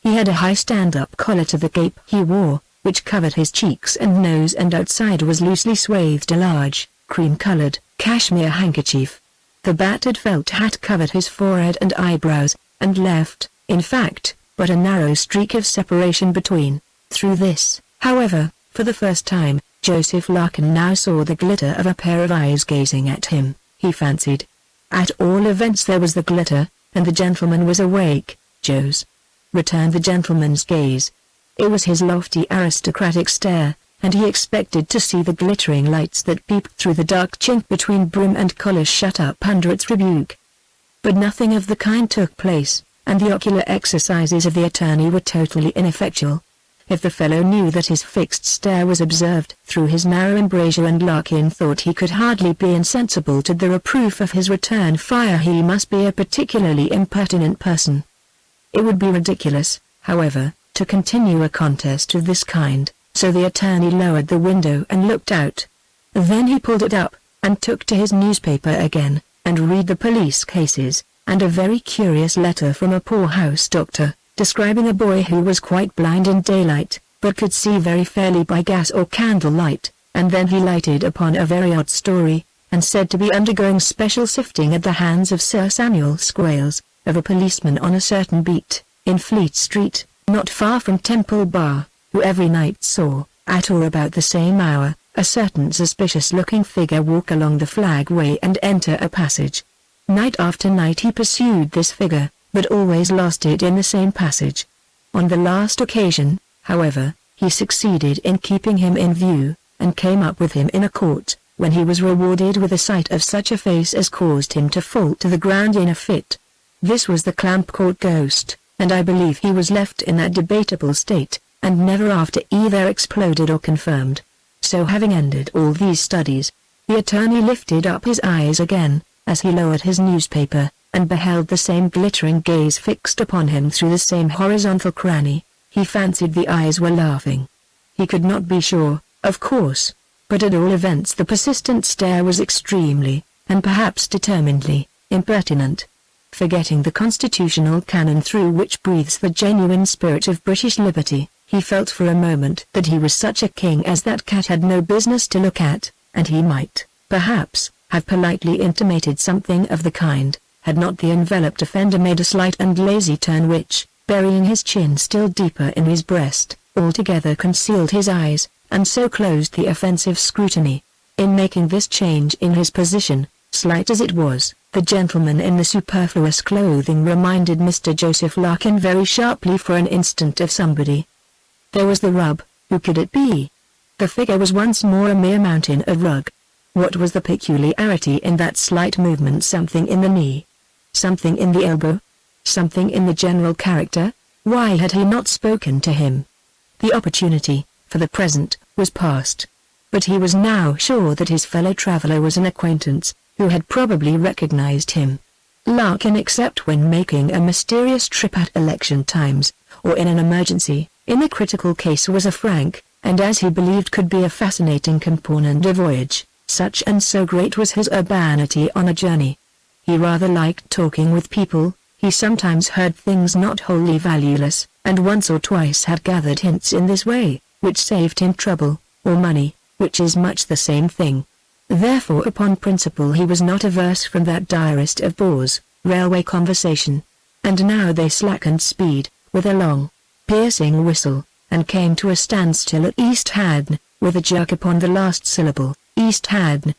He had a high stand-up collar to the cape he wore, which covered his cheeks and nose, and outside was loosely swathed a large, cream-colored, cashmere handkerchief. The battered felt hat covered his forehead and eyebrows, and left, in fact, but a narrow streak of separation between. Through this, however, for the first time, Joseph Larkin now saw the glitter of a pair of eyes gazing at him, he fancied. At all events there was the glitter, and the gentleman was awake. "Joe's," returned the gentleman's gaze. It was his lofty aristocratic stare, and he expected to see the glittering lights that peeped through the dark chink between brim and collar shut up under its rebuke. But nothing of the kind took place, and the ocular exercises of the attorney were totally ineffectual. If the fellow knew that his fixed stare was observed through his narrow embrasure, and Larkin thought he could hardly be insensible to the reproof of his return fire, he must be a particularly impertinent person. It would be ridiculous, however, to continue a contest of this kind, so the attorney lowered the window and looked out. Then he pulled it up, and took to his newspaper again, and read the police cases, and a very curious letter from a poorhouse doctor, describing a boy who was quite blind in daylight, but could see very fairly by gas or candlelight, and then he lighted upon a very odd story, and said to be undergoing special sifting at the hands of Sir Samuel Squales, of a policeman on a certain beat, in Fleet Street, not far from Temple Bar, who every night saw, at or about the same hour, a certain suspicious-looking figure walk along the flagway and enter a passage. Night after night he pursued this figure, but always lost it in the same passage. On the last occasion, however, he succeeded in keeping him in view, and came up with him in a court, when he was rewarded with a sight of such a face as caused him to fall to the ground in a fit. This was the Clamp Court ghost, and I believe he was left in that debatable state, and never after either exploded or confirmed. So having ended all these studies, the attorney lifted up his eyes again, as he lowered his newspaper, and beheld the same glittering gaze fixed upon him through the same horizontal cranny. He fancied the eyes were laughing. He could not be sure, of course, but at all events the persistent stare was extremely, and perhaps determinedly, impertinent. Forgetting the constitutional canon through which breathes the genuine spirit of British liberty, he felt for a moment that he was such a king as that cat had no business to look at, and he might, perhaps, have politely intimated something of the kind, had not the enveloped offender made a slight and lazy turn which, burying his chin still deeper in his breast, altogether concealed his eyes, and so closed the offensive scrutiny. In making this change in his position, slight as it was, the gentleman in the superfluous clothing reminded Mr. Joseph Larkin very sharply for an instant of somebody. There was the rub. Who could it be? The figure was once more a mere mountain of rug. What was the peculiarity in that slight movement? Something in the knee? Something in the elbow? Something in the general character? Why had he not spoken to him? The opportunity, for the present, was past. But he was now sure that his fellow traveler was an acquaintance, who had probably recognized him. Larkin, except when making a mysterious trip at election times, or in an emergency, in a critical case, was a frank, and as he believed could be a fascinating companion de voyage, such and so great was his urbanity on a journey. He rather liked talking with people. He sometimes heard things not wholly valueless, and once or twice had gathered hints in this way, which saved him trouble, or money, which is much the same thing. Therefore upon principle he was not averse from that direst of bores, railway conversation. And now they slackened speed, with a long, piercing whistle, and came to a standstill at East Haddon, with a jerk upon the last syllable, East Haddon,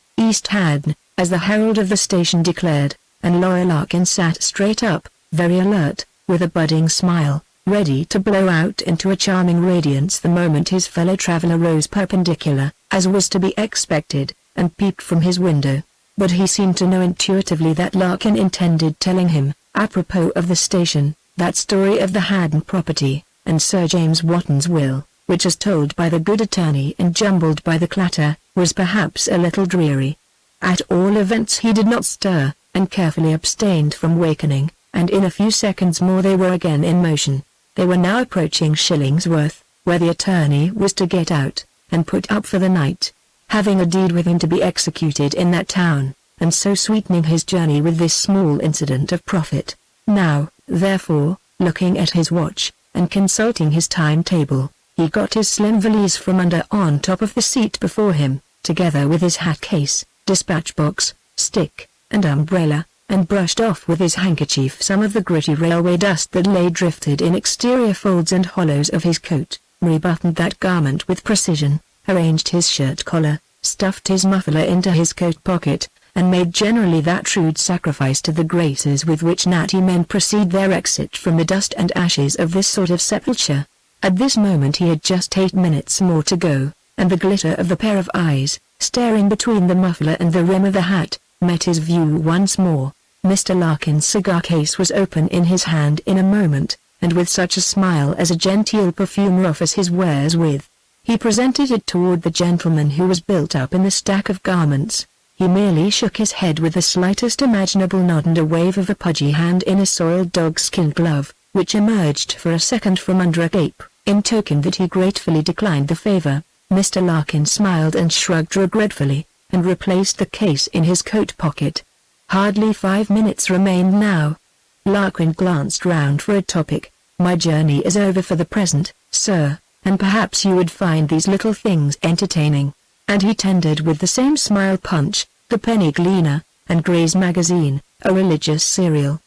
as the herald of the station declared, and Lawyer Larkin sat straight up, very alert, with a budding smile, ready to blow out into a charming radiance the moment his fellow traveler rose perpendicular, as was to be expected, and peeped from his window. But he seemed to know intuitively that Larkin intended telling him, apropos of the station, that story of the Haddon property, and Sir James Wotton's will, which as told by the good attorney and jumbled by the clatter, was perhaps a little dreary. At all events he did not stir, and carefully abstained from wakening, and in a few seconds more they were again in motion. They were now approaching Shillingsworth, where the attorney was to get out, and put up for the night, having a deed with him to be executed in that town, and so sweetening his journey with this small incident of profit. Now, therefore, looking at his watch, and consulting his timetable, he got his slim valise from under on top of the seat before him, together with his hat case, dispatch box, stick, and umbrella, and brushed off with his handkerchief some of the gritty railway dust that lay drifted in exterior folds and hollows of his coat, rebuttoned that garment with precision, arranged his shirt collar, stuffed his muffler into his coat pocket, and made generally that shrewd sacrifice to the graces with which natty men proceed their exit from the dust and ashes of this sort of sepulture. At this moment he had just 8 minutes more to go, and the glitter of the pair of eyes, staring between the muffler and the rim of the hat, met his view once more. Mr. Larkin's cigar case was open in his hand in a moment, and with such a smile as a genteel perfumer offers his wares with. He presented it toward the gentleman who was built up in the stack of garments. He merely shook his head with the slightest imaginable nod and a wave of a pudgy hand in a soiled dogskin glove, which emerged for a second from under a cape, in token that he gratefully declined the favor. Mr. Larkin smiled and shrugged regretfully, and replaced the case in his coat pocket. Hardly 5 minutes remained now. Larkin glanced round for a topic. "My journey is over for the present, sir, and perhaps you would find these little things entertaining." And he tendered with the same smile Punch, the Penny Gleaner, and Gray's Magazine, a religious serial.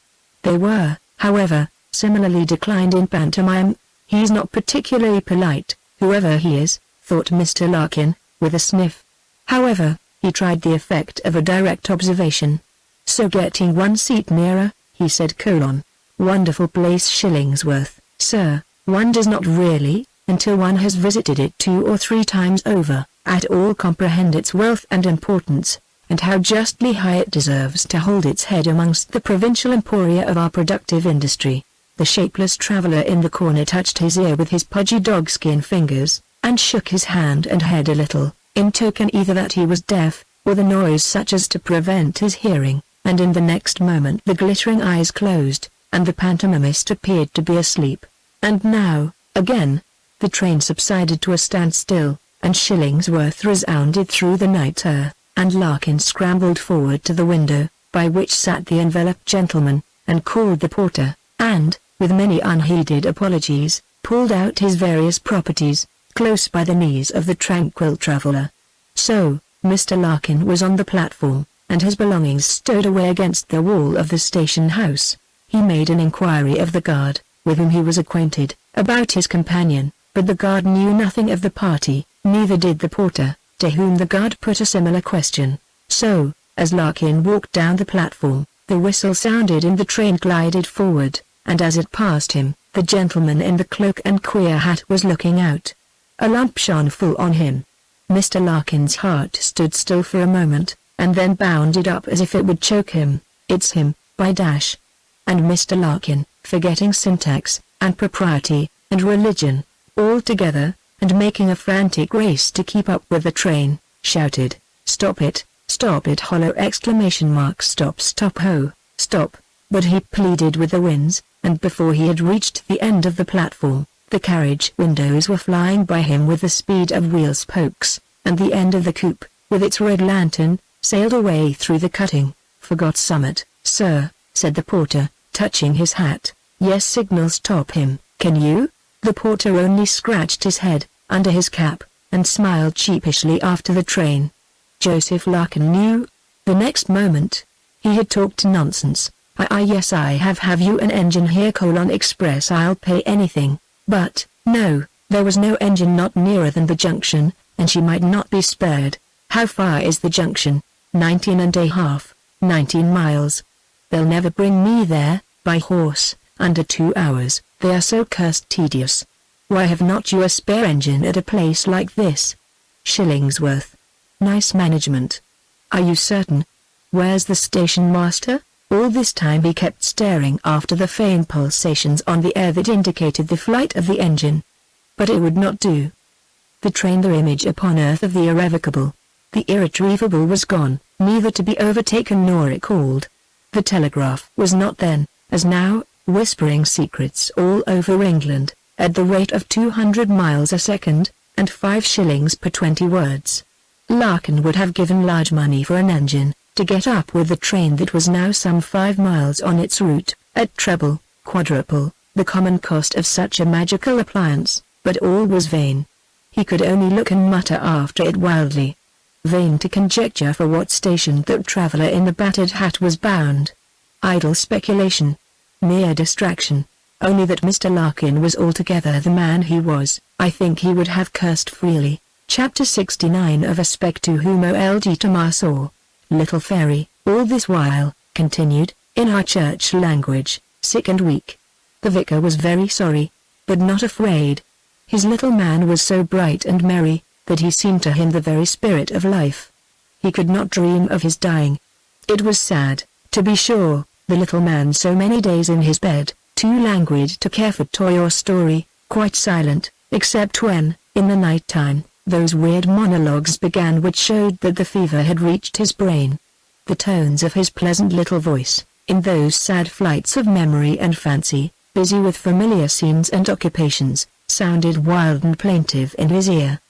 They were, however, similarly declined in pantomime. "He's not particularly polite, whoever he is," thought Mr. Larkin, with a sniff. However, he tried the effect of a direct observation. "So getting one seat nearer," he said. "Wonderful place Shillingsworth, sir. One does not really, until one has visited it 2 or 3 times over, at all comprehend its wealth and importance, and how justly high it deserves to hold its head amongst the provincial emporia of our productive industry." The shapeless traveller in the corner touched his ear with his pudgy dogskin fingers, and shook his hand and head a little, in token either that he was deaf, or the noise such as to prevent his hearing, and in the next moment the glittering eyes closed, and the pantomimist appeared to be asleep. And now, again, the train subsided to a standstill, and Shillingsworth resounded through the night air, and Larkin scrambled forward to the window, by which sat the enveloped gentleman, and called the porter, and, with many unheeded apologies, pulled out his various properties, close by the knees of the tranquil traveller. So, Mr. Larkin was on the platform, and his belongings stowed away against the wall of the station house. He made an inquiry of the guard, with whom he was acquainted, about his companion, but the guard knew nothing of the party, neither did the porter, to whom the guard put a similar question. So, as Larkin walked down the platform, the whistle sounded and the train glided forward, and as it passed him, the gentleman in the cloak and queer hat was looking out. A lamp shone full on him. Mr. Larkin's heart stood still for a moment, and then bounded up as if it would choke him. "It's him, by dash!" And Mr. Larkin, forgetting syntax, and propriety, and religion, altogether, and making a frantic race to keep up with the train, shouted, stop it, hollow exclamation mark, stop ho, stop." But he pleaded with the winds, and before he had reached the end of the platform, the carriage windows were flying by him with the speed of wheel spokes, and the end of the coupe, with its red lantern, sailed away through the cutting. "Forgot summit, sir," said the porter, touching his hat. "Yes, signal stop him, can you?" The porter only scratched his head, under his cap, and smiled sheepishly after the train. Joseph Larkin knew. The next moment, he had talked nonsense. Yes, I have you an engine here, express, I'll pay anything." But, no, there was no engine not nearer than the junction, and she might not be spared. "How far is the junction?" 19½ 19 miles. "They'll never bring me there, by horse, under 2 hours, they are so cursed tedious." "Why have not you a spare engine at a place like this?" "Shillingsworth. Nice management." "Are you certain? Where's the station master?" All this time he kept staring after the faint pulsations on the air that indicated the flight of the engine. But it would not do. The train, the image upon earth of the irrevocable, the irretrievable, was gone, neither to be overtaken nor recalled. The telegraph was not then, as now, whispering secrets all over England, at the rate of 200 miles a second, and 5 shillings per 20 words. Larkin would have given large money for an engine, to get up with the train that was now some 5 miles on its route, at treble, quadruple, the common cost of such a magical appliance, but all was vain. He could only look and mutter after it wildly. Vain to conjecture for what station that traveller in the battered hat was bound. Idle speculation. Mere distraction. Only that Mr. Larkin was altogether the man he was, I think he would have cursed freely. Chapter 69 of A Spec to Whom O.L.G. Tomasaw. Little fairy, all this while, continued, in our church language, sick and weak. The vicar was very sorry, but not afraid. His little man was so bright and merry, that he seemed to him the very spirit of life. He could not dream of his dying. It was sad, to be sure, the little man so many days in his bed, too languid to care for toy or story, quite silent, except when, in the night time, those weird monologues began which showed that the fever had reached his brain. The tones of his pleasant little voice, in those sad flights of memory and fancy, busy with familiar scenes and occupations, sounded wild and plaintive in his ear.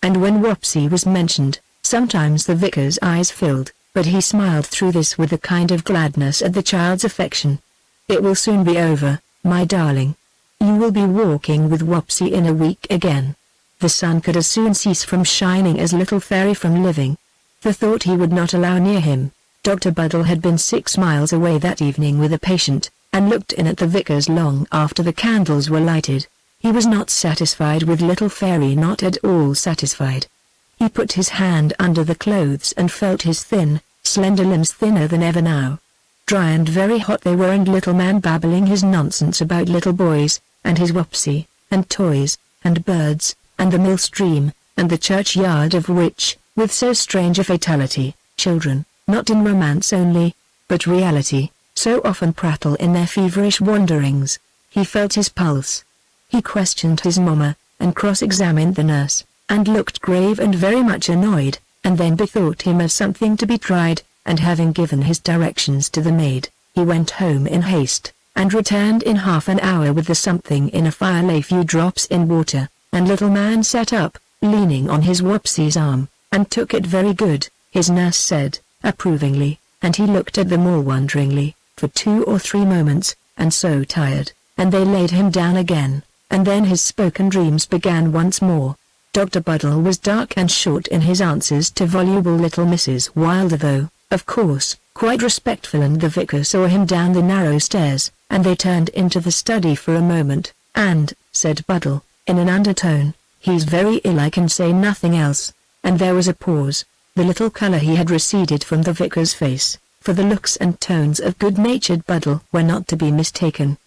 And when Wopsy was mentioned, sometimes the vicar's eyes filled, but he smiled through this with a kind of gladness at the child's affection. "It will soon be over, my darling. You will be walking with Wopsy in a week again. The sun could as soon cease from shining as little fairy from living." The thought he would not allow near him. Dr. Buddle had been 6 miles away that evening with a patient, and looked in at the vicars long after the candles were lighted. He was not satisfied with little Fairy, not at all satisfied. He put his hand under the clothes and felt his thin, slender limbs thinner than ever now. Dry and very hot they were, and little man babbling his nonsense about little boys, and his Wopsy, and toys, and birds, and the mill stream, and the churchyard of which, with so strange a fatality, children, not in romance only, but reality, so often prattle in their feverish wanderings. He felt his pulse. He questioned his mamma, and cross-examined the nurse, and looked grave and very much annoyed, and then bethought him of something to be tried, and having given his directions to the maid, he went home in haste, and returned in half an hour with the something in a fire lay few drops in water, and little man sat up, leaning on his Wopsy's arm, and took it very good, his nurse said, approvingly, and he looked at them all wonderingly, for 2 or 3 moments, and so tired, and they laid him down again, and then his spoken dreams began once more. Dr. Buddle was dark and short in his answers to voluble little Mrs. Wylder, though, of course, quite respectful, and the vicar saw him down the narrow stairs, and they turned into the study for a moment, and, said Buddle, in an undertone, "He's very ill, I can say nothing else," and there was a pause. The little colour he had receded from the vicar's face, for the looks and tones of good-natured Buddle were not to be mistaken.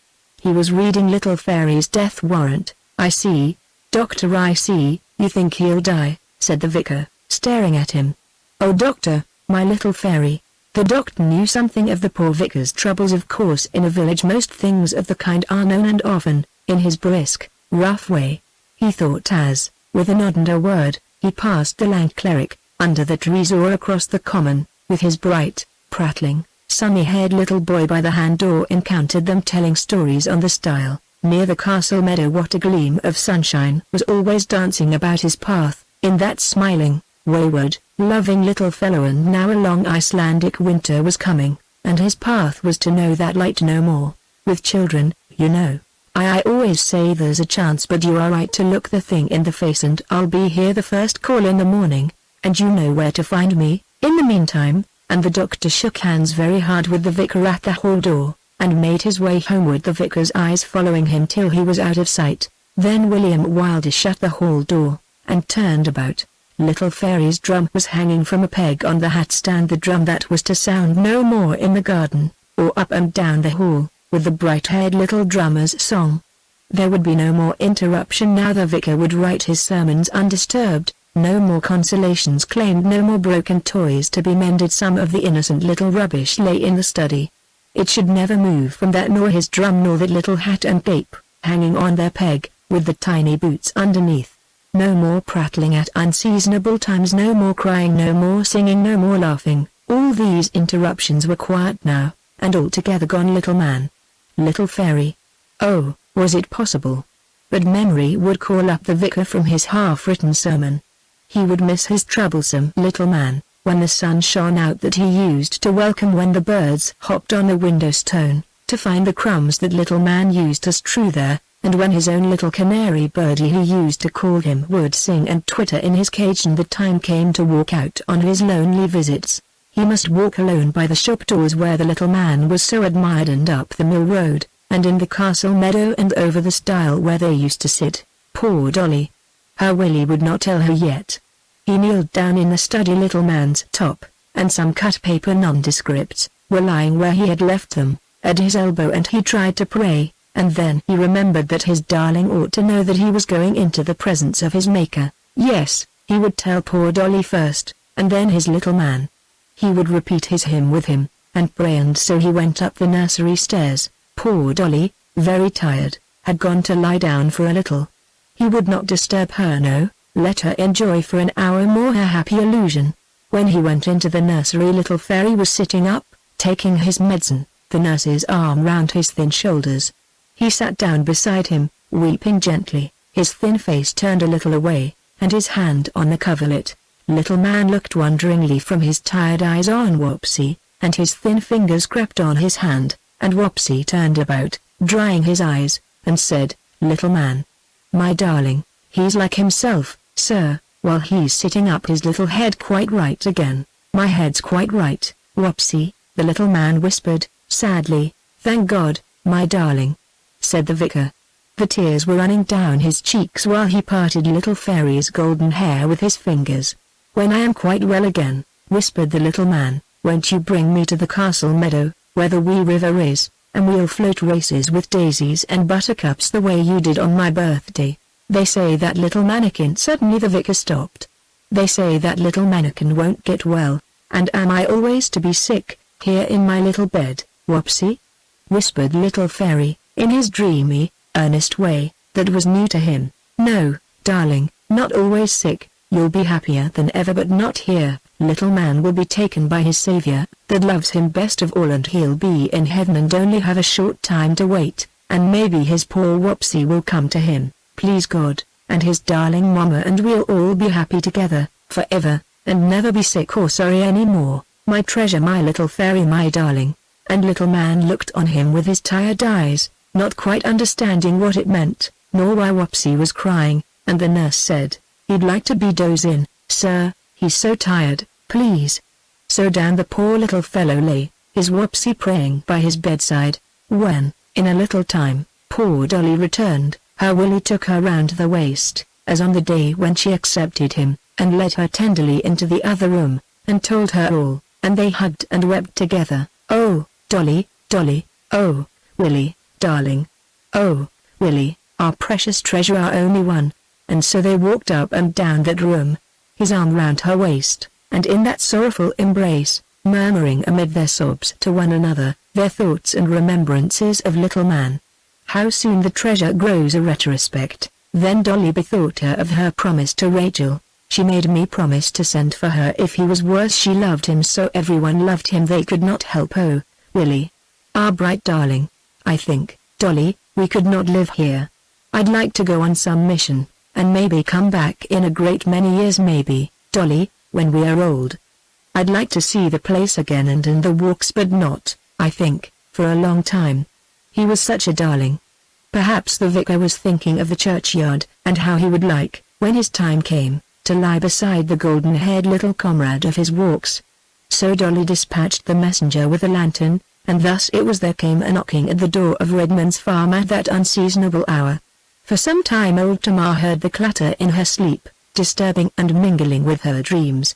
He was reading little Fairy's death warrant. "I see, Doctor, I see, you think he'll die," said the vicar, staring at him. "Oh, Doctor, my little Fairy." The doctor knew something of the poor vicar's troubles. Of course, in a village most things of the kind are known, and often, in his brisk, rough way, he thought as, with a nod and a word, he passed the lank cleric, under the trees or across the common, with his bright, prattling, sunny-haired little boy by the hand, or encountered them telling stories on the stile, near the castle meadow. What a gleam of sunshine was always dancing about his path, in that smiling, wayward, loving little fellow. And now a long Icelandic winter was coming, and his path was to know that light no more. With children, you know, I always say there's a chance, but you are right to look the thing in the face, and I'll be here the first call in the morning, and you know where to find me, in the meantime." And the doctor shook hands very hard with the vicar at the hall door, and made his way homeward, the vicar's eyes following him till he was out of sight. Then William Wylder shut the hall door, and turned about. Little Fairy's drum was hanging from a peg on the hat stand, the drum that was to sound no more in the garden, or up and down the hall, with the bright-haired little drummer's song. There would be no more interruption now. The vicar would write his sermons undisturbed, no more consolations claimed, no more broken toys to be mended. Some of the innocent little rubbish lay in the study. It should never move from that, nor his drum, nor that little hat and cape, hanging on their peg, with the tiny boots underneath. No more prattling at unseasonable times, no more crying, no more singing, no more laughing. All these interruptions were quiet now, and altogether gone. Little man. Little Fairy. Oh, was it possible? But memory would call up the vicar from his half-written sermon. He would miss his troublesome little man, when the sun shone out, that he used to welcome, when the birds hopped on the window-stone, to find the crumbs that little man used to strew there, and when his own little canary birdie he used to call him would sing and twitter in his cage. And the time came to walk out on his lonely visits. He must walk alone by the shop doors where the little man was so admired, and up the mill road, and in the castle meadow, and over the stile where they used to sit. Poor Dolly! Her Willie would not tell her yet. He kneeled down in the study. Little man's top, and some cut paper nondescripts, were lying where he had left them, at his elbow, and he tried to pray, and then he remembered that his darling ought to know that he was going into the presence of his Maker. Yes, he would tell poor Dolly first, and then his little man. He would repeat his hymn with him, and pray. And so he went up the nursery stairs. Poor Dolly, very tired, had gone to lie down for a little. He would not disturb her, no, let her enjoy for an hour more her happy illusion. When he went into the nursery, little Fairy was sitting up, taking his medicine, the nurse's arm round his thin shoulders. He sat down beside him, weeping gently, his thin face turned a little away, and his hand on the coverlet. Little man looked wonderingly from his tired eyes on Wopsy, and his thin fingers crept on his hand, and Wopsy turned about, drying his eyes, and said, "Little man. My darling, he's like himself, sir, while he's sitting up, his little head quite right again." "My head's quite right, Wopsy," the little man whispered, sadly. "Thank God, my darling," said the vicar. The tears were running down his cheeks while he parted little Fairy's golden hair with his fingers. "When I am quite well again," whispered the little man, "won't you bring me to the castle meadow, where the wee river is, and we'll float races with daisies and buttercups the way you did on my birthday? They say that little mannequin." Suddenly the vicar stopped. "They say that little mannequin won't get well, and am I always to be sick, here in my little bed, Wopsy?" whispered little Fairy, in his dreamy, earnest way, that was new to him. "No, darling, not always sick, you'll be happier than ever, but not here. Little man will be taken by his Savior, that loves him best of all, and he'll be in heaven and only have a short time to wait, and maybe his poor Wopsy will come to him, please God, and his darling Mama, and we'll all be happy together, forever, and never be sick or sorry any more, my treasure, my little Fairy, my darling." And little man looked on him with his tired eyes, not quite understanding what it meant, nor why Wopsy was crying, and the nurse said, "He'd like to be dozing, sir, he's so tired, please." So down the poor little fellow lay, his Wopsy praying by his bedside, when, in a little time, poor Dolly returned. Her Willie took her round the waist, as on the day when she accepted him, and led her tenderly into the other room, and told her all, and they hugged and wept together. "Oh, Dolly, Dolly, oh, Willie, darling. Oh, Willie, our precious treasure, our only one." And so they walked up and down that room, his arm round her waist, and in that sorrowful embrace, murmuring amid their sobs to one another, their thoughts and remembrances of little man. How soon the treasure grows a retrospect. Then Dolly bethought her of her promise to Rachel. "She made me promise to send for her if he was worse. She loved him so, everyone loved him, they could not help. Oh, Willie, our bright darling, I think, Dolly, we could not live here. I'd like to go on some mission, and maybe come back in a great many years, maybe, Dolly, when we are old. I'd like to see the place again and in the walks, but not, I think, for a long time. He was such a darling." Perhaps the vicar was thinking of the churchyard, and how he would like, when his time came, to lie beside the golden-haired little comrade of his walks. So Dolly dispatched the messenger with a lantern, and thus it was there came a knocking at the door of Redmond's farm at that unseasonable hour. For some time old Tamar heard the clatter in her sleep, disturbing and mingling with her dreams.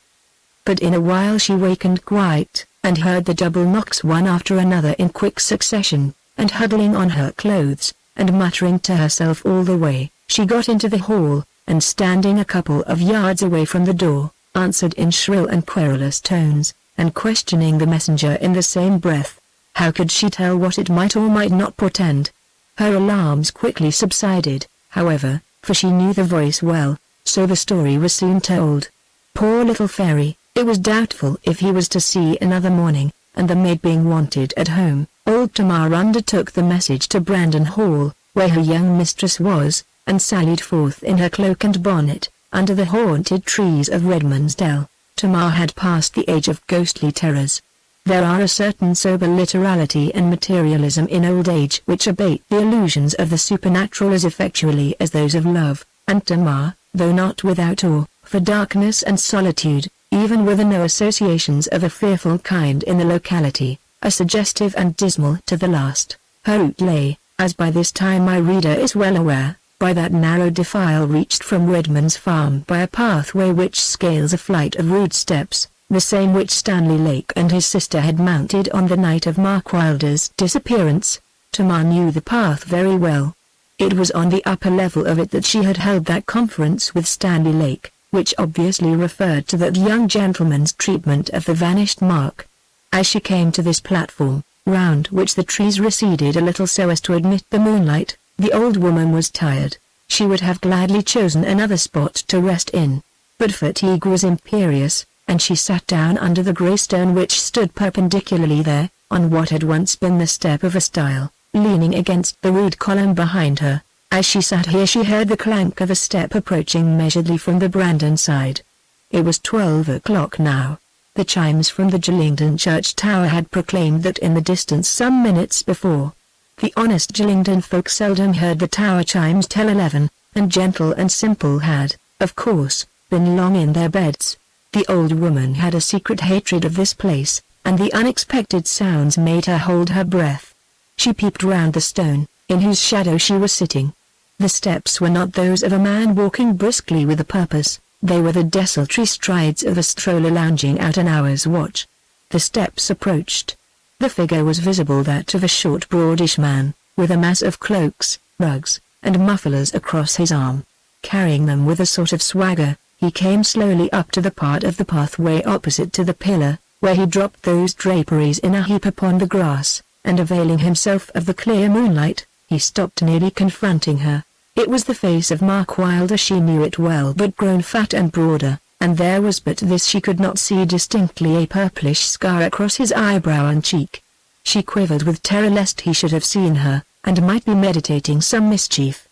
But in a while she wakened quite, and heard the double knocks one after another in quick succession, and huddling on her clothes, and muttering to herself all the way, she got into the hall, and standing a couple of yards away from the door, answered in shrill and querulous tones, and questioning the messenger in the same breath. How could she tell what it might or might not portend? Her alarms quickly subsided, however, for she knew the voice well, so the story was soon told. Poor little Fairy, it was doubtful if he was to see another morning, and the maid being wanted at home, old Tamar undertook the message to Brandon Hall, where her young mistress was, and sallied forth in her cloak and bonnet, under the haunted trees of Redmond's Dell. Tamar had passed the age of ghostly terrors. There are a certain sober literality and materialism in old age which abate the illusions of the supernatural as effectually as those of love, and Tamar, though not without awe, for darkness and solitude, even with no associations of a fearful kind in the locality, are suggestive and dismal to the last. Her route lay, as by this time my reader is well aware, by that narrow defile reached from Redmond's farm by a pathway which scales a flight of rude steps, the same which Stanley Lake and his sister had mounted on the night of Mark Wylder's disappearance. Tamar knew the path very well. It was on the upper level of it that she had held that conference with Stanley Lake, which obviously referred to that young gentleman's treatment of the vanished Mark. As she came to this platform, round which the trees receded a little so as to admit the moonlight, the old woman was tired. She would have gladly chosen another spot to rest in, but fatigue was imperious, and she sat down under the grey stone which stood perpendicularly there, on what had once been the step of a stile, leaning against the rude column behind her. As she sat here she heard the clank of a step approaching measuredly from the Brandon side. It was 12 o'clock now. The chimes from the Gillingdon church tower had proclaimed that in the distance some minutes before. The honest Gillingdon folk seldom heard the tower chimes tell 11, and Gentle and Simple had, of course, been long in their beds. The old woman had a secret hatred of this place, and the unexpected sounds made her hold her breath. She peeped round the stone, in whose shadow she was sitting. The steps were not those of a man walking briskly with a purpose, they were the desultory strides of a stroller lounging out an hour's watch. The steps approached. The figure was visible that of a short broadish man, with a mass of cloaks, rugs, and mufflers across his arm. Carrying them with a sort of swagger, he came slowly up to the part of the pathway opposite to the pillar, where he dropped those draperies in a heap upon the grass, and availing himself of the clear moonlight, he stopped nearly confronting her. It was the face of Mark Wylder. She knew it well, but grown fat and broader, and there was but this: she could not see distinctly a purplish scar across his eyebrow and cheek. She quivered with terror lest he should have seen her, and might be meditating some mischief.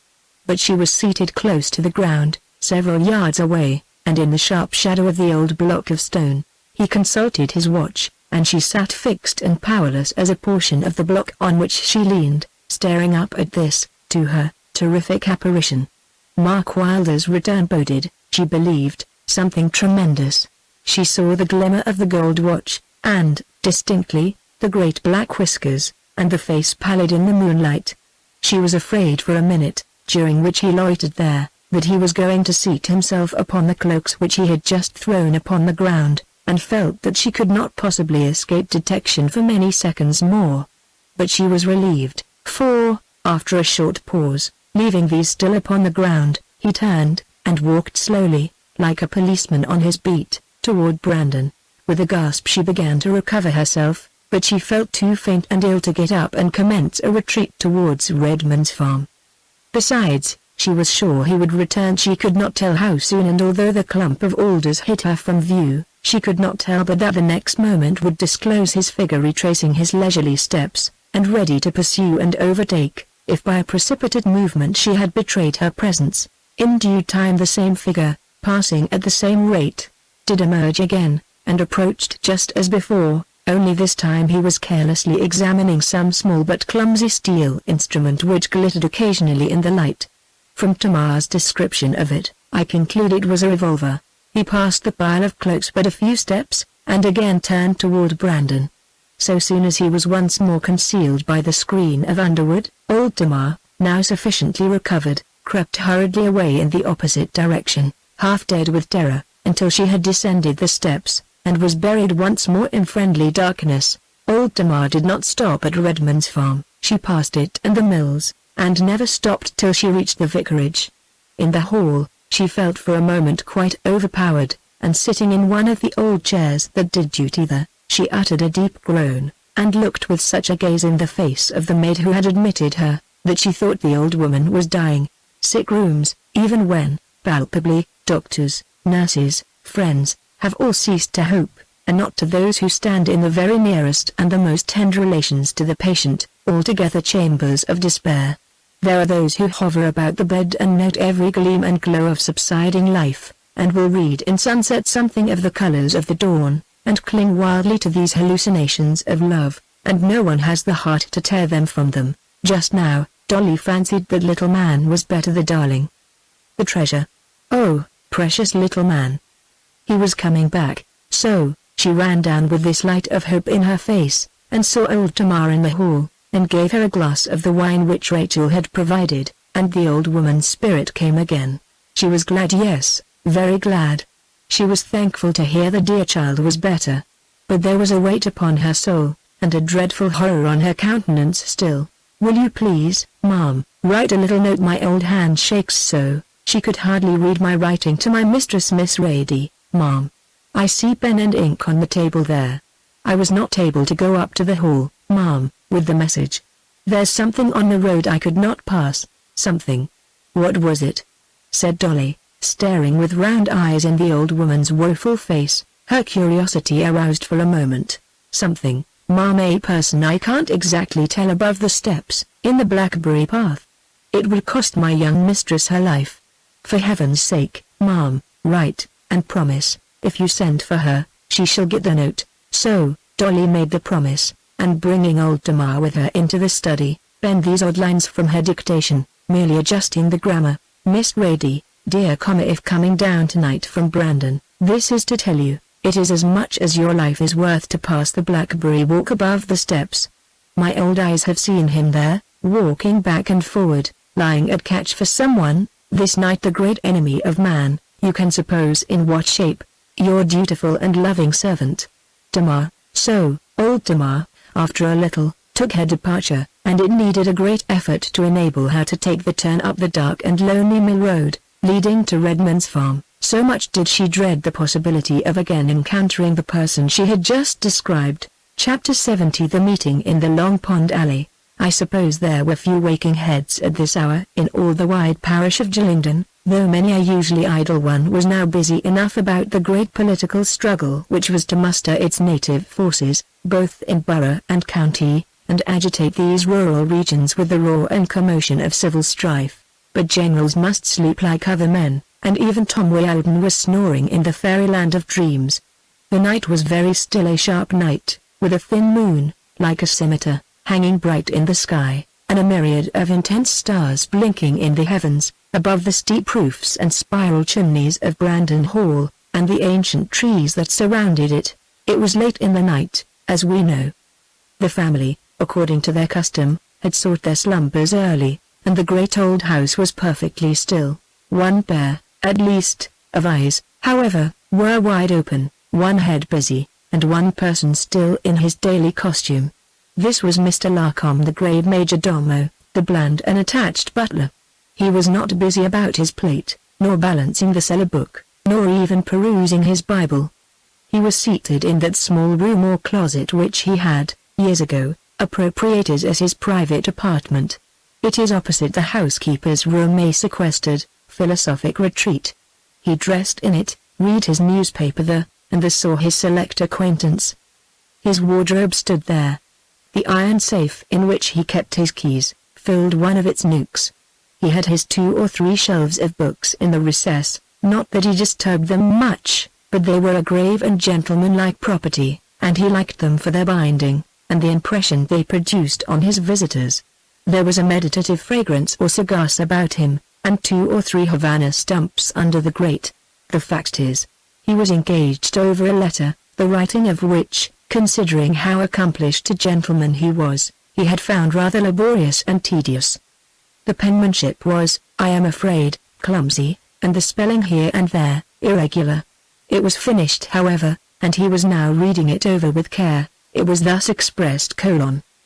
But she was seated close to the ground, several yards away, and in the sharp shadow of the old block of stone. He consulted his watch, and she sat fixed and powerless as a portion of the block on which she leaned, staring up at this, to her, terrific apparition. Mark Wylder's return boded, she believed, something tremendous. She saw the glimmer of the gold watch, and, distinctly, the great black whiskers, and the face pallid in the moonlight. She was afraid for a minute, during which he loitered there, that he was going to seat himself upon the cloaks which he had just thrown upon the ground, and felt that she could not possibly escape detection for many seconds more. But she was relieved, for, after a short pause, leaving these still upon the ground, he turned, and walked slowly, like a policeman on his beat, toward Brandon. With a gasp she began to recover herself, but she felt too faint and ill to get up and commence a retreat towards Redmond's farm. Besides, she was sure he would return. She could not tell how soon, and although the clump of alders hid her from view, she could not tell but that the next moment would disclose his figure retracing his leisurely steps, and ready to pursue and overtake, if by a precipitate movement she had betrayed her presence. In due time the same figure, passing at the same rate, did emerge again, and approached just as before, only this time he was carelessly examining some small but clumsy steel instrument which glittered occasionally in the light. From Tamar's description of it, I conclude it was a revolver. He passed the pile of cloaks but a few steps, and again turned toward Brandon. So soon as he was once more concealed by the screen of underwood, old Tamar, now sufficiently recovered, crept hurriedly away in the opposite direction, half dead with terror, until she had descended the steps, and was buried once more in friendly darkness. Old Tamar did not stop at Redmond's farm. She passed it and the mills, and never stopped till she reached the vicarage. In the hall, she felt for a moment quite overpowered, and sitting in one of the old chairs that did duty there, she uttered a deep groan, and looked with such a gaze in the face of the maid who had admitted her, that she thought the old woman was dying. Sick rooms, even when, palpably, doctors, nurses, friends, have all ceased to hope, and not to those who stand in the very nearest and the most tender relations to the patient, altogether chambers of despair. There are those who hover about the bed and note every gleam and glow of subsiding life, and will read in sunset something of the colors of the dawn, and cling wildly to these hallucinations of love, and no one has the heart to tear them from them. Just now, Dolly fancied that little man was better the darling. The treasure. Oh, precious little man. He was coming back, so, she ran down with this light of hope in her face, and saw old Tamar in the hall, and gave her a glass of the wine which Rachel had provided, and the old woman's spirit came again. She was glad, yes, very glad. She was thankful to hear the dear child was better. But there was a weight upon her soul, and a dreadful horror on her countenance still. Will you please, ma'am, write a little note? My old hand shakes so, she could hardly read my writing, to my mistress Miss Rady, ma'am. I see pen and ink on the table there. I was not able to go up to the hall, ma'am, with the message. There's something on the road I could not pass, something. What was it? Said Dolly, staring with round eyes in the old woman's woeful face, her curiosity aroused for a moment. Something, ma'am, a person I can't exactly tell, above the steps, in the blackberry path. It would cost my young mistress her life. For heaven's sake, ma'am, write, and promise, if you send for her, she shall get the note. So, Dolly made the promise, and bringing old Tamar with her into the study, penned these odd lines from her dictation, merely adjusting the grammar. Miss Rady, dear, if coming down tonight from Brandon, this is to tell you, it is as much as your life is worth to pass the blackberry walk above the steps. My old eyes have seen him there, walking back and forward, lying at catch for someone, this night the great enemy of man, you can suppose in what shape. Your dutiful and loving servant. Tamar. So, old Tamar, after a little, took her departure, and it needed a great effort to enable her to take the turn up the dark and lonely mill road, leading to Redmond's farm. So much did she dread the possibility of again encountering the person she had just described. Chapter 70 The meeting in the Long Pond Alley. I suppose there were few waking heads at this hour in all the wide parish of Gillingden, though many a usually idle one was now busy enough about the great political struggle which was to muster its native forces, both in borough and county, and agitate these rural regions with the roar and commotion of civil strife. But generals must sleep like other men, and even Tom Wylder was snoring in the fairyland of dreams. The night was very still, a sharp night, with a thin moon, like a scimitar, hanging bright in the sky, and a myriad of intense stars blinking in the heavens, above the steep roofs and spiral chimneys of Brandon Hall, and the ancient trees that surrounded it. It was late in the night, as we know. The family, according to their custom, had sought their slumbers early, and the great old house was perfectly still. One pair, at least, of eyes, however, were wide open, one head busy, and one person still in his daily costume. This was Mr. Larcom, the grave major domo, the bland and attached butler. He was not busy about his plate, nor balancing the cellar book, nor even perusing his Bible. He was seated in that small room or closet which he had, years ago, appropriated as his private apartment. It is opposite the housekeeper's room, a sequestered, philosophic retreat. He dressed in it, read his newspaper there, and saw his select acquaintance. His wardrobe stood there. The iron safe in which he kept his keys, filled one of its nooks. He had his 2 or 3 shelves of books in the recess, not that he disturbed them much, but they were a grave and gentlemanlike property, and he liked them for their binding, and the impression they produced on his visitors. There was a meditative fragrance or cigars about him, and 2 or 3 Havana stumps under the grate. The fact is, he was engaged over a letter, the writing of which, considering how accomplished a gentleman he was, he had found rather laborious and tedious. The penmanship was, I am afraid, clumsy, and the spelling here and there, irregular. It was finished, however, and he was now reading it over with care. It was thus expressed: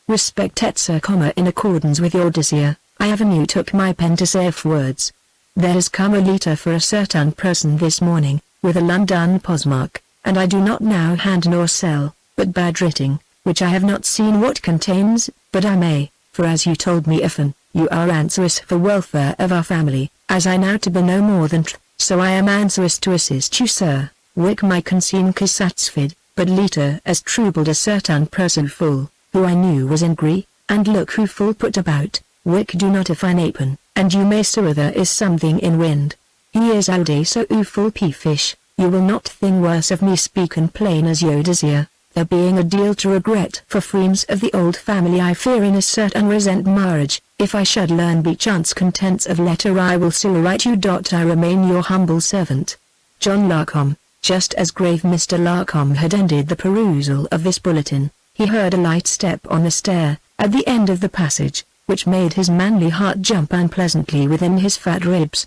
Respect etc. In accordance with your desire, I avenue took my pen to say words. There has come a letter for a certain person this morning, with a London postmark, and I do not now hand nor sell, but bad writing, which I have not seen what contains, but I may, for as you told me often, you are answerous for welfare of our family, as I now to be no more than so I am answerous to assist you, sir. Wick my concern satisfied, but letter as troubled a certain person full, who I knew was angry, and look who full put about. Wick do not if I napen, and you may saw there is something in wind. He is all day so full peevish, you will not think worse of me speaking plain as yo desire, there being a deal to regret for friends of the old family. I fear in a certain resent marriage, if I should learn be chance contents of letter I will still write you. I remain your humble servant, John Larcom. Just as grave Mr. Larcom had ended the perusal of this bulletin, he heard a light step on the stair, at the end of the passage, which made his manly heart jump unpleasantly within his fat ribs.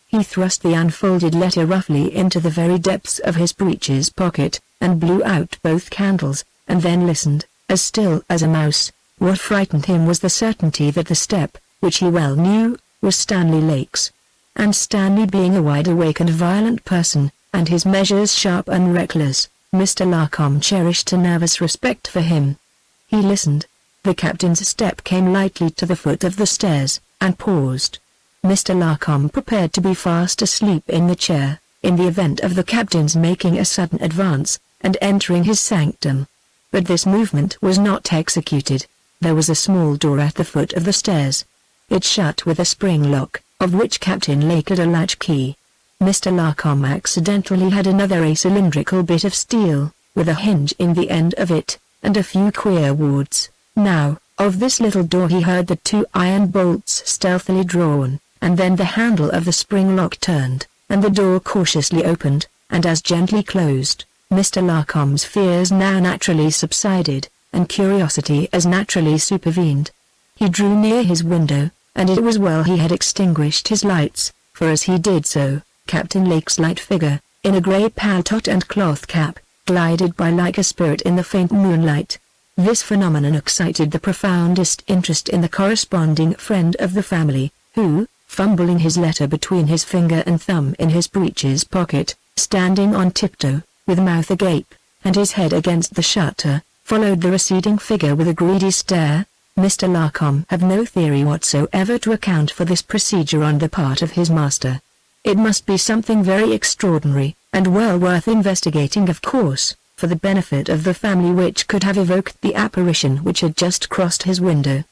He thrust the unfolded letter roughly into the very depths of his breeches pocket, and blew out both candles, and then listened, as still as a mouse. What frightened him was the certainty that the step, which he well knew, was Stanley Lake's. And Stanley being a wide-awake and violent person, and his measures sharp and reckless, Mr. Larcom cherished a nervous respect for him. He listened. The captain's step came lightly to the foot of the stairs, and paused. Mr. Larcom prepared to be fast asleep in the chair, in the event of the captain's making a sudden advance, and entering his sanctum. But this movement was not executed. There was a small door at the foot of the stairs. It shut with a spring lock, of which Captain Lake had a latch key. Mr. Larcom accidentally had a cylindrical bit of steel, with a hinge in the end of it, and a few queer wards. Now, of this little door he heard the 2 iron bolts stealthily drawn, and then the handle of the spring lock turned, and the door cautiously opened, and as gently closed. Mr. Larcom's fears now naturally subsided. and curiosity as naturally supervened. He drew near his window, and it was well he had extinguished his lights, for as he did so, Captain Lake's light figure, in a grey paletot and cloth cap, glided by like a spirit in the faint moonlight. This phenomenon excited the profoundest interest in the corresponding friend of the family, who, fumbling his letter between his finger and thumb in his breeches pocket, standing on tiptoe, with mouth agape, and his head against the shutter, followed the receding figure with a greedy stare. Mr. Larcom had no theory whatsoever to account for this procedure on the part of his master. It must be something very extraordinary, and well worth investigating of course, for the benefit of the family, which could have evoked the apparition which had just crossed his window.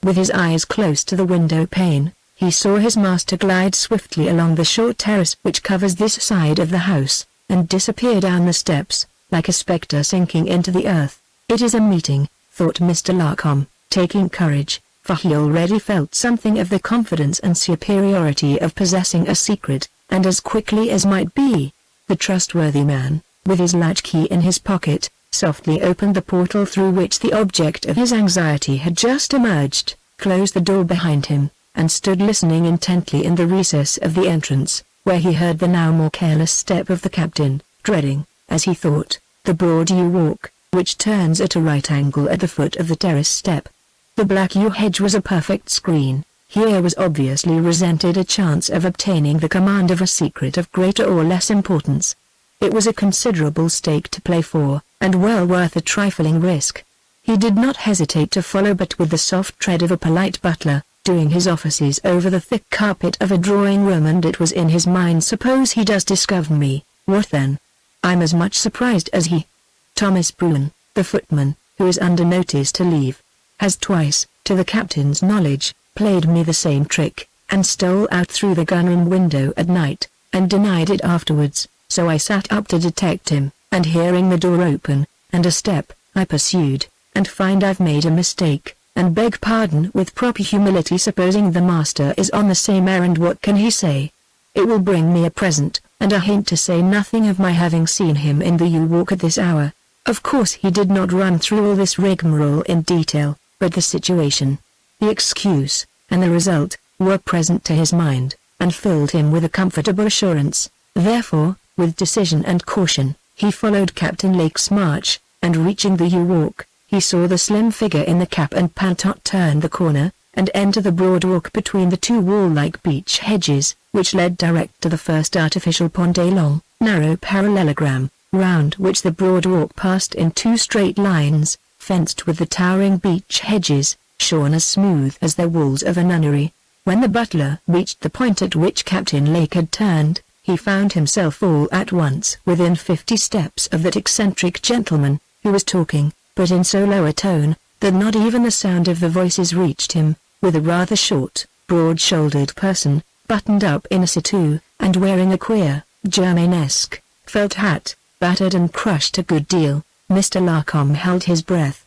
With his eyes close to the window pane, he saw his master glide swiftly along the short terrace which covers this side of the house, and disappear down the steps, like a spectre sinking into the earth. It is a meeting, thought Mr. Larcom, taking courage, for he already felt something of the confidence and superiority of possessing a secret, and as quickly as might be, the trustworthy man, with his latchkey in his pocket, softly opened the portal through which the object of his anxiety had just emerged, closed the door behind him, and stood listening intently in the recess of the entrance, where he heard the now more careless step of the captain, dreading, as he thought, the broad yew walk, which turns at a right angle at the foot of the terrace step. The black yew hedge was a perfect screen. Here was obviously resented a chance of obtaining the command of a secret of greater or less importance. It was a considerable stake to play for, and well worth a trifling risk. He did not hesitate to follow, but with the soft tread of a polite butler, doing his offices over the thick carpet of a drawing-room, and it was in his mind, suppose he does discover me, what then? I'm as much surprised as he. Thomas Bruin, the footman, who is under notice to leave, has twice, to the captain's knowledge, played me the same trick, and stole out through the gunroom window at night, and denied it afterwards, so I sat up to detect him, and hearing the door open, and a step, I pursued, and find I've made a mistake, and beg pardon with proper humility. Supposing the master is on the same errand, what can he say? It will bring me a present, and a hint, to say nothing of my having seen him in the yew walk at this hour. Of course he did not run through all this rigmarole in detail, but the situation, the excuse, and the result, were present to his mind, and filled him with a comfortable assurance. Therefore, with decision and caution, he followed Captain Lake's march, and reaching the yew walk, he saw the slim figure in the cap and paletot turn the corner, and enter the broad walk between the two wall-like beech hedges, which led direct to the first artificial pond, a long, narrow parallelogram, round which the broad walk passed in two straight lines, fenced with the towering beech hedges, shorn as smooth as the walls of a nunnery. When the butler reached the point at which Captain Lake had turned, he found himself all at once within 50 steps of that eccentric gentleman, who was talking, but in so low a tone, that not even the sound of the voices reached him, with a rather short, broad-shouldered person, buttoned up in a surtout, and wearing a queer, Germanesque, felt hat, battered and crushed a good deal. Mr. Larcom held his breath.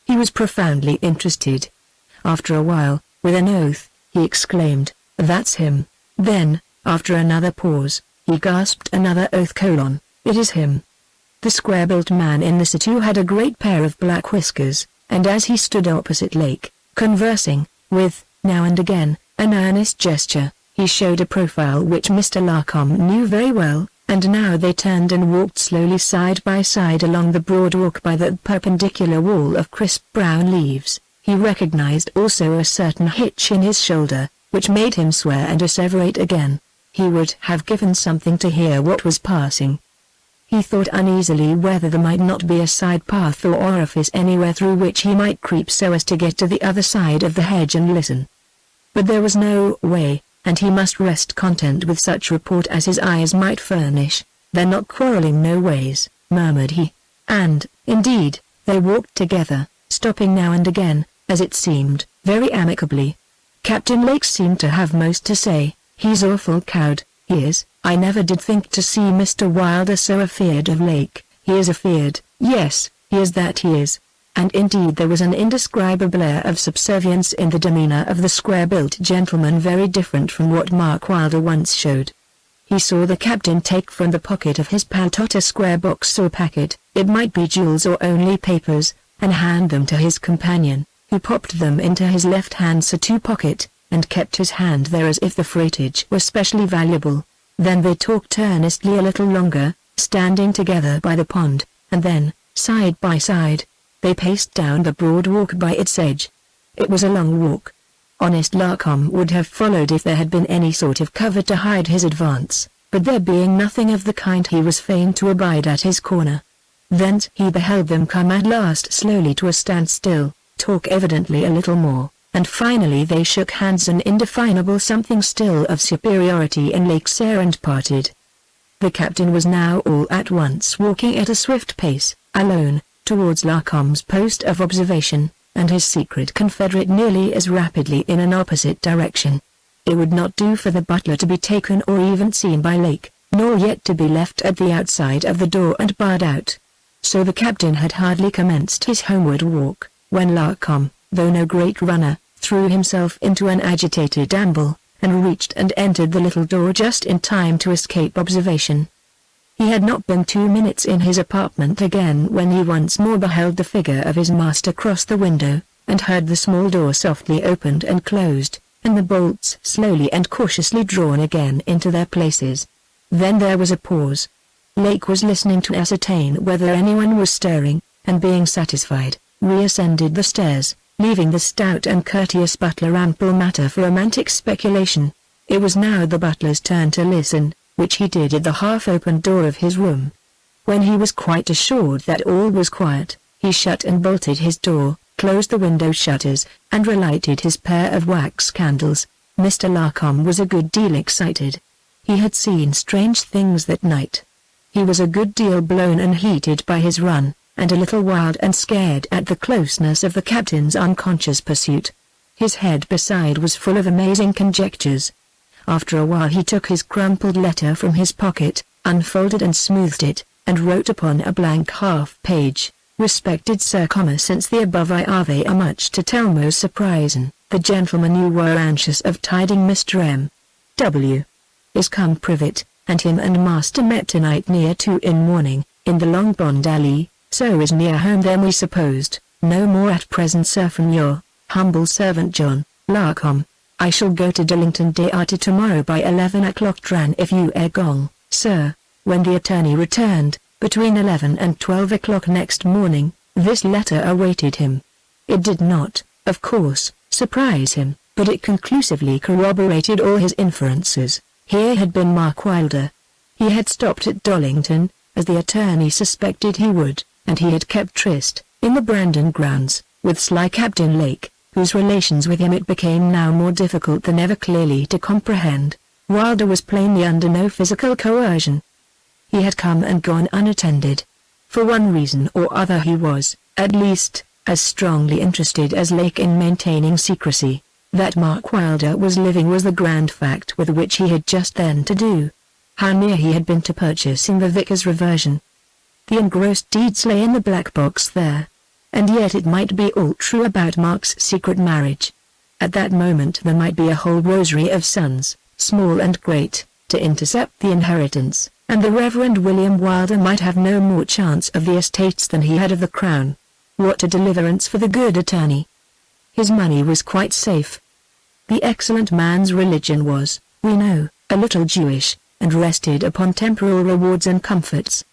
He was profoundly interested. After a while, with an oath, he exclaimed, "That's him." Then, after another pause, he gasped another oath: "It is him." The square-built man in the surtout had a great pair of black whiskers, and as he stood opposite Lake, conversing, with, now and again, an earnest gesture, he showed a profile which Mr. Larcom knew very well, and now they turned and walked slowly side by side along the broad walk by the perpendicular wall of crisp brown leaves. He recognized also a certain hitch in his shoulder, which made him swear and asseverate again. He would have given something to hear what was passing. He thought uneasily whether there might not be a side path or orifice anywhere through which he might creep so as to get to the other side of the hedge and listen. But there was no way, and he must rest content with such report as his eyes might furnish. "They're not quarrelling, no ways," murmured he. And, indeed, they walked together, stopping now and again, as it seemed, very amicably. Captain Lake seemed to have most to say. "He's awful cowed, he is. I never did think to see Mr. Wylder so afeard of Lake." "He is afeard, yes, he is, that he is." And indeed there was an indescribable air of subservience in the demeanor of the square-built gentleman, very different from what Mark Wylder once showed. He saw the captain take from the pocket of his paletot a square box or packet, it might be jewels or only papers, and hand them to his companion, who popped them into his left-hand surtout pocket, and kept his hand there as if the freightage were specially valuable. Then they talked earnestly a little longer, standing together by the pond, and then, side by side, they paced down the broad walk by its edge. It was a long walk. Honest Larcom would have followed if there had been any sort of cover to hide his advance, but there being nothing of the kind, he was fain to abide at his corner. Thence he beheld them come at last slowly to a standstill, talk evidently a little more, and finally they shook hands, an indefinable something still of superiority in Lake's errand parted. The captain was now all at once walking at a swift pace, alone, towards Larcom's post of observation, and his secret confederate nearly as rapidly in an opposite direction. It would not do for the butler to be taken or even seen by Lake, nor yet to be left at the outside of the door and barred out. So the captain had hardly commenced his homeward walk, when Larcom, though no great runner, threw himself into an agitated amble, and reached and entered the little door just in time to escape observation. He had not been 2 minutes in his apartment again when he once more beheld the figure of his master cross the window, and heard the small door softly opened and closed, and the bolts slowly and cautiously drawn again into their places. Then there was a pause. Lake was listening to ascertain whether anyone was stirring, and being satisfied, reascended the stairs, leaving the stout and courteous butler ample matter for romantic speculation. It was now the butler's turn to listen, which he did at the half-opened door of his room. When he was quite assured that all was quiet, he shut and bolted his door, closed the window shutters, and relighted his pair of wax candles. Mr. Larcom was a good deal excited. He had seen strange things that night. He was a good deal blown and heated by his run, and a little wild and scared at the closeness of the captain's unconscious pursuit. His head beside was full of amazing conjectures. After a while he took his crumpled letter from his pocket, unfolded and smoothed it, and wrote upon a blank half-page, "Respected Sir, since the above I have a much to tell most surprising, the gentleman you were anxious of tiding Mr. M. W. is come privet, and him and master met tonight near 2 in morning, in the Long Bond Alley, so is near home than we supposed. No more at present, sir, from your humble servant John Larcom. I shall go to Dillington day after tomorrow by 11 o'clock tran if you are gone, sir." When the attorney returned, between 11 and 12 o'clock next morning, this letter awaited him. It did not, of course, surprise him, but it conclusively corroborated all his inferences. Here had been Mark Wylder. He had stopped at Dollington, as the attorney suspected he would, and he had kept tryst, in the Brandon grounds, with sly Captain Lake, whose relations with him it became now more difficult than ever clearly to comprehend. Wylder was plainly under no physical coercion. He had come and gone unattended. For one reason or other he was, at least, as strongly interested as Lake in maintaining secrecy. That Mark Wylder was living was the grand fact with which he had just then to do. How near he had been to purchasing the vicar's reversion. The engrossed deeds lay in the black box there. And yet it might be all true about Mark's secret marriage. At that moment there might be a whole rosary of sons, small and great, to intercept the inheritance, and the Reverend William Wylder might have no more chance of the estates than he had of the crown. What a deliverance for the good attorney! His money was quite safe. The excellent man's religion was, we know, a little Jewish, and rested upon temporal rewards and comforts.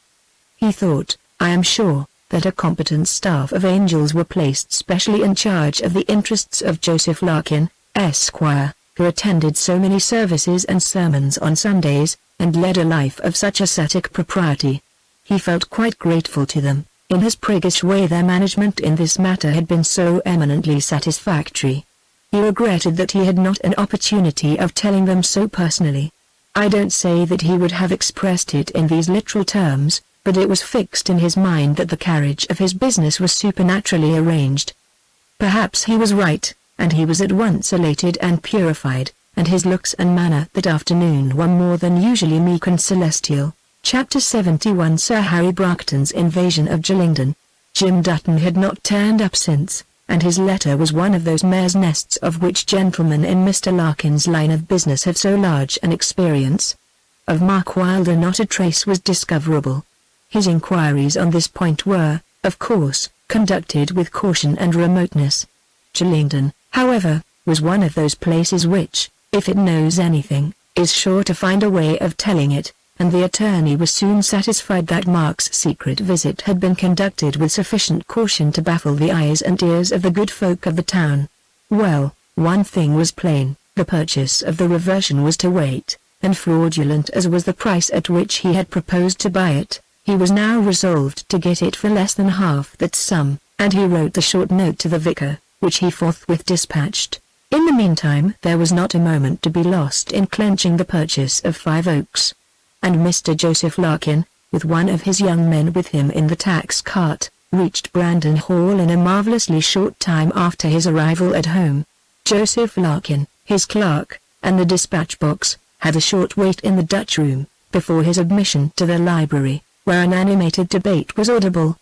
He thought, I am sure, that a competent staff of angels were placed specially in charge of the interests of Joseph Larkin, Esquire, who attended so many services and sermons on Sundays, and led a life of such ascetic propriety. He felt quite grateful to them. In his priggish way their management in this matter had been so eminently satisfactory. He regretted that he had not an opportunity of telling them so personally. I don't say that he would have expressed it in these literal terms, but it was fixed in his mind that the carriage of his business was supernaturally arranged. Perhaps he was right, and he was at once elated and purified, and his looks and manner that afternoon were more than usually meek and celestial. Chapter 71 Sir Harry Bracton's invasion of Gillingden. Jim Dutton had not turned up since, and his letter was one of those mare's nests of which gentlemen in Mr. Larkin's line of business have so large an experience. Of Mark Wylder not a trace was discoverable. His inquiries on this point were, of course, conducted with caution and remoteness. Sheridan, however, was one of those places which, if it knows anything, is sure to find a way of telling it, and the attorney was soon satisfied that Mark's secret visit had been conducted with sufficient caution to baffle the eyes and ears of the good folk of the town. Well, one thing was plain, the purchase of the reversion was to wait, and fraudulent as was the price at which he had proposed to buy it, he was now resolved to get it for less than half that sum, and he wrote the short note to the vicar, which he forthwith dispatched. In the meantime there was not a moment to be lost in clenching the purchase of 5 Oaks. And Mr. Joseph Larkin, with one of his young men with him in the tax cart, reached Brandon Hall in a marvellously short time after his arrival at home. Joseph Larkin, his clerk, and the dispatch box, had a short wait in the Dutch room, before his admission to the library, where an animated debate was audible.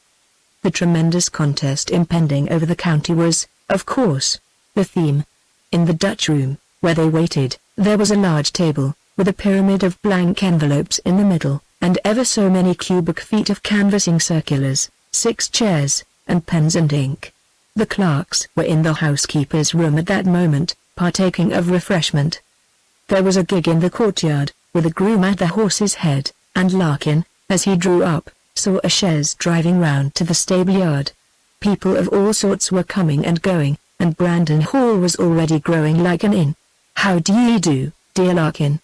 The tremendous contest impending over the county was, of course, the theme. In the Dutch room, where they waited, there was a large table, with a pyramid of blank envelopes in the middle, and ever so many cubic feet of canvassing circulars, 6 chairs, and pens and ink. The clerks were in the housekeeper's room at that moment, partaking of refreshment. There was a gig in the courtyard, with a groom at the horse's head, and Larkin, as he drew up, saw a chaise driving round to the stable-yard. People of all sorts were coming and going, and Brandon Hall was already growing like an inn. "How do ye do, dear Larkin?"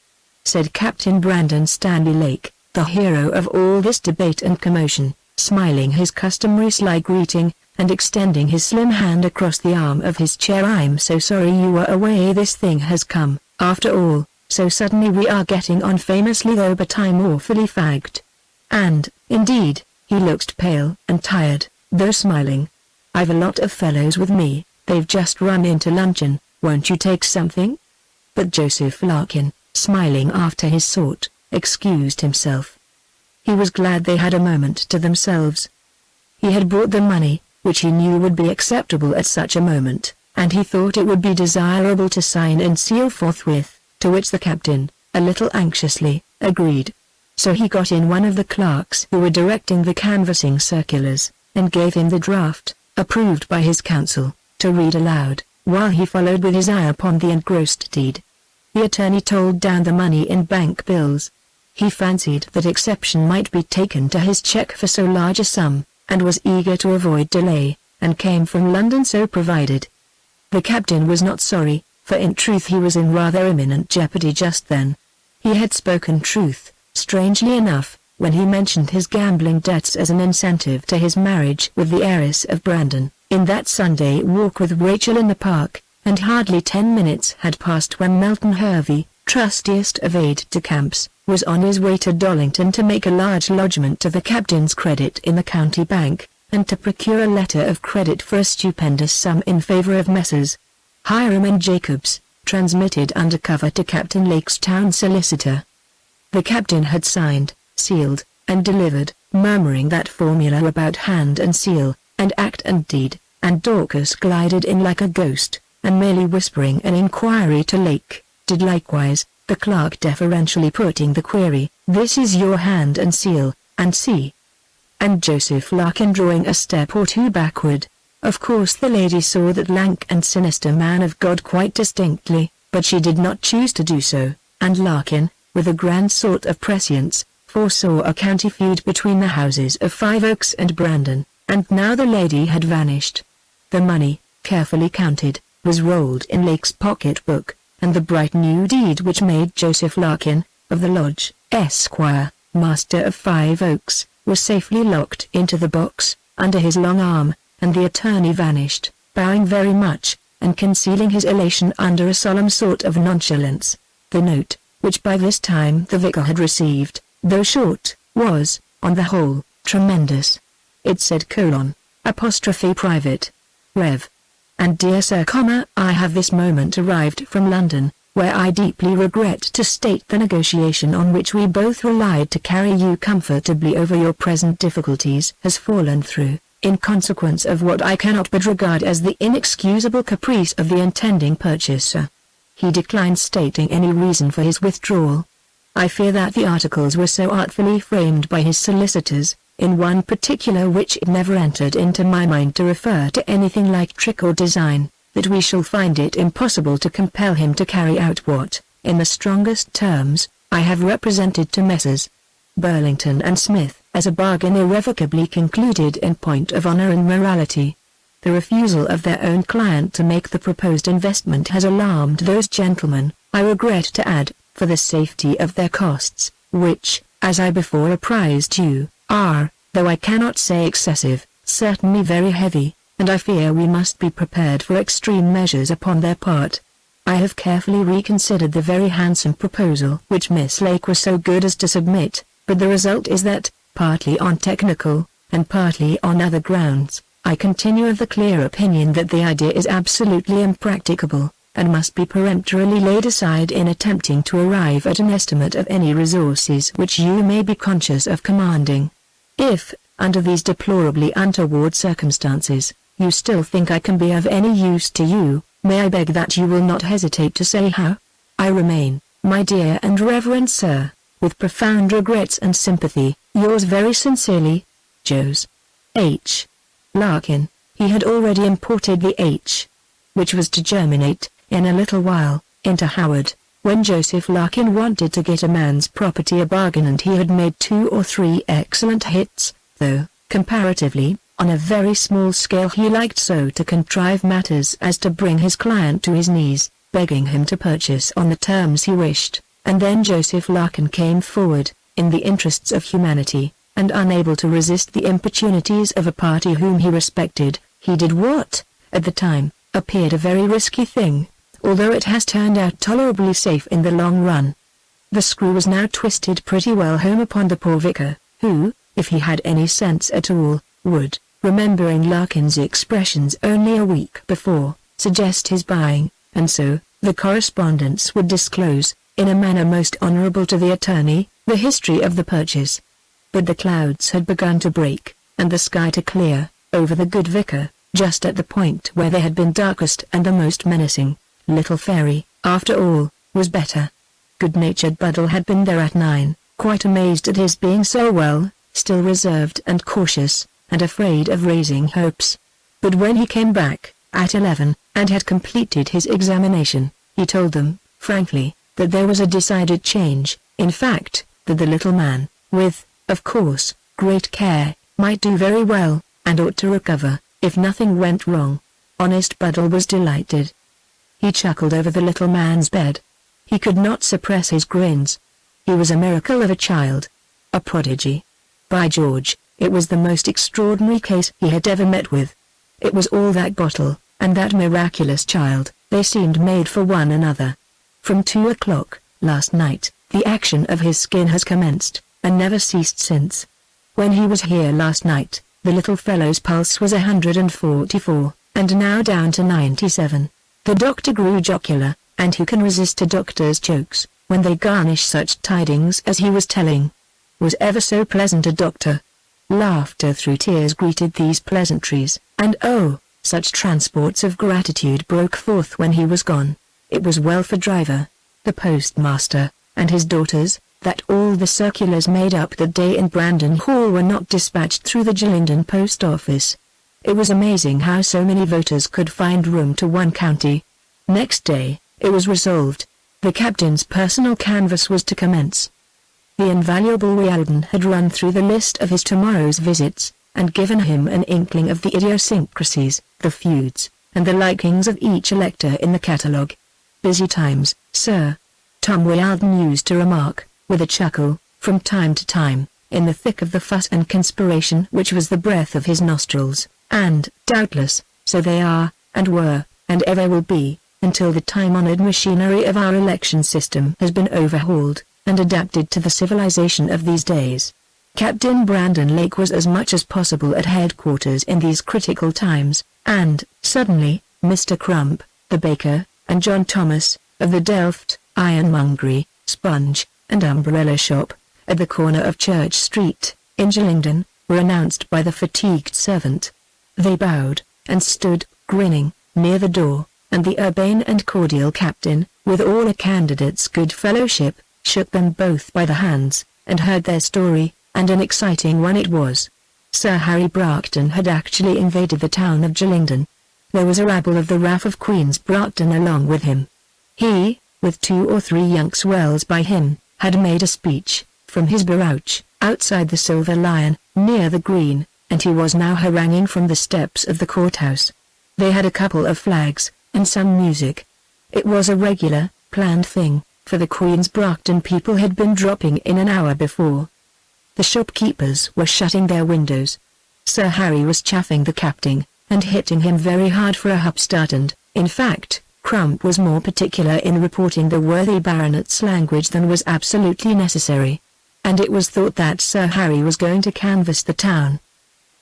said Captain Brandon Stanley Lake, the hero of all this debate and commotion, smiling his customary sly greeting, and extending his slim hand across the arm of his chair. "I'm so sorry you were away. This thing has come, after all, so suddenly. We are getting on famously though, but I'm awfully fagged." And, indeed, he looked pale and tired, though smiling. "I've a lot of fellows with me, they've just run into luncheon, won't you take something?" But Joseph Larkin, smiling after his sort, excused himself. He was glad they had a moment to themselves. He had brought the money, which he knew would be acceptable at such a moment, and he thought it would be desirable to sign and seal forthwith, to which the captain, a little anxiously, agreed. So he got in one of the clerks who were directing the canvassing circulars, and gave him the draft, approved by his counsel, to read aloud, while he followed with his eye upon the engrossed deed. The attorney told down the money in bank bills. He fancied that exception might be taken to his cheque for so large a sum, and was eager to avoid delay, and came from London so provided. The captain was not sorry, for in truth he was in rather imminent jeopardy just then. He had spoken truth, strangely enough, when he mentioned his gambling debts as an incentive to his marriage with the heiress of Brandon, in that Sunday walk with Rachel in the park, and hardly 10 minutes had passed when Melton Hervey, trustiest of aide-de-camps, was on his way to Dollington to make a large lodgment to the captain's credit in the county bank, and to procure a letter of credit for a stupendous sum in favour of Messrs. Hiram and Jacobs, transmitted under cover to Captain Lake's town solicitor. The captain had signed, sealed, and delivered, murmuring that formula about hand and seal, and act and deed, and Dorcas glided in like a ghost, and merely whispering an inquiry to Lake, did likewise, the clerk deferentially putting the query, "This is your hand and seal, and see." And Joseph Larkin drawing a step or two backward. Of course the lady saw that lank and sinister man of God quite distinctly, but she did not choose to do so, and Larkin, with a grand sort of prescience, foresaw a county feud between the houses of 5 Oaks and Brandon, and now the lady had vanished. The money, carefully counted, was rolled in Lake's pocket-book, and the bright new deed which made Joseph Larkin, of the Lodge, Esquire, master of 5 Oaks, was safely locked into the box, under his long arm, and the attorney vanished, bowing very much, and concealing his elation under a solemn sort of nonchalance. The note, which by this time the vicar had received, though short, was, on the whole, tremendous. It said: "Private. Rev. And dear Sir, I have this moment arrived from London, where I deeply regret to state the negotiation on which we both relied to carry you comfortably over your present difficulties has fallen through, in consequence of what I cannot but regard as the inexcusable caprice of the intending purchaser." He declined stating any reason for his withdrawal. "I fear that the articles were so artfully framed by his solicitors, in one particular which it never entered into my mind to refer to anything like trick or design, that we shall find it impossible to compel him to carry out what, in the strongest terms, I have represented to Messrs. Burlington and Smith as a bargain irrevocably concluded in point of honor and morality. The refusal of their own client to make the proposed investment has alarmed those gentlemen, I regret to add, for the safety of their costs, which, as I before apprised you, are, though I cannot say excessive, certainly very heavy, and I fear we must be prepared for extreme measures upon their part. I have carefully reconsidered the very handsome proposal which Miss Lake was so good as to submit, but the result is that, partly on technical, and partly on other grounds, I continue of the clear opinion that the idea is absolutely impracticable, and must be peremptorily laid aside in attempting to arrive at an estimate of any resources which you may be conscious of commanding. If, under these deplorably untoward circumstances, you still think I can be of any use to you, may I beg that you will not hesitate to say how? I remain, my dear and reverend sir, with profound regrets and sympathy, yours very sincerely, Jos. H. Larkin. He had already imported the H, which was to germinate, in a little while, into Howard, when Joseph Larkin wanted to get a man's property a bargain, and he had made 2 or 3 excellent hits, though, comparatively, on a very small scale. He liked so to contrive matters as to bring his client to his knees, begging him to purchase on the terms he wished, and then Joseph Larkin came forward, in the interests of humanity, and unable to resist the importunities of a party whom he respected, he did what, at the time, appeared a very risky thing, although it has turned out tolerably safe in the long run. The screw was now twisted pretty well home upon the poor vicar, who, if he had any sense at all, would, remembering Larkin's expressions only a week before, suggest his buying, and so, the correspondence would disclose, in a manner most honorable to the attorney, the history of the purchase. But the clouds had begun to break, and the sky to clear, over the good vicar, just at the point where they had been darkest and the most menacing. Little Fairy, after all, was better. Good-natured Buddle had been there at 9, quite amazed at his being so well, still reserved and cautious, and afraid of raising hopes. But when he came back, at 11, and had completed his examination, he told them, frankly, that there was a decided change, in fact, that the little man, with, of course, great care, might do very well, and ought to recover, if nothing went wrong. Honest Buddle was delighted. He chuckled over the little man's bed. He could not suppress his grins. He was a miracle of a child. A prodigy. By George, it was the most extraordinary case he had ever met with. It was all that bottle, and that miraculous child, they seemed made for one another. From 2 o'clock, last night, the action of his skin has commenced, and never ceased since. When he was here last night, the little fellow's pulse was 144, and now down to 97. The doctor grew jocular, and who can resist a doctor's jokes, when they garnish such tidings as he was telling? Was ever so pleasant a doctor? Laughter through tears greeted these pleasantries, and oh, such transports of gratitude broke forth when he was gone. It was well for Driver, the postmaster, and his daughters, that all the circulars made up that day in Brandon Hall were not dispatched through the Sheridan post office. It was amazing how so many voters could find room to one county. Next day, it was resolved. The captain's personal canvass was to commence. The invaluable Wylder had run through the list of his tomorrow's visits, and given him an inkling of the idiosyncrasies, the feuds, and the likings of each elector in the catalogue. Busy times, sir. Tom Wylder used to remark, with a chuckle, from time to time, in the thick of the fuss and conspiration which was the breath of his nostrils, and, doubtless, so they are, and were, and ever will be, until the time-honored machinery of our election system has been overhauled, and adapted to the civilization of these days. Captain Brandon Lake was as much as possible at headquarters in these critical times, and, suddenly, Mr. Crump, the baker, and John Thomas, of the Delft, ironmongery, sponge, and umbrella shop, at the corner of Church Street, in Sheridan, were announced by the fatigued servant. They bowed, and stood, grinning, near the door, and the urbane and cordial captain, with all a candidate's good fellowship, shook them both by the hands, and heard their story, and an exciting one it was. Sir Harry Bracton had actually invaded the town of Sheridan. There was a rabble of the Wrath of Queen's Bracton along with him. He, with 2 or 3 young swells by him, had made a speech, from his barouche, outside the Silver Lion, near the green, and he was now haranguing from the steps of the courthouse. They had a couple of flags, and some music. It was a regular, planned thing, for the Queen's Bracton people had been dropping in an hour before. The shopkeepers were shutting their windows. Sir Harry was chaffing the captain, and hitting him very hard for a upstart, and, in fact, Crump was more particular in reporting the worthy baronet's language than was absolutely necessary. And it was thought that Sir Harry was going to canvass the town.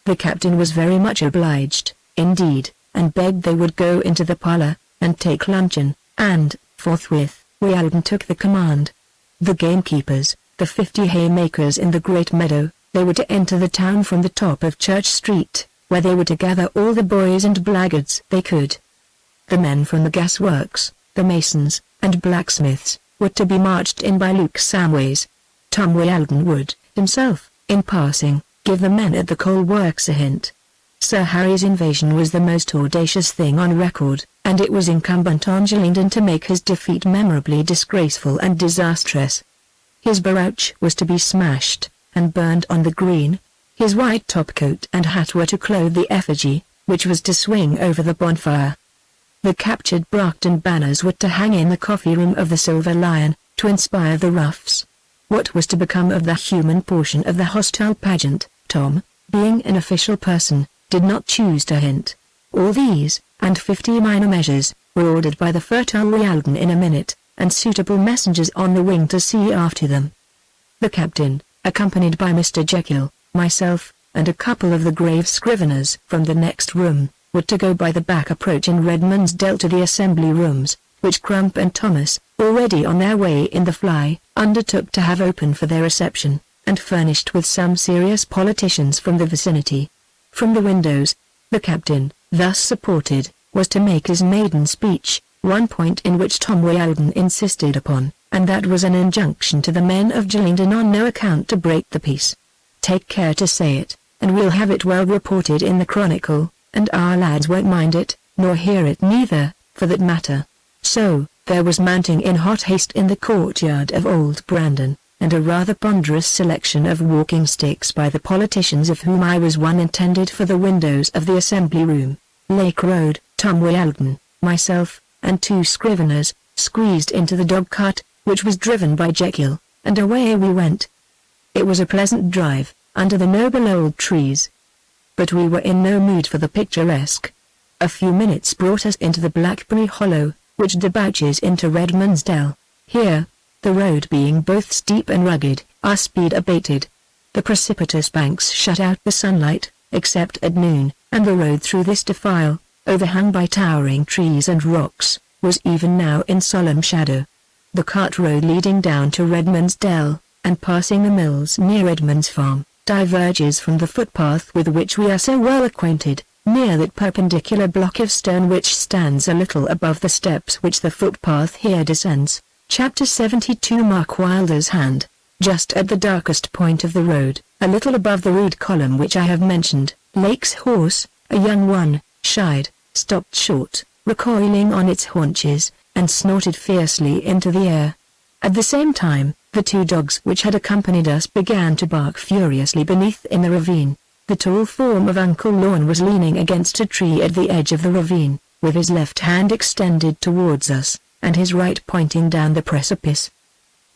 The captain was very much obliged, indeed, and begged they would go into the parlour, and take luncheon, and, forthwith, Wylder took the command. The gamekeepers, the 50 haymakers in the great meadow, they were to enter the town from the top of Church Street, where they were to gather all the boys and blackguards they could. The men from the gasworks, the masons, and blacksmiths, were to be marched in by Luke Samways. Tom Wylder would, himself, in passing, give the men at the coal works a hint. Sir Harry's invasion was the most audacious thing on record, and it was incumbent on Sheridan to make his defeat memorably disgraceful and disastrous. His barouche was to be smashed, and burned on the green. His white topcoat and hat were to clothe the effigy, which was to swing over the bonfire. The captured Bracton banners were to hang in the coffee room of the Silver Lion, to inspire the roughs. What was to become of the human portion of the hostile pageant, Tom, being an official person, did not choose to hint. All these, and 50 minor measures, were ordered by the fertile Wylder in a minute, and suitable messengers on the wing to see after them. The captain, accompanied by Mr. Jekyll, myself, and a couple of the grave scriveners from the next room, were to go by the back approach in Redmond's Dell to the assembly rooms, which Crump and Thomas, already on their way in the fly, undertook to have open for their reception, and furnished with some serious politicians from the vicinity. From the windows, the captain, thus supported, was to make his maiden speech, one point in which Tom Wylder insisted upon, and that was an injunction to the men of Sheridan on no account to break the peace. Take care to say it, and we'll have it well reported in the Chronicle, and our lads won't mind it, nor hear it neither, for that matter. So, there was mounting in hot haste in the courtyard of Old Brandon, and a rather ponderous selection of walking sticks by the politicians of whom I was one, intended for the windows of the assembly room. Lake Road, Tom Wylder, myself, and 2 scriveners, squeezed into the dog-cart, which was driven by Jekyll, and away we went. It was a pleasant drive, under the noble old trees. But we were in no mood for the picturesque. A few minutes brought us into the Blackberry Hollow, which debouches into Redmond's Dell. Here, the road being both steep and rugged, our speed abated. The precipitous banks shut out the sunlight, except at noon, and the road through this defile, overhung by towering trees and rocks, was even now in solemn shadow. The cart road leading down to Redmond's Dell, and passing the mills near Redmond's farm, diverges from the footpath with which we are so well acquainted, near that perpendicular block of stone which stands a little above the steps which the footpath here descends. Chapter 72. Mark Wylder's hand. Just at the darkest point of the road, a little above the rude column which I have mentioned, Lake's horse, a young one, shied, stopped short, recoiling on its haunches, and snorted fiercely into the air. At the same time, the 2 dogs which had accompanied us began to bark furiously beneath in the ravine. The tall form of Uncle Lorne was leaning against a tree at the edge of the ravine, with his left hand extended towards us, and his right pointing down the precipice.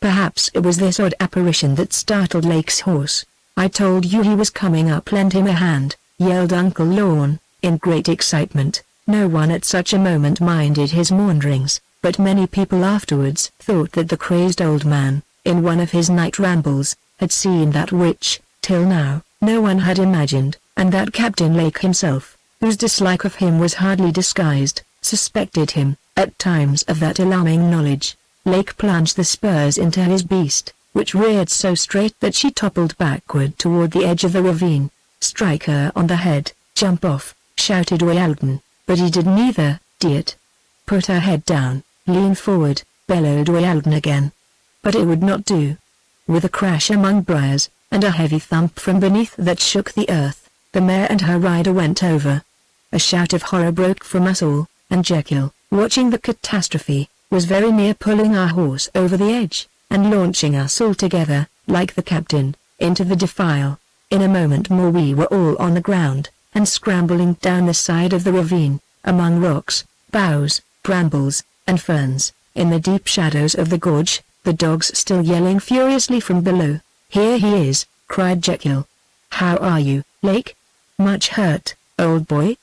Perhaps it was this odd apparition that startled Lake's horse. "I told you he was coming up, lend him a hand," yelled Uncle Lorne, in great excitement. No one at such a moment minded his maunderings, but many people afterwards thought that the crazed old man, in one of his night rambles, had seen that which, till now, no one had imagined, and that Captain Lake himself, whose dislike of him was hardly disguised, suspected him, at times, of that alarming knowledge. Lake plunged the spurs into his beast, which reared so straight that she toppled backward toward the edge of the ravine. "Strike her on the head, jump off," shouted Wylder, but he did neither. "Idiot! Put her head down, lean forward," bellowed Wylder again. But it would not do. With a crash among briars, and a heavy thump from beneath that shook the earth. The mare and her rider went over. A shout of horror broke from us all, and Jekyll, watching the catastrophe, was very near pulling our horse over the edge, and launching us all together, like the captain, into the defile. In a moment more we were all on the ground, and scrambling down the side of the ravine, among rocks, boughs, brambles, and ferns, in the deep shadows of the gorge, the dogs still yelling furiously from below. "Here he is," cried Jekyll. "How are you, Lake? Much hurt, old boy?"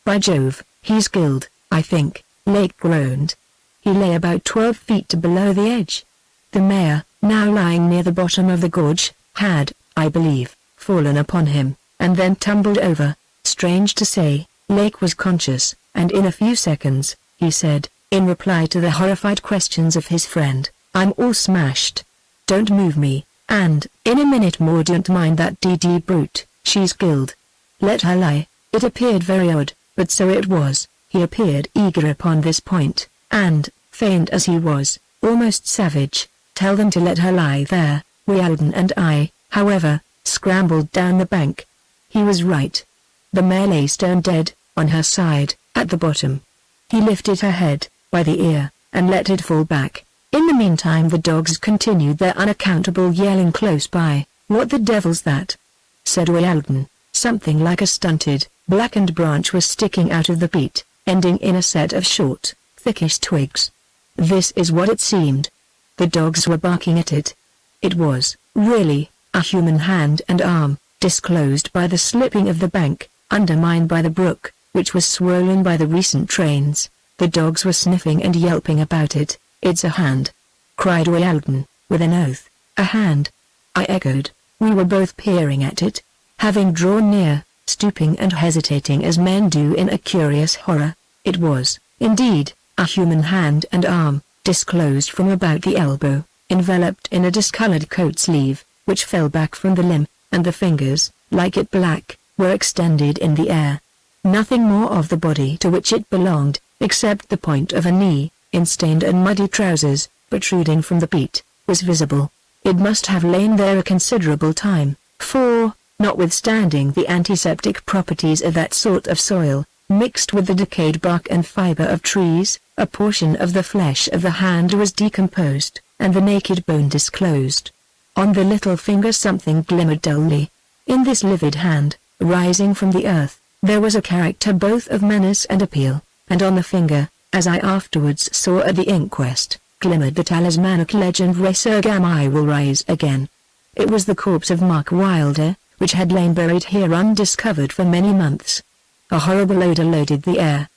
"By Jove, he's killed, I think," Lake groaned. He lay about 12 feet below the edge. The mare, now lying near the bottom of the gorge, had, I believe, fallen upon him, and then tumbled over. Strange to say, Lake was conscious, and in a few seconds, he said, in reply to the horrified questions of his friend, "I'm all smashed. Don't move me, and, in a minute more don't mind that DD brute, she's killed. Let her lie." It appeared very odd, but so it was. He appeared eager upon this point, and, faint as he was, almost savage. "Tell them to let her lie there." Wylder and I, however, scrambled down the bank. He was right. The mare lay stone dead, on her side, at the bottom. He lifted her head, by the ear, and let it fall back. In the meantime the dogs continued their unaccountable yelling close by. "What the devil's that?" said Wylder. Something like a stunted, blackened branch was sticking out of the peat, ending in a set of short, thickish twigs. This is what it seemed. The dogs were barking at it. It was, really, a human hand and arm, disclosed by the slipping of the bank, undermined by the brook, which was swollen by the recent trains. The dogs were sniffing and yelping about it. "It's a hand!" cried Wylder, with an oath. "A hand!" I echoed. We were both peering at it, having drawn near, stooping and hesitating as men do in a curious horror. It was, indeed, a human hand and arm, disclosed from about the elbow, enveloped in a discolored coat sleeve, which fell back from the limb, and the fingers, like it black, were extended in the air. Nothing more of the body to which it belonged, except the point of a knee, in stained and muddy trousers, protruding from the peat, was visible. It must have lain there a considerable time, for, notwithstanding the antiseptic properties of that sort of soil, mixed with the decayed bark and fiber of trees, a portion of the flesh of the hand was decomposed, and the naked bone disclosed. On the little finger something glimmered dully. In this livid hand, rising from the earth, there was a character both of menace and appeal, and on the finger, as I afterwards saw at the inquest, glimmered the talismanic legend "Resurgam, I will rise again." It was the corpse of Mark Wylder, which had lain buried here undiscovered for many months. A horrible odor loaded the air.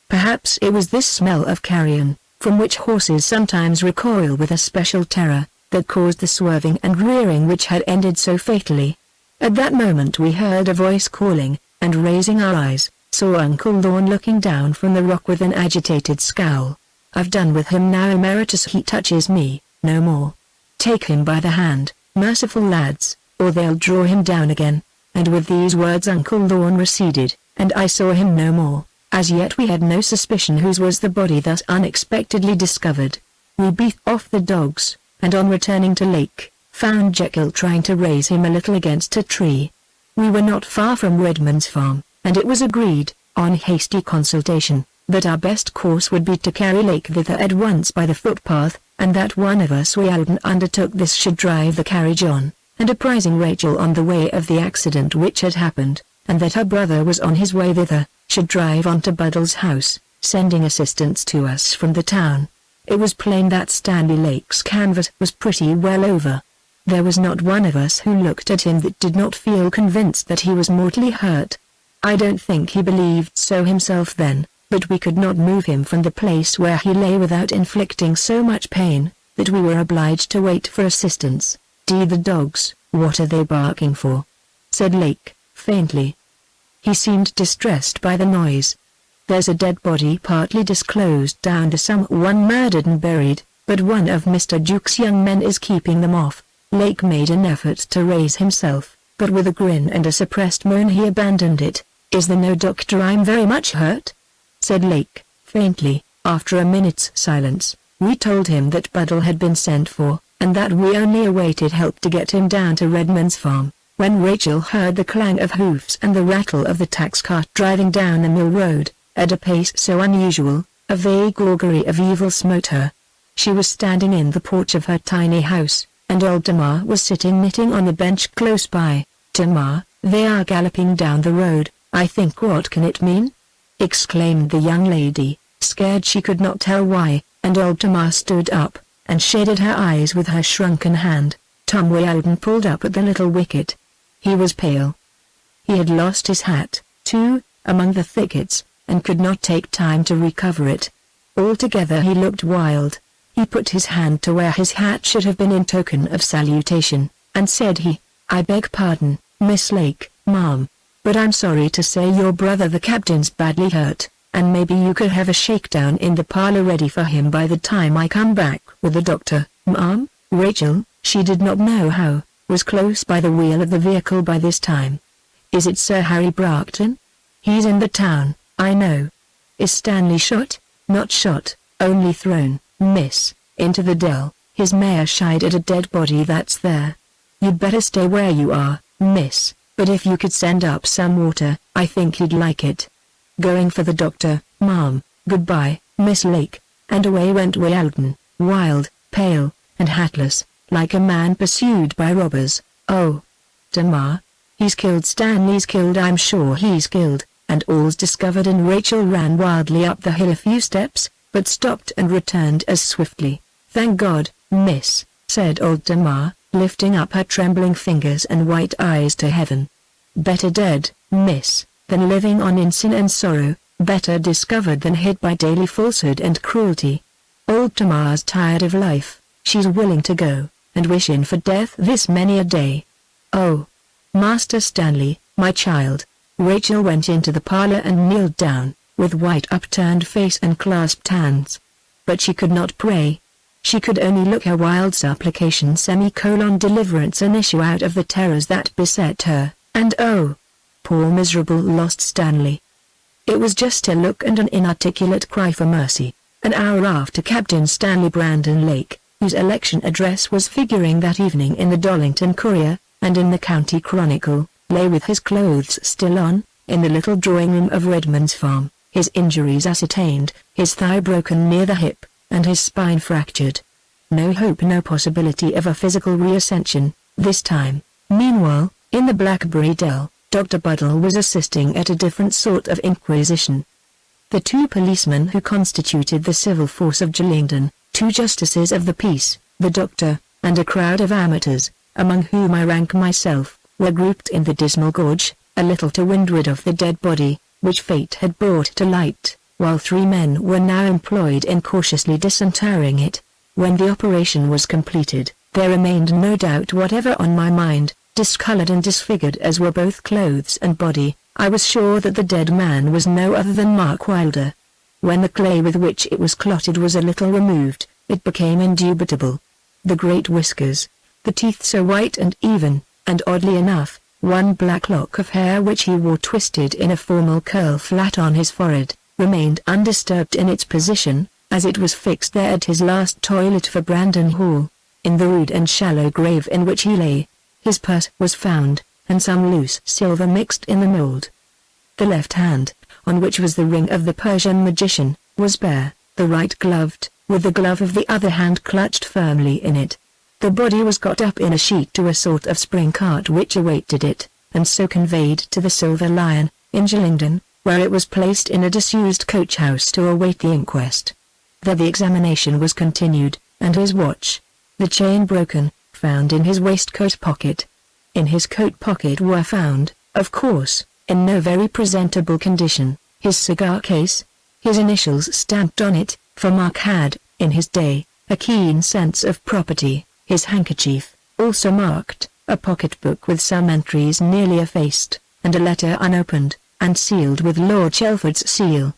Perhaps it was this smell of carrion, from which horses sometimes recoil with a special terror, that caused the swerving and rearing which had ended so fatally. At that moment we heard a voice calling, and raising our eyes, saw Uncle Lorne looking down from the rock with an agitated scowl. "I've done with him now, Emeritus. He touches me, no more. Take him by the hand, merciful lads, or they'll draw him down again." And with these words Uncle Lorne receded, and I saw him no more. As yet we had no suspicion whose was the body thus unexpectedly discovered. We beat off the dogs, and on returning to Lake, found Jekyll trying to raise him a little against a tree. We were not far from Redmond's farm, and it was agreed, on hasty consultation, that our best course would be to carry Lake thither at once by the footpath, and that one of us, Wylder, undertook this should drive the carriage on, and apprising Rachel on the way of the accident which had happened, and that her brother was on his way thither, should drive on to Buddle's house, sending assistance to us from the town. It was plain that Stanley Lake's canvas was pretty well over. There was not one of us who looked at him that did not feel convinced that he was mortally hurt. I don't think he believed so himself then, but we could not move him from the place where he lay without inflicting so much pain, that we were obliged to wait for assistance. "The dogs, what are they barking for?" said Lake, faintly. He seemed distressed by the noise. "There's a dead body partly disclosed down to someone murdered and buried, but one of Mr. Duke's young men is keeping them off." Lake made an effort to raise himself, but with a grin and a suppressed moan he abandoned it. "Is there no doctor? I'm very much hurt," said Lake, faintly, after a minute's silence. We told him that Buddle had been sent for, and that we only awaited help to get him down to Redmond's farm. When Rachel heard the clang of hoofs and the rattle of the tax cart driving down the mill road, at a pace so unusual, a vague augury of evil smote her. She was standing in the porch of her tiny house, and old Tamar was sitting knitting on the bench close by. "Tamar, they are galloping down the road, I think. What can it mean?" exclaimed the young lady, scared she could not tell why, and old Tamar stood up, and shaded her eyes with her shrunken hand. Tom Wylder pulled up at the little wicket. He was pale. He had lost his hat, too, among the thickets, and could not take time to recover it. Altogether he looked wild. He put his hand to where his hat should have been in token of salutation, and said "I beg pardon, Miss Lake, ma'am, but I'm sorry to say your brother the captain's badly hurt, and maybe you could have a shakedown in the parlor ready for him by the time I come back with the doctor." Ma'am? Rachel, she did not know how, was close by the wheel of the vehicle by this time. "Is it Sir Harry Bracton?" "He's in the town, I know." "Is Stanley shot?" "Not shot, only thrown, miss, into the dell. His mare shied at a dead body that's there. You'd better stay where you are, miss, but if you could send up some water, I think he'd like it." "Going for the doctor, ma'am. Goodbye, Miss Lake," and away went Wylder, wild, pale, and hatless, like a man pursued by robbers. "Oh, Tamar, he's killed. Stanley's killed. I'm sure he's killed," and all's discovered. And Rachel ran wildly up the hill a few steps, but stopped and returned as swiftly. "Thank God, miss," said old Tamar, lifting up her trembling fingers and white eyes to heaven. "Better dead, miss, than living on in sin and sorrow, better discovered than hid by daily falsehood and cruelty. Old Tamar's tired of life, she's willing to go, and wish in for death this many a day. Oh, Master Stanley, my child." Rachel went into the parlor and kneeled down, with white upturned face and clasped hands. But she could not pray. She could only look her wild supplication deliverance and issue out of the terrors that beset her, and oh, poor miserable lost Stanley. It was just a look and an inarticulate cry for mercy. An hour after Captain Stanley Brandon Lake, whose election address was figuring that evening in the Dollington Courier, and in the County Chronicle, lay with his clothes still on, in the little drawing-room of Redmond's farm, his injuries ascertained, his thigh broken near the hip, and his spine fractured. No hope, no possibility of a physical reascension, this time. Meanwhile, in the Blackberry Dell, Dr. Buddle was assisting at a different sort of inquisition. The two policemen who constituted the civil force of Gillingden, two justices of the peace, the doctor, and a crowd of amateurs, among whom I rank myself, were grouped in the dismal gorge, a little to windward of the dead body, which fate had brought to light, while 3 men were now employed in cautiously disinterring it. When the operation was completed, there remained no doubt whatever on my mind. Discolored and disfigured as were both clothes and body, I was sure that the dead man was no other than Mark Wylder. When the clay with which it was clotted was a little removed, it became indubitable. The great whiskers, the teeth so white and even, and oddly enough, one black lock of hair which he wore twisted in a formal curl flat on his forehead, remained undisturbed in its position, as it was fixed there at his last toilet for Brandon Hall. In the rude and shallow grave in which he lay, his purse was found, and some loose silver mixed in the mold. The left hand, on which was the ring of the Persian magician, was bare, the right gloved, with the glove of the other hand clutched firmly in it. The body was got up in a sheet to a sort of spring cart which awaited it, and so conveyed to the Silver Lion, in Gillingden, where it was placed in a disused coach-house to await the inquest. There the examination was continued, and his watch, the chain broken, found in his waistcoat pocket. In his coat pocket were found, of course, in no very presentable condition, his cigar case, his initials stamped on it, for Mark had, in his day, a keen sense of property, his handkerchief, also marked, a pocketbook with some entries nearly effaced, and a letter unopened, and sealed with Lord Chelford's seal.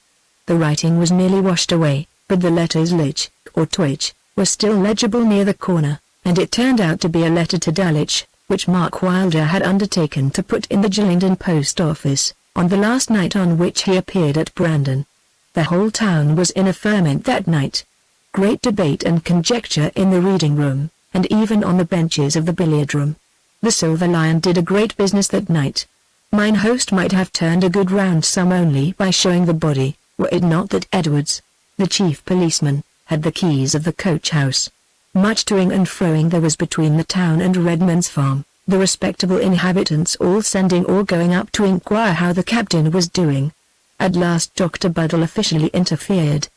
The writing was nearly washed away, but the letters Lich, or Twitch, were still legible near the corner, and it turned out to be a letter to Dulwich, which Mark Wylder had undertaken to put in the Gillingden post office, on the last night on which he appeared at Brandon. The whole town was in a ferment that night. Great debate and conjecture in the reading room, and even on the benches of the billiard room. The Silver Lion did a great business that night. Mine host might have turned a good round sum only by showing the body, were it not that Edwards, the chief policeman, had the keys of the coach house. Much toing and froing there was between the town and Redman's farm, the respectable inhabitants all sending or going up to inquire how the captain was doing. At last Dr. Buddle officially interfered.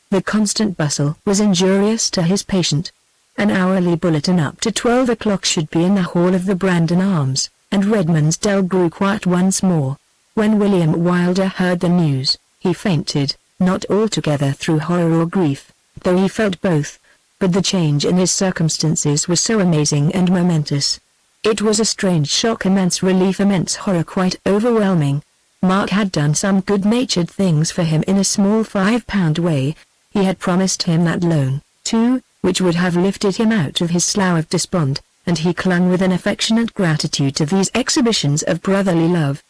The constant bustle was injurious to his patient. An hourly bulletin up to 12 o'clock should be in the hall of the Brandon Arms, and Redman's Dell grew quiet once more. When William Wylder heard the news, he fainted, not altogether through horror or grief, though he felt both, but the change in his circumstances was so amazing and momentous. It was a strange shock, immense relief, immense horror, quite overwhelming. Mark had done some good-natured things for him in a small £5 way. He had promised him that loan, too, which would have lifted him out of his slough of despond, and he clung with an affectionate gratitude to these exhibitions of brotherly love.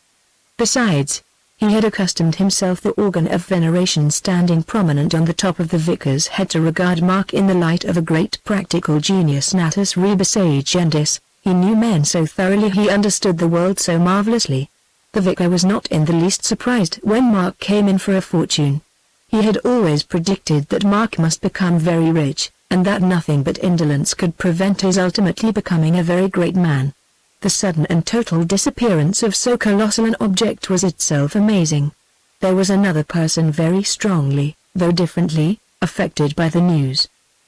Besides, he had accustomed himself, the organ of veneration standing prominent on the top of the vicar's head, to regard Mark in the light of a great practical genius, natus rebus agendis. He knew men so thoroughly, he understood the world so marvellously. The vicar was not in the least surprised when Mark came in for a fortune. He had always predicted that Mark must become very rich, and that nothing but indolence could prevent his ultimately becoming a very great man. The sudden and total disappearance of so colossal an object was itself amazing. There was another person very strongly, though differently, affected by the news.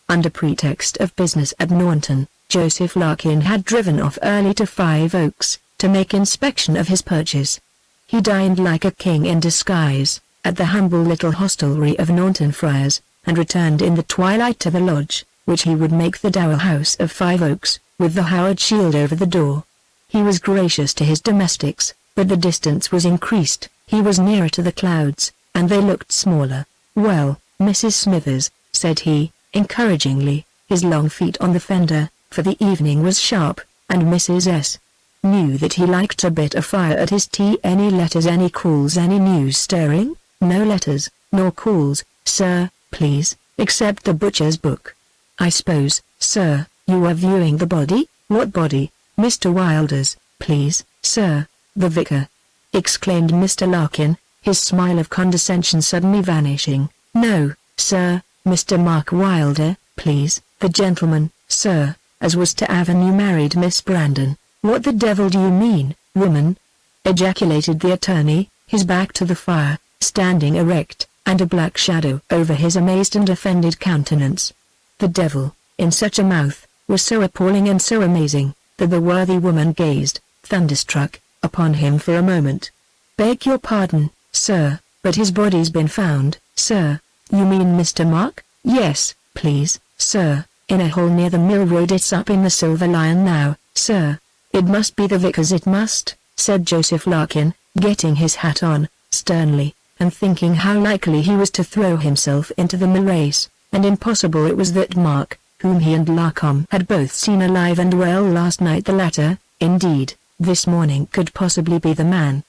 Under pretext of business at Naunton, Joseph Larkin had driven off early to Five Oaks, to make inspection of his purchase. He dined like a king in disguise, at the humble little hostelry of Naunton Friars, and returned in the twilight to the lodge, which he would make the dower house of Five Oaks, with the Howard shield over the door. He was gracious to his domestics, but the distance was increased, he was nearer to the clouds, and they looked smaller. "Well, Mrs. Smithers," said he, encouragingly, his long feet on the fender, for the evening was sharp, and Mrs. S. knew that he liked a bit of fire at his tea. "Any letters, any calls, any news stirring?" "No letters, nor calls, sir, please, except the butcher's book." "I suppose, sir, you are viewing the body?" "What body?" "Mr. Wylder's, please, sir." "The vicar!" exclaimed Mr. Larkin, his smile of condescension suddenly vanishing. "No, sir, Mr. Mark Wylder, please." "The gentleman, sir, as was to Avenue married Miss Brandon." "What the devil do you mean, woman?" ejaculated the attorney, his back to the fire, standing erect, and a black shadow over his amazed and offended countenance. The devil, in such a mouth, was so appalling and so amazing, that the worthy woman gazed, thunderstruck, upon him for a moment. "Beg your pardon, sir, but his body's been found, sir." "You mean Mr. Mark?" "Yes, please, sir, in a hole near the mill road. It's up in the Silver Lion now, sir." "It must be the vicar's, it must," said Joseph Larkin, getting his hat on, sternly, and thinking how likely he was to throw himself into the morass, and impossible it was that Mark, whom he and Larcom had both seen alive and well last night, the latter, indeed, this morning, could possibly be the man.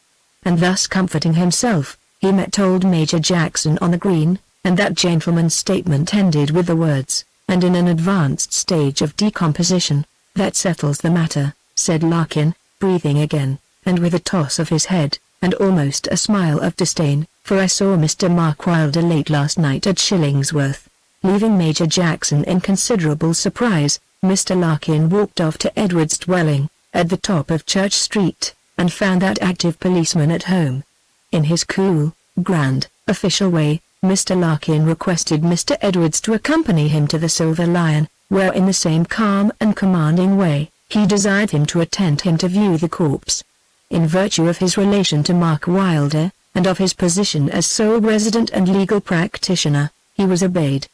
And thus comforting himself, he met old Major Jackson on the green, and that gentleman's statement ended with the words, "and in an advanced stage of decomposition." "That settles the matter," said Larkin, breathing again, and with a toss of his head, and almost a smile of disdain, "for I saw Mr. Mark Wylder late last night at Shillingsworth." Leaving Major Jackson in considerable surprise, Mr. Larkin walked off to Edward's dwelling, at the top of Church Street, and found that active policeman at home. In his cool, grand, official way, Mr. Larkin requested Mr. Edwards to accompany him to the Silver Lion, where in the same calm and commanding way, he desired him to attend him to view the corpse. In virtue of his relation to Mark Wylder, and of his position as sole resident and legal practitioner, he was obeyed.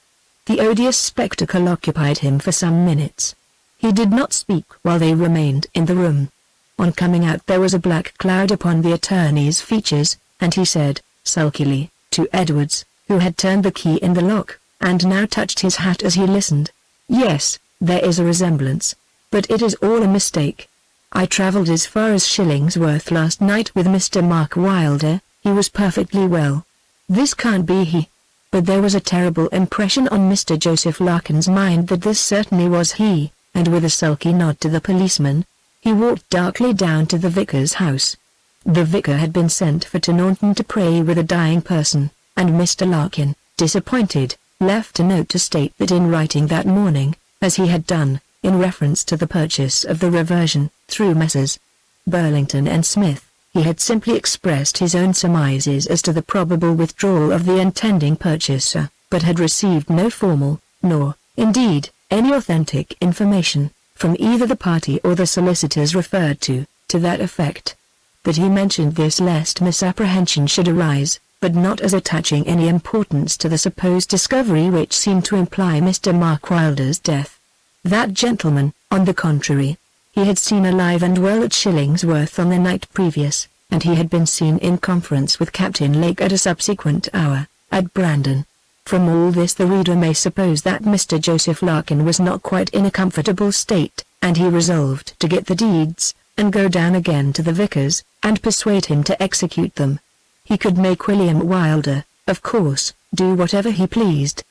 The odious spectacle occupied him for some minutes. He did not speak while they remained in the room. On coming out there was a black cloud upon the attorney's features, and he said, sulkily, to Edwards, who had turned the key in the lock, and now touched his hat as he listened, "Yes, there is a resemblance. But it is all a mistake. I travelled as far as Shillingsworth last night with Mr. Mark Wylder. He was perfectly well. This can't be he." But there was a terrible impression on Mr. Joseph Larkin's mind that this certainly was he. and with a sulky nod to the policeman, he walked darkly down to the vicar's house. The vicar had been sent for to Naunton to pray with a dying person, and Mr. Larkin, disappointed, left a note to state that in writing that morning, as he had done, in reference to the purchase of the reversion, through Messrs. Burlington and Smith, he had simply expressed his own surmises as to the probable withdrawal of the intending purchaser, but had received no formal, nor, indeed, any authentic information, from either the party or the solicitors referred to that effect. That he mentioned this lest misapprehension should arise, but not as attaching any importance to the supposed discovery which seemed to imply Mr. Mark Wylder's death. That gentleman, on the contrary, he had seen alive and well at Shillingsworth on the night previous, and he had been seen in conference with Captain Lake at a subsequent hour, at Brandon. From all this the reader may suppose that Mr. Joseph Larkin was not quite in a comfortable state, and he resolved to get the deeds, and go down again to the vicar's, and persuade him to execute them. He could make William Wylder, of course, do whatever he pleased.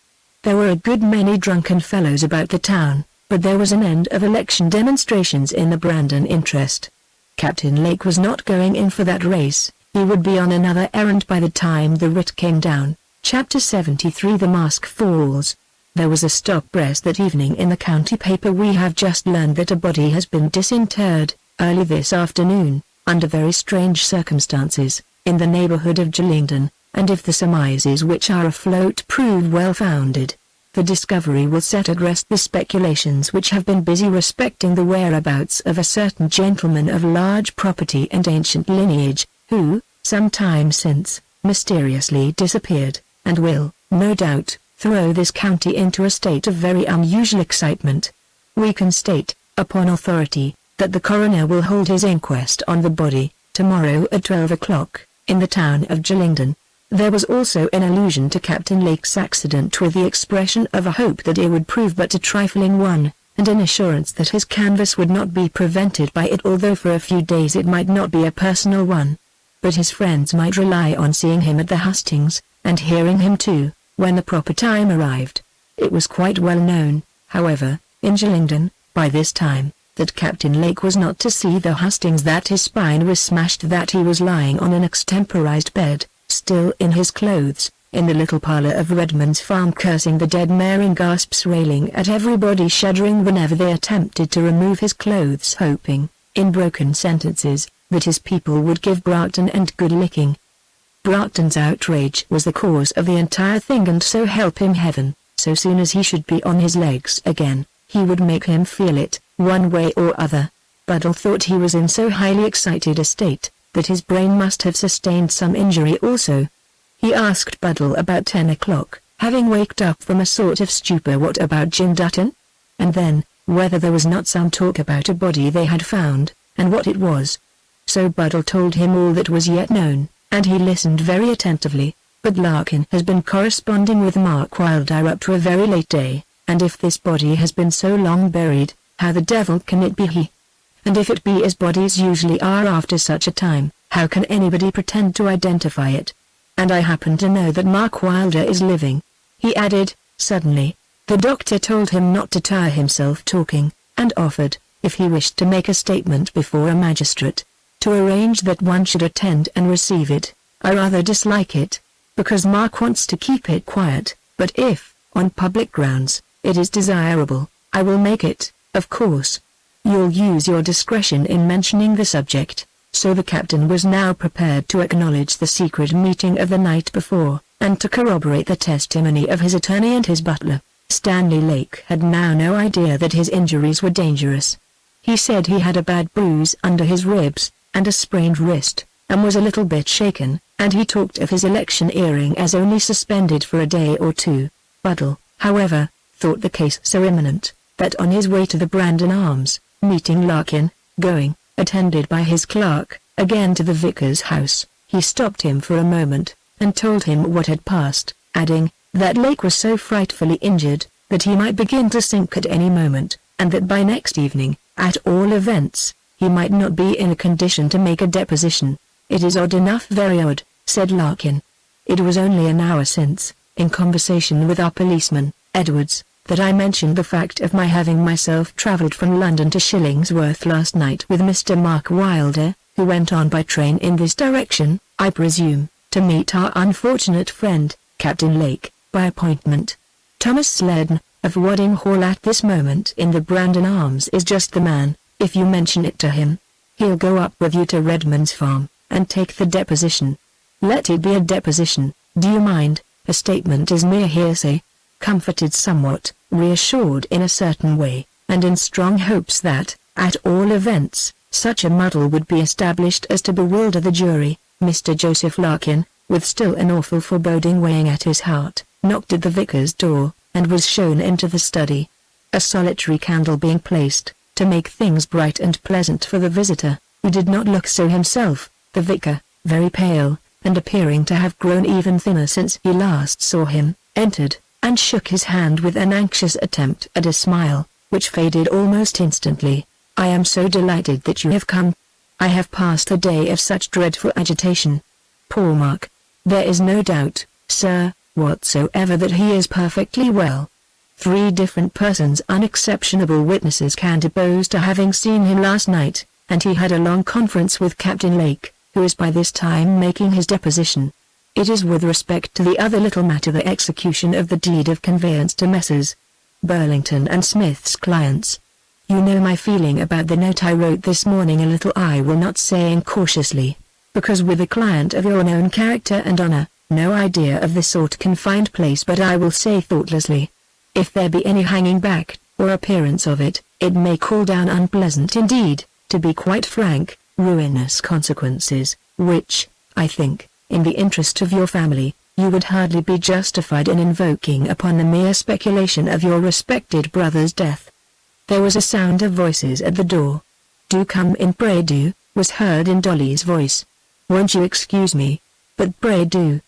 There were a good many drunken fellows about the town, but there was an end of election demonstrations in the Brandon interest. Captain Lake was not going in for that race, he would be on another errand by the time the writ came down. Chapter 73 The Mask Falls. There was a stop press that evening in the county paper. We have just learned that a body has been disinterred, early this afternoon, under very strange circumstances, in the neighborhood of Sheridan, and if the surmises which are afloat prove well founded, the discovery will set at rest the speculations which have been busy respecting the whereabouts of a certain gentleman of large property and ancient lineage, who, some time since, mysteriously disappeared, and will, no doubt, throw this county into a state of very unusual excitement. We can state, upon authority, that the coroner will hold his inquest on the body, tomorrow at 12 o'clock, in the town of Sheridan. There was also an allusion to Captain Lake's accident with the expression of a hope that it would prove but a trifling one, and an assurance that his canvass would not be prevented by it, although for a few days it might not be a personal one. But his friends might rely on seeing him at the hustings, and hearing him too, when the proper time arrived. It was quite well known, however, in Sheridan, by this time, that Captain Lake was not to see the hustings, that his spine was smashed, that he was lying on an extemporized bed, still in his clothes, in the little parlor of Redmond's farm, cursing the dead mare in gasps, railing at everybody, shuddering whenever they attempted to remove his clothes, hoping, in broken sentences, that his people would give Bracton and good licking. Bracton's outrage was the cause of the entire thing, and so help him heaven, so soon as he should be on his legs again, he would make him feel it, one way or other. Buddle thought he was in so highly excited a state, that his brain must have sustained some injury also. He asked Buddle about 10 o'clock, having waked up from a sort of stupor, what about Jim Dutton? And then, whether there was not some talk about a body they had found, and what it was. So Buddle told him all that was yet known, and he listened very attentively. But Larkin has been corresponding with Mark Wylder up to a very late day, and if this body has been so long buried, how the devil can it be he? And if it be, as bodies usually are after such a time, how can anybody pretend to identify it? And I happen to know that Mark Wylder is living," he added, suddenly. The doctor told him not to tire himself talking, and offered, if he wished to make a statement before a magistrate, to arrange that one should attend and receive it. "I rather dislike it, because Mark wants to keep it quiet, but if, on public grounds, it is desirable, I will make it, of course. You'll use your discretion in mentioning the subject." So the captain was now prepared to acknowledge the secret meeting of the night before, and to corroborate the testimony of his attorney and his butler. Stanley Lake had now no idea that his injuries were dangerous. He said he had a bad bruise under his ribs, and a sprained wrist, and was a little bit shaken, and he talked of his electioneering as only suspended for a day or two. Buddle, however, thought the case so imminent, that on his way to the Brandon Arms, meeting Larkin, going, attended by his clerk, again to the vicar's house, he stopped him for a moment, and told him what had passed, adding, that Lake was so frightfully injured, that he might begin to sink at any moment, and that by next evening, at all events, he might not be in a condition to make a deposition. "It is odd enough, very odd," said Larkin. "It was only an hour since, in conversation with our policeman, Edwards, that I mentioned the fact of my having myself travelled from London to Shillingsworth last night with Mr. Mark Wylder, who went on by train in this direction, I presume, to meet our unfortunate friend, Captain Lake, by appointment. Thomas Sleden, of Wadding Hall at this moment in the Brandon Arms is just the man. If you mention it to him, he'll go up with you to Redmond's farm, and take the deposition. Let it be a deposition, do you mind? A statement is mere hearsay. Comforted somewhat, reassured in a certain way, and in strong hopes that, at all events, such a muddle would be established as to bewilder the jury, Mr. Joseph Larkin, with still an awful foreboding weighing at his heart, knocked at the vicar's door, and was shown into the study. A solitary candle being placed, to make things bright and pleasant for the visitor, who did not look so himself, the vicar, very pale, and appearing to have grown even thinner since he last saw him, entered, and shook his hand with an anxious attempt at a smile, which faded almost instantly. I am so delighted that you have come. I have passed a day of such dreadful agitation. Poor Mark. There is no doubt, sir, whatsoever that he is perfectly well. 3 different persons unexceptionable witnesses can depose to having seen him last night, and he had a long conference with Captain Lake, who is by this time making his deposition. It is with respect to the other little matter, the execution of the deed of conveyance to Messrs. Burlington and Smith's clients. You know my feeling about the note I wrote this morning a little, I will not say incautiously, because with a client of your known character and honor, no idea of this sort can find place, but I will say thoughtlessly. If there be any hanging back, or appearance of it, it may call down unpleasant indeed, to be quite frank, ruinous consequences, which, I think, in the interest of your family, you would hardly be justified in invoking upon the mere speculation of your respected brother's death. There was a sound of voices at the door. Do come in, pray do, was heard in Dolly's voice. Won't you excuse me? But pray do.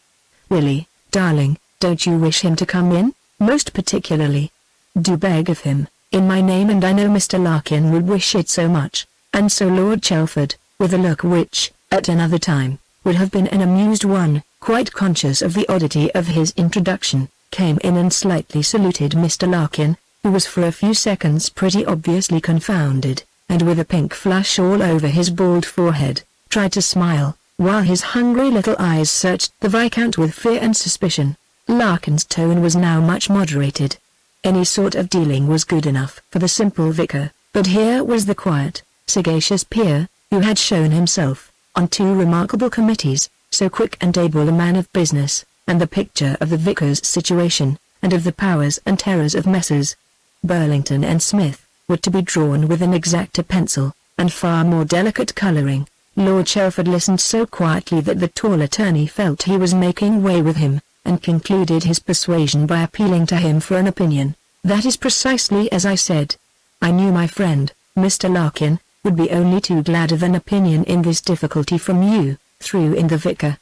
Willie, darling, don't you wish him to come in? Most particularly. Do beg of him, in my name, and I know Mr. Larkin would wish it so much, and so Lord Chelford, with a look which, at another time, would have been an amused one, quite conscious of the oddity of his introduction, came in and slightly saluted Mr. Larkin, who was for a few seconds pretty obviously confounded, and with a pink flush all over his bald forehead, tried to smile, while his hungry little eyes searched the Viscount with fear and suspicion. Larkin's tone was now much moderated. Any sort of dealing was good enough for the simple vicar, but here was the quiet, sagacious peer, who had shown himself, on 2 remarkable committees, so quick and able a man of business, and the picture of the vicar's situation, and of the powers and terrors of Messrs. Burlington and Smith, were to be drawn with an exacter pencil, and far more delicate colouring. Lord Chelford listened so quietly that the tall attorney felt he was making way with him, and concluded his persuasion by appealing to him for an opinion. That is precisely as I said. I knew my friend, Mr. Larkin, would be only too glad of an opinion in this difficulty from you, threw in the vicar.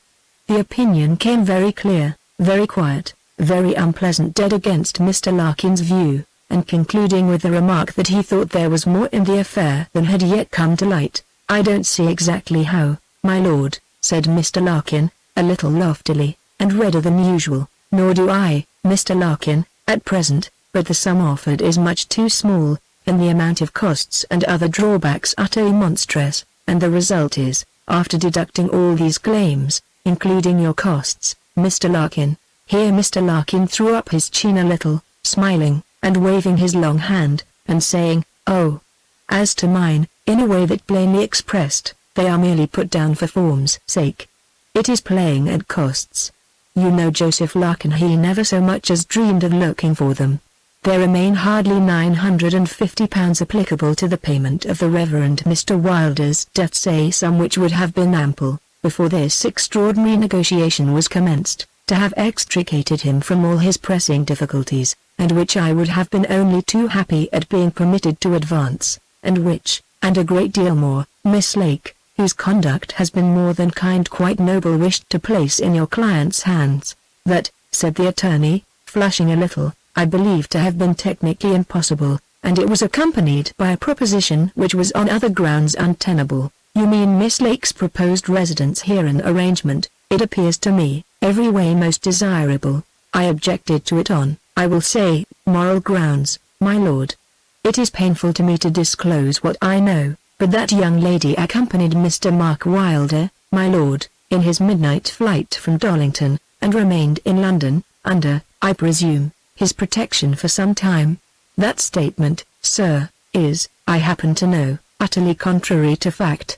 The opinion came very clear, very quiet, very unpleasant, dead against Mr. Larkin's view, and concluding with the remark that he thought there was more in the affair than had yet come to light. I don't see exactly how, my lord, said Mr. Larkin, a little loftily, and redder than usual. Nor do I, Mr. Larkin, at present, but the sum offered is much too small, and the amount of costs and other drawbacks utterly monstrous, and the result is, after deducting all these claims, including your costs, Mr. Larkin. Here Mr. Larkin threw up his chin a little, smiling, and waving his long hand, and saying, "Oh, as to mine," in a way that plainly expressed, "they are merely put down for form's sake. It is playing at costs. You know Joseph Larkin, he never so much as dreamed of looking for them. There remain hardly £950 applicable to the payment of the Reverend Mr. Wylder's debts, a sum which would have been ample, before this extraordinary negotiation was commenced, to have extricated him from all his pressing difficulties, and which I would have been only too happy at being permitted to advance, and which, and a great deal more, Miss Lake, whose conduct has been more than kind, quite noble, wished to place in your client's hands. That," said the attorney, flushing a little, "I believe to have been technically impossible, and it was accompanied by a proposition which was on other grounds untenable." "You mean Miss Lake's proposed residence here, an arrangement, it appears to me, every way most desirable. I objected to it on, I will say, moral grounds, my lord. It is painful to me to disclose what I know, but that young lady accompanied Mr. Mark Wylder, my lord, in his midnight flight from Dollington, and remained in London, under, I presume, his protection for some time. That statement, sir, is, I happen to know, utterly contrary to fact.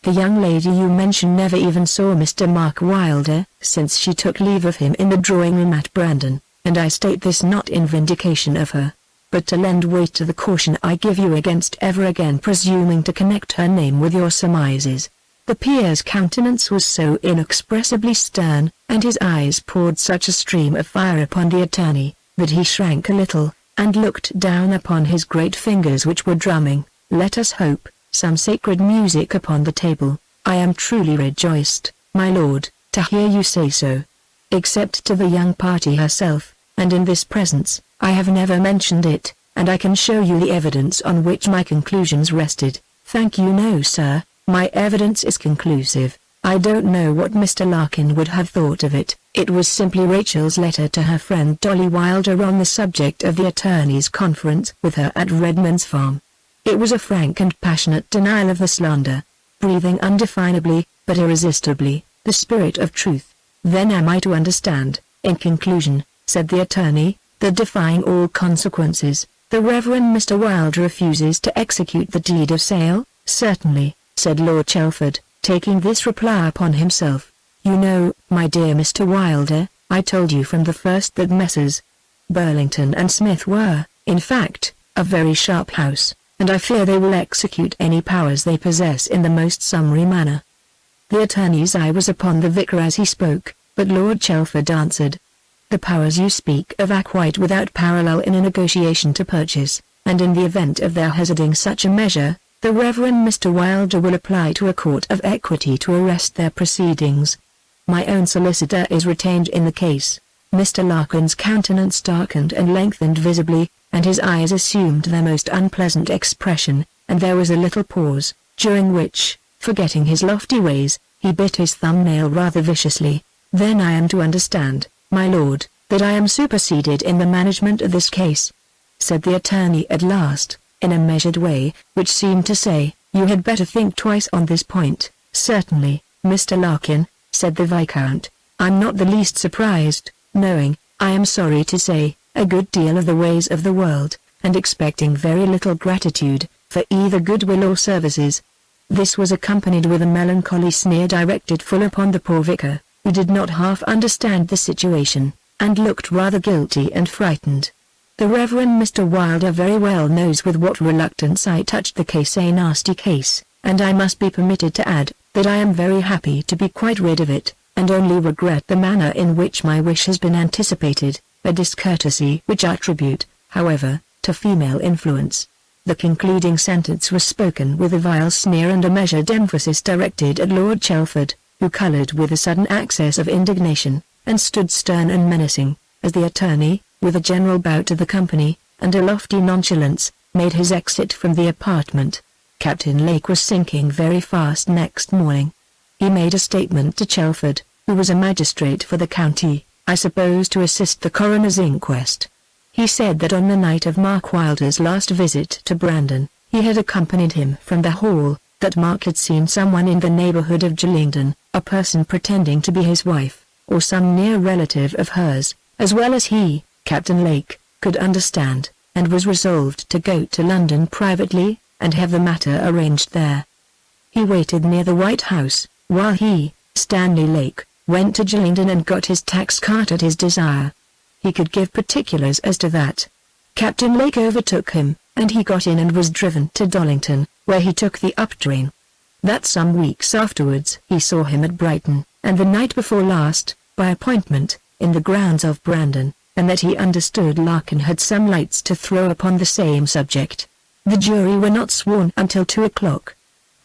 The young lady you mention never even saw Mr. Mark Wylder since she took leave of him in the drawing-room at Brandon, and I state this not in vindication of her, but to lend weight to the caution I give you against ever again presuming to connect her name with your surmises. The peer's countenance was so inexpressibly stern, and his eyes poured such a stream of fire upon the attorney, that he shrank a little, and looked down upon his great fingers which were drumming, let us hope, some sacred music upon the table. I am truly rejoiced, my lord, to hear you say so. Except to the young party herself, and in this presence, I have never mentioned it, and I can show you the evidence on which my conclusions rested. Thank you. No, sir, my evidence is conclusive. I don't know what Mr. Larkin would have thought of it. It was simply Rachel's letter to her friend Dolly Wylder on the subject of the attorney's conference with her at Redmond's farm. It was a frank and passionate denial of the slander, breathing undefinably, but irresistibly, the spirit of truth. Then am I to understand, in conclusion, said the attorney, that defying all consequences, the Reverend Mr. Wylder refuses to execute the deed of sale? Certainly, said Lord Chelford, taking this reply upon himself. You know, my dear Mr. Wylder, I told you from the first that Messrs. Burlington and Smith were, in fact, a very sharp house, and I fear they will execute any powers they possess in the most summary manner. The attorney's eye was upon the vicar as he spoke, but Lord Chelford answered, the powers you speak of are quite without parallel in a negotiation to purchase, and in the event of their hazarding such a measure, the Reverend Mr. Wylder will apply to a court of equity to arrest their proceedings. My own solicitor is retained in the case. Mr. Larkin's countenance darkened and lengthened visibly, and his eyes assumed their most unpleasant expression, and there was a little pause, during which, forgetting his lofty ways, he bit his thumbnail rather viciously. Then I am to understand, my lord, that I am superseded in the management of this case, said the attorney at last, in a measured way, which seemed to say, you had better think twice on this point. Certainly, Mr. Larkin, said the Viscount, I'm not the least surprised, knowing, I am sorry to say, a good deal of the ways of the world, and expecting very little gratitude, for either goodwill or services. This was accompanied with a melancholy sneer directed full upon the poor vicar, who did not half understand the situation, and looked rather guilty and frightened. The Reverend Mr. Wylder very well knows with what reluctance I touched the case, a nasty case, and I must be permitted to add, that I am very happy to be quite rid of it, and only regret the manner in which my wish has been anticipated, a discourtesy which I attribute, however, to female influence. The concluding sentence was spoken with a vile sneer and a measured emphasis directed at Lord Chelford, who coloured with a sudden access of indignation, and stood stern and menacing, as the attorney, with a general bow to the company, and a lofty nonchalance, made his exit from the apartment. Captain Lake was sinking very fast next morning. He made a statement to Chelford, who was a magistrate for the county, I suppose to assist the coroner's inquest. He said that on the night of Mark Wylder's last visit to Brandon, he had accompanied him from the hall, that Mark had seen someone in the neighbourhood of Sheridan, a person pretending to be his wife, or some near relative of hers, as well as he, Captain Lake, could understand, and was resolved to go to London privately, and have the matter arranged there. He waited near the White House, while he, Stanley Lake, went to Sheridan and got his tax cart at his desire. He could give particulars as to that. Captain Lake overtook him, and he got in and was driven to Dollington, where he took the up train. That some weeks afterwards he saw him at Brighton, and the night before last, by appointment, in the grounds of Brandon, and that he understood Larkin had some lights to throw upon the same subject. The jury were not sworn until 2 o'clock.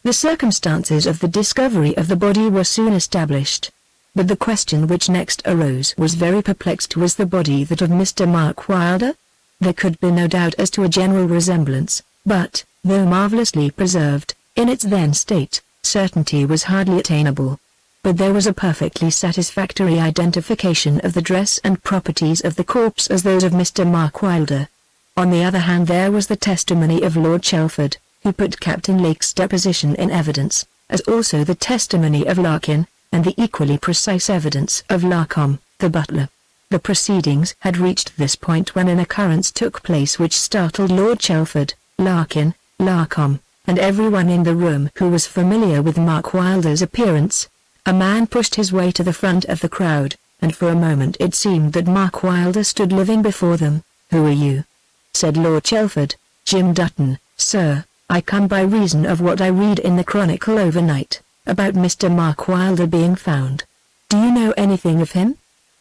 The circumstances of the discovery of the body were soon established. But the question which next arose was very perplexed. Was the body that of Mr. Mark Wylder? There could be no doubt as to a general resemblance, but, though marvellously preserved, in its then state, certainty was hardly attainable. but there was a perfectly satisfactory identification of the dress and properties of the corpse as those of Mr. Mark Wylder. On the other hand, there was the testimony of Lord Chelford, who put Captain Lake's deposition in evidence, as also the testimony of Larkin, and the equally precise evidence of Larcom, the butler. The proceedings had reached this point when an occurrence took place which startled Lord Chelford, Larkin, Larcom, and everyone in the room who was familiar with Mark Wylder's appearance. A man pushed his way to the front of the crowd, and for a moment it seemed that Mark Wylder stood living before them. "Who are you?" said Lord Chelford. "Jim Dutton, sir. I come by reason of what I read in the Chronicle overnight, about Mr. Mark Wylder being found." "Do you know anything of him?"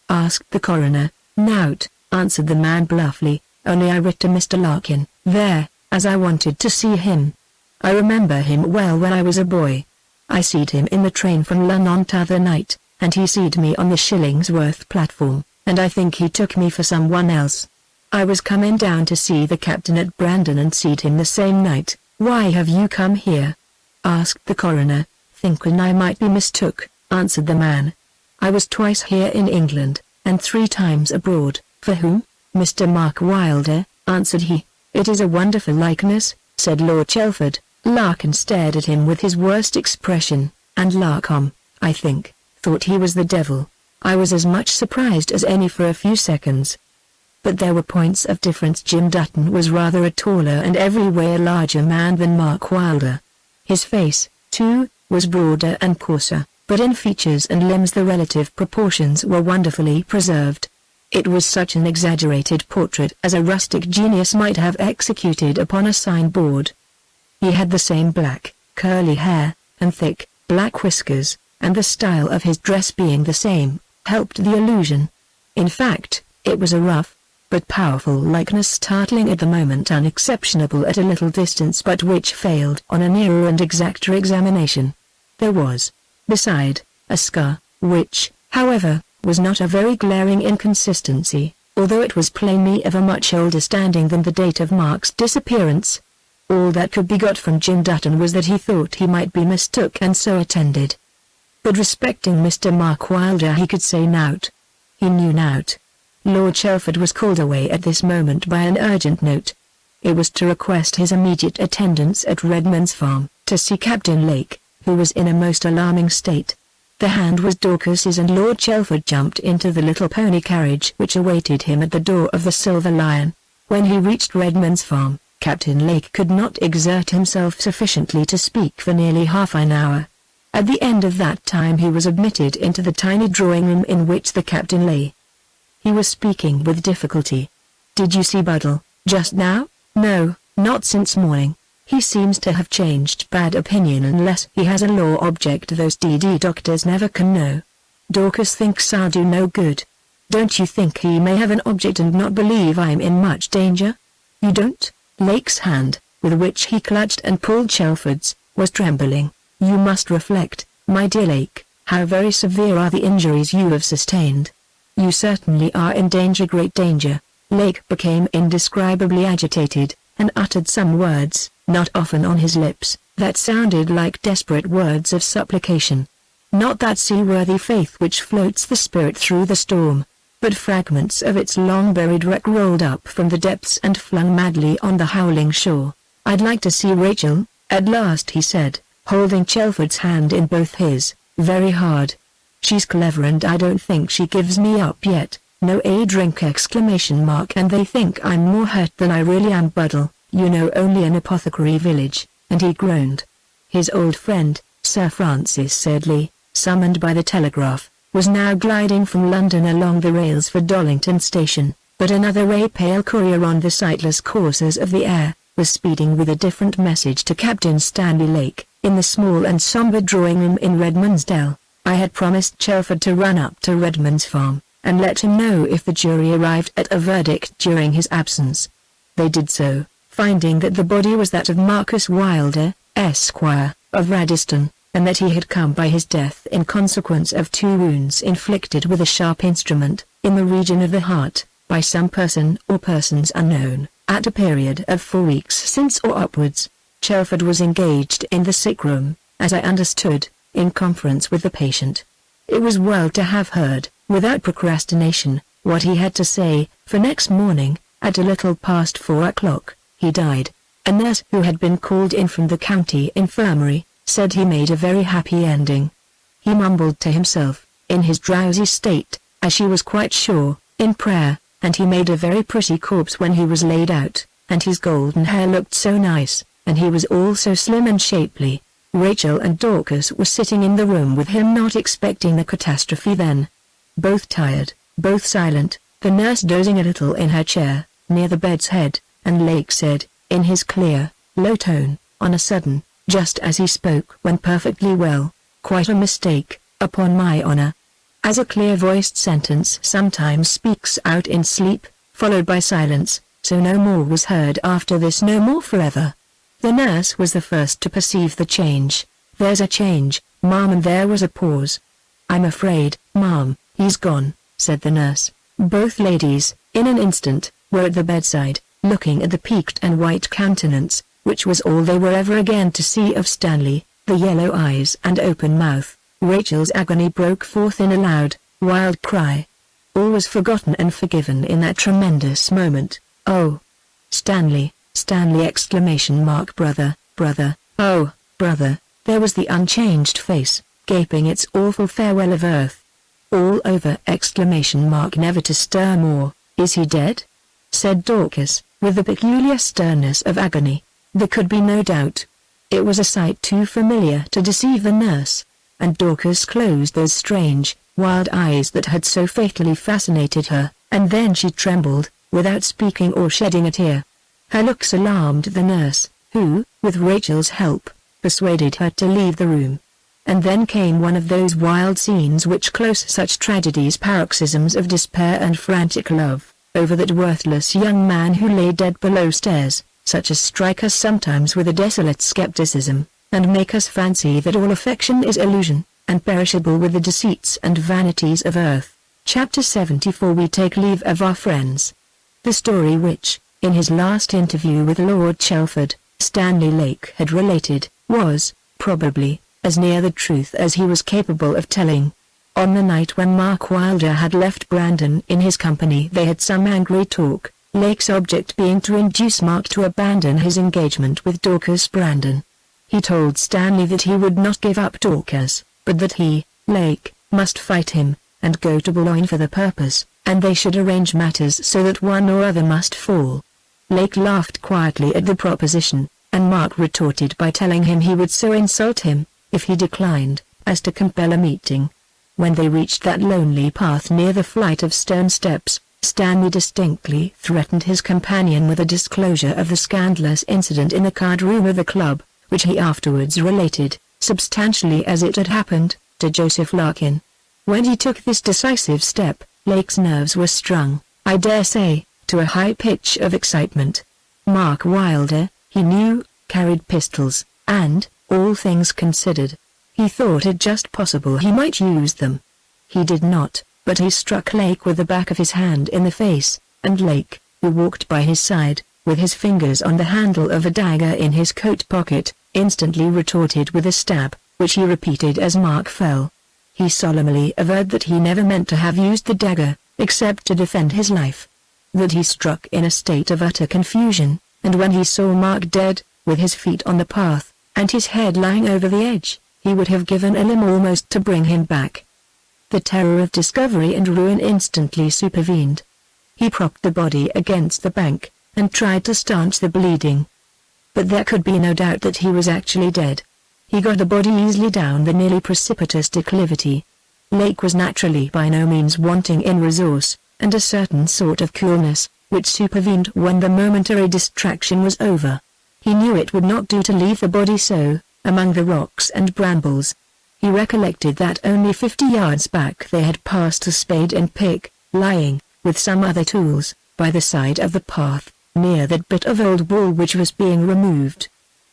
asked the coroner. "Nout," answered the man bluffly, "only I writ to Mr. Larkin, there, as I wanted to see him. I remember him well when I was a boy. I seed him in the train from London t'other night, and he seed me on the Shillingsworth platform, and I think he took me for someone else. I was coming down to see the captain at Brandon and seed him the same night." "Why have you come here?" asked the coroner. "Thinking I might be mistook," answered the man. "I was twice here in England, and 3 times abroad." "For whom?" "Mr. Mark Wylder," answered he. "It is a wonderful likeness," said Lord Chelford. Larkin stared at him with his worst expression, and Larcom, I think, thought he was the devil. I was as much surprised as any for a few seconds. But there were points of difference. Jim Dutton was rather a taller and every way a larger man than Mark Wylder. His face, too, was broader and coarser, but in features and limbs the relative proportions were wonderfully preserved. It was such an exaggerated portrait as a rustic genius might have executed upon a signboard. He had the same black, curly hair, and thick, black whiskers, and the style of his dress being the same, helped the illusion. In fact, it was a rough, but powerful likeness, startling at the moment, unexceptionable at a little distance, but which failed on a nearer and exacter examination. There was, beside, a scar, which, however, was not a very glaring inconsistency, although it was plainly of a much older standing than the date of Mark's disappearance. All that could be got from Jim Dutton was that he thought he might be mistook and so attended. But respecting Mr. Mark Wylder he could say nought. He knew nought. Lord Chelford was called away at this moment by an urgent note. It was to request his immediate attendance at Redman's farm, to see Captain Lake, who was in a most alarming state. The hand was Dorcas's, and Lord Chelford jumped into the little pony carriage which awaited him at the door of the Silver Lion. When he reached Redman's farm, Captain Lake could not exert himself sufficiently to speak for nearly half an hour. At the end of that time he was admitted into the tiny drawing-room in which the captain lay. He was speaking with difficulty. "Did you see Buddle, just now?" "No, not since morning. He seems to have changed bad opinion unless he has a law object. Those DD doctors never can know. Dorcas thinks I'll do no good. Don't you think he may have an object and not believe I'm in much danger?" "You don't?" Lake's hand, with which he clutched and pulled Chelford's, was trembling. "You must reflect, my dear Lake, how very severe are the injuries you have sustained. You certainly are in danger, great danger." Lake became indescribably agitated, and uttered some words, not often on his lips, that sounded like desperate words of supplication. Not that seaworthy faith which floats the spirit through the storm, but fragments of its long-buried wreck rolled up from the depths and flung madly on the howling shore. "I'd like to see Rachel," at last he said, holding Chelford's hand in both his, very hard. "She's clever and I don't think she gives me up yet." "No a drink!" And they think I'm more hurt than I really am. Buddle, you know, only an apothecary village, and he groaned. His old friend, Sir Francis Sedley, summoned by the telegraph, was now gliding from London along the rails for Dollington Station, but another pale courier on the sightless coursers of the air, was speeding with a different message to Captain Stanley Lake, in the small and sombre drawing-room in Redman's Dell. I had promised Chelford to run up to Redman's farm, and let him know if the jury arrived at a verdict during his absence. They did so, finding that the body was that of Marcus Wylder, Esquire, of Raddiston, and that he had come by his death in consequence of 2 wounds inflicted with a sharp instrument, in the region of the heart, by some person or persons unknown, at a period of 4 weeks since or upwards. Chelford was engaged in the sick room, as I understood, in conference with the patient, It was well to have heard, without procrastination, what he had to say, for next morning, at a little past 4 o'clock, he died. A nurse who had been called in from the county infirmary, said he made a very happy ending. He mumbled to himself, in his drowsy state, as she was quite sure, in prayer, and he made a very pretty corpse when he was laid out, and his golden hair looked so nice, and he was all so slim and shapely. Rachel and Dorcas were sitting in the room with him, not expecting the catastrophe then. Both tired, both silent, the nurse dozing a little in her chair, near the bed's head, and Lake said, in his clear, low tone, on a sudden, just as he spoke when perfectly well, "Quite a mistake, upon my honor." As a clear-voiced sentence sometimes speaks out in sleep, followed by silence, so no more was heard after this, no more forever. The nurse was the first to perceive the change. "There's a change, ma'am," and there was a pause. "I'm afraid, ma'am, he's gone," said the nurse. Both ladies, in an instant, were at the bedside, looking at the peaked and white countenance, which was all they were ever again to see of Stanley, the yellow eyes and open mouth. Rachel's agony broke forth in a loud, wild cry. All was forgotten and forgiven in that tremendous moment. "Oh, Stanley, Stanley!" exclamation mark. "Brother, brother, oh, brother!" There was the unchanged face, gaping its awful farewell of earth. "All over!" exclamation mark. "Never to stir more." "Is he dead?" said Dorcas, with the peculiar sternness of agony. There could be no doubt. It was a sight too familiar to deceive the nurse, and Dorcas closed those strange, wild eyes that had so fatally fascinated her, and then she trembled, without speaking or shedding a tear. Her looks alarmed the nurse, who, with Rachel's help, persuaded her to leave the room. And then came one of those wild scenes which close such tragedies, paroxysms of despair and frantic love, over that worthless young man who lay dead below stairs, such as strike us sometimes with a desolate skepticism, and make us fancy that all affection is illusion, and perishable with the deceits and vanities of earth. Chapter 74. We take leave of our friends. The story which, in his last interview with Lord Chelford, Stanley Lake had related, was, probably, as near the truth as he was capable of telling. On the night when Mark Wylder had left Brandon in his company, they had some angry talk, Lake's object being to induce Mark to abandon his engagement with Dorcas Brandon. He told Stanley that he would not give up Dorcas, but that he, Lake, must fight him, and go to Boulogne for the purpose, and they should arrange matters so that one or other must fall. Lake laughed quietly at the proposition, and Mark retorted by telling him he would so insult him, if he declined, as to compel a meeting. When they reached that lonely path near the flight of stone steps, Stanley distinctly threatened his companion with a disclosure of the scandalous incident in the card room of the club, which he afterwards related, substantially as it had happened, to Joseph Larkin. When he took this decisive step, Lake's nerves were strung, I dare say, to a high pitch of excitement. Mark Wylder, he knew, carried pistols, and, all things considered, he thought it just possible he might use them. He did not, but he struck Lake with the back of his hand in the face, and Lake, who walked by his side, with his fingers on the handle of a dagger in his coat pocket, instantly retorted with a stab, which he repeated as Mark fell. He solemnly averred that he never meant to have used the dagger, except to defend his life. That he struck in a state of utter confusion, and when he saw Mark dead, with his feet on the path, and his head lying over the edge, he would have given a limb almost to bring him back. The terror of discovery and ruin instantly supervened. He propped the body against the bank, and tried to stanch the bleeding. But there could be no doubt that he was actually dead. He got the body easily down the nearly precipitous declivity. Lake was naturally by no means wanting in resource, and a certain sort of coolness, which supervened when the momentary distraction was over. He knew it would not do to leave the body so, among the rocks and brambles. He recollected that only 50 yards back they had passed a spade and pick, lying, with some other tools, by the side of the path, near that bit of old wall which was being removed.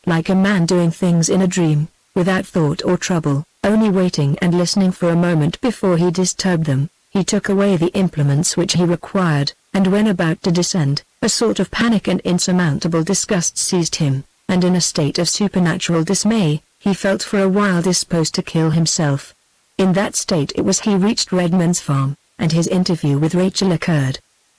Like a man doing things in a dream, without thought or trouble, only waiting and listening for a moment before he disturbed them, he took away the implements which he required, and when about to descend, a sort of panic and insurmountable disgust seized him, and in a state of supernatural dismay, he felt for a while disposed to kill himself. In that state it was he reached Redmond's farm, and his interview with Rachel occurred.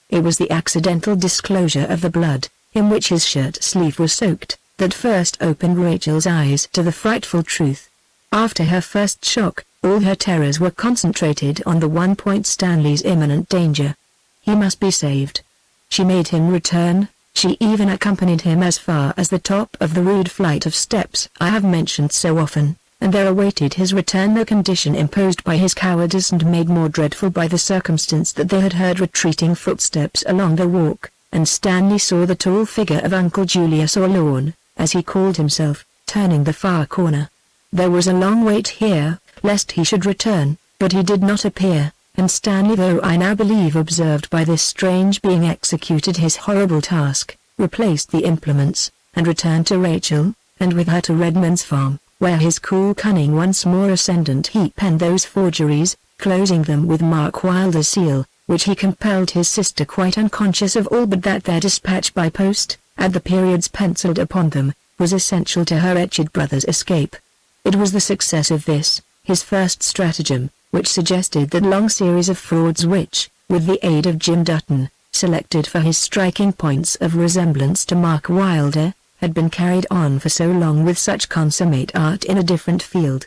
It was the accidental disclosure of the blood, in which his shirt sleeve was soaked, that first opened Rachel's eyes to the frightful truth. After her first shock, all her terrors were concentrated on the one point: Stanley's imminent danger. He must be saved. She made him return. She even accompanied him as far as the top of the rude flight of steps I have mentioned so often, and there awaited his return the condition imposed by his cowardice and made more dreadful by the circumstance that they had heard retreating footsteps along the walk, and Stanley saw the tall figure of Uncle Julius, or Lorne, as he called himself, turning the far corner. There was a long wait here, lest he should return, but he did not appear, and Stanley, though I now believe observed by this strange being, executed his horrible task, replaced the implements, and returned to Rachel, and with her to Redmond's farm, where his cool cunning once more ascendant he penned those forgeries, closing them with Mark Wylder's seal, which he compelled his sister, quite unconscious of all but that their dispatch by post, at the periods penciled upon them, was essential to her wretched brother's escape. It was the success of this, his first stratagem, which suggested that long series of frauds which, with the aid of Jim Dutton, selected for his striking points of resemblance to Mark Wylder, had been carried on for so long with such consummate art in a different field.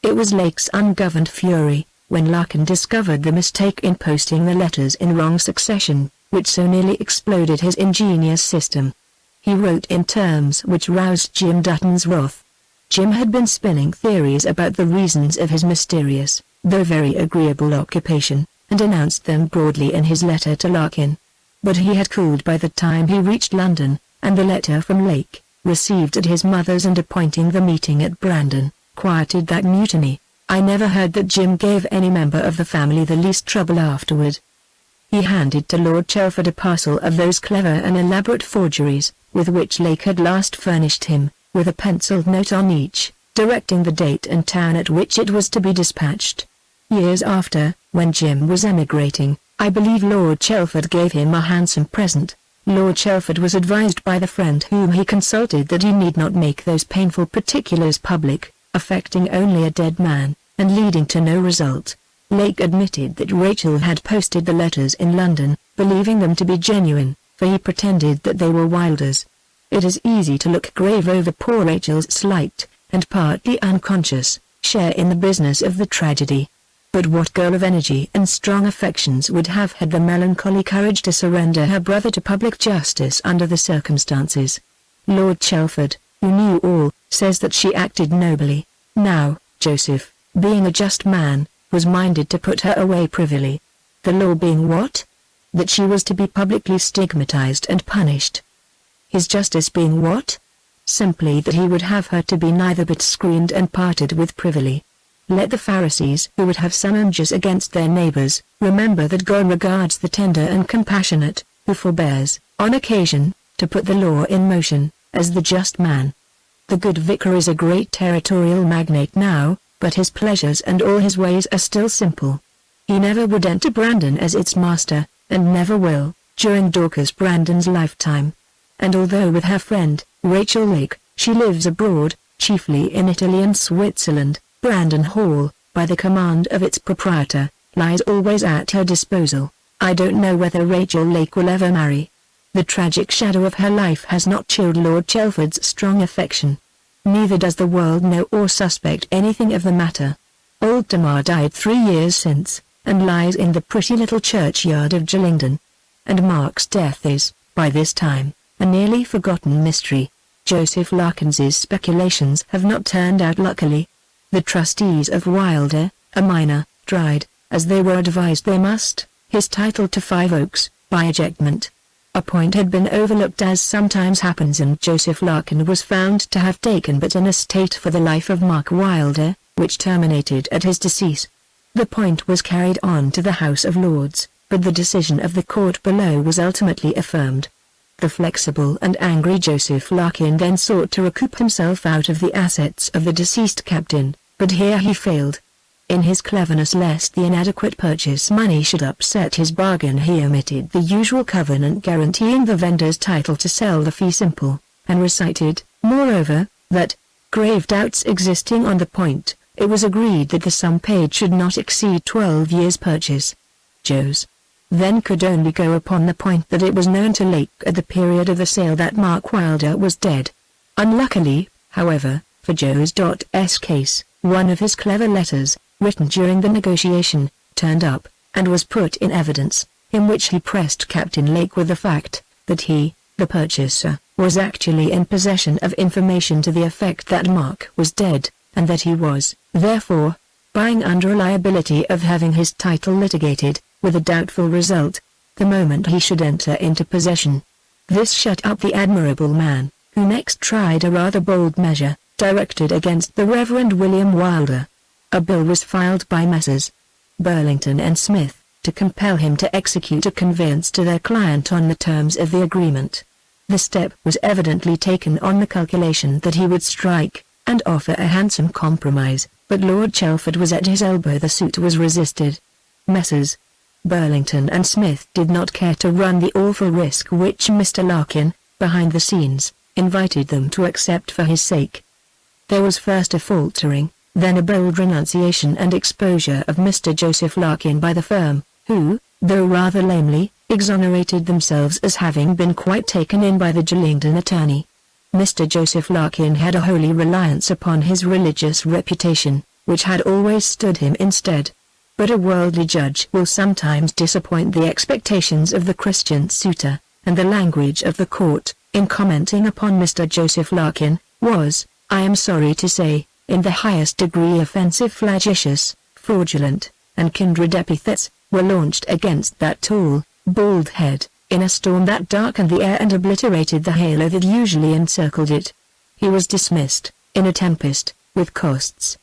It was Lake's ungoverned fury, when Larkin discovered the mistake in posting the letters in wrong succession, which so nearly exploded his ingenious system. He wrote in terms which roused Jim Dutton's wrath. Jim had been spinning theories about the reasons of his mysterious, though very agreeable occupation, and announced them broadly in his letter to Larkin. But he had cooled by the time he reached London, and the letter from Lake, received at his mother's and appointing the meeting at Brandon, quieted that mutiny. I never heard that Jim gave any member of the family the least trouble afterward. He handed to Lord Chelford a parcel of those clever and elaborate forgeries, with which Lake had last furnished him, with a penciled note on each, directing the date and town at which it was to be dispatched. Years after, when Jim was emigrating, I believe Lord Chelford gave him a handsome present. Lord Chelford was advised by the friend whom he consulted that he need not make those painful particulars public, affecting only a dead man, and leading to no result. Lake admitted that Rachel had posted the letters in London, believing them to be genuine, for he pretended that they were Wylder's. It is easy to look grave over poor Rachel's slight, and partly unconscious, share in the business of the tragedy. But what girl of energy and strong affections would have had the melancholy courage to surrender her brother to public justice under the circumstances? Lord Chelford, who knew all, says that she acted nobly. Now, Joseph, being a just man, was minded to put her away privily. The law being what? That she was to be publicly stigmatized and punished. His justice being what? Simply that he would have her to be neither but screened and parted with privily. Let the Pharisees who would have some injuries against their neighbors, remember that God regards the tender and compassionate, who forbears, on occasion, to put the law in motion, as the just man. The good vicar is a great territorial magnate now, but his pleasures and all his ways are still simple. He never would enter Brandon as its master, and never will, during Dorcas Brandon's lifetime. And although with her friend, Rachel Lake, she lives abroad, chiefly in Italy and Switzerland, Brandon Hall, by the command of its proprietor, lies always at her disposal. I don't know whether Rachel Lake will ever marry. The tragic shadow of her life has not chilled Lord Chelford's strong affection. Neither does the world know or suspect anything of the matter. Old Tamar died 3 years since, and lies in the pretty little churchyard of Gillingden. And Mark's death is, by this time, a nearly forgotten mystery. Joseph Larkins's speculations have not turned out luckily. The trustees of Wylder, a minor, tried, as they were advised they must, his title to 5 Oaks, by ejectment. A point had been overlooked, as sometimes happens, and Joseph Larkin was found to have taken but an estate for the life of Mark Wylder, which terminated at his decease. The point was carried on to the House of Lords, but the decision of the court below was ultimately affirmed. The flexible and angry Joseph Larkin then sought to recoup himself out of the assets of the deceased captain, but here he failed. In his cleverness lest the inadequate purchase money should upset his bargain, he omitted the usual covenant guaranteeing the vendor's title to sell the fee simple, and recited, moreover, that, grave doubts existing on the point, it was agreed that the sum paid should not exceed 12 years' purchase. Joes then could only go upon the point that it was known to Lake at the period of the sale that Mark Wylder was dead. Unluckily, however, for Joe's case, one of his clever letters, written during the negotiation, turned up, and was put in evidence, in which he pressed Captain Lake with the fact that he, the purchaser, was actually in possession of information to the effect that Mark was dead, and that he was, therefore, buying under a liability of having his title litigated, with a doubtful result, the moment he should enter into possession. This shut up the admirable man, who next tried a rather bold measure, directed against the Reverend William Wylder. A bill was filed by Messrs. Burlington and Smith, to compel him to execute a conveyance to their client on the terms of the agreement. The step was evidently taken on the calculation that he would strike, and offer a handsome compromise, but Lord Chelford was at his elbow. The suit was resisted. Messrs. Burlington and Smith did not care to run the awful risk which Mr. Larkin, behind the scenes, invited them to accept for his sake. There was first a faltering, then a bold renunciation and exposure of Mr. Joseph Larkin by the firm, who, though rather lamely, exonerated themselves as having been quite taken in by the Gillingdon attorney. Mr. Joseph Larkin had a holy reliance upon his religious reputation, which had always stood him in stead. But a worldly judge will sometimes disappoint the expectations of the Christian suitor, and the language of the court, in commenting upon Mr. Joseph Larkin, was, I am sorry to say, in the highest degree offensive. Flagitious, fraudulent, and kindred epithets, were launched against that tall, bald head, in a storm that darkened the air and obliterated the halo that usually encircled it. He was dismissed, in a tempest, with costs.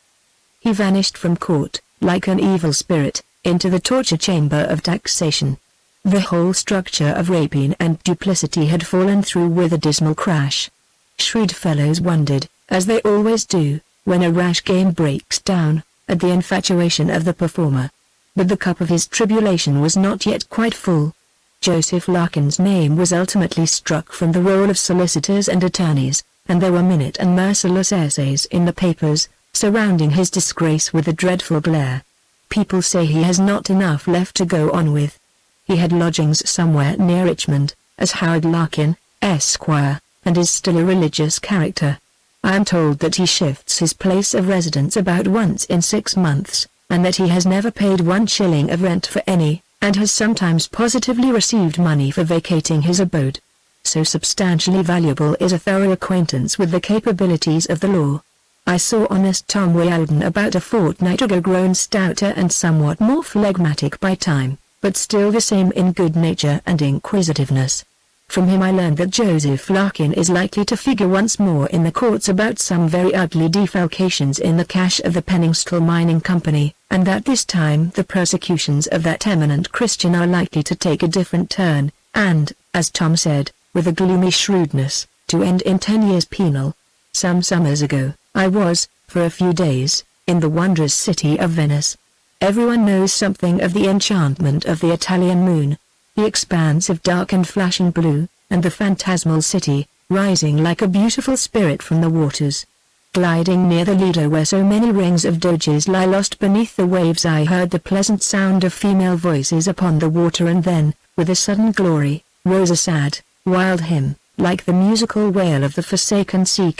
He vanished from court, like an evil spirit, into the torture chamber of taxation. The whole structure of rapine and duplicity had fallen through with a dismal crash. Shrewd fellows wondered, as they always do, when a rash game breaks down, at the infatuation of the performer. But the cup of his tribulation was not yet quite full. Joseph Larkin's name was ultimately struck from the roll of solicitors and attorneys, and there were minute and merciless essays in the papers, surrounding his disgrace with a dreadful glare. People say he has not enough left to go on with. He had lodgings somewhere near Richmond, as Howard Larkin, Esquire, and is still a religious character. I am told that he shifts his place of residence about once in 6 months, and that he has never paid 1 shilling of rent for any, and has sometimes positively received money for vacating his abode. So substantially valuable is a thorough acquaintance with the capabilities of the law. I saw honest Tom Wylder about a fortnight ago, grown stouter and somewhat more phlegmatic by time, but still the same in good nature and inquisitiveness. From him I learned that Joseph Larkin is likely to figure once more in the courts about some very ugly defalcations in the cash of the Penningstall Mining Company, and that this time the persecutions of that eminent Christian are likely to take a different turn, and, as Tom said, with a gloomy shrewdness, to end in 10 years penal. Some summers ago, I was, for a few days, in the wondrous city of Venice. Everyone knows something of the enchantment of the Italian moon, the expanse of dark and flashing blue, and the phantasmal city, rising like a beautiful spirit from the waters. Gliding near the Lido where so many rings of doges lie lost beneath the waves, I heard the pleasant sound of female voices upon the water, and then, with a sudden glory, rose a sad, wild hymn, like the musical wail of the forsaken sea.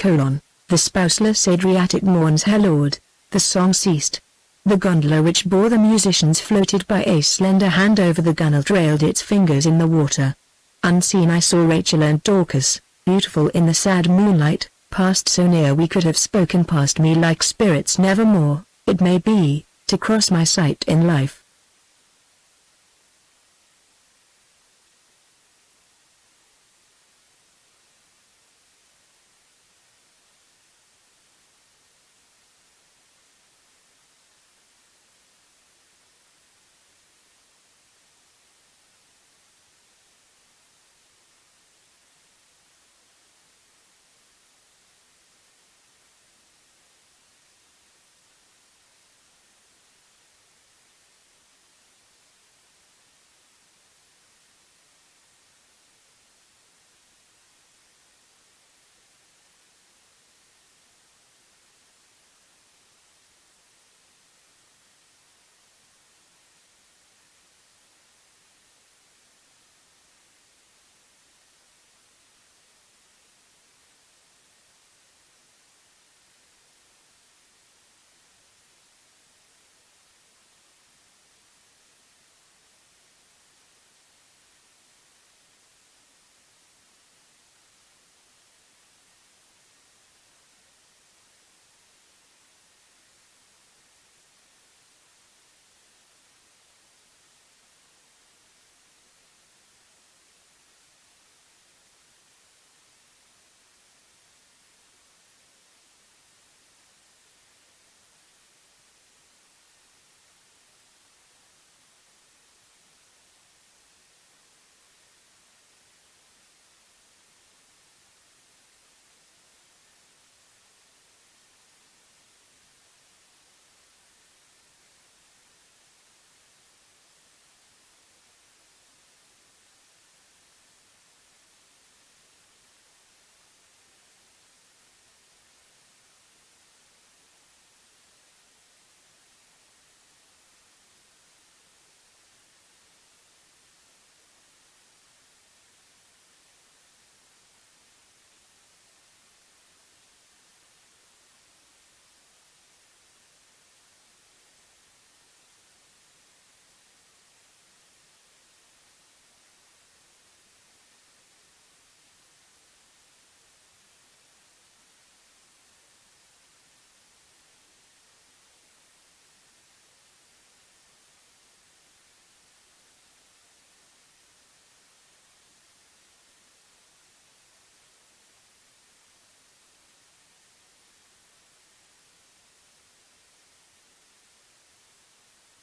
The spouseless Adriatic mourns her lord. The song ceased. The gondola which bore the musicians floated by a slender hand over the gunwale, trailed its fingers in the water. Unseen I saw Rachel and Dorcas, beautiful in the sad moonlight, passed so near we could have spoken, past me like spirits nevermore, it may be, to cross my sight in life.